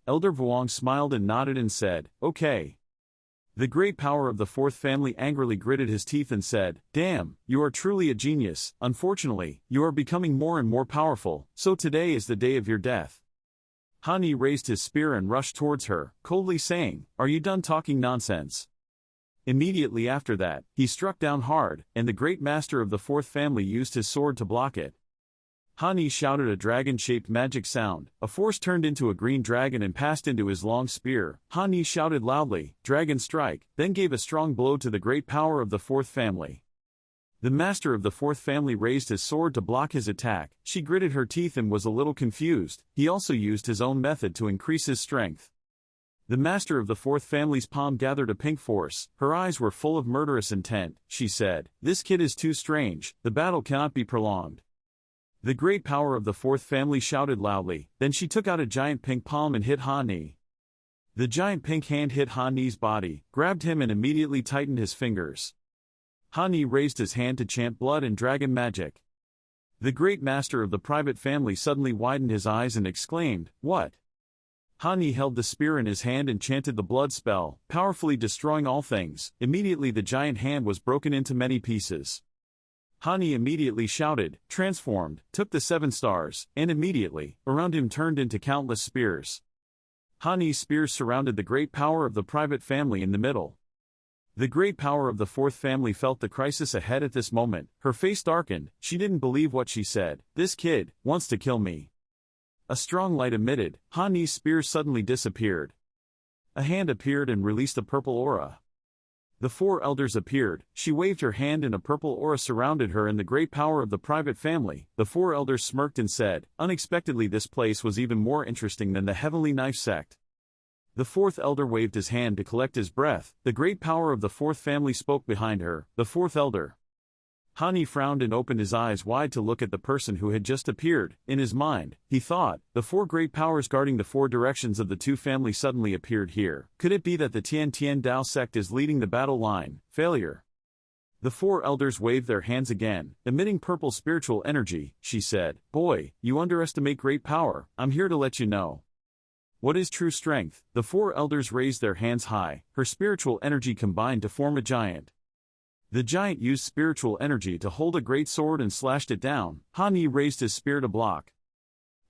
Speaker 1: Elder Vuong smiled and nodded and said, "Okay." The great power of the fourth family angrily gritted his teeth and said, "Damn, you are truly a genius. Unfortunately, you are becoming more and more powerful, so today is the day of your death." Hani raised his spear and rushed towards her, coldly saying, "Are you done talking nonsense?" Immediately after that, he struck down hard, and the great master of the fourth family used his sword to block it. Hani shouted a dragon-shaped magic sound, a force turned into a green dragon and passed into his long spear. Hani shouted loudly, "Dragon strike," then gave a strong blow to the great power of the fourth family. The master of the fourth family raised his sword to block his attack. She gritted her teeth and was a little confused. He also used his own method to increase his strength. The master of the fourth family's palm gathered a pink force. Her eyes were full of murderous intent. She said, "This kid is too strange, the battle cannot be prolonged." The great power of the fourth family shouted loudly. Then she took out a giant pink palm and hit Hani. The giant pink hand hit Hani's body, grabbed him and immediately tightened his fingers. Hani raised his hand to chant blood and dragon magic. The great master of the private family suddenly widened his eyes and exclaimed, "What?" Hani held the spear in his hand and chanted the blood spell, powerfully destroying all things. Immediately the giant hand was broken into many pieces. Hani immediately shouted, transformed, took the 7 stars, and immediately, around him turned into countless spears. Hani's spears surrounded the great power of the private family in the middle. The great power of the fourth family felt the crisis ahead at this moment. Her face darkened, she didn't believe what she said. "This kid wants to kill me." A strong light emitted. Hani's spear suddenly disappeared. A hand appeared and released a purple aura. The 4 elders appeared. She waved her hand and a purple aura surrounded her and the great power of the private family. The 4 elders smirked and said, "Unexpectedly this place was even more interesting than the Heavenly Knife sect." The 4th elder waved his hand to collect his breath. The great power of the 4th family spoke behind her. The 4th elder. Hani frowned and opened his eyes wide to look at the person who had just appeared. In his mind, he thought, the 4 great powers guarding the 4 directions of the 2 families suddenly appeared here. Could it be that the Tian Dao sect is leading the battle line? Failure. The 4 elders waved their hands again, emitting purple spiritual energy. She said, "Boy, you underestimate great power. I'm here to let you know." What is true strength? The four elders raised their hands high, her spiritual energy combined to form a giant. The giant used spiritual energy to hold a great sword and slashed it down. Han Yi raised his spear to block.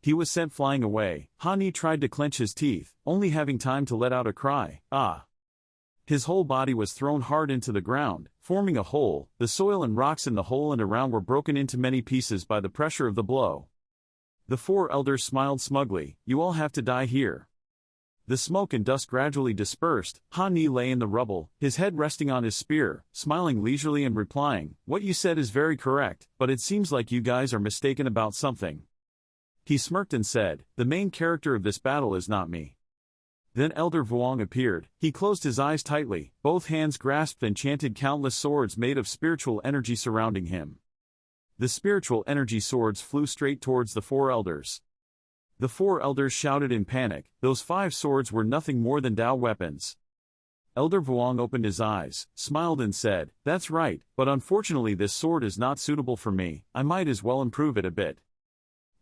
Speaker 1: He was sent flying away. Han Yi tried to clench his teeth, only having time to let out a cry, "Ah!" His whole body was thrown hard into the ground, forming a hole. The soil and rocks in the hole and around were broken into many pieces by the pressure of the blow. The four elders smiled smugly. "You all have to die here." The smoke and dust gradually dispersed. Han Yi lay in the rubble, his head resting on his spear, smiling leisurely and replying, "What you said is very correct, but it seems like you guys are mistaken about something." He smirked and said, "The main character of this battle is not me." Then Elder Vuong appeared. He closed his eyes tightly, both hands grasped and chanted countless swords made of spiritual energy surrounding him. The spiritual energy swords flew straight towards the four elders. The four elders shouted in panic. Those 5 swords were nothing more than Dao weapons. Elder Vuong opened his eyes, smiled and said, "That's right, but unfortunately this sword is not suitable for me. I might as well improve it a bit."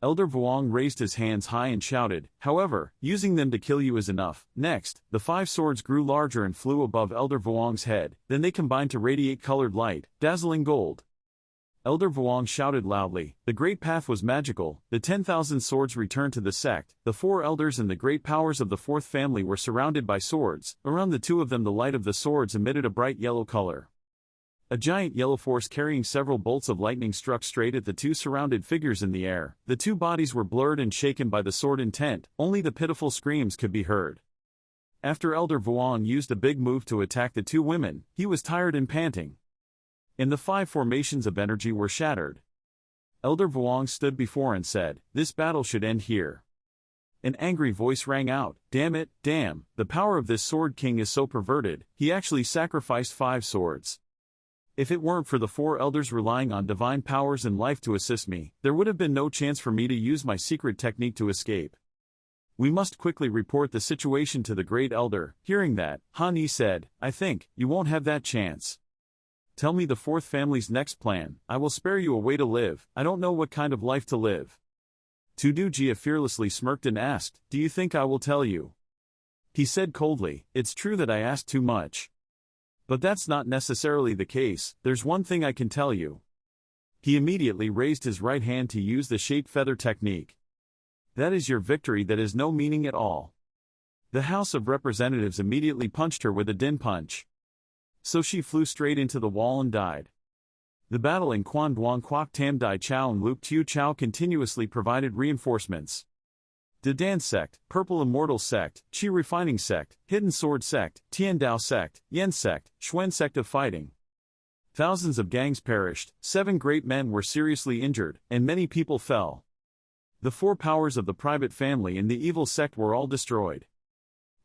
Speaker 1: Elder Vuong raised his hands high and shouted, "However, using them to kill you is enough." Next, the 5 swords grew larger and flew above Elder Vuong's head, then they combined to radiate colored light, dazzling gold. Elder Vuong shouted loudly, "The great path was magical." The 10,000 swords returned to the sect. The 4 elders and the great powers of the 4th family were surrounded by swords. Around the 2 of them the light of the swords emitted a bright yellow color. A giant yellow force carrying several bolts of lightning struck straight at the 2 surrounded figures in the air. The 2 bodies were blurred and shaken by the sword intent, only the pitiful screams could be heard. After Elder Vuong used a big move to attack the 2 women, he was tired and panting. And the 5 formations of energy were shattered. Elder Vuong stood before and said, "This battle should end here." An angry voice rang out, "Damn it, damn, the power of this sword king is so perverted, he actually sacrificed 5 swords. If it weren't for the 4 elders relying on divine powers and life to assist me, there would have been no chance for me to use my secret technique to escape. We must quickly report the situation to the great elder." Hearing that, Han Yi said, "I think you won't have that chance. Tell me the 4th family's next plan. I will spare you a way to live. I don't know what kind of life to live." Tudu Jia fearlessly smirked and asked, "Do you think I will tell you?" He said coldly, "It's true that I asked too much. But that's not necessarily the case. There's one thing I can tell you." He immediately raised his right hand to use the shape feather technique. "That is your victory. That has no meaning at all." The House of Representatives immediately punched her with a din punch. So she flew straight into the wall and died. The battle in Quan Duan Quoc Tam Dai Chao and Luke Tu Chao continuously provided reinforcements. The Dan sect, Purple Immortal sect, Qi Refining sect, Hidden Sword sect, Tian Dao sect, Yen sect, Xuen sect of fighting. Thousands of gangs perished, 7 great men were seriously injured, and many people fell. The 4 powers of the private family and the evil sect were all destroyed.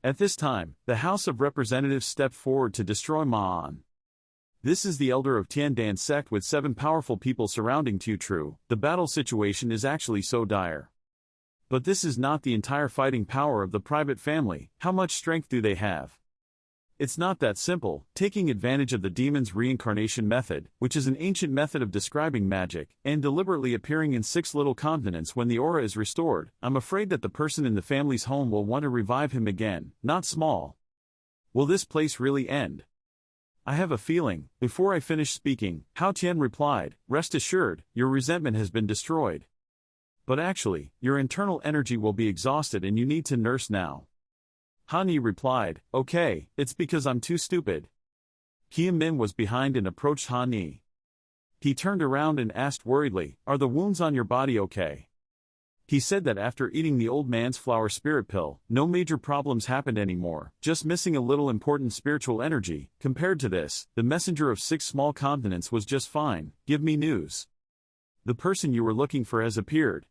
Speaker 1: At this time, the House of Representatives stepped forward to destroy Ma'an. This is the elder of Tiandan sect with 7 powerful people surrounding Tu Tru. The battle situation is actually so dire. But this is not the entire fighting power of the private family. How much strength do they have? It's not that simple. Taking advantage of the demon's reincarnation method, which is an ancient method of describing magic, and deliberately appearing in 6 little continents when the aura is restored, I'm afraid that the person in the family's home will want to revive him again, not small. Will this place really end? I have a feeling. Before I finished speaking, Hao Tian replied, "Rest assured, your resentment has been destroyed. But actually, your internal energy will be exhausted and you need to nurse now." Han Yi replied, "Okay, it's because I'm too stupid." Qian Min was behind and approached Han Yi. He turned around and asked worriedly, "Are the wounds on your body okay?" He said that after eating the old man's flower spirit pill, no major problems happened anymore, just missing a little important spiritual energy. Compared to this, the messenger of 6 small continents was just fine. Give me news. The person you were looking for has appeared.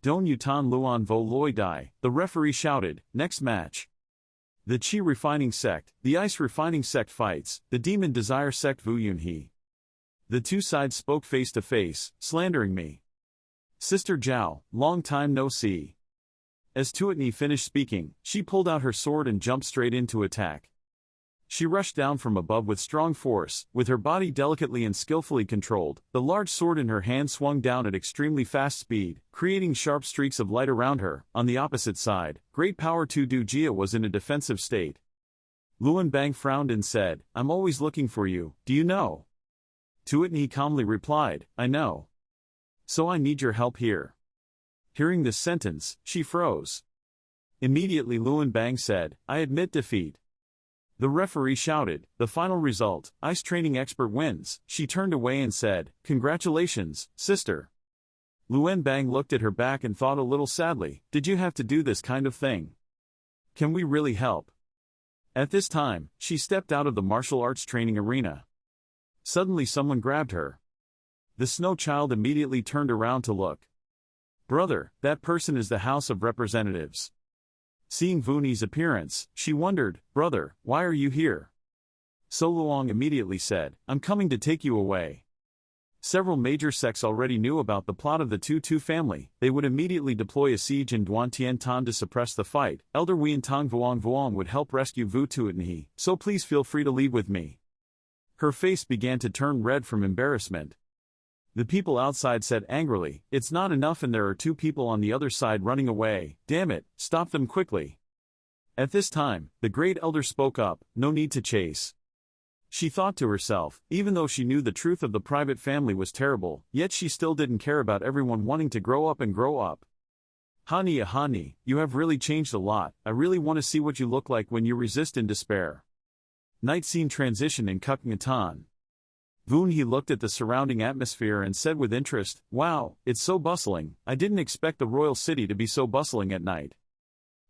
Speaker 1: Don Yutan Luan Vo Loi Dai, the referee shouted. Next match. The Qi Refining Sect, the Ice Refining Sect fights, the Demon Desire Sect Vu Yunhe. The 2 sides spoke face to face, slandering me. Sister Zhao, long time no see. As Tuatni finished speaking, she pulled out her sword and jumped straight into attack. She rushed down from above with strong force, with her body delicately and skillfully controlled. The large sword in her hand swung down at extremely fast speed, creating sharp streaks of light around her. On the opposite side, great power Tu Du Jia was in a defensive state. Luan Bang frowned and said, I'm always looking for you, do you know? To it he calmly replied, I know. So I need your help here. Hearing this sentence, she froze. Immediately Luan Bang said, I admit defeat. The referee shouted, the final result, ice training expert wins. She turned away and said, congratulations, sister. Luan Bang looked at her back and thought a little sadly, did you have to do this kind of thing? Can we really help? At this time, she stepped out of the martial arts training arena. Suddenly someone grabbed her. The snow child immediately turned around to look. Brother, that person is the House of Representatives. Seeing Vuni's appearance, she wondered, brother, why are you here? So Luong immediately said, I'm coming to take you away. Several major sects already knew about the plot of the Tu family. They would immediately deploy a siege in Duan Tien Tan to suppress the fight. Elder Wien Tong Vuong would help rescue Vu Tuatnhi, so please feel free to leave with me. Her face began to turn red from embarrassment. The people outside said angrily, it's not enough and there are 2 people on the other side running away, damn it, stop them quickly. At this time, the great elder spoke up, no need to chase. She thought to herself, even though she knew the truth of the private family was terrible, yet she still didn't care about everyone wanting to grow up and grow up. Hani, you have really changed a lot, I really want to see what you look like when you resist in despair. Night scene transition in Kukngatan. Vunhi looked at the surrounding atmosphere and said with interest, wow, it's so bustling, I didn't expect the royal city to be so bustling at night.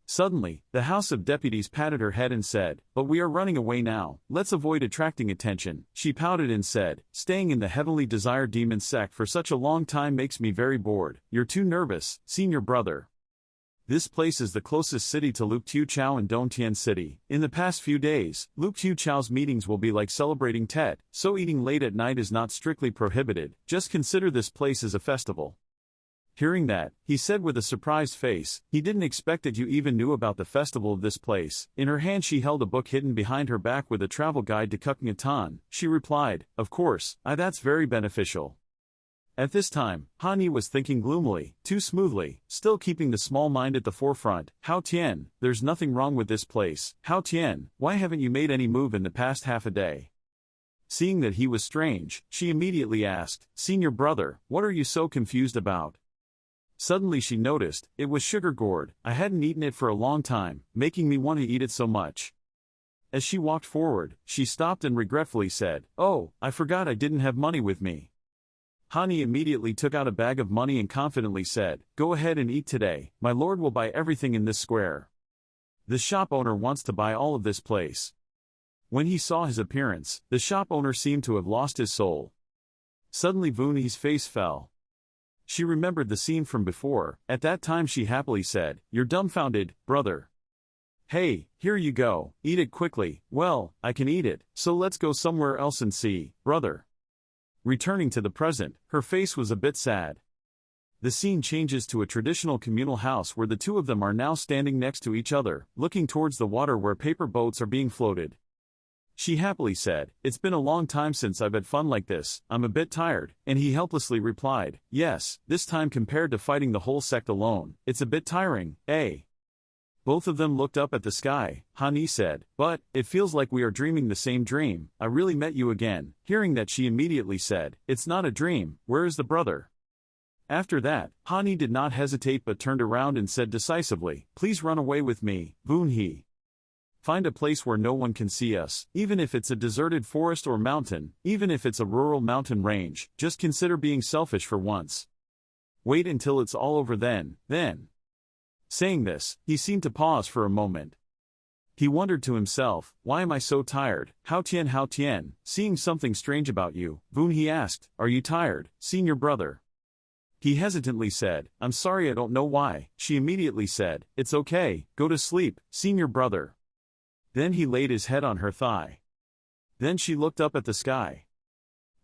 Speaker 1: Suddenly, the House of Deputies patted her head and said, but we are running away now, let's avoid attracting attention. She pouted and said, staying in the heavenly desire demon sect for such a long time makes me very bored, you're too nervous, senior brother. This place is the closest city to Luke Tu Chao and Don Tien City. In the past few days, Luke Tu Chao's meetings will be like celebrating Tet, so eating late at night is not strictly prohibited, just consider this place as a festival. Hearing that, he said with a surprised face, he didn't expect that you even knew about the festival of this place. In her hand she held a book hidden behind her back with a travel guide to Kukngatan. She replied, of course, that's very beneficial. At this time, Han Yi was thinking gloomily, too smoothly, still keeping the small mind at the forefront. Hao Tian, there's nothing wrong with this place. Hao Tian, why haven't you made any move in the past half a day? Seeing that he was strange, she immediately asked, senior brother, what are you so confused about? Suddenly she noticed, it was sugar gourd. I hadn't eaten it for a long time, making me want to eat it so much. As she walked forward, she stopped and regretfully said, oh, I forgot I didn't have money with me. Hani immediately took out a bag of money and confidently said, go ahead and eat today, my lord will buy everything in this square. The shop owner wants to buy all of this place. When he saw his appearance, the shop owner seemed to have lost his soul. Suddenly Vuni's face fell. She remembered the scene from before. At that time she happily said, you're dumbfounded, brother. Hey, here you go, eat it quickly. Well, I can eat it, so let's go somewhere else and see, brother. Returning to the present, her face was a bit sad. The scene changes to a traditional communal house where the two of them are now standing next to each other, looking towards the water where paper boats are being floated. She happily said, it's been a long time since I've had fun like this, I'm a bit tired, and he helplessly replied, yes, this time compared to fighting the whole sect alone, it's a bit tiring, eh? Both of them looked up at the sky. Hani said, but, it feels like we are dreaming the same dream, I really met you again. Hearing that she immediately said, it's not a dream, where is the brother? After that, Hani did not hesitate but turned around and said decisively, please run away with me, Vunhi. Find a place where no one can see us, even if it's a deserted forest or mountain, even if it's a rural mountain range, just consider being selfish for once. Wait until it's all over then. Saying this, he seemed to pause for a moment. He wondered to himself, why am I so tired? Hao Tian, seeing something strange about you, Vunhi asked, are you tired, senior brother? He hesitantly said, I'm sorry I don't know why. She immediately said, it's okay, go to sleep, senior brother. Then he laid his head on her thigh. Then she looked up at the sky.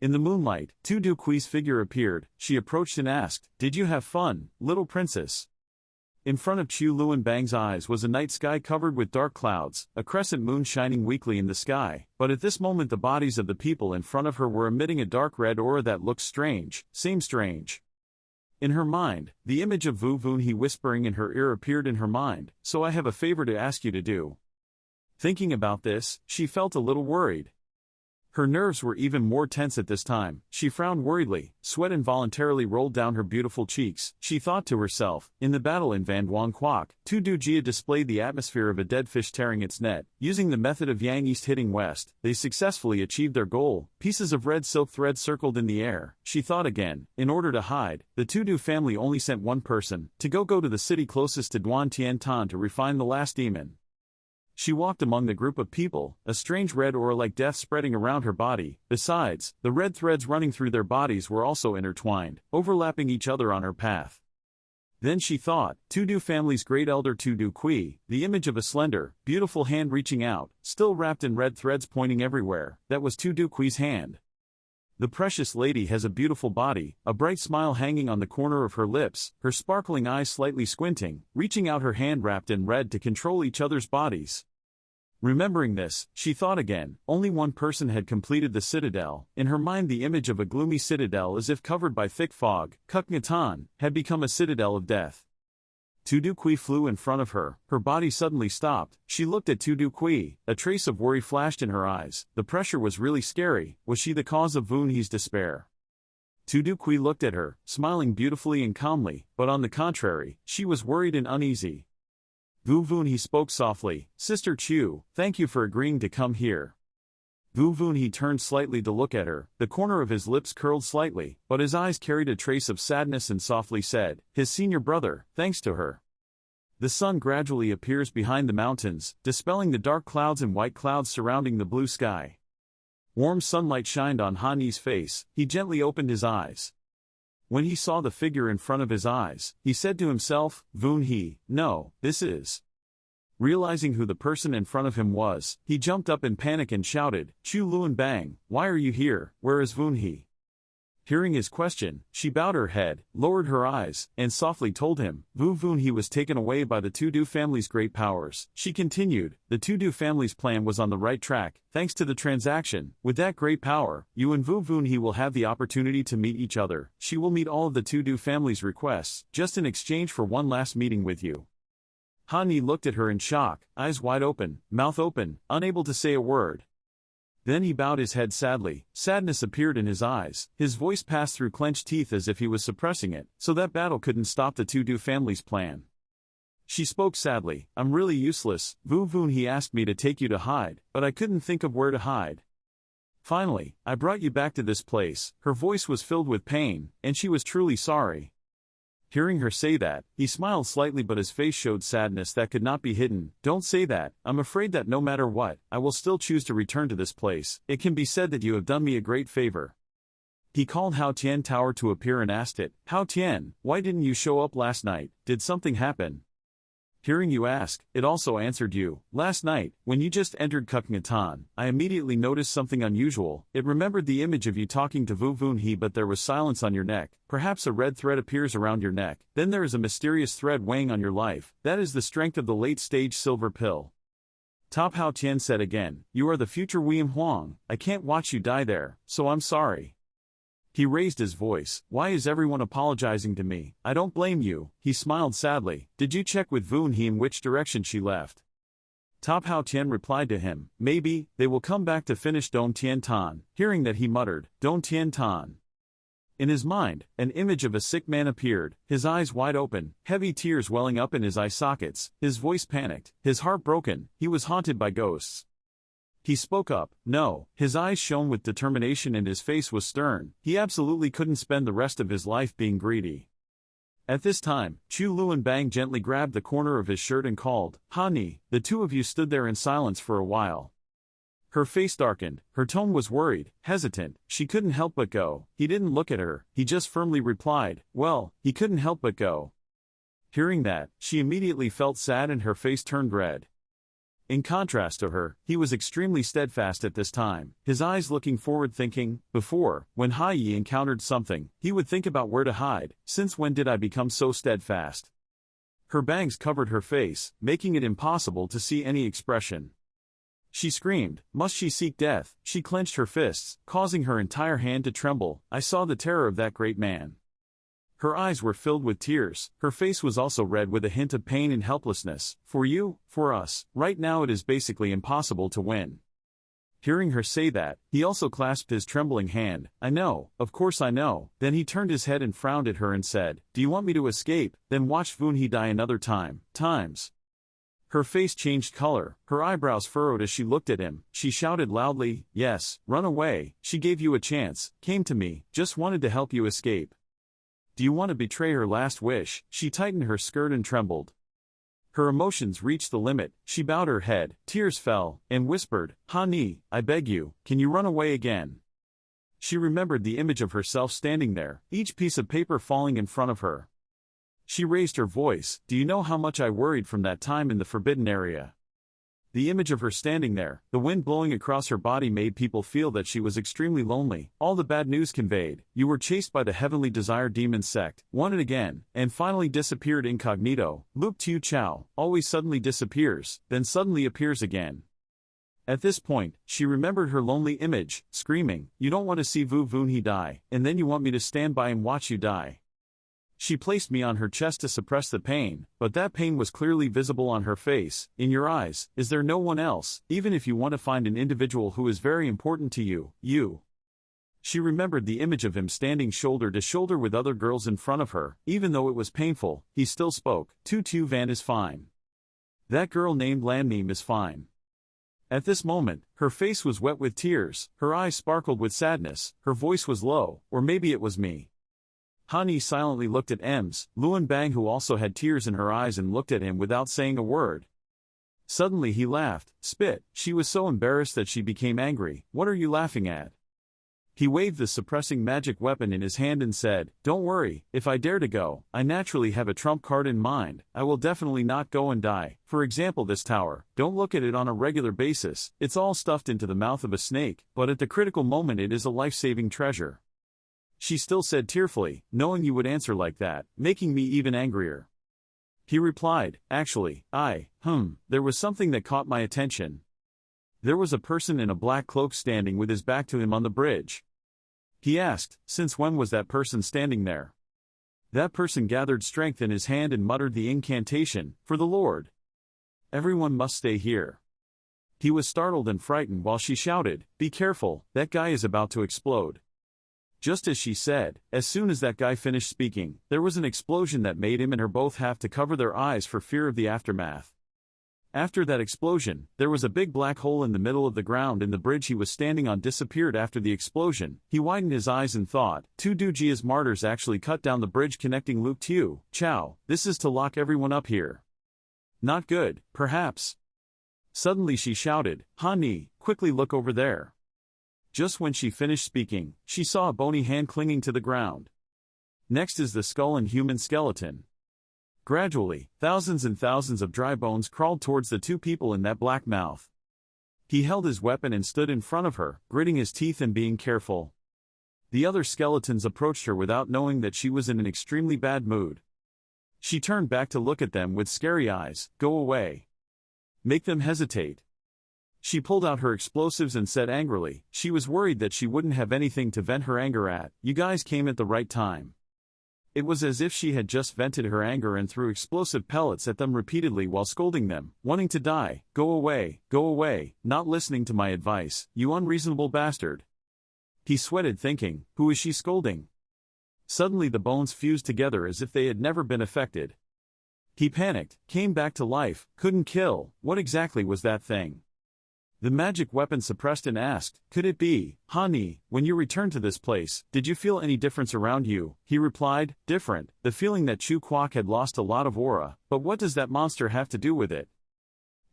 Speaker 1: In the moonlight, Tu Du Kui's figure appeared. She approached and asked, did you have fun, little princess? In front of Chu Luanbang's eyes was a night sky covered with dark clouds, a crescent moon shining weakly in the sky, but at this moment the bodies of the people in front of her were emitting a dark red aura that looked strange, seemed strange. In her mind, the image of Vu Vunhe whispering in her ear appeared in her mind, "So I have a favor to ask you to do." Thinking about this, she felt a little worried. Her nerves were even more tense at this time. She frowned worriedly, sweat involuntarily rolled down her beautiful cheeks. She thought to herself, in the battle in Van Duong Quoc, Tu Du Jia displayed the atmosphere of a dead fish tearing its net. Using the method of Yang East hitting West, they successfully achieved their goal. Pieces of red silk thread circled in the air. She thought again, in order to hide, the Tu Du family only sent one person, to go to the city closest to Duan Tian Tan to refine the last demon. She walked among the group of people, a strange red aura like death spreading around her body. Besides, the red threads running through their bodies were also intertwined, overlapping each other on her path. Then she thought, Tu Du family's great elder Tu Du Kui, the image of a slender, beautiful hand reaching out, still wrapped in red threads pointing everywhere, that was Tu Du Kui's hand. The precious lady has a beautiful body, a bright smile hanging on the corner of her lips, her sparkling eyes slightly squinting, reaching out her hand wrapped in red to control each other's bodies. Remembering this, she thought again, only one person had completed the citadel. In her mind the image of a gloomy citadel as if covered by thick fog, Kuk Ngatan, had become a citadel of death. Tu Du Kui flew in front of her, her body suddenly stopped. She looked at Tu Du Kui, a trace of worry flashed in her eyes. The pressure was really scary. Was she the cause of Vunhe's despair? Tu Du Kui looked at her, smiling beautifully and calmly, but on the contrary, she was worried and uneasy. Vu Vunhe spoke softly, "Sister Chu, thank you for agreeing to come here." Vu Vunhe turned slightly to look at her, the corner of his lips curled slightly, but his eyes carried a trace of sadness and softly said, "His senior brother, thanks to her." The sun gradually appears behind the mountains, dispelling the dark clouds and white clouds surrounding the blue sky. Warm sunlight shined on Hanyi's face. He gently opened his eyes. When he saw the figure in front of his eyes, he said to himself, "Vunhe, no, this is..." Realizing who the person in front of him was, he jumped up in panic and shouted, "Chu Luanbang, why are you here? Where is Vunhe?" Hearing his question, she bowed her head, lowered her eyes, and softly told him, Vu Vunhe was taken away by the Tu Du family's great powers. She continued, the Tu Du family's plan was on the right track, thanks to the transaction. With that great power, you and Vu Vunhe will have the opportunity to meet each other. She will meet all of the Tu Du family's requests, just in exchange for one last meeting with you. Hanyi looked at her in shock, eyes wide open, mouth open, unable to say a word. Then he bowed his head sadly. Sadness appeared in his eyes. His voice passed through clenched teeth as if he was suppressing it, so that battle couldn't stop the Tu Du family's plan. She spoke sadly, "I'm really useless. Vu Vunhe asked me to take you to hide, but I couldn't think of where to hide. Finally, I brought you back to this place." Her voice was filled with pain, and she was truly sorry. Hearing her say that, he smiled slightly but his face showed sadness that could not be hidden. "Don't say that. I'm afraid that no matter what, I will still choose to return to this place. It can be said that you have done me a great favor." He called Hao Tian Tower to appear and asked it, "Hao Tian, why didn't you show up last night? Did something happen?" Hearing you ask, it also answered you, "Last night, when you just entered Kuk Ngatan, I immediately noticed something unusual. It remembered the image of you talking to Vu Vunhe, but there was silence on your neck. Perhaps a red thread appears around your neck. Then there is a mysterious thread weighing on your life. That is the strength of the late-stage silver pill." Top Hao Tian said again, "You are the future William Huang. I can't watch you die there, so I'm sorry." He raised his voice, "Why is everyone apologizing to me? I don't blame you." He smiled sadly. "Did you check with Vunhe in which direction she left?" Top Hao Tian replied to him, "Maybe, they will come back to finish Don Tian Tan." Hearing that he muttered, "Don Tian Tan." In his mind, an image of a sick man appeared, his eyes wide open, heavy tears welling up in his eye sockets, his voice panicked, his heart broken. He was haunted by ghosts. He spoke up, "No." His eyes shone with determination and his face was stern. He absolutely couldn't spend the rest of his life being greedy. At this time, Chu Luanbang gently grabbed the corner of his shirt and called, "Hanyi." The two of you stood there in silence for a while. Her face darkened, her tone was worried, hesitant. She couldn't help but go. He didn't look at her, he just firmly replied, "Well." He couldn't help but go. Hearing that, she immediately felt sad and her face turned red. In contrast to her, he was extremely steadfast at this time, his eyes looking forward thinking, before, when Hanyi encountered something, he would think about where to hide. Since when did I become so steadfast? Her bangs covered her face, making it impossible to see any expression. She screamed. Must she seek death? She clenched her fists, causing her entire hand to tremble. I saw the terror of that great man. Her eyes were filled with tears, her face was also red with a hint of pain and helplessness. For you, for us, right now it is basically impossible to win. Hearing her say that, he also clasped his trembling hand. I know, of course I know. Then he turned his head and frowned at her and said, do you want me to escape? Then watch Voon-hee die another times. Her face changed color, her eyebrows furrowed as she looked at him. She shouted loudly, yes, run away. She gave you a chance, came to me, just wanted to help you escape. Do you want to betray her last wish? She tightened her skirt and trembled. Her emotions reached the limit, she bowed her head, tears fell, and whispered, Ha-ni, I beg you, can you run away again? She remembered the image of herself standing there, each piece of paper falling in front of her. She raised her voice, do you know how much I worried from that time in the forbidden area? The image of her standing there, the wind blowing across her body made people feel that she was extremely lonely. All the bad news conveyed, you were chased by the heavenly desire demon sect, won it again, and finally disappeared incognito. Luke Tu Chao always suddenly disappears, then suddenly appears again. At this point, she remembered her lonely image, screaming, you don't want to see Voon-hee die, and then you want me to stand by and watch you die. She placed me on her chest to suppress the pain, but that pain was clearly visible on her face. In your eyes, is there no one else, even if you want to find an individual who is very important to you, you? She remembered the image of him standing shoulder to shoulder with other girls in front of her. Even though it was painful, he still spoke. Tu Van is fine. That girl named Lan Neem is fine. At this moment, her face was wet with tears, her eyes sparkled with sadness, her voice was low, or maybe it was me. Ha-ni silently looked at Ems, Luan Bang who also had tears in her eyes and looked at him without saying a word. Suddenly he laughed, spit. She was so embarrassed that she became angry. What are you laughing at? He waved the suppressing magic weapon in his hand and said, don't worry, if I dare to go, I naturally have a trump card in mind. I will definitely not go and die. For example, this tower, don't look at it on a regular basis, it's all stuffed into the mouth of a snake, but at the critical moment it is a life-saving treasure. She still said tearfully, knowing you would answer like that, making me even angrier. He replied, actually, there was something that caught my attention. There was a person in a black cloak standing with his back to him on the bridge. He asked, since when was that person standing there? That person gathered strength in his hand and muttered the incantation, for the Lord. Everyone must stay here. He was startled and frightened while she shouted, be careful, that guy is about to explode. Just as she said, as soon as that guy finished speaking, there was an explosion that made him and her both have to cover their eyes for fear of the aftermath. After that explosion, there was a big black hole in the middle of the ground and the bridge he was standing on disappeared after the explosion. He widened his eyes and thought, two Dujia's martyrs actually cut down the bridge connecting Luke Tu Chao. This is to lock everyone up here. Not good, perhaps. Suddenly she shouted, Ha-ni, quickly look over there. Just when she finished speaking, she saw a bony hand clinging to the ground. Next is the skull and human skeleton. Gradually, thousands and thousands of dry bones crawled towards the two people in that black mouth. He held his weapon and stood in front of her, gritting his teeth and being careful. The other skeletons approached her without knowing that she was in an extremely bad mood. She turned back to look at them with scary eyes. Go away. Make them hesitate. She pulled out her explosives and said angrily, she was worried that she wouldn't have anything to vent her anger at. You guys came at the right time. It was as if she had just vented her anger and threw explosive pellets at them repeatedly while scolding them, wanting to die. Go away, not listening to my advice, you unreasonable bastard. He sweated thinking, who is she scolding? Suddenly the bones fused together as if they had never been affected. He panicked, came back to life, couldn't kill. What exactly was that thing? The magic weapon suppressed and asked, could it be, Ha-ni, when you returned to this place, did you feel any difference around you? He replied, different, the feeling that Chu Kwok had lost a lot of aura, but what does that monster have to do with it?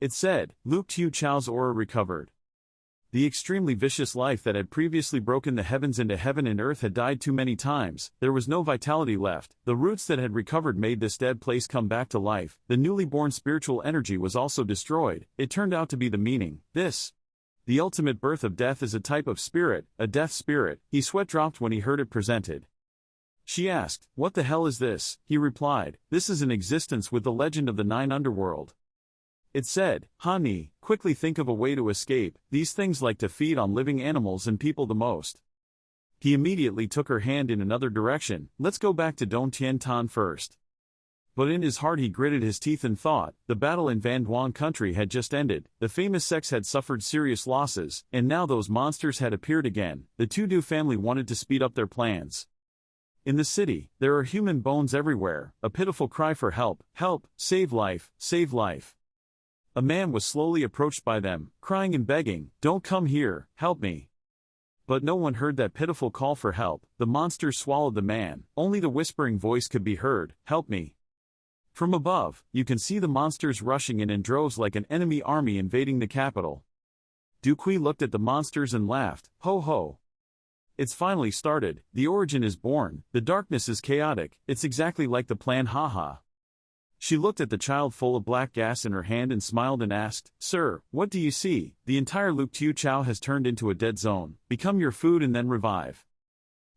Speaker 1: It said, Luke Tu Chao's aura recovered. The extremely vicious life that had previously broken the heavens into heaven and earth had died too many times, there was no vitality left, the roots that had recovered made this dead place come back to life, the newly born spiritual energy was also destroyed. It turned out to be the meaning, this. The ultimate birth of death is a type of spirit, a death spirit. He sweat dropped when he heard it presented. She asked, "What the hell is this?" He replied, "This is an existence with the legend of the 9 underworld." It said, "Honey, quickly think of a way to escape, these things like to feed on living animals and people the most." He immediately took her hand in another direction. "Let's go back to Don Tien Tan first." But in his heart he gritted his teeth and thought, the battle in Van Duong country had just ended, the famous sects had suffered serious losses, and now those monsters had appeared again. The Tudu family wanted to speed up their plans. In the city, there are human bones everywhere, a pitiful cry for help, help, save life, save life. A man was slowly approached by them, crying and begging, "Don't come here, help me." But no one heard that pitiful call for help. The monsters swallowed the man, only the whispering voice could be heard, "Help me." From above, you can see the monsters rushing in droves like an enemy army invading the capital. Duqui looked at the monsters and laughed, "Ho ho. It's finally started, the origin is born, the darkness is chaotic, it's exactly like the plan, haha." She looked at the child full of black gas in her hand and smiled and asked, "Sir, what do you see? The entire Luke Tiu Chao has turned into a dead zone, become your food and then revive."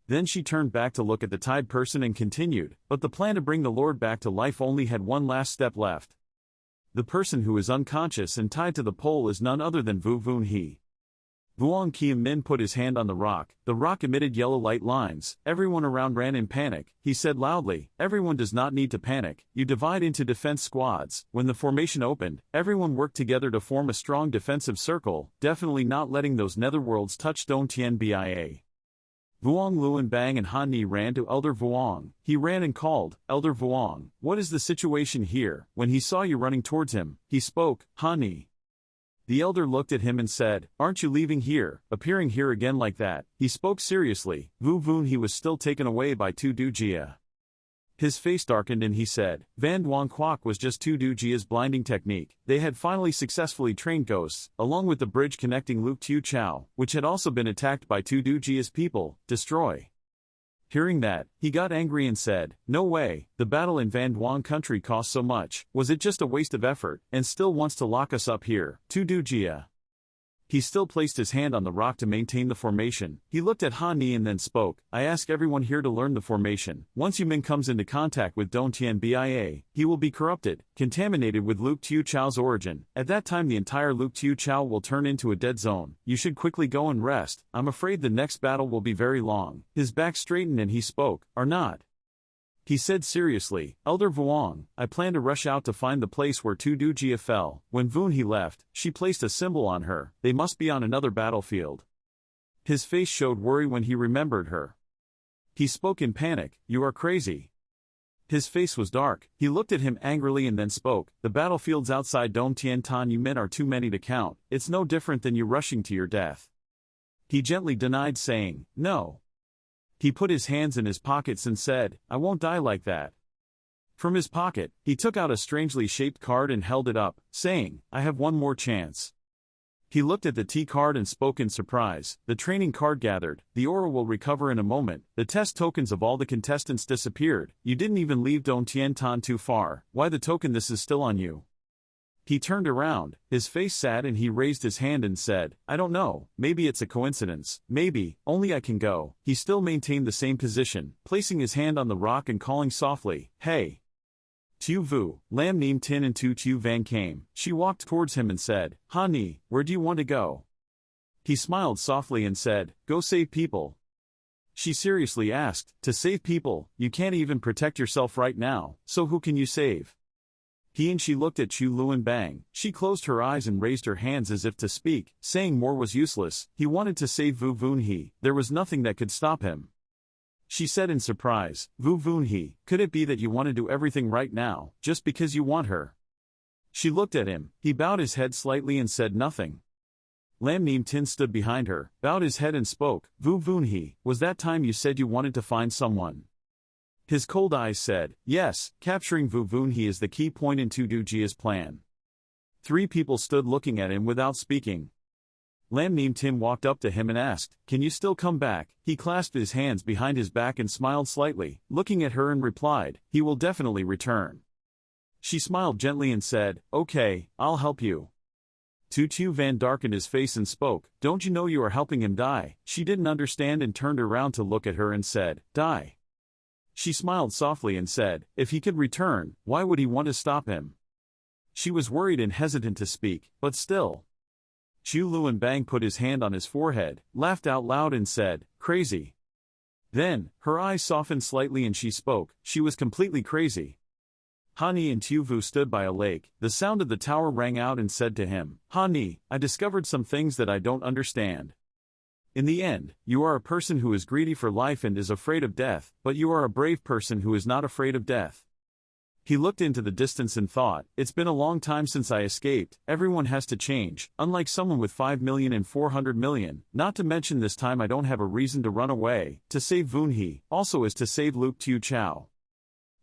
Speaker 1: Then she turned back to look at the tied person and continued, "But the plan to bring the Lord back to life only had one last step left. The person who is unconscious and tied to the pole is none other than Vu Vun He." Vuong Kiem Min put his hand on the rock emitted yellow light lines, everyone around ran in panic. He said loudly, "Everyone does not need to panic, you divide into defense squads." When the formation opened, everyone worked together to form a strong defensive circle, definitely not letting those netherworlds touch Don Tien Bia. Vuong Luan Bang and Han Ni ran to Elder Vuong. He ran and called, "Elder Vuong, what is the situation here?" When he saw you running towards him, he spoke, "Han Ni." The elder looked at him and said, "Aren't you leaving here, appearing here again like that?" He spoke seriously. Vu Vun He was still taken away by Tu Du Jia. His face darkened and he said, "Van Duong Quoc was just Tu Du Jia's blinding technique. They had finally successfully trained ghosts, along with the bridge connecting Luke Tiu Chao, which had also been attacked by Tu Du Jia's people, destroy." Hearing that, he got angry and said, "No way, the battle in Van Duong country cost so much, was it just a waste of effort, and still wants to lock us up here, Tu Du Jia?" He still placed his hand on the rock to maintain the formation. He looked at Han Ni and then spoke, "I ask everyone here to learn the formation. Once Yumin comes into contact with Don Tien Bia, he will be corrupted, contaminated with Luke Tiu Chao's origin. At that time the entire Luke Tiu Chao will turn into a dead zone. You should quickly go and rest. I'm afraid the next battle will be very long." His back straightened and he spoke, "Are not." He said seriously, "Elder Vuong, I plan to rush out to find the place where Tu Du Jia fell." When Vun He left, she placed a symbol on her. They must be on another battlefield. His face showed worry when he remembered her. He spoke in panic, "You are crazy." His face was dark. He looked at him angrily and then spoke, "The battlefields outside Dong Tien Tan you men are too many to count. It's no different than you rushing to your death." He gently denied, saying, "No." He put his hands in his pockets and said, "I won't die like that." From his pocket, he took out a strangely shaped card and held it up, saying, "I have one more chance." He looked at the T card and spoke in surprise. The training card gathered, "The aura will recover in a moment." The test tokens of all the contestants disappeared. "You didn't even leave Don Tien Tan too far. Why the token this is still on you?" He turned around, his face sad and he raised his hand and said, "I don't know, maybe it's a coincidence, maybe, only I can go." He still maintained the same position, placing his hand on the rock and calling softly, "Hey! Tu Vu." Lam Neem Tin and Tu Tu Van came. She walked towards him and said, "Han Ni, where do you want to go?" He smiled softly and said, "Go save people." She seriously asked, "To save people? You can't even protect yourself right now, so who can you save?" He and she looked at Chu Luan Bang. She closed her eyes and raised her hands as if to speak, saying more was useless. He wanted to save Vu Vun He. There was nothing that could stop him. She said in surprise, "Vu Vun He, could it be that you want to do everything right now, just because you want her?" She looked at him. He bowed his head slightly and said nothing. Lam Neem Tin stood behind her, bowed his head and spoke, "Vu Vun He, was that time you said you wanted to find someone?" His cold eyes said, "Yes, capturing Vu Vun He is the key point in Tu Du Jia's plan." 3 people stood looking at him without speaking. Lam Neem Tin walked up to him and asked, "Can you still come back?" He clasped his hands behind his back and smiled slightly, looking at her and replied, "He will definitely return." She smiled gently and said, "Okay, I'll help you." Tu Tu Van darkened his face and spoke, "Don't you know you are helping him die?" She didn't understand and turned around to look at her and said, "Die?" She smiled softly and said, if he could return, why would he want to stop him? She was worried and hesitant to speak, but still. Chu Luan Bang put his hand on his forehead, laughed out loud and said, crazy. Then, her eyes softened slightly and she spoke, she was completely crazy. Hani and Tuvu stood by a lake. The sound of the tower rang out and said to him, Hani, I discovered some things that I don't understand. In the end, you are a person who is greedy for life and is afraid of death, but you are a brave person who is not afraid of death. He looked into the distance and thought, it's been a long time since I escaped, everyone has to change, unlike someone with 5 million and 400 million, not to mention this time I don't have a reason to run away, to save Vunhe, also is to save Luke Tiu Chao.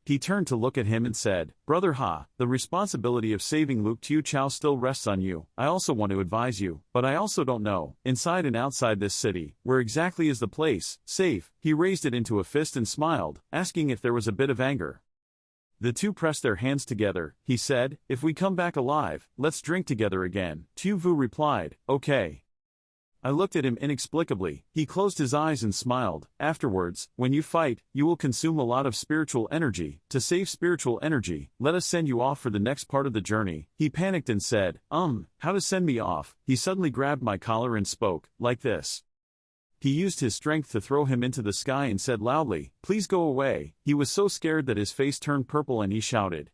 Speaker 1: He turned to look at him and said, Brother Ha, the responsibility of saving Luke Tiu Chao still rests on you. I also want to advise you, but I also don't know, inside and outside this city, where exactly is the place, safe. He raised it into a fist and smiled, asking if there was a bit of anger. The two pressed their hands together. He said, if we come back alive, let's drink together again. Tu Vu replied, okay. I looked at him inexplicably. He closed his eyes and smiled. Afterwards, when you fight, you will consume a lot of spiritual energy. To save spiritual energy, let us send you off for the next part of the journey. He panicked and said, how to send me off? He suddenly grabbed my collar and spoke, like this. He used his strength to throw him into the sky and said loudly, please go away. He was so scared that his face turned purple and he shouted.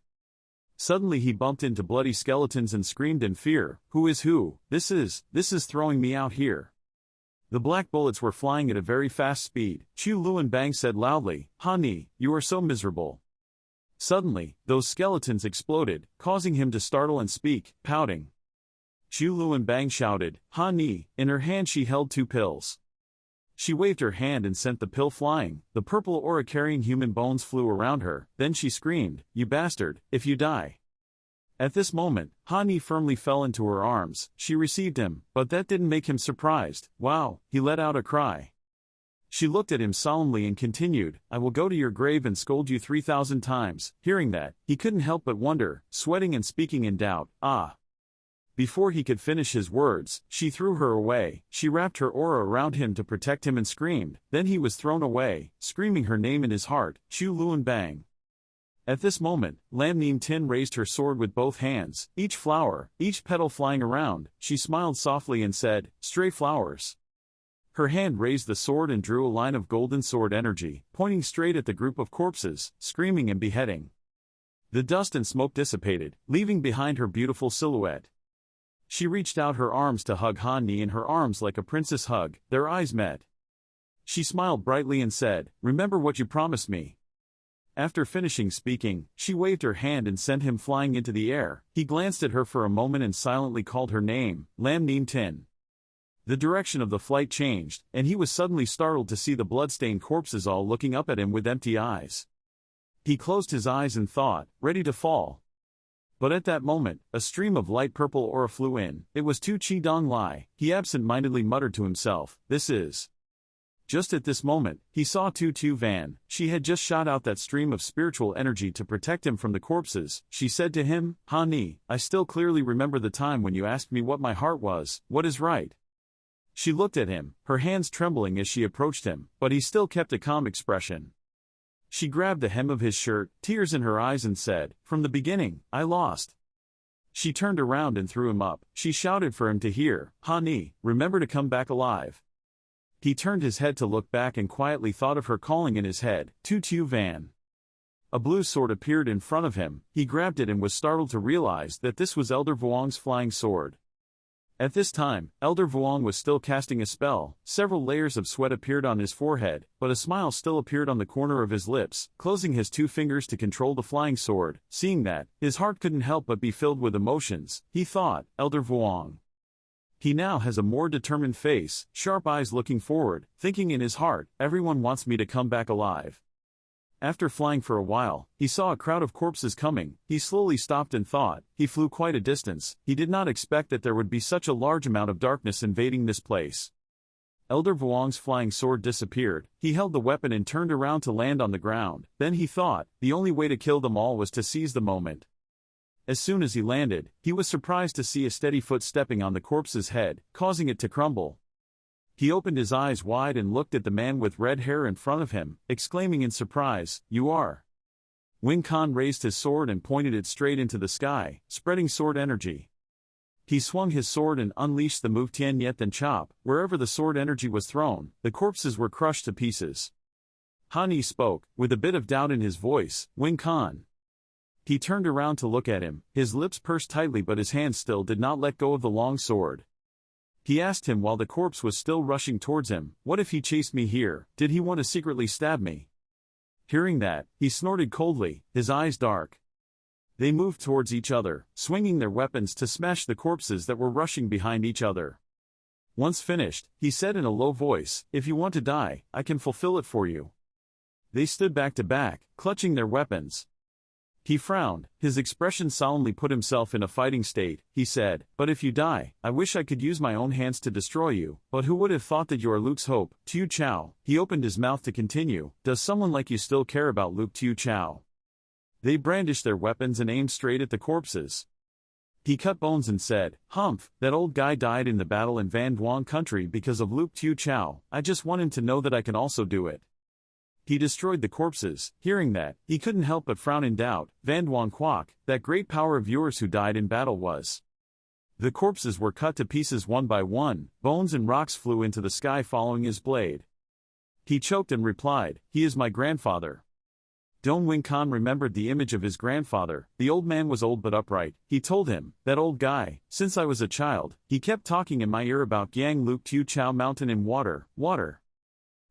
Speaker 1: Suddenly he bumped into bloody skeletons and screamed in fear, who is who? This is throwing me out here. The black bullets were flying at a very fast speed. Chu Luan Bang said loudly, Hani, you are so miserable. Suddenly, those skeletons exploded, causing him to startle and speak, pouting. Chu Luan Bang shouted, Hani, in her hand she held 2 pills. She waved her hand and sent the pill flying. The purple aura carrying human bones flew around her. Then she screamed, you bastard, if you die. At this moment, Hani firmly fell into her arms. She received him, but that didn't make him surprised. Wow, he let out a cry. She looked at him solemnly and continued, I will go to your grave and scold you 3,000 times. Hearing that, he couldn't help but wonder, sweating and speaking in doubt, Before he could finish his words, she threw her away. She wrapped her aura around him to protect him and screamed. Then he was thrown away, screaming her name in his heart, Chu Luan Bang. At this moment, Lam Nim Tin raised her sword with both hands, each flower, each petal flying around. She smiled softly and said, stray flowers. Her hand raised the sword and drew a line of golden sword energy, pointing straight at the group of corpses, screaming and beheading. The dust and smoke dissipated, leaving behind her beautiful silhouette. She reached out her arms to hug Han Ni in her arms like a princess hug. Their eyes met. She smiled brightly and said, remember what you promised me. After finishing speaking, she waved her hand and sent him flying into the air. He glanced at her for a moment and silently called her name, Lam Nim Tin. The direction of the flight changed, and he was suddenly startled to see the blood-stained corpses all looking up at him with empty eyes. He closed his eyes and thought, ready to fall. But at that moment, a stream of light purple aura flew in. It was Tu Chi Dong Lai. He absent-mindedly muttered to himself, this is. Just at this moment, he saw Tu Tu Van. She had just shot out that stream of spiritual energy to protect him from the corpses. She said to him, Ha Ni, I still clearly remember the time when you asked me what my heart was, what is right. She looked at him, her hands trembling as she approached him, but he still kept a calm expression. She grabbed the hem of his shirt, tears in her eyes and said, from the beginning, I lost. She turned around and threw him up. She shouted for him to hear, Ha Ni, remember to come back alive. He turned his head to look back and quietly thought of her calling in his head, Tu Tu Van. A blue sword appeared in front of him. He grabbed it and was startled to realize that this was Elder Vuong's flying sword. At this time, Elder Vuong was still casting a spell. Several layers of sweat appeared on his forehead, but a smile still appeared on the corner of his lips. Closing his 2 fingers to control the flying sword, seeing that, his heart couldn't help but be filled with emotions. He thought, Elder Vuong. He now has a more determined face, sharp eyes looking forward, thinking in his heart, everyone wants me to come back alive. After flying for a while, he saw a crowd of corpses coming. He slowly stopped and thought. He flew quite a distance. He did not expect that there would be such a large amount of darkness invading this place. Elder Vuong's flying sword disappeared. He held the weapon and turned around to land on the ground. Then he thought, the only way to kill them all was to seize the moment. As soon as he landed, he was surprised to see a steady foot stepping on the corpse's head, causing it to crumble. He opened his eyes wide and looked at the man with red hair in front of him, exclaiming in surprise, "You are." Wing Khan raised his sword and pointed it straight into the sky, spreading sword energy. He swung his sword and unleashed the move Tian Yet Then Chop. Wherever the sword energy was thrown, the corpses were crushed to pieces. Han Yi spoke, with a bit of doubt in his voice, "Wing Khan." He turned around to look at him, his lips pursed tightly but his hand still did not let go of the long sword. He asked him while the corpse was still rushing towards him, "What if he chased me here? Did he want to secretly stab me?" Hearing that, he snorted coldly, his eyes dark. They moved towards each other, swinging their weapons to smash the corpses that were rushing behind each other. Once finished, he said in a low voice, "If you want to die, I can fulfill it for you." They stood back to back, clutching their weapons. He frowned, his expression solemnly put himself in a fighting state. He said, "But if you die, I wish I could use my own hands to destroy you, but who would have thought that you are Luke's hope, Tu Chao?" He opened his mouth to continue, "Does someone like you still care about Luke Tu Chao?" They brandished their weapons and aimed straight at the corpses. He cut bones and said, "Humph, that old guy died in the battle in Van Duong country because of Luke Tu Chao. I just want him to know that I can also do it." He destroyed the corpses. Hearing that, he couldn't help but frown in doubt. Van Duong Quoc, that great power of yours who died in battle was. The corpses were cut to pieces one by one, bones and rocks flew into the sky following his blade. He choked and replied, "He is my grandfather." Dong Wing Khan remembered the image of his grandfather. The old man was old but upright. He told him, "That old guy, since I was a child, he kept talking in my ear about Gyang Luke Tu Chao mountain in water.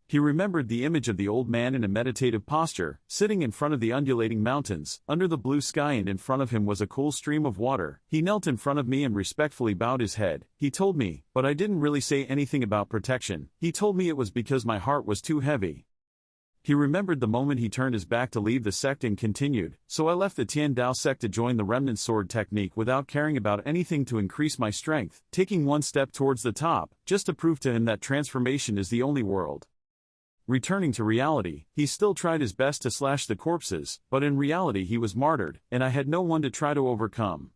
Speaker 1: He remembered the image of the old man in a meditative posture, sitting in front of the undulating mountains, under the blue sky, and in front of him was a cool stream of water. He knelt in front of me and respectfully bowed his head. He told me, but I didn't really say anything about protection. He told me it was because my heart was too heavy." He remembered the moment he turned his back to leave the sect and continued, "So I left the Tian Dao sect to join the remnant sword technique without caring about anything to increase my strength, taking one step towards the top, just to prove to him that transformation is the only world." Returning to reality, he still tried his best to slash the corpses, but in reality he was martyred, and I had no one to try to overcome.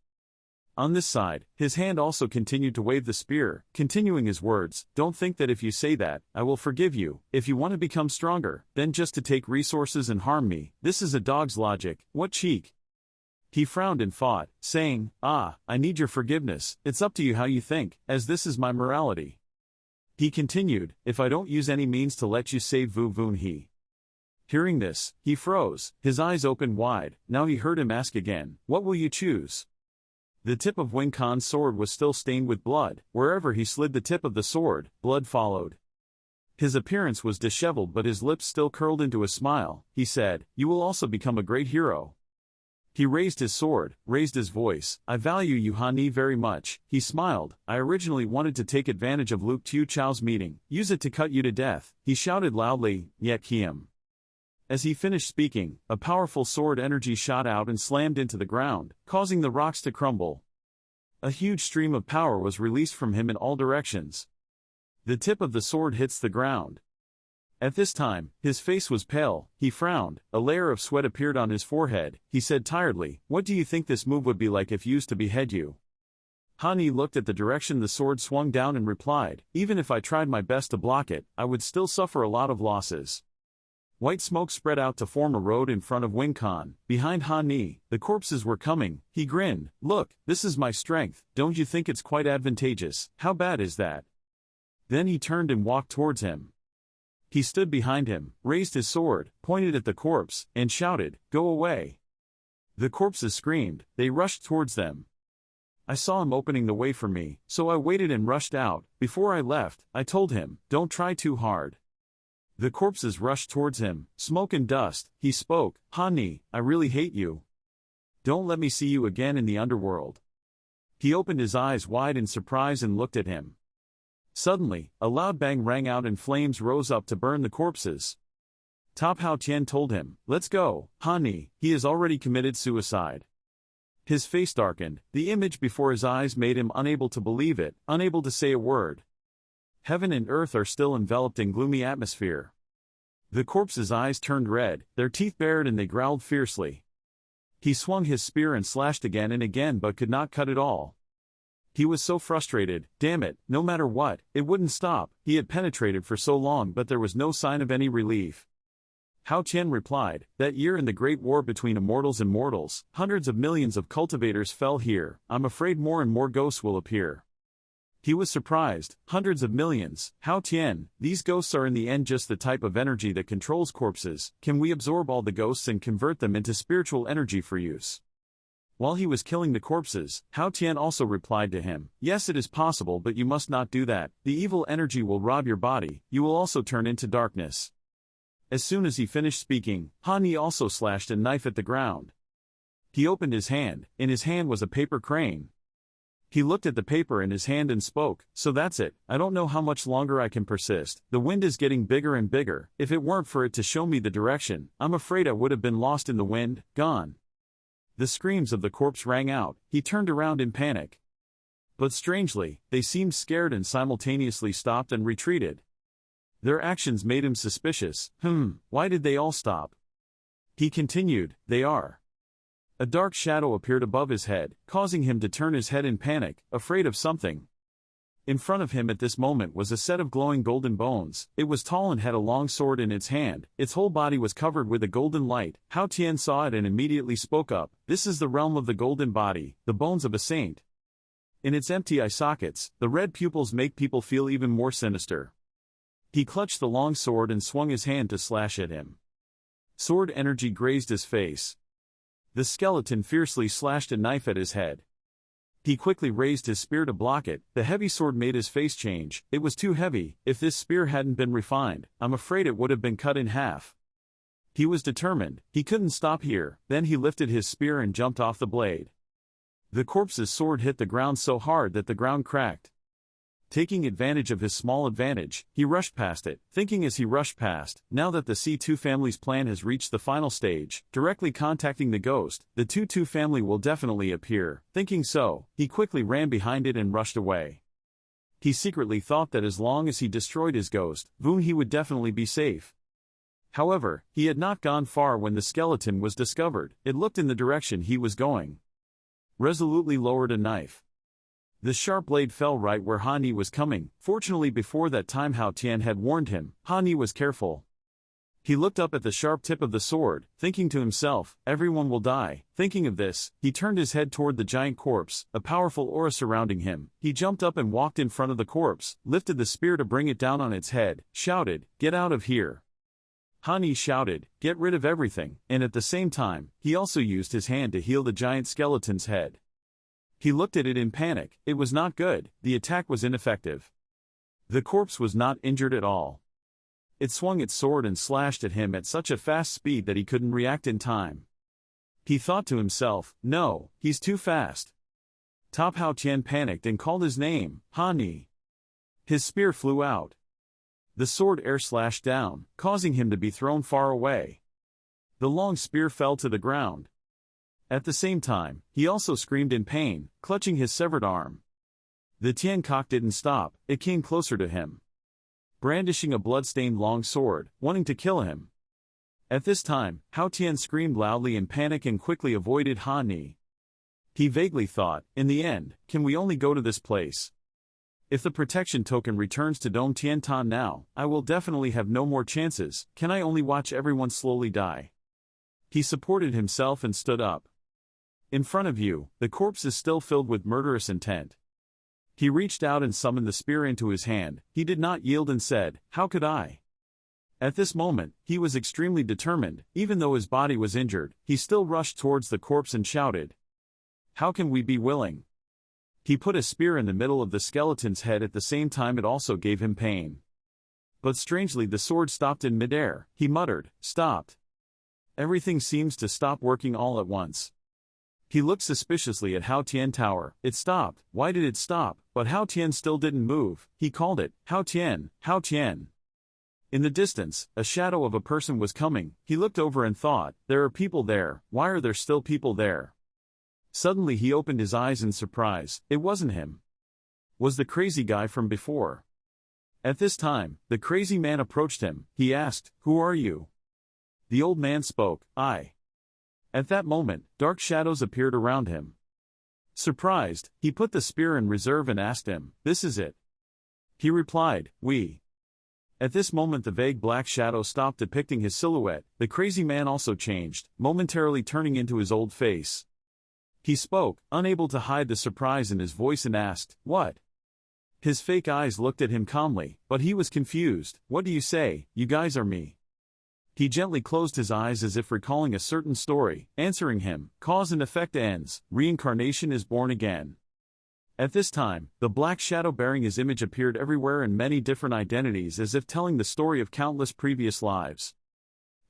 Speaker 1: On this side, his hand also continued to wave the spear, continuing his words, "Don't think that if you say that, I will forgive you. If you want to become stronger, then just to take resources and harm me, this is a dog's logic. What cheek." He frowned and fought, saying, "I need your forgiveness. It's up to you how you think, as this is my morality." He continued, "If I don't use any means to let you save Vu Vun He." Hearing this, he froze, his eyes opened wide. Now he heard him ask again, "What will you choose?" The tip of Wing Khan's sword was still stained with blood. Wherever he slid the tip of the sword, blood followed. His appearance was disheveled but his lips still curled into a smile. He said, "You will also become a great hero." He raised his sword, raised his voice, "I value you Han Yi very much." He smiled, "I originally wanted to take advantage of Luke Tu Chao's meeting, use it to cut you to death." He shouted loudly, "Yet Kiem." As he finished speaking, a powerful sword energy shot out and slammed into the ground, causing the rocks to crumble. A huge stream of power was released from him in all directions. The tip of the sword hits the ground. At this time, his face was pale, he frowned, a layer of sweat appeared on his forehead. He said tiredly, "What do you think this move would be like if used to behead you?" Han Yi looked at the direction the sword swung down and replied, "Even if I tried my best to block it, I would still suffer a lot of losses." White smoke spread out to form a road in front of Wing Khan. Behind Han Yi, the corpses were coming. He grinned, "Look, this is my strength. Don't you think it's quite advantageous? How bad is that?" Then he turned and walked towards him. He stood behind him, raised his sword, pointed at the corpse, and shouted, "Go away." The corpses screamed, they rushed towards them. I saw him opening the way for me, so I waited and rushed out. Before I left, I told him, "Don't try too hard." The corpses rushed towards him, smoke and dust. He spoke, "Han Yi, I really hate you. Don't let me see you again in the underworld." He opened his eyes wide in surprise and looked at him. Suddenly, a loud bang rang out and flames rose up to burn the corpses. Top Hao Tian told him, "Let's go, Han Yi, he has already committed suicide." His face darkened, the image before his eyes made him unable to believe it, unable to say a word. Heaven and earth are still enveloped in gloomy atmosphere. The corpse's eyes turned red, their teeth bared and they growled fiercely. He swung his spear and slashed again and again but could not cut it all. He was so frustrated, damn it, no matter what, it wouldn't stop. He had penetrated for so long but there was no sign of any relief. Hao Tian replied, that year in the Great War between immortals and mortals, hundreds of millions of cultivators fell here. I'm afraid more and more ghosts will appear. He was surprised, hundreds of millions. Hao Tian, these ghosts are in the end just the type of energy that controls corpses. Can we absorb all the ghosts and convert them into spiritual energy for use? While he was killing the corpses, Hao Tian also replied to him, yes, it is possible, but you must not do that. The evil energy will rob your body, you will also turn into darkness. As soon as he finished speaking, Han Yi also slashed a knife at the ground. He opened his hand. In his hand was a paper crane. He looked at the paper in his hand and spoke, so that's it, I don't know how much longer I can persist. The wind is getting bigger and bigger. If it weren't for it to show me the direction, I'm afraid I would have been lost in the wind, gone. The screams of the corpse rang out. He turned around in panic. But strangely, they seemed scared and simultaneously stopped and retreated. Their actions made him suspicious. Why did they all stop? He continued, they are. A dark shadow appeared above his head, causing him to turn his head in panic, afraid of something. In front of him at this moment was a set of glowing golden bones. It was tall and had a long sword in its hand. Its whole body was covered with a golden light. Hao Tian saw it and immediately spoke up. This is the realm of the golden body, the bones of a saint. In its empty eye sockets, the red pupils make people feel even more sinister. He clutched the long sword and swung his hand to slash at him. Sword energy grazed his face. The skeleton fiercely slashed a knife at his head. He quickly raised his spear to block it. The heavy sword made his face change. It was too heavy. If this spear hadn't been refined, I'm afraid it would have been cut in half. He was determined. He couldn't stop here. Then he lifted his spear and jumped off the blade. The corpse's sword hit the ground so hard that the ground cracked. Taking advantage of his small advantage, he rushed past it, thinking as he rushed past, now that the C2 family's plan has reached the final stage, directly contacting the ghost, the 2-2 family will definitely appear. Thinking so, he quickly ran behind it and rushed away. He secretly thought that as long as he destroyed his ghost, he would definitely be safe. However, he had not gone far when the skeleton was discovered. It looked in the direction he was going. Resolutely lowered a knife. The sharp blade fell right where Han Yi was coming. Fortunately before that time Hao Tian had warned him. Han Yi was careful. He looked up at the sharp tip of the sword, thinking to himself, everyone will die. Thinking of this, he turned his head toward the giant corpse, a powerful aura surrounding him. He jumped up and walked in front of the corpse, lifted the spear to bring it down on its head, shouted, get out of here. Han Yi shouted, get rid of everything, and at the same time, he also used his hand to heal the giant skeleton's head. He looked at it in panic. It was not good. The attack was ineffective. The corpse was not injured at all. It swung its sword and slashed at him at such a fast speed that he couldn't react in time. He thought to himself, no, he's too fast. Top Hao Tian panicked and called his name, Han Yi. His spear flew out. The sword air slashed down, causing him to be thrown far away. The long spear fell to the ground. At the same time, he also screamed in pain, clutching his severed arm. The Tiancock didn't stop, it came closer to him, brandishing a blood-stained long sword, wanting to kill him. At this time, Hao Tian screamed loudly in panic and quickly avoided Han Yi. He vaguely thought, in the end, can we only go to this place? If the protection token returns to Dong Tiantan now, I will definitely have no more chances. Can I only watch everyone slowly die? He supported himself and stood up. In front of you, the corpse is still filled with murderous intent. He reached out and summoned the spear into his hand. He did not yield and said, how could I? At this moment, he was extremely determined. Even though his body was injured, he still rushed towards the corpse and shouted, how can we be willing? He put a spear in the middle of the skeleton's head. At the same time it also gave him pain. But strangely the sword stopped in midair. He muttered, stopped. Everything seems to stop working all at once. He looked suspiciously at Hao Tian Tower. It stopped. Why did it stop? But Hao Tian still didn't move. He called it, Hao Tian, Hao Tian. In the distance, a shadow of a person was coming. He looked over and thought, there are people there. Why are there still people there? Suddenly he opened his eyes in surprise. It wasn't him. Was the crazy guy from before. At this time, the crazy man approached him. He asked, who are you? The old man spoke, I. At that moment, dark shadows appeared around him. Surprised, he put the spear in reserve and asked him, "This is it?" He replied, "We." At this moment the vague black shadow stopped depicting his silhouette. The crazy man also changed, momentarily turning into his old face. He spoke, unable to hide the surprise in his voice, and asked, "What?" His fake eyes looked at him calmly, but he was confused. "What do you say? You guys are me." He gently closed his eyes as if recalling a certain story, answering him, "Cause and effect ends, reincarnation is born again." At this time, the black shadow bearing his image appeared everywhere in many different identities, as if telling the story of countless previous lives.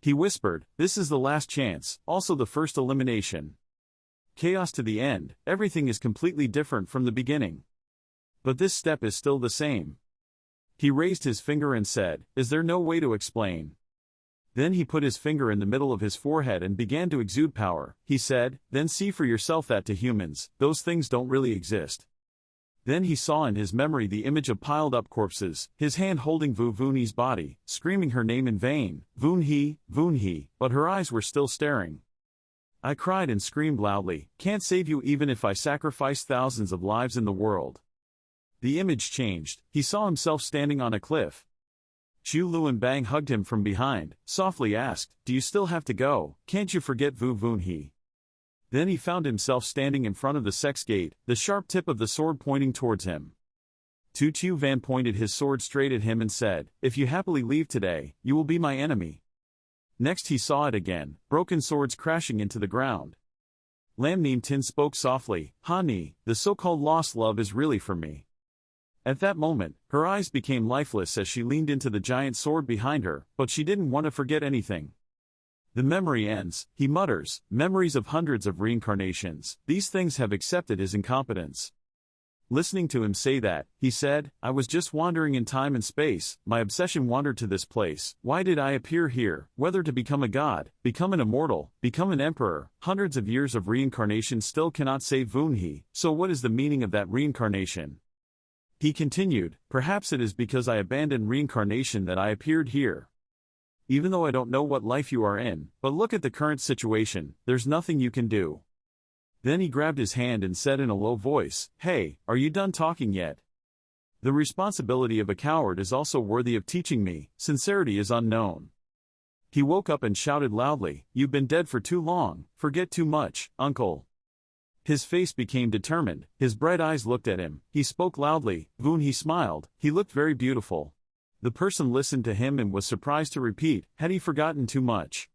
Speaker 1: He whispered, "This is the last chance, also the first elimination. Chaos to the end, everything is completely different from the beginning. But this step is still the same." He raised his finger and said, "Is there no way to explain?" Then he put his finger in the middle of his forehead and began to exude power. He said, "Then see for yourself that to humans, those things don't really exist." Then he saw in his memory the image of piled-up corpses, his hand holding Vu Vunhi's body, screaming her name in vain, "Vunhi, Vunhi," but her eyes were still staring. I cried and screamed loudly, "Can't save you even if I sacrifice thousands of lives in the world." The image changed. He saw himself standing on a cliff. Chu Luan Bang hugged him from behind, softly asked, "Do you still have to go? Can't you forget Vu Vunhi?" Then he found himself standing in front of the sex gate, the sharp tip of the sword pointing towards him. Tu Chu Van pointed his sword straight at him and said, "If you happily leave today, you will be my enemy." Next he saw it again, broken swords crashing into the ground. Lam Neem Tin spoke softly, "Hani, the so-called lost love is really for me." At that moment, her eyes became lifeless as she leaned into the giant sword behind her, but she didn't want to forget anything. "The memory ends," he mutters, "memories of hundreds of reincarnations, these things have accepted his incompetence." Listening to him say that, he said, "I was just wandering in time and space, my obsession wandered to this place, why did I appear here, whether to become a god, become an immortal, become an emperor, hundreds of years of reincarnation still cannot save Vunhi, so what is the meaning of that reincarnation?" He continued, "Perhaps it is because I abandoned reincarnation that I appeared here. Even though I don't know what life you are in, but look at the current situation, there's nothing you can do." Then he grabbed his hand and said in a low voice, "Hey, are you done talking yet? The responsibility of a coward is also worthy of teaching me, sincerity is unknown." He woke up and shouted loudly, "You've been dead for too long, forget too much, uncle." His face became determined, his bright eyes looked at him, he spoke loudly, Vunhi smiled, he looked very beautiful. The person listened to him and was surprised to repeat, had he forgotten too much?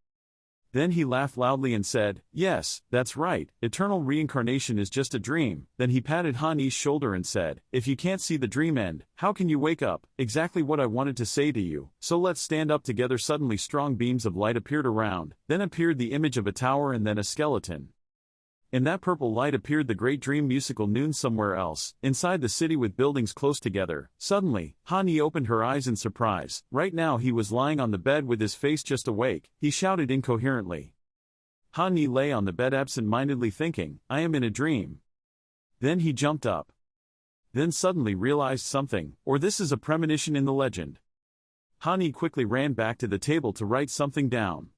Speaker 1: Then he laughed loudly and said, "Yes, that's right, eternal reincarnation is just a dream." Then he patted Hani's shoulder and said, "If you can't see the dream end, how can you wake up? Exactly what I wanted to say to you, so let's stand up together." Suddenly strong beams of light appeared around, then appeared the image of a tower and then a skeleton. In that purple light appeared the great dream musical noon somewhere else, inside the city with buildings close together. Suddenly, Hani opened her eyes in surprise. Right now he was lying on the bed with his face just awake. He shouted incoherently. Hani lay on the bed absent-mindedly thinking, "I am in a dream." Then he jumped up. Then suddenly realized something, or this is a premonition in the legend. Hani quickly ran back to the table to write something down.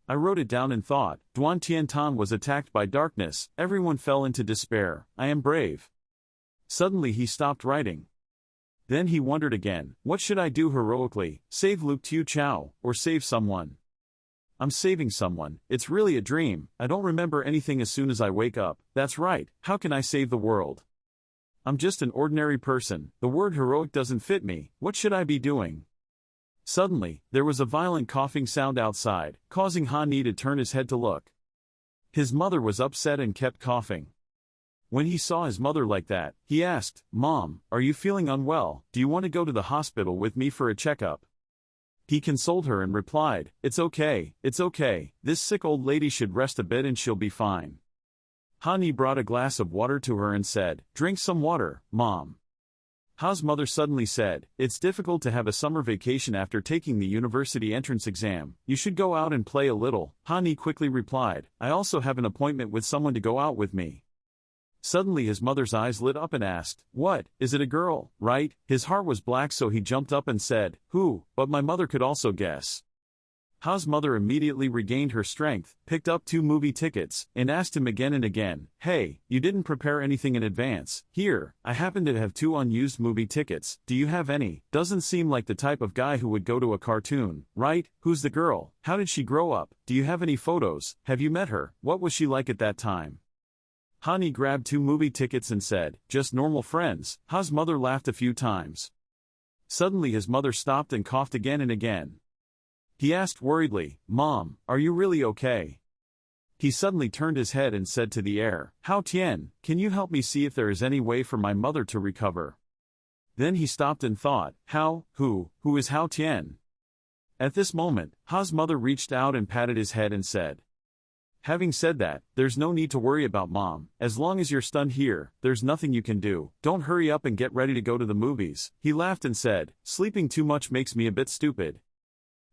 Speaker 1: I wrote it down and thought, Duan Tiantan was attacked by darkness, everyone fell into despair, I am brave. Suddenly he stopped writing. Then he wondered again, what should I do heroically, save Luke Tiu Chao, or save someone? I'm saving someone, it's really a dream, I don't remember anything as soon as I wake up, that's right, how can I save the world? I'm just an ordinary person, the word heroic doesn't fit me, what should I be doing? Suddenly, there was a violent coughing sound outside, causing Hani to turn his head to look. His mother was upset and kept coughing. When he saw his mother like that, he asked, "Mom, are you feeling unwell? Do you want to go to the hospital with me for a checkup?" He consoled her and replied, it's okay, this sick old lady should rest a bit and she'll be fine." Hani brought a glass of water to her and said, "Drink some water, Mom." Ha's mother suddenly said, "It's difficult to have a summer vacation after taking the university entrance exam, you should go out and play a little." Hani quickly replied, "I also have an appointment with someone to go out with me." Suddenly his mother's eyes lit up and asked, "What, is it a girl, right?" His heart was black so he jumped up and said, "Who?" But my mother could also guess. Ha's mother immediately regained her strength, picked up 2 movie tickets, and asked him again and again, "Hey, you didn't prepare anything in advance. Here, I happen to have 2 unused movie tickets. Do you have any?" Doesn't seem like the type of guy who would go to a cartoon, right? Who's the girl? How did she grow up? Do you have any photos? Have you met her? What was she like at that time? Hani grabbed 2 movie tickets and said, "Just normal friends." Ha's mother laughed a few times. Suddenly his mother stopped and coughed again and again. He asked worriedly, "Mom, are you really okay?" He suddenly turned his head and said to the air, "Hao Tian, can you help me see if there is any way for my mother to recover?" Then he stopped and thought, who is Hao Tian? At this moment, Ha's mother reached out and patted his head and said, "Having said that, there's no need to worry about Mom. As long as you're stunned here, there's nothing you can do. Don't hurry up and get ready to go to the movies." He laughed and said, "Sleeping too much makes me a bit stupid."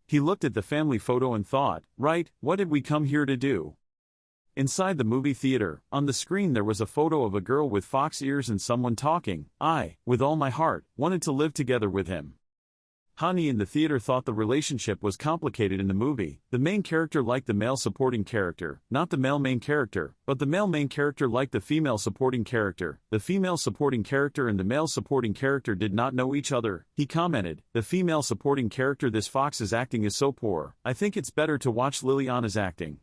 Speaker 1: He looked at the family photo and thought, right, what did we come here to do? Inside the movie theater, on the screen there was a photo of a girl with fox ears and someone talking. I, with all my heart, wanted to live together with him. Hani in the theater thought the relationship was complicated in the movie. The main character liked the male supporting character, not the male main character, but the male main character liked the female supporting character. The female supporting character and the male supporting character did not know each other. He commented, "The female supporting character, this fox's acting is so poor. I think it's better to watch Liliana's acting."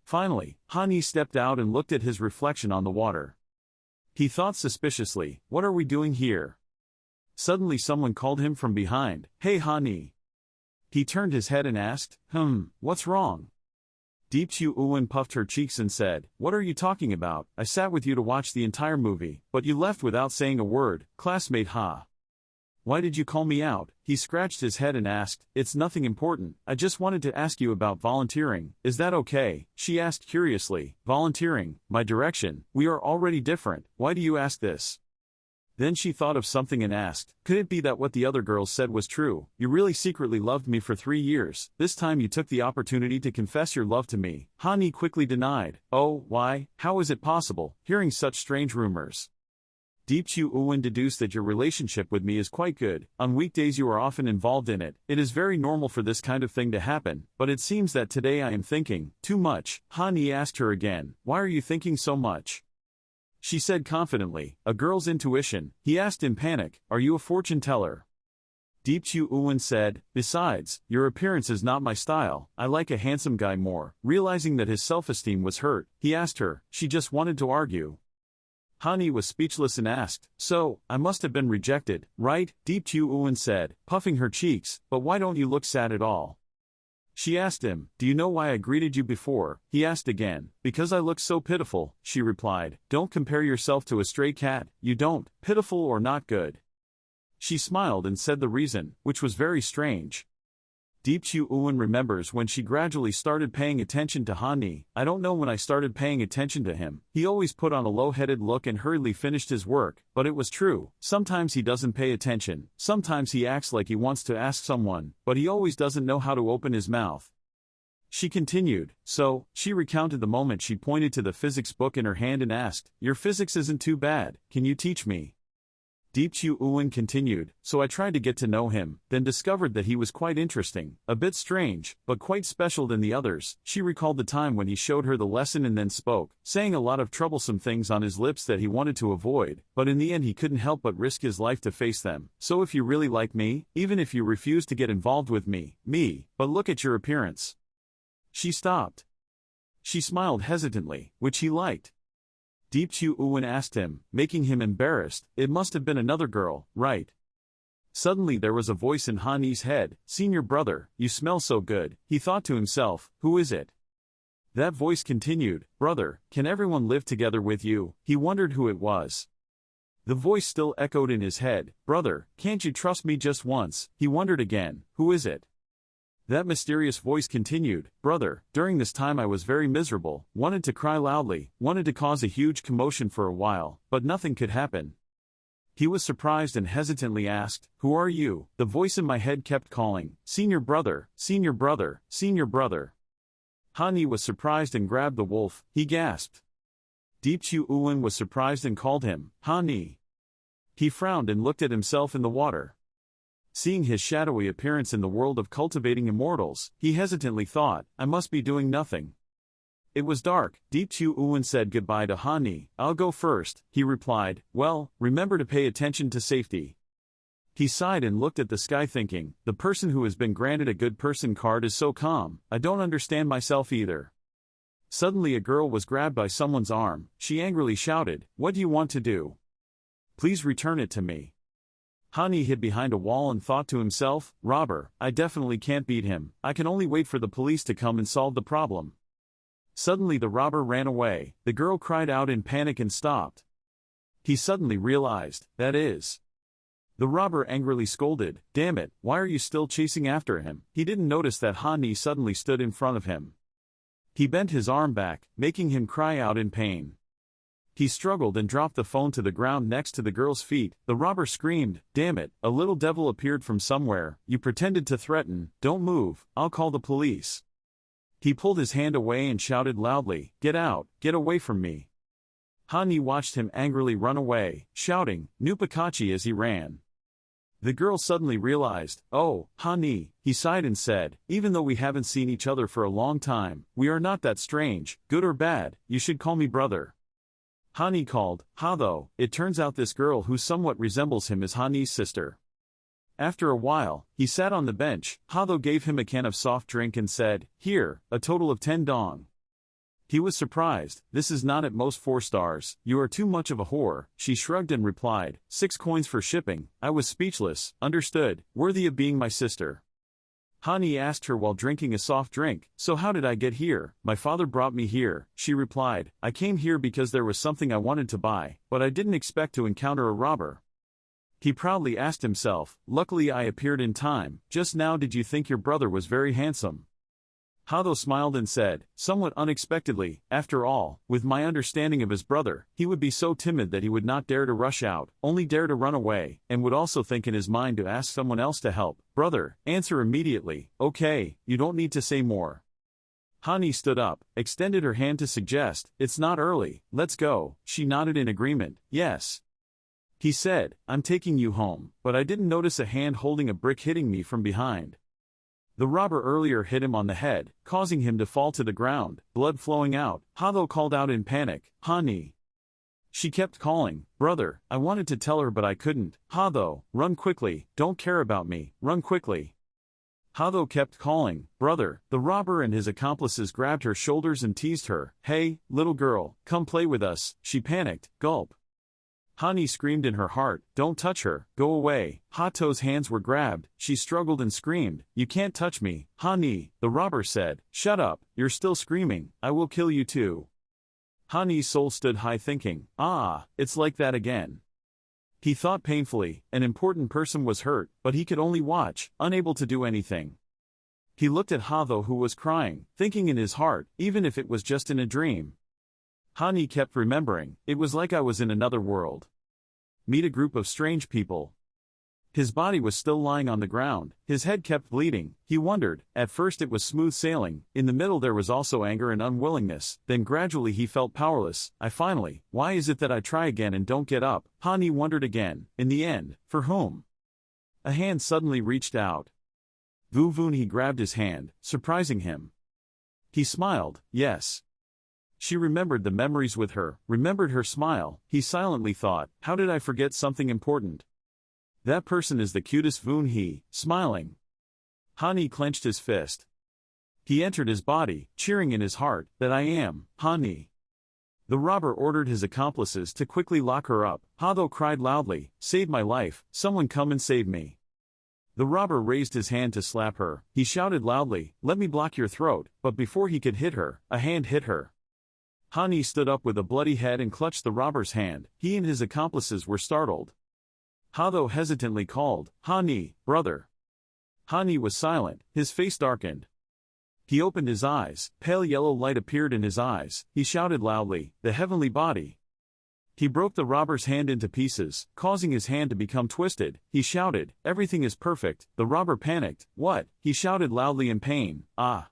Speaker 1: Finally, Hani stepped out and looked at his reflection on the water. He thought suspiciously, "What are we doing here?" Suddenly someone called him from behind, "Hey Hani." He turned his head and asked, what's wrong?" Deep Chu Uwen puffed her cheeks and said, "What are you talking about? I sat with you to watch the entire movie, but you left without saying a word." Classmate Ha. "Why did you call me out?" He scratched his head and asked, "It's nothing important. I just wanted to ask you about volunteering. Is that okay?" She asked curiously, "Volunteering? My direction? We are already different. Why do you ask this?" Then she thought of something and asked, "Could it be that what the other girls said was true? You really secretly loved me for 3 years. This time you took the opportunity to confess your love to me." Hani quickly denied. "Oh, why? How is it possible, hearing such strange rumors?" Deep Chu Uwen deduced that your relationship with me is quite good. On weekdays you are often involved in it. It is very normal for this kind of thing to happen, but it seems that today I am thinking too much. Hani asked her again, "Why are you thinking so much?" She said confidently, "A girl's intuition." He asked in panic, "Are you a fortune teller?" Deep Chu Uwen said, "Besides, your appearance is not my style. I like a handsome guy more." Realizing that his self-esteem was hurt, he asked her. She just wanted to argue. Hani was speechless and asked, "So, I must have been rejected, right?" Deep Chu Uwen said, puffing her cheeks, "But why don't you look sad at all?" She asked him, "Do you know why I greeted you before?" He asked again. "Because I look so pitiful," she replied. "Don't compare yourself to a stray cat. You don't, pitiful or not good." She smiled and said the reason, which was very strange. Deep Chu Uwen remembers when she gradually started paying attention to Hani. "I don't know when I started paying attention to him. He always put on a low-headed look and hurriedly finished his work, but it was true. Sometimes he doesn't pay attention, sometimes he acts like he wants to ask someone, but he always doesn't know how to open his mouth." She continued, she recounted the moment she pointed to the physics book in her hand and asked, "Your physics isn't too bad, can you teach me?" Deep Chu Uwen continued, "So I tried to get to know him, then discovered that he was quite interesting, a bit strange, but quite special than the others." She recalled the time when he showed her the lesson and then spoke, saying a lot of troublesome things on his lips that he wanted to avoid, but in the end he couldn't help but risk his life to face them. "So if you really like me, even if you refuse to get involved with me, but look at your appearance." She stopped. She smiled hesitantly, which he liked. Deep Chu Uwen asked him, making him embarrassed, "It must have been another girl, right?" Suddenly there was a voice in Hani's head, "Senior brother, you smell so good." He thought to himself, "Who is it?" That voice continued, "Brother, can everyone live together with you?" He wondered who it was. The voice still echoed in his head, "Brother, can't you trust me just once?" He wondered again, "Who is it?" That mysterious voice continued, "Brother, during this time I was very miserable, wanted to cry loudly, wanted to cause a huge commotion for a while, but nothing could happen." He was surprised and hesitantly asked, "Who are you?" The voice in my head kept calling, "Senior brother, senior brother, senior brother." Hani was surprised and grabbed the wolf. He gasped. Deep Chu Uwen was surprised and called him, "Hani." He frowned and looked at himself in the water. Seeing his shadowy appearance in the world of cultivating immortals, he hesitantly thought, I must be doing nothing. It was dark. Deep Chu Uwen said goodbye to Han Ni. I'll go first, he replied. Well, remember to pay attention to safety. He sighed and looked at the sky thinking, the person who has been granted a good person card is so calm, I don't understand myself either. Suddenly a girl was grabbed by someone's arm. She angrily shouted, what do you want to do? Please return it to me. Han Ni hid behind a wall and thought to himself, robber, I definitely can't beat him, I can only wait for the police to come and solve the problem. Suddenly the robber ran away. The girl cried out in panic and stopped. He suddenly realized, that is. The robber angrily scolded, damn it, why are you still chasing after him? He didn't notice that Han Ni suddenly stood in front of him. He bent his arm back, making him cry out in pain. He struggled and dropped the phone to the ground next to the girl's feet. The robber screamed, damn it, a little devil appeared from somewhere, you pretended to threaten, don't move, I'll call the police. He pulled his hand away and shouted loudly, get out, get away from me. Han Ni watched him angrily run away, shouting, Nupakachi as he ran. The girl suddenly realized, oh, Han Ni, he sighed and said, even though we haven't seen each other for a long time, we are not that strange, good or bad, you should call me brother. Han Ni called, Ha though, it turns out this girl who somewhat resembles him is Han Ni's sister. After a while, he sat on the bench. Hado gave him a can of soft drink and said, here, a total of 10 dong. He was surprised, this is not at most 4 stars, you are too much of a whore. She shrugged and replied, 6 coins for shipping. I was speechless, understood, worthy of being my sister. Han Ni asked her while drinking a soft drink, so how did I get here? My father brought me here, she replied. I came here because there was something I wanted to buy, but I didn't expect to encounter a robber. He proudly asked himself, luckily I appeared in time. Just now did you think your brother was very handsome? Hado smiled and said, somewhat unexpectedly, after all, with my understanding of his brother, he would be so timid that he would not dare to rush out, only dare to run away, and would also think in his mind to ask someone else to help. Brother, answer immediately, okay, you don't need to say more. Han Ni stood up, extended her hand to suggest, it's not early, let's go. She nodded in agreement, yes. He said, I'm taking you home, but I didn't notice a hand holding a brick hitting me from behind. The robber earlier hit him on the head, causing him to fall to the ground, blood flowing out. Hado called out in panic, Han Ni. She kept calling, brother, I wanted to tell her but I couldn't. Hado, run quickly, don't care about me, run quickly. Hado kept calling, brother. The robber and his accomplices grabbed her shoulders and teased her, hey, little girl, come play with us. She panicked, gulp. Han Ni screamed in her heart, don't touch her, go away. Hato's hands were grabbed, she struggled and screamed, you can't touch me. Han Ni, the robber said, shut up, you're still screaming, I will kill you too. Han Ni's soul stood high thinking, ah, it's like that again. He thought painfully, an important person was hurt, but he could only watch, unable to do anything. He looked at Hado who was crying, thinking in his heart, even if it was just in a dream. Han Ni kept remembering, it was like I was in another world. Meet a group of strange people. His body was still lying on the ground, his head kept bleeding. He wondered, at first it was smooth sailing, in the middle there was also anger and unwillingness, then gradually he felt powerless. Why is it that I try again and don't get up? Han Ni wondered again, in the end, for whom? A hand suddenly reached out. Vu Vun he grabbed his hand, surprising him. He smiled, yes. She remembered the memories with her, remembered her smile. He silently thought, how did I forget something important? That person is the cutest Vun he, smiling. Han Ni clenched his fist. He entered his body, cheering in his heart, that I am, Han Ni. The robber ordered his accomplices to quickly lock her up. Hado cried loudly, save my life, someone come and save me. The robber raised his hand to slap her. He shouted loudly, let me block your throat, but before he could hit her, a hand hit her. Han Ni stood up with a bloody head and clutched the robber's hand. He and his accomplices were startled. Hado hesitantly called, Han Ni, brother. Han Ni was silent, his face darkened. He opened his eyes, pale yellow light appeared in his eyes. He shouted loudly, the heavenly body. He broke the robber's hand into pieces, causing his hand to become twisted. He shouted, everything is perfect. The robber panicked, what? He shouted loudly in pain, ah.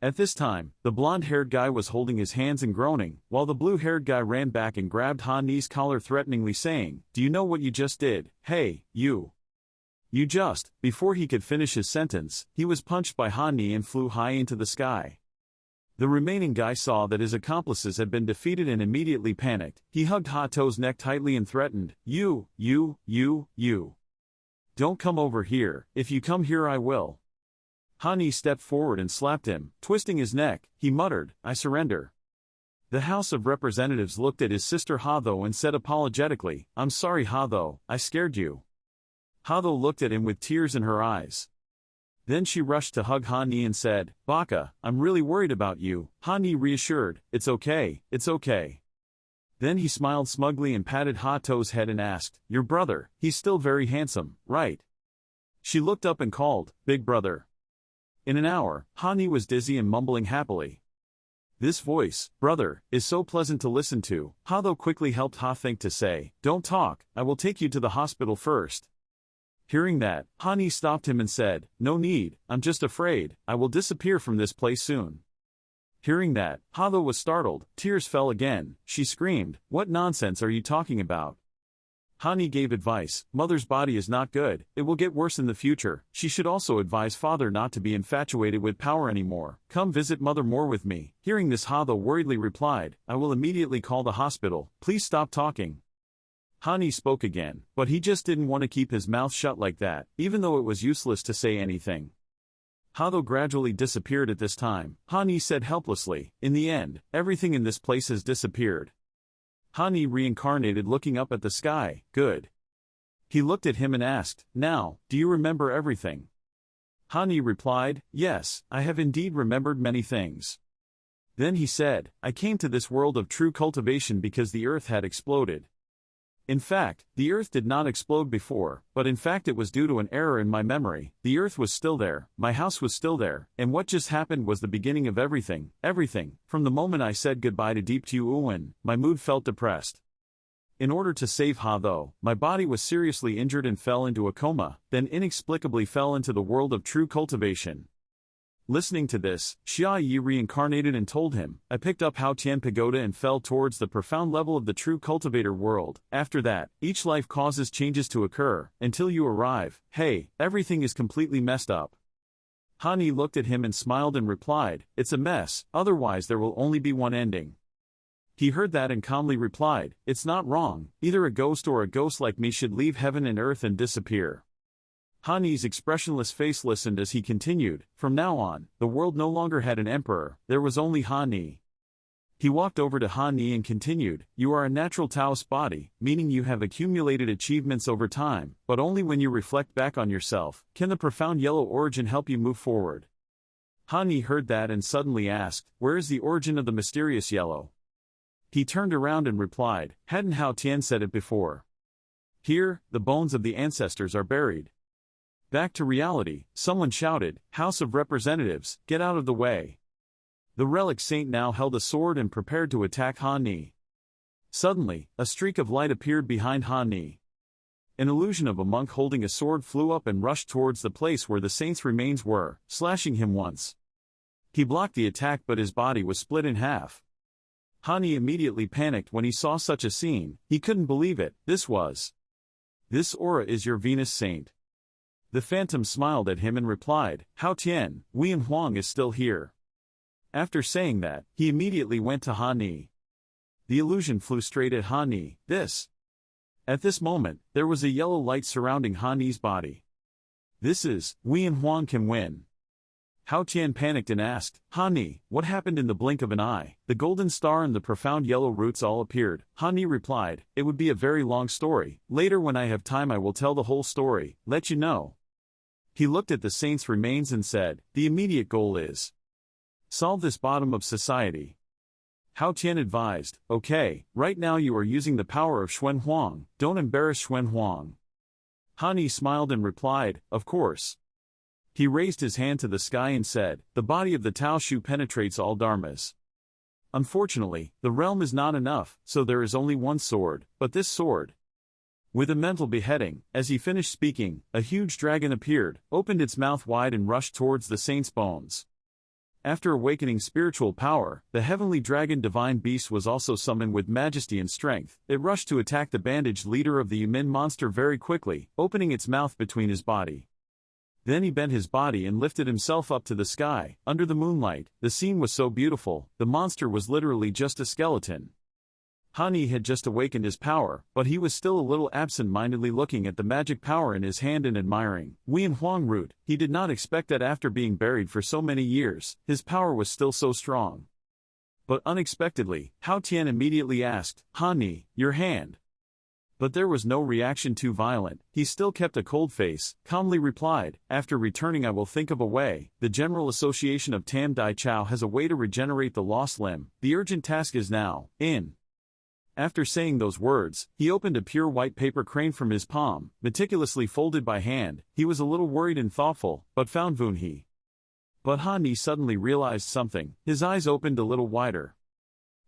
Speaker 1: At this time, the blonde-haired guy was holding his hands and groaning, while the blue-haired guy ran back and grabbed Han Ni's collar threateningly saying, do you know what you just did? Hey, you. Before he could finish his sentence, he was punched by Han Ni and flew high into the sky. The remaining guy saw that his accomplices had been defeated and immediately panicked. He hugged Ha To's neck tightly and threatened, You. Don't come over here. If you come here I will. Han Ni stepped forward and slapped him, twisting his neck. He muttered, I surrender. The House of Representatives looked at his sister Ha Tho and said apologetically, I'm sorry Ha Tho, I scared you. Ha Tho looked at him with tears in her eyes. Then she rushed to hug Han Ni and said, Baka, I'm really worried about you. Han Ni reassured, It's okay. Then he smiled smugly and patted Ha To's head and asked, Your brother, he's still very handsome, right? She looked up and called, Big brother. In an hour, Han Ni was dizzy and mumbling happily. This voice, brother, is so pleasant to listen to. Ha Tho quickly helped Ha think to say, Don't talk, I will take you to the hospital first. Hearing that, Han Ni stopped him and said, No need, I'm just afraid, I will disappear from this place soon. Hearing that, Ha Tho was startled, tears fell again, she screamed, What nonsense are you talking about? Han Ni gave advice, Mother's body is not good, it will get worse in the future, she should also advise father not to be infatuated with power anymore, come visit mother more with me. Hearing this Ha Tho worriedly replied, I will immediately call the hospital, please stop talking. Han Ni spoke again, but he just didn't want to keep his mouth shut like that, even though it was useless to say anything. Ha Tho gradually disappeared at this time. Han Ni said helplessly, In the end, everything in this place has disappeared. Han Ni reincarnated looking up at the sky, good. He looked at him and asked, Now, do you remember everything? Han Ni replied, Yes, I have indeed remembered many things. Then he said, I came to this world of true cultivation because the earth had exploded. In fact, the earth did not explode before, but in fact it was due to an error in my memory. The earth was still there, my house was still there, and what just happened was the beginning of everything. From the moment I said goodbye to Deep Tu Uwen, my mood felt depressed. In order to save Ha Tho, my body was seriously injured and fell into a coma, then inexplicably fell into the world of true cultivation. Listening to this, Xia Yi reincarnated and told him, I picked up Hao Tian Pagoda and fell towards the profound level of the true cultivator world. After that, each life causes changes to occur, until you arrive. Hey, everything is completely messed up. Han Ni looked at him and smiled and replied, It's a mess, otherwise there will only be one ending. He heard that and calmly replied, It's not wrong, either a ghost or a ghost like me should leave heaven and earth and disappear. Han Ni's expressionless face listened as he continued, From now on, the world no longer had an emperor, there was only Han Ni. He walked over to Han Ni and continued, You are a natural Taoist body, meaning you have accumulated achievements over time, but only when you reflect back on yourself, can the profound yellow origin help you move forward. Han Ni heard that and suddenly asked, Where is the origin of the mysterious yellow? He turned around and replied, Hadn't Hao Tian said it before? Here, the bones of the ancestors are buried. Back to reality, someone shouted, House of Representatives, get out of the way. The relic saint now held a sword and prepared to attack Han Ni. Suddenly, a streak of light appeared behind Han Ni. An illusion of a monk holding a sword flew up and rushed towards the place where the saint's remains were, slashing him once. He blocked the attack but his body was split in half. Han Ni immediately panicked when he saw such a scene, he couldn't believe it, this aura is your Venus saint. The phantom smiled at him and replied, Hao Tian, Wian Huang is still here. After saying that, he immediately went to Han Ni. The illusion flew straight at Han Ni, At this moment, there was a yellow light surrounding Han Ni's body. This is, Wian Huang can win. Hao Tian panicked and asked, Han Ni, what happened in the blink of an eye? The golden star and the profound yellow roots all appeared. Han Ni replied, It would be a very long story. Later when I have time I will tell the whole story, let you know. He looked at the saint's remains and said, The immediate goal is solve this bottom of society. Hao Tian advised, Okay, right now you are using the power of Xuan Huang, don't embarrass Xuan Huang. Han Ni smiled and replied, Of course. He raised his hand to the sky and said, The body of the Tao Shu penetrates all dharmas. Unfortunately, the realm is not enough, so there is only one sword, but this sword. With a mental beheading, as he finished speaking, a huge dragon appeared, opened its mouth wide and rushed towards the saint's bones. After awakening spiritual power, the heavenly dragon divine beast was also summoned with majesty and strength. It rushed to attack the bandaged leader of the Yamin monster very quickly, opening its mouth between his body. Then he bent his body and lifted himself up to the sky. Under the moonlight, the scene was so beautiful, the monster was literally just a skeleton. Hani had just awakened his power, but he was still a little absent-mindedly looking at the magic power in his hand and admiring. Wien Huang root, he did not expect that after being buried for so many years, his power was still so strong. But unexpectedly, Hao Tian immediately asked, Hani, your hand. But there was no reaction too violent. He still kept a cold face, calmly replied, after returning I will think of a way. The General Association of Tam Dai Chao has a way to regenerate the lost limb. The urgent task is now, in. After saying those words, he opened a pure white paper crane from his palm, meticulously folded by hand. He was a little worried and thoughtful, but found Vun He. But Han Ni suddenly realized something. His eyes opened a little wider.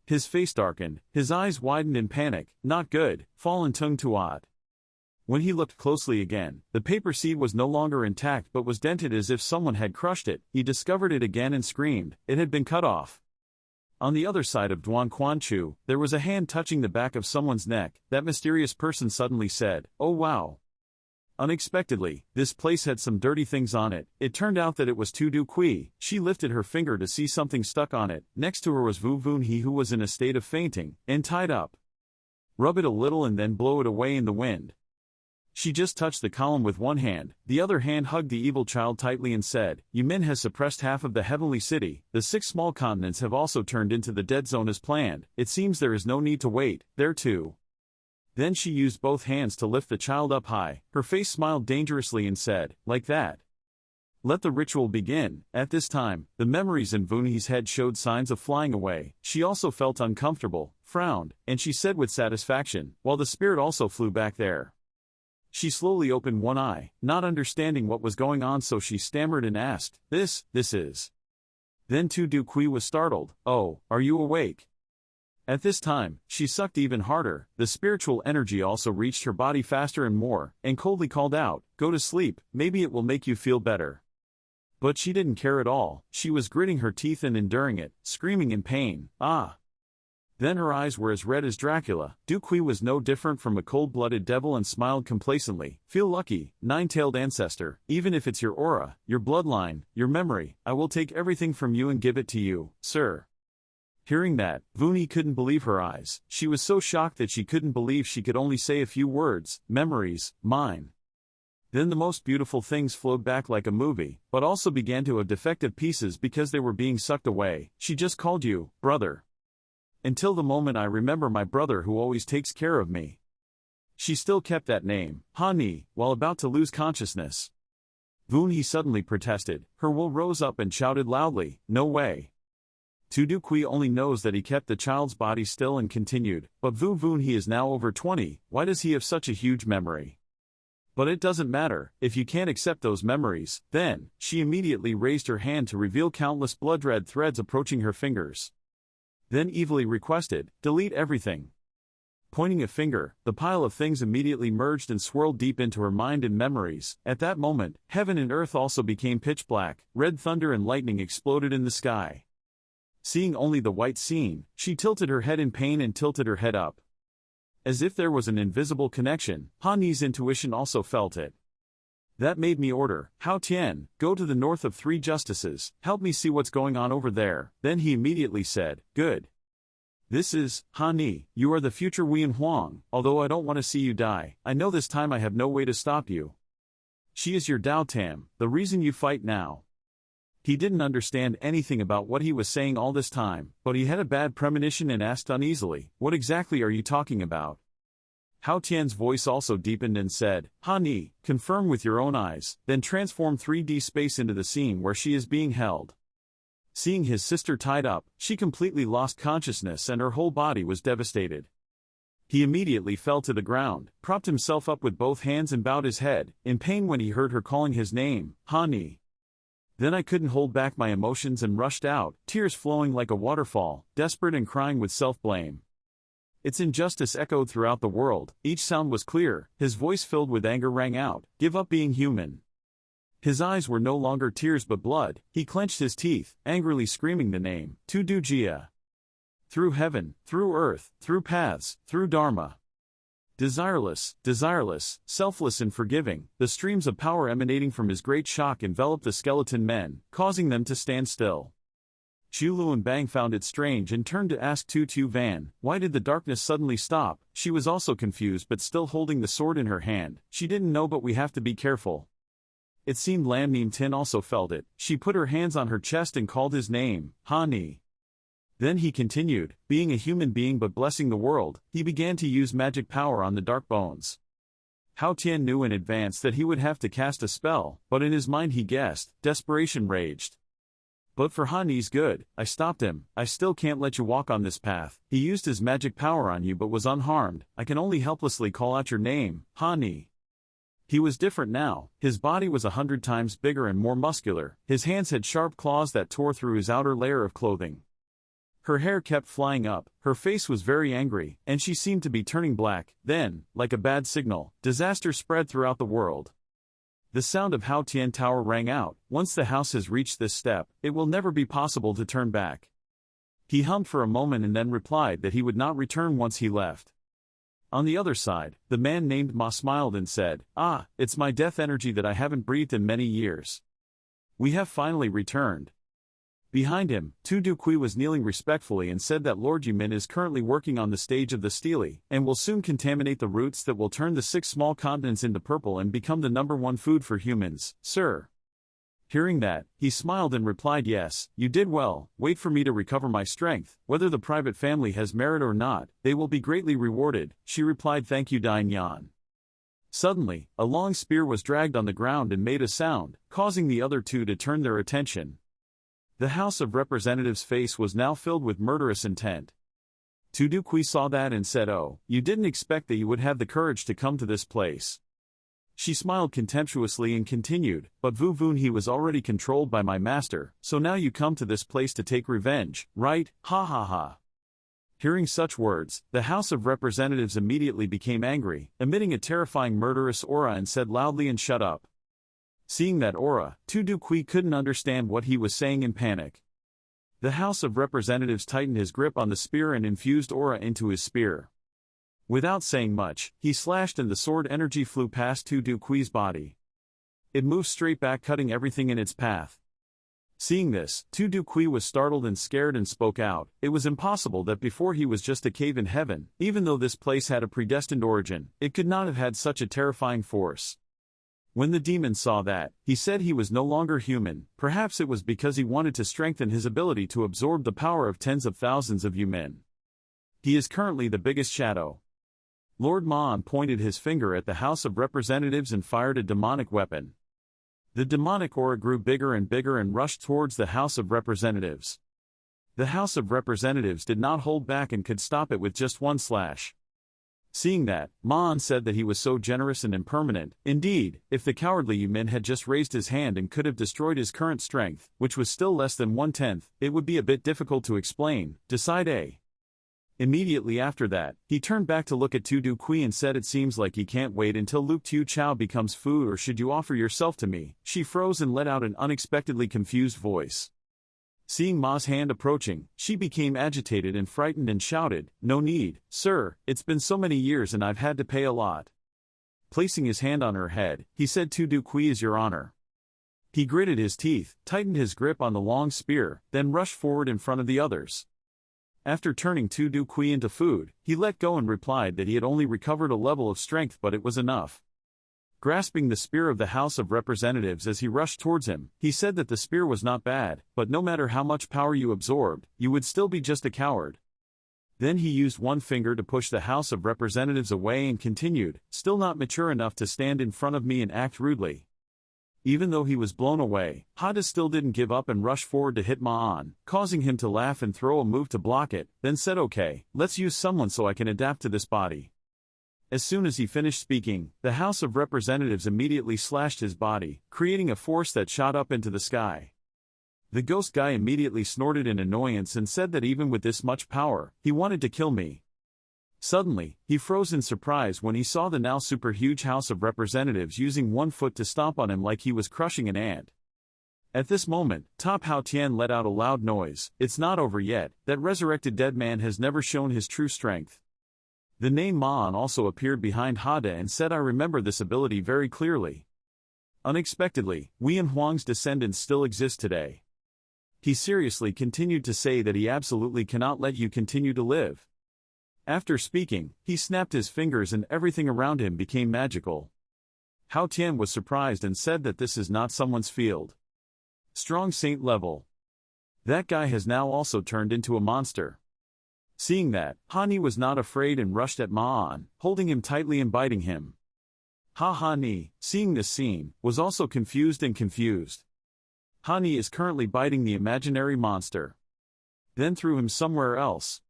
Speaker 1: His face darkened, his eyes widened in panic. Not good, fallen tung tuat. When he looked closely again, the paper seed was no longer intact but was dented as if someone had crushed it. He discovered it again and screamed. It had been cut off. On the other side of Duan Quanchu, there was a hand touching the back of someone's neck. That mysterious person suddenly said, "Oh wow." Unexpectedly, this place had some dirty things on it. It turned out that it was Tu Du Kui. She lifted her finger to see something stuck on it. Next to her was Vu Vun He, who was in a state of fainting, and tied up. Rub it a little and then blow it away in the wind. She just touched the column with one hand, the other hand hugged the evil child tightly and said, Yumin has suppressed half of the heavenly city, the 6 small continents have also turned into the dead zone as planned, it seems there is no need to wait, there too. Then she used both hands to lift the child up high, her face smiled dangerously and said, like that. Let the ritual begin. At this time, the memories in Vuni's head showed signs of flying away. She also felt uncomfortable, frowned, and she said with satisfaction, while the spirit also flew back there. She slowly opened one eye, not understanding what was going on, so she stammered and asked, This is. Then Tu Du Kui was startled. Oh, are you awake? At this time, she sucked even harder. The spiritual energy also reached her body faster and more, and coldly called out, Go to sleep, maybe it will make you feel better. But she didn't care at all. She was gritting her teeth and enduring it, screaming in pain. Ah! Then her eyes were as red as Dracula. Du Kui was no different from a cold-blooded devil and smiled complacently. Feel lucky, 9-tailed ancestor, even if it's your aura, your bloodline, your memory, I will take everything from you and give it to you, sir. Hearing that, Vuni couldn't believe her eyes. She was so shocked that she couldn't believe she could only say a few words, memories, mine. Then the most beautiful things flowed back like a movie, but also began to have defective pieces because they were being sucked away. She just called you, brother. Until the moment I remember my brother who always takes care of me. She still kept that name, Hani, while about to lose consciousness. Vun He suddenly protested. Her will rose up and shouted loudly, No way. Tu Du Kui only knows that he kept the child's body still and continued, but Vun He is now over 20, why does he have such a huge memory? But it doesn't matter, if you can't accept those memories, then, she immediately raised her hand to reveal countless blood-red threads approaching her fingers. Then evilly requested, delete everything. Pointing a finger, the pile of things immediately merged and swirled deep into her mind and memories. At that moment, heaven and earth also became pitch black, red thunder and lightning exploded in the sky. Seeing only the white scene, she tilted her head in pain and tilted her head up. As if there was an invisible connection, Hani's intuition also felt it. That made me order, Hao Tian, go to the north of 3 justices, help me see what's going on over there. Then he immediately said, Good. This is, Hani, you are the future Wien Huang, although I don't want to see you die, I know this time I have no way to stop you. She is your Dao Tam, the reason you fight now. He didn't understand anything about what he was saying all this time, but he had a bad premonition and asked uneasily, What exactly are you talking about? Hao Tian's voice also deepened and said, Hani, confirm with your own eyes, then transform 3D space into the scene where she is being held. Seeing his sister tied up, she completely lost consciousness and her whole body was devastated. He immediately fell to the ground, propped himself up with both hands and bowed his head, in pain when he heard her calling his name, Hani. Then I couldn't hold back my emotions and rushed out, tears flowing like a waterfall, desperate and crying with self-blame. Its injustice echoed throughout the world, each sound was clear, his voice filled with anger rang out, Give up being human. His eyes were no longer tears but blood. He clenched his teeth, angrily screaming the name, Tu-Du Jia. Through heaven, through earth, through paths, through Dharma. Desireless, desireless, selfless and forgiving, the streams of power emanating from his great shock enveloped the skeleton men, causing them to stand still. Xu Luan Bang found it strange and turned to ask Tu Tu Van, why did the darkness suddenly stop? She was also confused but still holding the sword in her hand. She didn't know, but we have to be careful. It seemed Lam Nim Tin also felt it. She put her hands on her chest and called his name, Ha Ni. Then he continued, being a human being but blessing the world, he began to use magic power on the dark bones. Hao Tian knew in advance that he would have to cast a spell, but in his mind he guessed, desperation raged. But for Ha Ni's good, I stopped him. I still can't let you walk on this path. He used his magic power on you but was unharmed. I can only helplessly call out your name, Ha Ni. He was different now. His body was 100 times bigger and more muscular. His hands had sharp claws that tore through his outer layer of clothing. Her hair kept flying up, her face was very angry, and she seemed to be turning black. Then, like a bad signal, disaster spread throughout the world. The sound of Hao Tian Tower rang out. Once the house has reached this step, it will never be possible to turn back. He hummed for a moment and then replied that he would not return once he left. On the other side, the man named Ma smiled and said, "Ah, it's my death energy that I haven't breathed in many years. We have finally returned." Behind him, Tu Du Kui was kneeling respectfully and said that Lord Yumin is currently working on the stage of the Steely, and will soon contaminate the roots that will turn the 6 small continents into purple and become the #1 food for humans, sir. Hearing that, he smiled and replied, "Yes, you did well. Wait for me to recover my strength. Whether the private family has merit or not, they will be greatly rewarded." She replied, "Thank you, Dine Yan." Suddenly, a long spear was dragged on the ground and made a sound, causing the other two to turn their attention. The House of Representatives' face was now filled with murderous intent. Tu Du Kui saw that and said, "Oh, you didn't expect that you would have the courage to come to this place." She smiled contemptuously and continued, "But Vu Vun, he was already controlled by my master, so now you come to this place to take revenge, right? Ha ha ha." Hearing such words, the House of Representatives immediately became angry, emitting a terrifying murderous aura, and said loudly and shut up. Seeing that aura, Tu Du Kui couldn't understand what he was saying in panic. The House of Representatives tightened his grip on the spear and infused aura into his spear. Without saying much, he slashed and the sword energy flew past Tu Du Kui's body. It moved straight back, cutting everything in its path. Seeing this, Tu Du Kui was startled and scared and spoke out. It was impossible that before he was just a cave in heaven. Even though this place had a predestined origin, it could not have had such a terrifying force. When the demon saw that, he said he was no longer human. Perhaps it was because he wanted to strengthen his ability to absorb the power of tens of thousands of men. He is currently the biggest shadow. Lord Maan pointed his finger at the House of Representatives and fired a demonic weapon. The demonic aura grew bigger and bigger and rushed towards the House of Representatives. The House of Representatives did not hold back and could stop it with just one slash. Seeing that, Maan said that he was so generous and impermanent. Indeed, if the cowardly Yumin had just raised his hand and could have destroyed his current strength, which was still less than 1/10, it would be a bit difficult to explain. Decide A. Immediately after that, he turned back to look at Tu Du Kui and said, "It seems like he can't wait until Luke Tu Chao becomes food, or should you offer yourself to me?" She froze and let out an unexpectedly confused voice. Seeing Ma's hand approaching, she became agitated and frightened and shouted, "No need, sir, it's been so many years and I've had to pay a lot." Placing his hand on her head, he said, "Tu Du Kui is your honor." He gritted his teeth, tightened his grip on the long spear, then rushed forward in front of the others. After turning Tu Du Kui into food, he let go and replied that he had only recovered a level of strength, but it was enough. Grasping the spear of the House of Representatives as he rushed towards him, he said that the spear was not bad, but no matter how much power you absorbed, you would still be just a coward. Then he used one finger to push the House of Representatives away and continued, "Still not mature enough to stand in front of me and act rudely." Even though he was blown away, Hada still didn't give up and rushed forward to hit Ma'an, causing him to laugh and throw a move to block it, then said, "Okay, let's use someone so I can adapt to this body." As soon as he finished speaking, the House of Representatives immediately slashed his body, creating a force that shot up into the sky. The ghost guy immediately snorted in annoyance and said that even with this much power, he wanted to kill me. Suddenly, he froze in surprise when he saw the now super huge House of Representatives using one foot to stomp on him like he was crushing an ant. At this moment, Top Hao Tian let out a loud noise. It's not over yet. That resurrected dead man has never shown his true strength. The name Maan also appeared behind Hada and said, I remember this ability very clearly. Unexpectedly, Wian Huang's descendants still exist today. He seriously continued to say that he absolutely cannot let you continue to live. After speaking, he snapped his fingers and everything around him became magical. Hao Tian was surprised and said that this is not someone's field. Strong saint level. That guy has now also turned into a monster. Seeing that, Hani was not afraid and rushed at Maan, holding him tightly and biting him. Hani, seeing this scene, was also confused. Hani is currently biting the imaginary monster. Then threw him somewhere else.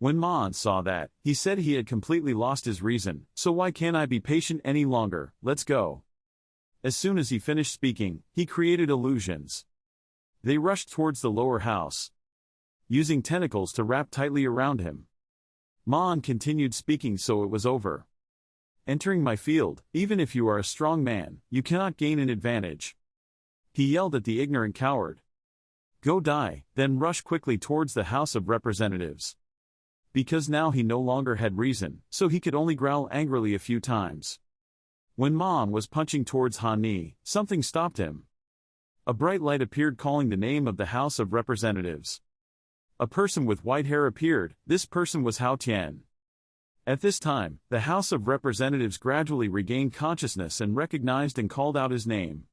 Speaker 1: When Maan saw that, he said he had completely lost his reason, so why can't I be patient any longer, let's go. As soon as he finished speaking, he created illusions. They rushed towards the lower house, using tentacles to wrap tightly around him. Maan continued speaking, so it was over. Entering my field, even if you are a strong man, you cannot gain an advantage. He yelled at the ignorant coward. Go die, then rush quickly towards the House of Representatives. Because now he no longer had reason, so he could only growl angrily a few times. When Maan was punching towards Hani, something stopped him. A bright light appeared calling the name of the House of Representatives. A person with white hair appeared. This person was Hao Tian. At this time, the House of Representatives gradually regained consciousness and recognized and called out his name.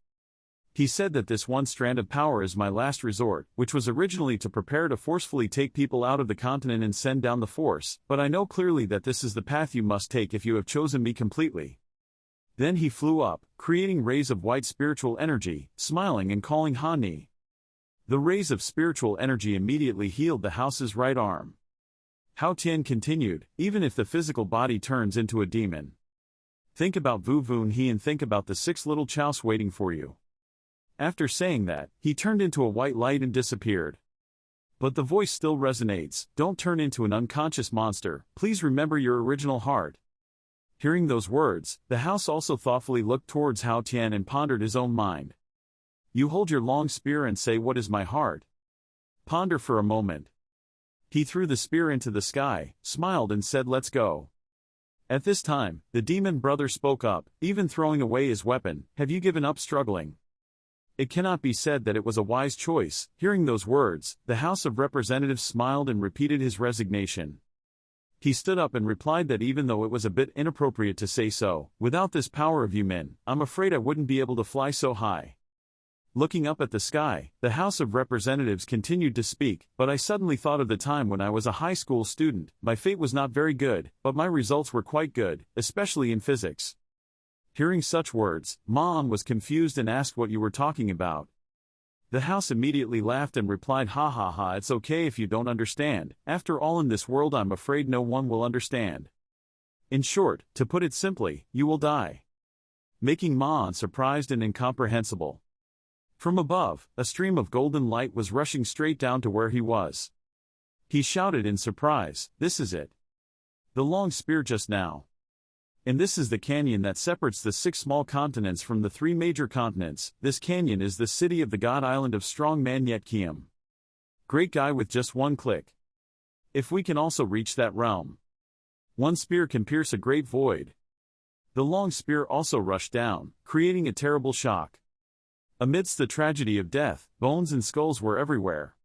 Speaker 1: He said that this one strand of power is my last resort, which was originally to prepare to forcefully take people out of the continent and send down the force, but I know clearly that this is the path you must take if you have chosen me completely. Then he flew up, creating rays of white spiritual energy, smiling and calling Hani. The rays of spiritual energy immediately healed the house's right arm. Hao Tian continued, even if the physical body turns into a demon. Think about Vu Vun He and think about the 6 little chows waiting for you. After saying that, he turned into a white light and disappeared. But the voice still resonates, don't turn into an unconscious monster, please remember your original heart. Hearing those words, the house also thoughtfully looked towards Hao Tian and pondered his own mind. You hold your long spear and say, what is my heart? Ponder for a moment. He threw the spear into the sky, smiled and said, let's go. At this time, the demon brother spoke up, even throwing away his weapon, have you given up struggling? It cannot be said that it was a wise choice. Hearing those words, the House of Representatives smiled and repeated his resignation. He stood up and replied that even though it was a bit inappropriate to say so, without this power of you men, I'm afraid I wouldn't be able to fly so high. Looking up at the sky, the House of Representatives continued to speak, but I suddenly thought of the time when I was a high school student. My fate was not very good, but my results were quite good, especially in physics. Hearing such words, Maan was confused and asked what you were talking about. The house immediately laughed and replied, ha ha ha, it's okay if you don't understand, after all in this world I'm afraid no one will understand. In short, to put it simply, you will die. Making Maan surprised and incomprehensible. From above, a stream of golden light was rushing straight down to where he was. He shouted in surprise, this is it. The long spear just now. And this is the canyon that separates the 6 small continents from the 3 major continents. This canyon is the city of the god island of strong man Yet Kiem. Great guy with just one click. If we can also reach that realm. One spear can pierce a great void. The long spear also rushed down, creating a terrible shock. Amidst the tragedy of death, bones and skulls were everywhere.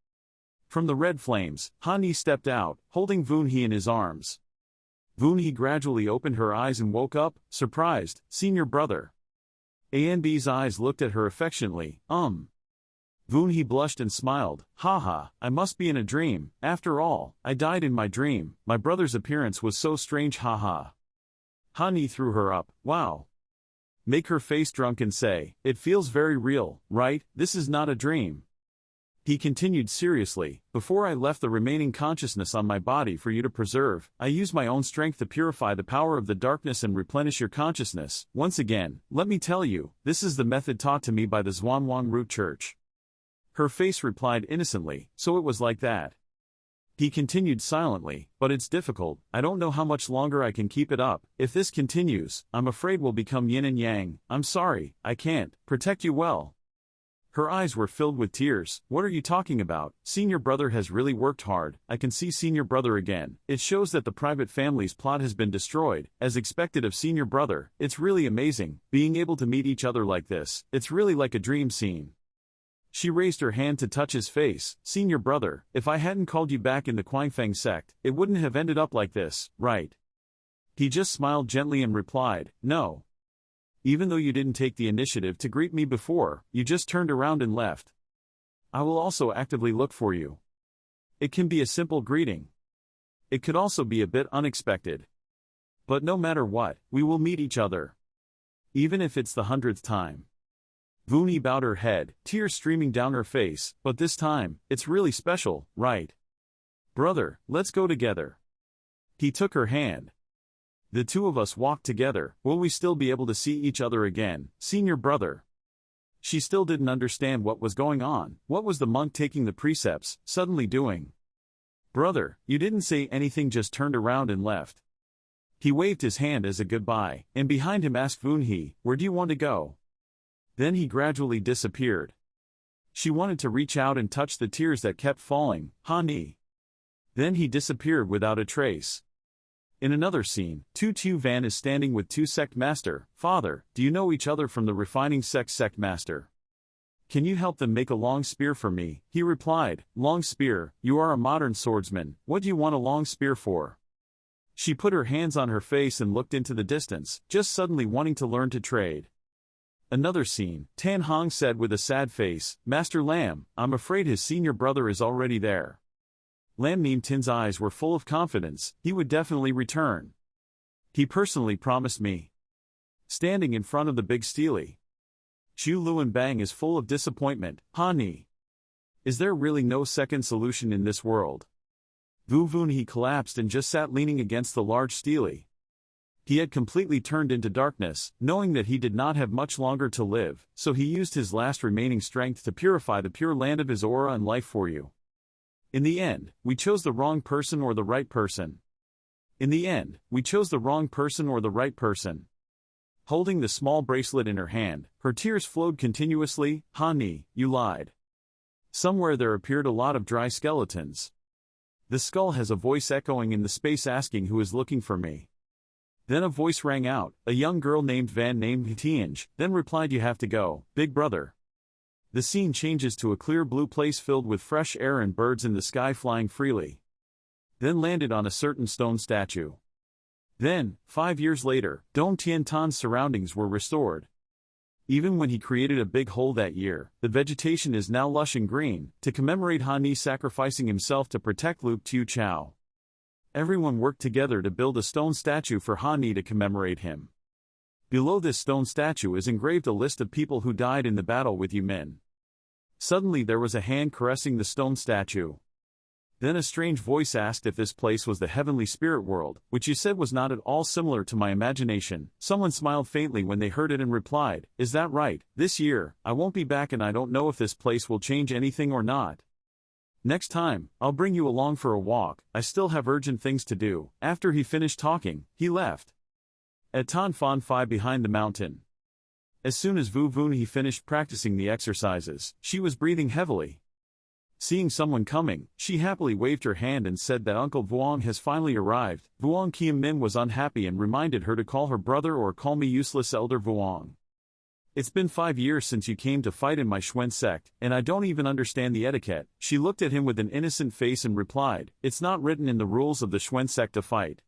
Speaker 1: From the red flames, Hani stepped out, holding Vun He in his arms. Vun He gradually opened her eyes and woke up, surprised, senior brother. Anb's eyes looked at her affectionately, Vun He blushed and smiled, haha, I must be in a dream, after all, I died in my dream, my brother's appearance was so strange haha. Hani threw her up, wow. Make her face drunk and say, it feels very real, right, this is not a dream. He continued seriously, before I left the remaining consciousness on my body for you to preserve, I used my own strength to purify the power of the darkness and replenish your consciousness. Once again, let me tell you, this is the method taught to me by the Zhuanwang Root Church. Her face replied innocently, so it was like that. He continued silently, but it's difficult, I don't know how much longer I can keep it up. If this continues, I'm afraid we'll become yin and yang. I'm sorry, I can't protect you well. Her eyes were filled with tears. What are you talking about? Senior brother has really worked hard. I can see senior brother again. It shows that the private family's plot has been destroyed, as expected of senior brother. It's really amazing, being able to meet each other like this. It's really like a dream scene. She raised her hand to touch his face. Senior brother, if I hadn't called you back in the Quangfeng sect, it wouldn't have ended up like this, right? He just smiled gently and replied, no. Even though you didn't take the initiative to greet me before, you just turned around and left. I will also actively look for you. It can be a simple greeting. It could also be a bit unexpected. But no matter what, we will meet each other. Even if it's the 100th time. Vuni bowed her head, tears streaming down her face, but this time, it's really special, right? Brother, let's go together. He took her hand. The two of us walked together. Will we still be able to see each other again, senior brother? She still didn't understand what was going on. What was the monk taking the precepts suddenly doing? Brother, you didn't say anything, just turned around and left. He waved his hand as a goodbye, and behind him asked Vunhi, where do you want to go? Then he gradually disappeared. She wanted to reach out and touch the tears that kept falling. Hani. Then he disappeared without a trace. In another scene, Tu Van is standing with Tu sect master. Father, do you know each other from the refining sect master? Can you help them make a long spear for me? He replied, long spear, you are a modern swordsman, what do you want a long spear for? She put her hands on her face and looked into the distance, just suddenly wanting to learn to trade. Another scene, Tan Hong said with a sad face, Master Lam, I'm afraid his senior brother is already there. Lam Neem Tin's eyes were full of confidence, he would definitely return. He personally promised me. Standing in front of the big steely. Xu Luan Bang is full of disappointment. Hani. Is there really no second solution in this world? Vu Vunhi collapsed and just sat leaning against the large steely. He had completely turned into darkness, knowing that he did not have much longer to live, so he used his last remaining strength to purify the pure land of his aura and life for you. In the end, we chose the wrong person or the right person. In the end, we chose the wrong person or the right person. Holding the small bracelet in her hand, her tears flowed continuously. Hani, you lied. Somewhere there appeared a lot of dry skeletons. The skull has a voice echoing in the space asking who is looking for me. Then a voice rang out, a young girl named Van named Tianj, then replied you have to go, big brother. The scene changes to a clear blue place filled with fresh air and birds in the sky flying freely. Then landed on a certain stone statue. Then, 5 years later, Dong Tien Tan's surroundings were restored. Even when he created a big hole that year, the vegetation is now lush and green, to commemorate Hani sacrificing himself to protect Luke Tu Chao. Everyone worked together to build a stone statue for Hani to commemorate him. Below this stone statue is engraved a list of people who died in the battle with Yu Min. Suddenly there was a hand caressing the stone statue. Then a strange voice asked if this place was the heavenly spirit world, which you said was not at all similar to my imagination. Someone smiled faintly when they heard it and replied, is that right? This year, I won't be back and I don't know if this place will change anything or not. Next time, I'll bring you along for a walk, I still have urgent things to do. After he finished talking, he left. At Tan Fan Phi behind the mountain. As soon as Vu Vunhi finished practicing the exercises, she was breathing heavily. Seeing someone coming, she happily waved her hand and said that Uncle Vuong has finally arrived. Vuong Kiem Min was unhappy and reminded her to call her brother or call me useless Elder Vuong. It's been 5 years since you came to fight in my Xuen sect, and I don't even understand the etiquette. She looked at him with an innocent face and replied, it's not written in the rules of the Xuen sect to fight.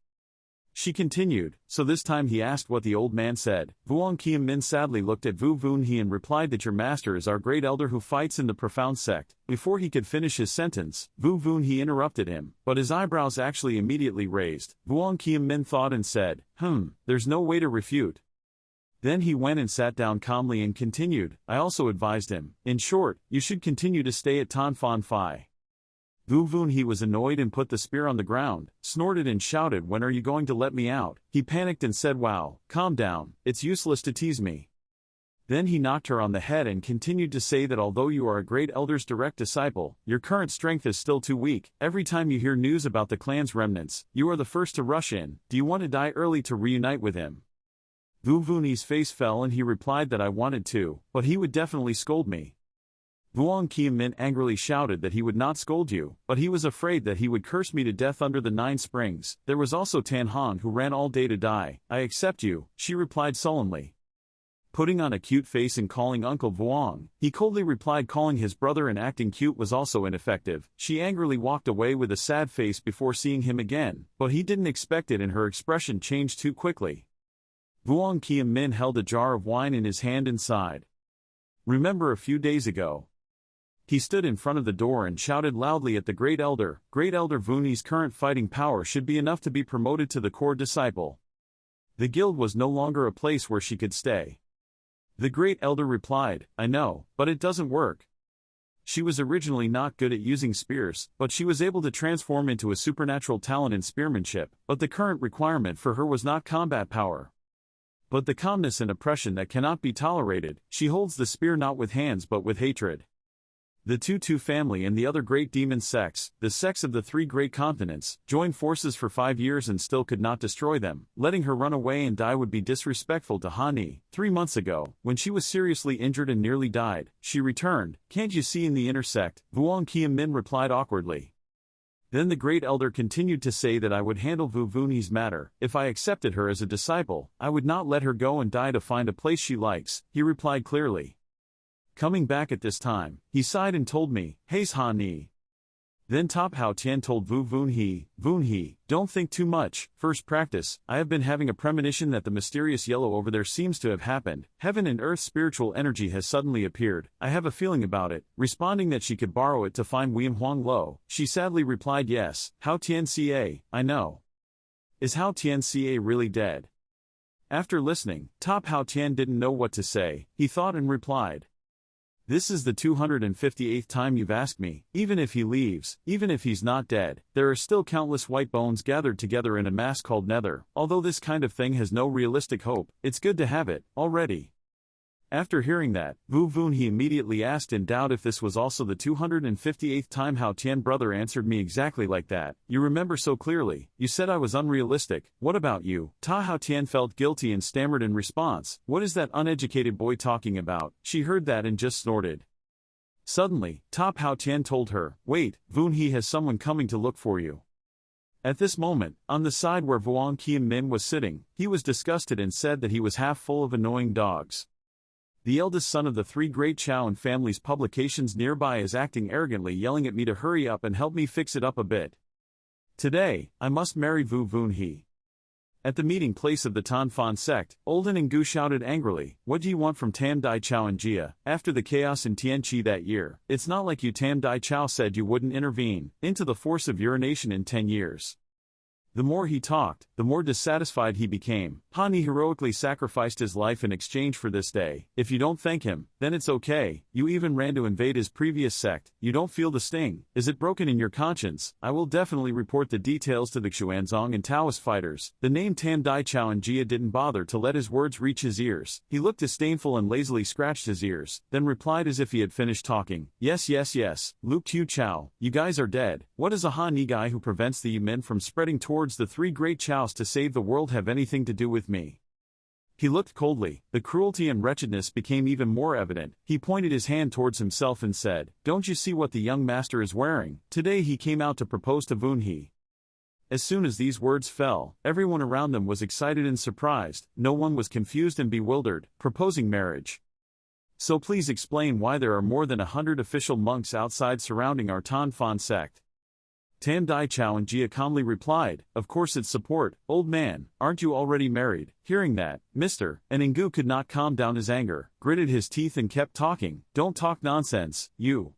Speaker 1: She continued, so this time he asked what the old man said. Vuong Kiem Min sadly looked at Vu Vunhi and replied that your master is our great elder who fights in the profound sect. Before he could finish his sentence, Vu Vunhi interrupted him, but his eyebrows actually immediately raised. Vuong Kiem Min thought and said, there's no way to refute. Then he went and sat down calmly and continued, I also advised him, in short, you should continue to stay at Tan Fan Phi. Vu Vunhi was annoyed and put the spear on the ground, snorted and shouted, when are you going to let me out? He panicked and said, wow, calm down, it's useless to tease me. Then he knocked her on the head and continued to say that although you are a great elder's direct disciple, your current strength is still too weak. Every time you hear news about the clan's remnants, you are the first to rush in. Do you want to die early to reunite with him? Wu Vunhi's face fell and he replied that I wanted to, but he would definitely scold me. Vuong Qianmin angrily shouted that he would not scold you, but he was afraid that he would curse me to death under the 9 springs. There was also Tan Han who ran all day to die. I accept you, she replied sullenly. Putting on a cute face and calling Uncle Vuong, he coldly replied calling his brother and acting cute was also ineffective. She angrily walked away with a sad face before seeing him again, but he didn't expect it and her expression changed too quickly. Vuong Qianmin held a jar of wine in his hand and sighed. Remember a few days ago? He stood in front of the door and shouted loudly at the Great Elder. Great Elder Vunhi's current fighting power should be enough to be promoted to the core disciple. The guild was no longer a place where she could stay. The Great Elder replied, I know, but it doesn't work. She was originally not good at using spears, but she was able to transform into a supernatural talent in spearmanship, but the current requirement for her was not combat power, but the calmness and oppression that cannot be tolerated. She holds the spear not with hands but with hatred. The Tutu family and the other great demon sects, the sects of the 3 great continents, joined forces for 5 years and still could not destroy them. Letting her run away and die would be disrespectful to Hani. 3 months ago, when she was seriously injured and nearly died, she returned. Can't you see in the inner sect? Vuong Qianmin replied awkwardly. Then the Great Elder continued to say that I would handle Wu Vunhi's matter. If I accepted her as a disciple, I would not let her go and die to find a place she likes, he replied clearly. Coming back at this time, he sighed and told me, Haze Ha Ni. Then Top Hao Tian told Wu Vunhi, don't think too much, first practice. I have been having a premonition that the mysterious yellow over there seems to have happened. Heaven and earth's spiritual energy has suddenly appeared. I have a feeling about it. Responding that she could borrow it to find Wian Huang Lo, she sadly replied yes. Hao Tian Ca, I know. Is Hao Tian Ca really dead? After listening, Top Hao Tian didn't know what to say. He thought and replied. This is the 258th time you've asked me. Even if he leaves, even if he's not dead, there are still countless white bones gathered together in a mass called Nether. Although this kind of thing has no realistic hope, it's good to have it, already. After hearing that, Wu Vunhi immediately asked in doubt if this was also the 258th time Hao Tian brother answered me exactly like that. You remember so clearly. You said I was unrealistic. What about you? Ta Hao Tian felt guilty and stammered in response. What is that uneducated boy talking about? She heard that and just snorted. Suddenly, Top Hao Tian told her, wait, Vunhi has someone coming to look for you. At this moment, on the side where Vuong Qianmin was sitting, he was disgusted and said that he was half full of annoying dogs. The eldest son of the 3 great Chowan family's publications nearby is acting arrogantly yelling at me to hurry up and help me fix it up a bit. Today, I must marry Wu Vunhi. At the meeting place of the Tan Fan sect, Olden and Gu shouted angrily, what do you want from Tam Dai Chao and Jia? After the chaos in Tianqi that year, it's not like you Tam Dai Chao said you wouldn't intervene into the force of urination in 10 years. The more he talked, the more dissatisfied he became. Hani heroically sacrificed his life in exchange for this day. If you don't thank him, then it's okay. You even ran to invade his previous sect. You don't feel the sting. Is it broken in your conscience? I will definitely report the details to the Xuanzong and Taoist fighters. The name Tam Dai Chao and Jia didn't bother to let his words reach his ears. He looked disdainful and lazily scratched his ears, then replied as if he had finished talking. Yes, Luke Q Chao, you guys are dead. What is a Hani guy who prevents the men from spreading towards the 3 great Chaos to save the world have anything to do with me? He looked coldly. The cruelty and wretchedness became even more evident. He pointed his hand towards himself and said, don't you see what the young master is wearing? Today he came out to propose to Vunhi. As soon as these words fell, everyone around them was excited and surprised. No one was confused and bewildered. Proposing marriage. So please explain why there are more than 100 official monks outside surrounding our Tan Fan sect. Tam Dai Chao and Jia calmly replied, of course it's support. Old man, aren't you already married? Hearing that, Mr. and Ngu could not calm down his anger, gritted his teeth and kept talking. Don't talk nonsense, you.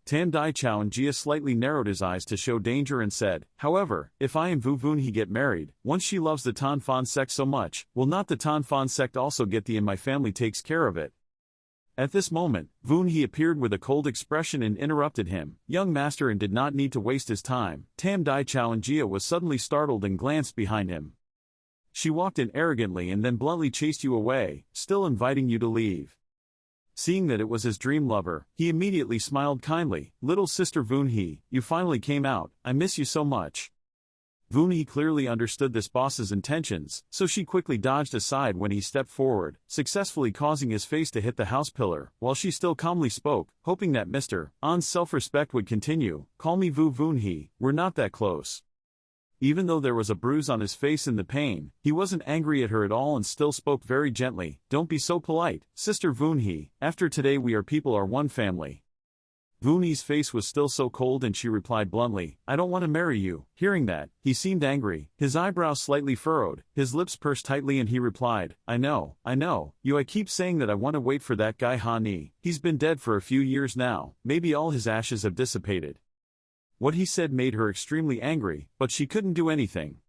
Speaker 1: Tam Dai Chao and Jia slightly narrowed his eyes to show danger and said, however, if I and Wu Vunhi get married, once she loves the Tan Fan sect so much, will not the Tan Fan sect also get the and my family takes care of it? At this moment, Vunhi appeared with a cold expression and interrupted him. Young master and did not need to waste his time. Tam Dai Chao and Jia was suddenly startled and glanced behind him. She walked in arrogantly and then bluntly chased you away, still inviting you to leave. Seeing that it was his dream lover, he immediately smiled kindly. Little sister Voon-hee, you finally came out, I miss you so much. Voon-hee clearly understood this boss's intentions, so she quickly dodged aside when he stepped forward, successfully causing his face to hit the house pillar, while she still calmly spoke, hoping that Mr. An's self-respect would continue. Call me Voon-hee, we're not that close. Even though there was a bruise on his face in the pain, he wasn't angry at her at all and still spoke very gently. Don't be so polite, Sister Voon-hee, after today we are people are one family. Voon-hee's face was still so cold and she replied bluntly, I don't want to marry you. Hearing that, he seemed angry, his eyebrows slightly furrowed, his lips pursed tightly and he replied, I know, I keep saying that I want to wait for that guy Han-hee. He's been dead for a few years now, maybe all his ashes have dissipated. What he said made her extremely angry, but she couldn't do anything.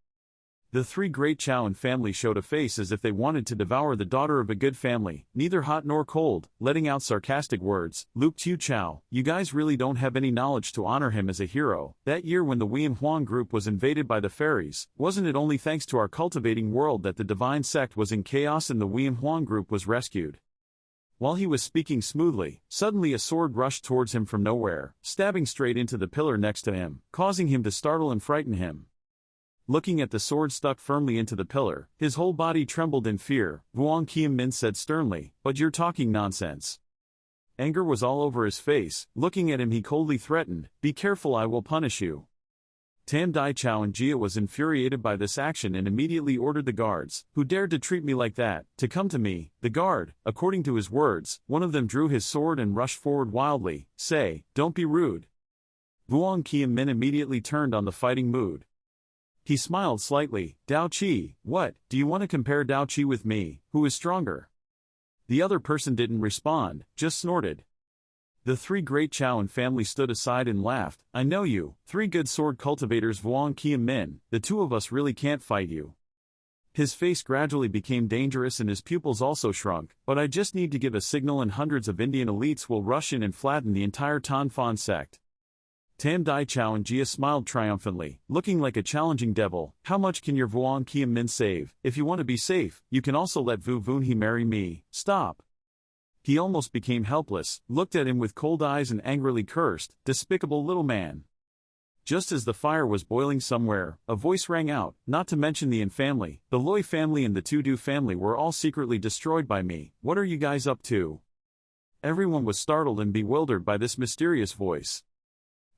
Speaker 1: The three great Chowan family showed a face as if they wanted to devour the daughter of a good family, neither hot nor cold, letting out sarcastic words. Luke Tu Chow, you guys really don't have any knowledge to honor him as a hero. That year when the Wien Huang group was invaded by the fairies, wasn't it only thanks to our cultivating world that the divine sect was in chaos and the Wien Huang group was rescued? While he was speaking smoothly, suddenly a sword rushed towards him from nowhere, stabbing straight into the pillar next to him, causing him to startle and frighten him. Looking at the sword stuck firmly into the pillar, his whole body trembled in fear. Vuong Qian-min said sternly, but you're talking nonsense. Anger was all over his face. Looking at him he coldly threatened, be careful, I will punish you. Tam Dai Chao and Jia was infuriated by this action and immediately ordered the guards, who dared to treat me like that, to come to me. The guard, according to his words, one of them drew his sword and rushed forward wildly. Say, don't be rude. Vuong Qian-min immediately turned on the fighting mood. He smiled slightly. Dao Qi, what, do you want to compare Dao Qi with me, who is stronger? The other person didn't respond, just snorted. The three great Chowan family stood aside and laughed. I know you, three good sword cultivators Vuong Qian-min, the two of us really can't fight you. His face gradually became dangerous and his pupils also shrunk, but I just need to give a signal and hundreds of Indian elites will rush in and flatten the entire Tan Fan sect. Tam Dai Chao and Jia smiled triumphantly, looking like a challenging devil. How much can your Vuong Qian-min save? If you want to be safe, you can also let Vu Voon-hee marry me. Stop. He almost became helpless, looked at him with cold eyes and angrily cursed, despicable little man. Just as the fire was boiling somewhere, a voice rang out, not to mention the Yin family, the Loi family and the Tu-du family were all secretly destroyed by me. What are you guys up to? Everyone was startled and bewildered by this mysterious voice.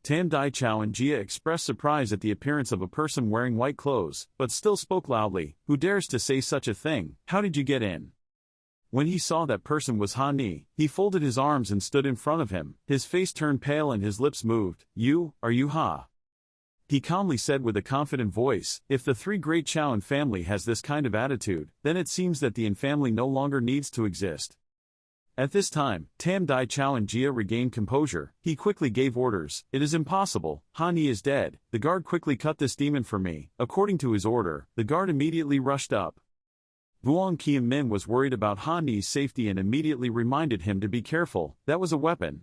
Speaker 1: Tam Dai Chao and Jia expressed surprise at the appearance of a person wearing white clothes, but still spoke loudly. Who dares to say such a thing? How did you get in? When he saw that person was Han-hee, he folded his arms and stood in front of him. His face turned pale and his lips moved. Are you Ha? He calmly said with a confident voice, if the three great Chowan family has this kind of attitude, then it seems that the Yin family no longer needs to exist. At this time, Tam Dai Chao and Jia regained composure. He quickly gave orders. It is impossible, Han-hee is dead. The guard quickly cut this demon for me. According to his order, the guard immediately rushed up. Vuong Qian-min was worried about Han-hee's safety and immediately reminded him to be careful, that was a weapon.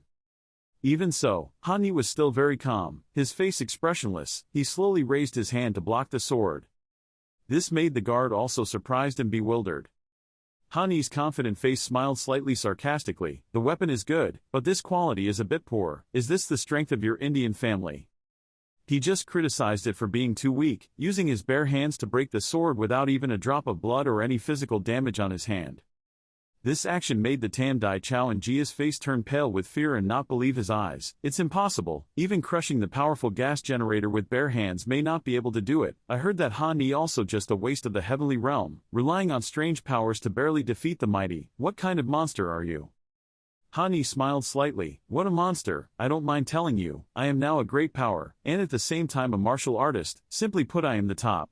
Speaker 1: Even so, Han-hee was still very calm, his face expressionless. He slowly raised his hand to block the sword. This made the guard also surprised and bewildered. Han-hee's confident face smiled slightly sarcastically. The weapon is good, but this quality is a bit poor. Is this the strength of your Indian family? He just criticized it for being too weak, using his bare hands to break the sword without even a drop of blood or any physical damage on his hand. This action made the Tam Dai Chao and Jia's face turn pale with fear and not believe his eyes. It's impossible, even crushing the powerful gas generator with bare hands may not be able to do it. I heard that Han-hee also just a waste of the heavenly realm, relying on strange powers to barely defeat the mighty. What kind of monster are you? Han-hee smiled slightly. What a monster, I don't mind telling you, I am now a great power, and at the same time a martial artist. Simply put, I am the top.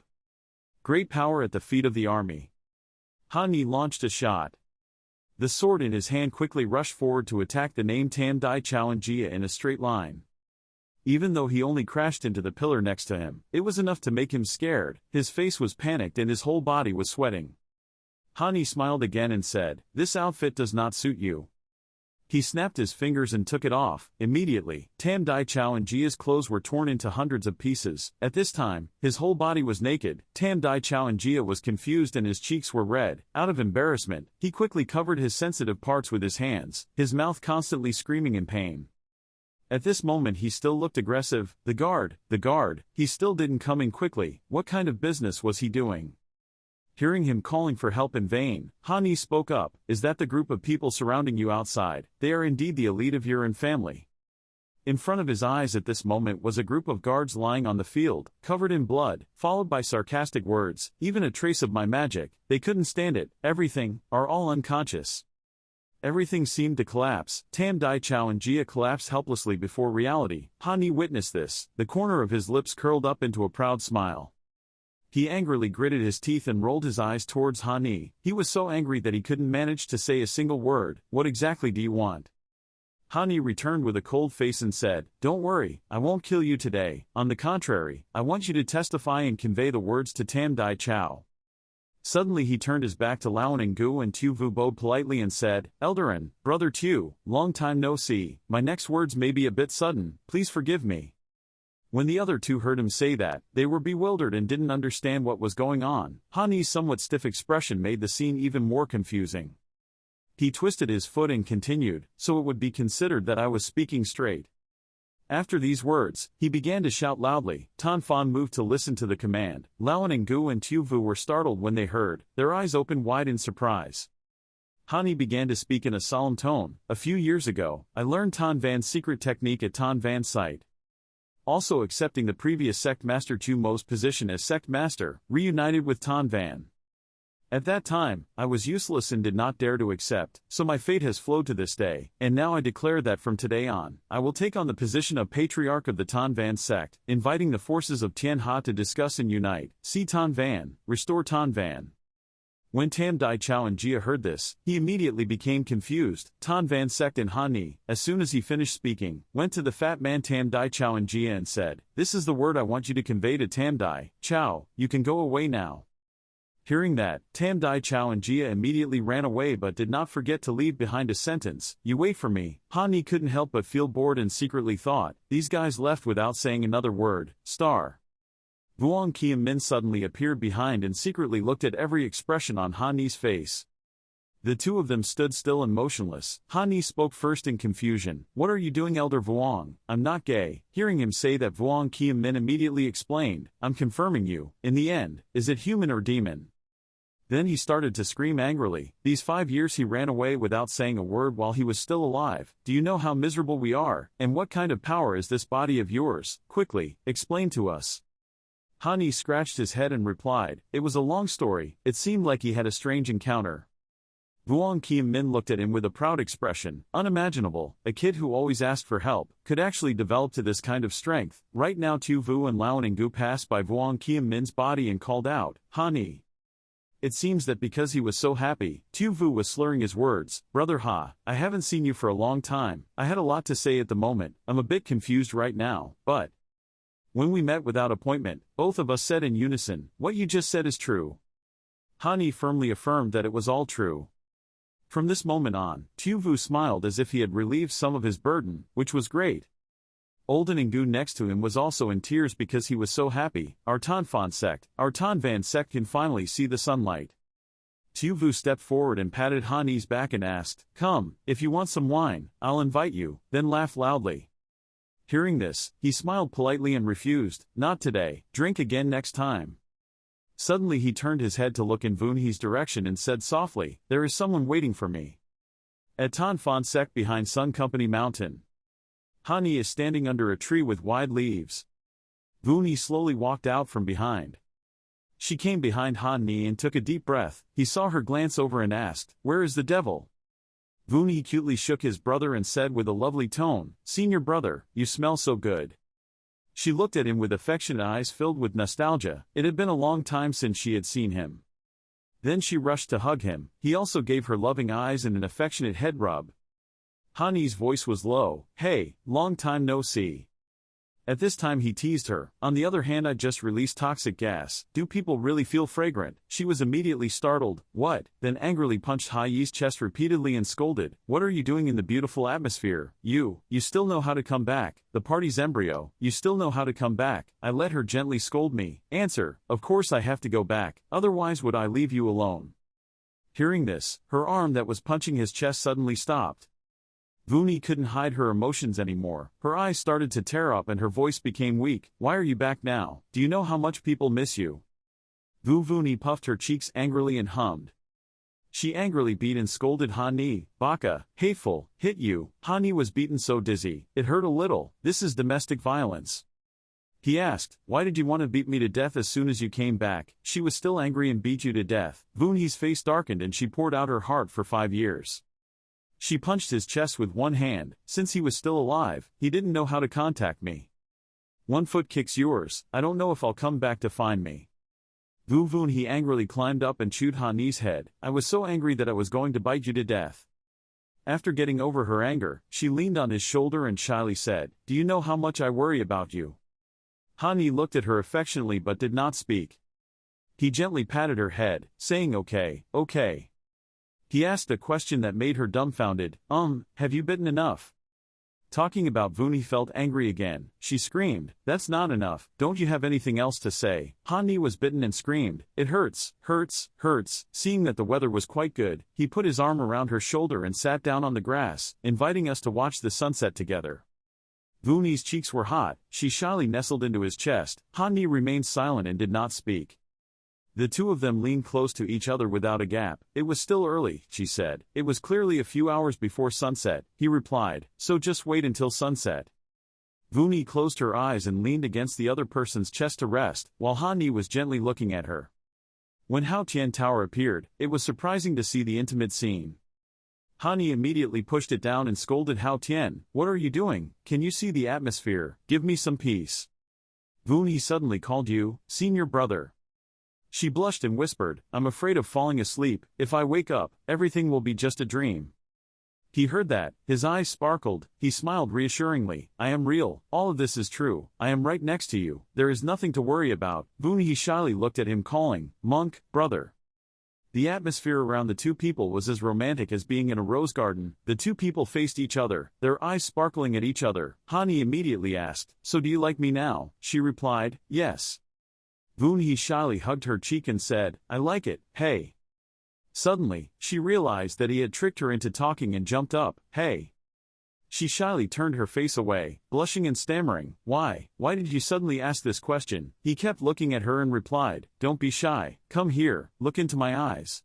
Speaker 1: Great power at the feet of the army. Han-hee launched a shot. The sword in his hand quickly rushed forward to attack the named Tam Dai Chao and Jia in a straight line. Even though he only crashed into the pillar next to him, it was enough to make him scared. His face was panicked and his whole body was sweating. Han-hee smiled again and said, this outfit does not suit you. He snapped his fingers and took it off. Immediately, Tam Dai Chao and Jia's clothes were torn into hundreds of pieces. At this time, his whole body was naked. Tam Dai Chao and Jia was confused and his cheeks were red. Out of embarrassment, he quickly covered his sensitive parts with his hands, his mouth constantly screaming in pain. At this moment he still looked aggressive. The guard, he still didn't come in quickly. What kind of business was he doing? Hearing him calling for help in vain, Han Yi spoke up, "Is that the group of people surrounding you outside? They are indeed the elite of your own family." In front of his eyes at this moment was a group of guards lying on the field, covered in blood, followed by sarcastic words, "Even a trace of my magic, they couldn't stand it, everything, are all unconscious." Everything seemed to collapse. Tam Dai Chao and Jia collapsed helplessly before reality. Han Yi witnessed this, the corner of his lips curled up into a proud smile. He angrily gritted his teeth and rolled his eyes towards Han Yi. He was so angry that he couldn't manage to say a single word. "What exactly do you want?" Han Yi returned with a cold face and said, "Don't worry, I won't kill you today. On the contrary, I want you to testify and convey the words to Tam Dai Chao." Suddenly he turned his back to Lao Ninggu and Tu Vu bowed politely and said, "Eldarin, Brother Tu, long time no see, my next words may be a bit sudden, please forgive me." When the other two heard him say that, they were bewildered and didn't understand what was going on. Han Yi's somewhat stiff expression made the scene even more confusing. He twisted his foot and continued, "So it would be considered that I was speaking straight." After these words, he began to shout loudly. Tan Fan moved to listen to the command. Lao Ninggu and Tu Vu were startled when they heard, their eyes opened wide in surprise. Han Yi began to speak in a solemn tone. "A few years ago, I learned Tan Van's secret technique at Tan Van's site. Also accepting the previous sect master Tu Mo's position as sect master, reunited with Tan Van. At that time, I was useless and did not dare to accept, so my fate has flowed to this day, and now I declare that from today on, I will take on the position of patriarch of the Tan Van sect, inviting the forces of Tian Ha to discuss and unite, see Tan Van, restore Tan Van." When Tam Dai Chao and Jia heard this, he immediately became confused. Tan Van sect and Han Yi, as soon as he finished speaking, went to the fat man Tam Dai Chao and Jia and said, "This is the word I want you to convey to Tam Dai Chao, you can go away now." Hearing that, Tam Dai Chao and Jia immediately ran away but did not forget to leave behind a sentence, "You wait for me." Han Yi couldn't help but feel bored and secretly thought, these guys left without saying another word. Star. Vuong Qian Min suddenly appeared behind and secretly looked at every expression on Han Yi's face. The two of them stood still and motionless. Han Yi spoke first in confusion, "What are you doing, Elder Vuong? I'm not gay." Hearing him say that, Vuong Qian Min immediately explained, "I'm confirming you. In the end, is it human or demon?" Then he started to scream angrily. "These 5 years he ran away without saying a word while he was still alive. Do you know how miserable we are, and what kind of power is this body of yours? Quickly, explain to us." Han Yi scratched his head and replied, "It was a long story. It seemed like he had a strange encounter." Vuong Qian Min looked at him with a proud expression. Unimaginable, a kid who always asked for help, could actually develop to this kind of strength. Right now Tu Vu and Lao Ninggu passed by Vuong Qian Min's body and called out, "Han Yi." It seems that because he was so happy, Tu Vu was slurring his words. "Brother Ha, I haven't seen you for a long time. I had a lot to say at the moment. I'm a bit confused right now, but..." When we met without appointment, both of us said in unison, "What you just said is true." Han Yi firmly affirmed that it was all true. From this moment on, Tu Vu smiled as if he had relieved some of his burden, which was great. Old Ninggu next to him was also in tears because he was so happy. Our Tan Fan sect, our Tan Van sect can finally see the sunlight. Tu Vu stepped forward and patted Han Yi's back and asked, "Come, if you want some wine, I'll invite you," then laughed loudly. Hearing this, he smiled politely and refused, "Not today, drink again next time." Suddenly he turned his head to look in Vun He's direction and said softly, "There is someone waiting for me. At Tan Fan sect behind Sun Company Mountain. Han Yi is standing under a tree with wide leaves." Vun He slowly walked out from behind. She came behind Han Yi and took a deep breath. He saw her glance over and asked, "Where is the devil?" Vun He cutely shook his brother and said with a lovely tone, "Senior brother, you smell so good." She looked at him with affectionate eyes filled with nostalgia. It had been a long time since she had seen him. Then she rushed to hug him. He also gave her loving eyes and an affectionate head rub. Han Yi's voice was low. "Hey, long time no see. At this time he teased her, on the other hand I just released toxic gas, do people really feel fragrant? She was immediately startled, what? Then angrily punched Ha Yi's chest repeatedly and scolded, what are you doing in the beautiful atmosphere? You still know how to come back, the party's embryo, you still know how to come back. I let her gently scold me, answer, of course I have to go back, otherwise would I leave you alone? Hearing this, her arm that was punching his chest suddenly stopped. Vuni couldn't hide her emotions anymore, her eyes started to tear up and her voice became weak, why are you back now? Do you know how much people miss you? Vuni puffed her cheeks angrily and hummed. She angrily beat and scolded Hani, baka, hateful, hit you. Hani was beaten so dizzy, it hurt a little, this is domestic violence. He asked, why did you want to beat me to death as soon as you came back? She was still angry and beat you to death. Vuni's face darkened and she poured out her heart for 5 years. She punched his chest with one hand, since he was still alive, he didn't know how to contact me. One foot kicks yours, I don't know if I'll come back to find me. He angrily climbed up and chewed Hani's head, I was so angry that I was going to bite you to death. After getting over her anger, she leaned on his shoulder and shyly said, do you know how much I worry about you? Hani looked at her affectionately but did not speak. He gently patted her head, saying okay. He asked a question that made her dumbfounded, have you bitten enough? Talking about Vuni felt angry again, she screamed, that's not enough, don't you have anything else to say? Hani was bitten and screamed, it hurts. Seeing that the weather was quite good, he put his arm around her shoulder and sat down on the grass, inviting us to watch the sunset together. Vuni's cheeks were hot, she shyly nestled into his chest, Hani remained silent and did not speak. The two of them leaned close to each other without a gap. It was still early, she said. It was clearly a few hours before sunset, he replied, so just wait until sunset. Vuni closed her eyes and leaned against the other person's chest to rest, while Hani was gently looking at her. When Hao Tian Tower appeared, it was surprising to see the intimate scene. Hani immediately pushed it down and scolded Hao Tian, what are you doing? Can you see the atmosphere? Give me some peace. Vuni suddenly called you, senior brother. She blushed and whispered, I'm afraid of falling asleep, if I wake up, everything will be just a dream. He heard that, his eyes sparkled, he smiled reassuringly, I am real, all of this is true, I am right next to you, there is nothing to worry about. Vuni shyly looked at him calling, monk, brother. The atmosphere around the two people was as romantic as being in a rose garden. The two people faced each other, their eyes sparkling at each other. Hani immediately asked, so do you like me now? She replied, yes. Vuni shyly hugged her cheek and said, I like it, hey. Suddenly, she realized that he had tricked her into talking and jumped up, hey. She shyly turned her face away, blushing and stammering, why did you suddenly ask this question? He kept looking at her and replied, don't be shy, come here, look into my eyes.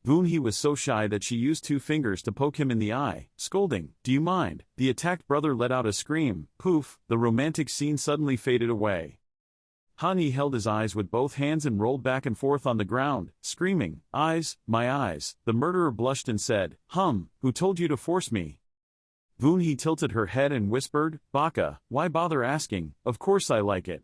Speaker 1: Vuni was so shy that she used 2 fingers to poke him in the eye, scolding, do you mind? The attacked brother let out a scream, poof, the romantic scene suddenly faded away. Hani held his eyes with both hands and rolled back and forth on the ground, screaming, eyes, my eyes. The murderer blushed and said, who told you to force me? Vuni tilted her head and whispered, baka, why bother asking, of course I like it.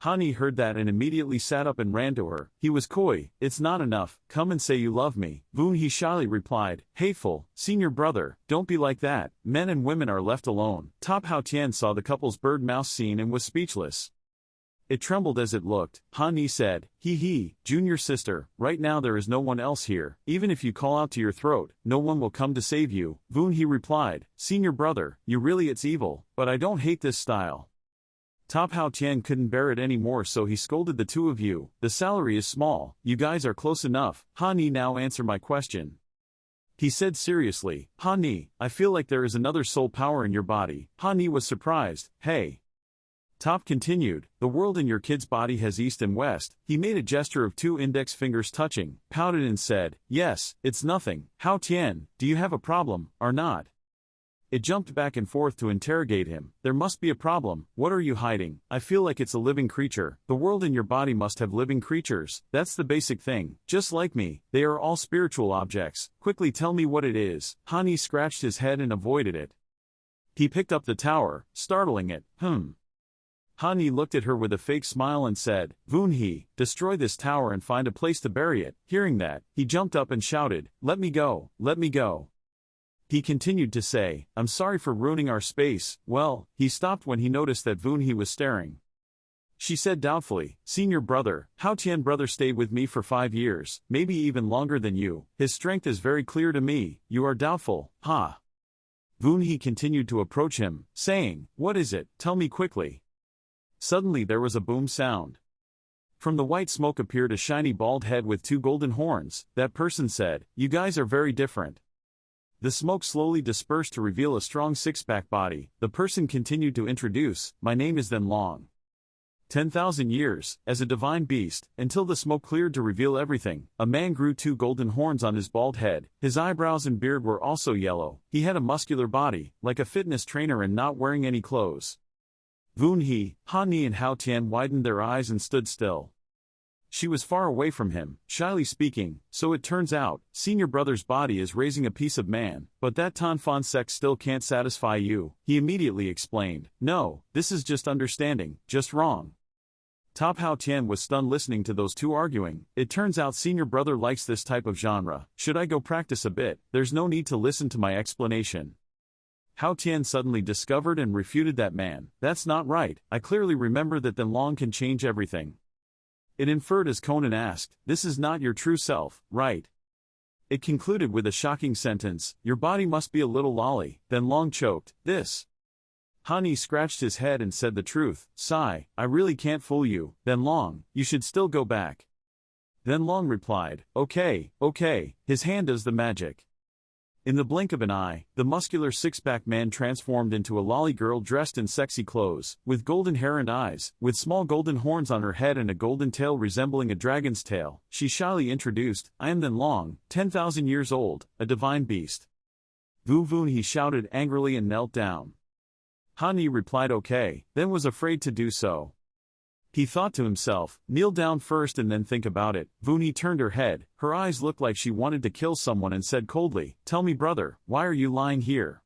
Speaker 1: Hani heard that and immediately sat up and ran to her, he was coy, it's not enough, come and say you love me. Vuni shyly replied, hateful, senior brother, don't be like that, men and women are left alone. Top Hao Tian saw the couple's bird-mouse scene and was speechless. It trembled as it looked. Hani said, junior sister, right now there is no one else here, even if you call out to your throat, no one will come to save you. Vuni replied, senior brother, you really it's evil, but I don't hate this style. Top Hao Tian couldn't bear it anymore so he scolded the two of you, the salary is small, you guys are close enough. Hani, now answer my question. He said seriously, Hani, I feel like there is another soul power in your body. Hani was surprised, hey. Top continued, the world in your kid's body has east and west. He made a gesture of 2 index fingers touching, pouted and said, yes, it's nothing. Hao Tian, do you have a problem, or not? It jumped back and forth to interrogate him. There must be a problem, what are you hiding? I feel like it's a living creature. The world in your body must have living creatures, that's the basic thing. Just like me, they are all spiritual objects. Quickly tell me what it is. Hani scratched his head and avoided it. He picked up the tower, startling it, Hani looked at her with a fake smile and said, Vuni, destroy this tower and find a place to bury it. Hearing that, he jumped up and shouted, let me go, let me go. He continued to say, I'm sorry for ruining our space. Well, he stopped when he noticed that Vun He was staring. She said doubtfully, Senior brother, Hao Tian brother stayed with me for 5 years, maybe even longer than you. His strength is very clear to me. You are doubtful, ha. Vun He continued to approach him, saying, What is it? Tell me quickly. Suddenly there was a boom sound. From the white smoke appeared a shiny bald head with 2 golden horns. That person said, You guys are very different. The smoke slowly dispersed to reveal a strong six-pack body. The person continued to introduce, My name is Then Long. 10,000 years, as a divine beast, until the smoke cleared to reveal everything. A man grew 2 golden horns on his bald head. His eyebrows and beard were also yellow. He had a muscular body, like a fitness trainer, and not wearing any clothes. Vun He, Han Ni and Hao Tian widened their eyes and stood still. She was far away from him, shyly speaking, so it turns out, Senior brother's body is raising a piece of man, but that Tan Fan sect still can't satisfy you, he immediately explained. No, this is just understanding, just wrong. Top Hao Tian was stunned listening to those two arguing. It turns out Senior brother likes this type of genre. Should I go practice a bit? There's no need to listen to my explanation. Hao Tian suddenly discovered and refuted that man. That's not right. I clearly remember that Then Long can change everything. It inferred as Conan asked, This is not your true self, right? It concluded with a shocking sentence, Your body must be a little lolly. Then Long choked, This. Han Ni scratched his head and said the truth, Sigh, I really can't fool you. Then Long, you should still go back. Then Long replied, Okay, his hand does the magic. In the blink of an eye, the muscular six-pack man transformed into a lolly girl dressed in sexy clothes, with golden hair and eyes, with small golden horns on her head and a golden tail resembling a dragon's tail. She shyly introduced, I am Then Long, 10,000 years old, a divine beast. Vun He shouted angrily and knelt down. Han Ni replied okay, then was afraid to do so. He thought to himself, kneel down first and then think about it. Vun He turned her head, her eyes looked like she wanted to kill someone and said coldly, Tell me brother, why are you lying here?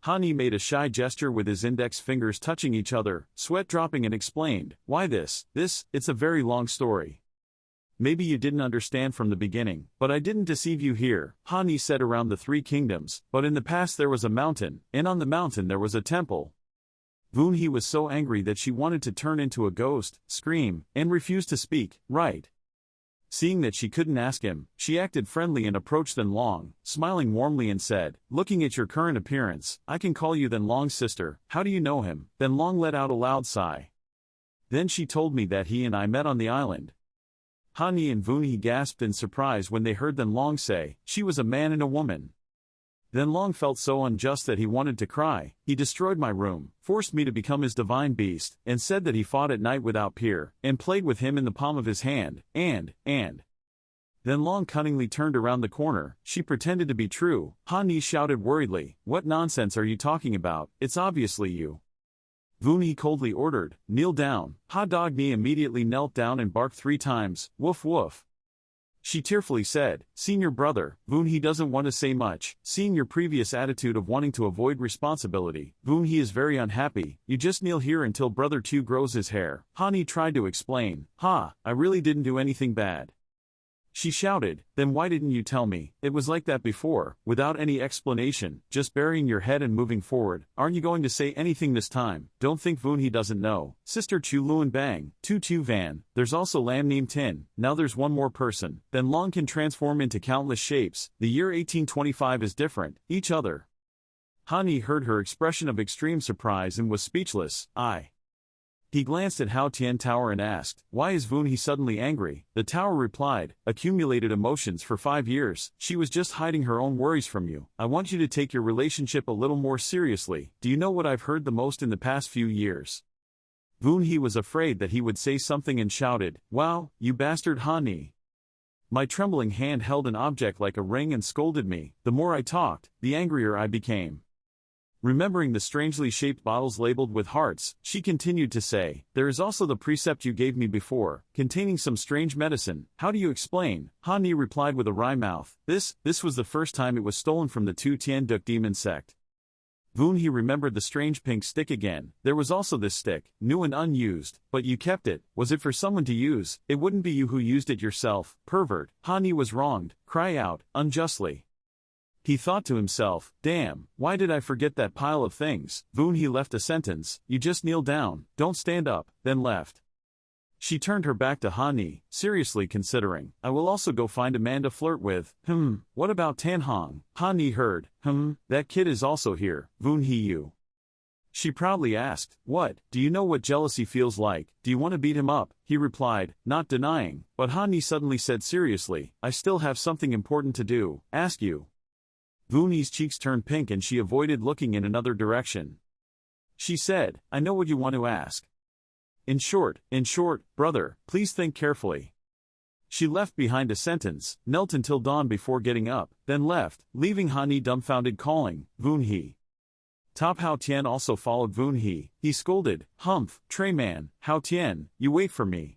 Speaker 1: Han Ni made a shy gesture with his index fingers touching each other, sweat dropping and explained, Why this, it's a very long story. Maybe you didn't understand from the beginning, but I didn't deceive you here. Han Ni said around the 3 kingdoms, but in the past there was a mountain, and on the mountain there was a temple. Vun He was so angry that she wanted to turn into a ghost, scream, and refuse to speak, right? Seeing that she couldn't ask him, she acted friendly and approached Then Long, smiling warmly and said, Looking at your current appearance, I can call you Then Long's sister. How do you know him? Then Long let out a loud sigh. Then she told me that he and I met on the island. Han Ni and Vun He gasped in surprise when they heard Then Long say, She was a man and a woman. Then Long felt so unjust that he wanted to cry. He destroyed my room, forced me to become his divine beast, and said that he fought at night without peer, and played with him in the palm of his hand, and. Then Long cunningly turned around the corner. She pretended to be true. Han Ni shouted worriedly, What nonsense are you talking about? It's obviously you. Vun He coldly ordered, Kneel down. Ha Dog Ni immediately knelt down and barked 3 times, Woof woof. She tearfully said, Senior brother, Vun He doesn't want to say much. Seeing your previous attitude of wanting to avoid responsibility, Vun He is very unhappy. You just kneel here until brother Tu grows his hair. Han Ni tried to explain, I really didn't do anything bad. She shouted, Then why didn't you tell me? It was like that before, without any explanation, just burying your head and moving forward. Aren't you going to say anything this time? Don't think Vun He doesn't know. Sister Chu Luan Bang, Tu Van, there's also Lam Neem Tin, now there's one more person. Then Long can transform into countless shapes. The year 1825 is different, each other. Han Ni heard her expression of extreme surprise and was speechless. He glanced at Hao Tian Tower and asked, Why is Vun He suddenly angry? The tower replied, Accumulated emotions for 5 years. She was just hiding her own worries from you. I want you to take your relationship a little more seriously. Do you know what I've heard the most in the past few years? Vun He was afraid that he would say something and shouted, Wow, you bastard Han Ni. My trembling hand held an object like a ring and scolded me. The more I talked, the angrier I became. Remembering the strangely shaped bottles labeled with hearts, she continued to say, There is also the precept you gave me before, containing some strange medicine. How do you explain? Han Ni replied with a wry mouth, This was the first time it was stolen from the Tu Tian Duk demon sect. Vun He remembered the strange pink stick again. There was also this stick, new and unused, but you kept it. Was it for someone to use? It wouldn't be you who used it yourself, pervert. Han Ni was wronged. Cry out, unjustly. He thought to himself, damn, why did I forget that pile of things? Voon he left a sentence, you just kneel down, don't stand up, then left. She turned her back to Hani, seriously considering, I will also go find a man to flirt with. What about Tan Hong? Hani heard, that kid is also here, Voon he you. She proudly asked, what, do you know what jealousy feels like? Do you want to beat him up? He replied, not denying, but Hani suddenly said seriously, I still have something important to do, ask you. Vooni's cheeks turned pink and she avoided looking in another direction. She said, I know what you want to ask. In short, brother, please think carefully. She left behind a sentence, knelt until dawn before getting up, then left, leaving Hani dumbfounded calling, Voon he. Top Hao Tian also followed Voon he. He scolded, humph, Tray man, Hao Tian, you wait for me.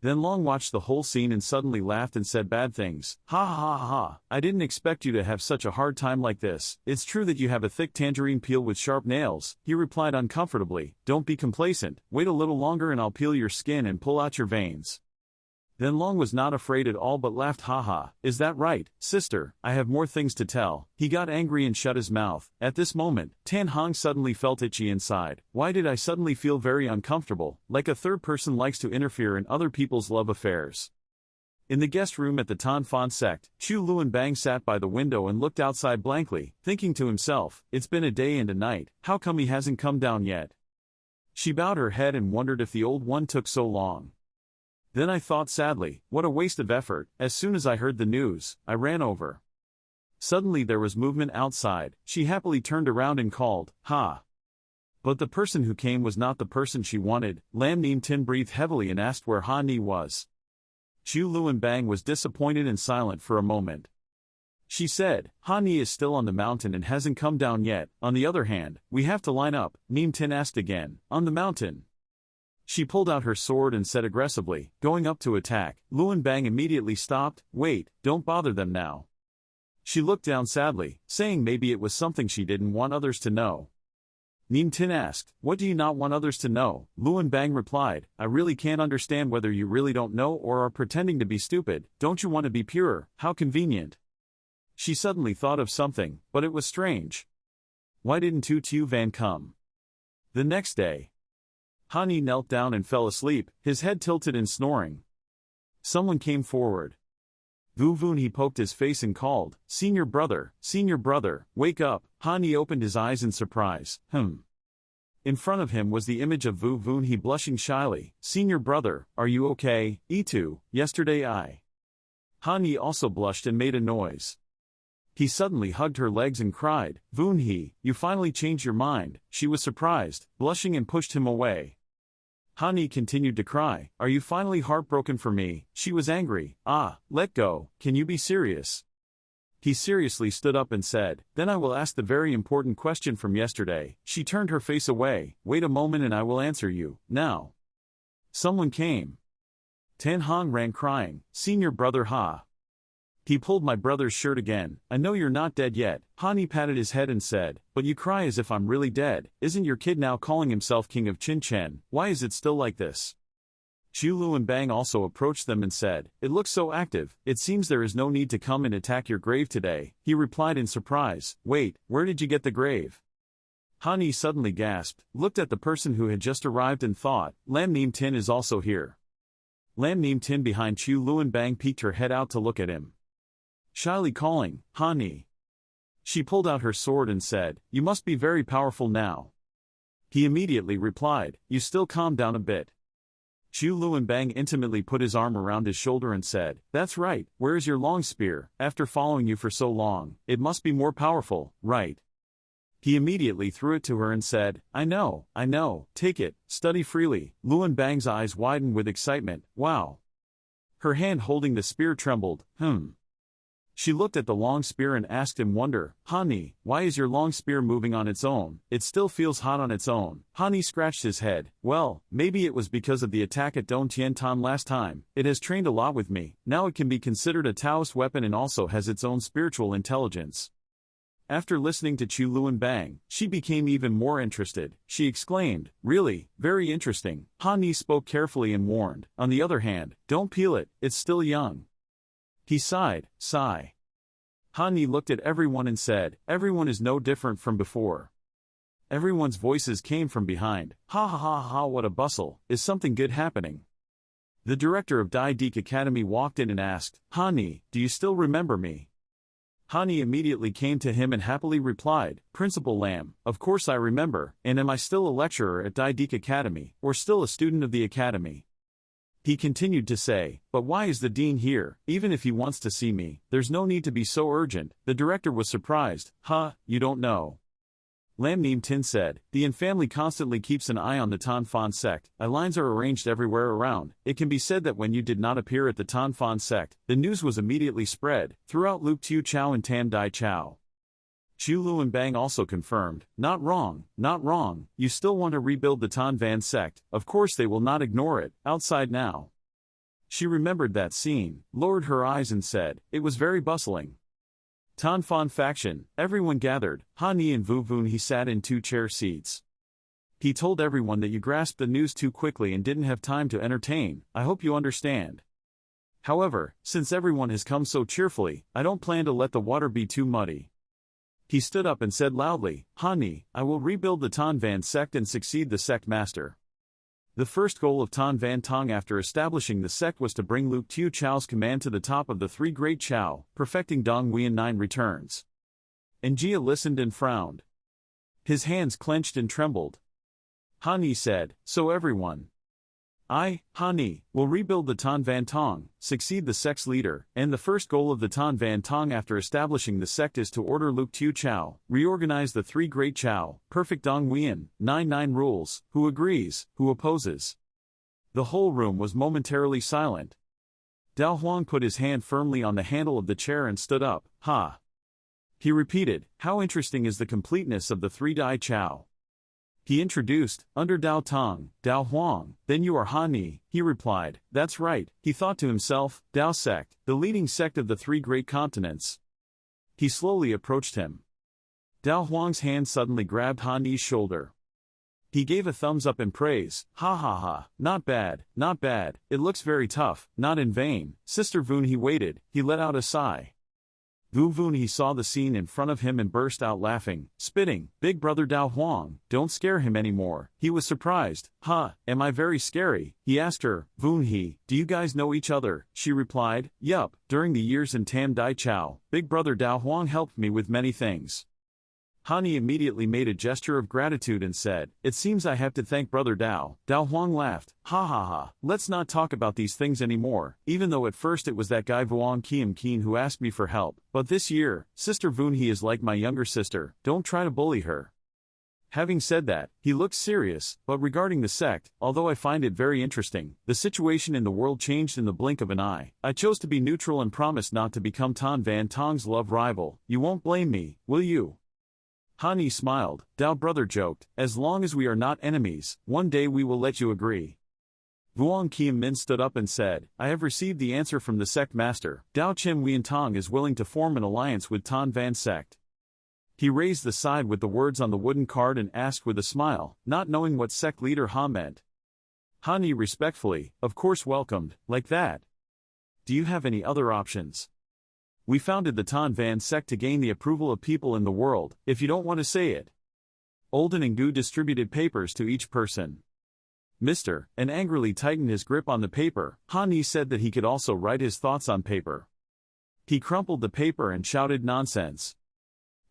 Speaker 1: Then Long watched the whole scene and suddenly laughed and said bad things. Ha ha ha ha, I didn't expect you to have such a hard time like this. It's true that you have a thick tangerine peel with sharp nails, he replied uncomfortably. Don't be complacent, wait a little longer and I'll peel your skin and pull out your veins. Then Long was not afraid at all but laughed haha, is that right, sister, I have more things to tell. He got angry and shut his mouth. At this moment, Tan Hong suddenly felt itchy inside. Why did I suddenly feel very uncomfortable, like a third person likes to interfere in other people's love affairs? In the guest room at the Tan Fan sect, Chu Luan Bang sat by the window and looked outside blankly, thinking to himself, it's been a day and a night, how come he hasn't come down yet? She bowed her head and wondered if the old one took so long. Then I thought sadly, what a waste of effort. As soon as I heard the news, I ran over. Suddenly there was movement outside. She happily turned around and called, ha. But the person who came was not the person she wanted. Lam Neem Tin breathed heavily and asked where Ha Ni was. Chu Luan Bang was disappointed and silent for a moment. She said, Ha Ni is still on the mountain and hasn't come down yet. On the other hand, we have to line up. Neem Tin asked again, on the mountain. She pulled out her sword and said aggressively, going up to attack. Luan Bang immediately stopped, wait, don't bother them now. She looked down sadly, saying maybe it was something she didn't want others to know. Neem Tin asked, what do you not want others to know? Luan Bang replied, I really can't understand whether you really don't know or are pretending to be stupid. Don't you want to be purer? How convenient. She suddenly thought of something, but it was strange. Why didn't Tu Van come? The next day, Hani knelt down and fell asleep, his head tilted and snoring. Someone came forward. Vu Voon he poked his face and called, senior brother, wake up. Hani opened his eyes in surprise. In front of him was the image of Vu Voon he blushing shyly. Senior brother, are you okay? Itu, yesterday Hani also blushed and made a noise. He suddenly hugged her legs and cried, Voon he, you finally changed your mind. She was surprised, blushing and pushed him away. Hani continued to cry, are you finally heartbroken for me? She was angry, let go, can you be serious? He seriously stood up and said, then I will ask the very important question from yesterday. She turned her face away, wait a moment and I will answer you, now. Someone came. Tan Hong ran crying, senior brother Ha. He pulled my brother's shirt again. I know you're not dead yet. Hani patted his head and said, but you cry as if I'm really dead. Isn't your kid now calling himself king of Chin Chen? Why is it still like this? Chu Luan Bang also approached them and said, it looks so active. It seems there is no need to come and attack your grave today. He replied in surprise, wait, where did you get the grave? Hani suddenly gasped, looked at the person who had just arrived and thought, Lam Neem Tin is also here. Lam Neem Tin behind Chu Luan Bang peeked her head out to look at him. Shyly calling, Hani. She pulled out her sword and said, you must be very powerful now. He immediately replied, you still calm down a bit. Chu Luan Bang intimately put his arm around his shoulder and said, that's right, where is your long spear? After following you for so long, it must be more powerful, right? He immediately threw it to her and said, I know, take it, study freely. Luan Bang's eyes widened with excitement, wow. Her hand holding the spear trembled, She looked at the long spear and asked in wonder, Hani, why is your long spear moving on its own? It still feels hot on its own. Hani scratched his head. Well, maybe it was because of the attack at Don Tien Tan last time. It has trained a lot with me. Now it can be considered a Taoist weapon and also has its own spiritual intelligence. After listening to Chu Luan Bang, she became even more interested. She exclaimed, really, very interesting. Hani spoke carefully and warned, on the other hand, don't peel it, it's still young. He sighed, sigh. Han Ni looked at everyone and said, everyone is no different from before. Everyone's voices came from behind. Ha ha ha ha, what a bustle, is something good happening? The director of Dai Deek Academy walked in and asked, Han Ni, do you still remember me? Han Ni immediately came to him and happily replied, Principal Lam, of course I remember, and am I still a lecturer at Dai Deek Academy, or still a student of the academy? He continued to say, but why is the dean here? Even if he wants to see me, there's no need to be so urgent. The director was surprised. You don't know. Lam Neem Tin said, the Yin family constantly keeps an eye on the Tan Fan sect. Lines are arranged everywhere around. It can be said that when you did not appear at the Tan Fan sect, the news was immediately spread throughout Luke Tiu Chao and Tam Dai Chao. Xu Luan Bang also confirmed, not wrong, not wrong, you still want to rebuild the Tan Van sect, of course they will not ignore it, outside now. She remembered that scene, lowered her eyes and said, it was very bustling. Tan Fan faction, everyone gathered. Han Ni and Vu Vun he sat in 2 chair seats. He told everyone that you grasped the news too quickly and didn't have time to entertain. I hope you understand. However, since everyone has come so cheerfully, I don't plan to let the water be too muddy. He stood up and said loudly, Han Ni, I will rebuild the Tan Van sect and succeed the sect master. The first goal of Tan Van Tong after establishing the sect was to bring Luke Tiu Chao's command to the top of the 3 great Chao, perfecting Dong Huiyan 9 returns. And Jia listened and frowned. His hands clenched and trembled. Han Ni said, so everyone. I, Han Ni, will rebuild the Tan Van Tong, succeed the sect's leader, and the first goal of the Tan Van Tong after establishing the sect is to order Luke Tiu Chao, reorganize the 3 great Chao, perfect Dong Huiyan, 9 rules, who agrees, who opposes. The whole room was momentarily silent. Dao Huang put his hand firmly on the handle of the chair and stood up, ha. He repeated, how interesting is the completeness of the 3 Dai Chao. He introduced, under Dao Tong, Dao Huang, then you are Han Ni, he replied, that's right, he thought to himself, Dao sect, the leading sect of the 3 great continents. He slowly approached him. Dao Huang's hand suddenly grabbed Han Ni's shoulder. He gave a thumbs up in praise, ha ha ha, not bad, it looks very tough, not in vain. Sister Vun he waited, he let out a sigh. Vu Vun he saw the scene in front of him and burst out laughing, spitting, big brother Dao Huang, don't scare him anymore. He was surprised, am I very scary? He asked her, Vun he, do you guys know each other? She replied, yup, during the years in Tam Dai Chao, big brother Dao Huang helped me with many things. Han Ni immediately made a gesture of gratitude and said, it seems I have to thank brother Dao. Dao Huang laughed, ha ha ha, let's not talk about these things anymore, even though at first it was that guy Vuong Kiem Keen who asked me for help, but this year, Sister Vun he is like my younger sister, don't try to bully her. Having said that, he looked serious, but regarding the sect, although I find it very interesting, the situation in the world changed in the blink of an eye. I chose to be neutral and promised not to become Tan Van Tong's love rival. You won't blame me, will you? Han Ni smiled. Dao brother joked, as long as we are not enemies, one day we will let you agree. Vuong Kiem Min stood up and said, I have received the answer from the sect master. Dao Chim Wien Tong is willing to form an alliance with Tan Van sect. He raised the side with the words on the wooden card and asked with a smile, not knowing what sect leader Ha meant. Han Ni respectfully, of course welcomed, like that. Do you have any other options? We founded the Tan Van sect to gain the approval of people in the world, if you don't want to say it. Olden and Gu distributed papers to each person. Mr. and angrily tightened his grip on the paper. Han Ni said that he could also write his thoughts on paper. He crumpled the paper and shouted nonsense.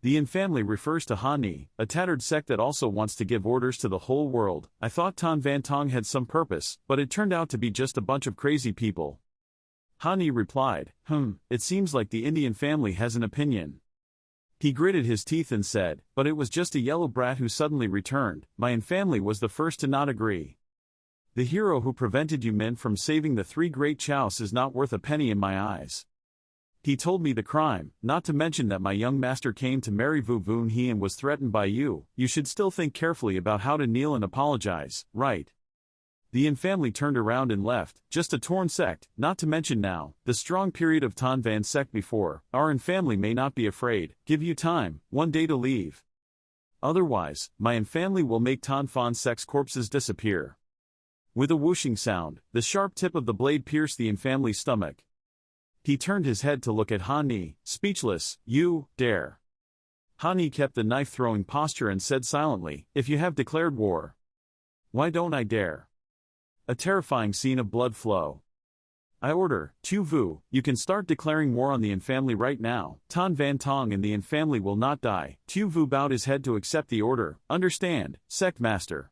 Speaker 1: The Yin family refers to Han Ni, a tattered sect that also wants to give orders to the whole world. I thought Tan Van Tong had some purpose, but it turned out to be just a bunch of crazy people. Han Ni replied, it seems like the Indian family has an opinion. He gritted his teeth and said, but it was just a yellow brat who suddenly returned. My Yin family was the first to not agree. The hero who prevented you men from saving the 3 great Chaos is not worth a penny in my eyes. He told me the crime, not to mention that my young master came to marry Vu Vun he and was threatened by you. You should still think carefully about how to kneel and apologize, right? The Yin family turned around and left, just a torn sect, not to mention now, the strong period of Tan Van sect before. Our Yin family may not be afraid, give you time, one day to leave. Otherwise, my Yin family will make Tan Fan sect's corpses disappear. With a whooshing sound, the sharp tip of the blade pierced the Yin family's stomach. He turned his head to look at Han Ni, speechless. You dare. Han Ni kept the knife-throwing posture and said silently, if you have declared war. Why don't I dare? A terrifying scene of blood flow. I order, Tu Vu, you can start declaring war on the In family right now. Tan Van Tong and the In family will not die. Tu Vu bowed his head to accept the order. Understand, sect master.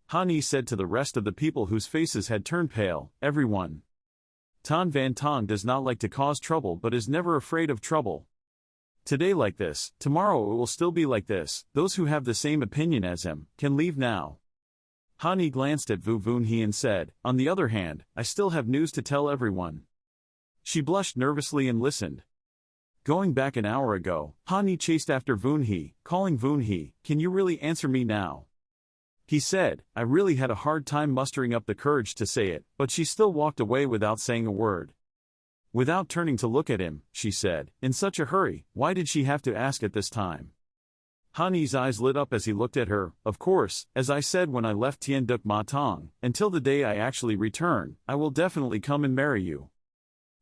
Speaker 1: Han Ni said to the rest of the people whose faces had turned pale, everyone. Tan Van Tong does not like to cause trouble but is never afraid of trouble. Today like this, tomorrow it will still be like this. Those who have the same opinion as him, can leave now. Han Ni glanced at Vu Vunhe and said, on the other hand, I still have news to tell everyone. She blushed nervously and listened. Going back an hour ago, Han Ni chased after Vunhe, calling Vunhe, can you really answer me now? He said, I really had a hard time mustering up the courage to say it, but she still walked away without saying a word. Without turning to look at him, she said, in such a hurry, why did she have to ask at this time? Han Ni's eyes lit up as he looked at her. Of course, as I said when I left Tien Duc Ma Tong, until the day I actually return, I will definitely come and marry you.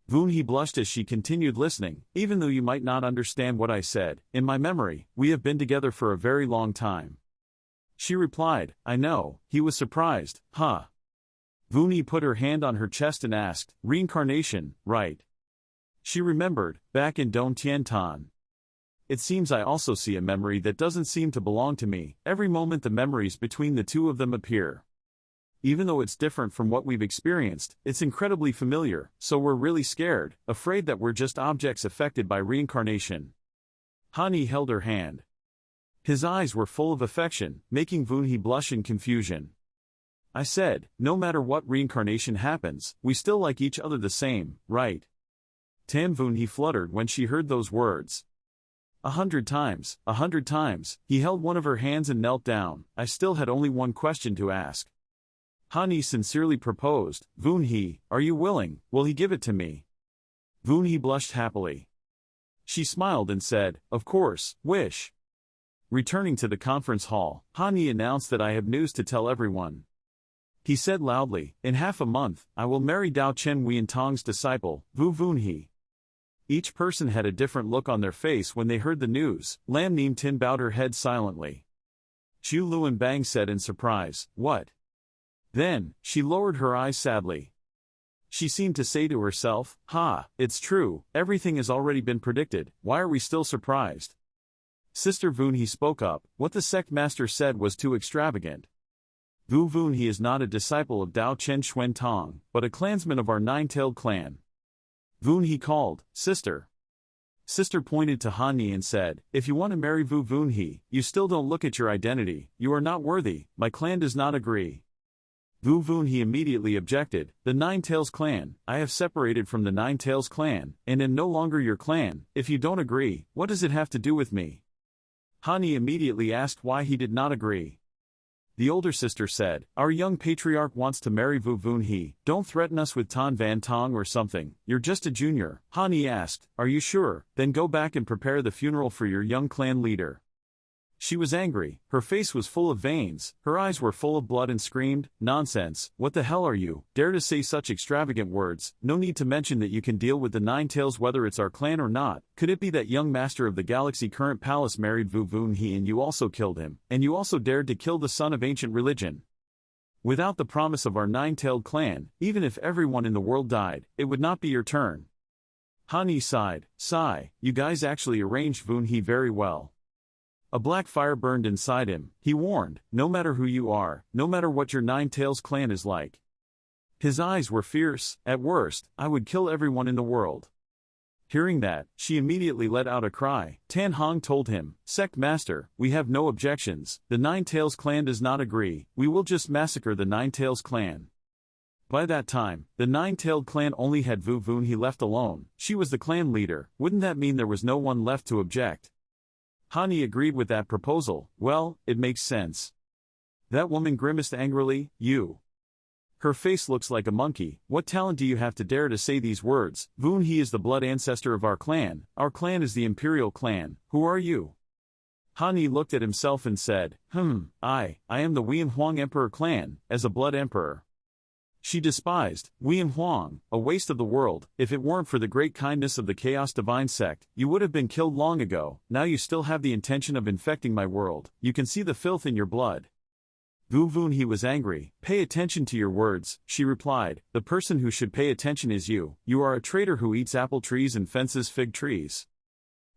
Speaker 1: Vunhe blushed as she continued listening, even though you might not understand what I said, in my memory, we have been together for a very long time. She replied, I know. He was surprised. Huh. Vunhe put her hand on her chest and asked, reincarnation, right? She remembered, back in Don Tien Tan. It seems I also see a memory that doesn't seem to belong to me. Every moment the memories between the two of them appear. Even though it's different from what we've experienced, it's incredibly familiar, so we're really scared, afraid that we're just objects affected by reincarnation. Han Ni held her hand. His eyes were full of affection, making Vunhe blush in confusion. I said, no matter what reincarnation happens, we still like each other the same, right? Tam Vunhe fluttered when she heard those words. 100 times, 100 times, he held one of her hands and knelt down. I still had only one question to ask. Han Ni sincerely proposed, Vunhe, are you willing, will he give it to me? Vunhe blushed happily. She smiled and said, of course, wish. Returning to the conference hall, Han Ni announced that I have news to tell everyone. He said loudly, in half a month, I will marry Dao Chen Wien Tong's disciple, Vu Vunhe. Each person had a different look on their face when they heard the news. Lam Nim Tin bowed her head silently. Zhu Luan Bang said in surprise, what? Then, she lowered her eyes sadly. She seemed to say to herself, it's true, everything has already been predicted, why are we still surprised? Sister Vunhe spoke up, what the sect master said was too extravagant. Vu Vunhe is not a disciple of Dao Chen Xuan Tong, but a clansman of our nine-tailed clan. Vunhe called, sister. Sister pointed to Han Ni and said, if you want to marry Vu Vunhe, you still don't look at your identity, you are not worthy, my clan does not agree. Vu Vunhe immediately objected, the Nine Tails clan, I have separated from the Nine Tails clan, and am no longer your clan. If you don't agree, what does it have to do with me? Han Ni immediately asked why he did not agree. The older sister said, our young patriarch wants to marry Vu Vunhe, don't threaten us with Tan Van Tong or something, you're just a junior. Han Ni asked, are you sure? Then go back and prepare the funeral for your young clan leader. She was angry, her face was full of veins, her eyes were full of blood and screamed, nonsense, what the hell are you, dare to say such extravagant words, no need to mention that you can deal with the Nine Tails whether it's our clan or not, could it be that young master of the galaxy current palace married Vu Vunhe and you also killed him, and you also dared to kill the son of ancient religion? Without the promise of our nine-tailed clan, even if everyone in the world died, it would not be your turn. Han Ni sighed, you guys actually arranged Vunhe very well. A black fire burned inside him. He warned, no matter who you are, no matter what your Nine Tails clan is like. His eyes were fierce. At worst, I would kill everyone in the world. Hearing that, she immediately let out a cry. Tan Hong told him, Sect Master, we have no objections. The Nine Tails clan does not agree. We will just massacre the Nine Tails clan. By that time, the Nine-Tailed clan only had Vu Vunhe left alone. She was the clan leader. Wouldn't that mean there was no one left to object? Han Ni agreed with that proposal. Well, it makes sense. That woman grimaced angrily, you. Her face looks like a monkey. What talent do you have to dare to say these words? Vunhe is the blood ancestor of our clan. Our clan is the Imperial clan. Who are you? Han Ni looked at himself and said, I am the Wien Huang Emperor clan, as a blood emperor. She despised Wei and Huang, a waste of the world. If it weren't for the great kindness of the Chaos Divine sect, you would have been killed long ago. Now you still have the intention of infecting my world. You can see the filth in your blood. Wu Vunhe was angry. Pay attention to your words, she replied. The person who should pay attention is you. You are a traitor who eats apple trees and fences fig trees.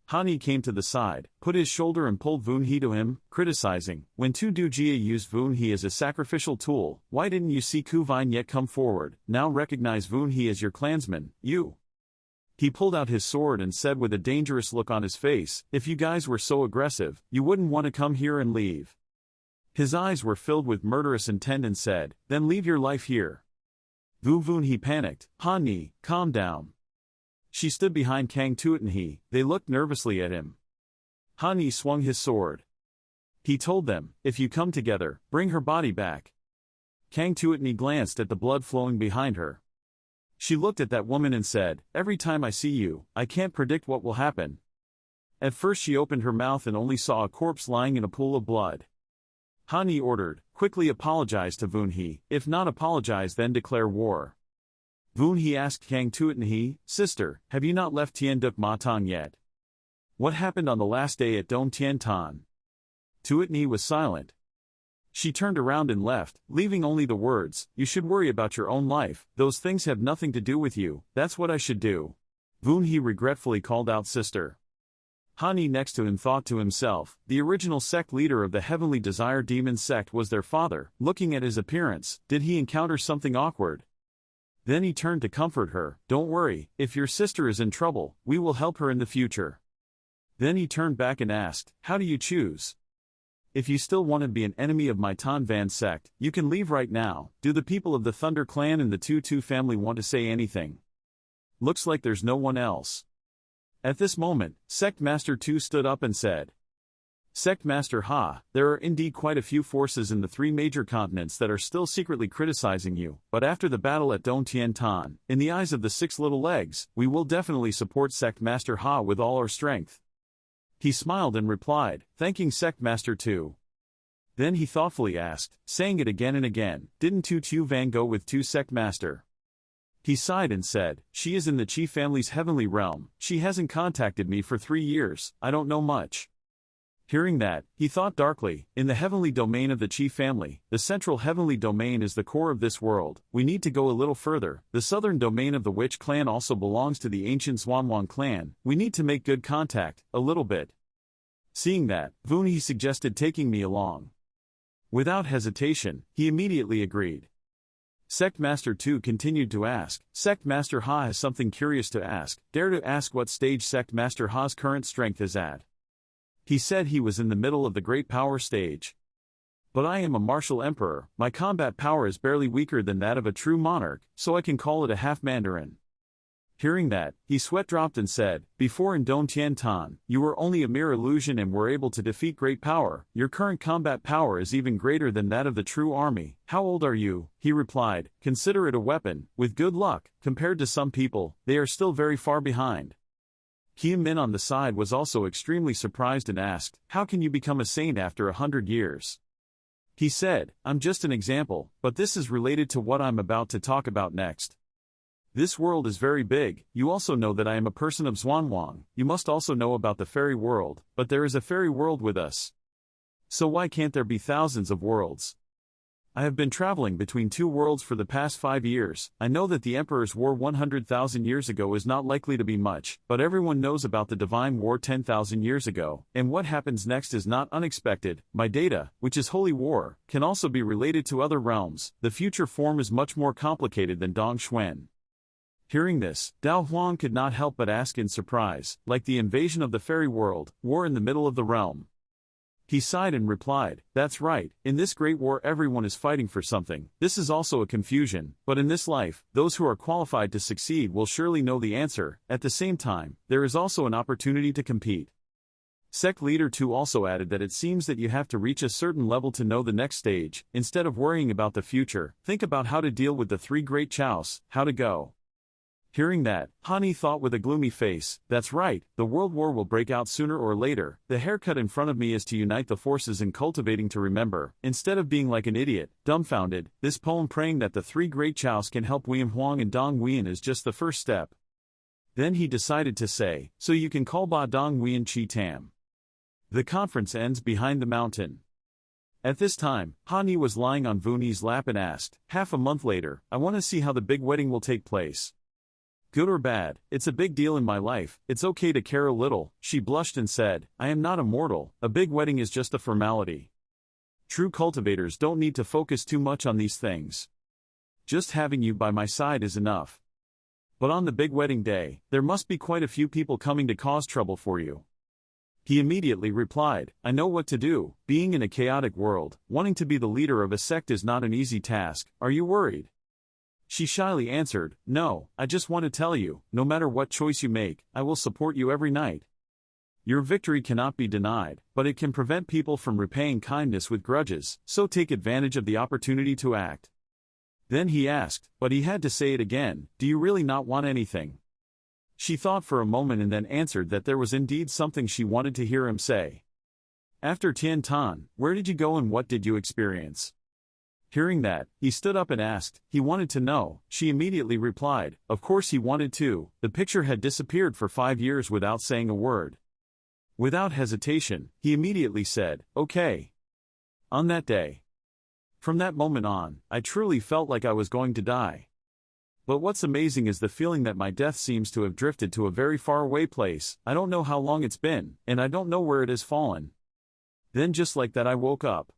Speaker 1: Han came to the side, put his shoulder and pulled Vunhe to him, criticizing, when Tu Dujia used Vunhe as a sacrificial tool, why didn't you see Ku Vine yet come forward? Now recognize Vunhe as your clansman, you. He pulled out his sword and said with a dangerous look on his face, if you guys were so aggressive, you wouldn't want to come here and leave. His eyes were filled with murderous intent and said, then leave your life here. Wu Vunhe panicked, Han, calm down. She stood behind Kang Tuat and they looked nervously at him. Han swung his sword. He told them, if you come together, bring her body back. Kang Tuat glanced at the blood flowing behind her. She looked at that woman and said, every time I see you, I can't predict what will happen. At first she opened her mouth and only saw a corpse lying in a pool of blood. Han ordered, quickly apologize to Vunhe, if not apologize then declare war. Vunhe asked Kang Tuat, sister, have you not left Tien Duc Ma Tong yet? What happened on the last day at Dong Tien Tan? Tuat was silent. She turned around and left, leaving only the words, you should worry about your own life, those things have nothing to do with you, that's what I should do. Vunhe regretfully called out sister. Han next to him thought to himself, the original sect leader of the Heavenly Desire Demon sect was their father. Looking at his appearance, did he encounter something awkward? Then he turned to comfort her, don't worry, if your sister is in trouble, we will help her in the future. Then he turned back and asked, how do you choose? If you still want to be an enemy of my Tan Van sect, you can leave right now. Do the people of the Thunder Clan and the Tu family want to say anything? Looks like there's no one else. At this moment, Sect Master Tu stood up and said, Sect Master Ha, there are indeed quite a few forces in the three major continents that are still secretly criticizing you, but after the battle at Dong Tien Tan, in the eyes of the six little legs, we will definitely support Sect Master Ha with all our strength. He smiled and replied, thanking Sect Master Tu. Then he thoughtfully asked, saying it again and again, didn't Tu Van go with Tu Sect Master? He sighed and said, she is in the Chi family's heavenly realm, she hasn't contacted me for 3 years, I don't know much. Hearing that, he thought darkly, in the heavenly domain of the Chi family, the central heavenly domain is the core of this world, we need to go a little further, the southern domain of the Witch clan also belongs to the ancient Zhuanwang clan, we need to make good contact, a little bit. Seeing that, Vunhe suggested taking me along. Without hesitation, he immediately agreed. Sect Master Tu continued to ask, Sect Master Ha has something curious to ask, dare to ask what stage Sect Master Ha's current strength is at. He said he was in the middle of the great power stage. But I am a martial emperor, my combat power is barely weaker than that of a true monarch, so I can call it a half Mandarin. Hearing that, he sweat dropped and said, before in Dong Tien Tan, you were only a mere illusion and were able to defeat great power, your current combat power is even greater than that of the true army. How old are you? He replied, consider it a weapon, with good luck, compared to some people, they are still very far behind. Kim Min on the side was also extremely surprised and asked, how can you become a saint after 100 years? He said, I'm just an example, but this is related to what I'm about to talk about next. This world is very big, you also know that I am a person of Zhuanwang, you must also know about the fairy world, but there is a fairy world with us. So why can't there be thousands of worlds? I have been traveling between 2 worlds for the past 5 years, I know that the Emperor's War 100,000 years ago is not likely to be much, but everyone knows about the Divine War 10,000 years ago, and what happens next is not unexpected. My data, which is Holy War, can also be related to other realms, the future form is much more complicated than Dong Xuan. Hearing this, Dao Huang could not help but ask in surprise, like the invasion of the fairy world, war in the middle of the realm. He sighed and replied, that's right, in this great war everyone is fighting for something, this is also a confusion, but in this life, those who are qualified to succeed will surely know the answer, at the same time, there is also an opportunity to compete. Sect Leader 2 also added that it seems that you have to reach a certain level to know the next stage, instead of worrying about the future, think about how to deal with the 3 great chows, how to go. Hearing that, Hani thought with a gloomy face, that's right, the world war will break out sooner or later. The haircut in front of me is to unite the forces in cultivating to remember. Instead of being like an idiot, dumbfounded, this poem praying that the three great chows can help William Huang and Dong Nguyen is just the first step. Then he decided to say, so you can call Ba Dong Nguyen Chi Tam. The conference ends behind the mountain. At this time, Hani was lying on Vuni's lap and asked, half a month later, I want to see how the big wedding will take place. Good or bad, it's a big deal in my life, it's okay to care a little, she blushed and said, I am not immortal, a big wedding is just a formality. True cultivators don't need to focus too much on these things. Just having you by my side is enough. But on the big wedding day, there must be quite a few people coming to cause trouble for you. He immediately replied, I know what to do, being in a chaotic world, wanting to be the leader of a sect is not an easy task, are you worried? She shyly answered, no, I just want to tell you, no matter what choice you make, I will support you every night. Your victory cannot be denied, but it can prevent people from repaying kindness with grudges, so take advantage of the opportunity to act. Then he asked, but he had to say it again, do you really not want anything? She thought for a moment and then answered that there was indeed something she wanted to hear him say. After Tian Tan, where did you go and what did you experience? Hearing that, he stood up and asked, he wanted to know. She immediately replied, of course he wanted to. The picture had disappeared for 5 years without saying a word. Without hesitation, he immediately said, okay. On that day. From that moment on, I truly felt like I was going to die. But what's amazing is the feeling that my death seems to have drifted to a very far away place. I don't know how long it's been, and I don't know where it has fallen. Then just like that I woke up.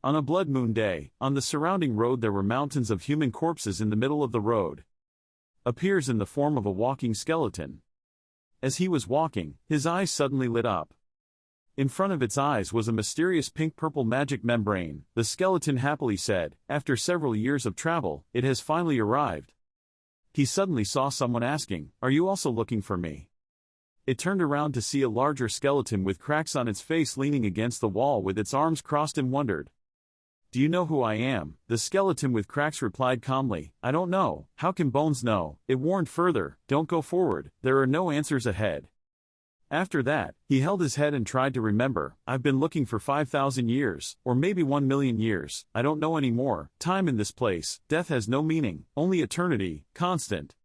Speaker 1: On a blood moon day, on the surrounding road there were mountains of human corpses in the middle of the road. Appears in the form of a walking skeleton. As he was walking, his eyes suddenly lit up. In front of its eyes was a mysterious pink-purple magic membrane. The skeleton happily said, after several years of travel, it has finally arrived. He suddenly saw someone asking, are you also looking for me? It turned around to see a larger skeleton with cracks on its face leaning against the wall with its arms crossed and wondered. Do you know who I am? The skeleton with cracks replied calmly, I don't know. How can bones know? It warned further, don't go forward, there are no answers ahead. After that, he held his head and tried to remember, I've been looking for 5,000 years, or maybe 1 million years, I don't know anymore. Time in this place, death has no meaning, only eternity, constant.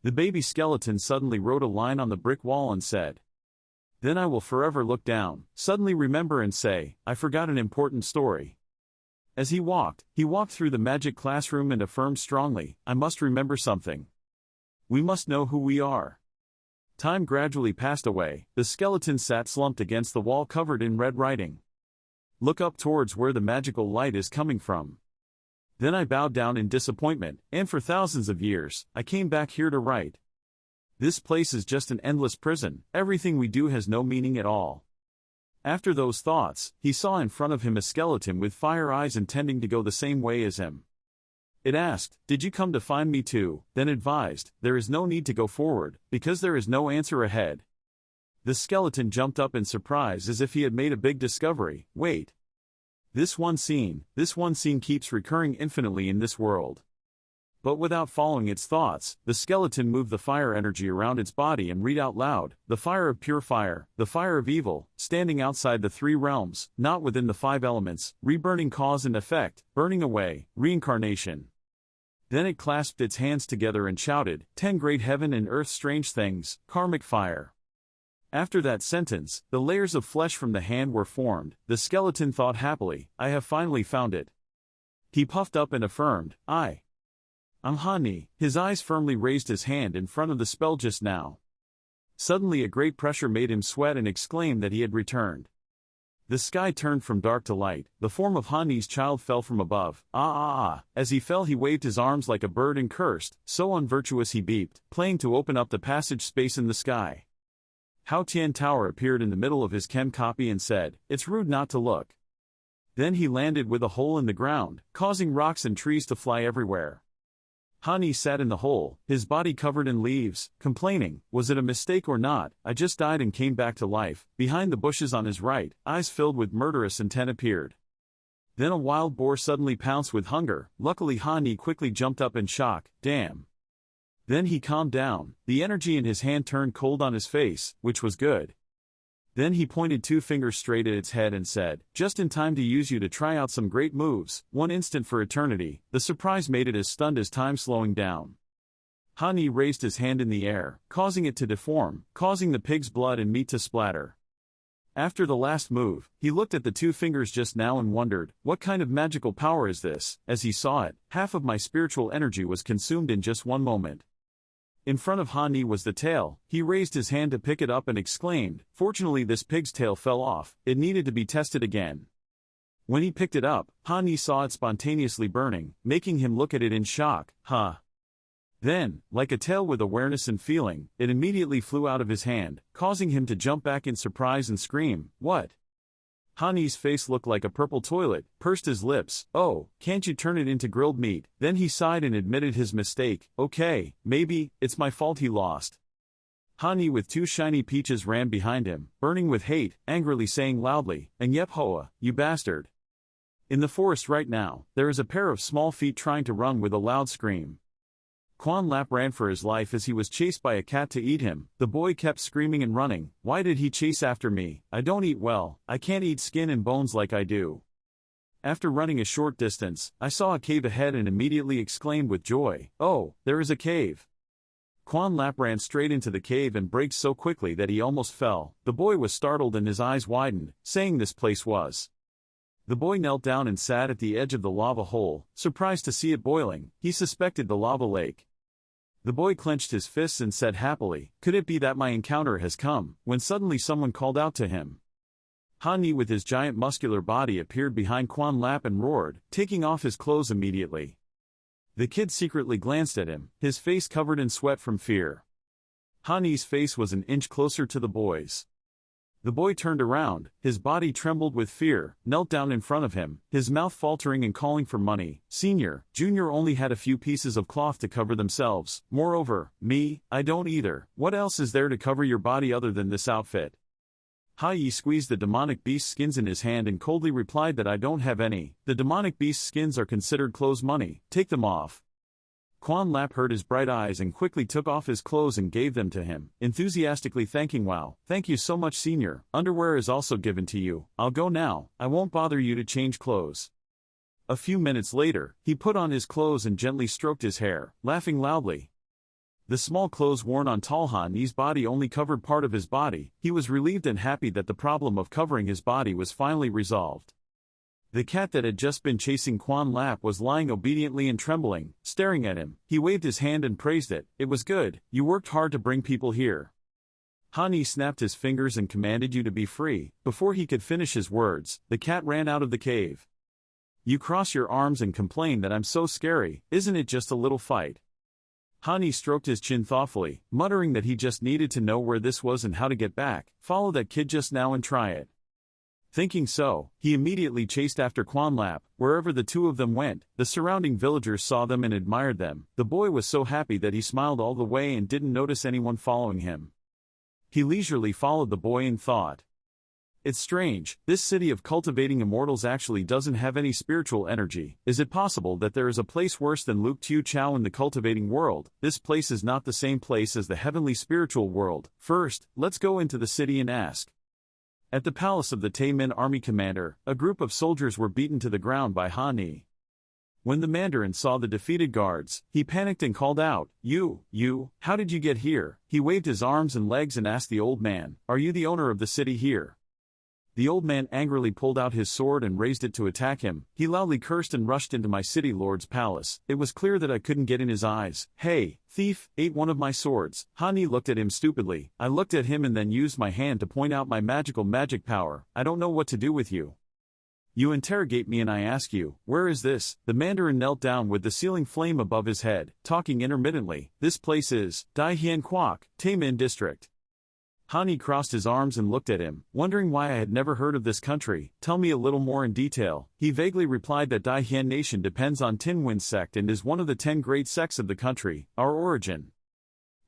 Speaker 1: The baby skeleton suddenly wrote a line on the brick wall and said, then I will forever look down, suddenly remember and say, I forgot an important story. As he walked through the magic classroom and affirmed strongly, I must remember something. We must know who we are. Time gradually passed away, the skeleton sat slumped against the wall covered in red writing. Look up towards where the magical light is coming from. Then I bowed down in disappointment, and for thousands of years, I came back here to write. This place is just an endless prison, everything we do has no meaning at all. After those thoughts, he saw in front of him a skeleton with fire eyes intending to go the same way as him. It asked, did you come to find me too? Then advised, there is no need to go forward, because there is no answer ahead. The skeleton jumped up in surprise as if he had made a big discovery. Wait. This one scene keeps recurring infinitely in this world. But without following its thoughts, the skeleton moved the fire energy around its body and read out loud, the fire of pure fire, the fire of evil, standing outside the 3 realms, not within the 5 elements, reburning cause and effect, burning away, reincarnation. Then it clasped its hands together and shouted, 10 great heaven and earth strange things, karmic fire. After that sentence, the layers of flesh from the hand were formed. The skeleton thought happily, I have finally found it. He puffed up and affirmed, I'm Hani. His eyes firmly raised his hand in front of the spell just now. Suddenly a great pressure made him sweat and exclaim that he had returned. The sky turned from dark to light, the form of Hani's child fell from above. As he fell he waved his arms like a bird and cursed, so unvirtuous he beeped, playing to open up the passage space in the sky. Hao Tian Tower appeared in the middle of his chem copy and said, it's rude not to look. Then he landed with a hole in the ground, causing rocks and trees to fly everywhere. Hani sat in the hole, his body covered in leaves, complaining, was it a mistake or not? I just died and came back to life. Behind the bushes on his right, eyes filled with murderous intent appeared. Then a wild boar suddenly pounced with hunger. Luckily Hani quickly jumped up in shock. Damn. Then he calmed down, the energy in his hand turned cold on his face, which was good. Then he pointed 2 fingers straight at its head and said, "Just in time to use you to try out some great moves, 1 instant for eternity." The surprise made it as stunned as time slowing down. Hani raised his hand in the air, causing it to deform, causing the pig's blood and meat to splatter. After the last move, he looked at the 2 fingers just now and wondered, what kind of magical power is this? As he saw it, half of my spiritual energy was consumed in just 1 moment. In front of Hani was the tail. He raised his hand to pick it up and exclaimed, "Fortunately this pig's tail fell off, it needed to be tested again." When he picked it up, Hani saw it spontaneously burning, making him look at it in shock. Then, like a tail with awareness and feeling, it immediately flew out of his hand, causing him to jump back in surprise and scream, "What?" Hani's face looked like a purple toilet, pursed his lips, "Oh, can't you turn it into grilled meat?" Then he sighed and admitted his mistake. "Okay, maybe, it's my fault he lost." Hani with 2 shiny peaches ran behind him, burning with hate, angrily saying loudly, "And yep Hoa, you bastard." In the forest right now, there is a pair of small feet trying to run with a loud scream. Quan Lap ran for his life as he was chased by a cat to eat him. The boy kept screaming and running. "Why did he chase after me? I don't eat well, I can't eat skin and bones like I do." After running a short distance, I saw a cave ahead and immediately exclaimed with joy, "Oh, there is a cave." Quan Lap ran straight into the cave and braked so quickly that he almost fell. The boy was startled and his eyes widened, saying this place was. The boy knelt down and sat at the edge of the lava hole, surprised to see it boiling. He suspected the lava lake. The boy clenched his fists and said happily, "Could it be that my encounter has come?" When suddenly someone called out to him. Hani with his giant muscular body appeared behind Quan Lap and roared, taking off his clothes immediately. The kid secretly glanced at him, his face covered in sweat from fear. Hani's face was an inch closer to the boy's. The boy turned around, his body trembled with fear, knelt down in front of him, his mouth faltering and calling for money. Senior, Junior only had a few pieces of cloth to cover themselves. Moreover, me, I don't either. What else is there to cover your body other than this outfit? Hai squeezed the demonic beast skins in his hand and coldly replied that I don't have any. The demonic beast skins are considered clothes money, take them off. Quan Lap heard his bright eyes and quickly took off his clothes and gave them to him, enthusiastically thanking Wow, "Thank you so much senior, underwear is also given to you. I'll go now, I won't bother you to change clothes." A few minutes later, he put on his clothes and gently stroked his hair, laughing loudly. The small clothes worn on Talhani's body only covered part of his body. He was relieved and happy that the problem of covering his body was finally resolved. The cat that had just been chasing Quan Lap was lying obediently and trembling, staring at him. He waved his hand and praised it. "It was good, you worked hard to bring people here." Hani snapped his fingers and commanded you to be free. Before he could finish his words, the cat ran out of the cave. "You cross your arms and complain that I'm so scary, isn't it just a little fight?" Hani stroked his chin thoughtfully, muttering that he just needed to know where this was and how to get back. "Follow that kid just now and try it." Thinking so, he immediately chased after Quan Lap. Wherever the 2 of them went, the surrounding villagers saw them and admired them. The boy was so happy that he smiled all the way and didn't notice anyone following him. He leisurely followed the boy and thought, "It's strange, this city of cultivating immortals actually doesn't have any spiritual energy. Is it possible that there is a place worse than Luke Tu Chao in the cultivating world? This place is not the same place as the heavenly spiritual world. First, let's go into the city and ask." At the palace of the Taemin army commander, a group of soldiers were beaten to the ground by Hani. When the mandarin saw the defeated guards, he panicked and called out, You, how did you get here?" He waved his arms and legs and asked the old man, "Are you the owner of the city here?" The old man angrily pulled out his sword and raised it to attack him. He loudly cursed and rushed into my city lord's palace. It was clear that I couldn't get in his eyes. "Hey, thief, ate one of my swords." Hani looked at him stupidly. I looked at him and then used my hand to point out my magic power. "I don't know what to do with you. You interrogate me and I ask you, where is this?" The mandarin knelt down with the ceiling flame above his head, talking intermittently. "This place is Dai Hien Quoc, Taemin district." Hani crossed his arms and looked at him, wondering why I had never heard of this country. "Tell me a little more in detail." He vaguely replied that Dai Hien Nation depends on Tinwin sect and is one of the 10 great sects of the country, our origin.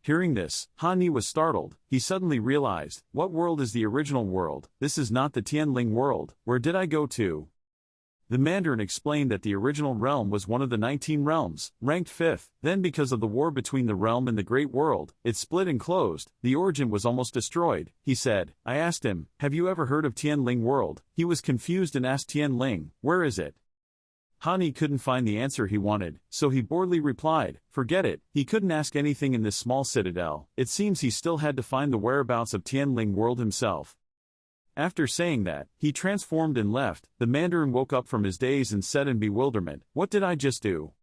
Speaker 1: Hearing this, Hani was startled. He suddenly realized, what world is the original world? This is not the Tianling world. Where did I go to? The Mandarin explained that the original realm was one of the 19 realms, ranked 5th, then because of the war between the realm and the Great World, it split and closed, the origin was almost destroyed, he said. I asked him, have you ever heard of Tianling World? He was confused and asked Tianling, where is it? Hani couldn't find the answer he wanted, so he boredly replied, forget it, he couldn't ask anything in this small citadel, it seems he still had to find the whereabouts of Tianling World himself. After saying that, he transformed and left. The Mandarin woke up from his daze and said in bewilderment, what did I just do?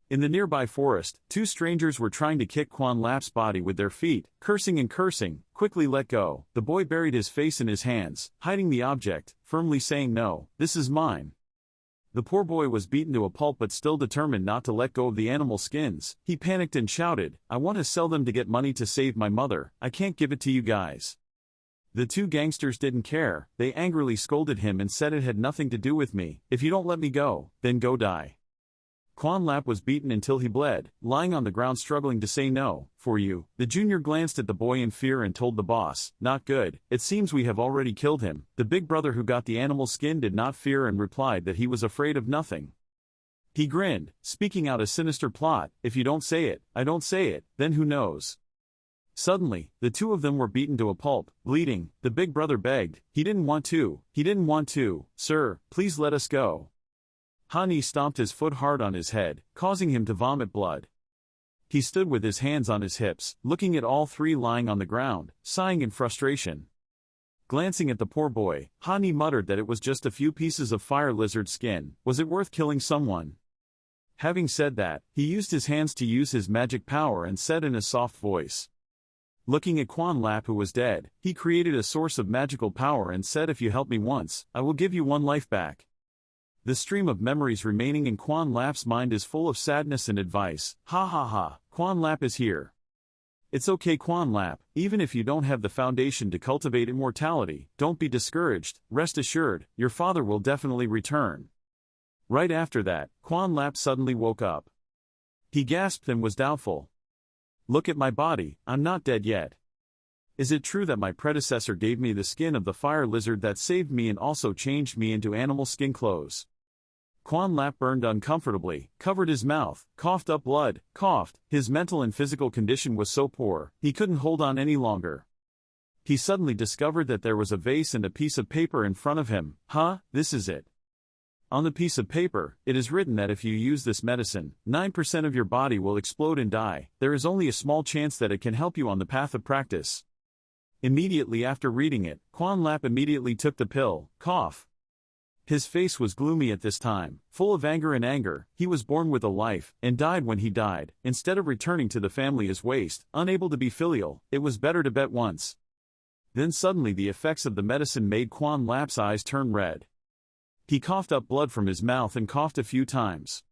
Speaker 1: In the nearby forest, two strangers were trying to kick Quan Lap's body with their feet, cursing and cursing. Quickly let go. The boy buried his face in his hands, hiding the object, firmly saying no, this is mine. The poor boy was beaten to a pulp but still determined not to let go of the animal skins. He panicked and shouted, I want to sell them to get money to save my mother, I can't give it to you guys. The two gangsters didn't care, they angrily scolded him and said it had nothing to do with me, if you don't let me go, then go die. Quan Lap was beaten until he bled, lying on the ground struggling to say no, for you. The junior glanced at the boy in fear and told the boss, not good, it seems we have already killed him. The big brother who got the animal skin did not fear and replied that he was afraid of nothing. He grinned, speaking out a sinister plot, if you don't say it, I don't say it, then who knows? Suddenly, the two of them were beaten to a pulp, bleeding. The big brother begged, he didn't want to, sir, please let us go. Hani stomped his foot hard on his head, causing him to vomit blood. He stood with his hands on his hips, looking at all three lying on the ground, sighing in frustration. Glancing at the poor boy, Hani muttered that it was just a few pieces of fire lizard skin, was it worth killing someone? Having said that, he used his hands to use his magic power and said in a soft voice. Looking at Quan Lap who was dead, he created a source of magical power and said if you help me once, I will give you one life back. The stream of memories remaining in Quan Lap's mind is full of sadness and advice. Ha ha ha, Quan Lap is here. It's okay Quan Lap, even if you don't have the foundation to cultivate immortality, don't be discouraged, rest assured, your father will definitely return. Right after that, Quan Lap suddenly woke up. He gasped and was doubtful. Look at my body, I'm not dead yet. Is it true that my predecessor gave me the skin of the fire lizard that saved me and also changed me into animal skin clothes? Quan Lap burned uncomfortably, covered his mouth, coughed up blood, coughed. His mental and physical condition was so poor, he couldn't hold on any longer. He suddenly discovered that there was a vase and a piece of paper in front of him. Huh, this is it. On the piece of paper, it is written that if you use this medicine, 9% of your body will explode and die. There is only a small chance that it can help you on the path of practice. Immediately after reading it, Quan Lap immediately took the pill. Cough. His face was gloomy at this time, full of anger and anger. He was born with a life, and died when he died. Instead of returning to the family as waste, unable to be filial, it was better to bet once. Then suddenly the effects of the medicine made Quan Lap's eyes turn red. He coughed up blood from his mouth and coughed a few times.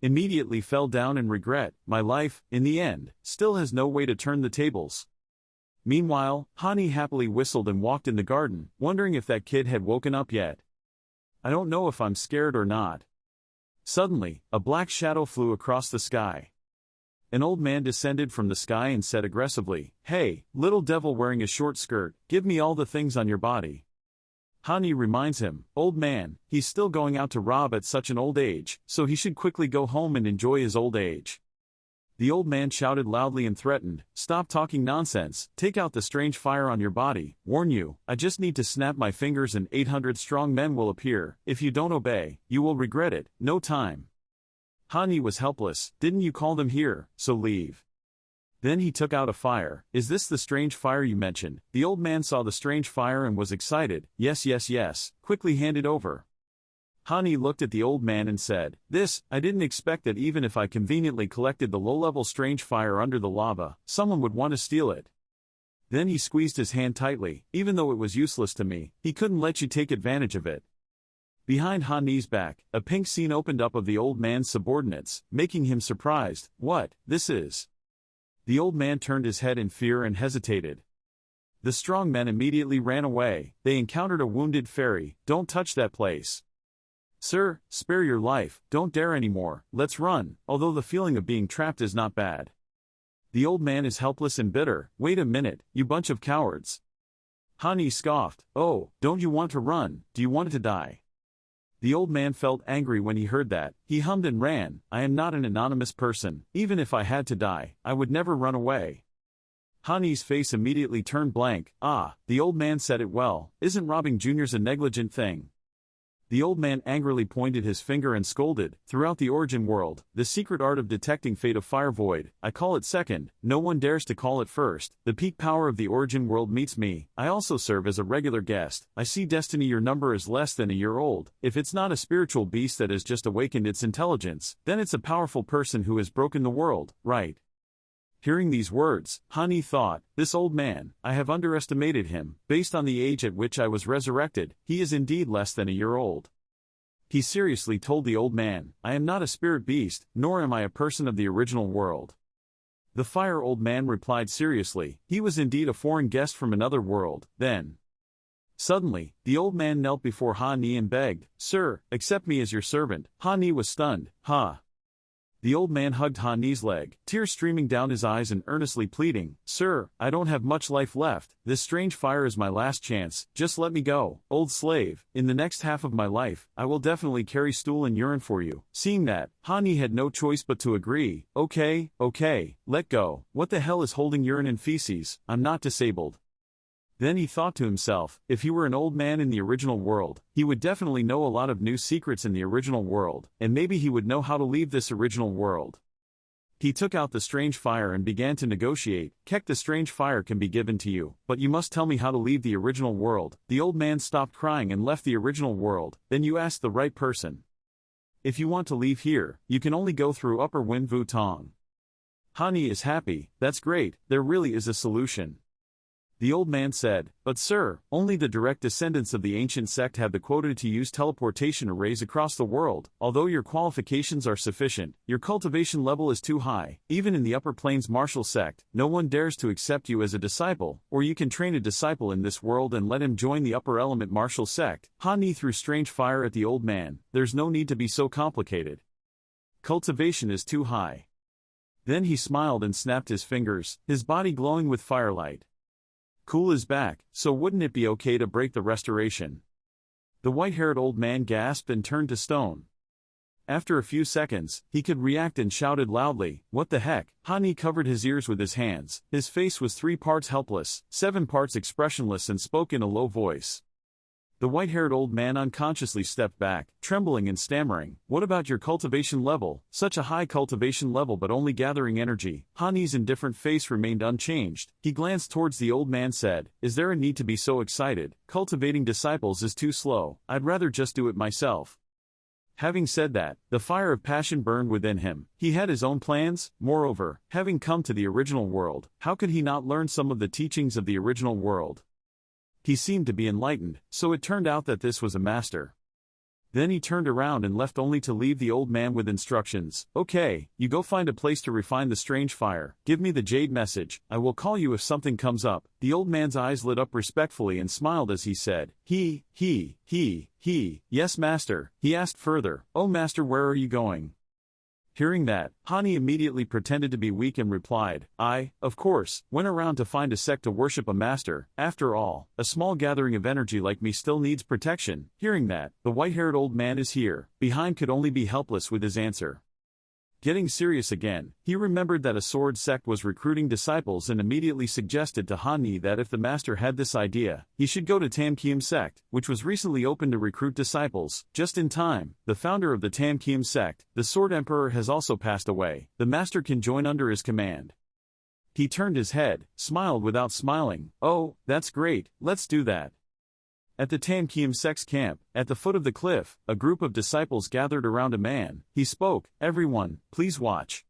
Speaker 1: Immediately fell down in regret. My life, in the end, still has no way to turn the tables. Meanwhile, Hani happily whistled and walked in the garden, wondering if that kid had woken up yet. I don't know if I'm scared or not. Suddenly, a black shadow flew across the sky. An old man descended from the sky and said aggressively, Hey, little devil wearing a short skirt, give me all the things on your body. Hani reminds him, Old man, he's still going out to rob at such an old age, so he should quickly go home and enjoy his old age. The old man shouted loudly and threatened, Stop talking nonsense, take out the strange fire on your body, warn you, I just need to snap my fingers and 800 strong men will appear, if you don't obey, you will regret it, no time. Hani was helpless, didn't you call them here, so leave. Then he took out a fire. Is this the strange fire you mentioned? The old man saw the strange fire and was excited. Yes, quickly hand it over. Hani looked at the old man and said, This, I didn't expect that even if I conveniently collected the low-level strange fire under the lava, someone would want to steal it. Then he squeezed his hand tightly, even though it was useless to me, he couldn't let you take advantage of it. Behind Hani's back, a pink scene opened up of the old man's subordinates, making him surprised. What, this is? The old man turned his head in fear and hesitated. The strong men immediately ran away. They encountered a wounded fairy. Don't touch that place. Sir, spare your life, don't dare anymore, let's run, although the feeling of being trapped is not bad. The old man is helpless and bitter. Wait a minute, you bunch of cowards. Hani scoffed. Oh, don't you want to run, do you want to die? The old man felt angry when he heard that. He hummed and ran. I am not an anonymous person. Even if I had to die, I would never run away. Hani's face immediately turned blank. Ah, the old man said it well. Isn't robbing juniors a negligent thing? The old man angrily pointed his finger and scolded. Throughout the origin world, the secret art of detecting fate of fire void, I call it second, no one dares to call it first. The peak power of the origin world meets me. I also serve as a regular guest. I see destiny your number is less than a year old. If it's not a spiritual beast that has just awakened its intelligence, then it's a powerful person who has broken the world, right? Hearing these words, Hani thought, this old man, I have underestimated him. Based on the age at which I was resurrected, he is indeed less than a year old. He seriously told the old man, I am not a spirit beast, nor am I a person of the original world. The fire old man replied seriously, he was indeed a foreign guest from another world. Then, suddenly, the old man knelt before Hani and begged, Sir, accept me as your servant. Hani was stunned. Ha! The old man hugged Hani's leg, tears streaming down his eyes and earnestly pleading, Sir, I don't have much life left, this strange fire is my last chance, just let me go, old slave, in the next half of my life, I will definitely carry stool and urine for you. Seeing that, Hani had no choice but to agree, okay, let go, what the hell is holding urine and feces, I'm not disabled. Then he thought to himself, if he were an old man in the original world, he would definitely know a lot of new secrets in the original world, and maybe he would know how to leave this original world. He took out the strange fire and began to negotiate. Kek, the strange fire can be given to you, but you must tell me how to leave the original world. The old man stopped crying and left the original world. Then you asked the right person. If you want to leave here, you can only go through Upper Wind Vu Tong. Hani is happy, that's great, there really is a solution. The old man said, but sir, only the direct descendants of the ancient sect have the quota to use teleportation arrays across the world. Although your qualifications are sufficient, your cultivation level is too high. Even in the upper plains martial sect, no one dares to accept you as a disciple, or you can train a disciple in this world and let him join the upper element martial sect. Hani threw strange fire at the old man. There's no need to be so complicated. Cultivation is too high. Then he smiled and snapped his fingers, his body glowing with firelight. Cool is back, so wouldn't it be okay to break the restoration? The white-haired old man gasped and turned to stone. After a few seconds, he could react and shouted loudly, what the heck? Hani covered his ears with his hands. His face was 3 parts helpless, 7 parts expressionless and spoke in a low voice. The white-haired old man unconsciously stepped back, trembling and stammering. What about your cultivation level? Such a high cultivation level but only gathering energy. Hani's indifferent face remained unchanged. He glanced towards the old man and said, is there a need to be so excited? Cultivating disciples is too slow. I'd rather just do it myself. Having said that, the fire of passion burned within him. He had his own plans. Moreover, having come to the original world, how could he not learn some of the teachings of the original world? He seemed to be enlightened, so it turned out that this was a master. Then he turned around and left only to leave the old man with instructions. Okay, you go find a place to refine the strange fire. Give me the jade message. I will call you if something comes up. The old man's eyes lit up respectfully and smiled as he said, yes master. He asked further, oh master, where are you going? Hearing that, Hani immediately pretended to be weak and replied, I, of course, went around to find a sect to worship a master. After all, a small gathering of energy like me still needs protection. Hearing that, the white-haired old man is here. Behind could only be helpless with his answer. Getting serious again, he remembered that a sword sect was recruiting disciples and immediately suggested to Hani that if the master had this idea, he should go to Tamkiam sect, which was recently opened to recruit disciples. Just in time, the founder of the Tamkiam sect, the Sword Emperor, has also passed away. The master can join under his command. He turned his head, smiled without smiling. Oh, that's great, let's do that. At the Tamkiam sect's camp, at the foot of the cliff, a group of disciples gathered around a man. He spoke, everyone, please watch.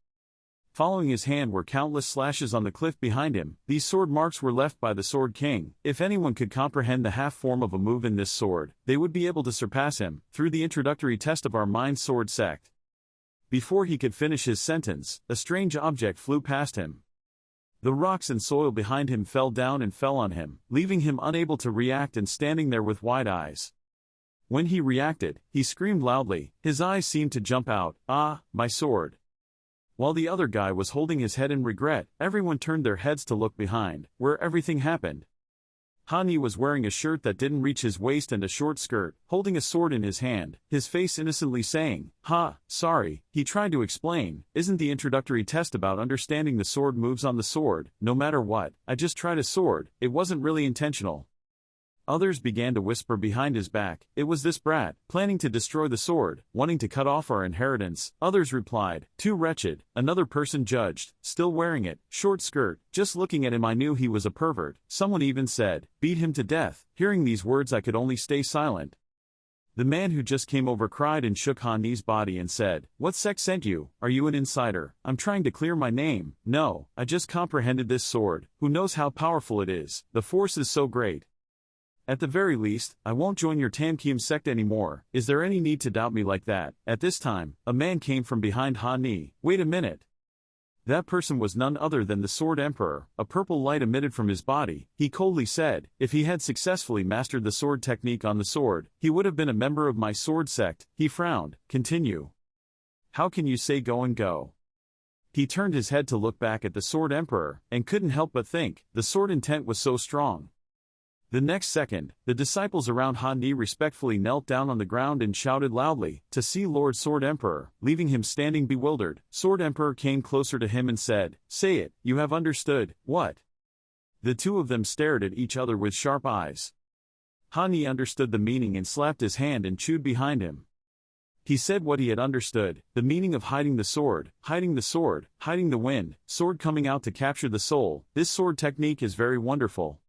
Speaker 1: Following his hand were countless slashes on the cliff behind him. These sword marks were left by the Sword King. If anyone could comprehend the half-form of a move in this sword, they would be able to surpass him, through the introductory test of our mind sword sect. Before he could finish his sentence, a strange object flew past him. The rocks and soil behind him fell down and fell on him, leaving him unable to react and standing there with wide eyes. When he reacted, he screamed loudly. His eyes seemed to jump out. Ah, my sword. While the other guy was holding his head in regret, everyone turned their heads to look behind, where everything happened. Han Yi was wearing a shirt that didn't reach his waist and a short skirt, holding a sword in his hand, his face innocently saying, sorry, he tried to explain, isn't the introductory test about understanding the sword moves on the sword, no matter what, I just tried a sword, it wasn't really intentional. Others began to whisper behind his back, it was this brat, planning to destroy the sword, wanting to cut off our inheritance. Others replied, too wretched. Another person judged, still wearing it, short skirt, just looking at him I knew he was a pervert. Someone even said, beat him to death. Hearing these words I could only stay silent. The man who just came over cried and shook Han Yi's body and said, what sect sent you? Are you an insider? I'm trying to clear my name. No, I just comprehended this sword. Who knows how powerful it is? The force is so great. At the very least, I won't join your Tamkim sect anymore. Is there any need to doubt me like that? At this time, a man came from behind Han Yi. Wait a minute. That person was none other than the Sword Emperor. A purple light emitted from his body. He coldly said, if he had successfully mastered the sword technique on the sword, he would have been a member of my sword sect. He frowned. Continue. How can you say go and go? He turned his head to look back at the Sword Emperor, and couldn't help but think, the sword intent was so strong. The next second, the disciples around Han Yi respectfully knelt down on the ground and shouted loudly, to see Lord Sword Emperor, leaving him standing bewildered. Sword Emperor came closer to him and said, say it, you have understood, what? The two of them stared at each other with sharp eyes. Han Yi understood the meaning and slapped his hand and chewed behind him. He said what he had understood, the meaning of hiding the sword, hiding the wind, sword coming out to capture the soul. This sword technique is very wonderful.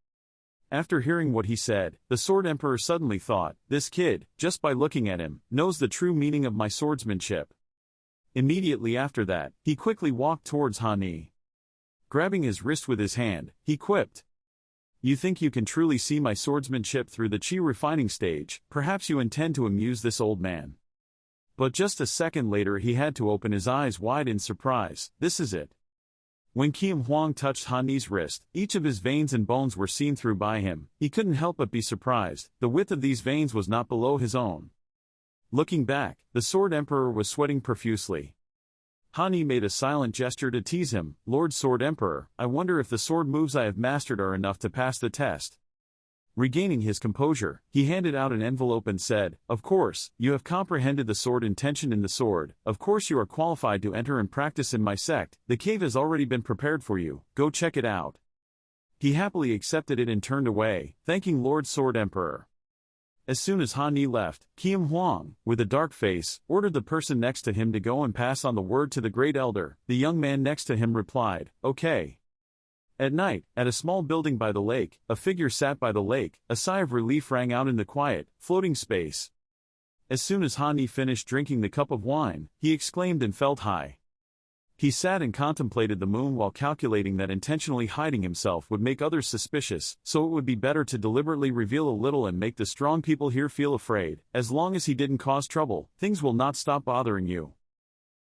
Speaker 1: After hearing what he said, the Sword Emperor suddenly thought, this kid, just by looking at him, knows the true meaning of my swordsmanship. Immediately after that, he quickly walked towards Han Yi. Grabbing his wrist with his hand, he quipped. You think you can truly see my swordsmanship through the chi refining stage, perhaps you intend to amuse this old man. But just a second later he had to open his eyes wide in surprise. This is it. When Qian Huang touched Han Yi's wrist, each of his veins and bones were seen through by him. He couldn't help but be surprised. The width of these veins was not below his own. Looking back, the Sword Emperor was sweating profusely. Han Yi made a silent gesture to tease him. Lord Sword Emperor, I wonder if the sword moves I have mastered are enough to pass the test. Regaining his composure, he handed out an envelope and said, of course, you have comprehended the sword intention in the sword, of course you are qualified to enter and practice in my sect, the cave has already been prepared for you, go check it out. He happily accepted it and turned away, thanking Lord Sword Emperor. As soon as Han Yi left, Qian Huang, with a dark face, ordered the person next to him to go and pass on the word to the great elder. The young man next to him replied, okay. At night, at a small building by the lake, a figure sat by the lake. A sigh of relief rang out in the quiet, floating space. As soon as Han Yi finished drinking the cup of wine, he exclaimed and felt high. He sat and contemplated the moon while calculating that intentionally hiding himself would make others suspicious, so it would be better to deliberately reveal a little and make the strong people here feel afraid. As long as he didn't cause trouble, things will not stop bothering you.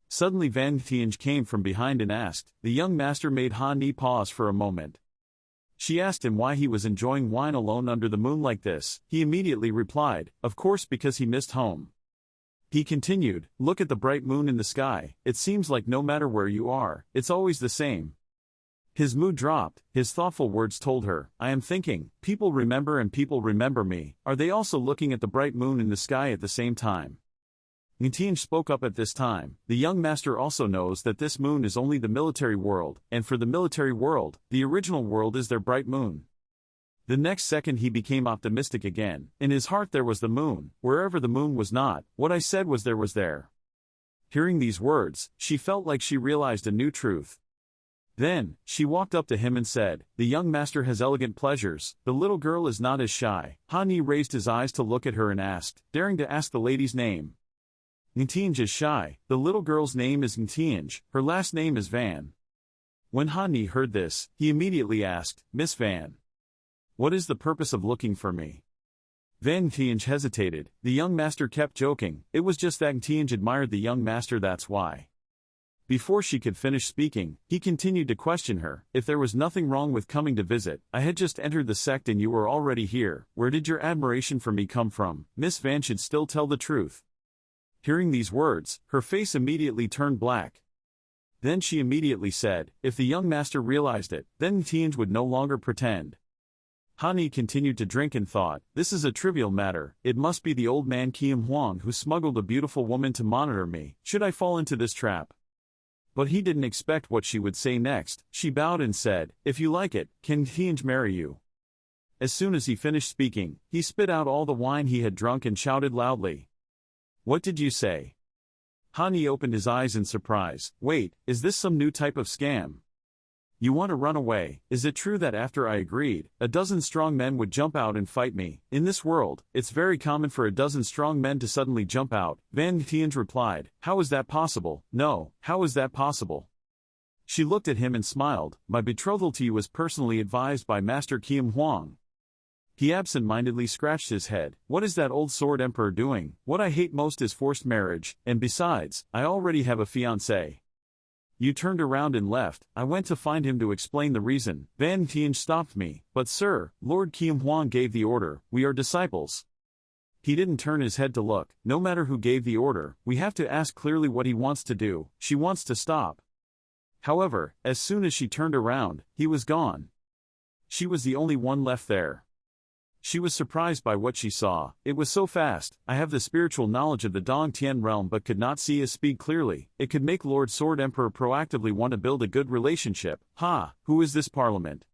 Speaker 1: Suddenly Van Tianj came from behind and asked. The young master made Han Yi pause for a moment. She asked him why he was enjoying wine alone under the moon like this. He immediately replied, of course because he missed home. He continued, look at the bright moon in the sky, it seems like no matter where you are, it's always the same. His mood dropped, his thoughtful words told her, I am thinking, people remember and people remember me, are they also looking at the bright moon in the sky at the same time? Ntian spoke up at this time, the young master also knows that this moon is only the military world, and for the military world, the original world is their bright moon. The next second he became optimistic again, in his heart there was the moon, wherever the moon was not, what I said was there. Hearing these words, she felt like she realized a new truth. Then, she walked up to him and said, the young master has elegant pleasures, the little girl is not as shy. Han Yi raised his eyes to look at her and asked, daring to ask the lady's name. Ntianj is shy, the little girl's name is Ntianj, her last name is Van. When Han Yi heard this, he immediately asked, Miss Van. What is the purpose of looking for me? Van Ntianj hesitated, the young master kept joking, it was just that Ntianj admired the young master, that's why. Before she could finish speaking, he continued to question her, if there was nothing wrong with coming to visit, I had just entered the sect and you were already here, where did your admiration for me come from? Miss Van should still tell the truth. Hearing these words, her face immediately turned black. Then she immediately said, if the young master realized it, then Ntianj would no longer pretend. Hani continued to drink and thought, this is a trivial matter, it must be the old man Qian Huang who smuggled a beautiful woman to monitor me, should I fall into this trap? But he didn't expect what she would say next. She bowed and said, if you like it, can Tianj marry you? As soon as he finished speaking, he spit out all the wine he had drunk and shouted loudly. What did you say? Hani opened his eyes in surprise. Wait, is this some new type of scam? You want to run away? Is it true that after I agreed, a dozen strong men would jump out and fight me? In this world, it's very common for a dozen strong men to suddenly jump out. Van Tianj replied, how is that possible? No, how is that possible? She looked at him and smiled. My betrothal to you was personally advised by Master Qian Huang. He absent-mindedly scratched his head. What is that old sword emperor doing? What I hate most is forced marriage, and besides, I already have a fiancé. You turned around and left. I went to find him to explain the reason. Van Tianj stopped me. But sir, Lord Qian Huang gave the order. We are disciples. He didn't turn his head to look. No matter who gave the order, we have to ask clearly what he wants to do. She wants to stop. However, as soon as she turned around, he was gone. She was the only one left there. She was surprised by what she saw. It was so fast. I have the spiritual knowledge of the Dong Tian realm but could not see his speed clearly. It could make Lord Sword Emperor proactively want to build a good relationship. Who is this parliament?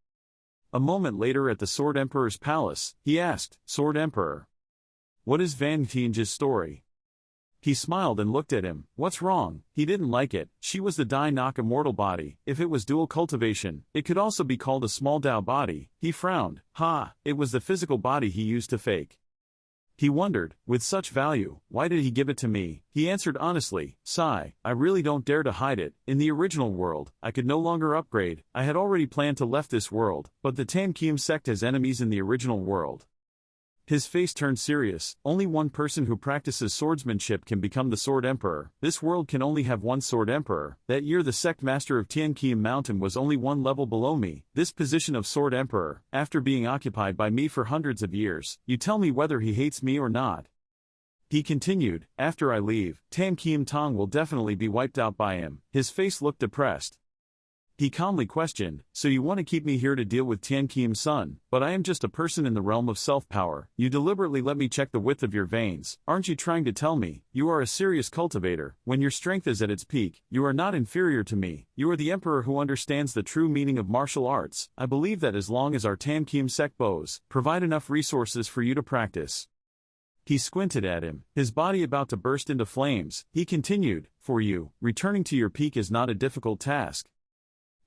Speaker 1: A moment later at the Sword Emperor's palace, he asked, Sword Emperor, what is Van Tianj's story? He smiled and looked at him. What's wrong? He didn't like it. She was the Dai Nok immortal body. If it was dual cultivation, it could also be called a small Dao body. He frowned. It was the physical body he used to fake. He wondered, with such value, why did he give it to me? He answered honestly, Sigh, I really don't dare to hide it. In the original world, I could no longer upgrade. I had already planned to left this world, but the Tan Kiem sect has enemies in the original world. His face turned serious. Only one person who practices swordsmanship can become the Sword Emperor. This world can only have one Sword Emperor. That year the sect master of Tian Kiem Mountain was only one level below me. This position of Sword Emperor, after being occupied by me for hundreds of years, you tell me whether he hates me or not. He continued, after I leave, Tan Kiem Tong will definitely be wiped out by him. His face looked depressed. He calmly questioned, so you want to keep me here to deal with Tian Kiem's son, but I am just a person in the realm of self-power. You deliberately let me check the width of your veins. Aren't you trying to tell me, you are a serious cultivator? When your strength is at its peak, you are not inferior to me. You are the emperor who understands the true meaning of martial arts. I believe that as long as our Tan Kiem sect bows provide enough resources for you to practice. He squinted at him, his body about to burst into flames. He continued, for you, returning to your peak is not a difficult task.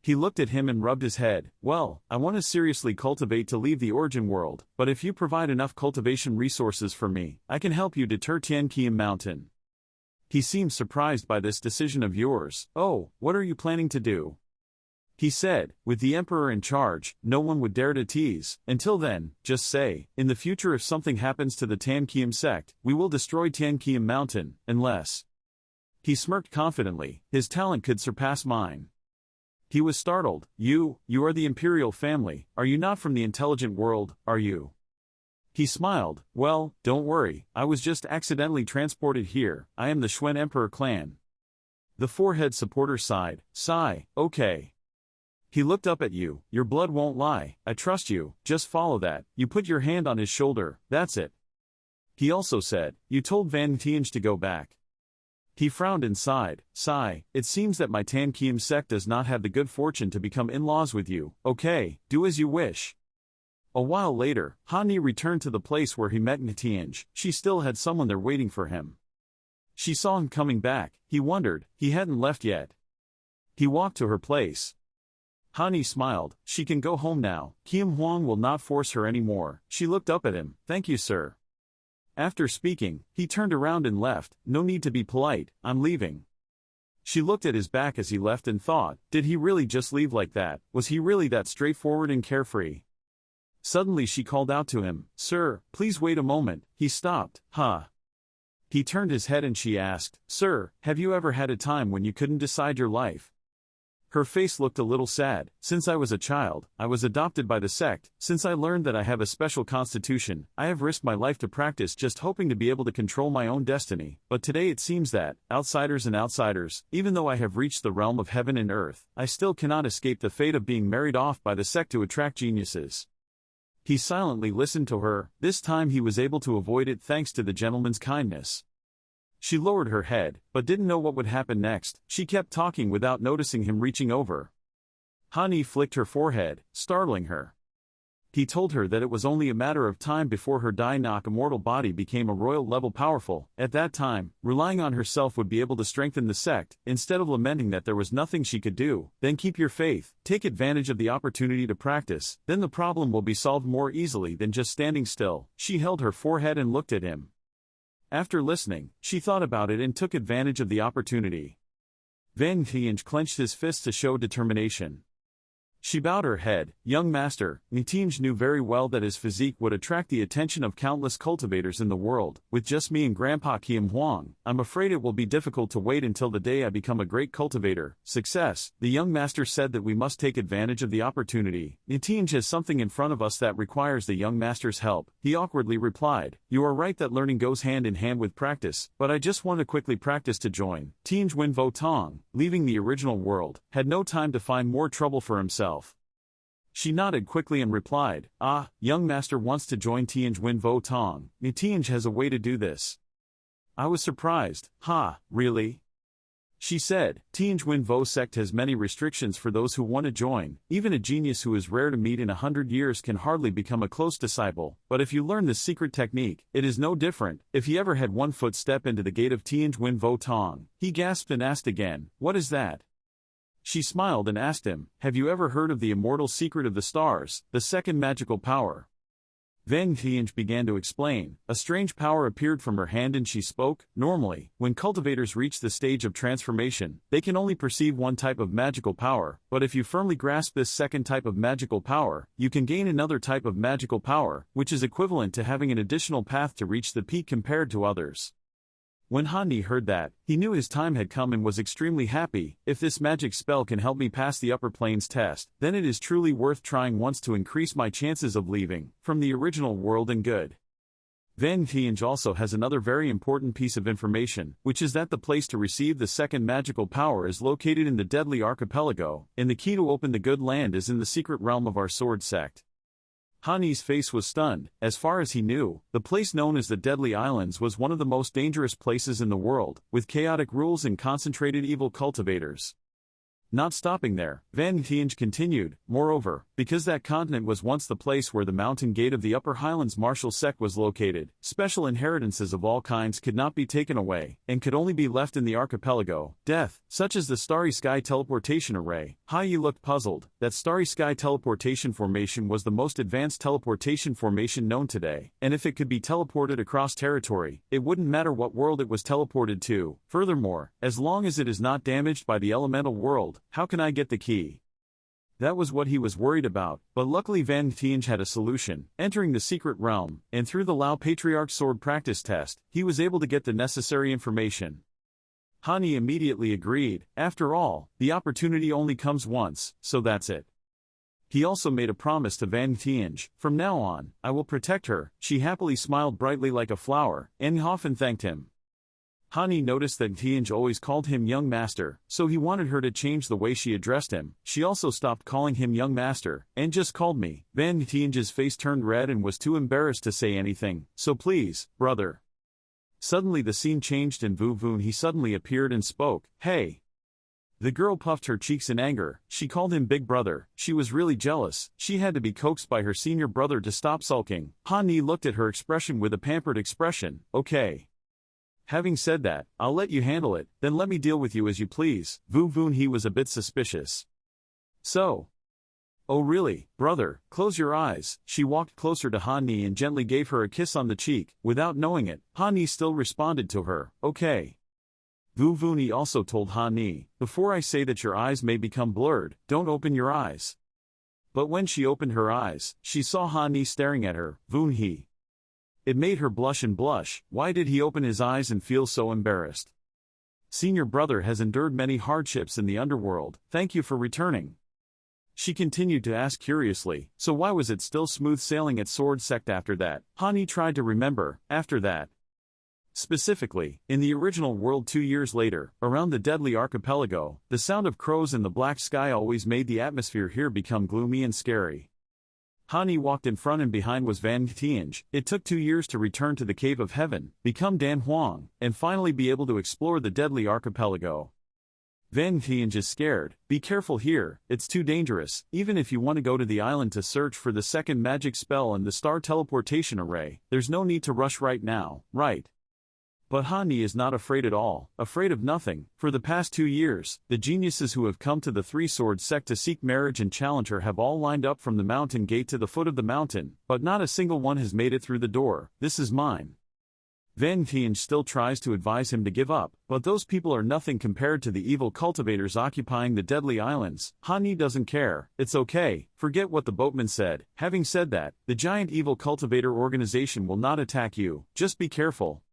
Speaker 1: He looked at him and rubbed his head. Well, I want to seriously cultivate to leave the origin world, but if you provide enough cultivation resources for me, I can help you deter Tian Kiem Mountain. He seemed surprised by this decision of yours. Oh, what are you planning to do? He said, with the Emperor in charge, no one would dare to tease. Until then, just say, in the future if something happens to the Tan Kiem sect, we will destroy Tian Kiem Mountain, unless... He smirked confidently, his talent could surpass mine. He was startled. You are the imperial family, are you not from the intelligent world, are you? He smiled. Well, don't worry, I was just accidentally transported here. I am the Xuan Emperor clan. The forehead supporter sighed. Sigh, okay. He looked up at you. Your blood won't lie. I trust you, just follow that. You put your hand on his shoulder, that's it. He also said, you told Van Tianj to go back. He frowned and sighed. Sigh, it seems that my Tan Kiem sect does not have the good fortune to become in-laws with you. Okay, do as you wish. A while later, Hani returned to the place where he met Tianj. She still had someone there waiting for him. She saw him coming back. He wondered, he hadn't left yet. He walked to her place. Hani smiled. She can go home now. Qian Huang will not force her anymore. She looked up at him. Thank you, sir. After speaking, he turned around and left. No need to be polite, I'm leaving. She looked at his back as he left and thought, did he really just leave like that? Was he really that straightforward and carefree? Suddenly she called out to him, Sir, please wait a moment. He stopped. He turned his head and she asked, Sir, have you ever had a time when you couldn't decide your life? Her face looked a little sad. Since I was a child, I was adopted by the sect. Since I learned that I have a special constitution, I have risked my life to practice just hoping to be able to control my own destiny. But today it seems that, outsiders, even though I have reached the realm of heaven and earth, I still cannot escape the fate of being married off by the sect to attract geniuses. He silently listened to her. This time he was able to avoid it thanks to the gentleman's kindness. She lowered her head, but didn't know what would happen next. She kept talking without noticing him reaching over. Hani flicked her forehead, startling her. He told her that it was only a matter of time before her Dai-Nok immortal body became a royal level powerful. At that time, relying on herself would be able to strengthen the sect, instead of lamenting that there was nothing she could do. Then keep your faith, take advantage of the opportunity to practice, then the problem will be solved more easily than just standing still. She held her forehead and looked at him. After listening, she thought about it and took advantage of the opportunity. Van Tianj clenched his fists to show determination. She bowed her head. Young master, Nitinj knew very well that his physique would attract the attention of countless cultivators in the world. With just me and Grandpa Kiem Huang, I'm afraid it will be difficult to wait until the day I become a great cultivator. Success, the young master said that we must take advantage of the opportunity. Nitinj has something in front of us that requires the young master's help. He awkwardly replied, you are right that learning goes hand in hand with practice, but I just want to quickly practice to join. Tianj Wen Vo Tong, leaving the original world, had no time to find more trouble for himself. She nodded quickly and replied, young master wants to join Tianj Wen Vo Tong. Tianj has a way to do this. I was surprised. Really? She said, Tianj Wen Vo sect has many restrictions for those who want to join. Even a genius who is rare to meet in 100 years can hardly become a close disciple. But if you learn this secret technique, it is no different. If he ever had one foot step into the gate of Tianj Wen Vo Tong, he gasped and asked again, what is that? She smiled and asked him, have you ever heard of the immortal secret of the stars, the second magical power? Van Tianj began to explain. A strange power appeared from her hand and she spoke. Normally, when cultivators reach the stage of transformation, they can only perceive one type of magical power, but if you firmly grasp this second type of magical power, you can gain another type of magical power, which is equivalent to having an additional path to reach the peak compared to others. When Hani heard that, he knew his time had come and was extremely happy. If this magic spell can help me pass the upper planes test, then it is truly worth trying once to increase my chances of leaving from the original world and good. Van Tianj also has another very important piece of information, which is that the place to receive the second magical power is located in the Deadly Archipelago, and the key to open the good land is in the secret realm of our sword sect. Hani's face was stunned. As far as he knew, the place known as the Deadly Islands was one of the most dangerous places in the world, with chaotic rules and concentrated evil cultivators. Not stopping there, Van Tianj continued, moreover, because that continent was once the place where the mountain gate of the Upper Highlands martial sect was located, special inheritances of all kinds could not be taken away, and could only be left in the archipelago. Death, such as the Starry Sky Teleportation Array. Yi looked puzzled. That Starry Sky Teleportation Formation was the most advanced teleportation formation known today, and if it could be teleported across territory, it wouldn't matter what world it was teleported to. Furthermore, as long as it is not damaged by the elemental world, how can I get the key? That was what he was worried about, but luckily Van Tianj had a solution. Entering the secret realm, and through the Lao Patriarch sword practice test, he was able to get the necessary information. Hani immediately agreed. After all, the opportunity only comes once, so that's it. He also made a promise to Van Tianj. From now on, I will protect her. She happily smiled brightly like a flower, and Hoffen thanked him. Hani noticed that Tianj always called him young master, so he wanted her to change the way she addressed him. She also stopped calling him young master, and just called me. Van Tianj's face turned red and was too embarrassed to say anything. So please, brother. Suddenly the scene changed and Vu Vun he suddenly appeared and spoke. Hey! The girl puffed her cheeks in anger. She called him big brother. She was really jealous. She had to be coaxed by her senior brother to stop sulking. Hani looked at her expression with a pampered expression. Okay. Having said that, I'll let you handle it, then let me deal with you as you please. Vu Vun he was a bit suspicious. So. Oh really, brother, close your eyes. She walked closer to Hani and gently gave her a kiss on the cheek. Without knowing it, Hani still responded to her, okay. Vu Vun he also told Hani, before I say that your eyes may become blurred, don't open your eyes. But when she opened her eyes, she saw Hani staring at her. Vun he. It made her blush and blush. Why did he open his eyes and feel so embarrassed? Senior brother has endured many hardships in the underworld. Thank you for returning. She continued to ask curiously, so why was it still smooth sailing at Sword Sect after that? Hani tried to remember, after that. Specifically, in the original world 2 years later, around the Deadly Archipelago, the sound of crows in the black sky always made the atmosphere here become gloomy and scary. Hani walked in front and behind was Van Tianj. It took 2 years to return to the Cave of Heaven, become Dan Huang, and finally be able to explore the deadly archipelago. Van Tianj is scared. Be careful here, it's too dangerous, even if you want to go to the island to search for the second magic spell and the star teleportation array, there's no need to rush right now, right? But Hani is not afraid at all, afraid of nothing. For the past 2 years, the geniuses who have come to the Three-Sword sect to seek marriage and challenge her have all lined up from the mountain gate to the foot of the mountain, but not a single one has made it through the door. This is mine. Van Tianj still tries to advise him to give up, but those people are nothing compared to the evil cultivators occupying the deadly islands. Hani doesn't care. It's okay, forget what the boatman said. Having said that, the giant evil cultivator organization will not attack you, just be careful.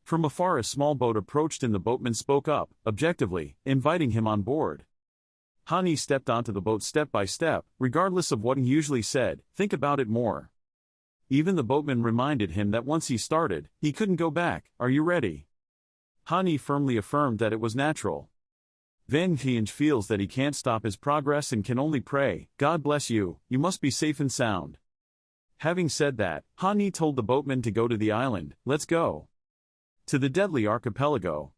Speaker 1: From afar a small boat approached and the boatman spoke up, objectively, inviting him on board. Hani stepped onto the boat step by step, regardless of what he usually said, think about it more. Even the boatman reminded him that once he started, he couldn't go back. Are you ready? Hani firmly affirmed that it was natural. Van Tianj feels that he can't stop his progress and can only pray, God bless you, you must be safe and sound. Having said that, Hani told the boatman to go to the island, let's go. To the deadly archipelago.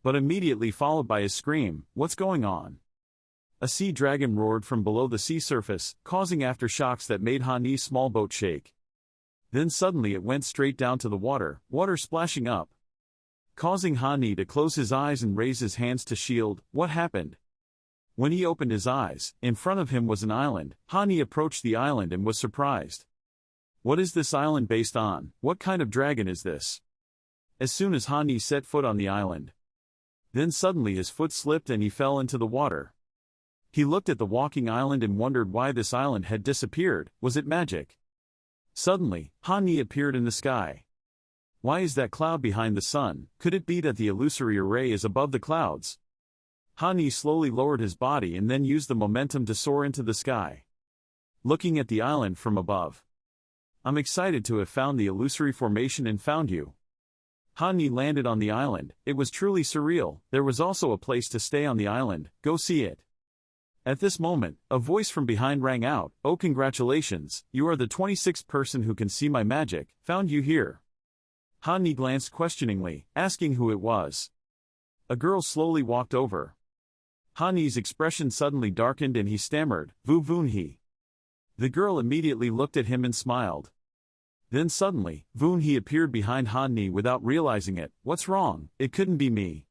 Speaker 1: But immediately followed by a scream, what's going on? A sea dragon roared from below the sea surface, causing aftershocks that made Hani's small boat shake. Then suddenly it went straight down to the water splashing up, causing Hani to close his eyes and raise his hands to shield. What happened? When he opened his eyes, in front of him was an island. Hani approached the island and was surprised. What is this island based on? What kind of dragon is this? As soon as Hani set foot on the island, then suddenly his foot slipped and he fell into the water. He looked at the walking island and wondered why this island had disappeared. Was it magic? Suddenly, Hani appeared in the sky. Why is that cloud behind the sun? Could it be that the illusory array is above the clouds? Hani slowly lowered his body and then used the momentum to soar into the sky, looking at the island from above. I'm excited to have found the illusory formation and found you. Hani landed on the island. It was truly surreal. There was also a place to stay on the island. Go see it. At this moment, a voice from behind rang out, oh congratulations, you are the 26th person who can see my magic, found you here. Hani glanced questioningly, asking who it was. A girl slowly walked over. Hani's expression suddenly darkened and he stammered, Vu Vun He. The girl immediately looked at him and smiled. Then suddenly, Vun He appeared behind Hani without realizing it. What's wrong? It couldn't be me.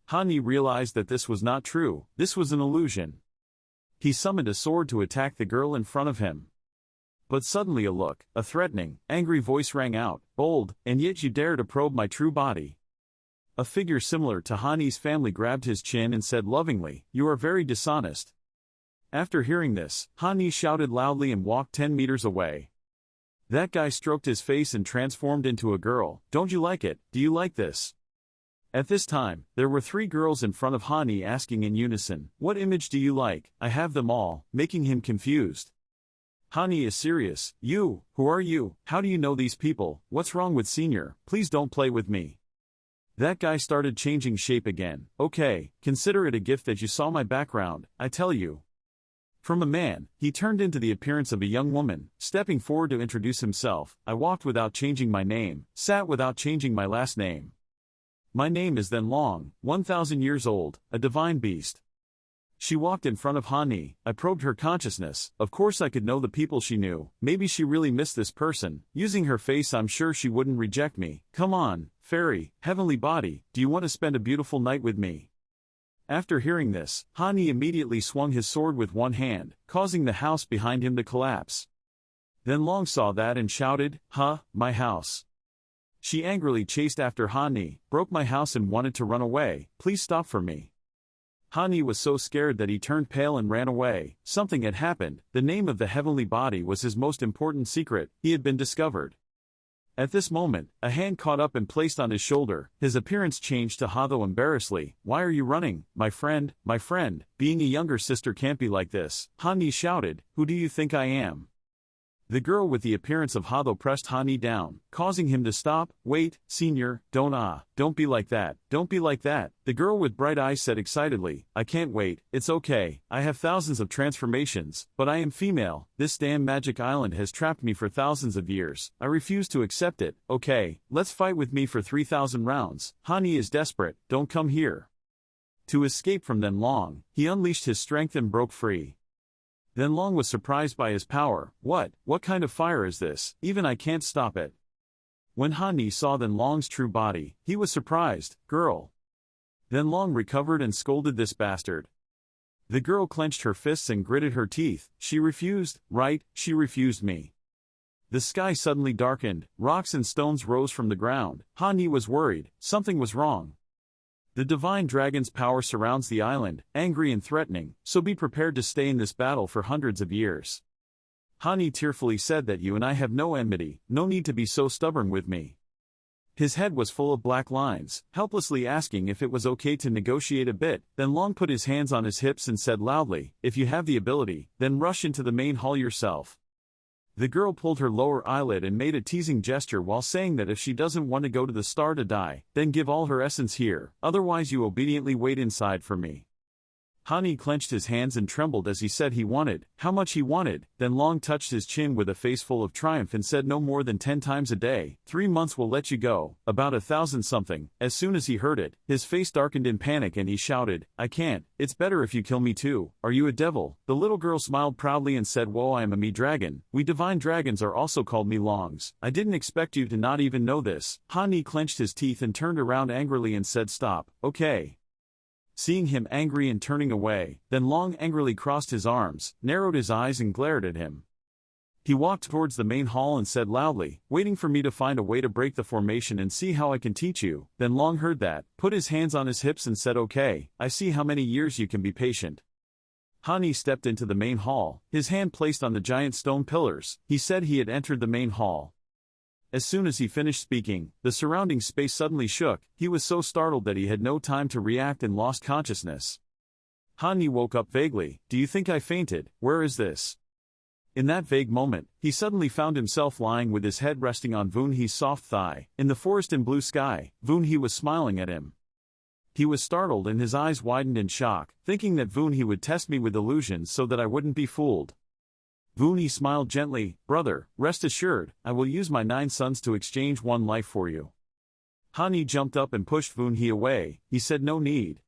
Speaker 1: Hani realized that this was not true, this was an illusion. He summoned a sword to attack the girl in front of him. But suddenly a threatening, angry voice rang out, bold, and yet you dare to probe my true body. A figure similar to Hani's family grabbed his chin and said lovingly, you are very dishonest. After hearing this, Hani shouted loudly and walked 10 meters away. That guy stroked his face and transformed into a girl. Don't you like it? Do you like this? At this time, there were 3 girls in front of Hani asking in unison, what image do you like? I have them all, making him confused. Hani is serious. You, who are you? How do you know these people? What's wrong with Senior? Please don't play with me. That guy started changing shape again. Okay, consider it a gift that you saw my background, I tell you. From a man, he turned into the appearance of a young woman, stepping forward to introduce himself. I walked without changing my name, sat without changing my last name. My name is then Long, 1,000 years old, a divine beast. She walked in front of Hani. I probed her consciousness. Of course I could know the people she knew. Maybe she really missed this person. Using her face I'm sure she wouldn't reject me. Come on, fairy, heavenly body, do you want to spend a beautiful night with me? After hearing this, Hani immediately swung his sword with one hand, causing the house behind him to collapse. Then Long saw that and shouted, huh, my house. She angrily chased after Hani, broke my house and wanted to run away. Please stop for me. Hani was so scared that he turned pale and ran away. Something had happened. The name of the heavenly body was his most important secret. He had been discovered. At this moment, a hand caught up and placed on his shoulder. His appearance changed to Hatho embarrassedly. Why are you running, my friend? My friend, being a younger sister can't be like this. Hani shouted, who do you think I am? The girl with the appearance of Hado pressed Hani down, causing him to stop. Wait, senior, don't be like that, don't be like that. The girl with bright eyes said excitedly, I can't wait, it's okay, I have thousands of transformations, but I am female, this damn magic island has trapped me for thousands of years, I refuse to accept it, okay, let's fight with me for 3,000 rounds, Hani is desperate, don't come here. To escape from Then Long, he unleashed his strength and broke free. Then Long was surprised by his power. What kind of fire is this? Even I can't stop it. When Hani saw Then Long's true body, he was surprised. Girl. Then Long recovered and scolded this bastard. The girl clenched her fists and gritted her teeth. She refused, right? She refused me. The sky suddenly darkened, rocks and stones rose from the ground. Hani was worried, something was wrong. The divine dragon's power surrounds the island, angry and threatening, so be prepared to stay in this battle for hundreds of years. Hani tearfully said that you and I have no enmity, no need to be so stubborn with me. His head was full of black lines, helplessly asking if it was okay to negotiate a bit. Then Long put his hands on his hips and said loudly, if you have the ability, then rush into the main hall yourself. The girl pulled her lower eyelid and made a teasing gesture while saying that if she doesn't want to go to the star to die, then give all her essence here, otherwise you obediently wait inside for me. Hani clenched his hands and trembled as he said he wanted, how much he wanted. Then Long touched his chin with a face full of triumph and said no more than 10 times a day, 3 months will let you go, about 1,000 something. As soon as he heard it, his face darkened in panic and he shouted, I can't, it's better if you kill me too, are you a devil? The little girl smiled proudly and said whoa I am a me dragon, we divine dragons are also called me longs, I didn't expect you to not even know this. Hani clenched his teeth and turned around angrily and said stop, okay. Seeing him angry and turning away, Then Long angrily crossed his arms, narrowed his eyes and glared at him. He walked towards the main hall and said loudly, waiting for me to find a way to break the formation and see how I can teach you. Then Long heard that, put his hands on his hips and said okay, I see how many years you can be patient. Hani stepped into the main hall, his hand placed on the giant stone pillars. He said he had entered the main hall. As soon as he finished speaking, the surrounding space suddenly shook. He was so startled that he had no time to react and lost consciousness. Hani woke up vaguely. Do you think I fainted? Where is this? In that vague moment, he suddenly found himself lying with his head resting on Vunhe's soft thigh. In the forest and blue sky, Vunhe was smiling at him. He was startled and his eyes widened in shock, thinking that Vunhe would test me with illusions so that I wouldn't be fooled. Vunhe smiled gently, brother, rest assured, I will use my 9 sons to exchange 1 life for you. Hani jumped up and pushed Vunhe away. He said no need.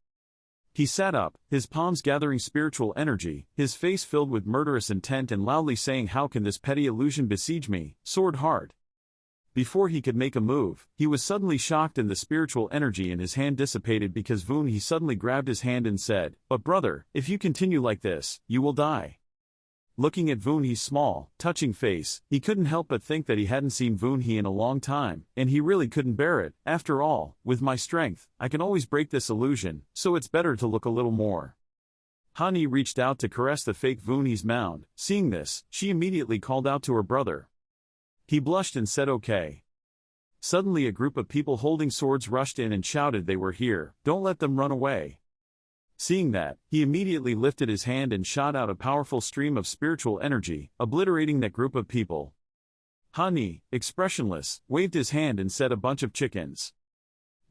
Speaker 1: He sat up, his palms gathering spiritual energy, his face filled with murderous intent and loudly saying how can this petty illusion besiege me, sword hard. Before he could make a move, he was suddenly shocked and the spiritual energy in his hand dissipated because Vunhe suddenly grabbed his hand and said, but brother, if you continue like this, you will die. Looking at Vunhe's small, touching face, he couldn't help but think that he hadn't seen Vunhe in a long time, and he really couldn't bear it. After all, with my strength, I can always break this illusion, so it's better to look a little more. Hani reached out to caress the fake Vunhe's mound. Seeing this, she immediately called out to her brother. He blushed and said okay. Suddenly a group of people holding swords rushed in and shouted they were here, don't let them run away. Seeing that, he immediately lifted his hand and shot out a powerful stream of spiritual energy, obliterating that group of people. Hani, expressionless, waved his hand and said a bunch of chickens.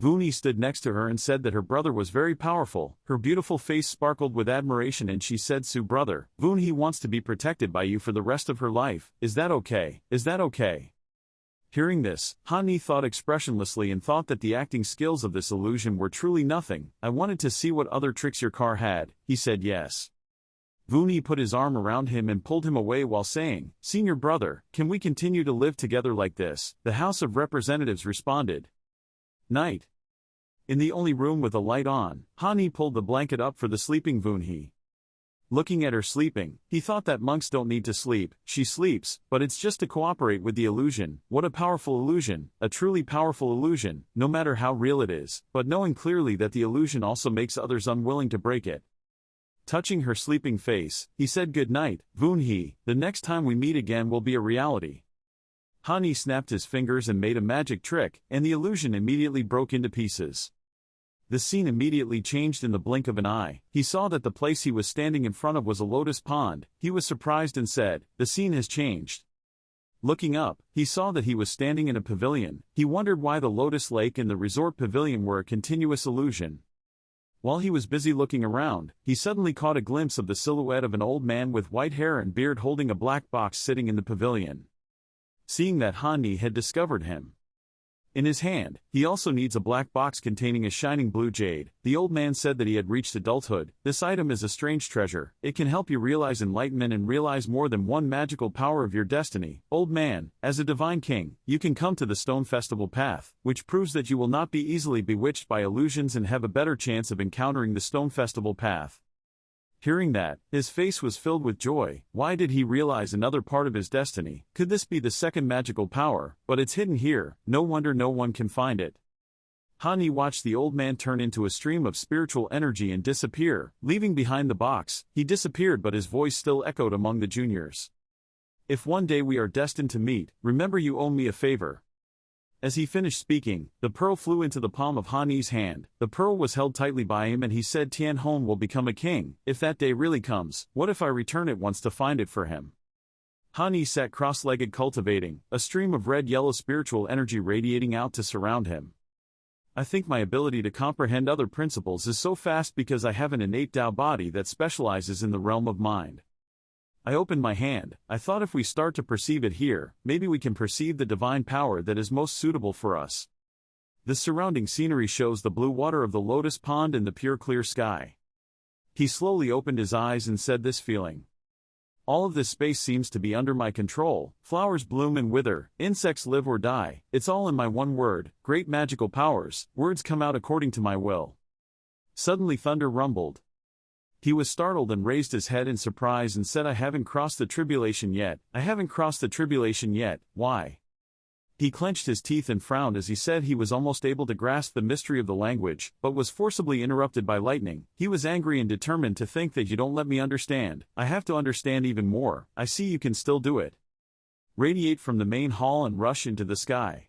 Speaker 1: Vunhe stood next to her and said that her brother was very powerful. Her beautiful face sparkled with admiration and she said, "Su brother, Vunhe wants to be protected by you for the rest of her life. Is that okay? Is that okay?" Hearing this, Hani thought expressionlessly and thought that the acting skills of this illusion were truly nothing. "I wanted to see what other tricks your car had," he said. "Yes." Vunhe put his arm around him and pulled him away while saying, "Senior brother, can we continue to live together like this?" The House of Representatives responded. Night. In the only room with a light on, Hani pulled the blanket up for the sleeping Vunhe. Looking at her sleeping, he thought that monks don't need to sleep. She sleeps, but it's just to cooperate with the illusion. What a powerful illusion, a truly powerful illusion, no matter how real it is, but knowing clearly that the illusion also makes others unwilling to break it. Touching her sleeping face, he said, "Good night, Vunhe, the next time we meet again will be a reality." Hani snapped his fingers and made a magic trick, and the illusion immediately broke into pieces. The scene immediately changed in the blink of an eye. He saw that the place he was standing in front of was a lotus pond. He was surprised and said, "The scene has changed." Looking up, he saw that he was standing in a pavilion. He wondered why the Lotus Lake and the resort pavilion were a continuous illusion. While he was busy looking around, he suddenly caught a glimpse of the silhouette of an old man with white hair and beard holding a black box sitting in the pavilion. Seeing that Han Ni had discovered him in his hand, he also needs a black box containing a shining blue jade. The old man said that he had reached adulthood. This item is a strange treasure. It can help you realize enlightenment and realize more than one magical power of your destiny. Old man, as a divine king, you can come to the Stone Festival path, which proves that you will not be easily bewitched by illusions and have a better chance of encountering the Stone Festival path. Hearing that, his face was filled with joy. Why did he realize another part of his destiny? Could this be the second magical power? But it's hidden here, no wonder no one can find it. Han Ni watched the old man turn into a stream of spiritual energy and disappear, leaving behind the box. He disappeared, but his voice still echoed among the juniors. If one day we are destined to meet, remember you owe me a favor. As he finished speaking, the pearl flew into the palm of Han Ni's hand. The pearl was held tightly by him and he said Tian Hong will become a king. If that day really comes, what if I return at once to find it for him? Han Ni sat cross-legged cultivating, a stream of red-yellow spiritual energy radiating out to surround him. I think my ability to comprehend other principles is so fast because I have an innate Dao body that specializes in the realm of mind. I opened my hand. I thought if we start to perceive it here, maybe we can perceive the divine power that is most suitable for us. The surrounding scenery shows the blue water of the lotus pond and the pure clear sky. He slowly opened his eyes and said this feeling. All of this space seems to be under my control. Flowers bloom and wither, insects live or die. It's all in my one word. Great magical powers, words come out according to my will. Suddenly thunder rumbled. He was startled and raised his head in surprise and said, I haven't crossed the tribulation yet. I haven't crossed the tribulation yet. Why? He clenched his teeth and frowned as he said he was almost able to grasp the mystery of the language, but was forcibly interrupted by lightning. He was angry and determined to think that you don't let me understand. I have to understand even more. I see you can still do it. Radiate from the main hall and rush into the sky.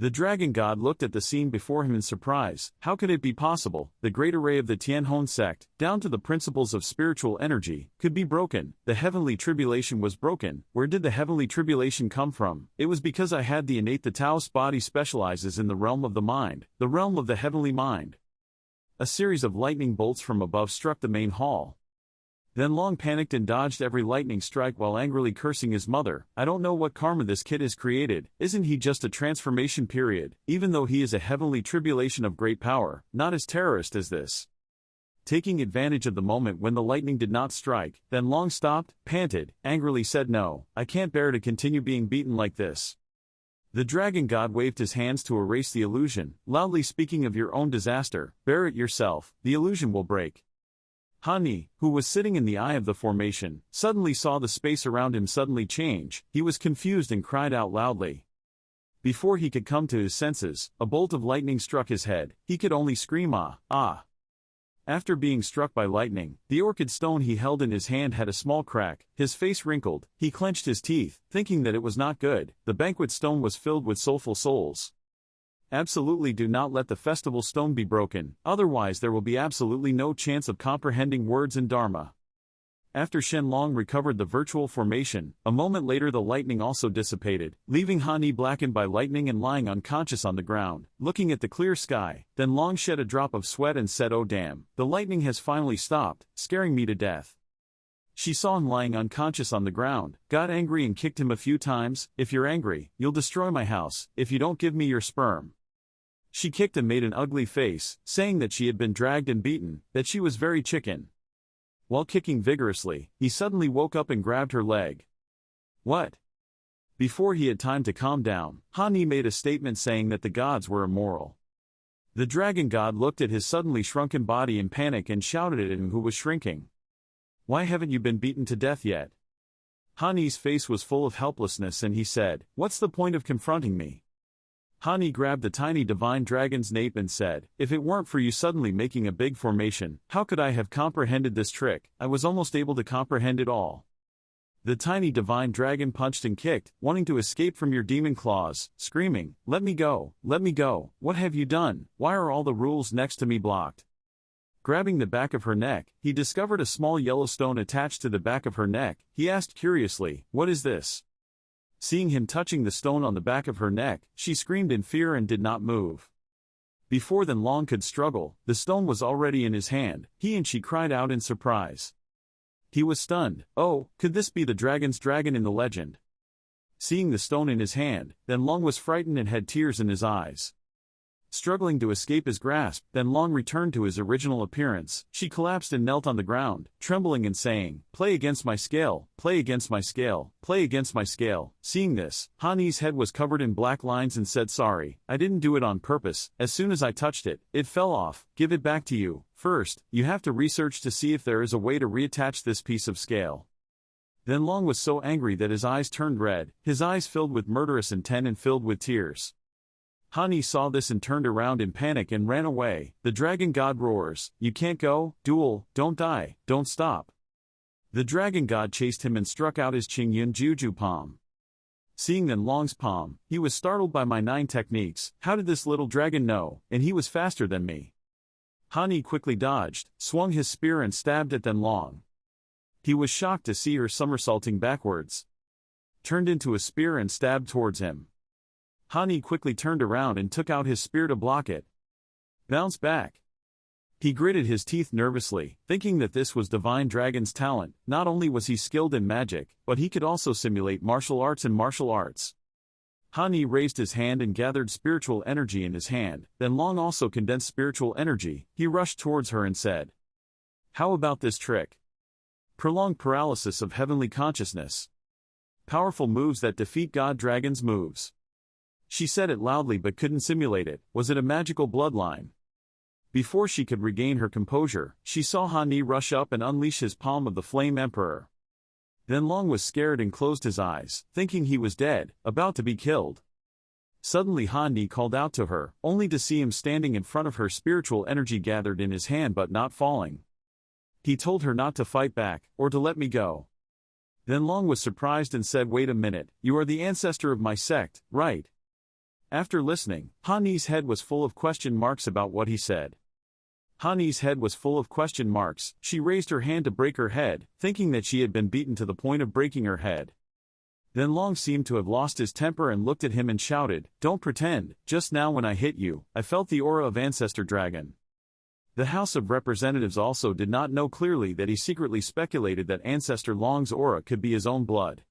Speaker 1: The dragon god looked at the scene before him in surprise. How could it be possible? The great array of the Tianhong sect, down to the principles of spiritual energy, could be broken. The heavenly tribulation was broken. Where did the heavenly tribulation come from? It was because I had the innate. The Taoist body specializes in the realm of the mind, the realm of the heavenly mind. A series of lightning bolts from above struck the main hall. Then Long panicked and dodged every lightning strike while angrily cursing his mother. I don't know what karma this kid has created. Isn't he just a transformation period? Even though he is a heavenly tribulation of great power, not as terrorist as this. Taking advantage of the moment when the lightning did not strike, then Long stopped, panted, angrily said no, I can't bear to continue being beaten like this. The dragon god waved his hands to erase the illusion, loudly speaking of your own disaster. Bear it yourself, the illusion will break. Han Ni, who was sitting in the eye of the formation, suddenly saw the space around him suddenly change. He was confused and cried out loudly. Before he could come to his senses, a bolt of lightning struck his head. He could only scream ah, ah. After being struck by lightning, the orchid stone he held in his hand had a small crack. His face wrinkled. He clenched his teeth, thinking that it was not good. The banquet stone was filled with soulful souls. Absolutely do not let the festival stone be broken, otherwise there will be absolutely no chance of comprehending words and dharma. After Shen Long recovered the virtual formation, a moment later the lightning also dissipated, leaving Han Ni blackened by lightning and lying unconscious on the ground, looking at the clear sky. Then Long shed a drop of sweat and said, oh damn, the lightning has finally stopped, scaring me to death. She saw him lying unconscious on the ground, got angry and kicked him a few times. If you're angry, you'll destroy my house, if you don't give me your sperm. She kicked and made an ugly face, saying that she had been dragged and beaten, that she was very chicken. While kicking vigorously, he suddenly woke up and grabbed her leg. What? Before he had time to calm down, Han Ni made a statement saying that the gods were immoral. The dragon god looked at his suddenly shrunken body in panic and shouted at him who was shrinking. Why haven't you been beaten to death yet? Han Ni's face was full of helplessness and he said, what's the point of confronting me? Han Ni grabbed the tiny divine dragon's nape and said, if it weren't for you suddenly making a big formation, how could I have comprehended this trick? I was almost able to comprehend it all. The tiny divine dragon punched and kicked, wanting to escape from your demon claws, screaming, let me go, what have you done? Why are all the rules next to me blocked? Grabbing the back of her neck, he discovered a small yellow stone attached to the back of her neck. He asked curiously, what is this? Seeing him touching the stone on the back of her neck, she screamed in fear and did not move. Before Then Long could struggle, the stone was already in his hand. He and she cried out in surprise. He was stunned. Oh, could this be the dragon's dragon in the legend? Seeing the stone in his hand, Then Long was frightened and had tears in his eyes. Struggling to escape his grasp, Then Long returned to his original appearance. She collapsed and knelt on the ground, trembling and saying, "Play against my scale, play against my scale, play against my scale." Seeing this, Hani's head was covered in black lines and said, "Sorry, I didn't do it on purpose. As soon as I touched it, it fell off. Give it back to you. First, you have to research to see if there is a way to reattach this piece of scale." Then Long was so angry that his eyes turned red, his eyes filled with murderous intent and filled with tears. Hani saw this and turned around in panic and ran away. The dragon god roars, "You can't go, duel, don't die, don't stop." The dragon god chased him and struck out his Qingyun Juju palm. Seeing Then Long's palm, he was startled by my 9 techniques. How did this little dragon know? And he was faster than me. Hani quickly dodged, swung his spear and stabbed at Then Long. He was shocked to see her somersaulting backwards, turned into a spear and stabbed towards him. Hani quickly turned around and took out his spear to block it. Bounce back. He gritted his teeth nervously, thinking that this was Divine Dragon's talent. Not only was he skilled in magic, but he could also simulate martial arts and martial arts. Hani raised his hand and gathered spiritual energy in his hand. Then Long also condensed spiritual energy. He rushed towards her and said, "How about this trick? Prolonged paralysis of heavenly consciousness. Powerful moves that defeat God Dragon's moves." She said it loudly but couldn't simulate it. Was it a magical bloodline? Before she could regain her composure, she saw Hani rush up and unleash his palm of the Flame Emperor. Then Long was scared and closed his eyes, thinking he was dead, about to be killed. Suddenly Hani called out to her, only to see him standing in front of her, spiritual energy gathered in his hand but not falling. He told her not to fight back, or to let me go. Then Long was surprised and said, "Wait a minute, you are the ancestor of my sect, right?" After listening, Hani's head was full of question marks about what he said. Hani's head was full of question marks. She raised her hand to break her head, thinking that she had been beaten to the point of breaking her head. Then Long seemed to have lost his temper and looked at him and shouted, "Don't pretend, just now when I hit you, I felt the aura of Ancestor Dragon." The House of Representatives also did not know clearly that he secretly speculated that Ancestor Long's aura could be his own blood.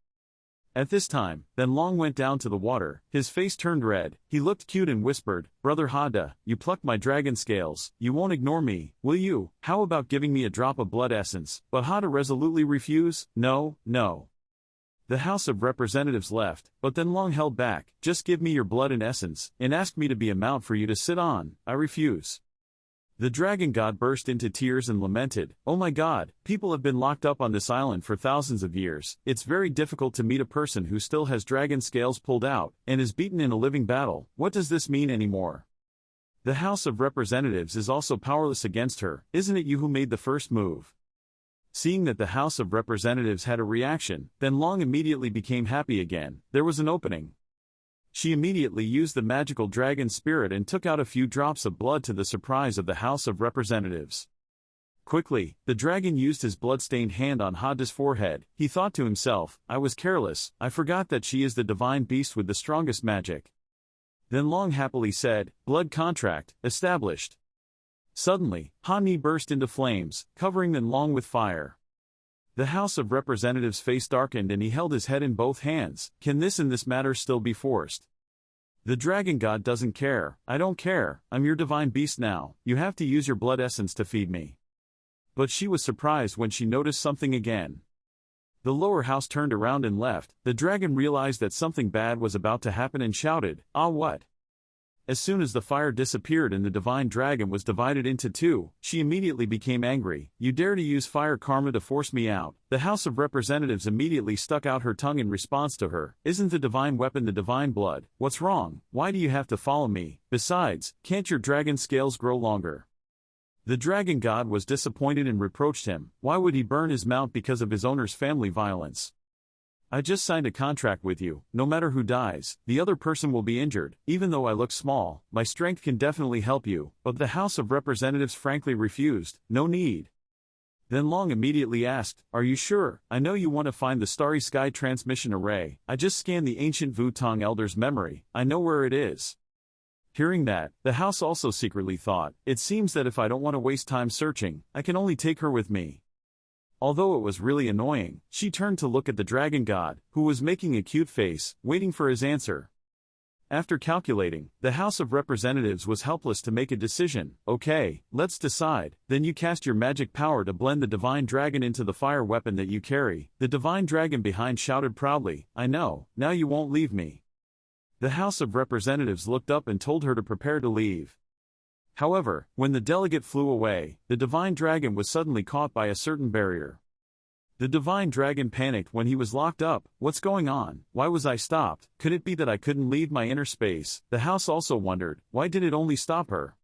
Speaker 1: At this time, Then Long went down to the water, his face turned red, he looked cute and whispered, "Brother Hada, you plucked my dragon scales, you won't ignore me, will you? How about giving me a drop of blood essence?" But Hada resolutely refused, "No, no." The House of Representatives left, but Then Long held back, "Just give me your blood and essence, and ask me to be a mount for you to sit on, I refuse." The dragon god burst into tears and lamented, "Oh my god, people have been locked up on this island for thousands of years. It's very difficult to meet a person who still has dragon scales pulled out, and is beaten in a living battle. What does this mean anymore? The House of Representatives is also powerless against her. Isn't it you who made the first move?" Seeing that the House of Representatives had a reaction, Then Long immediately became happy again. There was an opening. She immediately used the magical dragon spirit and took out a few drops of blood, to the surprise of the House of Representatives. Quickly, the dragon used his blood-stained hand on Hada's forehead. He thought to himself, "I was careless, I forgot that she is the divine beast with the strongest magic." Then Long happily said, "Blood contract, established." Suddenly, Hani burst into flames, covering Then Long with fire. The House of Representatives' face darkened and he held his head in both hands. Can this and this matter still be forced? The dragon god doesn't care. "I don't care, I'm your divine beast now, you have to use your blood essence to feed me." But she was surprised when she noticed something again. The lower house turned around and left. The dragon realized that something bad was about to happen and shouted, "Ah, what?" As soon as the fire disappeared and the divine dragon was divided into two, she immediately became angry. "You dare to use fire karma to force me out?" The House of Representatives immediately stuck out her tongue in response to her. "Isn't the divine weapon the divine blood? What's wrong? Why do you have to follow me? Besides, can't your dragon scales grow longer?" The dragon god was disappointed and reproached him. Why would he burn his mount because of his owner's family violence? "I just signed a contract with you. No matter who dies, the other person will be injured. Even though I look small, my strength can definitely help you." But the House of Representatives frankly refused. "No need. Then Long immediately asked, "Are you sure? I know you want to find the Starry Sky Transmission Array. I just scanned the ancient Wutong Elder's memory. I know where it is." Hearing that, the house also secretly thought, "It seems that if I don't want to waste time searching, I can only take her with me." Although it was really annoying, she turned to look at the dragon god, who was making a cute face, waiting for his answer. After calculating, the House of Representatives was helpless to make a decision. "Okay, let's decide." Then you cast your magic power to blend the divine dragon into the fire weapon that you carry. The divine dragon behind shouted proudly, "I know, now you won't leave me." The House of Representatives looked up and told her to prepare to leave. However, when the delegate flew away, the divine dragon was suddenly caught by a certain barrier. The divine dragon panicked when he was locked up. "What's going on? Why was I stopped? Could it be that I couldn't leave my inner space?" The house also wondered, why did it only stop her?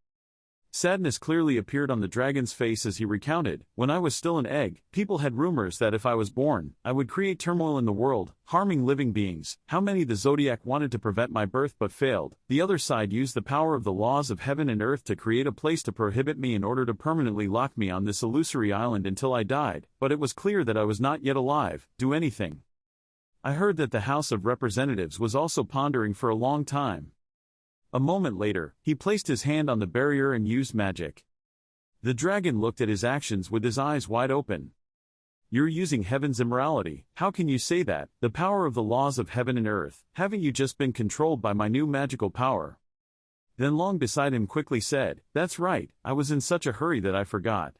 Speaker 1: Sadness clearly appeared on the dragon's face as he recounted, "When I was still an egg, people had rumors that if I was born, I would create turmoil in the world, harming living beings. How many the zodiac wanted to prevent my birth but failed. The other side used the power of the laws of heaven and earth to create a place to prohibit me in order to permanently lock me on this illusory island until I died, but it was clear that I was not yet alive. Do anything." I heard that the House of Representatives was also pondering for a long time. A moment later, he placed his hand on the barrier and used magic. The dragon looked at his actions with his eyes wide open. "You're using heaven's immorality. How can you say that? The power of the laws of heaven and earth. Haven't you just been controlled by my new magical power?" Then Long beside him quickly said, "That's right, I was in such a hurry that I forgot."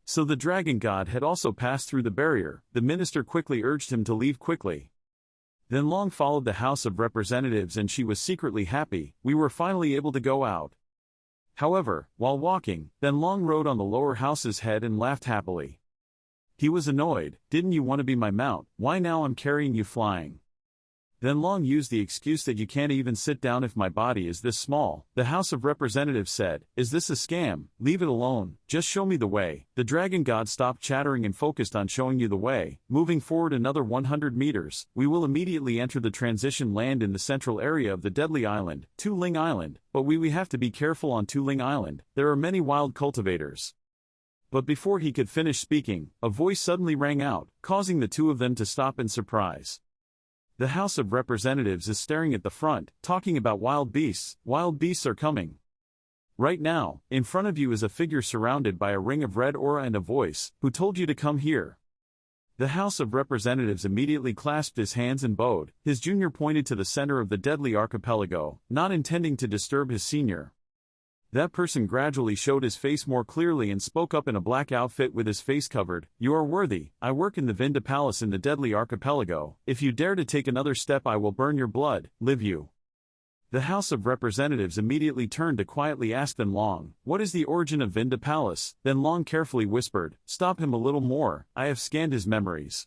Speaker 1: So the dragon god had also passed through the barrier. The minister quickly urged him to leave quickly. Then Long followed the House of Representatives and she was secretly happy. "We were finally able to go out." However, while walking, then Long rode on the lower house's head and laughed happily. He was annoyed. "Didn't you want to be my mount? Why now I'm carrying you flying?" Then Long used the excuse that "You can't even sit down if my body is this small." The House of Representatives said, "Is this a scam? Leave it alone, just show me the way." The dragon god stopped chattering and focused on showing you the way. Moving forward another 100 meters, we will immediately enter the transition land in the central area of the deadly island, Tu Ling Island, but we have to be careful on Tu Ling Island, there are many wild cultivators. But before he could finish speaking, a voice suddenly rang out, causing the two of them to stop in surprise. The House of Representatives is staring at the front, talking about wild beasts. "Wild beasts are coming. Right now, in front of you is a figure surrounded by a ring of red aura and a voice. Who told you to come here?" The House of Representatives immediately clasped his hands and bowed. His junior pointed to the center of the deadly archipelago, not intending to disturb his senior. That person gradually showed his face more clearly and spoke up in a black outfit with his face covered. "You are worthy. I work in the Vinda Palace in the deadly archipelago. If you dare to take another step I will burn your blood. Live you." The House of Representatives immediately turned to quietly ask Then Long, "What is the origin of Vinda Palace?" Then Long carefully whispered, "Stop him a little more, I have scanned his memories."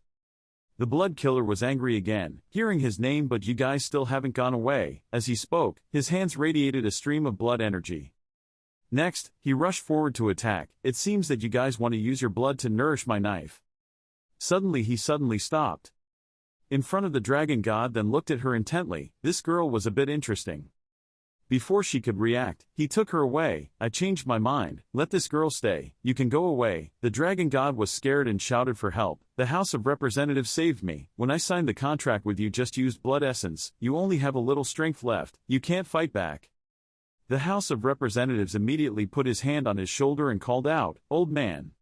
Speaker 1: The blood killer was angry again, hearing his name, "But you guys still haven't gone away." As he spoke, his hands radiated a stream of blood energy. Next, he rushed forward to attack. "It seems that you guys want to use your blood to nourish my knife." Suddenly he stopped. In front of the dragon god then looked at her intently. This girl was a bit interesting. Before she could react, he took her away. "I changed my mind. Let this girl stay. You can go away." The dragon god was scared and shouted for help. "The House of Representatives saved me. When I signed the contract with you just used blood essence. You only have a little strength left. You can't fight back." The House of Representatives immediately put his hand on his shoulder and called out, "Old man."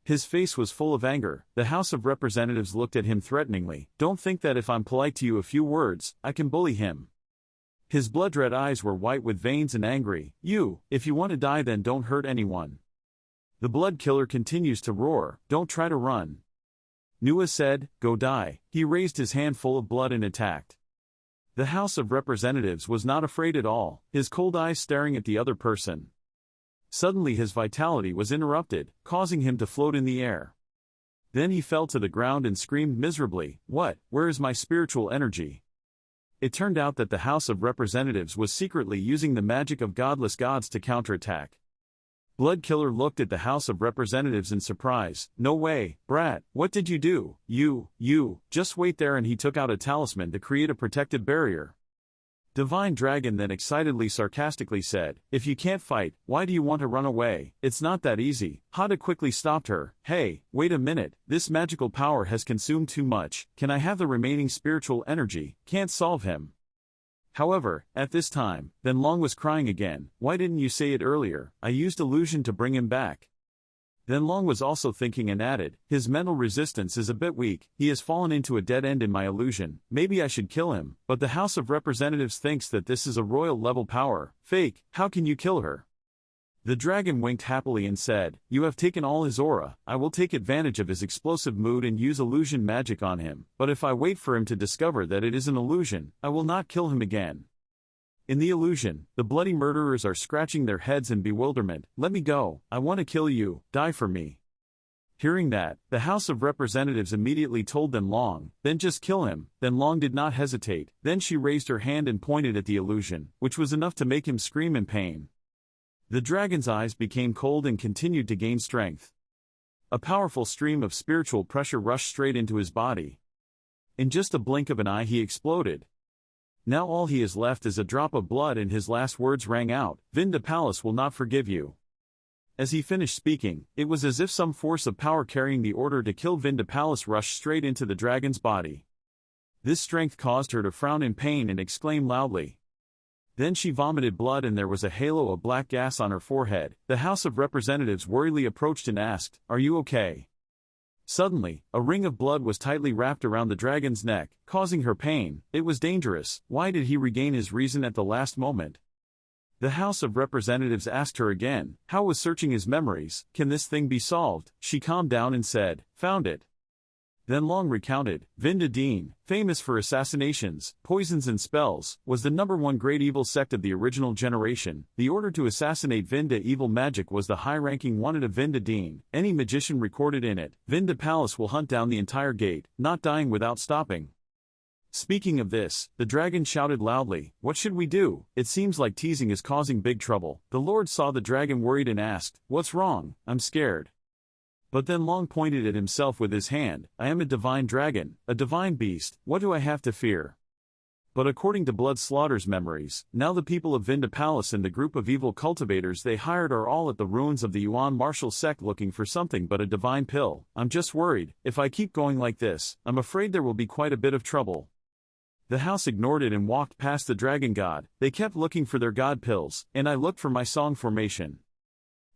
Speaker 1: His face was full of anger. The House of Representatives looked at him threateningly. "Don't think that if I'm polite to you a few words, I can bully him." His blood-red eyes were white with veins and angry. If you want to die then don't hurt anyone." The blood killer continues to roar, "Don't try to run." Nua said, "Go die." He raised his hand full of blood and attacked. The House of Representatives was not afraid at all, his cold eyes staring at the other person. Suddenly his vitality was interrupted, causing him to float in the air. Then he fell to the ground and screamed miserably, Where is my spiritual energy?" It turned out that the House of Representatives was secretly using the magic of godless gods to counterattack. Blood Killer looked at the House of Representatives in surprise. "No way, brat, what did you do? You, just wait there," and he took out a talisman to create a protective barrier. Divine Dragon then excitedly sarcastically said, "If you can't fight, why do you want to run away? It's not that easy." Hada quickly stopped her. "Hey, wait a minute, this magical power has consumed too much, can I have the remaining spiritual energy? Can't solve him." However, at this time, Then Long was crying again. "Why didn't you say it earlier? I used illusion to bring him back." Then Long was also thinking and added, "His mental resistance is a bit weak, he has fallen into a dead end in my illusion, maybe I should kill him, but the House of Representatives thinks that this is a royal level power. Fake, how can you kill her?" The dragon winked happily and said, "You have taken all his aura, I will take advantage of his explosive mood and use illusion magic on him, but if I wait for him to discover that it is an illusion, I will not kill him again." In the illusion, the bloody murderers are scratching their heads in bewilderment. "Let me go, I want to kill you, die for me." Hearing that, the House of Representatives immediately told Then Long, "Then just kill him." Then Long did not hesitate, then she raised her hand and pointed at the illusion, which was enough to make him scream in pain. The dragon's eyes became cold and continued to gain strength. A powerful stream of spiritual pressure rushed straight into his body. In just a blink of an eye he exploded. Now all he has left is a drop of blood, and his last words rang out, "Vinda Palace will not forgive you." As he finished speaking, it was as if some force of power carrying the order to kill Vinda Palace rushed straight into the dragon's body. This strength caused her to frown in pain and exclaim loudly. Then she vomited blood and there was a halo of black gas on her forehead. The House of Representatives worriedly approached and asked, "Are you okay?" Suddenly, a ring of blood was tightly wrapped around the dragon's neck, causing her pain. It was dangerous. Why did he regain his reason at the last moment? The House of Representatives asked her again, how was searching his memories, can this thing be solved? She calmed down and said, "Found it." Then Long recounted, Vinda Deen, famous for assassinations, poisons and spells, was the #1 great evil sect of the original generation. The order to assassinate Vinda evil magic was the high-ranking wanted of Vinda Deen. Any magician recorded in it, Vinda Palace will hunt down the entire gate, not dying without stopping. Speaking of this, the dragon shouted loudly, "What should we do? It seems like teasing is causing big trouble." The Lord saw the dragon worried and asked, "What's wrong? I'm scared." But then Long pointed at himself with his hand, "I am a divine dragon, a divine beast, what do I have to fear?" But according to Blood Slaughter's memories, now the people of Vinda Palace and the group of evil cultivators they hired are all at the ruins of the Yuan martial sect looking for something but a divine pill. I'm just worried, if I keep going like this, I'm afraid there will be quite a bit of trouble. The house ignored it and walked past the dragon god. They kept looking for their god pills, and I looked for my song formation.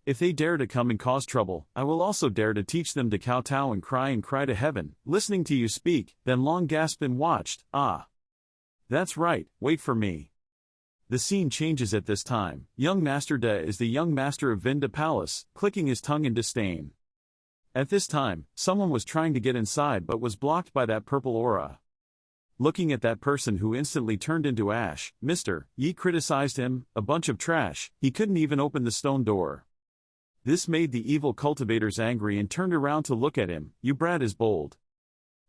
Speaker 1: If they dare to come and cause trouble, I will also dare to teach them to kowtow and cry to heaven. Listening to you speak, then Long gasped and watched. Ah. That's right, wait for me. The scene changes at this time. Young Master Da is the young master of Vinda Palace, clicking his tongue in disdain. At this time, someone was trying to get inside but was blocked by that purple aura. Looking at that person who instantly turned into ash, Mr. Yi criticized him, a bunch of trash, he couldn't even open the stone door. This made the evil cultivators angry and turned around to look at him. You brat is bold.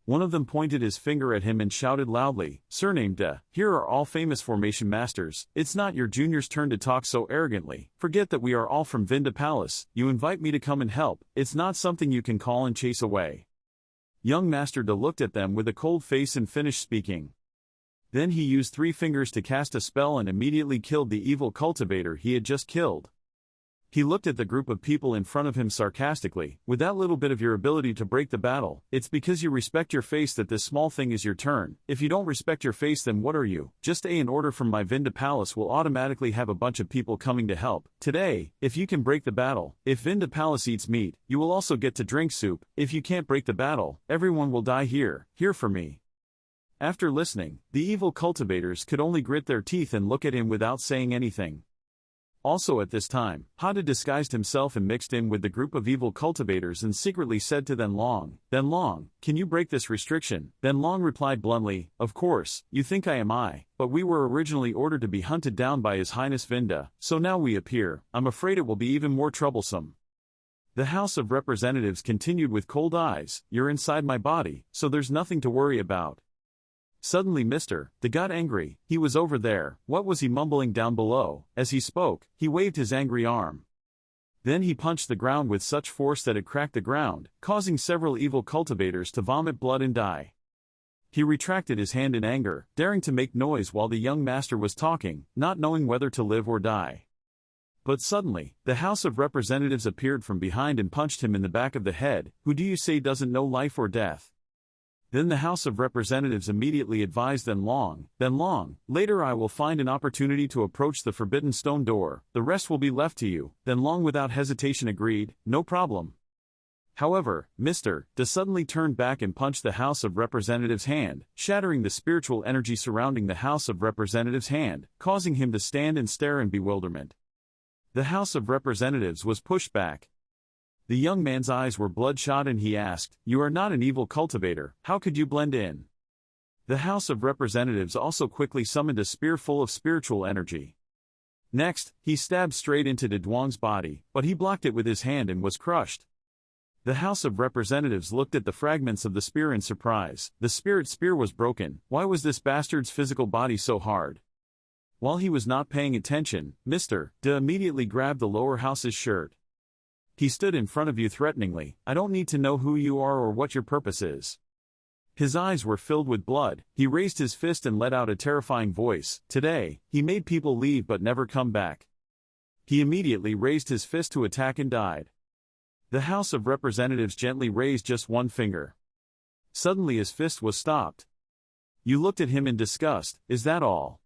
Speaker 1: One of them pointed his finger at him and shouted loudly, Surname Da, here are all famous formation masters, it's not your junior's turn to talk so arrogantly, forget that we are all from Vinda Palace, you invite me to come and help, it's not something you can call and chase away. Young Master Da looked at them with a cold face and finished speaking. Then he used 3 fingers to cast a spell and immediately killed the evil cultivator he had just killed. He looked at the group of people in front of him sarcastically, with that little bit of your ability to break the battle, it's because you respect your face that this small thing is your turn. If you don't respect your face then what are you? Just an order from my Vinda Palace will automatically have a bunch of people coming to help. Today, if you can break the battle, if Vinda Palace eats meat, you will also get to drink soup. If you can't break the battle, everyone will die here for me. After listening, the evil cultivators could only grit their teeth and look at him without saying anything. Also at this time, Hada disguised himself and mixed in with the group of evil cultivators and secretly said to Then Long, can you break this restriction? Then Long replied bluntly, of course, you think I am but we were originally ordered to be hunted down by His Highness Vinda, so now we appear, I'm afraid it will be even more troublesome. The House of Representatives continued with cold eyes, you're inside my body, so there's nothing to worry about. Suddenly Mr. Da got angry, he was over there, what was he mumbling down below? As he spoke, he waved his angry arm. Then he punched the ground with such force that it cracked the ground, causing several evil cultivators to vomit blood and die. He retracted his hand in anger, daring to make noise while the young master was talking, not knowing whether to live or die. But suddenly, the House of Representatives appeared from behind and punched him in the back of the head. Who do you say doesn't know life or death? Then the House of Representatives immediately advised Then Long, later I will find an opportunity to approach the forbidden stone door, the rest will be left to you. Then Long without hesitation agreed, no problem. However, Mr. Da suddenly turned back and punched the House of Representatives' hand, shattering the spiritual energy surrounding the House of Representatives' hand, causing him to stand and stare in bewilderment. The House of Representatives was pushed back. The young man's eyes were bloodshot and he asked, "You are not an evil cultivator, how could you blend in?" The House of Representatives also quickly summoned a spear full of spiritual energy. Next, he stabbed straight into De Duong's body, but he blocked it with his hand and was crushed. The House of Representatives looked at the fragments of the spear in surprise. The spirit spear was broken. Why was this bastard's physical body so hard? While he was not paying attention, Mr. Da immediately grabbed the lower house's shirt. He stood in front of you threateningly. I don't need to know who you are or what your purpose is. His eyes were filled with blood. He raised his fist and let out a terrifying voice. Today, he made people leave but never come back. He immediately raised his fist to attack and died. The House of Representatives gently raised just one finger. Suddenly his fist was stopped. You looked at him in disgust. Is that all?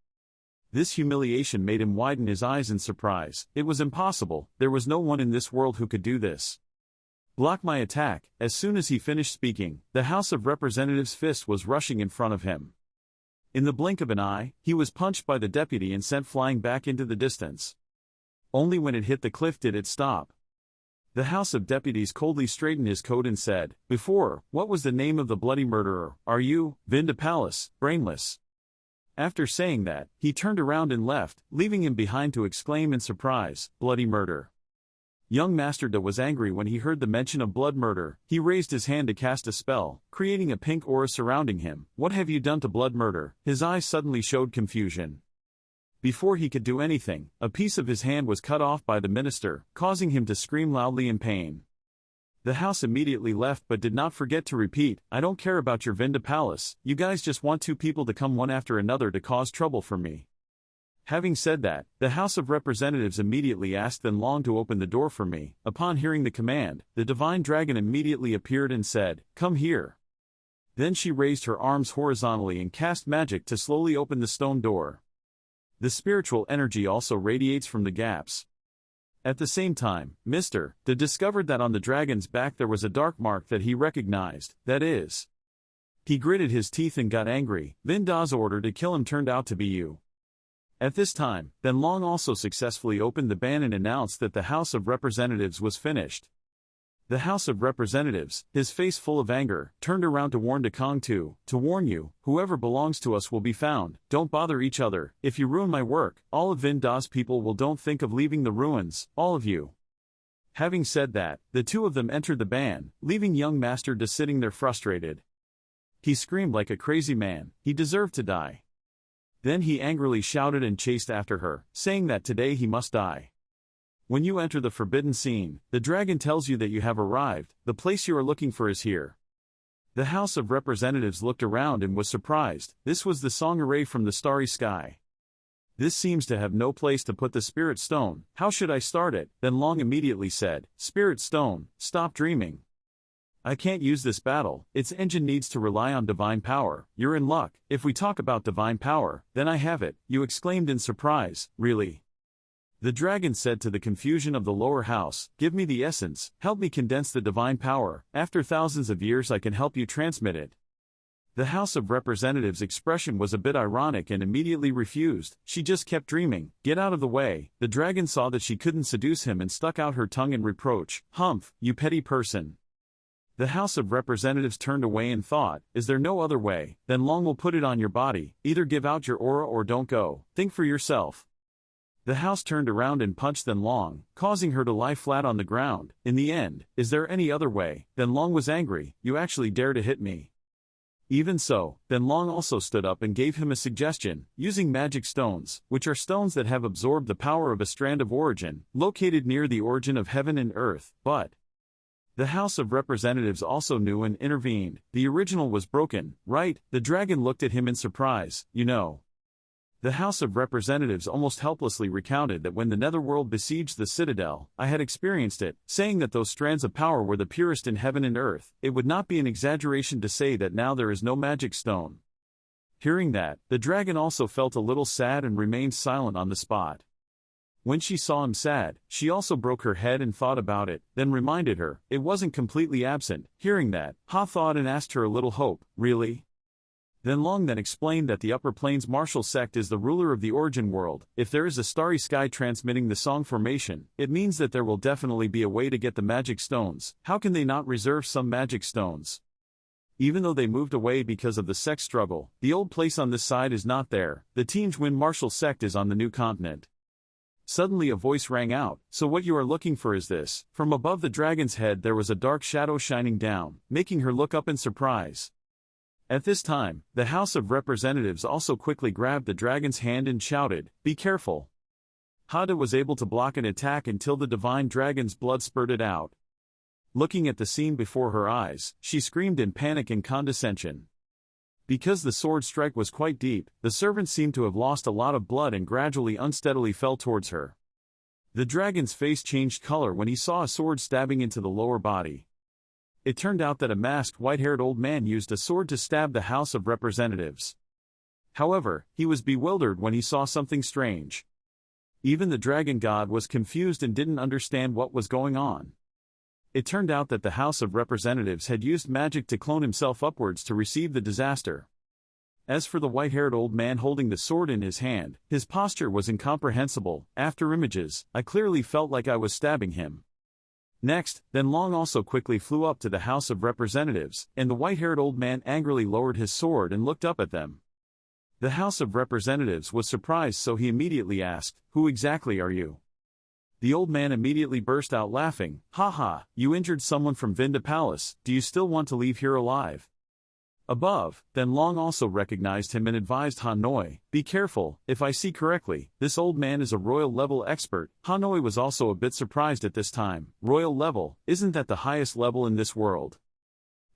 Speaker 1: This humiliation made him widen his eyes in surprise. It was impossible, there was no one in this world who could do this. Block my attack. As soon as he finished speaking, the House of Representatives' fist was rushing in front of him. In the blink of an eye, he was punched by the deputy and sent flying back into the distance. Only when it hit the cliff did it stop. The House of Deputies coldly straightened his coat and said, "Before, what was the name of the bloody murderer? Are you, Vinda Palace, brainless?" After saying that, he turned around and left, leaving him behind to exclaim in surprise, "Bloody murder." Young Master Da was angry when he heard the mention of blood murder. He raised his hand to cast a spell, creating a pink aura surrounding him. What have you done to blood murder? His eyes suddenly showed confusion. Before he could do anything, a piece of his hand was cut off by the minister, causing him to scream loudly in pain. The house immediately left but did not forget to repeat, "I don't care about your Vinda Palace, you guys just want two people to come one after another to cause trouble for me." Having said that, the House of Representatives immediately asked Then Long to open the door for me. Upon hearing the command, the divine dragon immediately appeared and said, "Come here." Then she raised her arms horizontally and cast magic to slowly open the stone door. The spiritual energy also radiates from the gaps. At the same time, Mr. Da discovered that on the dragon's back there was a dark mark that he recognized, that is. He gritted his teeth and got angry. Vin Da's order to kill him turned out to be you. At this time, Then Long also successfully opened the ban and announced that the House of Representatives was finished. The House of Representatives, his face full of anger, turned around to warn Dekong to warn you, whoever belongs to us will be found, don't bother each other, if you ruin my work, all of Vin Da's people will don't think of leaving the ruins, all of you. Having said that, the two of them entered the ban, leaving young Master Da sitting there frustrated. He screamed like a crazy man, he deserved to die. Then he angrily shouted and chased after her, saying that today he must die. When you enter the forbidden scene, the dragon tells you that you have arrived, the place you are looking for is here. The House of Representatives looked around and was surprised. This was the song array from the starry sky. This seems to have no place to put the spirit stone. How should I start it? Then Long immediately said, "Spirit stone, stop dreaming. I can't use this battle, its engine needs to rely on divine power. You're in luck. If we talk about divine power, then I have it," you exclaimed in surprise. Really? The dragon said to the confusion of the lower house, "Give me the essence, help me condense the divine power, after thousands of years I can help you transmit it." The House of Representatives' expression was a bit ironic and immediately refused. She just kept dreaming. Get out of the way. The dragon saw that she couldn't seduce him and stuck out her tongue in reproach. "Humph, you petty person." The House of Representatives turned away and thought, is there no other way? Then Long will put it on your body, either give out your aura or don't go. Think for yourself. The house turned around and punched Then Long, causing her to lie flat on the ground. In the end, is there any other way? Then Long was angry, you actually dare to hit me. Even so, Then Long also stood up and gave him a suggestion, using magic stones, which are stones that have absorbed the power of a strand of origin, located near the origin of heaven and earth, but The House of Representatives also knew and intervened. The original was broken, right? The dragon looked at him in surprise. You know. The House of Representatives almost helplessly recounted that when the Netherworld besieged the Citadel, I had experienced it, saying that those strands of power were the purest in heaven and earth. It would not be an exaggeration to say that now there is no magic stone. Hearing that, the dragon also felt a little sad and remained silent on the spot. When she saw him sad, she also broke her head and thought about it, then reminded her, it wasn't completely absent. Hearing that, Ha thought and asked her a little hope, really? Then Long then explained that the Upper Plains martial sect is the ruler of the origin world. If there is a starry sky transmitting the song formation, it means that there will definitely be a way to get the magic stones. How can they not reserve some magic stones? Even though they moved away because of the sex struggle, the old place on this side is not there. The Tianjin martial sect is on the new continent. Suddenly a voice rang out, so what you are looking for is this. From above the dragon's head there was a dark shadow shining down, making her look up in surprise. At this time, the House of Representatives also quickly grabbed the dragon's hand and shouted, "Be careful!" Hada was able to block an attack until the divine dragon's blood spurted out. Looking at the scene before her eyes, she screamed in panic and condescension. Because the sword strike was quite deep, the servant seemed to have lost a lot of blood and gradually unsteadily fell towards her. The dragon's face changed color when he saw a sword stabbing into the lower body. It turned out that a masked white-haired old man used a sword to stab the House of Representatives. However, he was bewildered when he saw something strange. Even the dragon god was confused and didn't understand what was going on. It turned out that the House of Representatives had used magic to clone himself upwards to receive the disaster. As for the white-haired old man holding the sword in his hand, his posture was incomprehensible. After images, I clearly felt like I was stabbing him. Next, then Long also quickly flew up to the House of Representatives, and the white-haired old man angrily lowered his sword and looked up at them. The House of Representatives was surprised, so he immediately asked, "Who exactly are you?" The old man immediately burst out laughing. "Ha ha, you injured someone from Vinda Palace, do you still want to leave here alive?" Above, then Long also recognized him and advised Hanoi, "Be careful, if I see correctly, this old man is a royal level expert." Hanoi was also a bit surprised at this time. Royal level, isn't that the highest level in this world?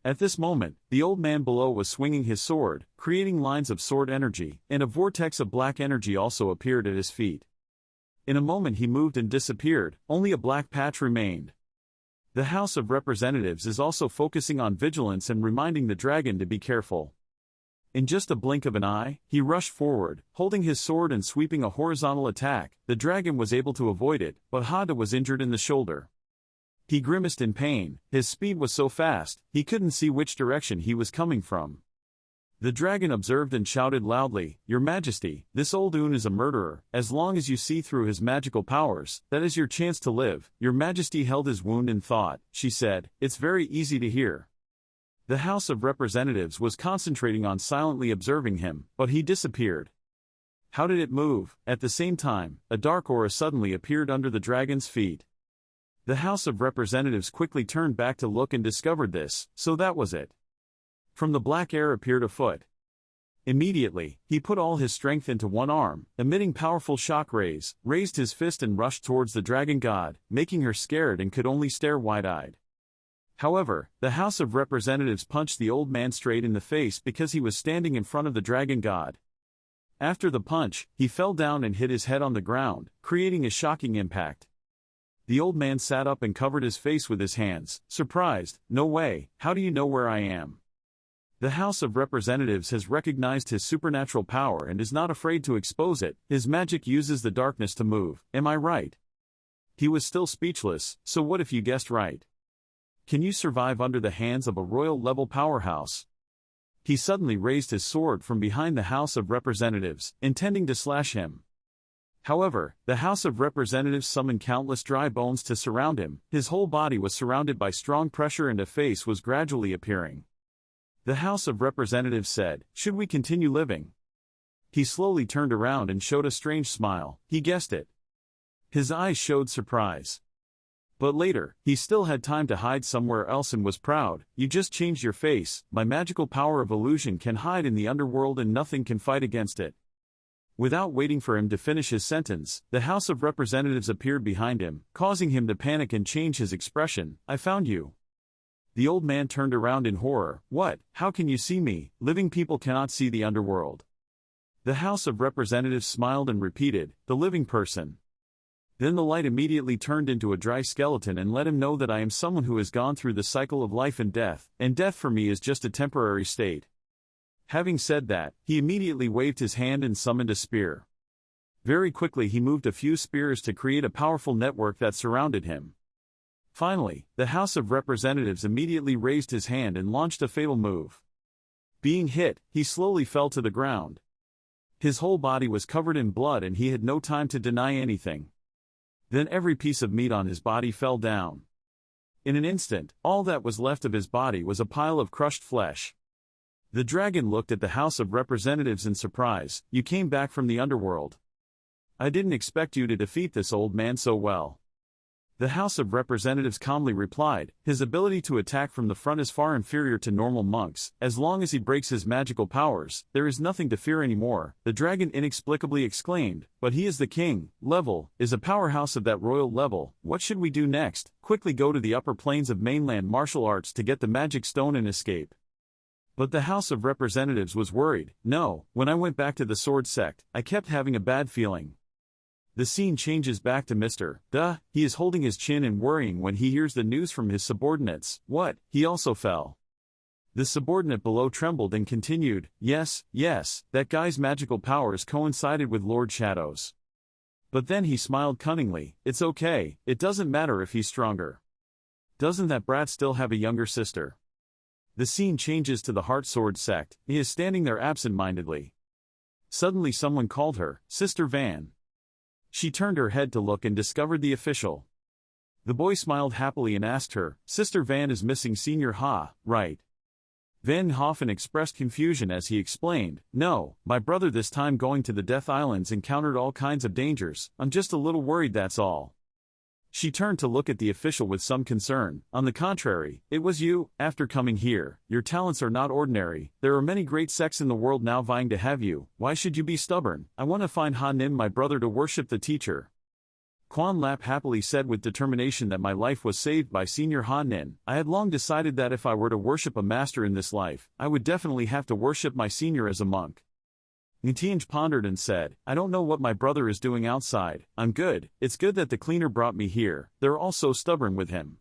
Speaker 1: At this moment, the old man below was swinging his sword, creating lines of sword energy, and a vortex of black energy also appeared at his feet. In a moment he moved and disappeared, only a black patch remained. The House of Representatives is also focusing on vigilance and reminding the dragon to be careful. In just a blink of an eye, he rushed forward, holding his sword and sweeping a horizontal attack. The dragon was able to avoid it, but Hada was injured in the shoulder. He grimaced in pain. His speed was so fast, he couldn't see which direction he was coming from. The dragon observed and shouted loudly, "Your Majesty, this old Un is a murderer. As long as you see through his magical powers, that is your chance to live." Your Majesty held his wound in thought. She said, "It's very easy to hear." The House of Representatives was concentrating on silently observing him, but he disappeared. How did it move? At the same time, a dark aura suddenly appeared under the dragon's feet. The House of Representatives quickly turned back to look and discovered this, so that was it. From the black air appeared a foot. Immediately, he put all his strength into one arm, emitting powerful shock rays, raised his fist and rushed towards the dragon god, making her scared and could only stare wide-eyed. However, the House of Representatives punched the old man straight in the face because he was standing in front of the dragon god. After the punch, he fell down and hit his head on the ground, creating a shocking impact. The old man sat up and covered his face with his hands, surprised. "No way, how do you know where I am?" The House of Representatives has recognized his supernatural power and is not afraid to expose it. His magic uses the darkness to move, am I right? He was still speechless, so what if you guessed right? Can you survive under the hands of a royal-level powerhouse? He suddenly raised his sword from behind the House of Representatives, intending to slash him. However, the House of Representatives summoned countless dry bones to surround him. His whole body was surrounded by strong pressure and a face was gradually appearing. The House of Representatives said, "Should we continue living?" He slowly turned around and showed a strange smile. He guessed it. His eyes showed surprise. But later, he still had time to hide somewhere else and was proud. "You just changed your face. My magical power of illusion can hide in the underworld and nothing can fight against it." Without waiting for him to finish his sentence, the House of Representatives appeared behind him, causing him to panic and change his expression. "I found you." The old man turned around in horror. What? How can you see me? Living people cannot see the underworld. The House of Representatives smiled and repeated, the living person. Then the light immediately turned into a dry skeleton and let him know that I am someone who has gone through the cycle of life and death for me is just a temporary state. Having said that, he immediately waved his hand and summoned a spear. Very quickly he moved a few spears to create a powerful network that surrounded him. Finally, the House of Representatives immediately raised his hand and launched a fatal move. Being hit, he slowly fell to the ground. His whole body was covered in blood and he had no time to deny anything. Then every piece of meat on his body fell down. In an instant, all that was left of his body was a pile of crushed flesh. The dragon looked at the House of Representatives in surprise. You came back from the underworld. I didn't expect you to defeat this old man so well. The House of Representatives calmly replied, his ability to attack from the front is far inferior to normal monks. As long as he breaks his magical powers, there is nothing to fear anymore. The dragon inexplicably exclaimed, but he is the king, is a powerhouse of that royal level. What should we do next? Quickly go to the upper planes of mainland martial arts to get the magic stone and escape. But the House of Representatives was worried. No, when I went back to the sword sect, I kept having a bad feeling. The scene changes back to Mr. He is holding his chin and worrying when he hears the news from his subordinates. What? He also fell. The subordinate below trembled and continued, yes, that guy's magical powers coincided with Lord Shadow's. But then he smiled cunningly, it's okay, it doesn't matter if he's stronger. Doesn't that brat still have a younger sister? The scene changes to the Heart Sword sect. He is standing there absent-mindedly. Suddenly someone called her, Sister Van. She turned her head to look and discovered the official. The boy smiled happily and asked her, Sister Van is missing Senior Ha, right? Van Hoffen expressed confusion as he explained, no, my brother this time going to the Death Islands encountered all kinds of dangers, I'm just a little worried that's all. She turned to look at the official with some concern. On the contrary, it was you. After coming here, your talents are not ordinary. There are many great sects in the world now vying to have you. Why should you be stubborn? I want to find Ha Nim my brother to worship the teacher. Quan Lap happily said with determination that my life was saved by Senior Ha Nin. I had long decided that if I were to worship a master in this life, I would definitely have to worship my senior as a monk. Ntienge pondered and said, I don't know what my brother is doing outside. I'm good. It's good that the cleaner brought me here. They're all so stubborn with him.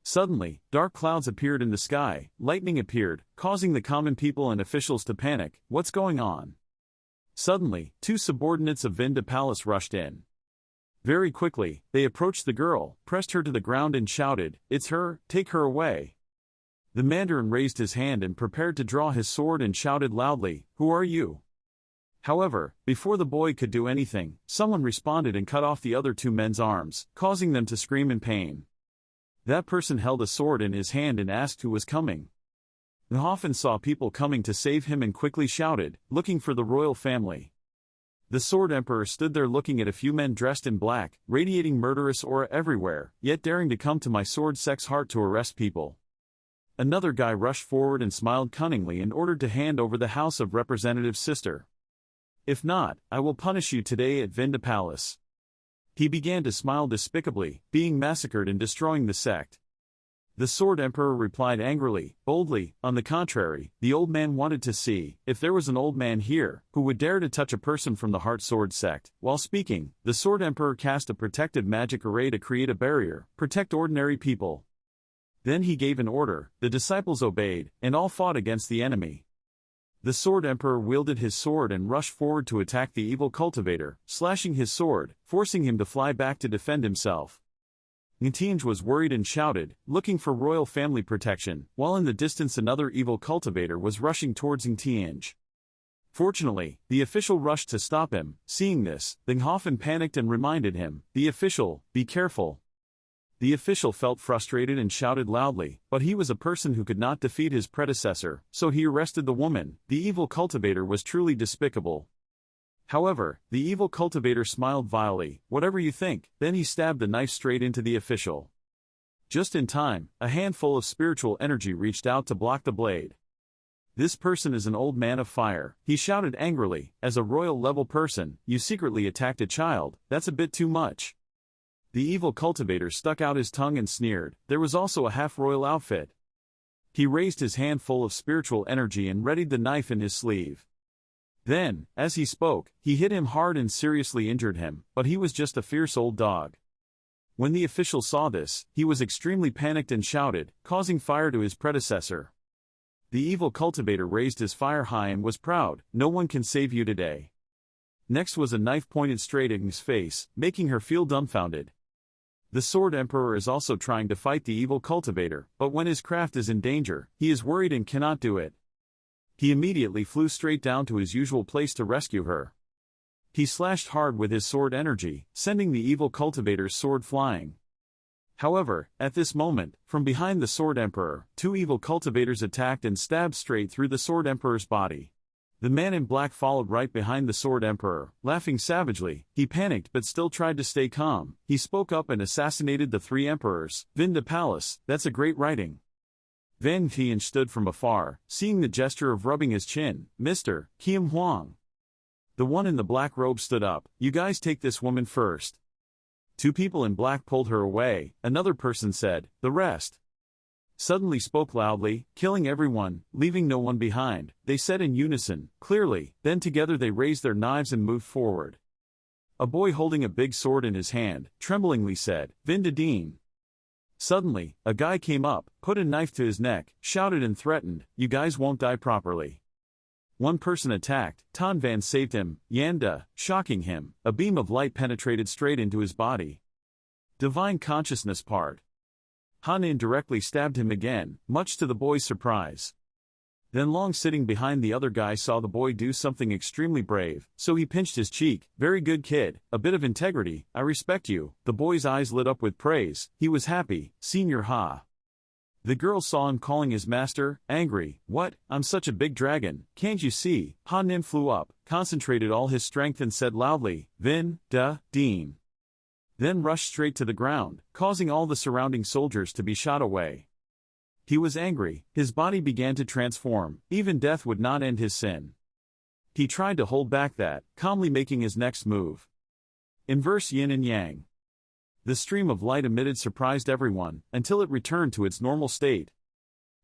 Speaker 1: Suddenly, dark clouds appeared in the sky, lightning appeared, causing the common people and officials to panic. What's going on? Suddenly, two subordinates of Vinda Palace rushed in. Very quickly, they approached the girl, pressed her to the ground and shouted, it's her, take her away. The Mandarin raised his hand and prepared to draw his sword and shouted loudly, who are you? However, before the boy could do anything, someone responded and cut off the other two men's arms, causing them to scream in pain. That person held a sword in his hand and asked who was coming. Hoffen saw people coming to save him and quickly shouted, looking for the royal family. The Sword Emperor stood there looking at a few men dressed in black, radiating murderous aura everywhere, yet daring to come to my sword sect's heart to arrest people. Another guy rushed forward and smiled cunningly and ordered to hand over the House of Representatives' sister. If not, I will punish you today at Vinda Palace. He began to smile despicably, being massacred and destroying the sect. The Sword Emperor replied angrily, boldly, on the contrary, the old man wanted to see, if there was an old man here, who would dare to touch a person from the Heart Sword sect. While speaking, the Sword Emperor cast a protective magic array to create a barrier, protect ordinary people. Then he gave an order, the disciples obeyed, and all fought against the enemy. The Sword Emperor wielded his sword and rushed forward to attack the evil cultivator, slashing his sword, forcing him to fly back to defend himself. Ntienge was worried and shouted, looking for royal family protection, while in the distance another evil cultivator was rushing towards Ntienge. Fortunately, the official rushed to stop him. Seeing this, Hoffen panicked and reminded him, the official, be careful. The official felt frustrated and shouted loudly, but he was a person who could not defeat his predecessor, so he arrested the woman. The evil cultivator was truly despicable. However, the evil cultivator smiled vilely, whatever you think, then he stabbed the knife straight into the official. Just in time, a handful of spiritual energy reached out to block the blade. This person is an old man of fire, he shouted angrily, as a royal-level person, you secretly attacked a child, that's a bit too much. The evil cultivator stuck out his tongue and sneered, there was also a half-royal outfit. He raised his hand full of spiritual energy and readied the knife in his sleeve. Then, as he spoke, he hit him hard and seriously injured him, but he was just a fierce old dog. When the official saw this, he was extremely panicked and shouted, causing fire to his predecessor. The evil cultivator raised his fire high and was proud, "No one can save you today." Next was a knife pointed straight at his face, making her feel dumbfounded. The Sword Emperor is also trying to fight the evil cultivator, but when his craft is in danger, he is worried and cannot do it. He immediately flew straight down to his usual place to rescue her. He slashed hard with his sword energy, sending the evil cultivator's sword flying. However, at this moment, from behind the Sword Emperor, two evil cultivators attacked and stabbed straight through the Sword Emperor's body. The man in black followed right behind the Sword Emperor, laughing savagely. He panicked but still tried to stay calm. He spoke up and assassinated the three emperors. Vinda Palace, that's a great writing. Van Tianj stood from afar, seeing the gesture of rubbing his chin. Mr. Kiem Huang. The one in the black robe stood up. You guys take this woman first. Two people in black pulled her away. Another person said, the rest. Suddenly spoke loudly, killing everyone, leaving no one behind. They said in unison, clearly, then together they raised their knives and moved forward. A boy holding a big sword in his hand, tremblingly said, Vindadine. Suddenly, a guy came up, put a knife to his neck, shouted and threatened, you guys won't die properly. One person attacked, Tan Van saved him, Yanda, shocking him, a beam of light penetrated straight into his body. Divine consciousness part. Han indirectly stabbed him again, much to the boy's surprise. Then Long sitting behind the other guy saw the boy do something extremely brave, so he pinched his cheek. Very good kid, a bit of integrity, I respect you. The boy's eyes lit up with praise, he was happy, Senior Ha. The girl saw him calling his master, angry, what, I'm such a big dragon, can't you see? Han Nim flew up, concentrated all his strength and said loudly, Vin, da, Dean. Then rushed straight to the ground, causing all the surrounding soldiers to be shot away. He was angry, his body began to transform, even death would not end his sin. He tried to hold back that, calmly making his next move. Inverse yin and yang. The stream of light emitted surprised everyone, until it returned to its normal state.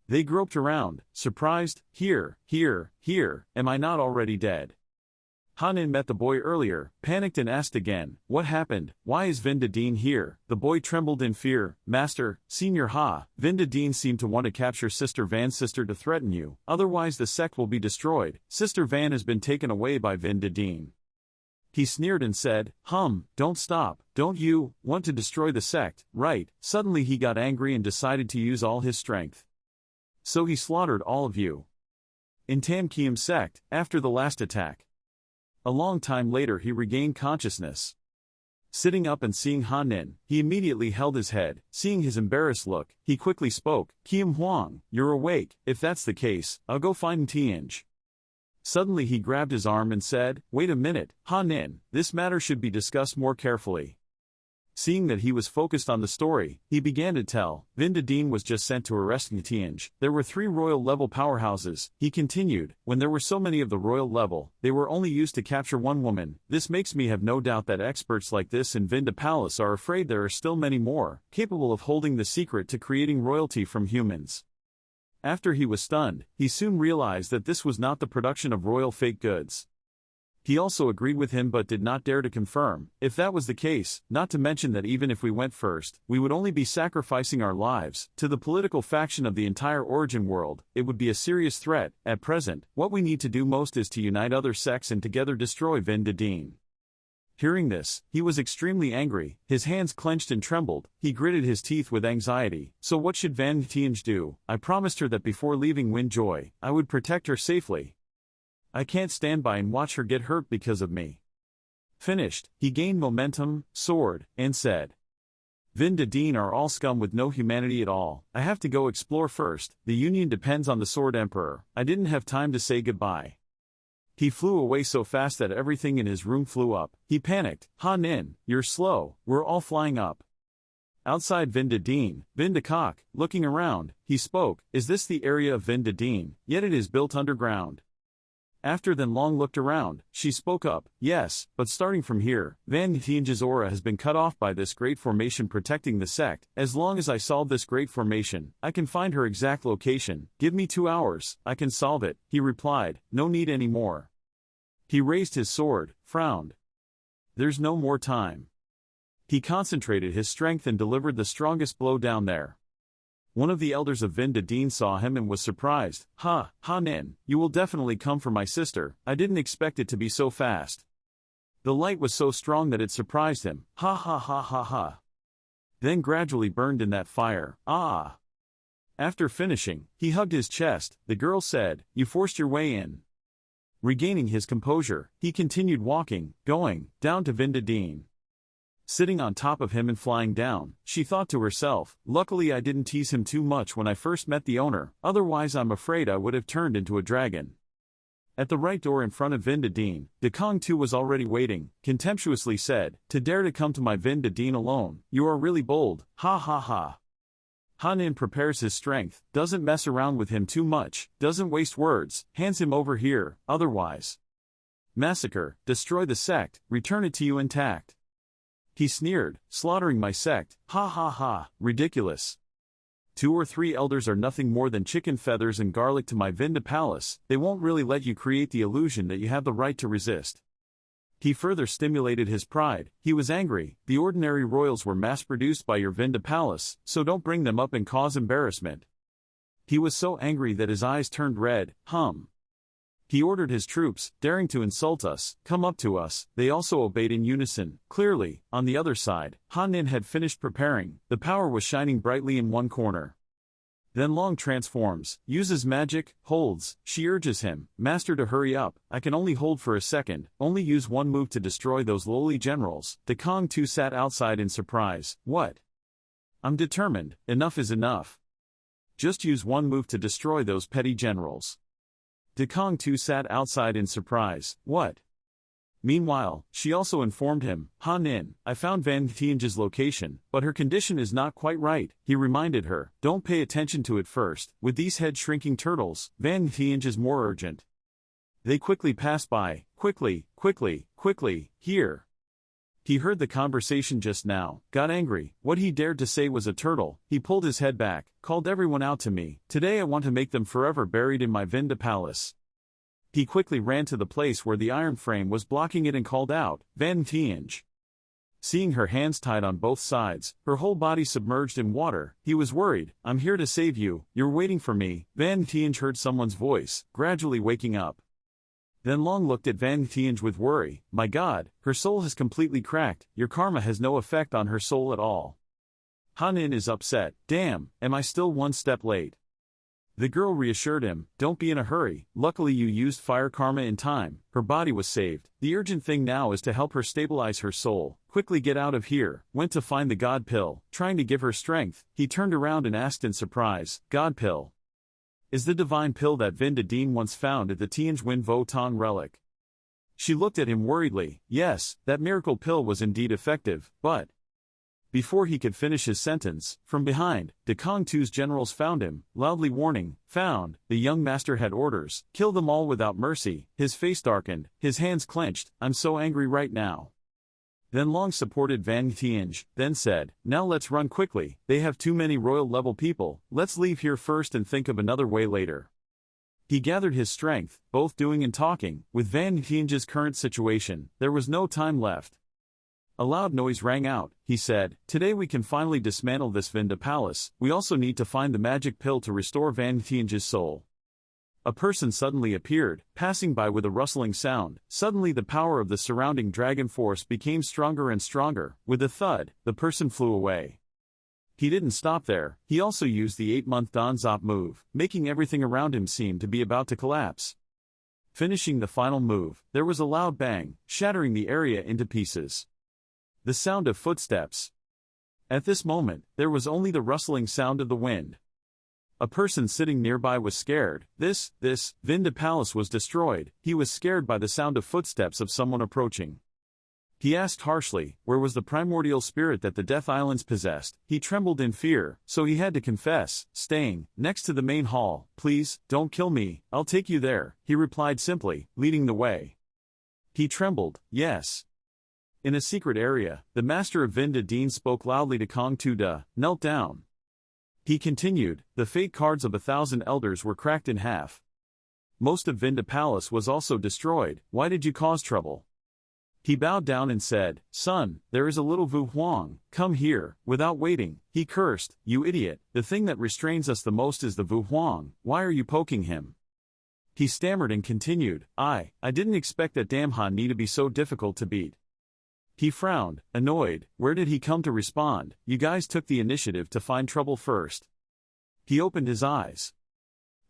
Speaker 1: They groped around, surprised, here, am I not already dead? Hanin met the boy earlier, panicked and asked again, what happened, why is Vindadine here? The boy trembled in fear, Master, Senior Ha, Vindadine seemed to want to capture Sister Van's sister to threaten you, otherwise the sect will be destroyed. Sister Van has been taken away by Vindadine. He sneered and said, don't stop, don't you want to destroy the sect, right? Suddenly he got angry and decided to use all his strength. So he slaughtered all of you. In Tam Kiem sect, after the last attack. A long time later he regained consciousness. Sitting up and seeing Han Nin, he immediately held his head. Seeing his embarrassed look, he quickly spoke, Kiem Huang, you're awake. If that's the case, I'll go find Tianj. Suddenly he grabbed his arm and said, wait a minute, Han Nin, this matter should be discussed more carefully. Seeing that he was focused on the story, he began to tell, Vindadine was just sent to arrest Tianj. There were 3 royal-level powerhouses, he continued. When there were so many of the royal level, they were only used to capture one woman. This makes me have no doubt that experts like this in Vinda Palace are afraid there are still many more, capable of holding the secret to creating royalty from humans. After he was stunned, he soon realized that this was not the production of royal fake goods. He also agreed with him but did not dare to confirm, if that was the case, not to mention that even if we went first, we would only be sacrificing our lives to the political faction of the entire origin world. It would be a serious threat. At present, what we need to do most is to unite other sects and together destroy Vindadine. Hearing this, he was extremely angry, his hands clenched and trembled, he gritted his teeth with anxiety. So what should Van Tianj do? I promised her that before leaving Windjoy, I would protect her safely. I can't stand by and watch her get hurt because of me. Finished, he gained momentum, sword, and said, Vindadine are all scum with no humanity at all. I have to go explore first. The Union depends on the Sword Emperor. I didn't have time to say goodbye. He flew away so fast that everything in his room flew up. He panicked. Han Nin, you're slow, we're all flying up. Outside Vindadine, Vindakok, looking around, he spoke, is this the area of Vindadine? Yet it is built underground. After then Long looked around, she spoke up, yes, but starting from here, Van Tianj's aura has been cut off by this great formation protecting the sect. As long as I solve this great formation, I can find her exact location. Give me 2 hours, I can solve it, he replied, no need anymore. He raised his sword, frowned. There's no more time. He concentrated his strength and delivered the strongest blow down there. One of the elders of Vin Dedin saw him and was surprised. Ha Nin, you will definitely come for my sister, I didn't expect it to be so fast. The light was so strong that it surprised him. Ha ha ha ha ha. Then gradually burned in that fire. Ah. After finishing, he hugged his chest. The girl said, you forced your way in. Regaining his composure, he continued walking, going, down to Vin Dedin. Sitting on top of him and flying down, she thought to herself, luckily I didn't tease him too much when I first met the owner, otherwise I'm afraid I would have turned into a dragon. At the right door in front of Vin Dedin, Dekong too was already waiting, contemptuously said, to dare to come to my Vin Dedin alone, you are really bold, ha ha ha. Hanin prepares his strength, doesn't mess around with him too much, doesn't waste words, hands him over here, otherwise. Massacre, destroy the sect, return it to you intact. He sneered, slaughtering my sect, ha ha ha, ridiculous. 2 or 3 elders are nothing more than chicken feathers and garlic to my Vinda palace, they won't really let you create the illusion that you have the right to resist. He further stimulated his pride, he was angry, the ordinary royals were mass-produced by your Vinda palace, so don't bring them up and cause embarrassment. He was so angry that his eyes turned red, He ordered his troops, daring to insult us, come up to us, they also obeyed in unison. Clearly, on the other side, Han Nin had finished preparing, the power was shining brightly in one corner. Then Long transforms, uses magic, holds, she urges him, Master to hurry up, I can only hold for a second, only use one move to destroy those lowly generals. Dekong too sat outside in surprise, what? I'm determined, enough is enough. Just use one move to destroy those petty generals. Dekong too sat outside in surprise, what? Meanwhile, she also informed him, Han Nin, I found Van Tianj's location, but her condition is not quite right. He reminded her, don't pay attention to it first, with these head-shrinking turtles, Van Tianj is more urgent. They quickly passed by, quickly, here. He heard the conversation just now, got angry, what he dared to say was a turtle, he pulled his head back, called everyone out to me, today I want to make them forever buried in my Vinda palace. He quickly ran to the place where the iron frame was blocking it and called out, Van Tianj. Seeing her hands tied on both sides, her whole body submerged in water, he was worried, I'm here to save you, you're waiting for me. Van Tianj heard someone's voice, gradually waking up. Then Long looked at Van Tianj with worry, my god, her soul has completely cracked, your karma has no effect on her soul at all. Han Nin is upset, damn, am I still one step late? The girl reassured him, don't be in a hurry, luckily you used fire karma in time, her body was saved, the urgent thing now is to help her stabilize her soul, quickly get out of here, went to find the god pill, trying to give her strength, he turned around and asked in surprise, god pill? Is the divine pill that Vin Dedin once found at the Tianj Wen Vo Tong relic? She looked at him worriedly, yes, that miracle pill was indeed effective, but... Before he could finish his sentence, from behind, Dekong Tu's generals found him, loudly warning, found, the young master had orders, kill them all without mercy, his face darkened, his hands clenched, I'm so angry right now. Then Long supported Van Tianj, then said, now let's run quickly, they have too many royal-level people, let's leave here first and think of another way later. He gathered his strength, both doing and talking, with Van Tianj's current situation, there was no time left. A loud noise rang out, he said, today we can finally dismantle this Vinda palace, we also need to find the magic pill to restore Van Tianj's soul. A person suddenly appeared, passing by with a rustling sound, suddenly the power of the surrounding dragon force became stronger and stronger, with a thud, the person flew away. He didn't stop there, he also used the 8-month Dan Zop move, making everything around him seem to be about to collapse. Finishing the final move, there was a loud bang, shattering the area into pieces. The sound of footsteps. At this moment, there was only the rustling sound of the wind. A person sitting nearby was scared. This Vinda palace was destroyed, he was scared by the sound of footsteps of someone approaching. He asked harshly, where was the primordial spirit that the Death Islands possessed? He trembled in fear, so he had to confess, staying next to the main hall. Please, don't kill me, I'll take you there, he replied simply, leading the way. He trembled, yes. In a secret area, the master of Vinda Deen spoke loudly to Kong Tu-da, knelt down. He continued, the fate cards of 1,000 elders were cracked in half. Most of Vinda Palace was also destroyed. Why did you cause trouble? He bowed down and said, son, there is a little Wu Huang, come here. Without waiting, he cursed, you idiot, the thing that restrains us the most is the Wu Huang, why are you poking him? He stammered and continued, I didn't expect that damn Han Ni to be so difficult to beat. He frowned, annoyed. Where did he come to respond? You guys took the initiative to find trouble first. He opened his eyes,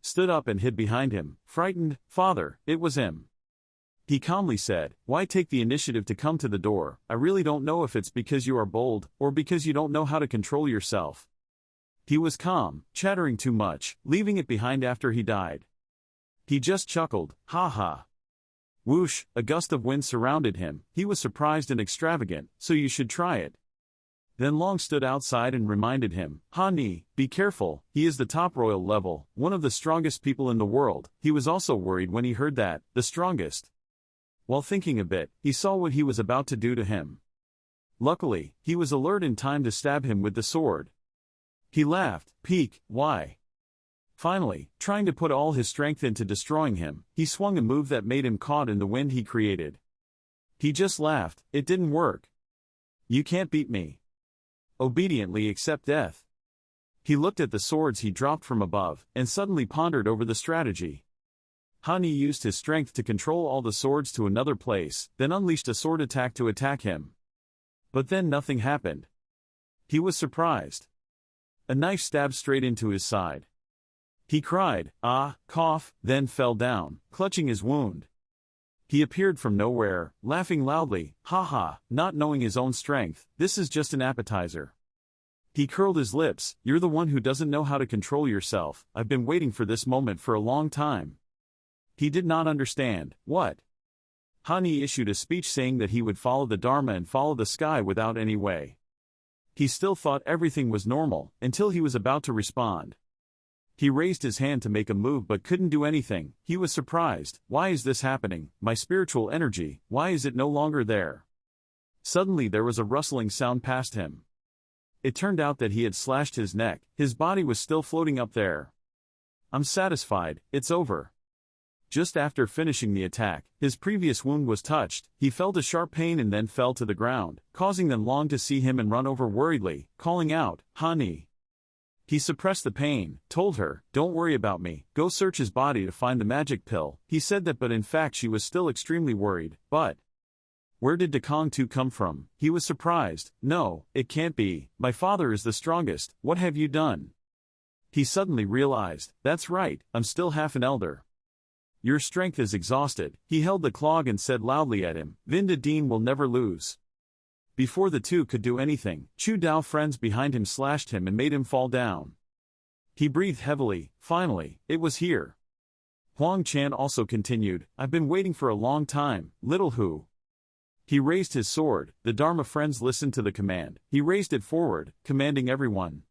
Speaker 1: stood up and hid behind him, frightened. Father, it was him. He calmly said, why take the initiative to come to the door? I really don't know if it's because you are bold, or because you don't know how to control yourself. He was calm, chattering too much, leaving it behind after he died. He just chuckled, ha ha. Whoosh, a gust of wind surrounded him. He was surprised and extravagant, so you should try it. Then Long stood outside and reminded him, Han Ni, be careful, he is the top royal level, one of the strongest people in the world. He was also worried when he heard that, the strongest. While thinking a bit, he saw what he was about to do to him. Luckily, he was alert in time to stab him with the sword. He laughed, peak, why? Finally, trying to put all his strength into destroying him, he swung a move that made him caught in the wind he created. He just laughed, it didn't work. You can't beat me. Obediently accept death. He looked at the swords he dropped from above, and suddenly pondered over the strategy. Han Ni used his strength to control all the swords to another place, then unleashed a sword attack to attack him. But then nothing happened. He was surprised. A knife stabbed straight into his side. He cried, ah, cough, then fell down, clutching his wound. He appeared from nowhere, laughing loudly, ha ha, not knowing his own strength, this is just an appetizer. He curled his lips, you're the one who doesn't know how to control yourself, I've been waiting for this moment for a long time. He did not understand, what? Han Ni issued a speech saying that he would follow the Dharma and follow the sky without any way. He still thought everything was normal, until he was about to respond. He raised his hand to make a move but couldn't do anything. He was surprised. Why is this happening? My spiritual energy, why is it no longer there? Suddenly there was a rustling sound past him. It turned out that he had slashed his neck. His body was still floating up there. I'm satisfied, it's over. Just after finishing the attack, his previous wound was touched. He felt a sharp pain and then fell to the ground, causing them Long to see him and run over worriedly, calling out, Han Ni. He suppressed the pain, told her, don't worry about me, go search his body to find the magic pill. He said that, but in fact she was still extremely worried. But where did Dekong Tu come from? He was surprised. No, it can't be. My father is the strongest. What have you done? He suddenly realized, that's right, I'm still half an elder. Your strength is exhausted. He held the clog and said loudly at him, Vinda Deen will never lose. Before the two could do anything, Chu Dao friends behind him slashed him and made him fall down. He breathed heavily. Finally, it was here. Huang Chan also continued, I've been waiting for a long time, little Hu. He raised his sword. The Dharma friends listened to the command. He raised it forward, commanding everyone.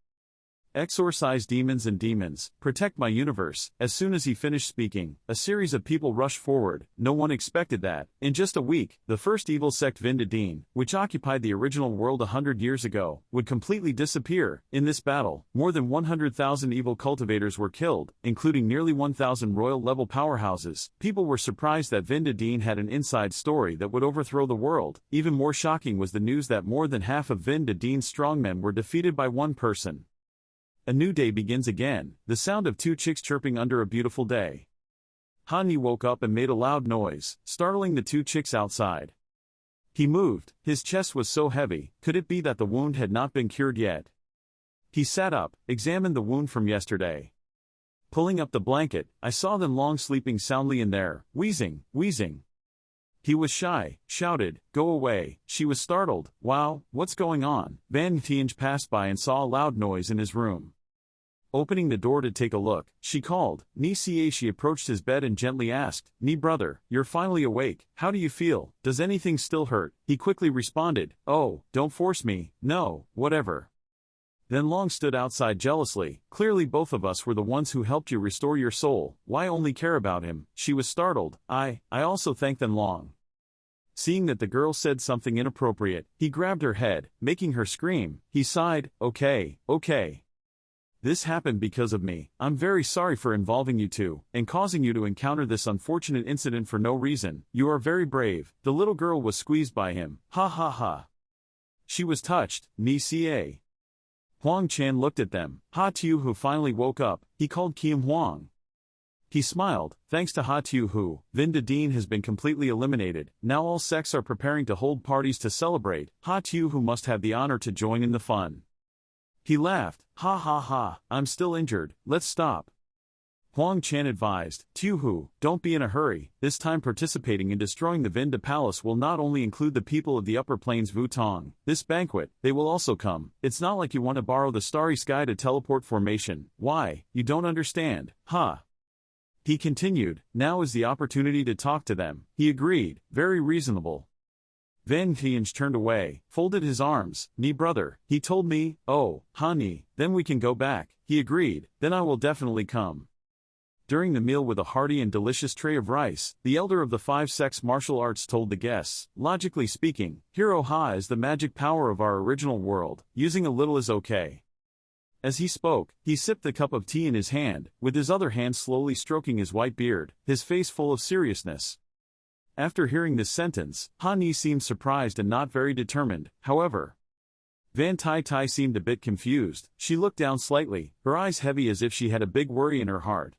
Speaker 1: Exorcise demons and demons, protect my universe. As soon as he finished speaking, a series of people rushed forward. No one expected that. In just a week, the first evil sect Vinda Deen, which occupied the original world 100 years ago, would completely disappear. In this battle, more than 100,000 evil cultivators were killed, including nearly 1,000 royal-level powerhouses. People were surprised that Vinda Deen had an inside story that would overthrow the world. Even more shocking was the news that more than half of Vinda Deen's strongmen were defeated by one person. A new day begins again, the sound of two chicks chirping under a beautiful day. Han Ni woke up and made a loud noise, startling the two chicks outside. He moved, his chest was so heavy, could it be that the wound had not been cured yet? He sat up, examined the wound from yesterday. Pulling up the blanket, I saw them Long sleeping soundly in there, wheezing, wheezing. He was shy, shouted, go away. She was startled. Wow, what's going on? Van Tianj passed by and saw a loud noise in his room. Opening the door to take a look, she called, "Ni Xie." She approached his bed and gently asked, "Ni brother, you're finally awake. How do you feel? Does anything still hurt?" He quickly responded, "Oh, don't force me, no, whatever." Then Long stood outside jealously. "Clearly both of us were the ones who helped you restore your soul. Why only care about him?" She was startled. I also thank Then Long." Seeing that the girl said something inappropriate, he grabbed her head, making her scream. He sighed, okay. This happened because of me. I'm very sorry for involving you two, and causing you to encounter this unfortunate incident for no reason. You are very brave." The little girl was squeezed by him. Ha ha ha. She was touched. Ni Xie. Huang Chan looked at them. Ha Tiu Hu finally woke up. He called Kiem Huang. He smiled. Thanks to Ha Tiu Hu, Vin De Dien has been completely eliminated. Now all sects are preparing to hold parties to celebrate. Ha Tiu Hu must have the honor to join in the fun. He laughed. Ha ha ha, I'm still injured, let's stop. Huang Chan advised, "Tiu Hu, don't be in a hurry. This time participating in destroying the Vinda Palace will not only include the people of the Upper Plains Wutong. This banquet, they will also come. It's not like you want to borrow the starry sky to teleport formation. Why, you don't understand, huh?" He continued, "Now is the opportunity to talk to them." He agreed, very reasonable. Van Tianj turned away, folded his arms. "Ni brother, he told me, oh, honey, then we can go back." He agreed, "Then I will definitely come." During the meal with a hearty and delicious tray of rice, the elder of the 5 sects martial arts told the guests, "Logically speaking, Hero Ha is the magic power of our original world. Using a little is okay." As he spoke, he sipped the cup of tea in his hand, with his other hand slowly stroking his white beard, his face full of seriousness. After hearing this sentence, Han Ni seemed surprised and not very determined. However, Van Tai Tai seemed a bit confused. She looked down slightly, her eyes heavy as if she had a big worry in her heart.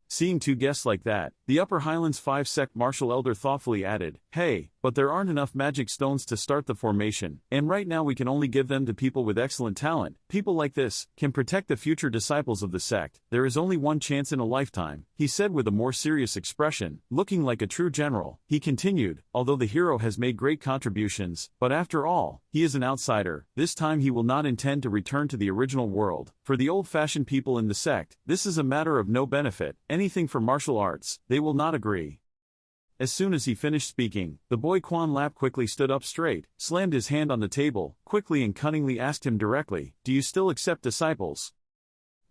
Speaker 1: Seeing two guests like that, the Upper Highlands 5 sect martial elder thoughtfully added, "Hey, but there aren't enough magic stones to start the formation, and right now we can only give them to people with excellent talent. People like this can protect the future disciples of the sect. There is only one chance in a lifetime," he said with a more serious expression, looking like a true general. He continued, "Although the hero has made great contributions, but after all, he is an outsider. This time he will not intend to return to the original world. For the old-fashioned people in the sect, this is a matter of no benefit. Anything for martial arts, they will not agree." As soon as he finished speaking, the boy Quan Lap quickly stood up straight, slammed his hand on the table, quickly and cunningly asked him directly, "Do you still accept disciples?"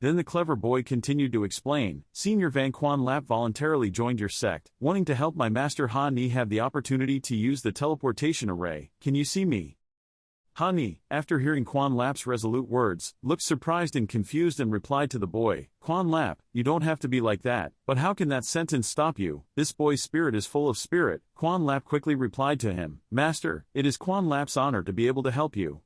Speaker 1: Then the clever boy continued to explain, "Senior Van Quan Lap voluntarily joined your sect, wanting to help my master Ha Ni have the opportunity to use the teleportation array. Can you see me?" Ha Ni, after hearing Quan Lap's resolute words, looked surprised and confused and replied to the boy, "Quan Lap, you don't have to be like that, but how can that sentence stop you? This boy's spirit is full of spirit." Quan Lap quickly replied to him, "Master, it is Quan Lap's honor to be able to help you."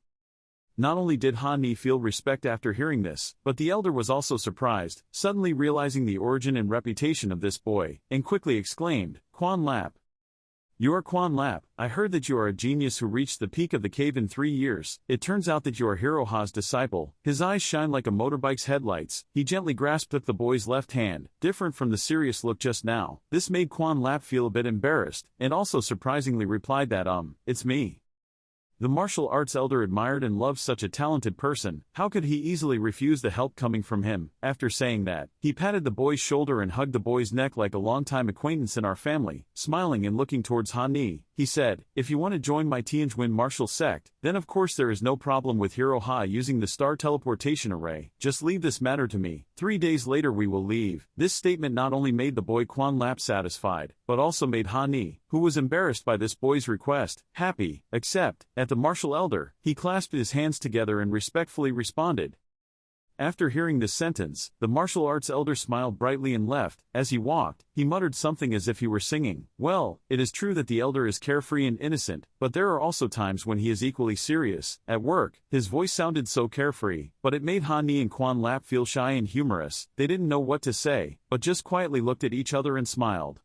Speaker 1: Not only did Ha Ni feel respect after hearing this, but the elder was also surprised, suddenly realizing the origin and reputation of this boy, and quickly exclaimed, "Quan Lap. You are Quan Lap. I heard that you are a genius who reached the peak of the cave in 3 years. It turns out that you are Hero Ha's disciple." His eyes shine like a motorbike's headlights. He gently grasped the boy's left hand, different from the serious look just now. This made Quan Lap feel a bit embarrassed, and also surprisingly replied that it's me. The martial arts elder admired and loved such a talented person. How could he easily refuse the help coming from him? After saying that, he patted the boy's shoulder and hugged the boy's neck like a longtime acquaintance in our family. Smiling and looking towards Han Ni, he said, "If you want to join my Tianjin martial sect, then of course there is no problem with Hero Ha using the star teleportation array. Just leave this matter to me. 3 days later we will leave." This statement not only made the boy Quan Lap satisfied, but also made Han Ni, who was embarrassed by this boy's request, happy. Except, at the martial elder, he clasped his hands together and respectfully responded. After hearing this sentence, the martial arts elder smiled brightly and left. As he walked, he muttered something as if he were singing. Well, it is true that the elder is carefree and innocent, but there are also times when he is equally serious. At work, his voice sounded so carefree, but it made Han Ni and Quan Lap feel shy and humorous. They didn't know what to say, but just quietly looked at each other and smiled.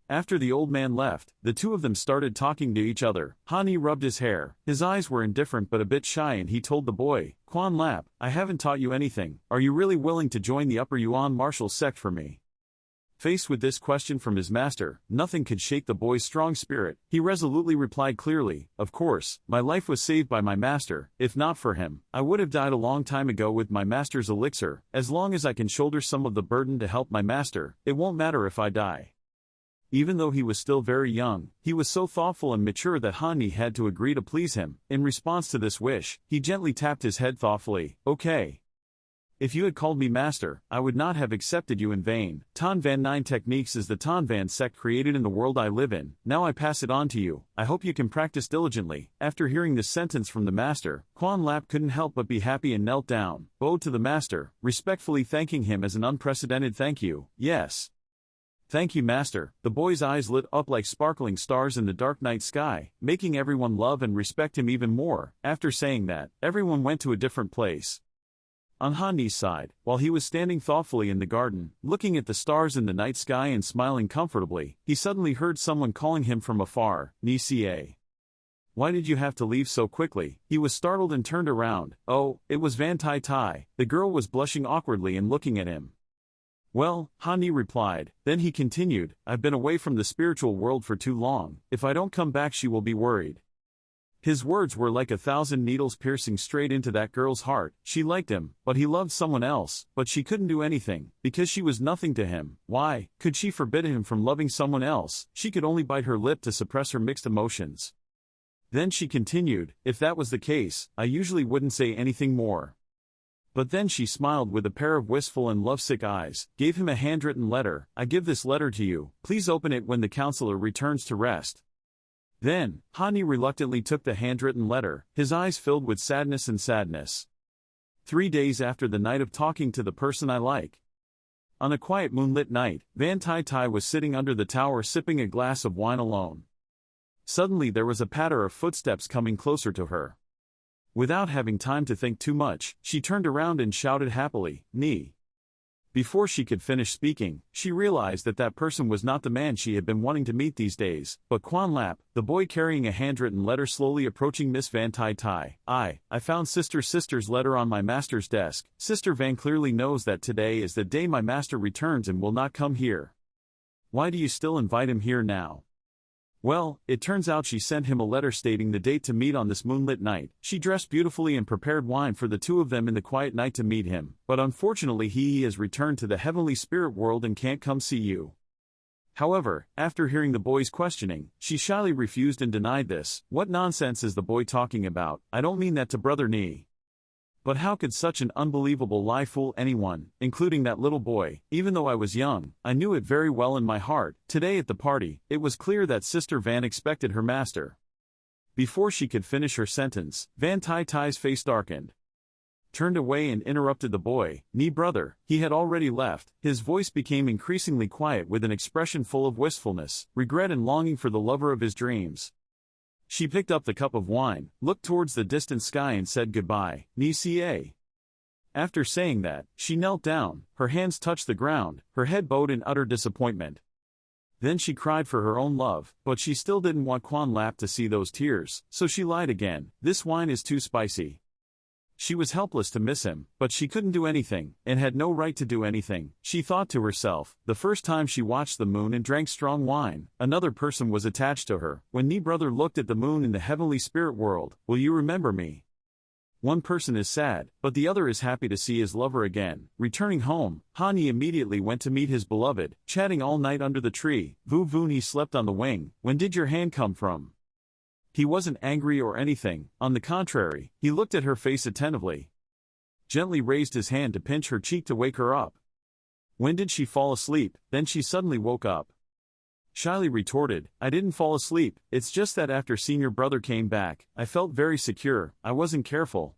Speaker 1: After the old man left, the two of them started talking to each other. Han Ni rubbed his hair. His eyes were indifferent but a bit shy, and he told the boy, "Quan Lap, I haven't taught you anything. Are you really willing to join the Upper Yuan martial sect for me?" Faced with this question from his master, nothing could shake the boy's strong spirit. He resolutely replied clearly, "Of course, my life was saved by my master. If not for him, I would have died a long time ago with my master's elixir. As long as I can shoulder some of the burden to help my master, it won't matter if I die." Even though he was still very young, he was so thoughtful and mature that Hani had to agree to please him. In response to this wish, he gently tapped his head thoughtfully. "Okay. If you had called me master, I would not have accepted you in vain. Tan Van 9 Techniques is the Tan Van sect created in the world I live in. Now I pass it on to you. I hope you can practice diligently." After hearing this sentence from the master, Quan Lap couldn't help but be happy and knelt down, bowed to the master, respectfully thanking him as an unprecedented thank you. "Yes. Thank you, master." The boy's eyes lit up like sparkling stars in the dark night sky, making everyone love and respect him even more. After saying that, everyone went to a different place. On Hani's side, while he was standing thoughtfully in the garden, looking at the stars in the night sky and smiling comfortably, he suddenly heard someone calling him from afar, "Ni Ca. Why did you have to leave so quickly?" He was startled and turned around. Oh, it was Van Tai Tai. The girl was blushing awkwardly and looking at him. "Well," Hani replied. Then he continued, "I've been away from the spiritual world for too long. If I don't come back she will be worried." His words were like 1,000 needles piercing straight into that girl's heart. She liked him, but he loved someone else, but she couldn't do anything, because she was nothing to him. Why could she forbid him from loving someone else? She could only bite her lip to suppress her mixed emotions. Then she continued, "If that was the case, I usually wouldn't say anything more." But then she smiled with a pair of wistful and lovesick eyes, gave him a handwritten letter. "I give this letter to you. Please open it when the counselor returns to rest." Then, Hani reluctantly took the handwritten letter, his eyes filled with sadness. 3 days after the night of talking to the person I like. On a quiet moonlit night, Van Tai Tai was sitting under the tower sipping a glass of wine alone. Suddenly there was a patter of footsteps coming closer to her. Without having time to think too much, she turned around and shouted happily, "Ni." Before she could finish speaking, she realized that that person was not the man she had been wanting to meet these days, but Quan Lap, the boy carrying a handwritten letter slowly approaching Miss Van Tai Tai. I found Sister's letter on my master's desk. Sister Van clearly knows that today is the day my master returns and will not come here. Why do you still invite him here now?" Well, it turns out she sent him a letter stating the date to meet on this moonlit night. She dressed beautifully and prepared wine for the two of them in the quiet night to meet him, but unfortunately he has returned to the heavenly spirit world and can't come see you. However, after hearing the boy's questioning, she shyly refused and denied this. "What nonsense is the boy talking about? I don't mean that to Brother Ni." But how could such an unbelievable lie fool anyone, including that little boy? Even though I was young, I knew it very well in my heart. Today at the party, it was clear that Sister Van expected her master. Before she could finish her sentence, Van Tai Tai's face darkened. Turned away and interrupted the boy. "Ni brother." He had already left. His voice became increasingly quiet with an expression full of wistfulness, regret and longing for the lover of his dreams. She picked up the cup of wine, looked towards the distant sky and said goodbye, "Ni Ca." After saying that, she knelt down, her hands touched the ground, her head bowed in utter disappointment. Then she cried for her own love, but she still didn't want Quan Lap to see those tears, so she lied again. "This wine is too spicy." She was helpless to miss him, but she couldn't do anything, and had no right to do anything. She thought to herself, the first time she watched the moon and drank strong wine, another person was attached to her. When Ni brother looked at the moon in the heavenly spirit world, "Will you remember me?" One person is sad, but the other is happy to see his lover again. Returning home, Hani immediately went to meet his beloved, chatting all night under the tree. Vu Vun he slept on the wing. "When did your hand come from?" He wasn't angry or anything, on the contrary, he looked at her face attentively. Gently raised his hand to pinch her cheek to wake her up. "When did she fall asleep?" Then she suddenly woke up. Shyly retorted, "I didn't fall asleep, it's just that after senior brother came back, I felt very secure, I wasn't careful."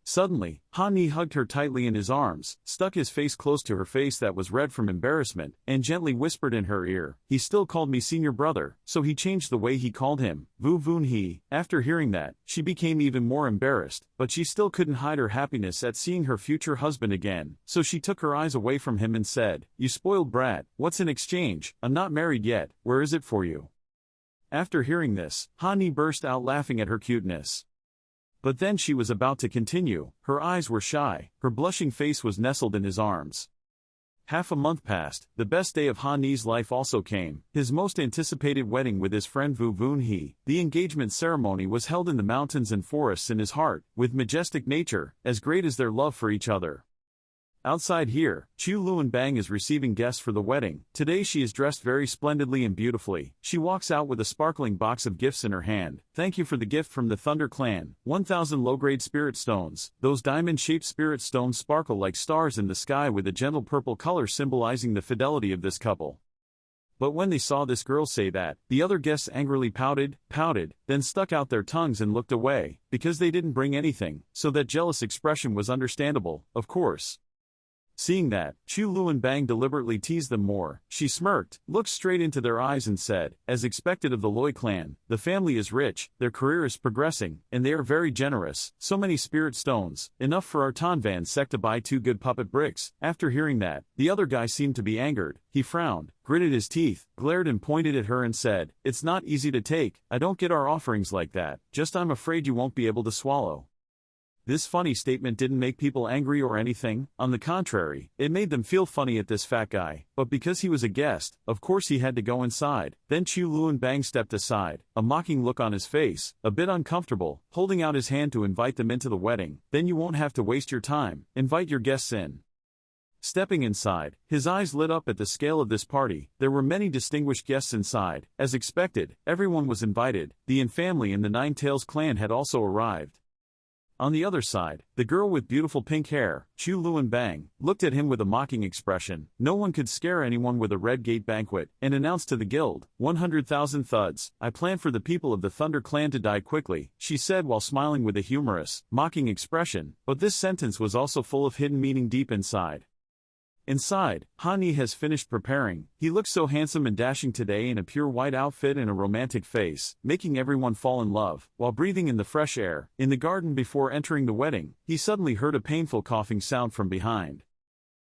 Speaker 1: Suddenly, Hani hugged her tightly in his arms, stuck his face close to her face that was red from embarrassment, and gently whispered in her ear, "He still called me senior brother, so he changed the way he called him, Vu Vun he." After hearing that, she became even more embarrassed, but she still couldn't hide her happiness at seeing her future husband again, so she took her eyes away from him and said, "You spoiled brat, what's in exchange? I'm not married yet, where is it for you?" After hearing this, Hani burst out laughing at her cuteness. But then she was about to continue, her eyes were shy, her blushing face was nestled in his arms. Half a month passed, the best day of Han Ni's life also came, his most anticipated wedding with his friend Vu Vun He. The engagement ceremony was held in the mountains and forests in his heart, with majestic nature, as great as their love for each other. Outside here, Chu Luan Bang is receiving guests for the wedding. Today she is dressed very splendidly and beautifully. She walks out with a sparkling box of gifts in her hand. Thank you for the gift from the Thunder Clan. 1,000 low-grade spirit stones. Those diamond-shaped spirit stones sparkle like stars in the sky with a gentle purple color symbolizing the fidelity of this couple. But when they saw this girl say that, the other guests angrily pouted, then stuck out their tongues and looked away, because they didn't bring anything, so that jealous expression was understandable, of course. Seeing that, Chu Luan Bang deliberately teased them more. She smirked, looked straight into their eyes and said, as expected of the Loi clan, the family is rich, their career is progressing, and they are very generous. So many spirit stones, enough for our Tanvan sect to buy 2 good puppet bricks. After hearing that, the other guy seemed to be angered. He frowned, gritted his teeth, glared and pointed at her and said, it's not easy to take, I don't get our offerings like that, just I'm afraid you won't be able to swallow. This funny statement didn't make people angry or anything, on the contrary, it made them feel funny at this fat guy, but because he was a guest, of course he had to go inside. Then Chu Luan Bang stepped aside, a mocking look on his face, a bit uncomfortable, holding out his hand to invite them into the wedding. Then you won't have to waste your time, invite your guests in. Stepping inside, his eyes lit up at the scale of this party. There were many distinguished guests inside. As expected, everyone was invited. The Yin family and the Nine Tails clan had also arrived. On the other side, the girl with beautiful pink hair, Chu Luan Bang, looked at him with a mocking expression. No one could scare anyone with a Red Gate banquet, and announced to the guild, 100,000 thuds, I plan for the people of the Thunder Clan to die quickly, she said while smiling with a humorous, mocking expression, but this sentence was also full of hidden meaning deep inside. Inside, Han Ni has finished preparing. He looks so handsome and dashing today in a pure white outfit and a romantic face, making everyone fall in love. While breathing in the fresh air, in the garden before entering the wedding, he suddenly heard a painful coughing sound from behind.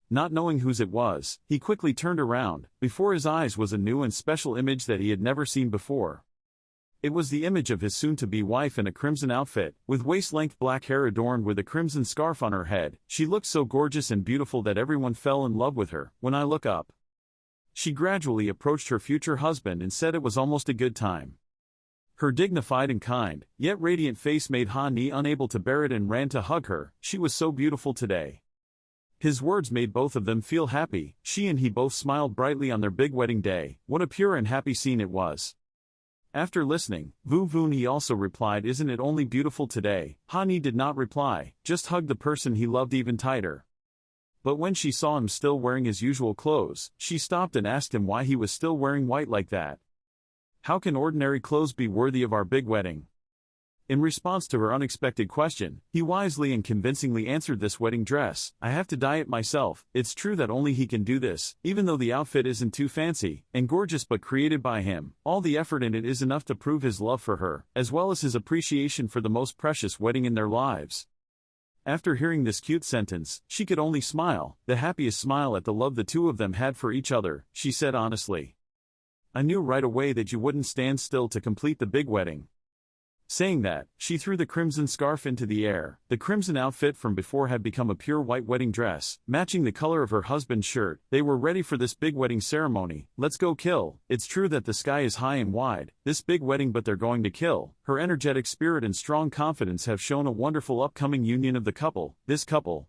Speaker 1: Not knowing whose it was, he quickly turned around. Before his eyes was a new and special image that he had never seen before. It was the image of his soon-to-be wife in a crimson outfit, with waist-length black hair adorned with a crimson scarf on her head. She looked so gorgeous and beautiful that everyone fell in love with her. When I look up, she gradually approached her future husband and said it was almost a good time. Her dignified and kind, yet radiant face made Han Ni unable to bear it and ran to hug her. She was so beautiful today. His words made both of them feel happy. She and he both smiled brightly on their big wedding day. What a pure and happy scene it was. After listening, Vu Vun He also replied, isn't it only beautiful today? Han Ni did not reply, just hugged the person he loved even tighter. But when she saw him still wearing his usual clothes, she stopped and asked him why he was still wearing white like that. How can ordinary clothes be worthy of our big wedding? In response to her unexpected question, he wisely and convincingly answered, this wedding dress, I have to dye it myself. It's true that only he can do this, even though the outfit isn't too fancy and gorgeous but created by him. All the effort in it is enough to prove his love for her, as well as his appreciation for the most precious wedding in their lives. After hearing this cute sentence, she could only smile, the happiest smile at the love the two of them had for each other. She said honestly, I knew right away that you wouldn't stand still to complete the big wedding. Saying that, she threw the crimson scarf into the air. The crimson outfit from before had become a pure white wedding dress, matching the color of her husband's shirt. They were ready for this big wedding ceremony. Let's go kill. It's true that the sky is high and wide, this big wedding, but they're going to kill. Her energetic spirit and strong confidence have shown a wonderful upcoming union of the couple. This couple.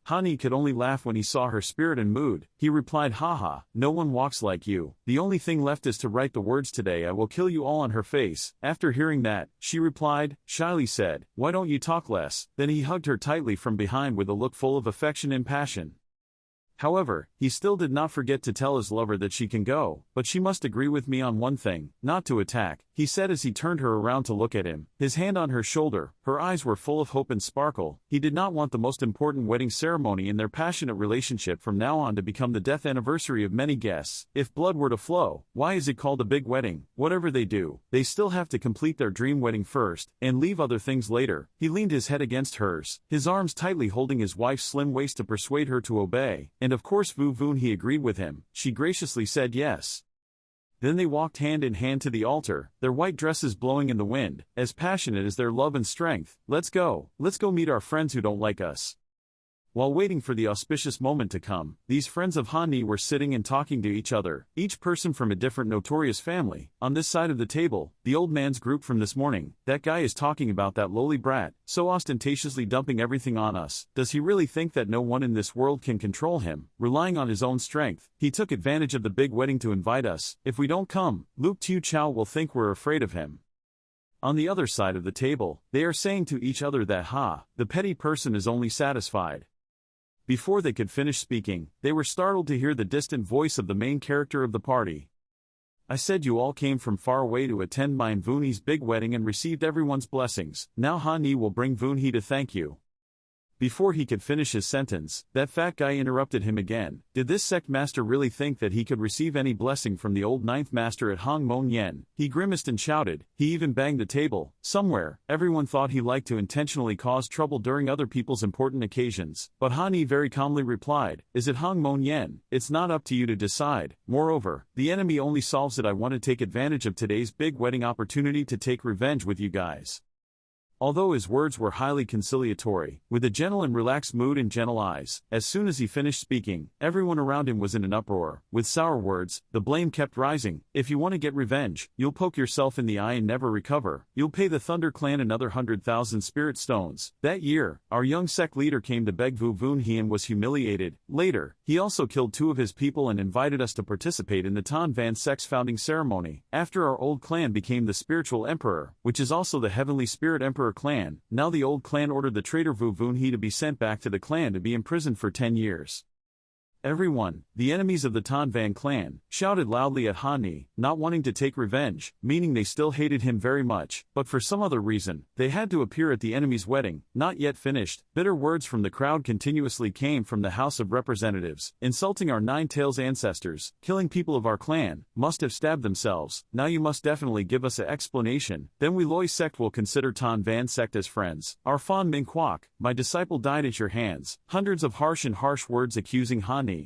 Speaker 1: Han Ni could only laugh when he saw her spirit and mood. He replied, haha, no one walks like you. The only thing left is to write the words today I will kill you all on her face. After hearing that, she replied, shyly said, why don't you talk less? Then he hugged her tightly from behind with a look full of affection and passion. However, he still did not forget to tell his lover that she can go, but she must agree with me on one thing, not to attack, he said as he turned her around to look at him, his hand on her shoulder. Her eyes were full of hope and sparkle. He did not want the most important wedding ceremony in their passionate relationship from now on to become the death anniversary of many guests. If blood were to flow, why is it called a big wedding? Whatever they do, they still have to complete their dream wedding first, and leave other things later. He leaned his head against hers, his arms tightly holding his wife's slim waist to persuade her to obey. And of course Vu Vun He agreed with him. She graciously said yes. Then they walked hand in hand to the altar, their white dresses blowing in the wind, as passionate as their love and strength. Let's go meet our friends who don't like us. While waiting for the auspicious moment to come, these friends of Han Ni were sitting and talking to each other, each person from a different notorious family. On this side of the table, the old man's group from this morning. That guy is talking about that lowly brat, so ostentatiously dumping everything on us. Does he really think that no one in this world can control him, relying on his own strength? He took advantage of the big wedding to invite us. If we don't come, Luke Tu Chao will think we're afraid of him. On the other side of the table, they are saying to each other that the petty person is only satisfied. Before they could finish speaking, they were startled to hear the distant voice of the main character of the party. I said you all came from far away to attend my and Vuni's big wedding and received everyone's blessings. Now Han Ni will bring Vunhi to thank you. Before he could finish his sentence, that fat guy interrupted him again. Did this sect master really think that he could receive any blessing from the old ninth master at Hong Mon Yen? He grimaced and shouted. He even banged the table. Somewhere, everyone thought he liked to intentionally cause trouble during other people's important occasions. But Han Ni very calmly replied, is it Hong Mon Yen? It's not up to you to decide. Moreover, the enemy only solves it. I want to take advantage of today's big wedding opportunity to take revenge with you guys. Although his words were highly conciliatory, with a gentle and relaxed mood and gentle eyes, as soon as he finished speaking, everyone around him was in an uproar. With sour words, the blame kept rising. If you want to get revenge, you'll poke yourself in the eye and never recover. You'll pay the Thunder Clan another 100,000 spirit stones. That year, our young sect leader came to beg Vu Vunhi and was humiliated. Later, he also killed 2 of his people and invited us to participate in the Tan Van sect's founding ceremony. After our old clan became the spiritual emperor, which is also the heavenly spirit emperor clan, now the old clan ordered the traitor Vu Vunhi to be sent back to the clan to be imprisoned for 10 years. Everyone, the enemies of the Tan Van clan, shouted loudly at Han Ni, not wanting to take revenge, meaning they still hated him very much, but for some other reason, they had to appear at the enemy's wedding. Not yet finished, bitter words from the crowd continuously came from the House of Representatives, insulting our Nine Tails ancestors, killing people of our clan, must have stabbed themselves. Now you must definitely give us an explanation, then we Loi sect will consider Tan Van sect as friends. Our Fan Min Kwok, my disciple died at your hands. Hundreds of harsh words accusing Han Ni.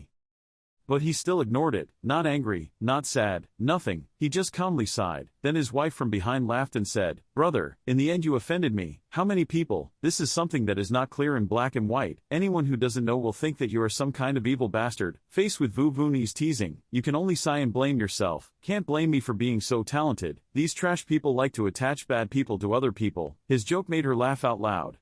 Speaker 1: But he still ignored it, not angry, not sad, nothing, he just calmly sighed. Then his wife from behind laughed and said, brother, in the end you offended me. How many people? This is something that is not clear in black and white. Anyone who doesn't know will think that you are some kind of evil bastard. Faced with Vu Vuni's teasing, you can only sigh and blame yourself. Can't blame me for being so talented. These trash people like to attach bad people to other people. His joke made her laugh out loud.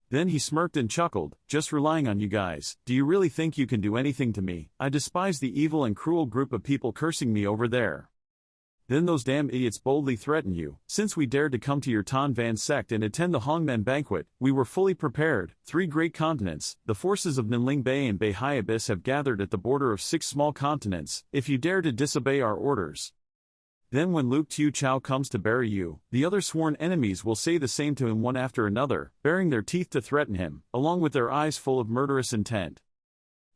Speaker 1: Then he smirked and chuckled, just relying on you guys. Do you really think you can do anything to me? I despise the evil and cruel group of people cursing me over there. Then those damn idiots boldly threaten you. Since we dared to come to your Tan Van sect and attend the Hongmen banquet, we were fully prepared. 3 great continents, the forces of Ninling Bay and Beihai Abyss have gathered at the border of 6 small continents. If you dare to disobey our orders, then when Luke Tu Chao comes to bury you, the other sworn enemies will say the same to him one after another, baring their teeth to threaten him, along with their eyes full of murderous intent.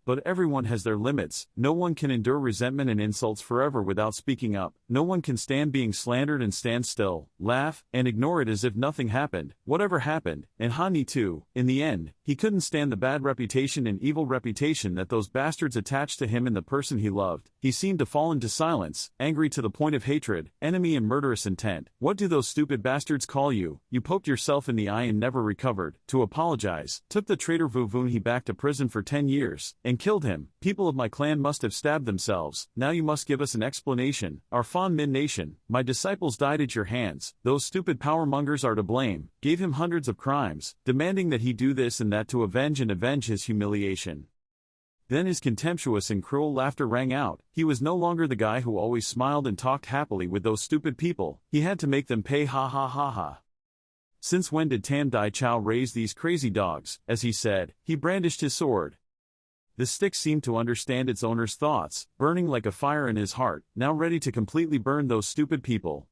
Speaker 1: But everyone has their limits. No one can endure resentment and insults forever without speaking up. No one can stand being slandered and stand still, laugh, and ignore it as if nothing happened. Whatever happened, and Han Ni too, in the end, he couldn't stand the bad reputation and evil reputation that those bastards attached to him and the person he loved. He seemed to fall into silence, angry to the point of hatred, enemy and murderous intent. What do those stupid bastards call you? You poked yourself in the eye and never recovered. To apologize, took the traitor Vu Vunhi back to prison for 10 years, and killed him. People of my clan must have stabbed themselves. Now you must give us an explanation. Our Fan Min nation, my disciples died at your hands. Those stupid powermongers are to blame. Gave him hundreds of crimes, demanding that he do this and that to avenge his humiliation. Then his contemptuous and cruel laughter rang out. He was no longer the guy who always smiled and talked happily with those stupid people. He had to make them pay. Ha ha ha ha. Since when did Tam Dai Chao raise these crazy dogs? As he said, he brandished his sword. The stick seemed to understand its owner's thoughts, burning like a fire in his heart, now ready to completely burn those stupid people.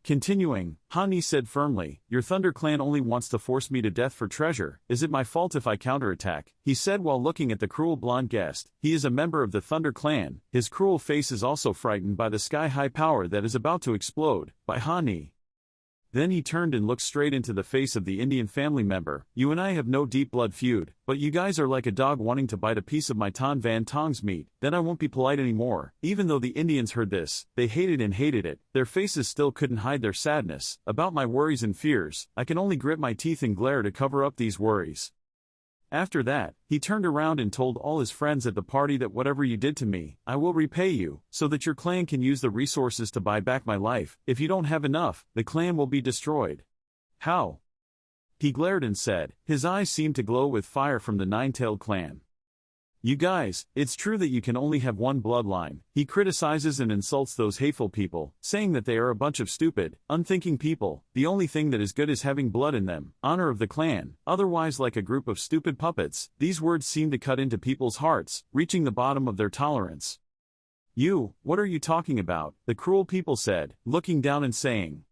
Speaker 1: Continuing, Han Ni said firmly, your Thunder Clan only wants to force me to death for treasure. Is it my fault if I counterattack? He said while looking at the cruel blonde guest. He is a member of the Thunder Clan. His cruel face is also frightened by the sky-high power that is about to explode, by Han Ni. Then he turned and looked straight into the face of the Indian family member. You and I have no deep blood feud, but you guys are like a dog wanting to bite a piece of my Tan Van Tong's meat. Then I won't be polite anymore. Even though the Indians heard this, they hated it. Their faces still couldn't hide their sadness. About my worries and fears, I can only grit my teeth and glare to cover up these worries. After that, he turned around and told all his friends at the party that whatever you did to me, I will repay you, so that your clan can use the resources to buy back my life. If you don't have enough, the clan will be destroyed. How? He glared and said, his eyes seemed to glow with fire from the nine-tailed clan. You guys, it's true that you can only have one bloodline. He criticizes and insults those hateful people, saying that they are a bunch of stupid, unthinking people. The only thing that is good is having blood in them, honor of the clan, otherwise like a group of stupid puppets. These words seem to cut into people's hearts, reaching the bottom of their tolerance. You, what are you talking about? The cruel people said, looking down and saying.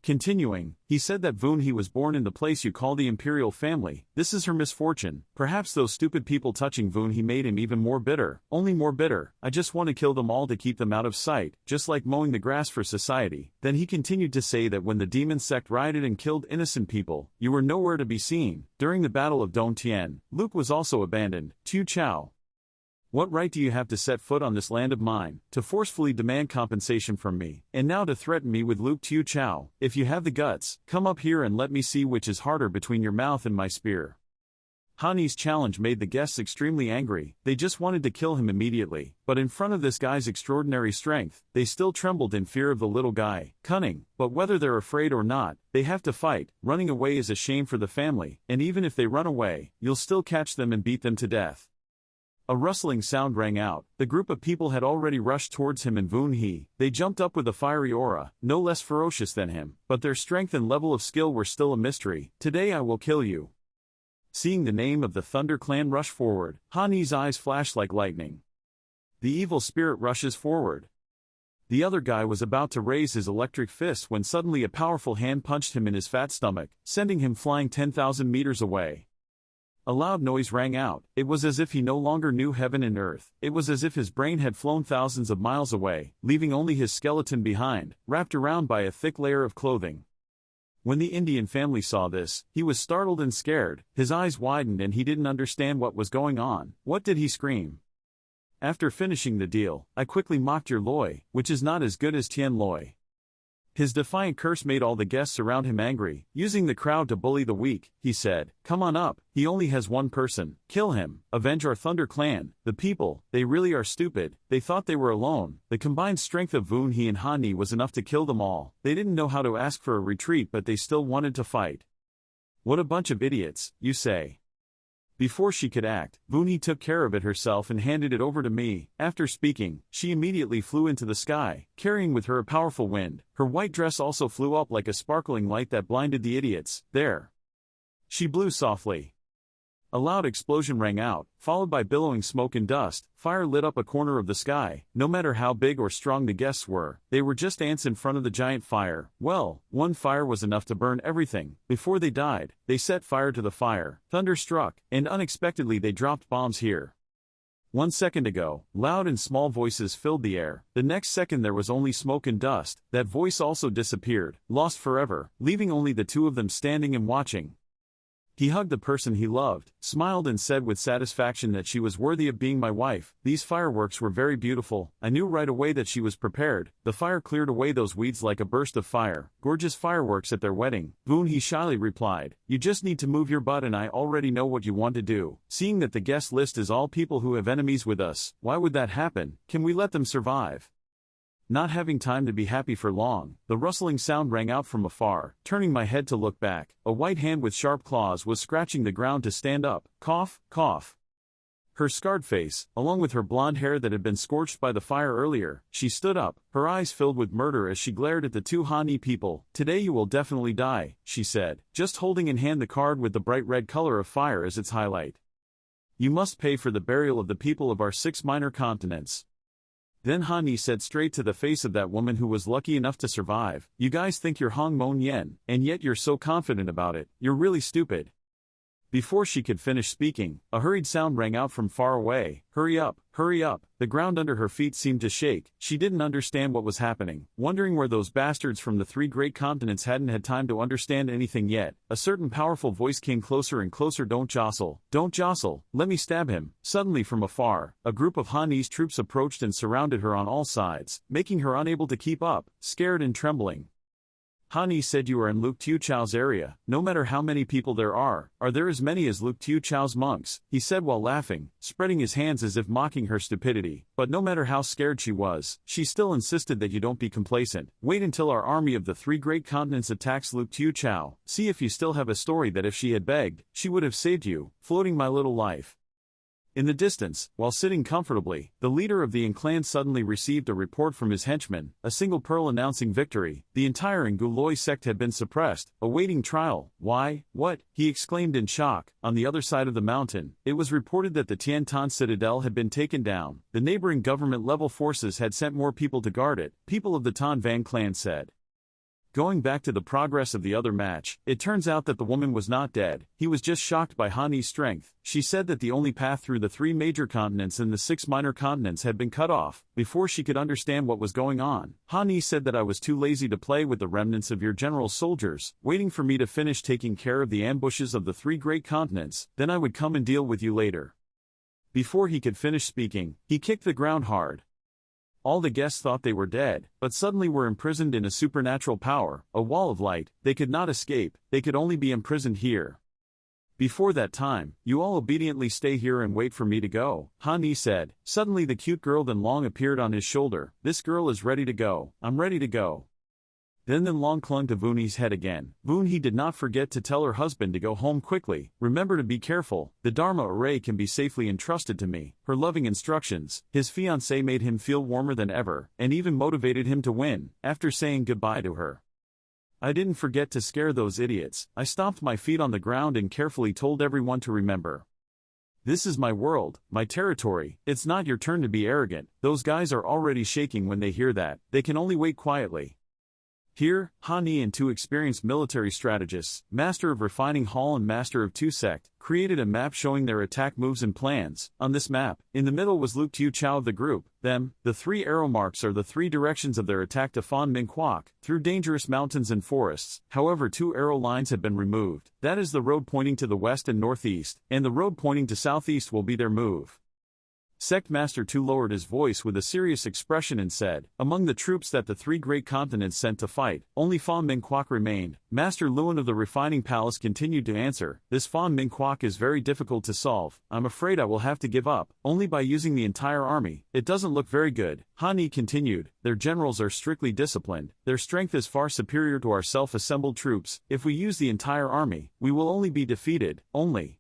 Speaker 1: Continuing, he said that Voon-hee was born in the place you call the imperial family. This is her misfortune. Perhaps those stupid people touching Voon-hee made him even more bitter, only more bitter. I just want to kill them all to keep them out of sight, just like mowing the grass for society. Then he continued to say that when the demon sect rioted and killed innocent people, you were nowhere to be seen. During the Battle of Dong Tien, Luke was also abandoned. Tu Chao. What right do you have to set foot on this land of mine, to forcefully demand compensation from me, and now to threaten me with Luke Tu Chao? If you have the guts, come up here and let me see which is harder between your mouth and my spear. Hani's challenge made the guests extremely angry. They just wanted to kill him immediately, but in front of this guy's extraordinary strength, they still trembled in fear of the little guy. Cunning, but whether they're afraid or not, they have to fight. Running away is a shame for the family, and even if they run away, you'll still catch them and beat them to death. A rustling sound rang out. The group of people had already rushed towards him and Voon-hee. They jumped up with a fiery aura, no less ferocious than him, but their strength and level of skill were still a mystery. Today I will kill you. Seeing the name of the Thunder Clan rush forward, Hani's eyes flashed like lightning. The evil spirit rushes forward. The other guy was about to raise his electric fist when suddenly a powerful hand punched him in his fat stomach, sending him flying 10,000 meters away. A loud noise rang out. It was as if he no longer knew heaven and earth. It was as if his brain had flown thousands of miles away, leaving only his skeleton behind, wrapped around by a thick layer of clothing. When the Indian family saw this, he was startled and scared. His eyes widened and he didn't understand what was going on. What did he scream? After finishing the deal, I quickly mocked your Loi, which is not as good as Tian Loi. His defiant curse made all the guests around him angry. Using the crowd to bully the weak, he said, come on up, he only has one person, kill him, avenge our Thunder Clan. The people, they really are stupid, they thought they were alone. The combined strength of Voon-hee and Hani was enough to kill them all. They didn't know how to ask for a retreat but they still wanted to fight. What a bunch of idiots, you say. Before she could act, Voon-hee took care of it herself and handed it over to me. After speaking, she immediately flew into the sky, carrying with her a powerful wind. Her white dress also flew up like a sparkling light that blinded the idiots. There. She blew softly. A loud explosion rang out, followed by billowing smoke and dust. Fire lit up a corner of the sky. No matter how big or strong the guests were, they were just ants in front of the giant fire. Well, one fire was enough to burn everything. Before they died, they set fire to the fire. Thunder struck, and unexpectedly they dropped bombs here. 1 second ago, loud and small voices filled the air. The next second there was only smoke and dust. That voice also disappeared, lost forever, leaving only the two of them standing and watching. He hugged the person he loved, smiled and said with satisfaction that she was worthy of being my wife. These fireworks were very beautiful. I knew right away that she was prepared. The fire cleared away those weeds like a burst of fire. Gorgeous fireworks at their wedding. Voon-hee shyly replied, you just need to move your butt and I already know what you want to do. Seeing that the guest list is all people who have enemies with us, why would that happen? Can we let them survive? Not having time to be happy for long, the rustling sound rang out from afar. Turning my head to look back, a white hand with sharp claws was scratching the ground to stand up. Cough, cough. Her scarred face, along with her blonde hair that had been scorched by the fire earlier, she stood up, her eyes filled with murder as she glared at the two Hani people. Today you will definitely die, she said, just holding in hand the card with the bright red color of fire as its highlight. You must pay for the burial of the people of our 6 minor continents. Then Hani said straight to the face of that woman who was lucky enough to survive, you guys think you're Hong Mon Yen, and yet you're so confident about it, you're really stupid. Before she could finish speaking, a hurried sound rang out from far away, hurry up, hurry up. The ground under her feet seemed to shake. She didn't understand what was happening, wondering where those bastards from the 3 great continents hadn't had time to understand anything yet. A certain powerful voice came closer and closer. Don't jostle, let me stab him. Suddenly from afar, a group of Hani's troops approached and surrounded her on all sides, making her unable to keep up, scared and trembling. Han Yi said you are in Luke Tiu Chao's area. No matter how many people there are there as many as Luke Tiu Chao's monks, he said while laughing, spreading his hands as if mocking her stupidity. But no matter how scared she was, she still insisted that you don't be complacent. Wait until our army of the three great continents attacks Luke Tiu Chao. See if you still have a story that if she had begged, she would have saved you, floating my little life. In the distance, while sitting comfortably, the leader of the Yin clan suddenly received a report from his henchman, a single pearl announcing victory. The entire Nguloi sect had been suppressed, awaiting trial. Why? What? He exclaimed in shock. On the other side of the mountain, it was reported that the Tiantan citadel had been taken down. The neighboring government-level forces had sent more people to guard it, people of the Tan Van clan said. Going back to the progress of the other match, it turns out that the woman was not dead. He was just shocked by Han Yi's strength. She said that the only path through the 3 major continents and the 6 minor continents had been cut off. Before she could understand what was going on, Han Yi said that I was too lazy to play with the remnants of your general's soldiers, waiting for me to finish taking care of the ambushes of the 3 great continents, then I would come and deal with you later. Before he could finish speaking, he kicked the ground hard. All the guests thought they were dead, but suddenly were imprisoned in a supernatural power, a wall of light. They could not escape, they could only be imprisoned here. Before that time, you all obediently stay here and wait for me to go, Han Yi said. Suddenly the cute girl Then Long appeared on his shoulder. This girl is ready to go. I'm ready to go. Then Long clung to Voon Hee's head again. Voon Hee did not forget to tell her husband to go home quickly. Remember to be careful, the Dharma array can be safely entrusted to me. Her loving instructions, his fiancée made him feel warmer than ever, and even motivated him to win. After saying goodbye to her, I didn't forget to scare those idiots. I stomped my feet on the ground and carefully told everyone to remember. This is my world, my territory. It's not your turn to be arrogant. Those guys are already shaking when they hear that. They can only wait quietly. Here, Han Yi and 2 experienced military strategists, Master of Refining Hall and Master of 2 Sect, created a map showing their attack moves and plans. On this map, in the middle was Luke Tiu Chao of the group. Them, the 3 arrow marks are the 3 directions of their attack to Fan Min Kwok, through dangerous mountains and forests. However, 2 arrow lines have been removed. That is the road pointing to the west and northeast, and the road pointing to southeast will be their move. Sect Master 2 lowered his voice with a serious expression and said, among the troops that the 3 great continents sent to fight, only Fan Min Kwok remained. Master Luan of the Refining Palace continued to answer, this Fan Min Kwok is very difficult to solve. I'm afraid I will have to give up, only by using the entire army. It doesn't look very good. Han Yi continued, their generals are strictly disciplined. Their strength is far superior to our self-assembled troops. If we use the entire army, we will only be defeated, only.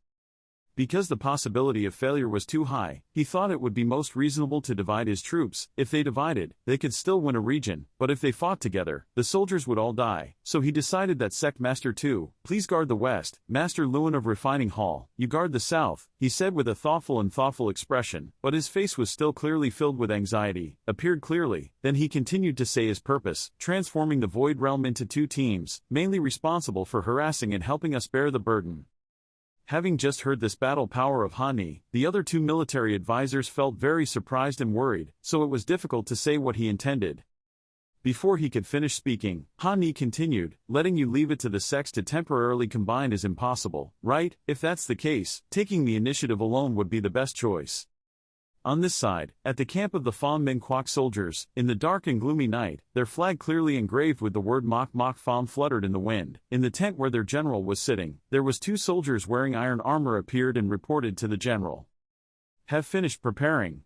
Speaker 1: Because the possibility of failure was too high, he thought it would be most reasonable to divide his troops. If they divided, they could still win a region, but if they fought together, the soldiers would all die. So he decided that Sect Master 2, please guard the west. Master Luan of Refining Hall, you guard the south, he said with a thoughtful expression, but his face was still clearly filled with anxiety, appeared clearly. Then he continued to say his purpose, transforming the Void Realm into 2 teams, mainly responsible for harassing and helping us bear the burden. Having just heard this battle power of Han Yi, the other 2 military advisors felt very surprised and worried, so it was difficult to say what he intended. Before he could finish speaking, Han Yi continued, letting you leave it to the sects to temporarily combine is impossible, right? If that's the case, taking the initiative alone would be the best choice. On this side, at the camp of the Fan Min Kwok soldiers, in the dark and gloomy night, their flag clearly engraved with the word Mok Mok Pham fluttered in the wind. In the tent where their general was sitting, there was 2 soldiers wearing iron armor appeared and reported to the general. Have finished preparing.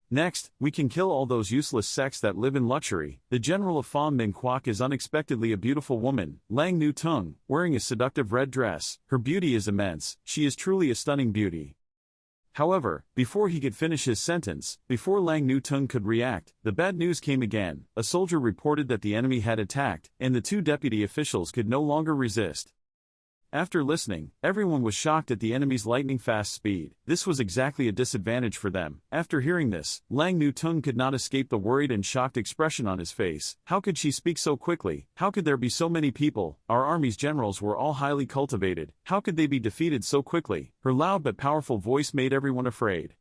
Speaker 1: Next, we can kill all those useless sects that live in luxury. The general of Fan Min Kwok is unexpectedly a beautiful woman, Lang Nu Tung, wearing a seductive red dress. Her beauty is immense. She is truly a stunning beauty. However, before he could finish his sentence, before Lang Nu Tung could react, the bad news came again. A soldier reported that the enemy had attacked, and the 2 deputy officials could no longer resist. After listening, everyone was shocked at the enemy's lightning-fast speed. This was exactly a disadvantage for them. After hearing this, Lang Nu Tung could not escape the worried and shocked expression on his face. How could she speak so quickly? How could there be so many people? Our army's generals were all highly cultivated. How could they be defeated so quickly? Her loud but powerful voice made everyone afraid.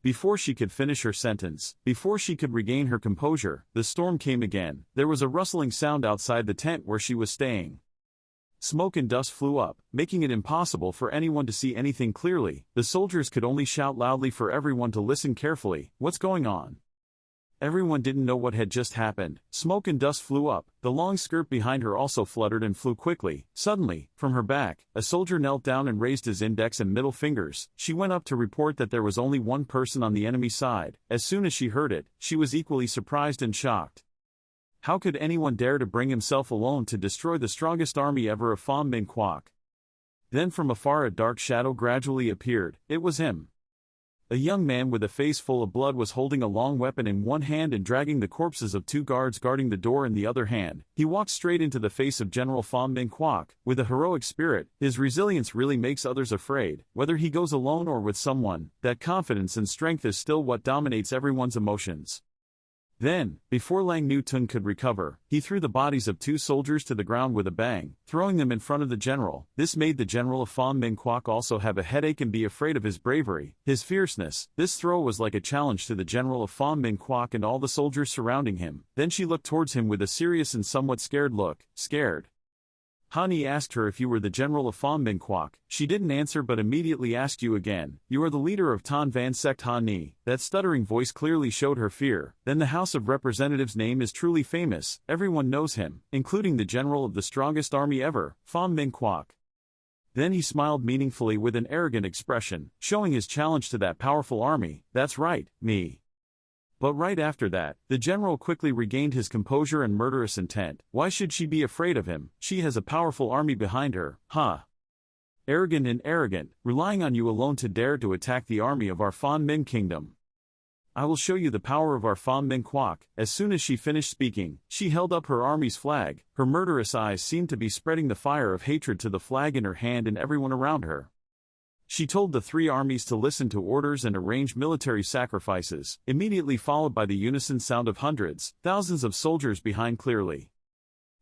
Speaker 1: Before she could finish her sentence, before she could regain her composure, the storm came again. There was a rustling sound outside the tent where she was staying. Smoke and dust flew up, making it impossible for anyone to see anything clearly. The soldiers could only shout loudly for everyone to listen carefully. What's going on? Everyone didn't know what had just happened. Smoke and dust flew up. The long skirt behind her also fluttered and flew quickly. Suddenly, from her back, a soldier knelt down and raised his index and middle fingers. She went up to report that there was only one person on the enemy side. As soon as she heard it, she was equally surprised and shocked. How could anyone dare to bring himself alone to destroy the strongest army ever of Pham Minh Quoc? Then from afar a dark shadow gradually appeared. It was him. A young man with a face full of blood was holding a long weapon in one hand and dragging the corpses of two guards guarding the door in the other hand. He walked straight into the face of General Pham Minh Quoc. With a heroic spirit, his resilience really makes others afraid. Whether he goes alone or with someone, that confidence and strength is still what dominates everyone's emotions. Then, before Lang Nu Tung could recover, he threw the bodies of two soldiers to the ground with a bang, throwing them in front of the general. This made the general of Pham Minh Quoc also have a headache and be afraid of his bravery, his fierceness. This throw was like a challenge to the general of Pham Minh Quoc and all the soldiers surrounding him. Then she looked towards him with a serious and somewhat scared look. Scared? Han Ni asked her if you were the general of Pham Minh Quoc. She didn't answer but immediately asked you again. You are the leader of Tan Van sect Han Ni. That stuttering voice clearly showed her fear. Then the House of Representatives' name is truly famous. Everyone knows him, including the general of the strongest army ever, Pham Minh Quoc. Then he smiled meaningfully with an arrogant expression, showing his challenge to that powerful army. That's right, me. But right after that, the general quickly regained his composure and murderous intent. Why should she be afraid of him? She has a powerful army behind her. Arrogant and arrogant, relying on you alone to dare to attack the army of our Pham Minh kingdom. I will show you the power of our Pham Minh Quoc. As soon as she finished speaking, she held up her army's flag. Her murderous eyes seemed to be spreading the fire of hatred to the flag in her hand and everyone around her. She told the three armies to listen to orders and arrange military sacrifices, immediately followed by the unison sound of hundreds, thousands of soldiers behind clearly.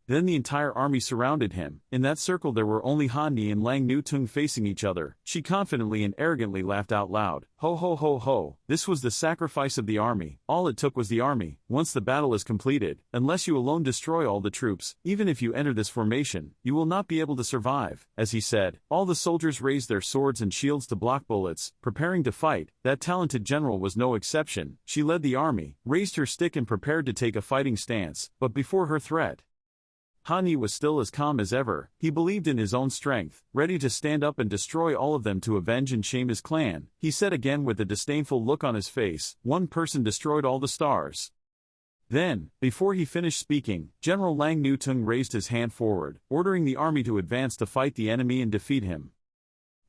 Speaker 1: Then the entire army surrounded him. In that circle there were only Han Ni and Lang Nu Tung facing each other. She confidently and arrogantly laughed out loud. Ho ho ho ho, this was the sacrifice of the army. All it took was the army. Once the battle is completed, unless you alone destroy all the troops, even if you enter this formation, you will not be able to survive. As he said, all the soldiers raised their swords and shields to block bullets, preparing to fight. That talented general was no exception. She led the army, raised her stick and prepared to take a fighting stance, but before her threat, Han Ni was still as calm as ever. He believed in his own strength, ready to stand up and destroy all of them to avenge and shame his clan. He said again with a disdainful look on his face, one person destroyed all the stars. Then, before he finished speaking, General Lang Nu Tung raised his hand forward, ordering the army to advance to fight the enemy and defeat him.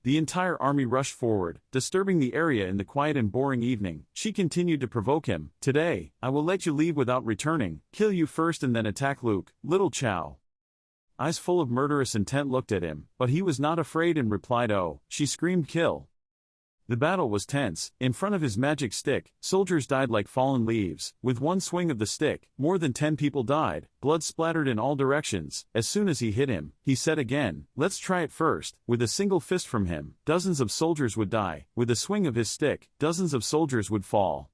Speaker 1: The entire army rushed forward, disturbing the area in the quiet and boring evening. She continued to provoke him. Today, I will let you leave without returning, kill you first and then attack Luke, little Chow. Eyes full of murderous intent looked at him, but he was not afraid and replied, oh. She screamed kill. The battle was tense. In front of his magic stick, soldiers died like fallen leaves. With one swing of the stick, more than 10 people died. Blood splattered in all directions. As soon as he hit him, he said again, let's try it first. With a single fist from him, dozens of soldiers would die. With a swing of his stick, dozens of soldiers would fall.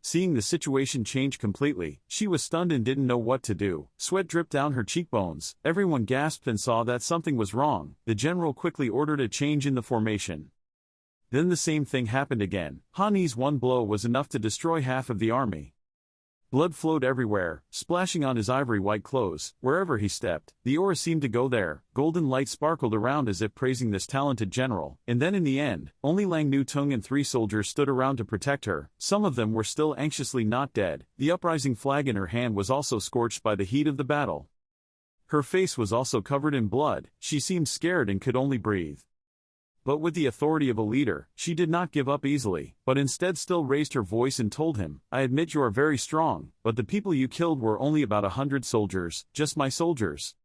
Speaker 1: Seeing the situation change completely, she was stunned and didn't know what to do. Sweat dripped down her cheekbones. Everyone gasped and saw that something was wrong. The general quickly ordered a change in the formation. Then the same thing happened again. Han Ni's one blow was enough to destroy half of the army. Blood flowed everywhere, splashing on his ivory-white clothes. Wherever he stepped, the aura seemed to go there. Golden light sparkled around as if praising this talented general. And then in the end, only Lang Nu Tung and 3 soldiers stood around to protect her. Some of them were still anxiously not dead. The uprising flag in her hand was also scorched by the heat of the battle. Her face was also covered in blood. She seemed scared and could only breathe. But with the authority of a leader, she did not give up easily, but instead still raised her voice and told him, I admit you are very strong, but the people you killed were only about 100 soldiers, just my soldiers.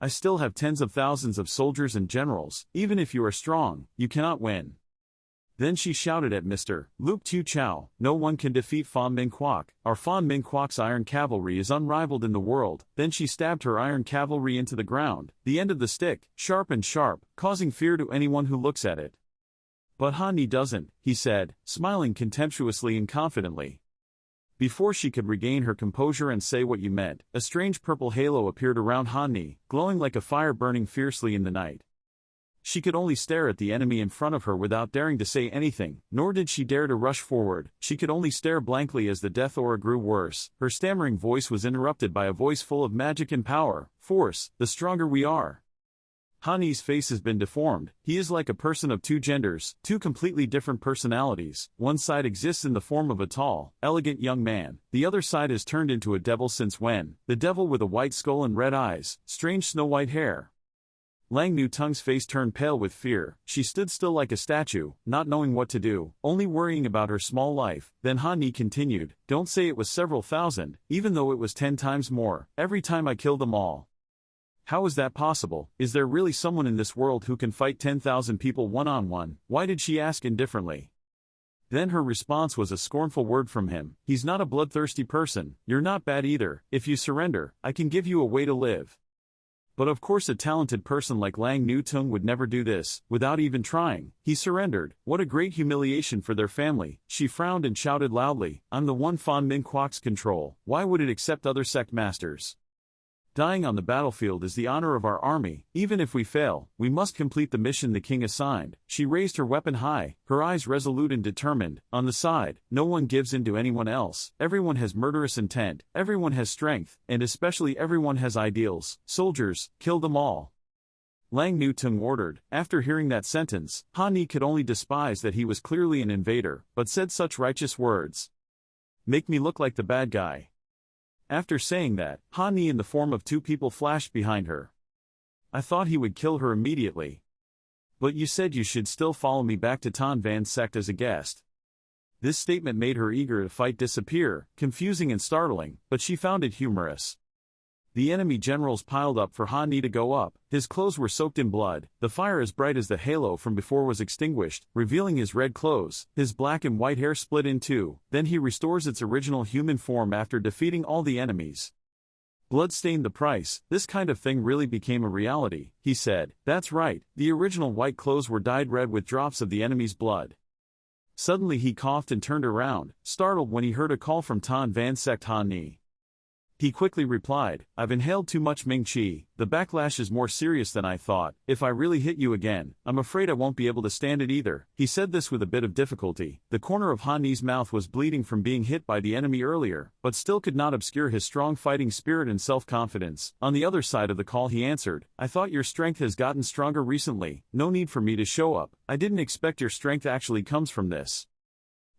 Speaker 1: I still have tens of thousands of soldiers and generals. Even if you are strong, you cannot win. Then she shouted at Mr. Luke Tu Chow, no one can defeat Pham Minh Quoc. Our Pham Minh Quoc's iron cavalry is unrivaled in the world. Then she stabbed her iron cavalry into the ground, the end of the stick, sharp and sharp, causing fear to anyone who looks at it. But Han Ni doesn't, he said, smiling contemptuously and confidently. Before she could regain her composure and say what you meant, a strange purple halo appeared around Han Ni, glowing like a fire burning fiercely in the night. She could only stare at the enemy in front of her without daring to say anything, nor did she dare to rush forward. She could only stare blankly as the death aura grew worse. Her stammering voice was interrupted by a voice full of magic and power. Force, the stronger we are. Hani's face has been deformed. He is like a person of two genders, two completely different personalities. One side exists in the form of a tall, elegant young man. The other side has turned into a devil since when? The devil with a white skull and red eyes, strange snow-white hair. Lang Nu Tung's face turned pale with fear. She stood still like a statue, not knowing what to do, only worrying about her small life. Then Hani continued, "Don't say it was several thousand, even though it was 10 times more, every time I killed them all. How is that possible? Is there really someone in this world who can fight 10,000 people one-on-one? Why did she ask indifferently?" Then her response was a scornful word from him. "He's not a bloodthirsty person. You're not bad either. If you surrender, I can give you a way to live." But of course a talented person like Lang Nu Tung would never do this, without even trying. He surrendered. What a great humiliation for their family. She frowned and shouted loudly, "I'm the one Fan Min Kwok's control. Why would it accept other sect masters? Dying on the battlefield is the honor of our army. Even if we fail, we must complete the mission the king assigned." She raised her weapon high, her eyes resolute and determined. On the side, no one gives in to anyone else. Everyone has murderous intent, everyone has strength, and especially everyone has ideals. Soldiers, kill them all. Lang Nu Tung ordered. After hearing that sentence, Hani could only despise that he was clearly an invader, but said such righteous words. "Make me look like the bad guy." After saying that, Hani in the form of two people flashed behind her. "I thought he would kill her immediately. But you said you should still follow me back to Tan Van's sect as a guest." This statement made her eager to fight disappear, confusing and startling, but she found it humorous. The enemy generals piled up for Hani to go up. His clothes were soaked in blood. The fire as bright as the halo from before was extinguished, revealing his red clothes. His black and white hair split in two. Then he restores its original human form after defeating all the enemies. "Blood stained the price. This kind of thing really became a reality," he said. "That's right. The original white clothes were dyed red with drops of the enemy's blood." Suddenly he coughed and turned around, startled when he heard a call from Tan Van's sect Hani. He quickly replied, "I've inhaled too much Ming Qi. The backlash is more serious than I thought. If I really hit you again, I'm afraid I won't be able to stand it either." He said this with a bit of difficulty. The corner of Hani's mouth was bleeding from being hit by the enemy earlier, but still could not obscure his strong fighting spirit and self-confidence. On the other side of the call he answered, "I thought your strength has gotten stronger recently. No need for me to show up. I didn't expect your strength actually comes from this."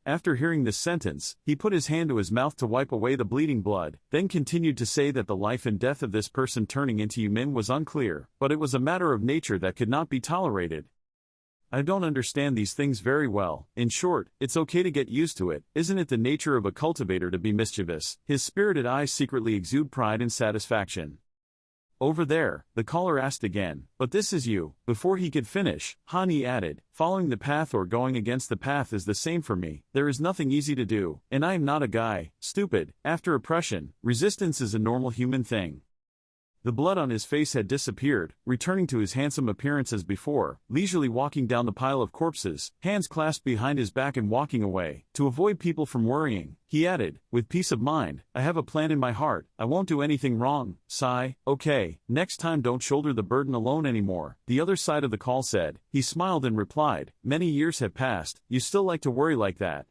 Speaker 1: After hearing this sentence, he put his hand to his mouth to wipe away the bleeding blood, then continued to say that the life and death of this person turning into Yumin was unclear, but it was a matter of nature that could not be tolerated. "I don't understand these things very well. In short, it's okay to get used to it. Isn't it the nature of a cultivator to be mischievous?" His spirited eyes secretly exude pride and satisfaction. "Over there," the caller asked again, "but this is you." Before he could finish, Hani added, "Following the path or going against the path is the same for me. There is nothing easy to do, and I am not a guy. Stupid. After oppression, resistance is a normal human thing." The blood on his face had disappeared, returning to his handsome appearance as before, leisurely walking down the pile of corpses, hands clasped behind his back and walking away. To avoid people from worrying, he added, with peace of mind, "I have a plan in my heart. I won't do anything wrong." Sigh. "Okay, next time don't shoulder the burden alone anymore," the other side of the call said. He smiled and replied, "Many years have passed, you still like to worry like that."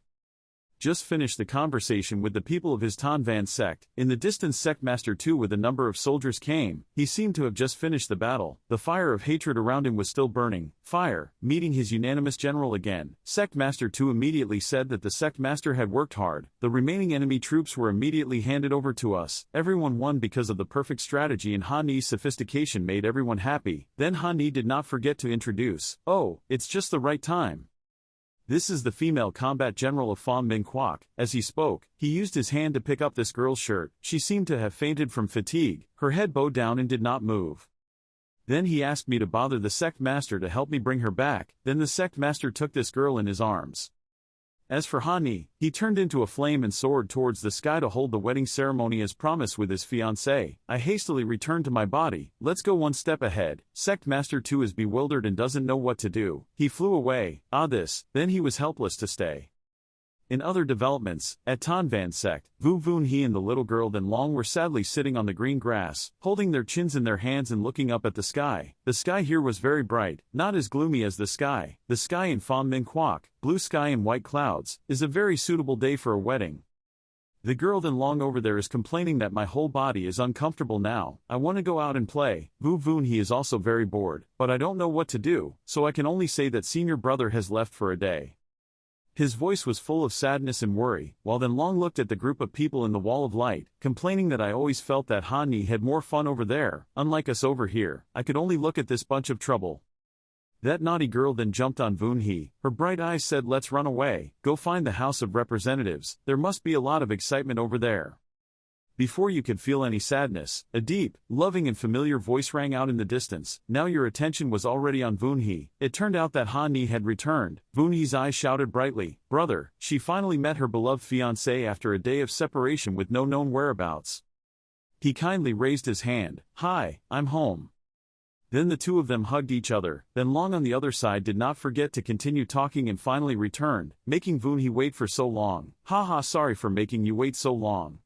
Speaker 1: Just finished the conversation with the people of his Tan Van sect. In the distance Sect Master 2 with a number of soldiers came. He seemed to have just finished the battle. The fire of hatred around him was still burning. Fire, meeting his unanimous general again. Sect Master 2 immediately said that the Sect Master had worked hard. The remaining enemy troops were immediately handed over to us. Everyone won because of the perfect strategy, and Hani's sophistication made everyone happy. Then Hani did not forget to introduce, "Oh, it's just the right time. This is the female combat general of Fan Min Kwok." As he spoke, he used his hand to pick up this girl's shirt. She seemed to have fainted from fatigue, her head bowed down and did not move. Then he asked me to bother the sect master to help me bring her back. Then the sect master took this girl in his arms. As for Hani, he turned into a flame and soared towards the sky to hold the wedding ceremony as promised with his fiancée. I hastily returned to my body. Let's go one step ahead. Sect Master 2 is bewildered and doesn't know what to do. He flew away. Then he was helpless to stay. In other developments, at Tan Van sect, Vu Vun He and the little girl Then Long were sadly sitting on the green grass, holding their chins in their hands and looking up at the sky. The sky here was very bright, not as gloomy as the sky. The sky in Pham Minh Quoc, blue sky and white clouds, is a very suitable day for a wedding. The girl Then Long over there is complaining that my whole body is uncomfortable now. I want to go out and play. Vu Vun He is also very bored, but I don't know what to do, so I can only say that senior brother has left for a day. His voice was full of sadness and worry, while Then Long looked at the group of people in the wall of light, complaining that I always felt that Han Ni had more fun over there, unlike us over here. I could only look at this bunch of trouble. That naughty girl then jumped on Vun He. Her bright eyes said, "Let's run away, go find the House of Representatives, there must be a lot of excitement over there." Before you could feel any sadness, a deep, loving and familiar voice rang out in the distance. Now your attention was already on Vun He. It turned out that Han Ni had returned. Vun He's eyes shouted brightly, "Brother!" She finally met her beloved fiancé after a day of separation with no known whereabouts. He kindly raised his hand. "Hi, I'm home." Then the two of them hugged each other. Then Long on the other side did not forget to continue talking and finally returned, making Vun He wait for so long. "Haha, sorry for making you wait so long,"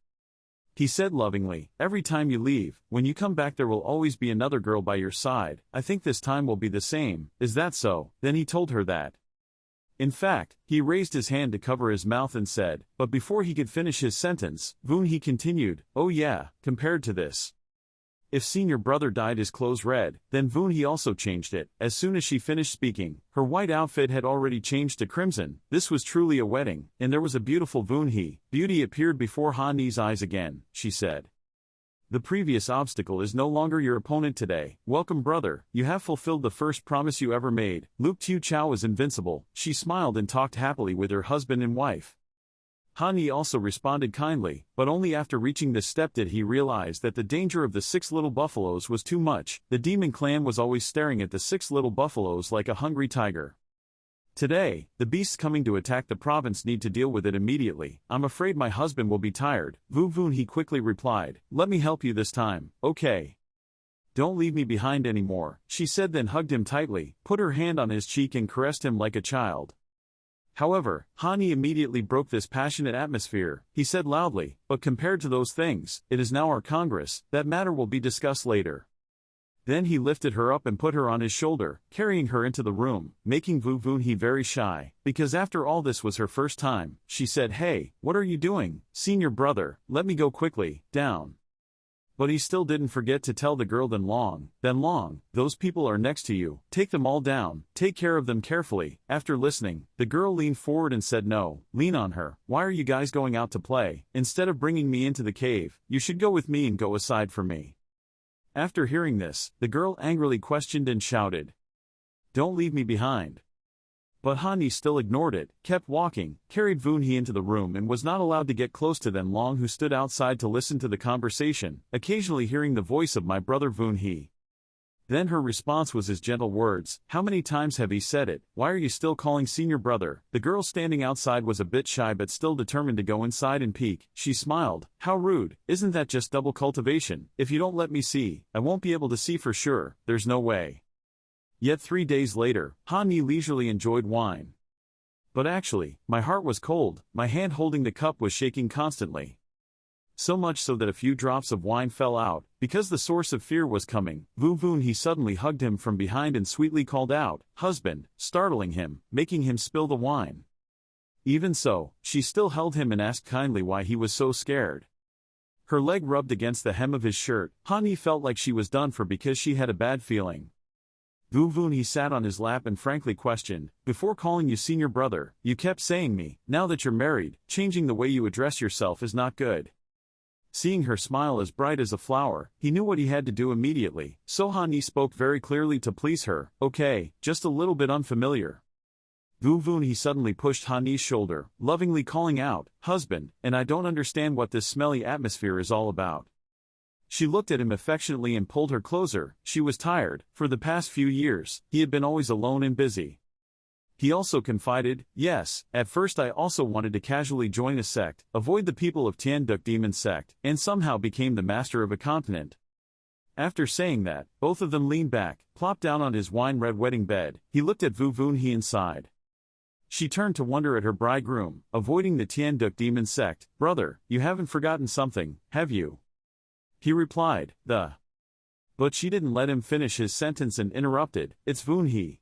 Speaker 1: he said lovingly. "Every time you leave, when you come back there will always be another girl by your side. I think this time will be the same. Is that so?" Then he told her that. In fact, he raised his hand to cover his mouth and said, but before he could finish his sentence, Vun He continued, "Oh yeah, compared to this. If senior brother dyed his clothes red, then Vun He also changed it." As soon as she finished speaking, her white outfit had already changed to crimson. This was truly a wedding, and there was a beautiful Vun He. Beauty appeared before Han Ni's eyes again, she said. "The previous obstacle is no longer your opponent today. Welcome brother, you have fulfilled the first promise you ever made. Luke Tu Chao is invincible." She smiled and talked happily with her husband and wife. Han Ni also responded kindly, but only after reaching this step did he realize that the danger of the 6 little buffaloes was too much. The demon clan was always staring at the 6 little buffaloes like a hungry tiger. Today, the beasts coming to attack the province need to deal with it immediately. "I'm afraid my husband will be tired," Vu Vun He quickly replied. "Let me help you this time, okay? Don't leave me behind anymore," she said, then hugged him tightly, put her hand on his cheek and caressed him like a child. However, Han Ni immediately broke this passionate atmosphere. He said loudly, "But compared to those things, it is now our Congress, that matter will be discussed later." Then he lifted her up and put her on his shoulder, carrying her into the room, making Vu Vun He very shy, because after all this was her first time. She said, "Hey, what are you doing, senior brother? Let me go quickly, down." But he still didn't forget to tell the girl, Then Long, "Those people are next to you, take them all down, take care of them carefully." After listening, the girl leaned forward and said, "No, lean on her. Why are you guys going out to play? Instead of bringing me into the cave, you should go with me and go aside from me." After hearing this, the girl angrily questioned and shouted, "Don't leave me behind." But Han Ni still ignored it, kept walking, carried Vun He into the room and was not allowed to get close to Then Long, who stood outside to listen to the conversation, occasionally hearing the voice of my brother Vun He. Then her response was his gentle words, "How many times have he said it? Why are you still calling senior brother?" The girl standing outside was a bit shy but still determined to go inside and peek. She smiled, "How rude, isn't that just double cultivation? If you don't let me see, I won't be able to see for sure, there's no way." Yet 3 days later, Han Ni leisurely enjoyed wine. But actually, my heart was cold, my hand holding the cup was shaking constantly. So much so that a few drops of wine fell out. Because the source of fear was coming, Vu Vun He suddenly hugged him from behind and sweetly called out, "Husband," startling him, making him spill the wine. Even so, she still held him and asked kindly why he was so scared. Her leg rubbed against the hem of his shirt. Han Ni felt like she was done for because she had a bad feeling. Vu Vun He sat on his lap and frankly questioned, "Before calling you senior brother, you kept saying me, now that you're married, changing the way you address yourself is not good." Seeing her smile as bright as a flower, he knew what he had to do immediately, so Han Ni spoke very clearly to please her, "Okay, just a little bit unfamiliar." Vu Vun He suddenly pushed Han Ni's shoulder, lovingly calling out, "Husband, and I don't understand what this smelly atmosphere is all about." She looked at him affectionately and pulled her closer. She was tired. For the past few years, he had been always alone and busy. He also confided, "Yes, at first I also wanted to casually join a sect, avoid the people of Tian Duc Demon sect, and somehow became the master of a continent." After saying that, both of them leaned back, plopped down on his wine-red wedding bed. He looked at Vu Vun He and sighed. She turned to wonder at her bridegroom, avoiding the Tianduk demon sect. "Brother, you haven't forgotten something, have you?" He replied, But she didn't let him finish his sentence and interrupted, "It's Vun He."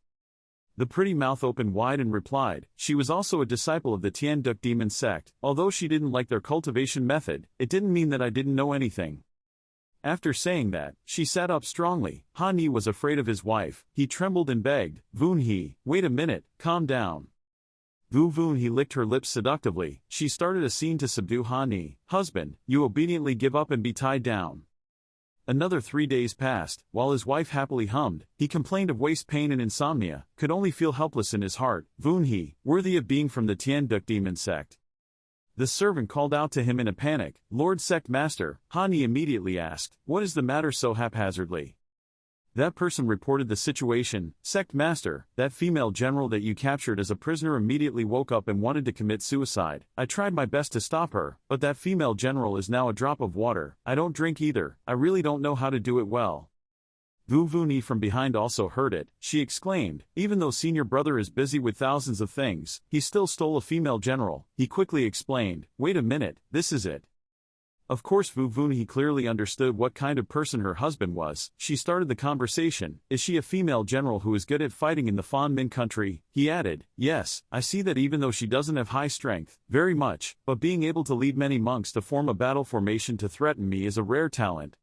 Speaker 1: The pretty mouth opened wide and replied, she was also a disciple of the Tianduk demon sect. Although she didn't like their cultivation method, it didn't mean that I didn't know anything. After saying that, she sat up strongly. Han Yi was afraid of his wife. He trembled and begged, "Vun He, wait a minute, calm down." Vu Vun He licked her lips seductively. She started a scene to subdue Han Yi. "Husband, you obediently give up and be tied down." Another 3 days passed. While his wife happily hummed, he complained of waist pain and insomnia, could only feel helpless in his heart. Vun He, worthy of being from the Tianduk demon sect. The servant called out to him in a panic, "Lord Sect Master." Han Yi immediately asked, "What is the matter so haphazardly?" That person reported the situation. "Sect Master, that female general that you captured as a prisoner immediately woke up and wanted to commit suicide. I tried my best to stop her, but that female general is now a drop of water. I don't drink either. I really don't know how to do it well." Vu Vuni from behind also heard it. She exclaimed, "Even though senior brother is busy with thousands of things, he still stole a female general." He quickly explained, "Wait a minute, this is it." Of course Vu Vuni clearly understood what kind of person her husband was. She started the conversation, "Is she a female general who is good at fighting in the Fan Min country?" He added, "Yes, I see that even though she doesn't have high strength, very much, but being able to lead many monks to form a battle formation to threaten me is a rare talent."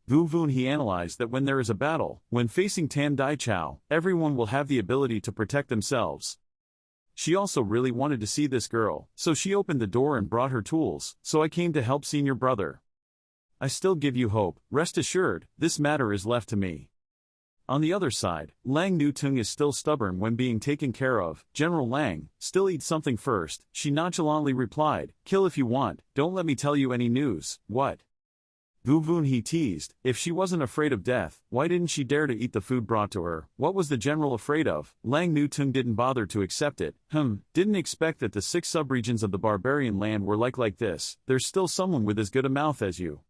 Speaker 1: Vu Vun he analyzed that when there is a battle, when facing Tam Dai Chao, everyone will have the ability to protect themselves. She also really wanted to see this girl, so she opened the door and brought her tools, "So I came to help senior brother. I still give you hope, rest assured, this matter is left to me." On the other side, Lang Nu Tung is still stubborn when being taken care of. "General Lang, still eat something first," she nonchalantly replied, "Kill if you want, don't let me tell you any news." "What?" Vu Vun he teased, if she wasn't afraid of death, why didn't she dare to eat the food brought to her? What was the general afraid of? Lang Nu Tung didn't bother to accept it. Didn't expect that the 6 subregions of the barbarian land were like this. There's still someone with as good a mouth as you.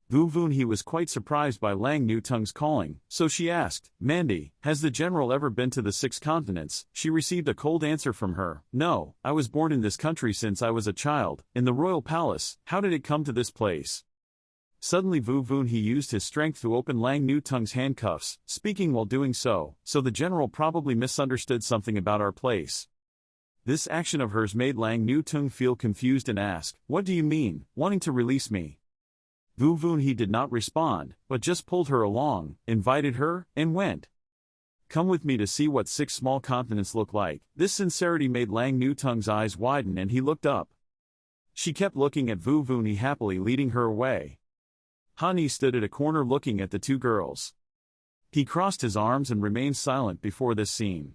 Speaker 1: Vu Vun he was quite surprised by Lang Nu Tung's calling, so she asked, "Mandy, has the general ever been to the 6 continents?" She received a cold answer from her, "No, I was born in this country since I was a child, in the royal palace. How did it come to this place?" Suddenly Vu Vun he used his strength to open Lang Nu Tung's handcuffs, speaking while doing so the general probably misunderstood something about our place. This action of hers made Lang Nu Tung feel confused and ask, "What do you mean, wanting to release me?" Vu Vun he did not respond, but just pulled her along, invited her, and went. "Come with me to see what 6 small continents look like." This sincerity made Lang Nu Tung's eyes widen and he looked up. She kept looking at Vu Vun he happily leading her away. Han Yi stood at a corner looking at the 2 girls. He crossed his arms and remained silent before this scene.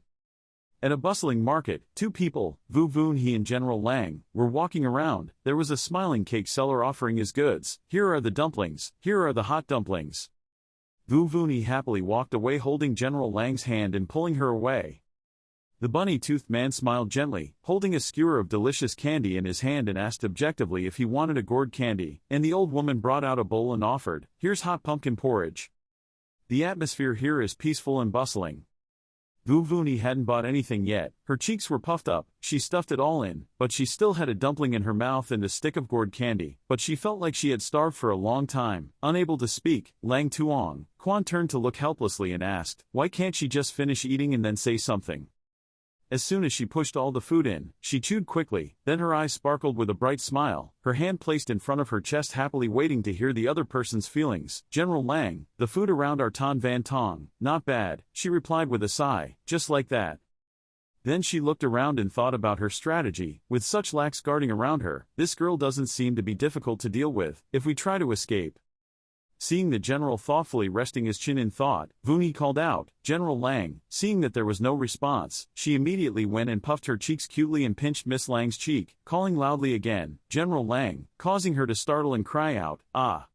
Speaker 1: At a bustling market, 2 people, Vu Vun he and General Lang, were walking around. There was a smiling cake seller offering his goods. "Here are the dumplings, here are the hot dumplings." Vu Vun he happily walked away holding General Lang's hand and pulling her away. The bunny-toothed man smiled gently, holding a skewer of delicious candy in his hand and asked objectively if he wanted a gourd candy, and the old woman brought out a bowl and offered, "Here's hot pumpkin porridge." The atmosphere here is peaceful and bustling. Vu Vun he hadn't bought anything yet, her cheeks were puffed up, she stuffed it all in, but she still had a dumpling in her mouth and a stick of gourd candy, but she felt like she had starved for a long time. Unable to speak, Lang Tuong, Quan turned to look helplessly and asked, "Why can't she just finish eating and then say something?" As soon as she pushed all the food in, she chewed quickly, then her eyes sparkled with a bright smile, her hand placed in front of her chest happily waiting to hear the other person's feelings. "General Lang, the food around our Tan Van Tong, not bad," she replied with a sigh, "just like that." Then she looked around and thought about her strategy. With such lax guarding around her, this girl doesn't seem to be difficult to deal with. If we try to escape. Seeing the general thoughtfully resting his chin in thought, Vun he called out, "General Lang." Seeing that there was no response, she immediately went and puffed her cheeks cutely and pinched Miss Lang's cheek, calling loudly again, "General Lang," causing her to startle and cry out, "Ah!"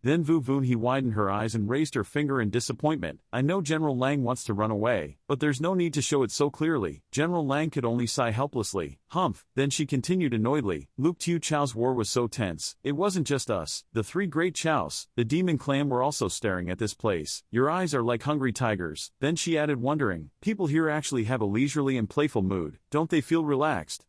Speaker 1: Then Vu Vunhe widened her eyes and raised her finger in disappointment. I know General Lang wants to run away, but there's no need to show it so clearly. General Lang could only sigh helplessly. Humph. Then she continued annoyedly. Luke Tiu Chao's war was so tense. It wasn't just us. The three great Chaos, the demon clan were also staring at this place. Your eyes are like hungry tigers. Then she added wondering, people here actually have a leisurely and playful mood. Don't they feel relaxed?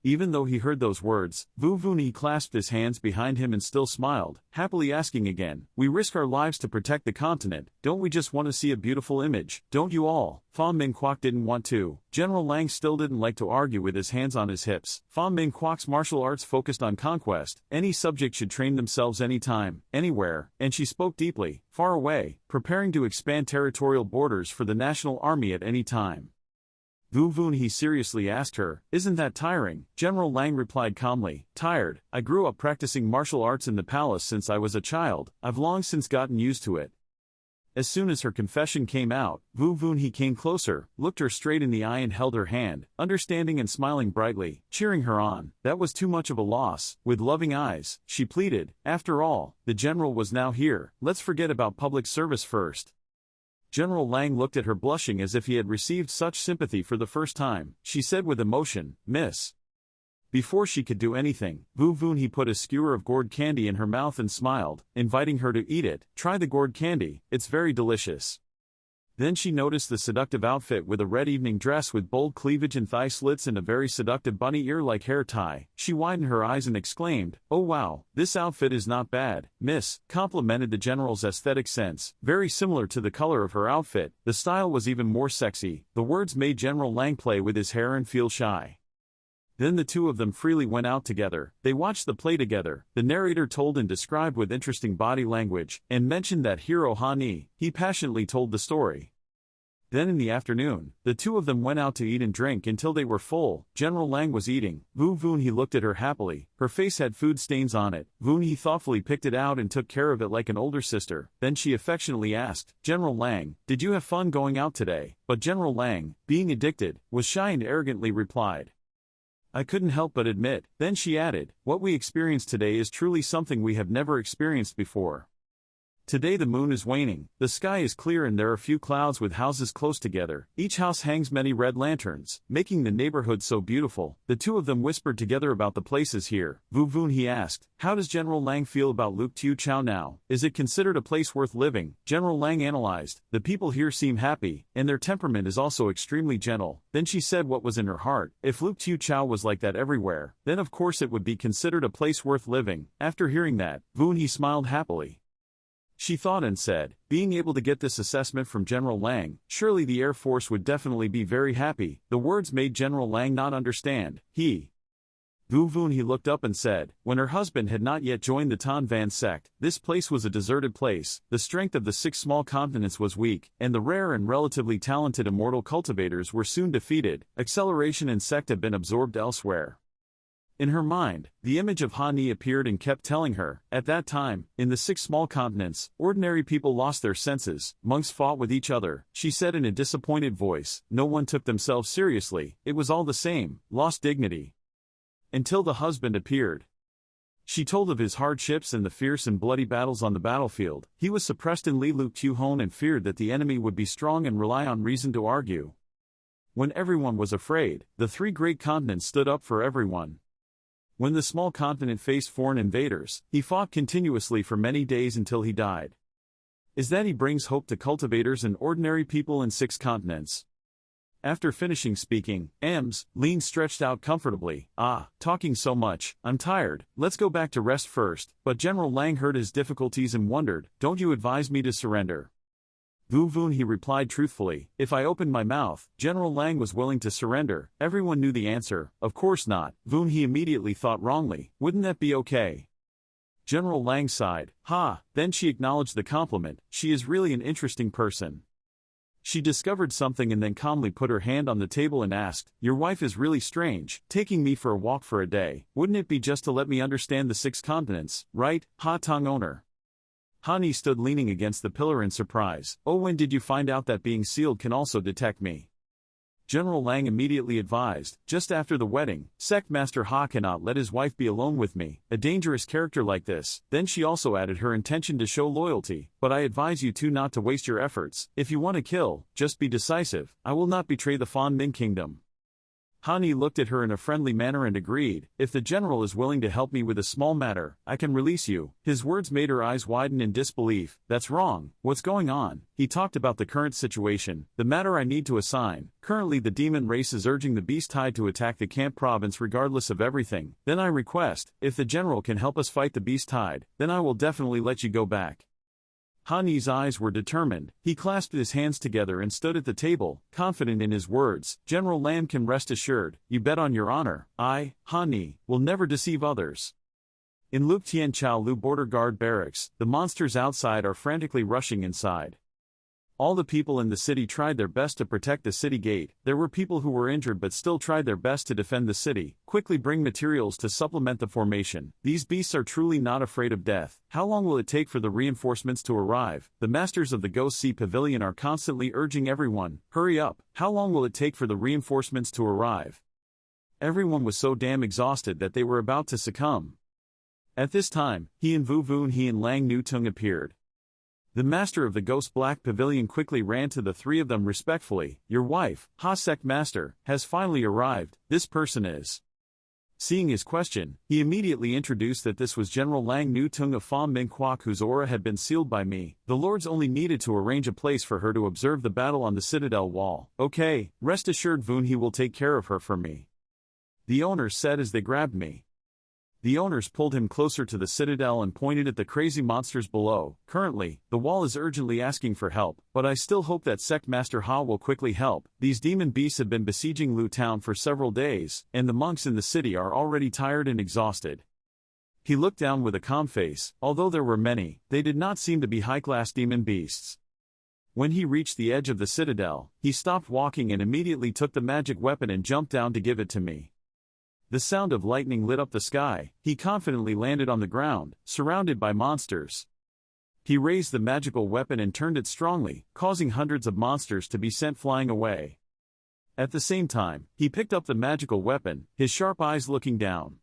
Speaker 1: Even though he heard those words, Vu Vunhe clasped his hands behind him and still smiled, happily asking again, we risk our lives to protect the continent, don't we just want to see a beautiful image, don't you all? Fa Min Kwok didn't want to. General Lang still didn't like to argue with his hands on his hips. Fa Min Kwok's martial arts focused on conquest, any subject should train themselves anytime, anywhere, and she spoke deeply, far away, preparing to expand territorial borders for the national army at any time. Vu Vunhe seriously asked her, isn't that tiring? General Lang replied calmly, tired. I grew up practicing martial arts in the palace since I was a child. I've long since gotten used to it. As soon as her confession came out, Vu Vunhe came closer, looked her straight in the eye and held her hand, understanding and smiling brightly, cheering her on. That was too much of a loss. With loving eyes, she pleaded, after all, the general was now here. Let's forget about public service first. General Lang looked at her blushing as if he had received such sympathy for the first time. She said with emotion, Miss. Before she could do anything, Vu Vunhe put a skewer of gourd candy in her mouth and smiled, inviting her to eat it. Try the gourd candy, it's very delicious. Then she noticed the seductive outfit with a red evening dress with bold cleavage and thigh slits and a very seductive bunny ear-like hair tie. She widened her eyes and exclaimed, oh wow, this outfit is not bad, miss, complimented the general's aesthetic sense, very similar to the color of her outfit. The style was even more sexy. The words made General Lang play with his hair and feel shy. Then the two of them freely went out together. They watched the play together. The narrator told and described with interesting body language, and mentioned that hero Ha Ni. He passionately told the story. Then in the afternoon, the two of them went out to eat and drink until they were full. General Lang was eating. Vu Vunhe looked at her happily. Her face had food stains on it. Vunhe thoughtfully picked it out and took care of it like an older sister. Then she affectionately asked, General Lang, did you have fun going out today? But General Lang, being addicted, was shy and arrogantly replied, I couldn't help but admit. Then she added, what we experienced today is truly something we have never experienced before. Today the moon is waning, the sky is clear and there are few clouds with houses close together. Each house hangs many red lanterns, making the neighborhood so beautiful. The two of them whispered together about the places here. Vu Vunhe asked, how does General Lang feel about Luke Tiu Chao now? Is it considered a place worth living? General Lang analyzed, the people here seem happy, and their temperament is also extremely gentle. Then she said what was in her heart, if Luke Tiu Chao was like that everywhere, then of course it would be considered a place worth living. After hearing that, Vunhe smiled happily. She thought and said, being able to get this assessment from General Lang, surely the Air Force would definitely be very happy. The words made General Lang not understand. Vu Vunhe looked up and said, when her husband had not yet joined the Tan Van sect, this place was a deserted place. The strength of the 6 small continents was weak, and the rare and relatively talented immortal cultivators were soon defeated. Acceleration and sect had been absorbed elsewhere. In her mind, the image of Ha Ni appeared and kept telling her, at that time, in the 6 small continents, ordinary people lost their senses, monks fought with each other. She said in a disappointed voice, no one took themselves seriously, it was all the same, lost dignity. Until the husband appeared. She told of his hardships and the fierce and bloody battles on the battlefield. He was suppressed in Li Luke Tu Hon and feared that the enemy would be strong and rely on reason to argue. When everyone was afraid, the 3 great continents stood up for everyone. When the small continent faced foreign invaders, he fought continuously for many days until he died. Is that he brings hope to cultivators and ordinary people in 6 continents. After finishing speaking, Lin stretched out comfortably. Talking so much, I'm tired, let's go back to rest first. But General Lang heard his difficulties and wondered, don't you advise me to surrender? Vu Vunhe replied truthfully, if I opened my mouth, General Lang was willing to surrender. Everyone knew the answer, of course not. Vunhe immediately thought wrongly, wouldn't that be okay? General Lang sighed, then she acknowledged the compliment, she is really an interesting person. She discovered something and then calmly put her hand on the table and asked, your wife is really strange, taking me for a walk for a day. Wouldn't it be just to let me understand the 6 continents, right, Ha Tong owner? Ha Ni stood leaning against the pillar in surprise. Oh, when did you find out that being sealed can also detect me? General Lang immediately advised, just after the wedding, Sect Master Ha cannot let his wife be alone with me, a dangerous character like this. Then she also added her intention to show loyalty, but I advise you two not to waste your efforts. If you want to kill, just be decisive. I will not betray the Fan Ming Kingdom. Hani looked at her in a friendly manner and agreed, if the general is willing to help me with a small matter, I can release you. His words made her eyes widen in disbelief. That's wrong. What's going on? He talked about the current situation, the matter I need to assign. Currently the demon race is urging the beast tide to attack the camp province regardless of everything. Then I request, if the general can help us fight the beast tide, then I will definitely let you go back. Hani's eyes were determined. He clasped his hands together and stood at the table, confident in his words. General Lam can rest assured, you bet on your honor. I, Hani, will never deceive others. In Luke Tien Chao Lu border guard barracks, the monsters outside are frantically rushing inside. All the people in the city tried their best to protect the city gate. There were people who were injured but still tried their best to defend the city. Quickly bring materials to supplement the formation. These beasts are truly not afraid of death. How long will it take for the reinforcements to arrive? The masters of the Ghost Sea Pavilion are constantly urging everyone, hurry up. How long will it take for the reinforcements to arrive? Everyone was so damn exhausted that they were about to succumb. At this time, He and Vu Vun He and Lang Nu Tung appeared. The master of the Ghost Black Pavilion quickly ran to the three of them respectfully. Your wife, Ha Sect Master, has finally arrived. This person is. Seeing his question, he immediately introduced that this was General Lang Nu Tung of Pham Minh Quoc, whose aura had been sealed by me. The lords only needed to arrange a place for her to observe the battle on the citadel wall. Okay, rest assured Vun He will take care of her for me. The owners said as they grabbed me. The owners pulled him closer to the citadel and pointed at the crazy monsters below. Currently, the wall is urgently asking for help, but I still hope that Sect Master Ha will quickly help. These demon beasts have been besieging Lu Town for several days, and the monks in the city are already tired and exhausted. He looked down with a calm face. Although there were many, they did not seem to be high-class demon beasts. When he reached the edge of the citadel, he stopped walking and immediately took the magic weapon and jumped down to give it to me. The sound of lightning lit up the sky. He confidently landed on the ground, surrounded by monsters. He raised the magical weapon and turned it strongly, causing hundreds of monsters to be sent flying away. At the same time, he picked up the magical weapon, his sharp eyes looking down.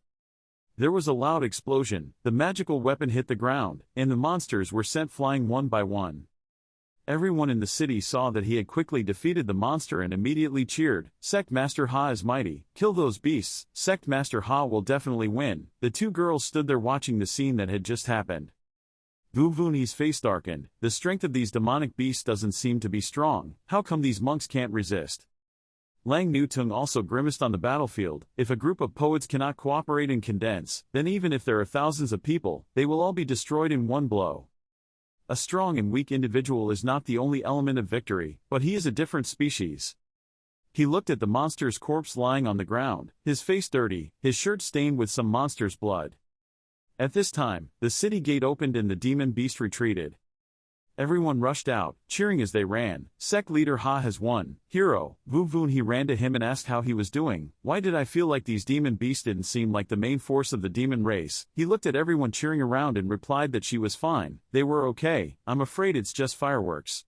Speaker 1: There was a loud explosion, the magical weapon hit the ground, and the monsters were sent flying one by one. Everyone in the city saw that he had quickly defeated the monster and immediately cheered. Sect Master Ha is mighty. Kill those beasts. Sect Master Ha will definitely win. The two girls stood there watching the scene that had just happened. Vu Vuni's face darkened. The strength of these demonic beasts doesn't seem to be strong. How come these monks can't resist? Lang Nu Tung also grimaced on the battlefield. If a group of poets cannot cooperate and condense, then even if there are thousands of people, they will all be destroyed in one blow. A strong and weak individual is not the only element of victory, but he is a different species. He looked at the monster's corpse lying on the ground, his face dirty, his shirt stained with some monster's blood. At this time, the city gate opened and the demon beast retreated. Everyone rushed out, cheering as they ran. Sect leader Ha has won. Hero, Vu Vun He ran to him and asked how he was doing. Why did I feel like these demon beasts didn't seem like the main force of the demon race? He looked at everyone cheering around and replied that she was fine. They were okay. I'm afraid it's just fireworks.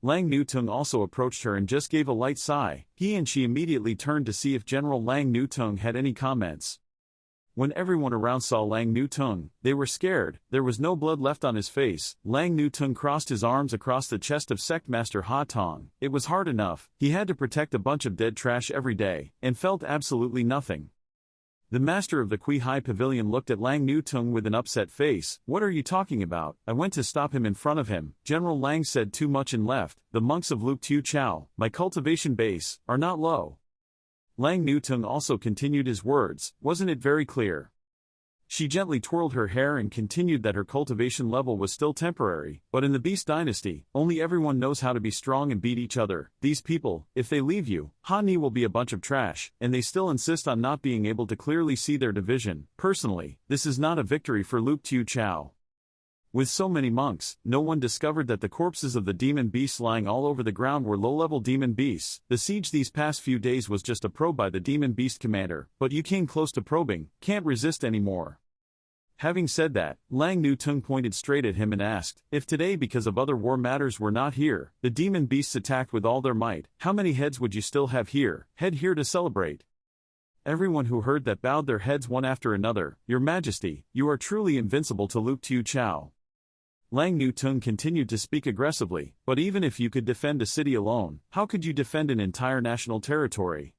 Speaker 1: Lang Nu Tung also approached her and just gave a light sigh. He and she immediately turned to see if General Lang Nu Tung had any comments. When everyone around saw Lang Nu Tung, they were scared. There was no blood left on his face. Lang Nu Tung crossed his arms across the chest of Sect Master Ha Tong. It was hard enough. He had to protect a bunch of dead trash every day, and felt absolutely nothing. The master of the Kui Hai Pavilion looked at Lang Nu Tung with an upset face. What are you talking about? I went to stop him in front of him. General Lang said too much and left. The monks of Luke Tu Chao, my cultivation base, are not low. Lang Nu Tung also continued his words. Wasn't it very clear? She gently twirled her hair and continued that her cultivation level was still temporary, but in the Beast Dynasty, only everyone knows how to be strong and beat each other. These people, if they leave you, Han Ni will be a bunch of trash, and they still insist on not being able to clearly see their division. Personally, this is not a victory for Luke Tu Chao. With so many monks, no one discovered that the corpses of the demon beasts lying all over the ground were low-level demon beasts. The siege these past few days was just a probe by the demon beast commander, but you came close to probing, can't resist anymore. Having said that, Lang Nu Tung pointed straight at him and asked, if today because of other war matters were not here, the demon beasts attacked with all their might, how many heads would you still have here, head here to celebrate? Everyone who heard that bowed their heads one after another. Your Majesty, you are truly invincible to Luke Tiu Chao. Lang Nu Tung continued to speak aggressively, but even if you could defend a city alone, how could you defend an entire national territory?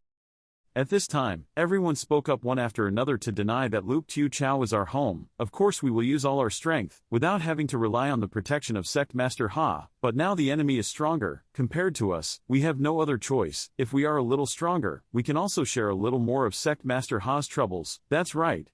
Speaker 1: At this time, everyone spoke up one after another to deny that Luke Tiu Chao is our home. Of course we will use all our strength, without having to rely on the protection of Sect Master Ha, but now the enemy is stronger, compared to us, we have no other choice. If we are a little stronger, we can also share a little more of Sect Master Ha's troubles. That's right.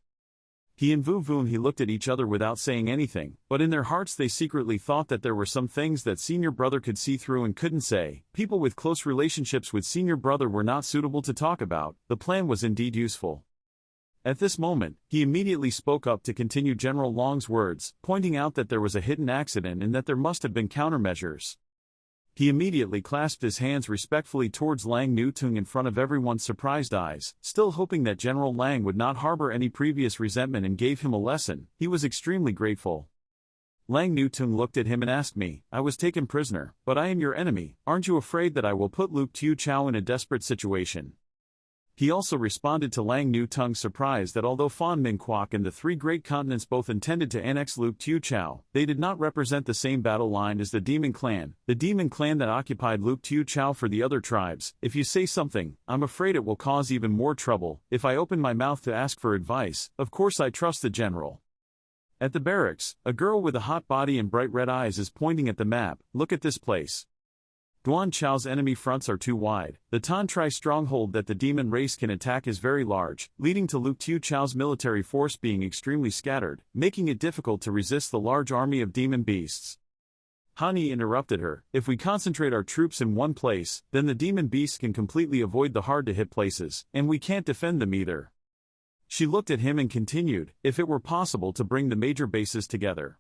Speaker 1: He and Vu Vun he looked at each other without saying anything, but in their hearts they secretly thought that there were some things that senior brother could see through and couldn't say. People with close relationships with senior brother were not suitable to talk about. The plan was indeed useful. At this moment, he immediately spoke up to continue General Long's words, pointing out that there was a hidden accident and that there must have been countermeasures. He immediately clasped his hands respectfully towards Lang Nu Tung in front of everyone's surprised eyes, still hoping that General Lang would not harbor any previous resentment and gave him a lesson. He was extremely grateful. Lang Nu Tung looked at him and asked me, I was taken prisoner, but I am your enemy, aren't you afraid that I will put Luke Tiu Chao in a desperate situation? He also responded to Lang Nu Tung's surprise that although Fan Min Kwok and the three great continents both intended to annex Luke Tiu Chao, they did not represent the same battle line as the Demon Clan that occupied Luke Tiu Chao for the other tribes. If you say something, I'm afraid it will cause even more trouble. If I open my mouth to ask for advice, of course I trust the general. At the barracks, a girl with a hot body and bright red eyes is pointing at the map. Look at this place. Guan Chao's enemy fronts are too wide. The Tan Tri stronghold that the demon race can attack is very large, leading to Luke Tiu Chao's military force being extremely scattered, making it difficult to resist the large army of demon beasts. Hani interrupted her, if we concentrate our troops in one place, then the demon beasts can completely avoid the hard-to-hit places, and we can't defend them either. She looked at him and continued, if it were possible to bring the major bases together.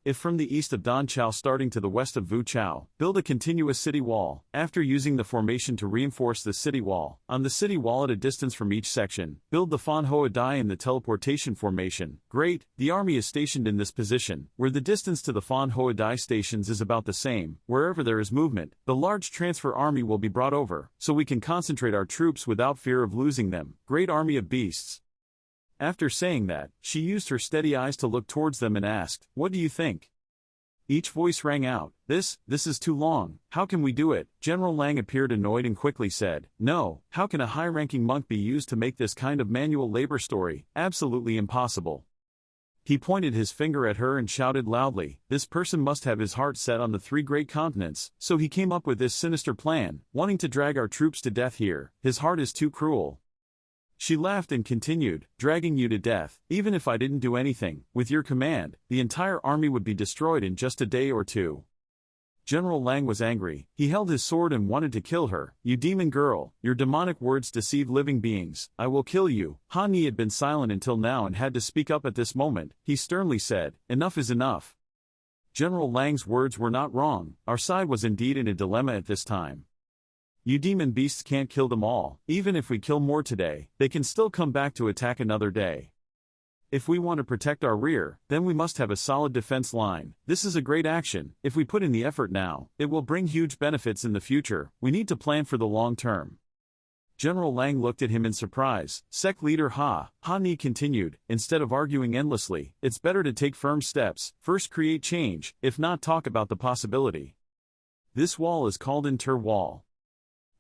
Speaker 1: If from the east of Dan Chao starting to the west of Vu Chao, build a continuous city wall, after using the formation to reinforce the city wall, on the city wall at a distance from each section, build the Fan Hoa Dai in the teleportation formation. Great, the army is stationed in this position, where the distance to the Fan Hoa Dai stations is about the same. Wherever there is movement, the large transfer army will be brought over, so we can concentrate our troops without fear of losing them. Great army of beasts. After saying that, she used her steady eyes to look towards them and asked, what do you think? Each voice rang out, this is too long, how can we do it? General Lang appeared annoyed and quickly said, no, how can a high-ranking monk be used to make this kind of manual labor story? Absolutely impossible. He pointed his finger at her and shouted loudly, this person must have his heart set on the three great continents, so he came up with this sinister plan, wanting to drag our troops to death here. His heart is too cruel. She laughed and continued, dragging you to death, even if I didn't do anything, with your command, the entire army would be destroyed in just a day or two. General Lang was angry, he held his sword and wanted to kill her. You demon girl, your demonic words deceive living beings, I will kill you. Han Yi had been silent until now and had to speak up at this moment. He sternly said, enough is enough. General Lang's words were not wrong, our side was indeed in a dilemma at this time. You demon beasts can't kill them all, even if we kill more today, they can still come back to attack another day. If we want to protect our rear, then we must have a solid defense line. This is a great action, if we put in the effort now, it will bring huge benefits in the future. We need to plan for the long term. General Lang looked at him in surprise. Sect leader Han Yi continued, instead of arguing endlessly, it's better to take firm steps, first create change, if not talk about the possibility. This wall is called Inter Wall.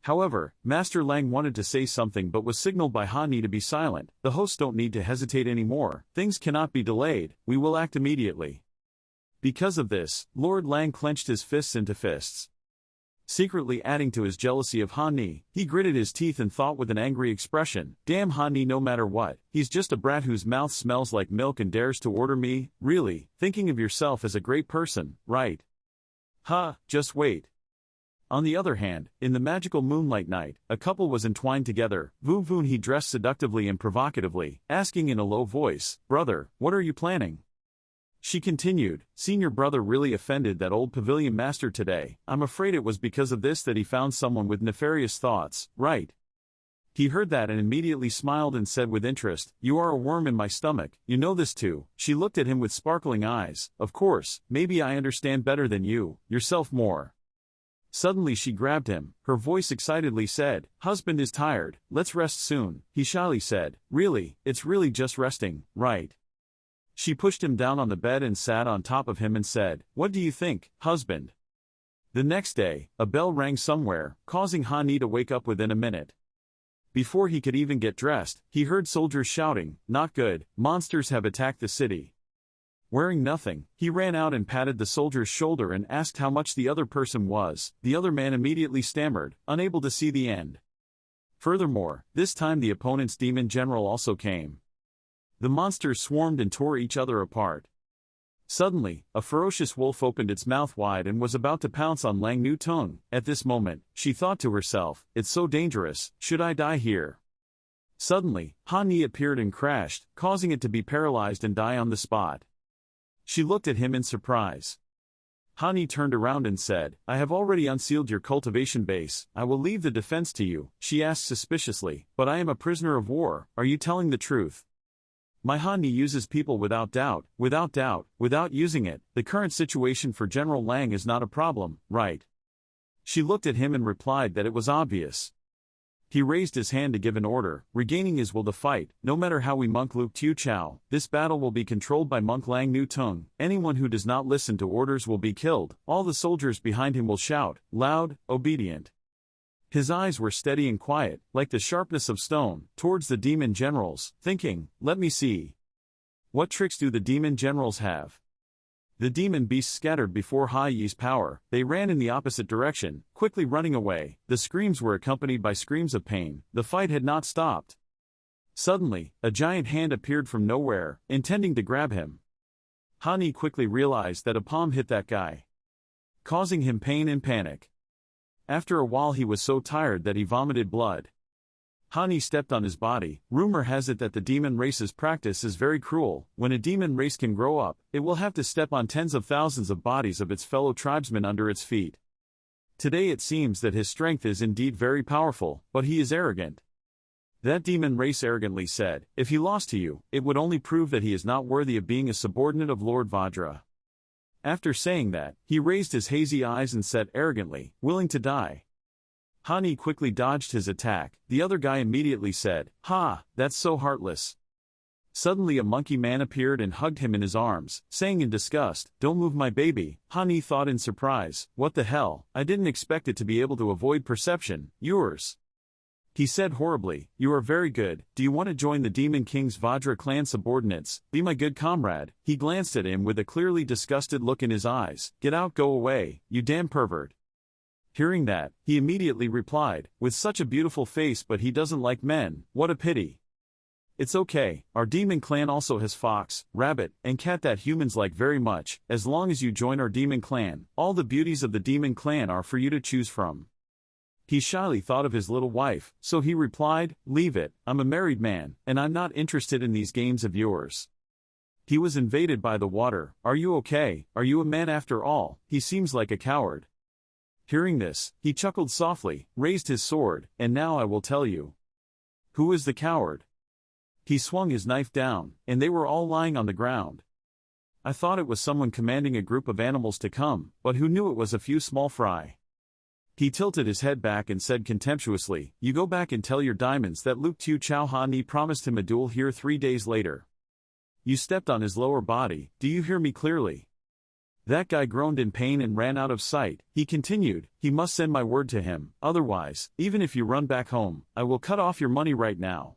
Speaker 1: However, Master Lang wanted to say something but was signaled by Han Yi to be silent. The hosts don't need to hesitate anymore, things cannot be delayed, we will act immediately. Because of this, Lord Lang clenched his fists into fists. Secretly adding to his jealousy of Han Yi, he gritted his teeth and thought with an angry expression, damn Han Yi no matter what, he's just a brat whose mouth smells like milk and dares to order me, really, thinking of yourself as a great person, right? Just wait. On the other hand, in the magical moonlight night, a couple was entwined together. Vu Vun he dressed seductively and provocatively, asking in a low voice, brother, what are you planning? She continued, senior brother really offended that old pavilion master today. I'm afraid it was because of this that he found someone with nefarious thoughts, right? He heard that and immediately smiled and said with interest, "You are a worm in my stomach, you know this too." She looked at him with sparkling eyes. "Of course, maybe I understand better than you, yourself more." Suddenly she grabbed him, her voice excitedly said, "Husband is tired, let's rest soon." He shyly said, "Really, it's really just resting, right?" She pushed him down on the bed and sat on top of him and said, "What do you think, husband?" The next day, a bell rang somewhere, causing Hani to wake up within a minute. Before he could even get dressed, he heard soldiers shouting, "Not good, monsters have attacked the city." Wearing nothing, he ran out and patted the soldier's shoulder and asked how much the other person was. The other man immediately stammered, unable to see the end. Furthermore, this time the opponent's demon general also came. The monsters swarmed and tore each other apart. Suddenly, a ferocious wolf opened its mouth wide and was about to pounce on Lang Nu Tung. At this moment, she thought to herself, "It's so dangerous, should I die here?" Suddenly, Hani appeared and crashed, causing it to be paralyzed and die on the spot. She looked at him in surprise. Hani turned around and said, "I have already unsealed your cultivation base, I will leave the defense to you." She asked suspiciously, "But I am a prisoner of war, are you telling the truth?" "My Hani uses people without doubt, without using it. The current situation for General Lang is not a problem, right?" She looked at him and replied that it was obvious. He raised his hand to give an order, regaining his will to fight. "No matter how we monk Luke Tu Chao, this battle will be controlled by monk Lang Nu Tung. Anyone who does not listen to orders will be killed." All the soldiers behind him will shout, loud, obedient. His eyes were steady and quiet, like the sharpness of stone, towards the demon generals, thinking, "Let me see. What tricks do the demon generals have?" The demon beasts scattered before Ha Yi's power. They ran in the opposite direction, quickly running away. The screams were accompanied by screams of pain. The fight had not stopped. Suddenly, a giant hand appeared from nowhere, intending to grab him. Hani quickly realized that a palm hit that guy, causing him pain and panic. After a while he was so tired that he vomited blood. Hani stepped on his body. Rumor has it that the demon race's practice is very cruel. When a demon race can grow up, it will have to step on tens of thousands of bodies of its fellow tribesmen under its feet. Today it seems that his strength is indeed very powerful, but he is arrogant. That demon race arrogantly said, "If he lost to you, it would only prove that he is not worthy of being a subordinate of Lord Vajra." After saying that, he raised his hazy eyes and said arrogantly, "Willing to die." Hani quickly dodged his attack. The other guy immediately said, "Ha, that's so heartless." Suddenly a monkey man appeared and hugged him in his arms, saying in disgust, "Don't move my baby." Hani thought in surprise, "What the hell, I didn't expect it to be able to avoid perception." "Yours." He said horribly, "You are very good. Do you want to join the Demon King's Vajra clan subordinates? Be my good comrade." He glanced at him with a clearly disgusted look in his eyes. "Get out, go away, you damn pervert." Hearing that, he immediately replied, "With such a beautiful face, but he doesn't like men, what a pity." "It's okay, our demon clan also has fox, rabbit, and cat that humans like very much. As long as you join our demon clan, all the beauties of the demon clan are for you to choose from." He shyly thought of his little wife, so he replied, "Leave it, I'm a married man, and I'm not interested in these games of yours." He was invaded by the water. "Are you okay? Are you a man after all? He seems like a coward." Hearing this, he chuckled softly, raised his sword, "And now I will tell you. Who is the coward?" He swung his knife down, and they were all lying on the ground. I thought it was someone commanding a group of animals to come, but who knew it was a few small fry. He tilted his head back and said contemptuously, "You go back and tell your diamonds that Luke Tu Chao Ha Ni promised him a duel here 3 days later. You stepped on his lower body, do you hear me clearly?" That guy groaned in pain and ran out of sight. He continued, "He must send my word to him, otherwise, even if you run back home, I will cut off your money right now."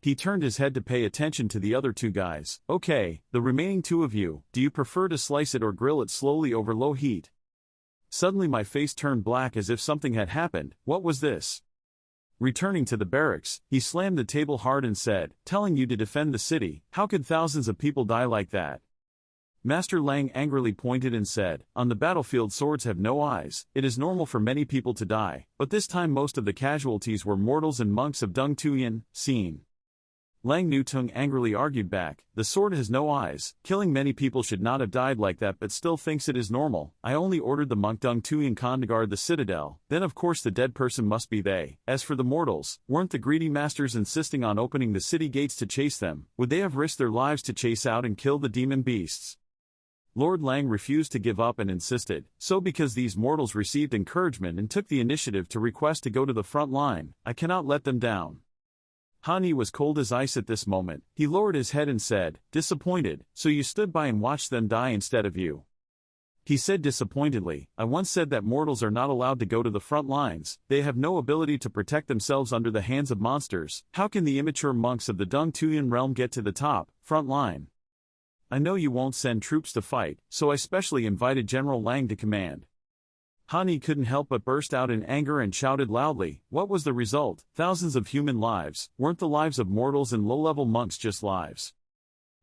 Speaker 1: He turned his head to pay attention to the other 2 guys. "Okay, the remaining 2 of you, do you prefer to slice it or grill it slowly over low heat?" Suddenly my face turned black as if something had happened. What was this? Returning to the barracks, he slammed the table hard and said, "Telling you to defend the city, how could thousands of people die like that?" Master Lang angrily pointed and said, "On the battlefield swords have no eyes. It is normal for many people to die, but this time most of the casualties were mortals and monks of Dung Tuyen, seen." Lang Nutung angrily argued back, the sword has no eyes, killing many people should not have died like that but still thinks it is normal. I only ordered the monk Dung Tuyen Khan to guard the citadel, then of course the dead person must be they. As for the mortals, weren't the greedy masters insisting on opening the city gates to chase them? Would they have risked their lives to chase out and kill the demon beasts? Lord Lang refused to give up and insisted, so because these mortals received encouragement and took the initiative to request to go to the front line, I cannot let them down. Hani was cold as ice at this moment. He lowered his head and said, disappointed, so you stood by and watched them die instead of you. He said disappointedly, I once said that mortals are not allowed to go to the front lines, they have no ability to protect themselves under the hands of monsters. How can the immature monks of the Dung Tuyen realm get to the top, front line? I know you won't send troops to fight, so I specially invited General Lang to command. Hani couldn't help but burst out in anger and shouted loudly. What was the result? Thousands of human lives. Weren't the lives of mortals and low-level monks just lives?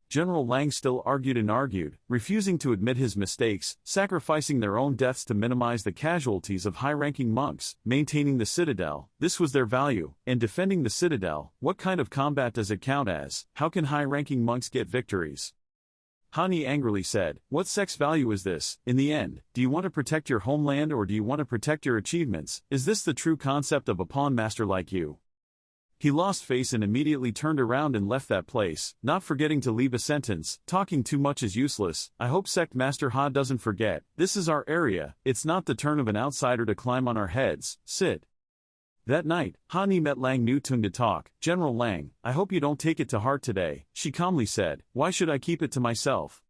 Speaker 1: General Lang still argued and argued, refusing to admit his mistakes, sacrificing their own deaths to minimize the casualties of high-ranking monks, maintaining the citadel. This was their value, and defending the citadel. What kind of combat does it count as? How can high-ranking monks get victories? Hani angrily said, what sex value is this? In the end, do you want to protect your homeland or do you want to protect your achievements? Is this the true concept of a pawn master like you? He lost face and immediately turned around and left that place, not forgetting to leave a sentence, talking too much is useless. I hope Sect Master Ha doesn't forget, this is our area, it's not the turn of an outsider to climb on our heads. Sit. That night, Hani met Lang Nutung to talk. General Lang, I hope you don't take it to heart today, she calmly said. Why should I keep it to myself?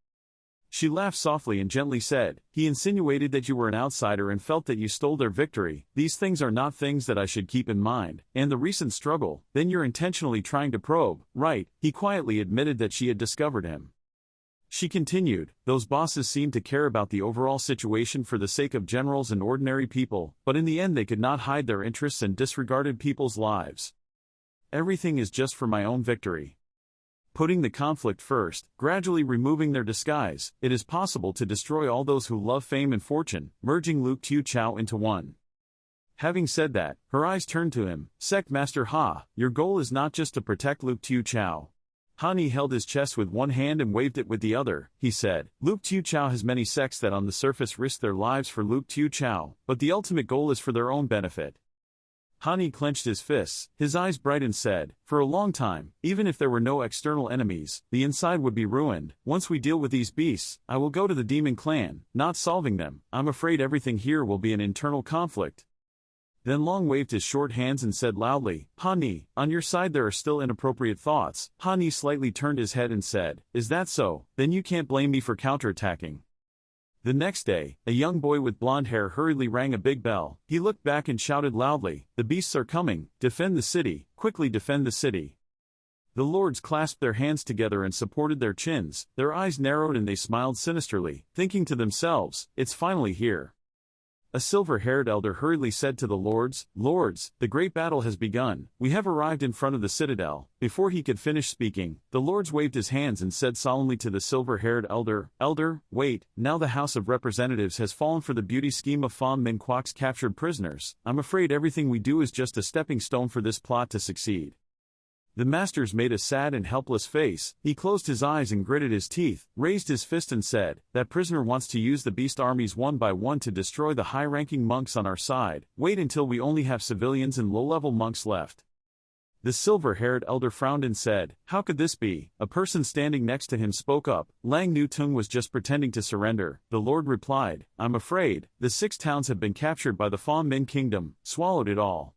Speaker 1: She laughed softly and gently said, he insinuated that you were an outsider and felt that you stole their victory. These things are not things that I should keep in mind. And the recent struggle, then you're intentionally trying to probe, right? He quietly admitted that she had discovered him. She continued, those bosses seemed to care about the overall situation for the sake of generals and ordinary people, but in the end they could not hide their interests and disregarded people's lives. Everything is just for my own victory. Putting the conflict first, gradually removing their disguise, it is possible to destroy all those who love fame and fortune, merging Luke Tiu Chao into one. Having said that, her eyes turned to him. Sect Master Ha, your goal is not just to protect Luke Tiu Chao. Hani held his chest with one hand and waved it with the other. He said, Luke Tiu Chao has many sects that on the surface risk their lives for Luke Tiu Chao, but the ultimate goal is for their own benefit. Hani clenched his fists, his eyes bright and said, for a long time, even if there were no external enemies, the inside would be ruined. Once we deal with these beasts, I will go to the demon clan, not solving them. I'm afraid everything here will be an internal conflict. Then Long waved his short hands and said loudly, Hani, on your side there are still inappropriate thoughts. Hani slightly turned his head and said, is that so? Then you can't blame me for counterattacking. The next day, a young boy with blonde hair hurriedly rang a big bell. He looked back and shouted loudly, the beasts are coming, defend the city, quickly defend the city. The lords clasped their hands together and supported their chins, their eyes narrowed and they smiled sinisterly, thinking to themselves, it's finally here. A silver-haired elder hurriedly said to the lords, Lords, the great battle has begun, we have arrived in front of the citadel. Before he could finish speaking, the lords waved his hands and said solemnly to the silver-haired elder, Elder, wait, now the House of Representatives has fallen for the beauty scheme of Pham Minh Quoc's captured prisoners. I'm afraid everything we do is just a stepping stone for this plot to succeed. The masters made a sad and helpless face. He closed his eyes and gritted his teeth, raised his fist and said, that prisoner wants to use the beast armies one by one to destroy the high-ranking monks on our side. Wait until we only have civilians and low-level monks left. The silver-haired elder frowned and said, how could this be? A person standing next to him spoke up. Lang Nutung was just pretending to surrender. The lord replied, I'm afraid, the 6 towns have been captured by the Pham Minh kingdom, swallowed it all.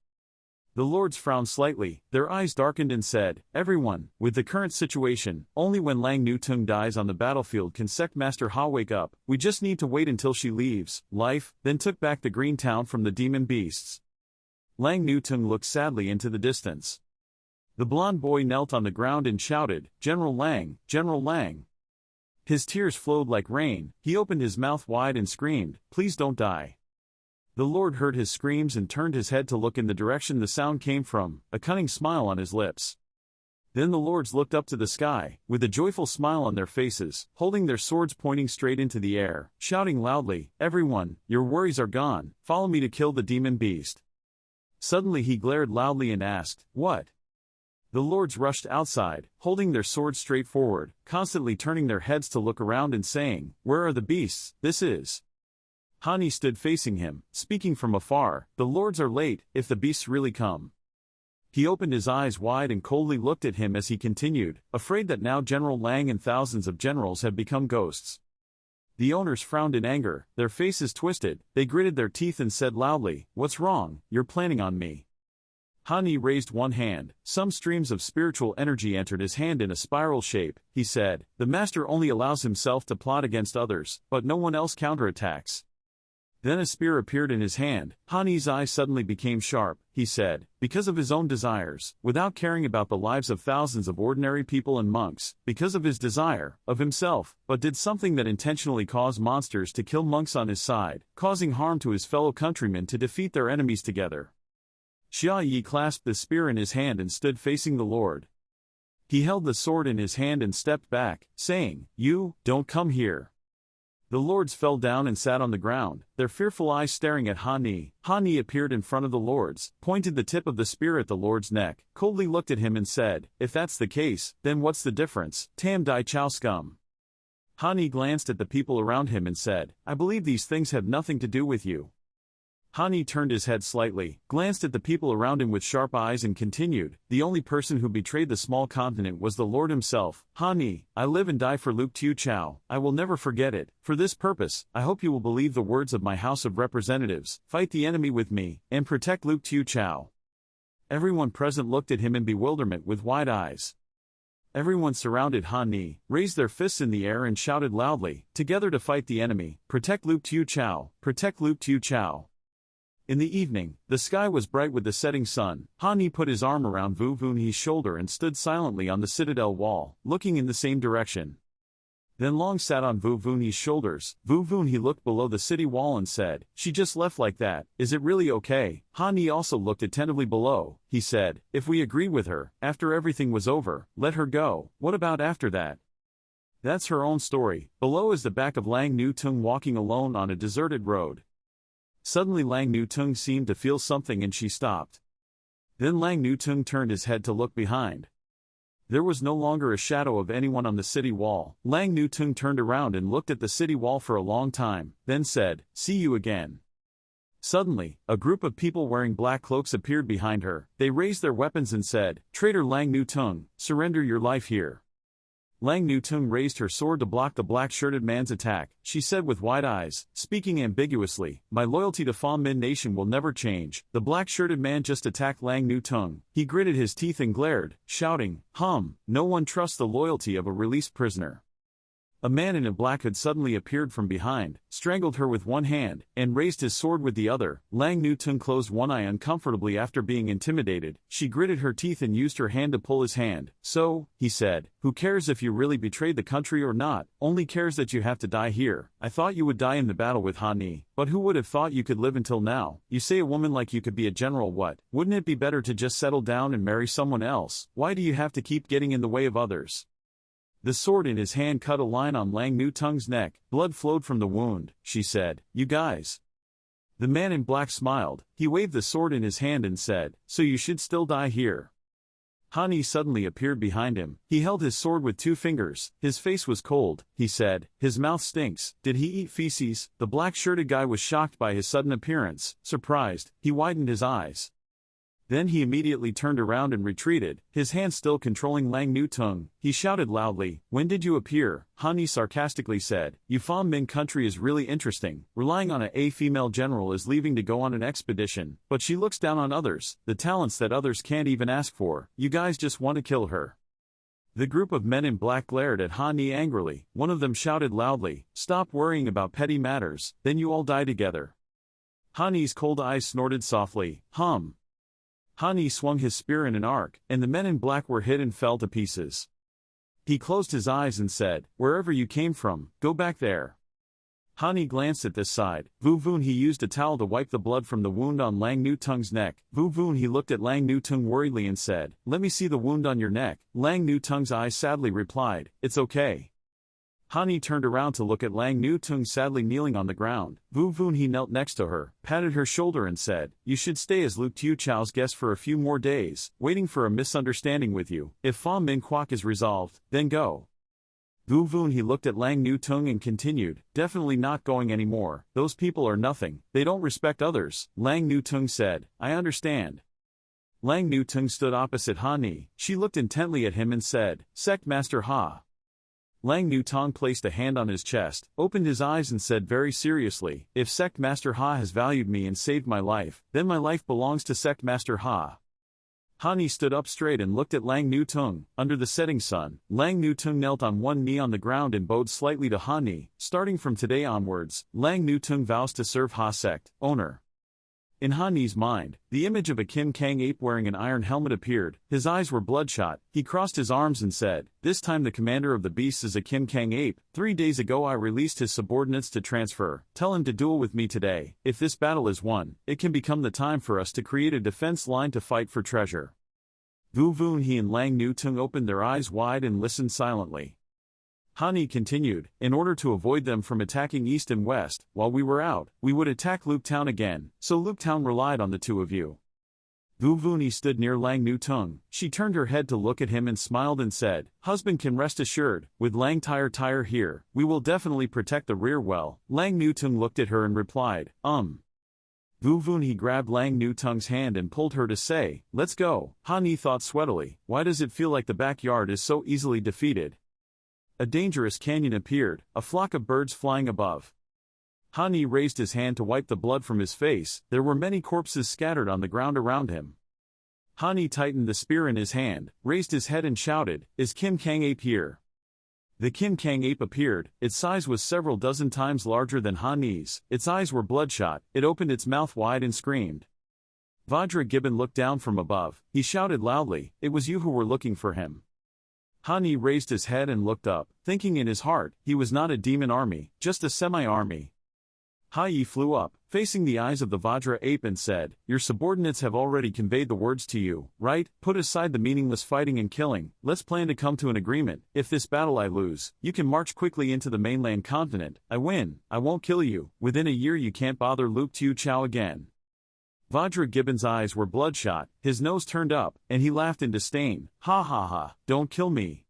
Speaker 1: The lords frowned slightly, their eyes darkened and said, everyone, with the current situation, only when Lang Nutung dies on the battlefield can Sect Master Ha wake up. We just need to wait until she leaves, life, then took back the green town from the demon beasts. Lang Nutung looked sadly into the distance. The blond boy knelt on the ground and shouted, General Lang, General Lang. His tears flowed like rain, he opened his mouth wide and screamed, please don't die. The lord heard his screams and turned his head to look in the direction the sound came from, a cunning smile on his lips. Then the lords looked up to the sky, with a joyful smile on their faces, holding their swords pointing straight into the air, shouting loudly, everyone, your worries are gone, follow me to kill the demon beast. Suddenly he glared loudly and asked, what? The lords rushed outside, holding their swords straight forward, constantly turning their heads to look around and saying, "Where are the beasts? This is..." Hani stood facing him, speaking from afar, "The lords are late, if the beasts really come." He opened his eyes wide and coldly looked at him as he continued, afraid that now General Lang and thousands of generals have become ghosts. The owners frowned in anger, their faces twisted, they gritted their teeth and said loudly, "What's wrong? You're planning on me." Hani raised one hand, some streams of spiritual energy entered his hand in a spiral shape. He said, "The master only allows himself to plot against others, but no one else counterattacks." Then a spear appeared in his hand. Hani's eyes suddenly became sharp. He said, because of his own desires, without caring about the lives of thousands of ordinary people and monks, because of his desire, of himself, but did something that intentionally caused monsters to kill monks on his side, causing harm to his fellow countrymen to defeat their enemies together. Xia Yi clasped the spear in his hand and stood facing the Lord. He held the sword in his hand and stepped back, saying, "You, don't come here." The lords fell down and sat on the ground, their fearful eyes staring at Hani. Hani appeared in front of the lords, pointed the tip of the spear at the lord's neck, coldly looked at him and said, "If that's the case, then what's the difference, Tam Dai Chow scum?" Hani glanced at the people around him and said, "I believe these things have nothing to do with you." Hani turned his head slightly, glanced at the people around him with sharp eyes and continued, "The only person who betrayed the small continent was the Lord himself. Hani, I live and die for Luke Tiu Chao, I will never forget it. For this purpose, I hope you will believe the words of my House of Representatives, fight the enemy with me, and protect Luke Tiu Chao." Everyone present looked at him in bewilderment with wide eyes. Everyone surrounded Hani, raised their fists in the air and shouted loudly, "Together to fight the enemy, protect Luke Tiu Chao, protect Luke Tiu Chao." In the evening, the sky was bright with the setting sun. Hani put his arm around Wu Vunhe's shoulder and stood silently on the citadel wall, looking in the same direction. Then Long sat on Wu Vunhe's shoulders. Wu Vunhe looked below the city wall and said, "She just left like that, is it really okay?" Hani also looked attentively below. He said, "If we agreed with her, after everything was over, let her go. What about after that?" "That's her own story." Below is the back of Lang Nu Tung walking alone on a deserted road. Suddenly Lang Nu Tung seemed to feel something and she stopped. Then Lang Nu Tung turned his head to look behind. There was no longer a shadow of anyone on the city wall. Lang Nu Tung turned around and looked at the city wall for a long time, then said, "See you again." Suddenly, a group of people wearing black cloaks appeared behind her. They raised their weapons and said, "Traitor Lang Nu Tung, surrender your life here." Lang Nu Tung raised her sword to block the black-shirted man's attack. She said with wide eyes, speaking ambiguously, "My loyalty to Fa Min Nation will never change." The black-shirted man just attacked Lang Nu Tung. He gritted his teeth and glared, shouting, No one trusts the loyalty of a released prisoner." A man in a black hood suddenly appeared from behind, strangled her with one hand, and raised his sword with the other. Lang Nu Tung closed one eye uncomfortably after being intimidated. She gritted her teeth and used her hand to pull his hand. "So," he said, "who cares if you really betrayed the country or not, only cares that you have to die here. I thought you would die in the battle with Hani, but who would have thought you could live until now? You say a woman like you could be a general. What? Wouldn't it be better to just settle down and marry someone else? Why do you have to keep getting in the way of others?" The sword in his hand cut a line on Lang Nu Tung's neck. Blood flowed from the wound. She said, "You guys." The man in black smiled. He waved the sword in his hand and said, "So you should still die here." Hani suddenly appeared behind him. He held his sword with 2 fingers. His face was cold. He said, "His mouth stinks. Did he eat feces?" The black-shirted guy was shocked by his sudden appearance. Surprised, he widened his eyes. Then he immediately turned around and retreated, his hand still controlling Lang Nu Tung. He shouted loudly, "When did you appear?" Hani sarcastically said, "You Fa Min country is really interesting, relying on a female general is leaving to go on an expedition, but she looks down on others, the talents that others can't even ask for. You guys just want to kill her." The group of men in black glared at Hani angrily. One of them shouted loudly, "Stop worrying about petty matters, then you all die together." Hani's cold eyes snorted softly, Hani swung his spear in an arc, and the men in black were hit and fell to pieces. He closed his eyes and said, "Wherever you came from, go back there." Hani glanced at this side. Wu Vunhe used a towel to wipe the blood from the wound on Lang Nu Tung's neck. Wu Vunhe looked at Lang Nu Tung worriedly and said, "Let me see the wound on your neck." Lang Nu Tung's eyes sadly replied, "It's okay." Hani turned around to look at Lang Nu Tung sadly kneeling on the ground. Vu Vun he knelt next to her, patted her shoulder and said, "You should stay as Luke Tiu Chao's guest for a few more days, waiting for a misunderstanding with you. If Fa Min Kwok is resolved, then go." Vu Vun he looked at Lang Nu Tung and continued, "Definitely not going anymore. Those people are nothing, they don't respect others." Lang Nu Tung said, "I understand." Lang Nu Tung stood opposite Hani. She looked intently at him and said, "Sect Master Ha." Lang Nu Tong placed a hand on his chest, opened his eyes and said very seriously, "If Sect Master Ha has valued me and saved my life, then my life belongs to Sect Master Ha." Hani stood up straight and looked at Lang Nu Tung. Under the setting sun, Lang Nu Tung knelt on one knee on the ground and bowed slightly to Hani. "Starting from today onwards, Lang Nu Tung vows to serve Ha Sect, owner." In Hani's mind, the image of a Kim Kang ape wearing an iron helmet appeared. His eyes were bloodshot. He crossed his arms and said, "This time the commander of the beasts is a Kim Kang ape. 3 days ago I released his subordinates to transfer. Tell him to duel with me today. If this battle is won, it can become the time for us to create a defense line to fight for treasure." Vu Vun he and Lang Nu Tung opened their eyes wide and listened silently. Hani continued, "In order to avoid them from attacking east and west, while we were out, we would attack Luke Town again, so Luke Town relied on the two of you." Vu Vuni stood near Lang Nu Tung. She turned her head to look at him and smiled and said, "Husband can rest assured, with Lang Tire here, we will definitely protect the rear well." Lang Nu Tung looked at her and replied, Vu Vuni grabbed Lang Nu Tung's hand and pulled her to say, "Let's go." Hani thought sweatily, why does it feel like the backyard is so easily defeated? A dangerous canyon appeared, a flock of birds flying above. Hani raised his hand to wipe the blood from his face. There were many corpses scattered on the ground around him. Hani tightened the spear in his hand, raised his head and shouted, "Is Kim Kang Ape here?" The Kim Kang Ape appeared. Its size was several dozen times larger than Hani's. Its eyes were bloodshot. It opened its mouth wide and screamed. Vajra Gibbon looked down from above. He shouted loudly, "It was you who were looking for him." Hani raised his head and looked up, thinking in his heart, he was not a demon army, just a semi-army. Hai flew up, facing the eyes of the Vajra ape and said, "Your subordinates have already conveyed the words to you, right? Put aside the meaningless fighting and killing, let's plan to come to an agreement. If this battle I lose, you can march quickly into the mainland continent. I win, I won't kill you. Within a year you can't bother Luke Tiu Chao again." Vajra Gibbon's eyes were bloodshot, his nose turned up, and he laughed in disdain. "Ha ha ha, don't kill me."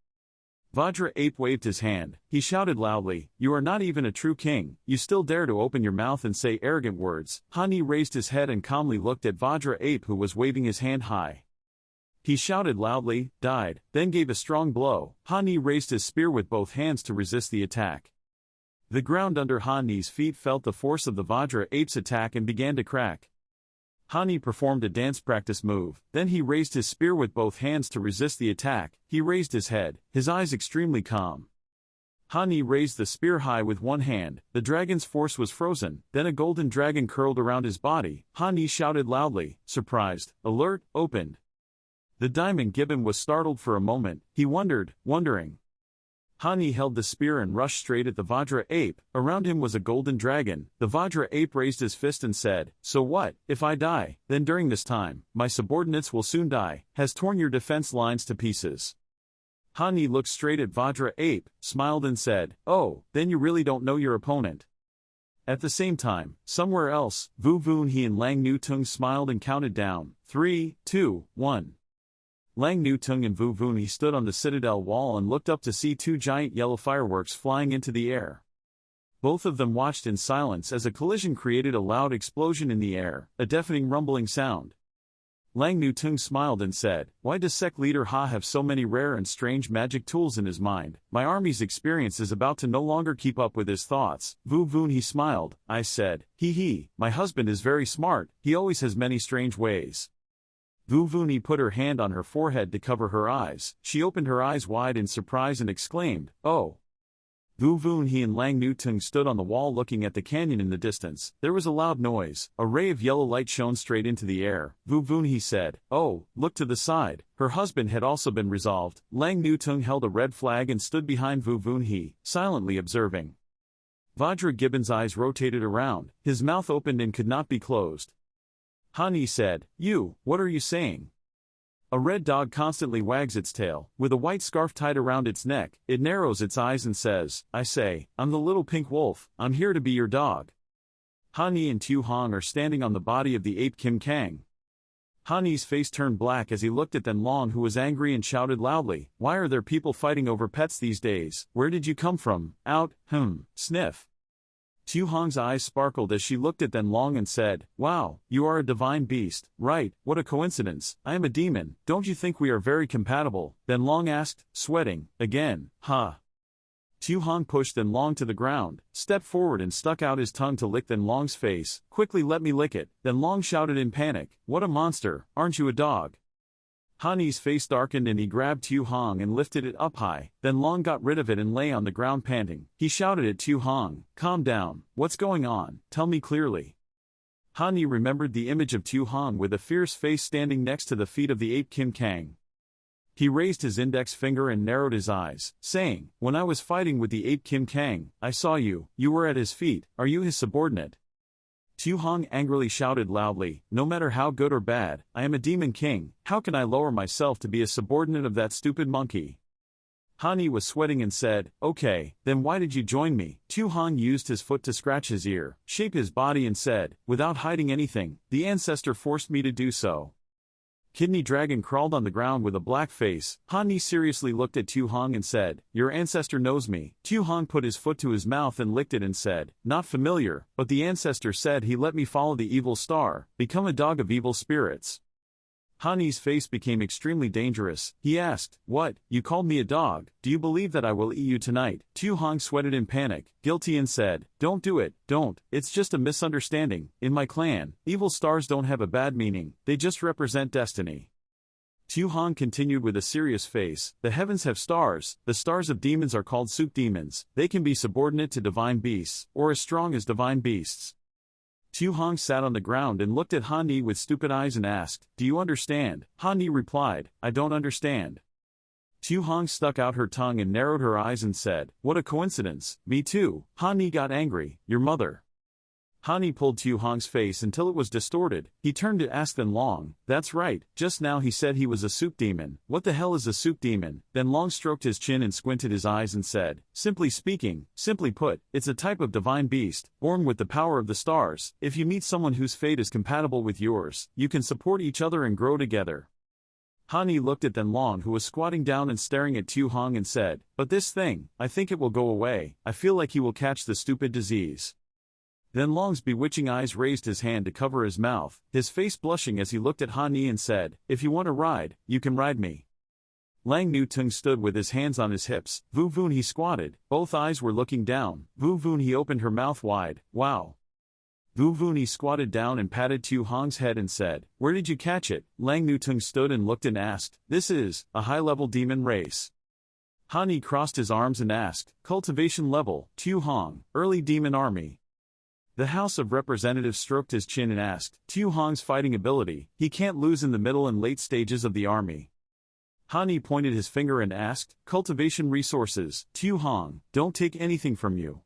Speaker 1: Vajra Ape waved his hand. He shouted loudly, "You are not even a true king, you still dare to open your mouth and say arrogant words." Hani raised his head and calmly looked at Vajra Ape who was waving his hand high. He shouted loudly, died, then gave a strong blow. Hani raised his spear with both hands to resist the attack. The ground under Hani's feet felt the force of the Vajra Ape's attack and began to crack. Hani performed a dance practice move, then he raised his spear with both hands to resist the attack. He raised his head, his eyes extremely calm. Hani raised the spear high with one hand. The dragon's force was frozen, then a golden dragon curled around his body. Hani shouted loudly, surprised, alert, opened. The diamond gibbon was startled for a moment. He wondering. Hani held the spear and rushed straight at the Vajra ape. Around him was a golden dragon. The Vajra ape raised his fist and said, "So what, if I die? Then during this time, my subordinates will soon die. Has torn your defense lines to pieces." Hani looked straight at Vajra ape, smiled and said, "Oh, then you really don't know your opponent." At the same time, somewhere else, Vu Vun he and Lang Nu Tung smiled and counted down. 3, 2, 1. Lang Nu Tung and Vu Vuni stood on the citadel wall and looked up to see two giant yellow fireworks flying into the air. Both of them watched in silence as a collision created a loud explosion in the air, a deafening rumbling sound. Lang Nu Tung smiled and said, "Why does sect leader Ha have so many rare and strange magic tools in his mind? My army's experience is about to no longer keep up with his thoughts." Vu Vun he smiled. I said, "He, my husband is very smart, he always has many strange ways." Vu Vuni put her hand on her forehead to cover her eyes. She opened her eyes wide in surprise and exclaimed, "Oh!" Vu Vun he and Lang Nu Tung stood on the wall looking at the canyon in the distance. There was a loud noise. A ray of yellow light shone straight into the air. Vu Vun he said, "Oh, look to the side." Her husband had also been resolved. Lang Nu Tung held a red flag and stood behind Vu Vun he, silently observing. Vajra Gibbon's eyes rotated around. His mouth opened and could not be closed. Hani said, "You, what are you saying?" A red dog constantly wags its tail, with a white scarf tied around its neck. It narrows its eyes and says, I say, I'm the little pink wolf, I'm here to be your dog. Han-Ni and Tu Hong are standing on the body of the ape Kim Kang. Han-Ni's face turned black as he looked at Then Long, who was angry and shouted loudly, Why are there people fighting over pets these days? Where did you come from? Out, sniff. Tu Hong's eyes sparkled as she looked at Then Long and said, Wow, you are a divine beast, right? What a coincidence, I am a demon, don't you think we are very compatible? Then Long asked, sweating, again, huh? Tu Hong pushed Then Long to the ground, stepped forward and stuck out his tongue to lick Then Long's face. Quickly, let me lick it. Then Long shouted in panic, What a monster, aren't you a dog? Han-Ni's face darkened and he grabbed Tu Hong and lifted it up high. Then Long got rid of it and lay on the ground panting. He shouted at Tu Hong, Calm down, what's going on, tell me clearly. Han-Ni remembered the image of Tu Hong with a fierce face standing next to the feet of the ape Kim Kang. He raised his index finger and narrowed his eyes, saying, When I was fighting with the ape Kim Kang, I saw you were at his feet, are you his subordinate? Tu Hong angrily shouted loudly, No matter how good or bad, I am a demon king, how can I lower myself to be a subordinate of that stupid monkey? Han-Ni was sweating and said, Okay, then why did you join me? Tu Hong used his foot to scratch his ear, shape his body and said, Without hiding anything, the ancestor forced me to do so. Kidney Dragon crawled on the ground with a black face. Han-Ni seriously looked at Tu Hong and said, Your ancestor knows me. Tu Hong put his foot to his mouth and licked it and said, Not familiar, but the ancestor said he let me follow the evil star, become a dog of evil spirits. Han-Ni's face became extremely dangerous. He asked, What, you called me a dog? Do you believe that I will eat you tonight? Tu Hong sweated in panic, guilty and said, Don't do it, don't, it's just a misunderstanding. In my clan, evil stars don't have a bad meaning, they just represent destiny. Tu Hong continued with a serious face, The heavens have stars, the stars of demons are called soup demons, they can be subordinate to divine beasts, or as strong as divine beasts. Tu Hong sat on the ground and looked at Han-Ni with stupid eyes and asked, Do you understand? Han-Ni replied, I don't understand. Tu Hong stuck out her tongue and narrowed her eyes and said, What a coincidence, me too. Han-Ni got angry, Your mother. Han-Ni pulled Tu Hong's face until it was distorted. He turned to ask Then Long, That's right, just now he said he was a soup demon. What the hell is a soup demon? Then Long stroked his chin and squinted his eyes and said, Simply speaking, simply put, it's a type of divine beast, born with the power of the stars. If you meet someone whose fate is compatible with yours, you can support each other and grow together. Han-Ni looked at Then Long, who was squatting down and staring at Tu Hong, and said, But this thing, I think it will go away. I feel like he will catch the stupid disease. Then Long's bewitching eyes raised his hand to cover his mouth, his face blushing as he looked at Han-Ni and said, If you want to ride, you can ride me. Lang Nu Tung stood with his hands on his hips. Vu Vun he squatted, both eyes were looking down. Vu Vun he opened her mouth wide, Wow. Vu Vun he squatted down and patted Tu Hong's head and said, Where did you catch it? Lang Nu Tung stood and looked and asked, This is a high-level demon race. Han-Ni crossed his arms and asked, Cultivation level, Tu Hong, early demon army. The House of Representatives stroked his chin and asked, Tu Hong's fighting ability, he can't lose in the middle and late stages of the army. Han-Ni pointed his finger and asked, Cultivation resources, Tu Hong, don't take anything from you.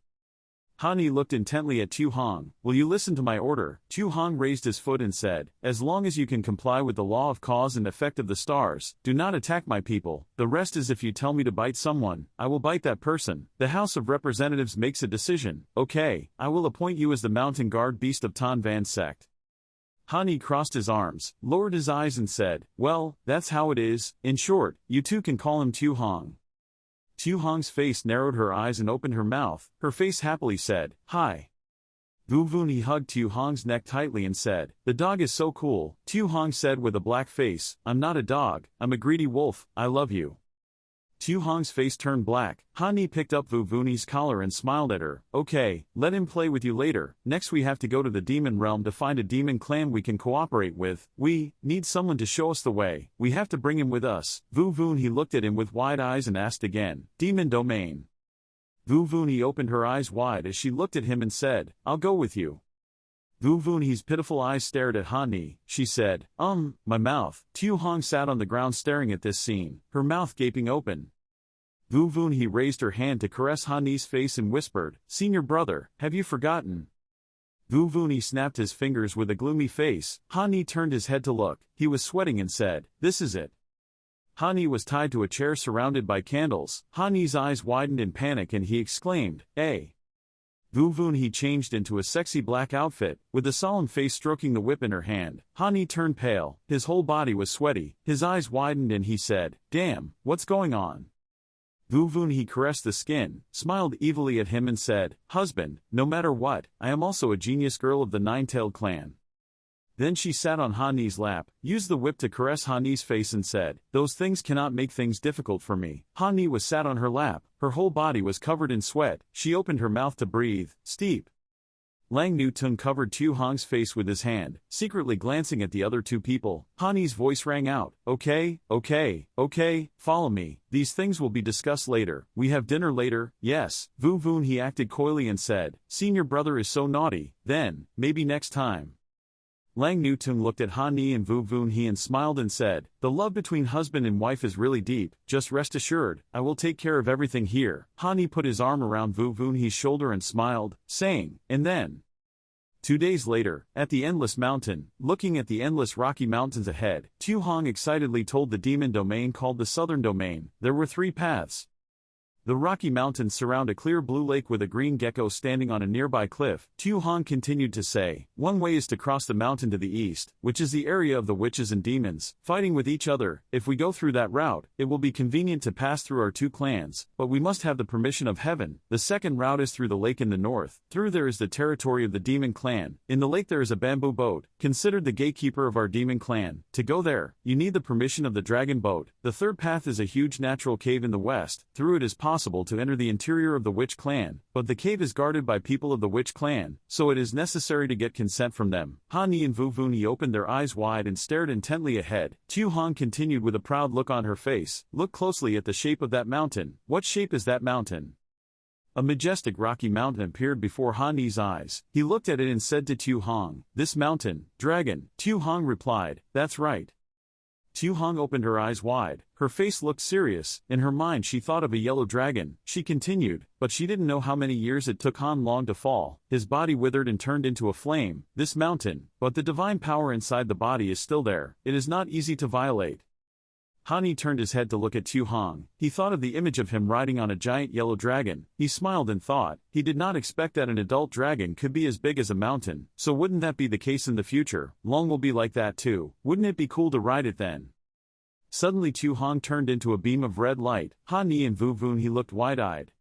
Speaker 1: Han-Ni looked intently at Tu Hong, Will you listen to my order? Tu Hong raised his foot and said, As long as you can comply with the law of cause and effect of the stars, do not attack my people. The rest is if you tell me to bite someone, I will bite that person. The House of Representatives makes a decision. Okay, I will appoint you as the mountain guard beast of Tan Van sect. Han-Ni crossed his arms, lowered his eyes and said, Well, that's how it is. In short, you two can call him Tu Hong. Tu Hong's face narrowed, her eyes and opened her mouth. Her face happily said, Hi. Vu Vun he hugged Tu Hong's neck tightly and said, The dog is so cool. Tu Hong said with a black face, I'm not a dog, I'm a greedy wolf, I love you. Tu Hong's face turned black. Han-Ni picked up Vu Vun's collar and smiled at her. Okay, let him play with you later. Next we have to go to the demon realm to find a demon clan we can cooperate with. We need someone to show us the way. We have to bring him with us. Vu Vun he looked at him with wide eyes and asked again, Demon domain. Vu Vun he opened her eyes wide as she looked at him and said, I'll go with you. Vu Vun he's pitiful eyes stared at Han-Ni. She said, My mouth. Tu Hong sat on the ground staring at this scene, her mouth gaping open. Vu Vun he raised her hand to caress Han-Ni's face and whispered, Senior brother, have you forgotten? Wu Vuni snapped his fingers with a gloomy face. Han Ni turned his head to look. He was sweating and said, "This is it." Han Ni was tied to a chair surrounded by candles. Han Ni's eyes widened in panic and he exclaimed, "Hey!" Wu Vuni changed into a sexy black outfit, with a solemn face stroking the whip in her hand. Han Ni turned pale, his whole body was sweaty, his eyes widened and he said, "Damn, what's going on?" Wu Vuni caressed the skin, smiled evilly at him and said, "Husband, no matter what, I am also a genius girl of the Nine-Tailed clan." Then she sat on Han Ni's lap, used the whip to caress Han Ni's face and said, "Those things cannot make things difficult for me." Han Ni was sat on her lap, her whole body was covered in sweat, she opened her mouth to breathe, steep. Lang Nu Tung covered Tu Hong's face with his hand, secretly glancing at the other two people. Han Ni's voice rang out, "Okay, follow me, these things will be discussed later, we have dinner later, yes." Wu Vun he acted coyly and said, "Senior brother is so naughty, then, maybe next time." Lang Nu Tung looked at Han Ni and Wu Vun he and smiled and said, "The love between husband and wife is really deep, just rest assured, I will take care of everything here." Han Ni put his arm around Wu Vun he's shoulder and smiled, saying, "And then." 2 days later, at the Endless Mountain, looking at the endless rocky mountains ahead, Tu Hong excitedly told the demon domain called the Southern Domain, there were 3 paths. The Rocky Mountains surround a clear blue lake with a green gecko standing on a nearby cliff. Tu Hong continued to say, "One way is to cross the mountain to the east, which is the area of the witches and demons, fighting with each other. If we go through that route, it will be convenient to pass through our 2 clans, but we must have the permission of heaven. The second route is through the lake in the north. Through there is the territory of the demon clan. In the lake there is a bamboo boat, considered the gatekeeper of our demon clan. To go there, you need the permission of the dragon boat. The third path is a huge natural cave in the west. Through it is possible to enter the interior of the witch clan, but the cave is guarded by people of the witch clan, so it is necessary to get consent from them." Han Ni and Wu Vuni opened their eyes wide and stared intently ahead. Tu Hong continued with a proud look on her face, "Look closely at the shape of that mountain. What shape is that mountain?" A majestic rocky mountain appeared before Han Ni's eyes. He looked at it and said to Tu Hong, "This mountain, dragon." Tu Hong replied, "That's right." Tu Hong opened her eyes wide, her face looked serious, in her mind she thought of a yellow dragon. She continued, "But she didn't know how many years it took Han Long to fall. His body withered and turned into a flame. This mountain, but the divine power inside the body is still there. It is not easy to violate." Han Ni turned his head to look at Tu Hong. He thought of the image of him riding on a giant yellow dragon. He smiled and thought, he did not expect that an adult dragon could be as big as a mountain. So wouldn't that be the case in the future? Long will be like that too. Wouldn't it be cool to ride it then? Suddenly Tu Hong turned into a beam of red light. Han Ni and Wu Vun he looked wide-eyed.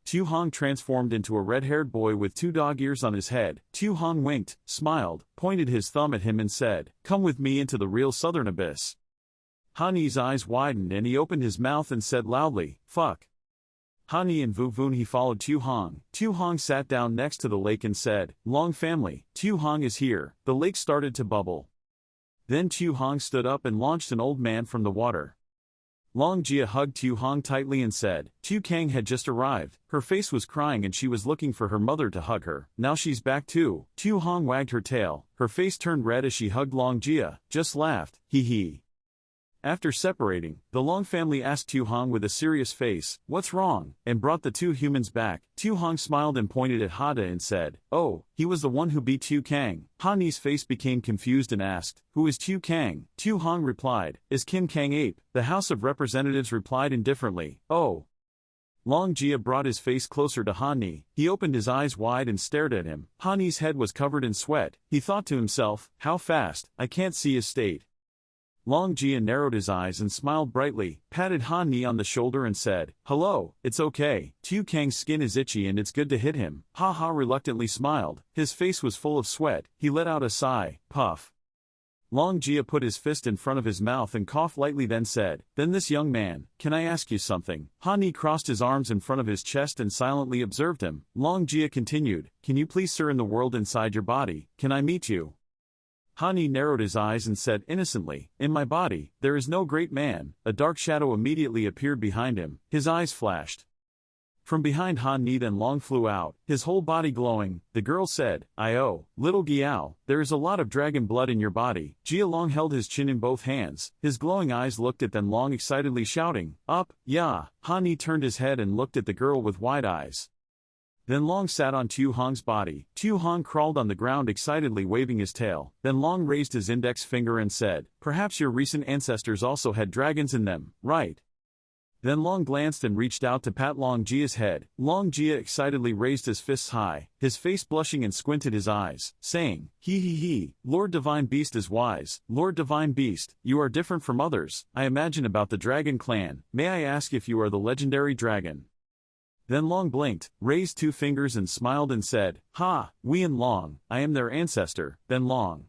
Speaker 1: Tu Hong transformed into a red-haired boy with 2 dog ears on his head. Tu Hong winked, smiled, pointed his thumb at him and said, "Come with me into the real southern abyss." Han Ni's eyes widened and he opened his mouth and said loudly, "Fuck." Han Ni and Wu Vun he followed Tu Hong. Tu Hong sat down next to the lake and said, "Long family, Tu Hong is here." The lake started to bubble. Then Tu Hong stood up and launched an old man from the water. Long Jia hugged Tu Hong tightly and said, Tu Kang had just arrived, her face was crying and she was looking for her mother to hug her. Now she's back too. Tu Hong wagged her tail, her face turned red as she hugged Long Jia, just laughed, hee hee. After separating, the Long family asked Tu Hong with a serious face, "What's wrong?" and brought the 2 humans back. Tu Hong smiled and pointed at Hada and said, "Oh, he was the one who beat Tu Kang." Han Ni's face became confused and asked, "Who is Tu Kang?" Tu Hong replied, "Is Kim Kang Ape." The House of Representatives replied indifferently, "Oh." Long Jia brought his face closer to Han Ni. He opened his eyes wide and stared at him. Han Ni's head was covered in sweat. He thought to himself, "How fast, I can't see his state." Long Jia narrowed his eyes and smiled brightly, patted Han Ni on the shoulder and said, "Hello, it's okay. Tu Kang's skin is itchy and it's good to hit him." Ha Ha reluctantly smiled. His face was full of sweat. He let out a sigh, puff. Long Jia put his fist in front of his mouth and coughed lightly then said, "Then this young man, can I ask you something?" Han Ni crossed his arms in front of his chest and silently observed him. Long Jia continued, "Can you please sir in the world inside your body, can I meet you?" Han Ni narrowed his eyes and said innocently, "In my body, there is no great man." A dark shadow immediately appeared behind him. His eyes flashed. From behind Han Ni then Long flew out, his whole body glowing. The girl said, "Oh, little Giao, there is a lot of dragon blood in your body." Jia Long held his chin in both hands. His glowing eyes looked at them Long excitedly shouting, "Up, yeah." Han Ni turned his head and looked at the girl with wide eyes. Then Long sat on Tu Hong's body. Tu Hong crawled on the ground excitedly waving his tail. Then Long raised his index finger and said, "Perhaps your recent ancestors also had dragons in them, right?" Then Long glanced and reached out to pat Long Jia's head. Long Jia excitedly raised his fists high, his face blushing and squinted his eyes, saying, He, Lord Divine Beast is wise. Lord Divine Beast, you are different from others, I imagine about the dragon clan. May I ask if you are the legendary dragon?" Then Long blinked, raised 2 fingers and smiled and said, "Ha, Wei and Long, I am their ancestor." Then Long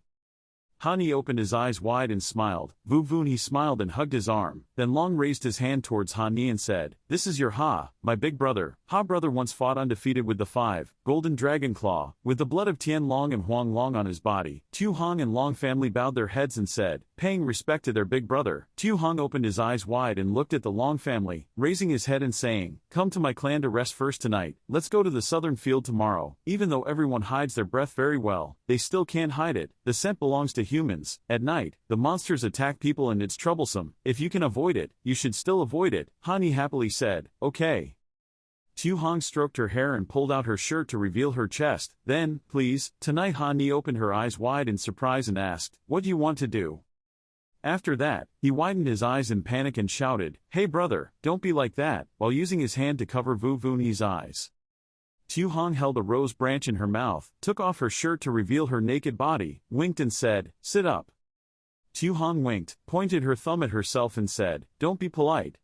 Speaker 1: Hani opened his eyes wide and smiled. Vu Vun he smiled and hugged his arm. Then Long raised his hand towards Hani and said, "This is your Ha, my big brother." Ha brother once fought undefeated with the 5 golden dragon claw, with the blood of Tian Long and Huang Long on his body. Tu Hong and Long family bowed their heads and said, paying respect to their big brother. Tu Hong opened his eyes wide and looked at the Long family, raising his head and saying, "Come to my clan to rest first tonight. Let's go to the southern field tomorrow." Even though everyone hides their breath very well, they still can't hide it. The scent belongs to humans. At night, the monsters attack people and it's troublesome. If you can avoid it, you should still avoid it. Hani happily said, "Okay." Tu Hong stroked her hair and pulled out her shirt to reveal her chest. Then, "Please." Tonight Hani opened her eyes wide in surprise and asked, "What do you want to do?" After that, he widened his eyes in panic and shouted, "Hey brother, don't be like that," while using his hand to cover Vu Vuni's eyes. Tu Hong held a rose branch in her mouth, took off her shirt to reveal her naked body, winked and said, "Sit up." Tu Hong winked, pointed her thumb at herself and said, "Don't be polite."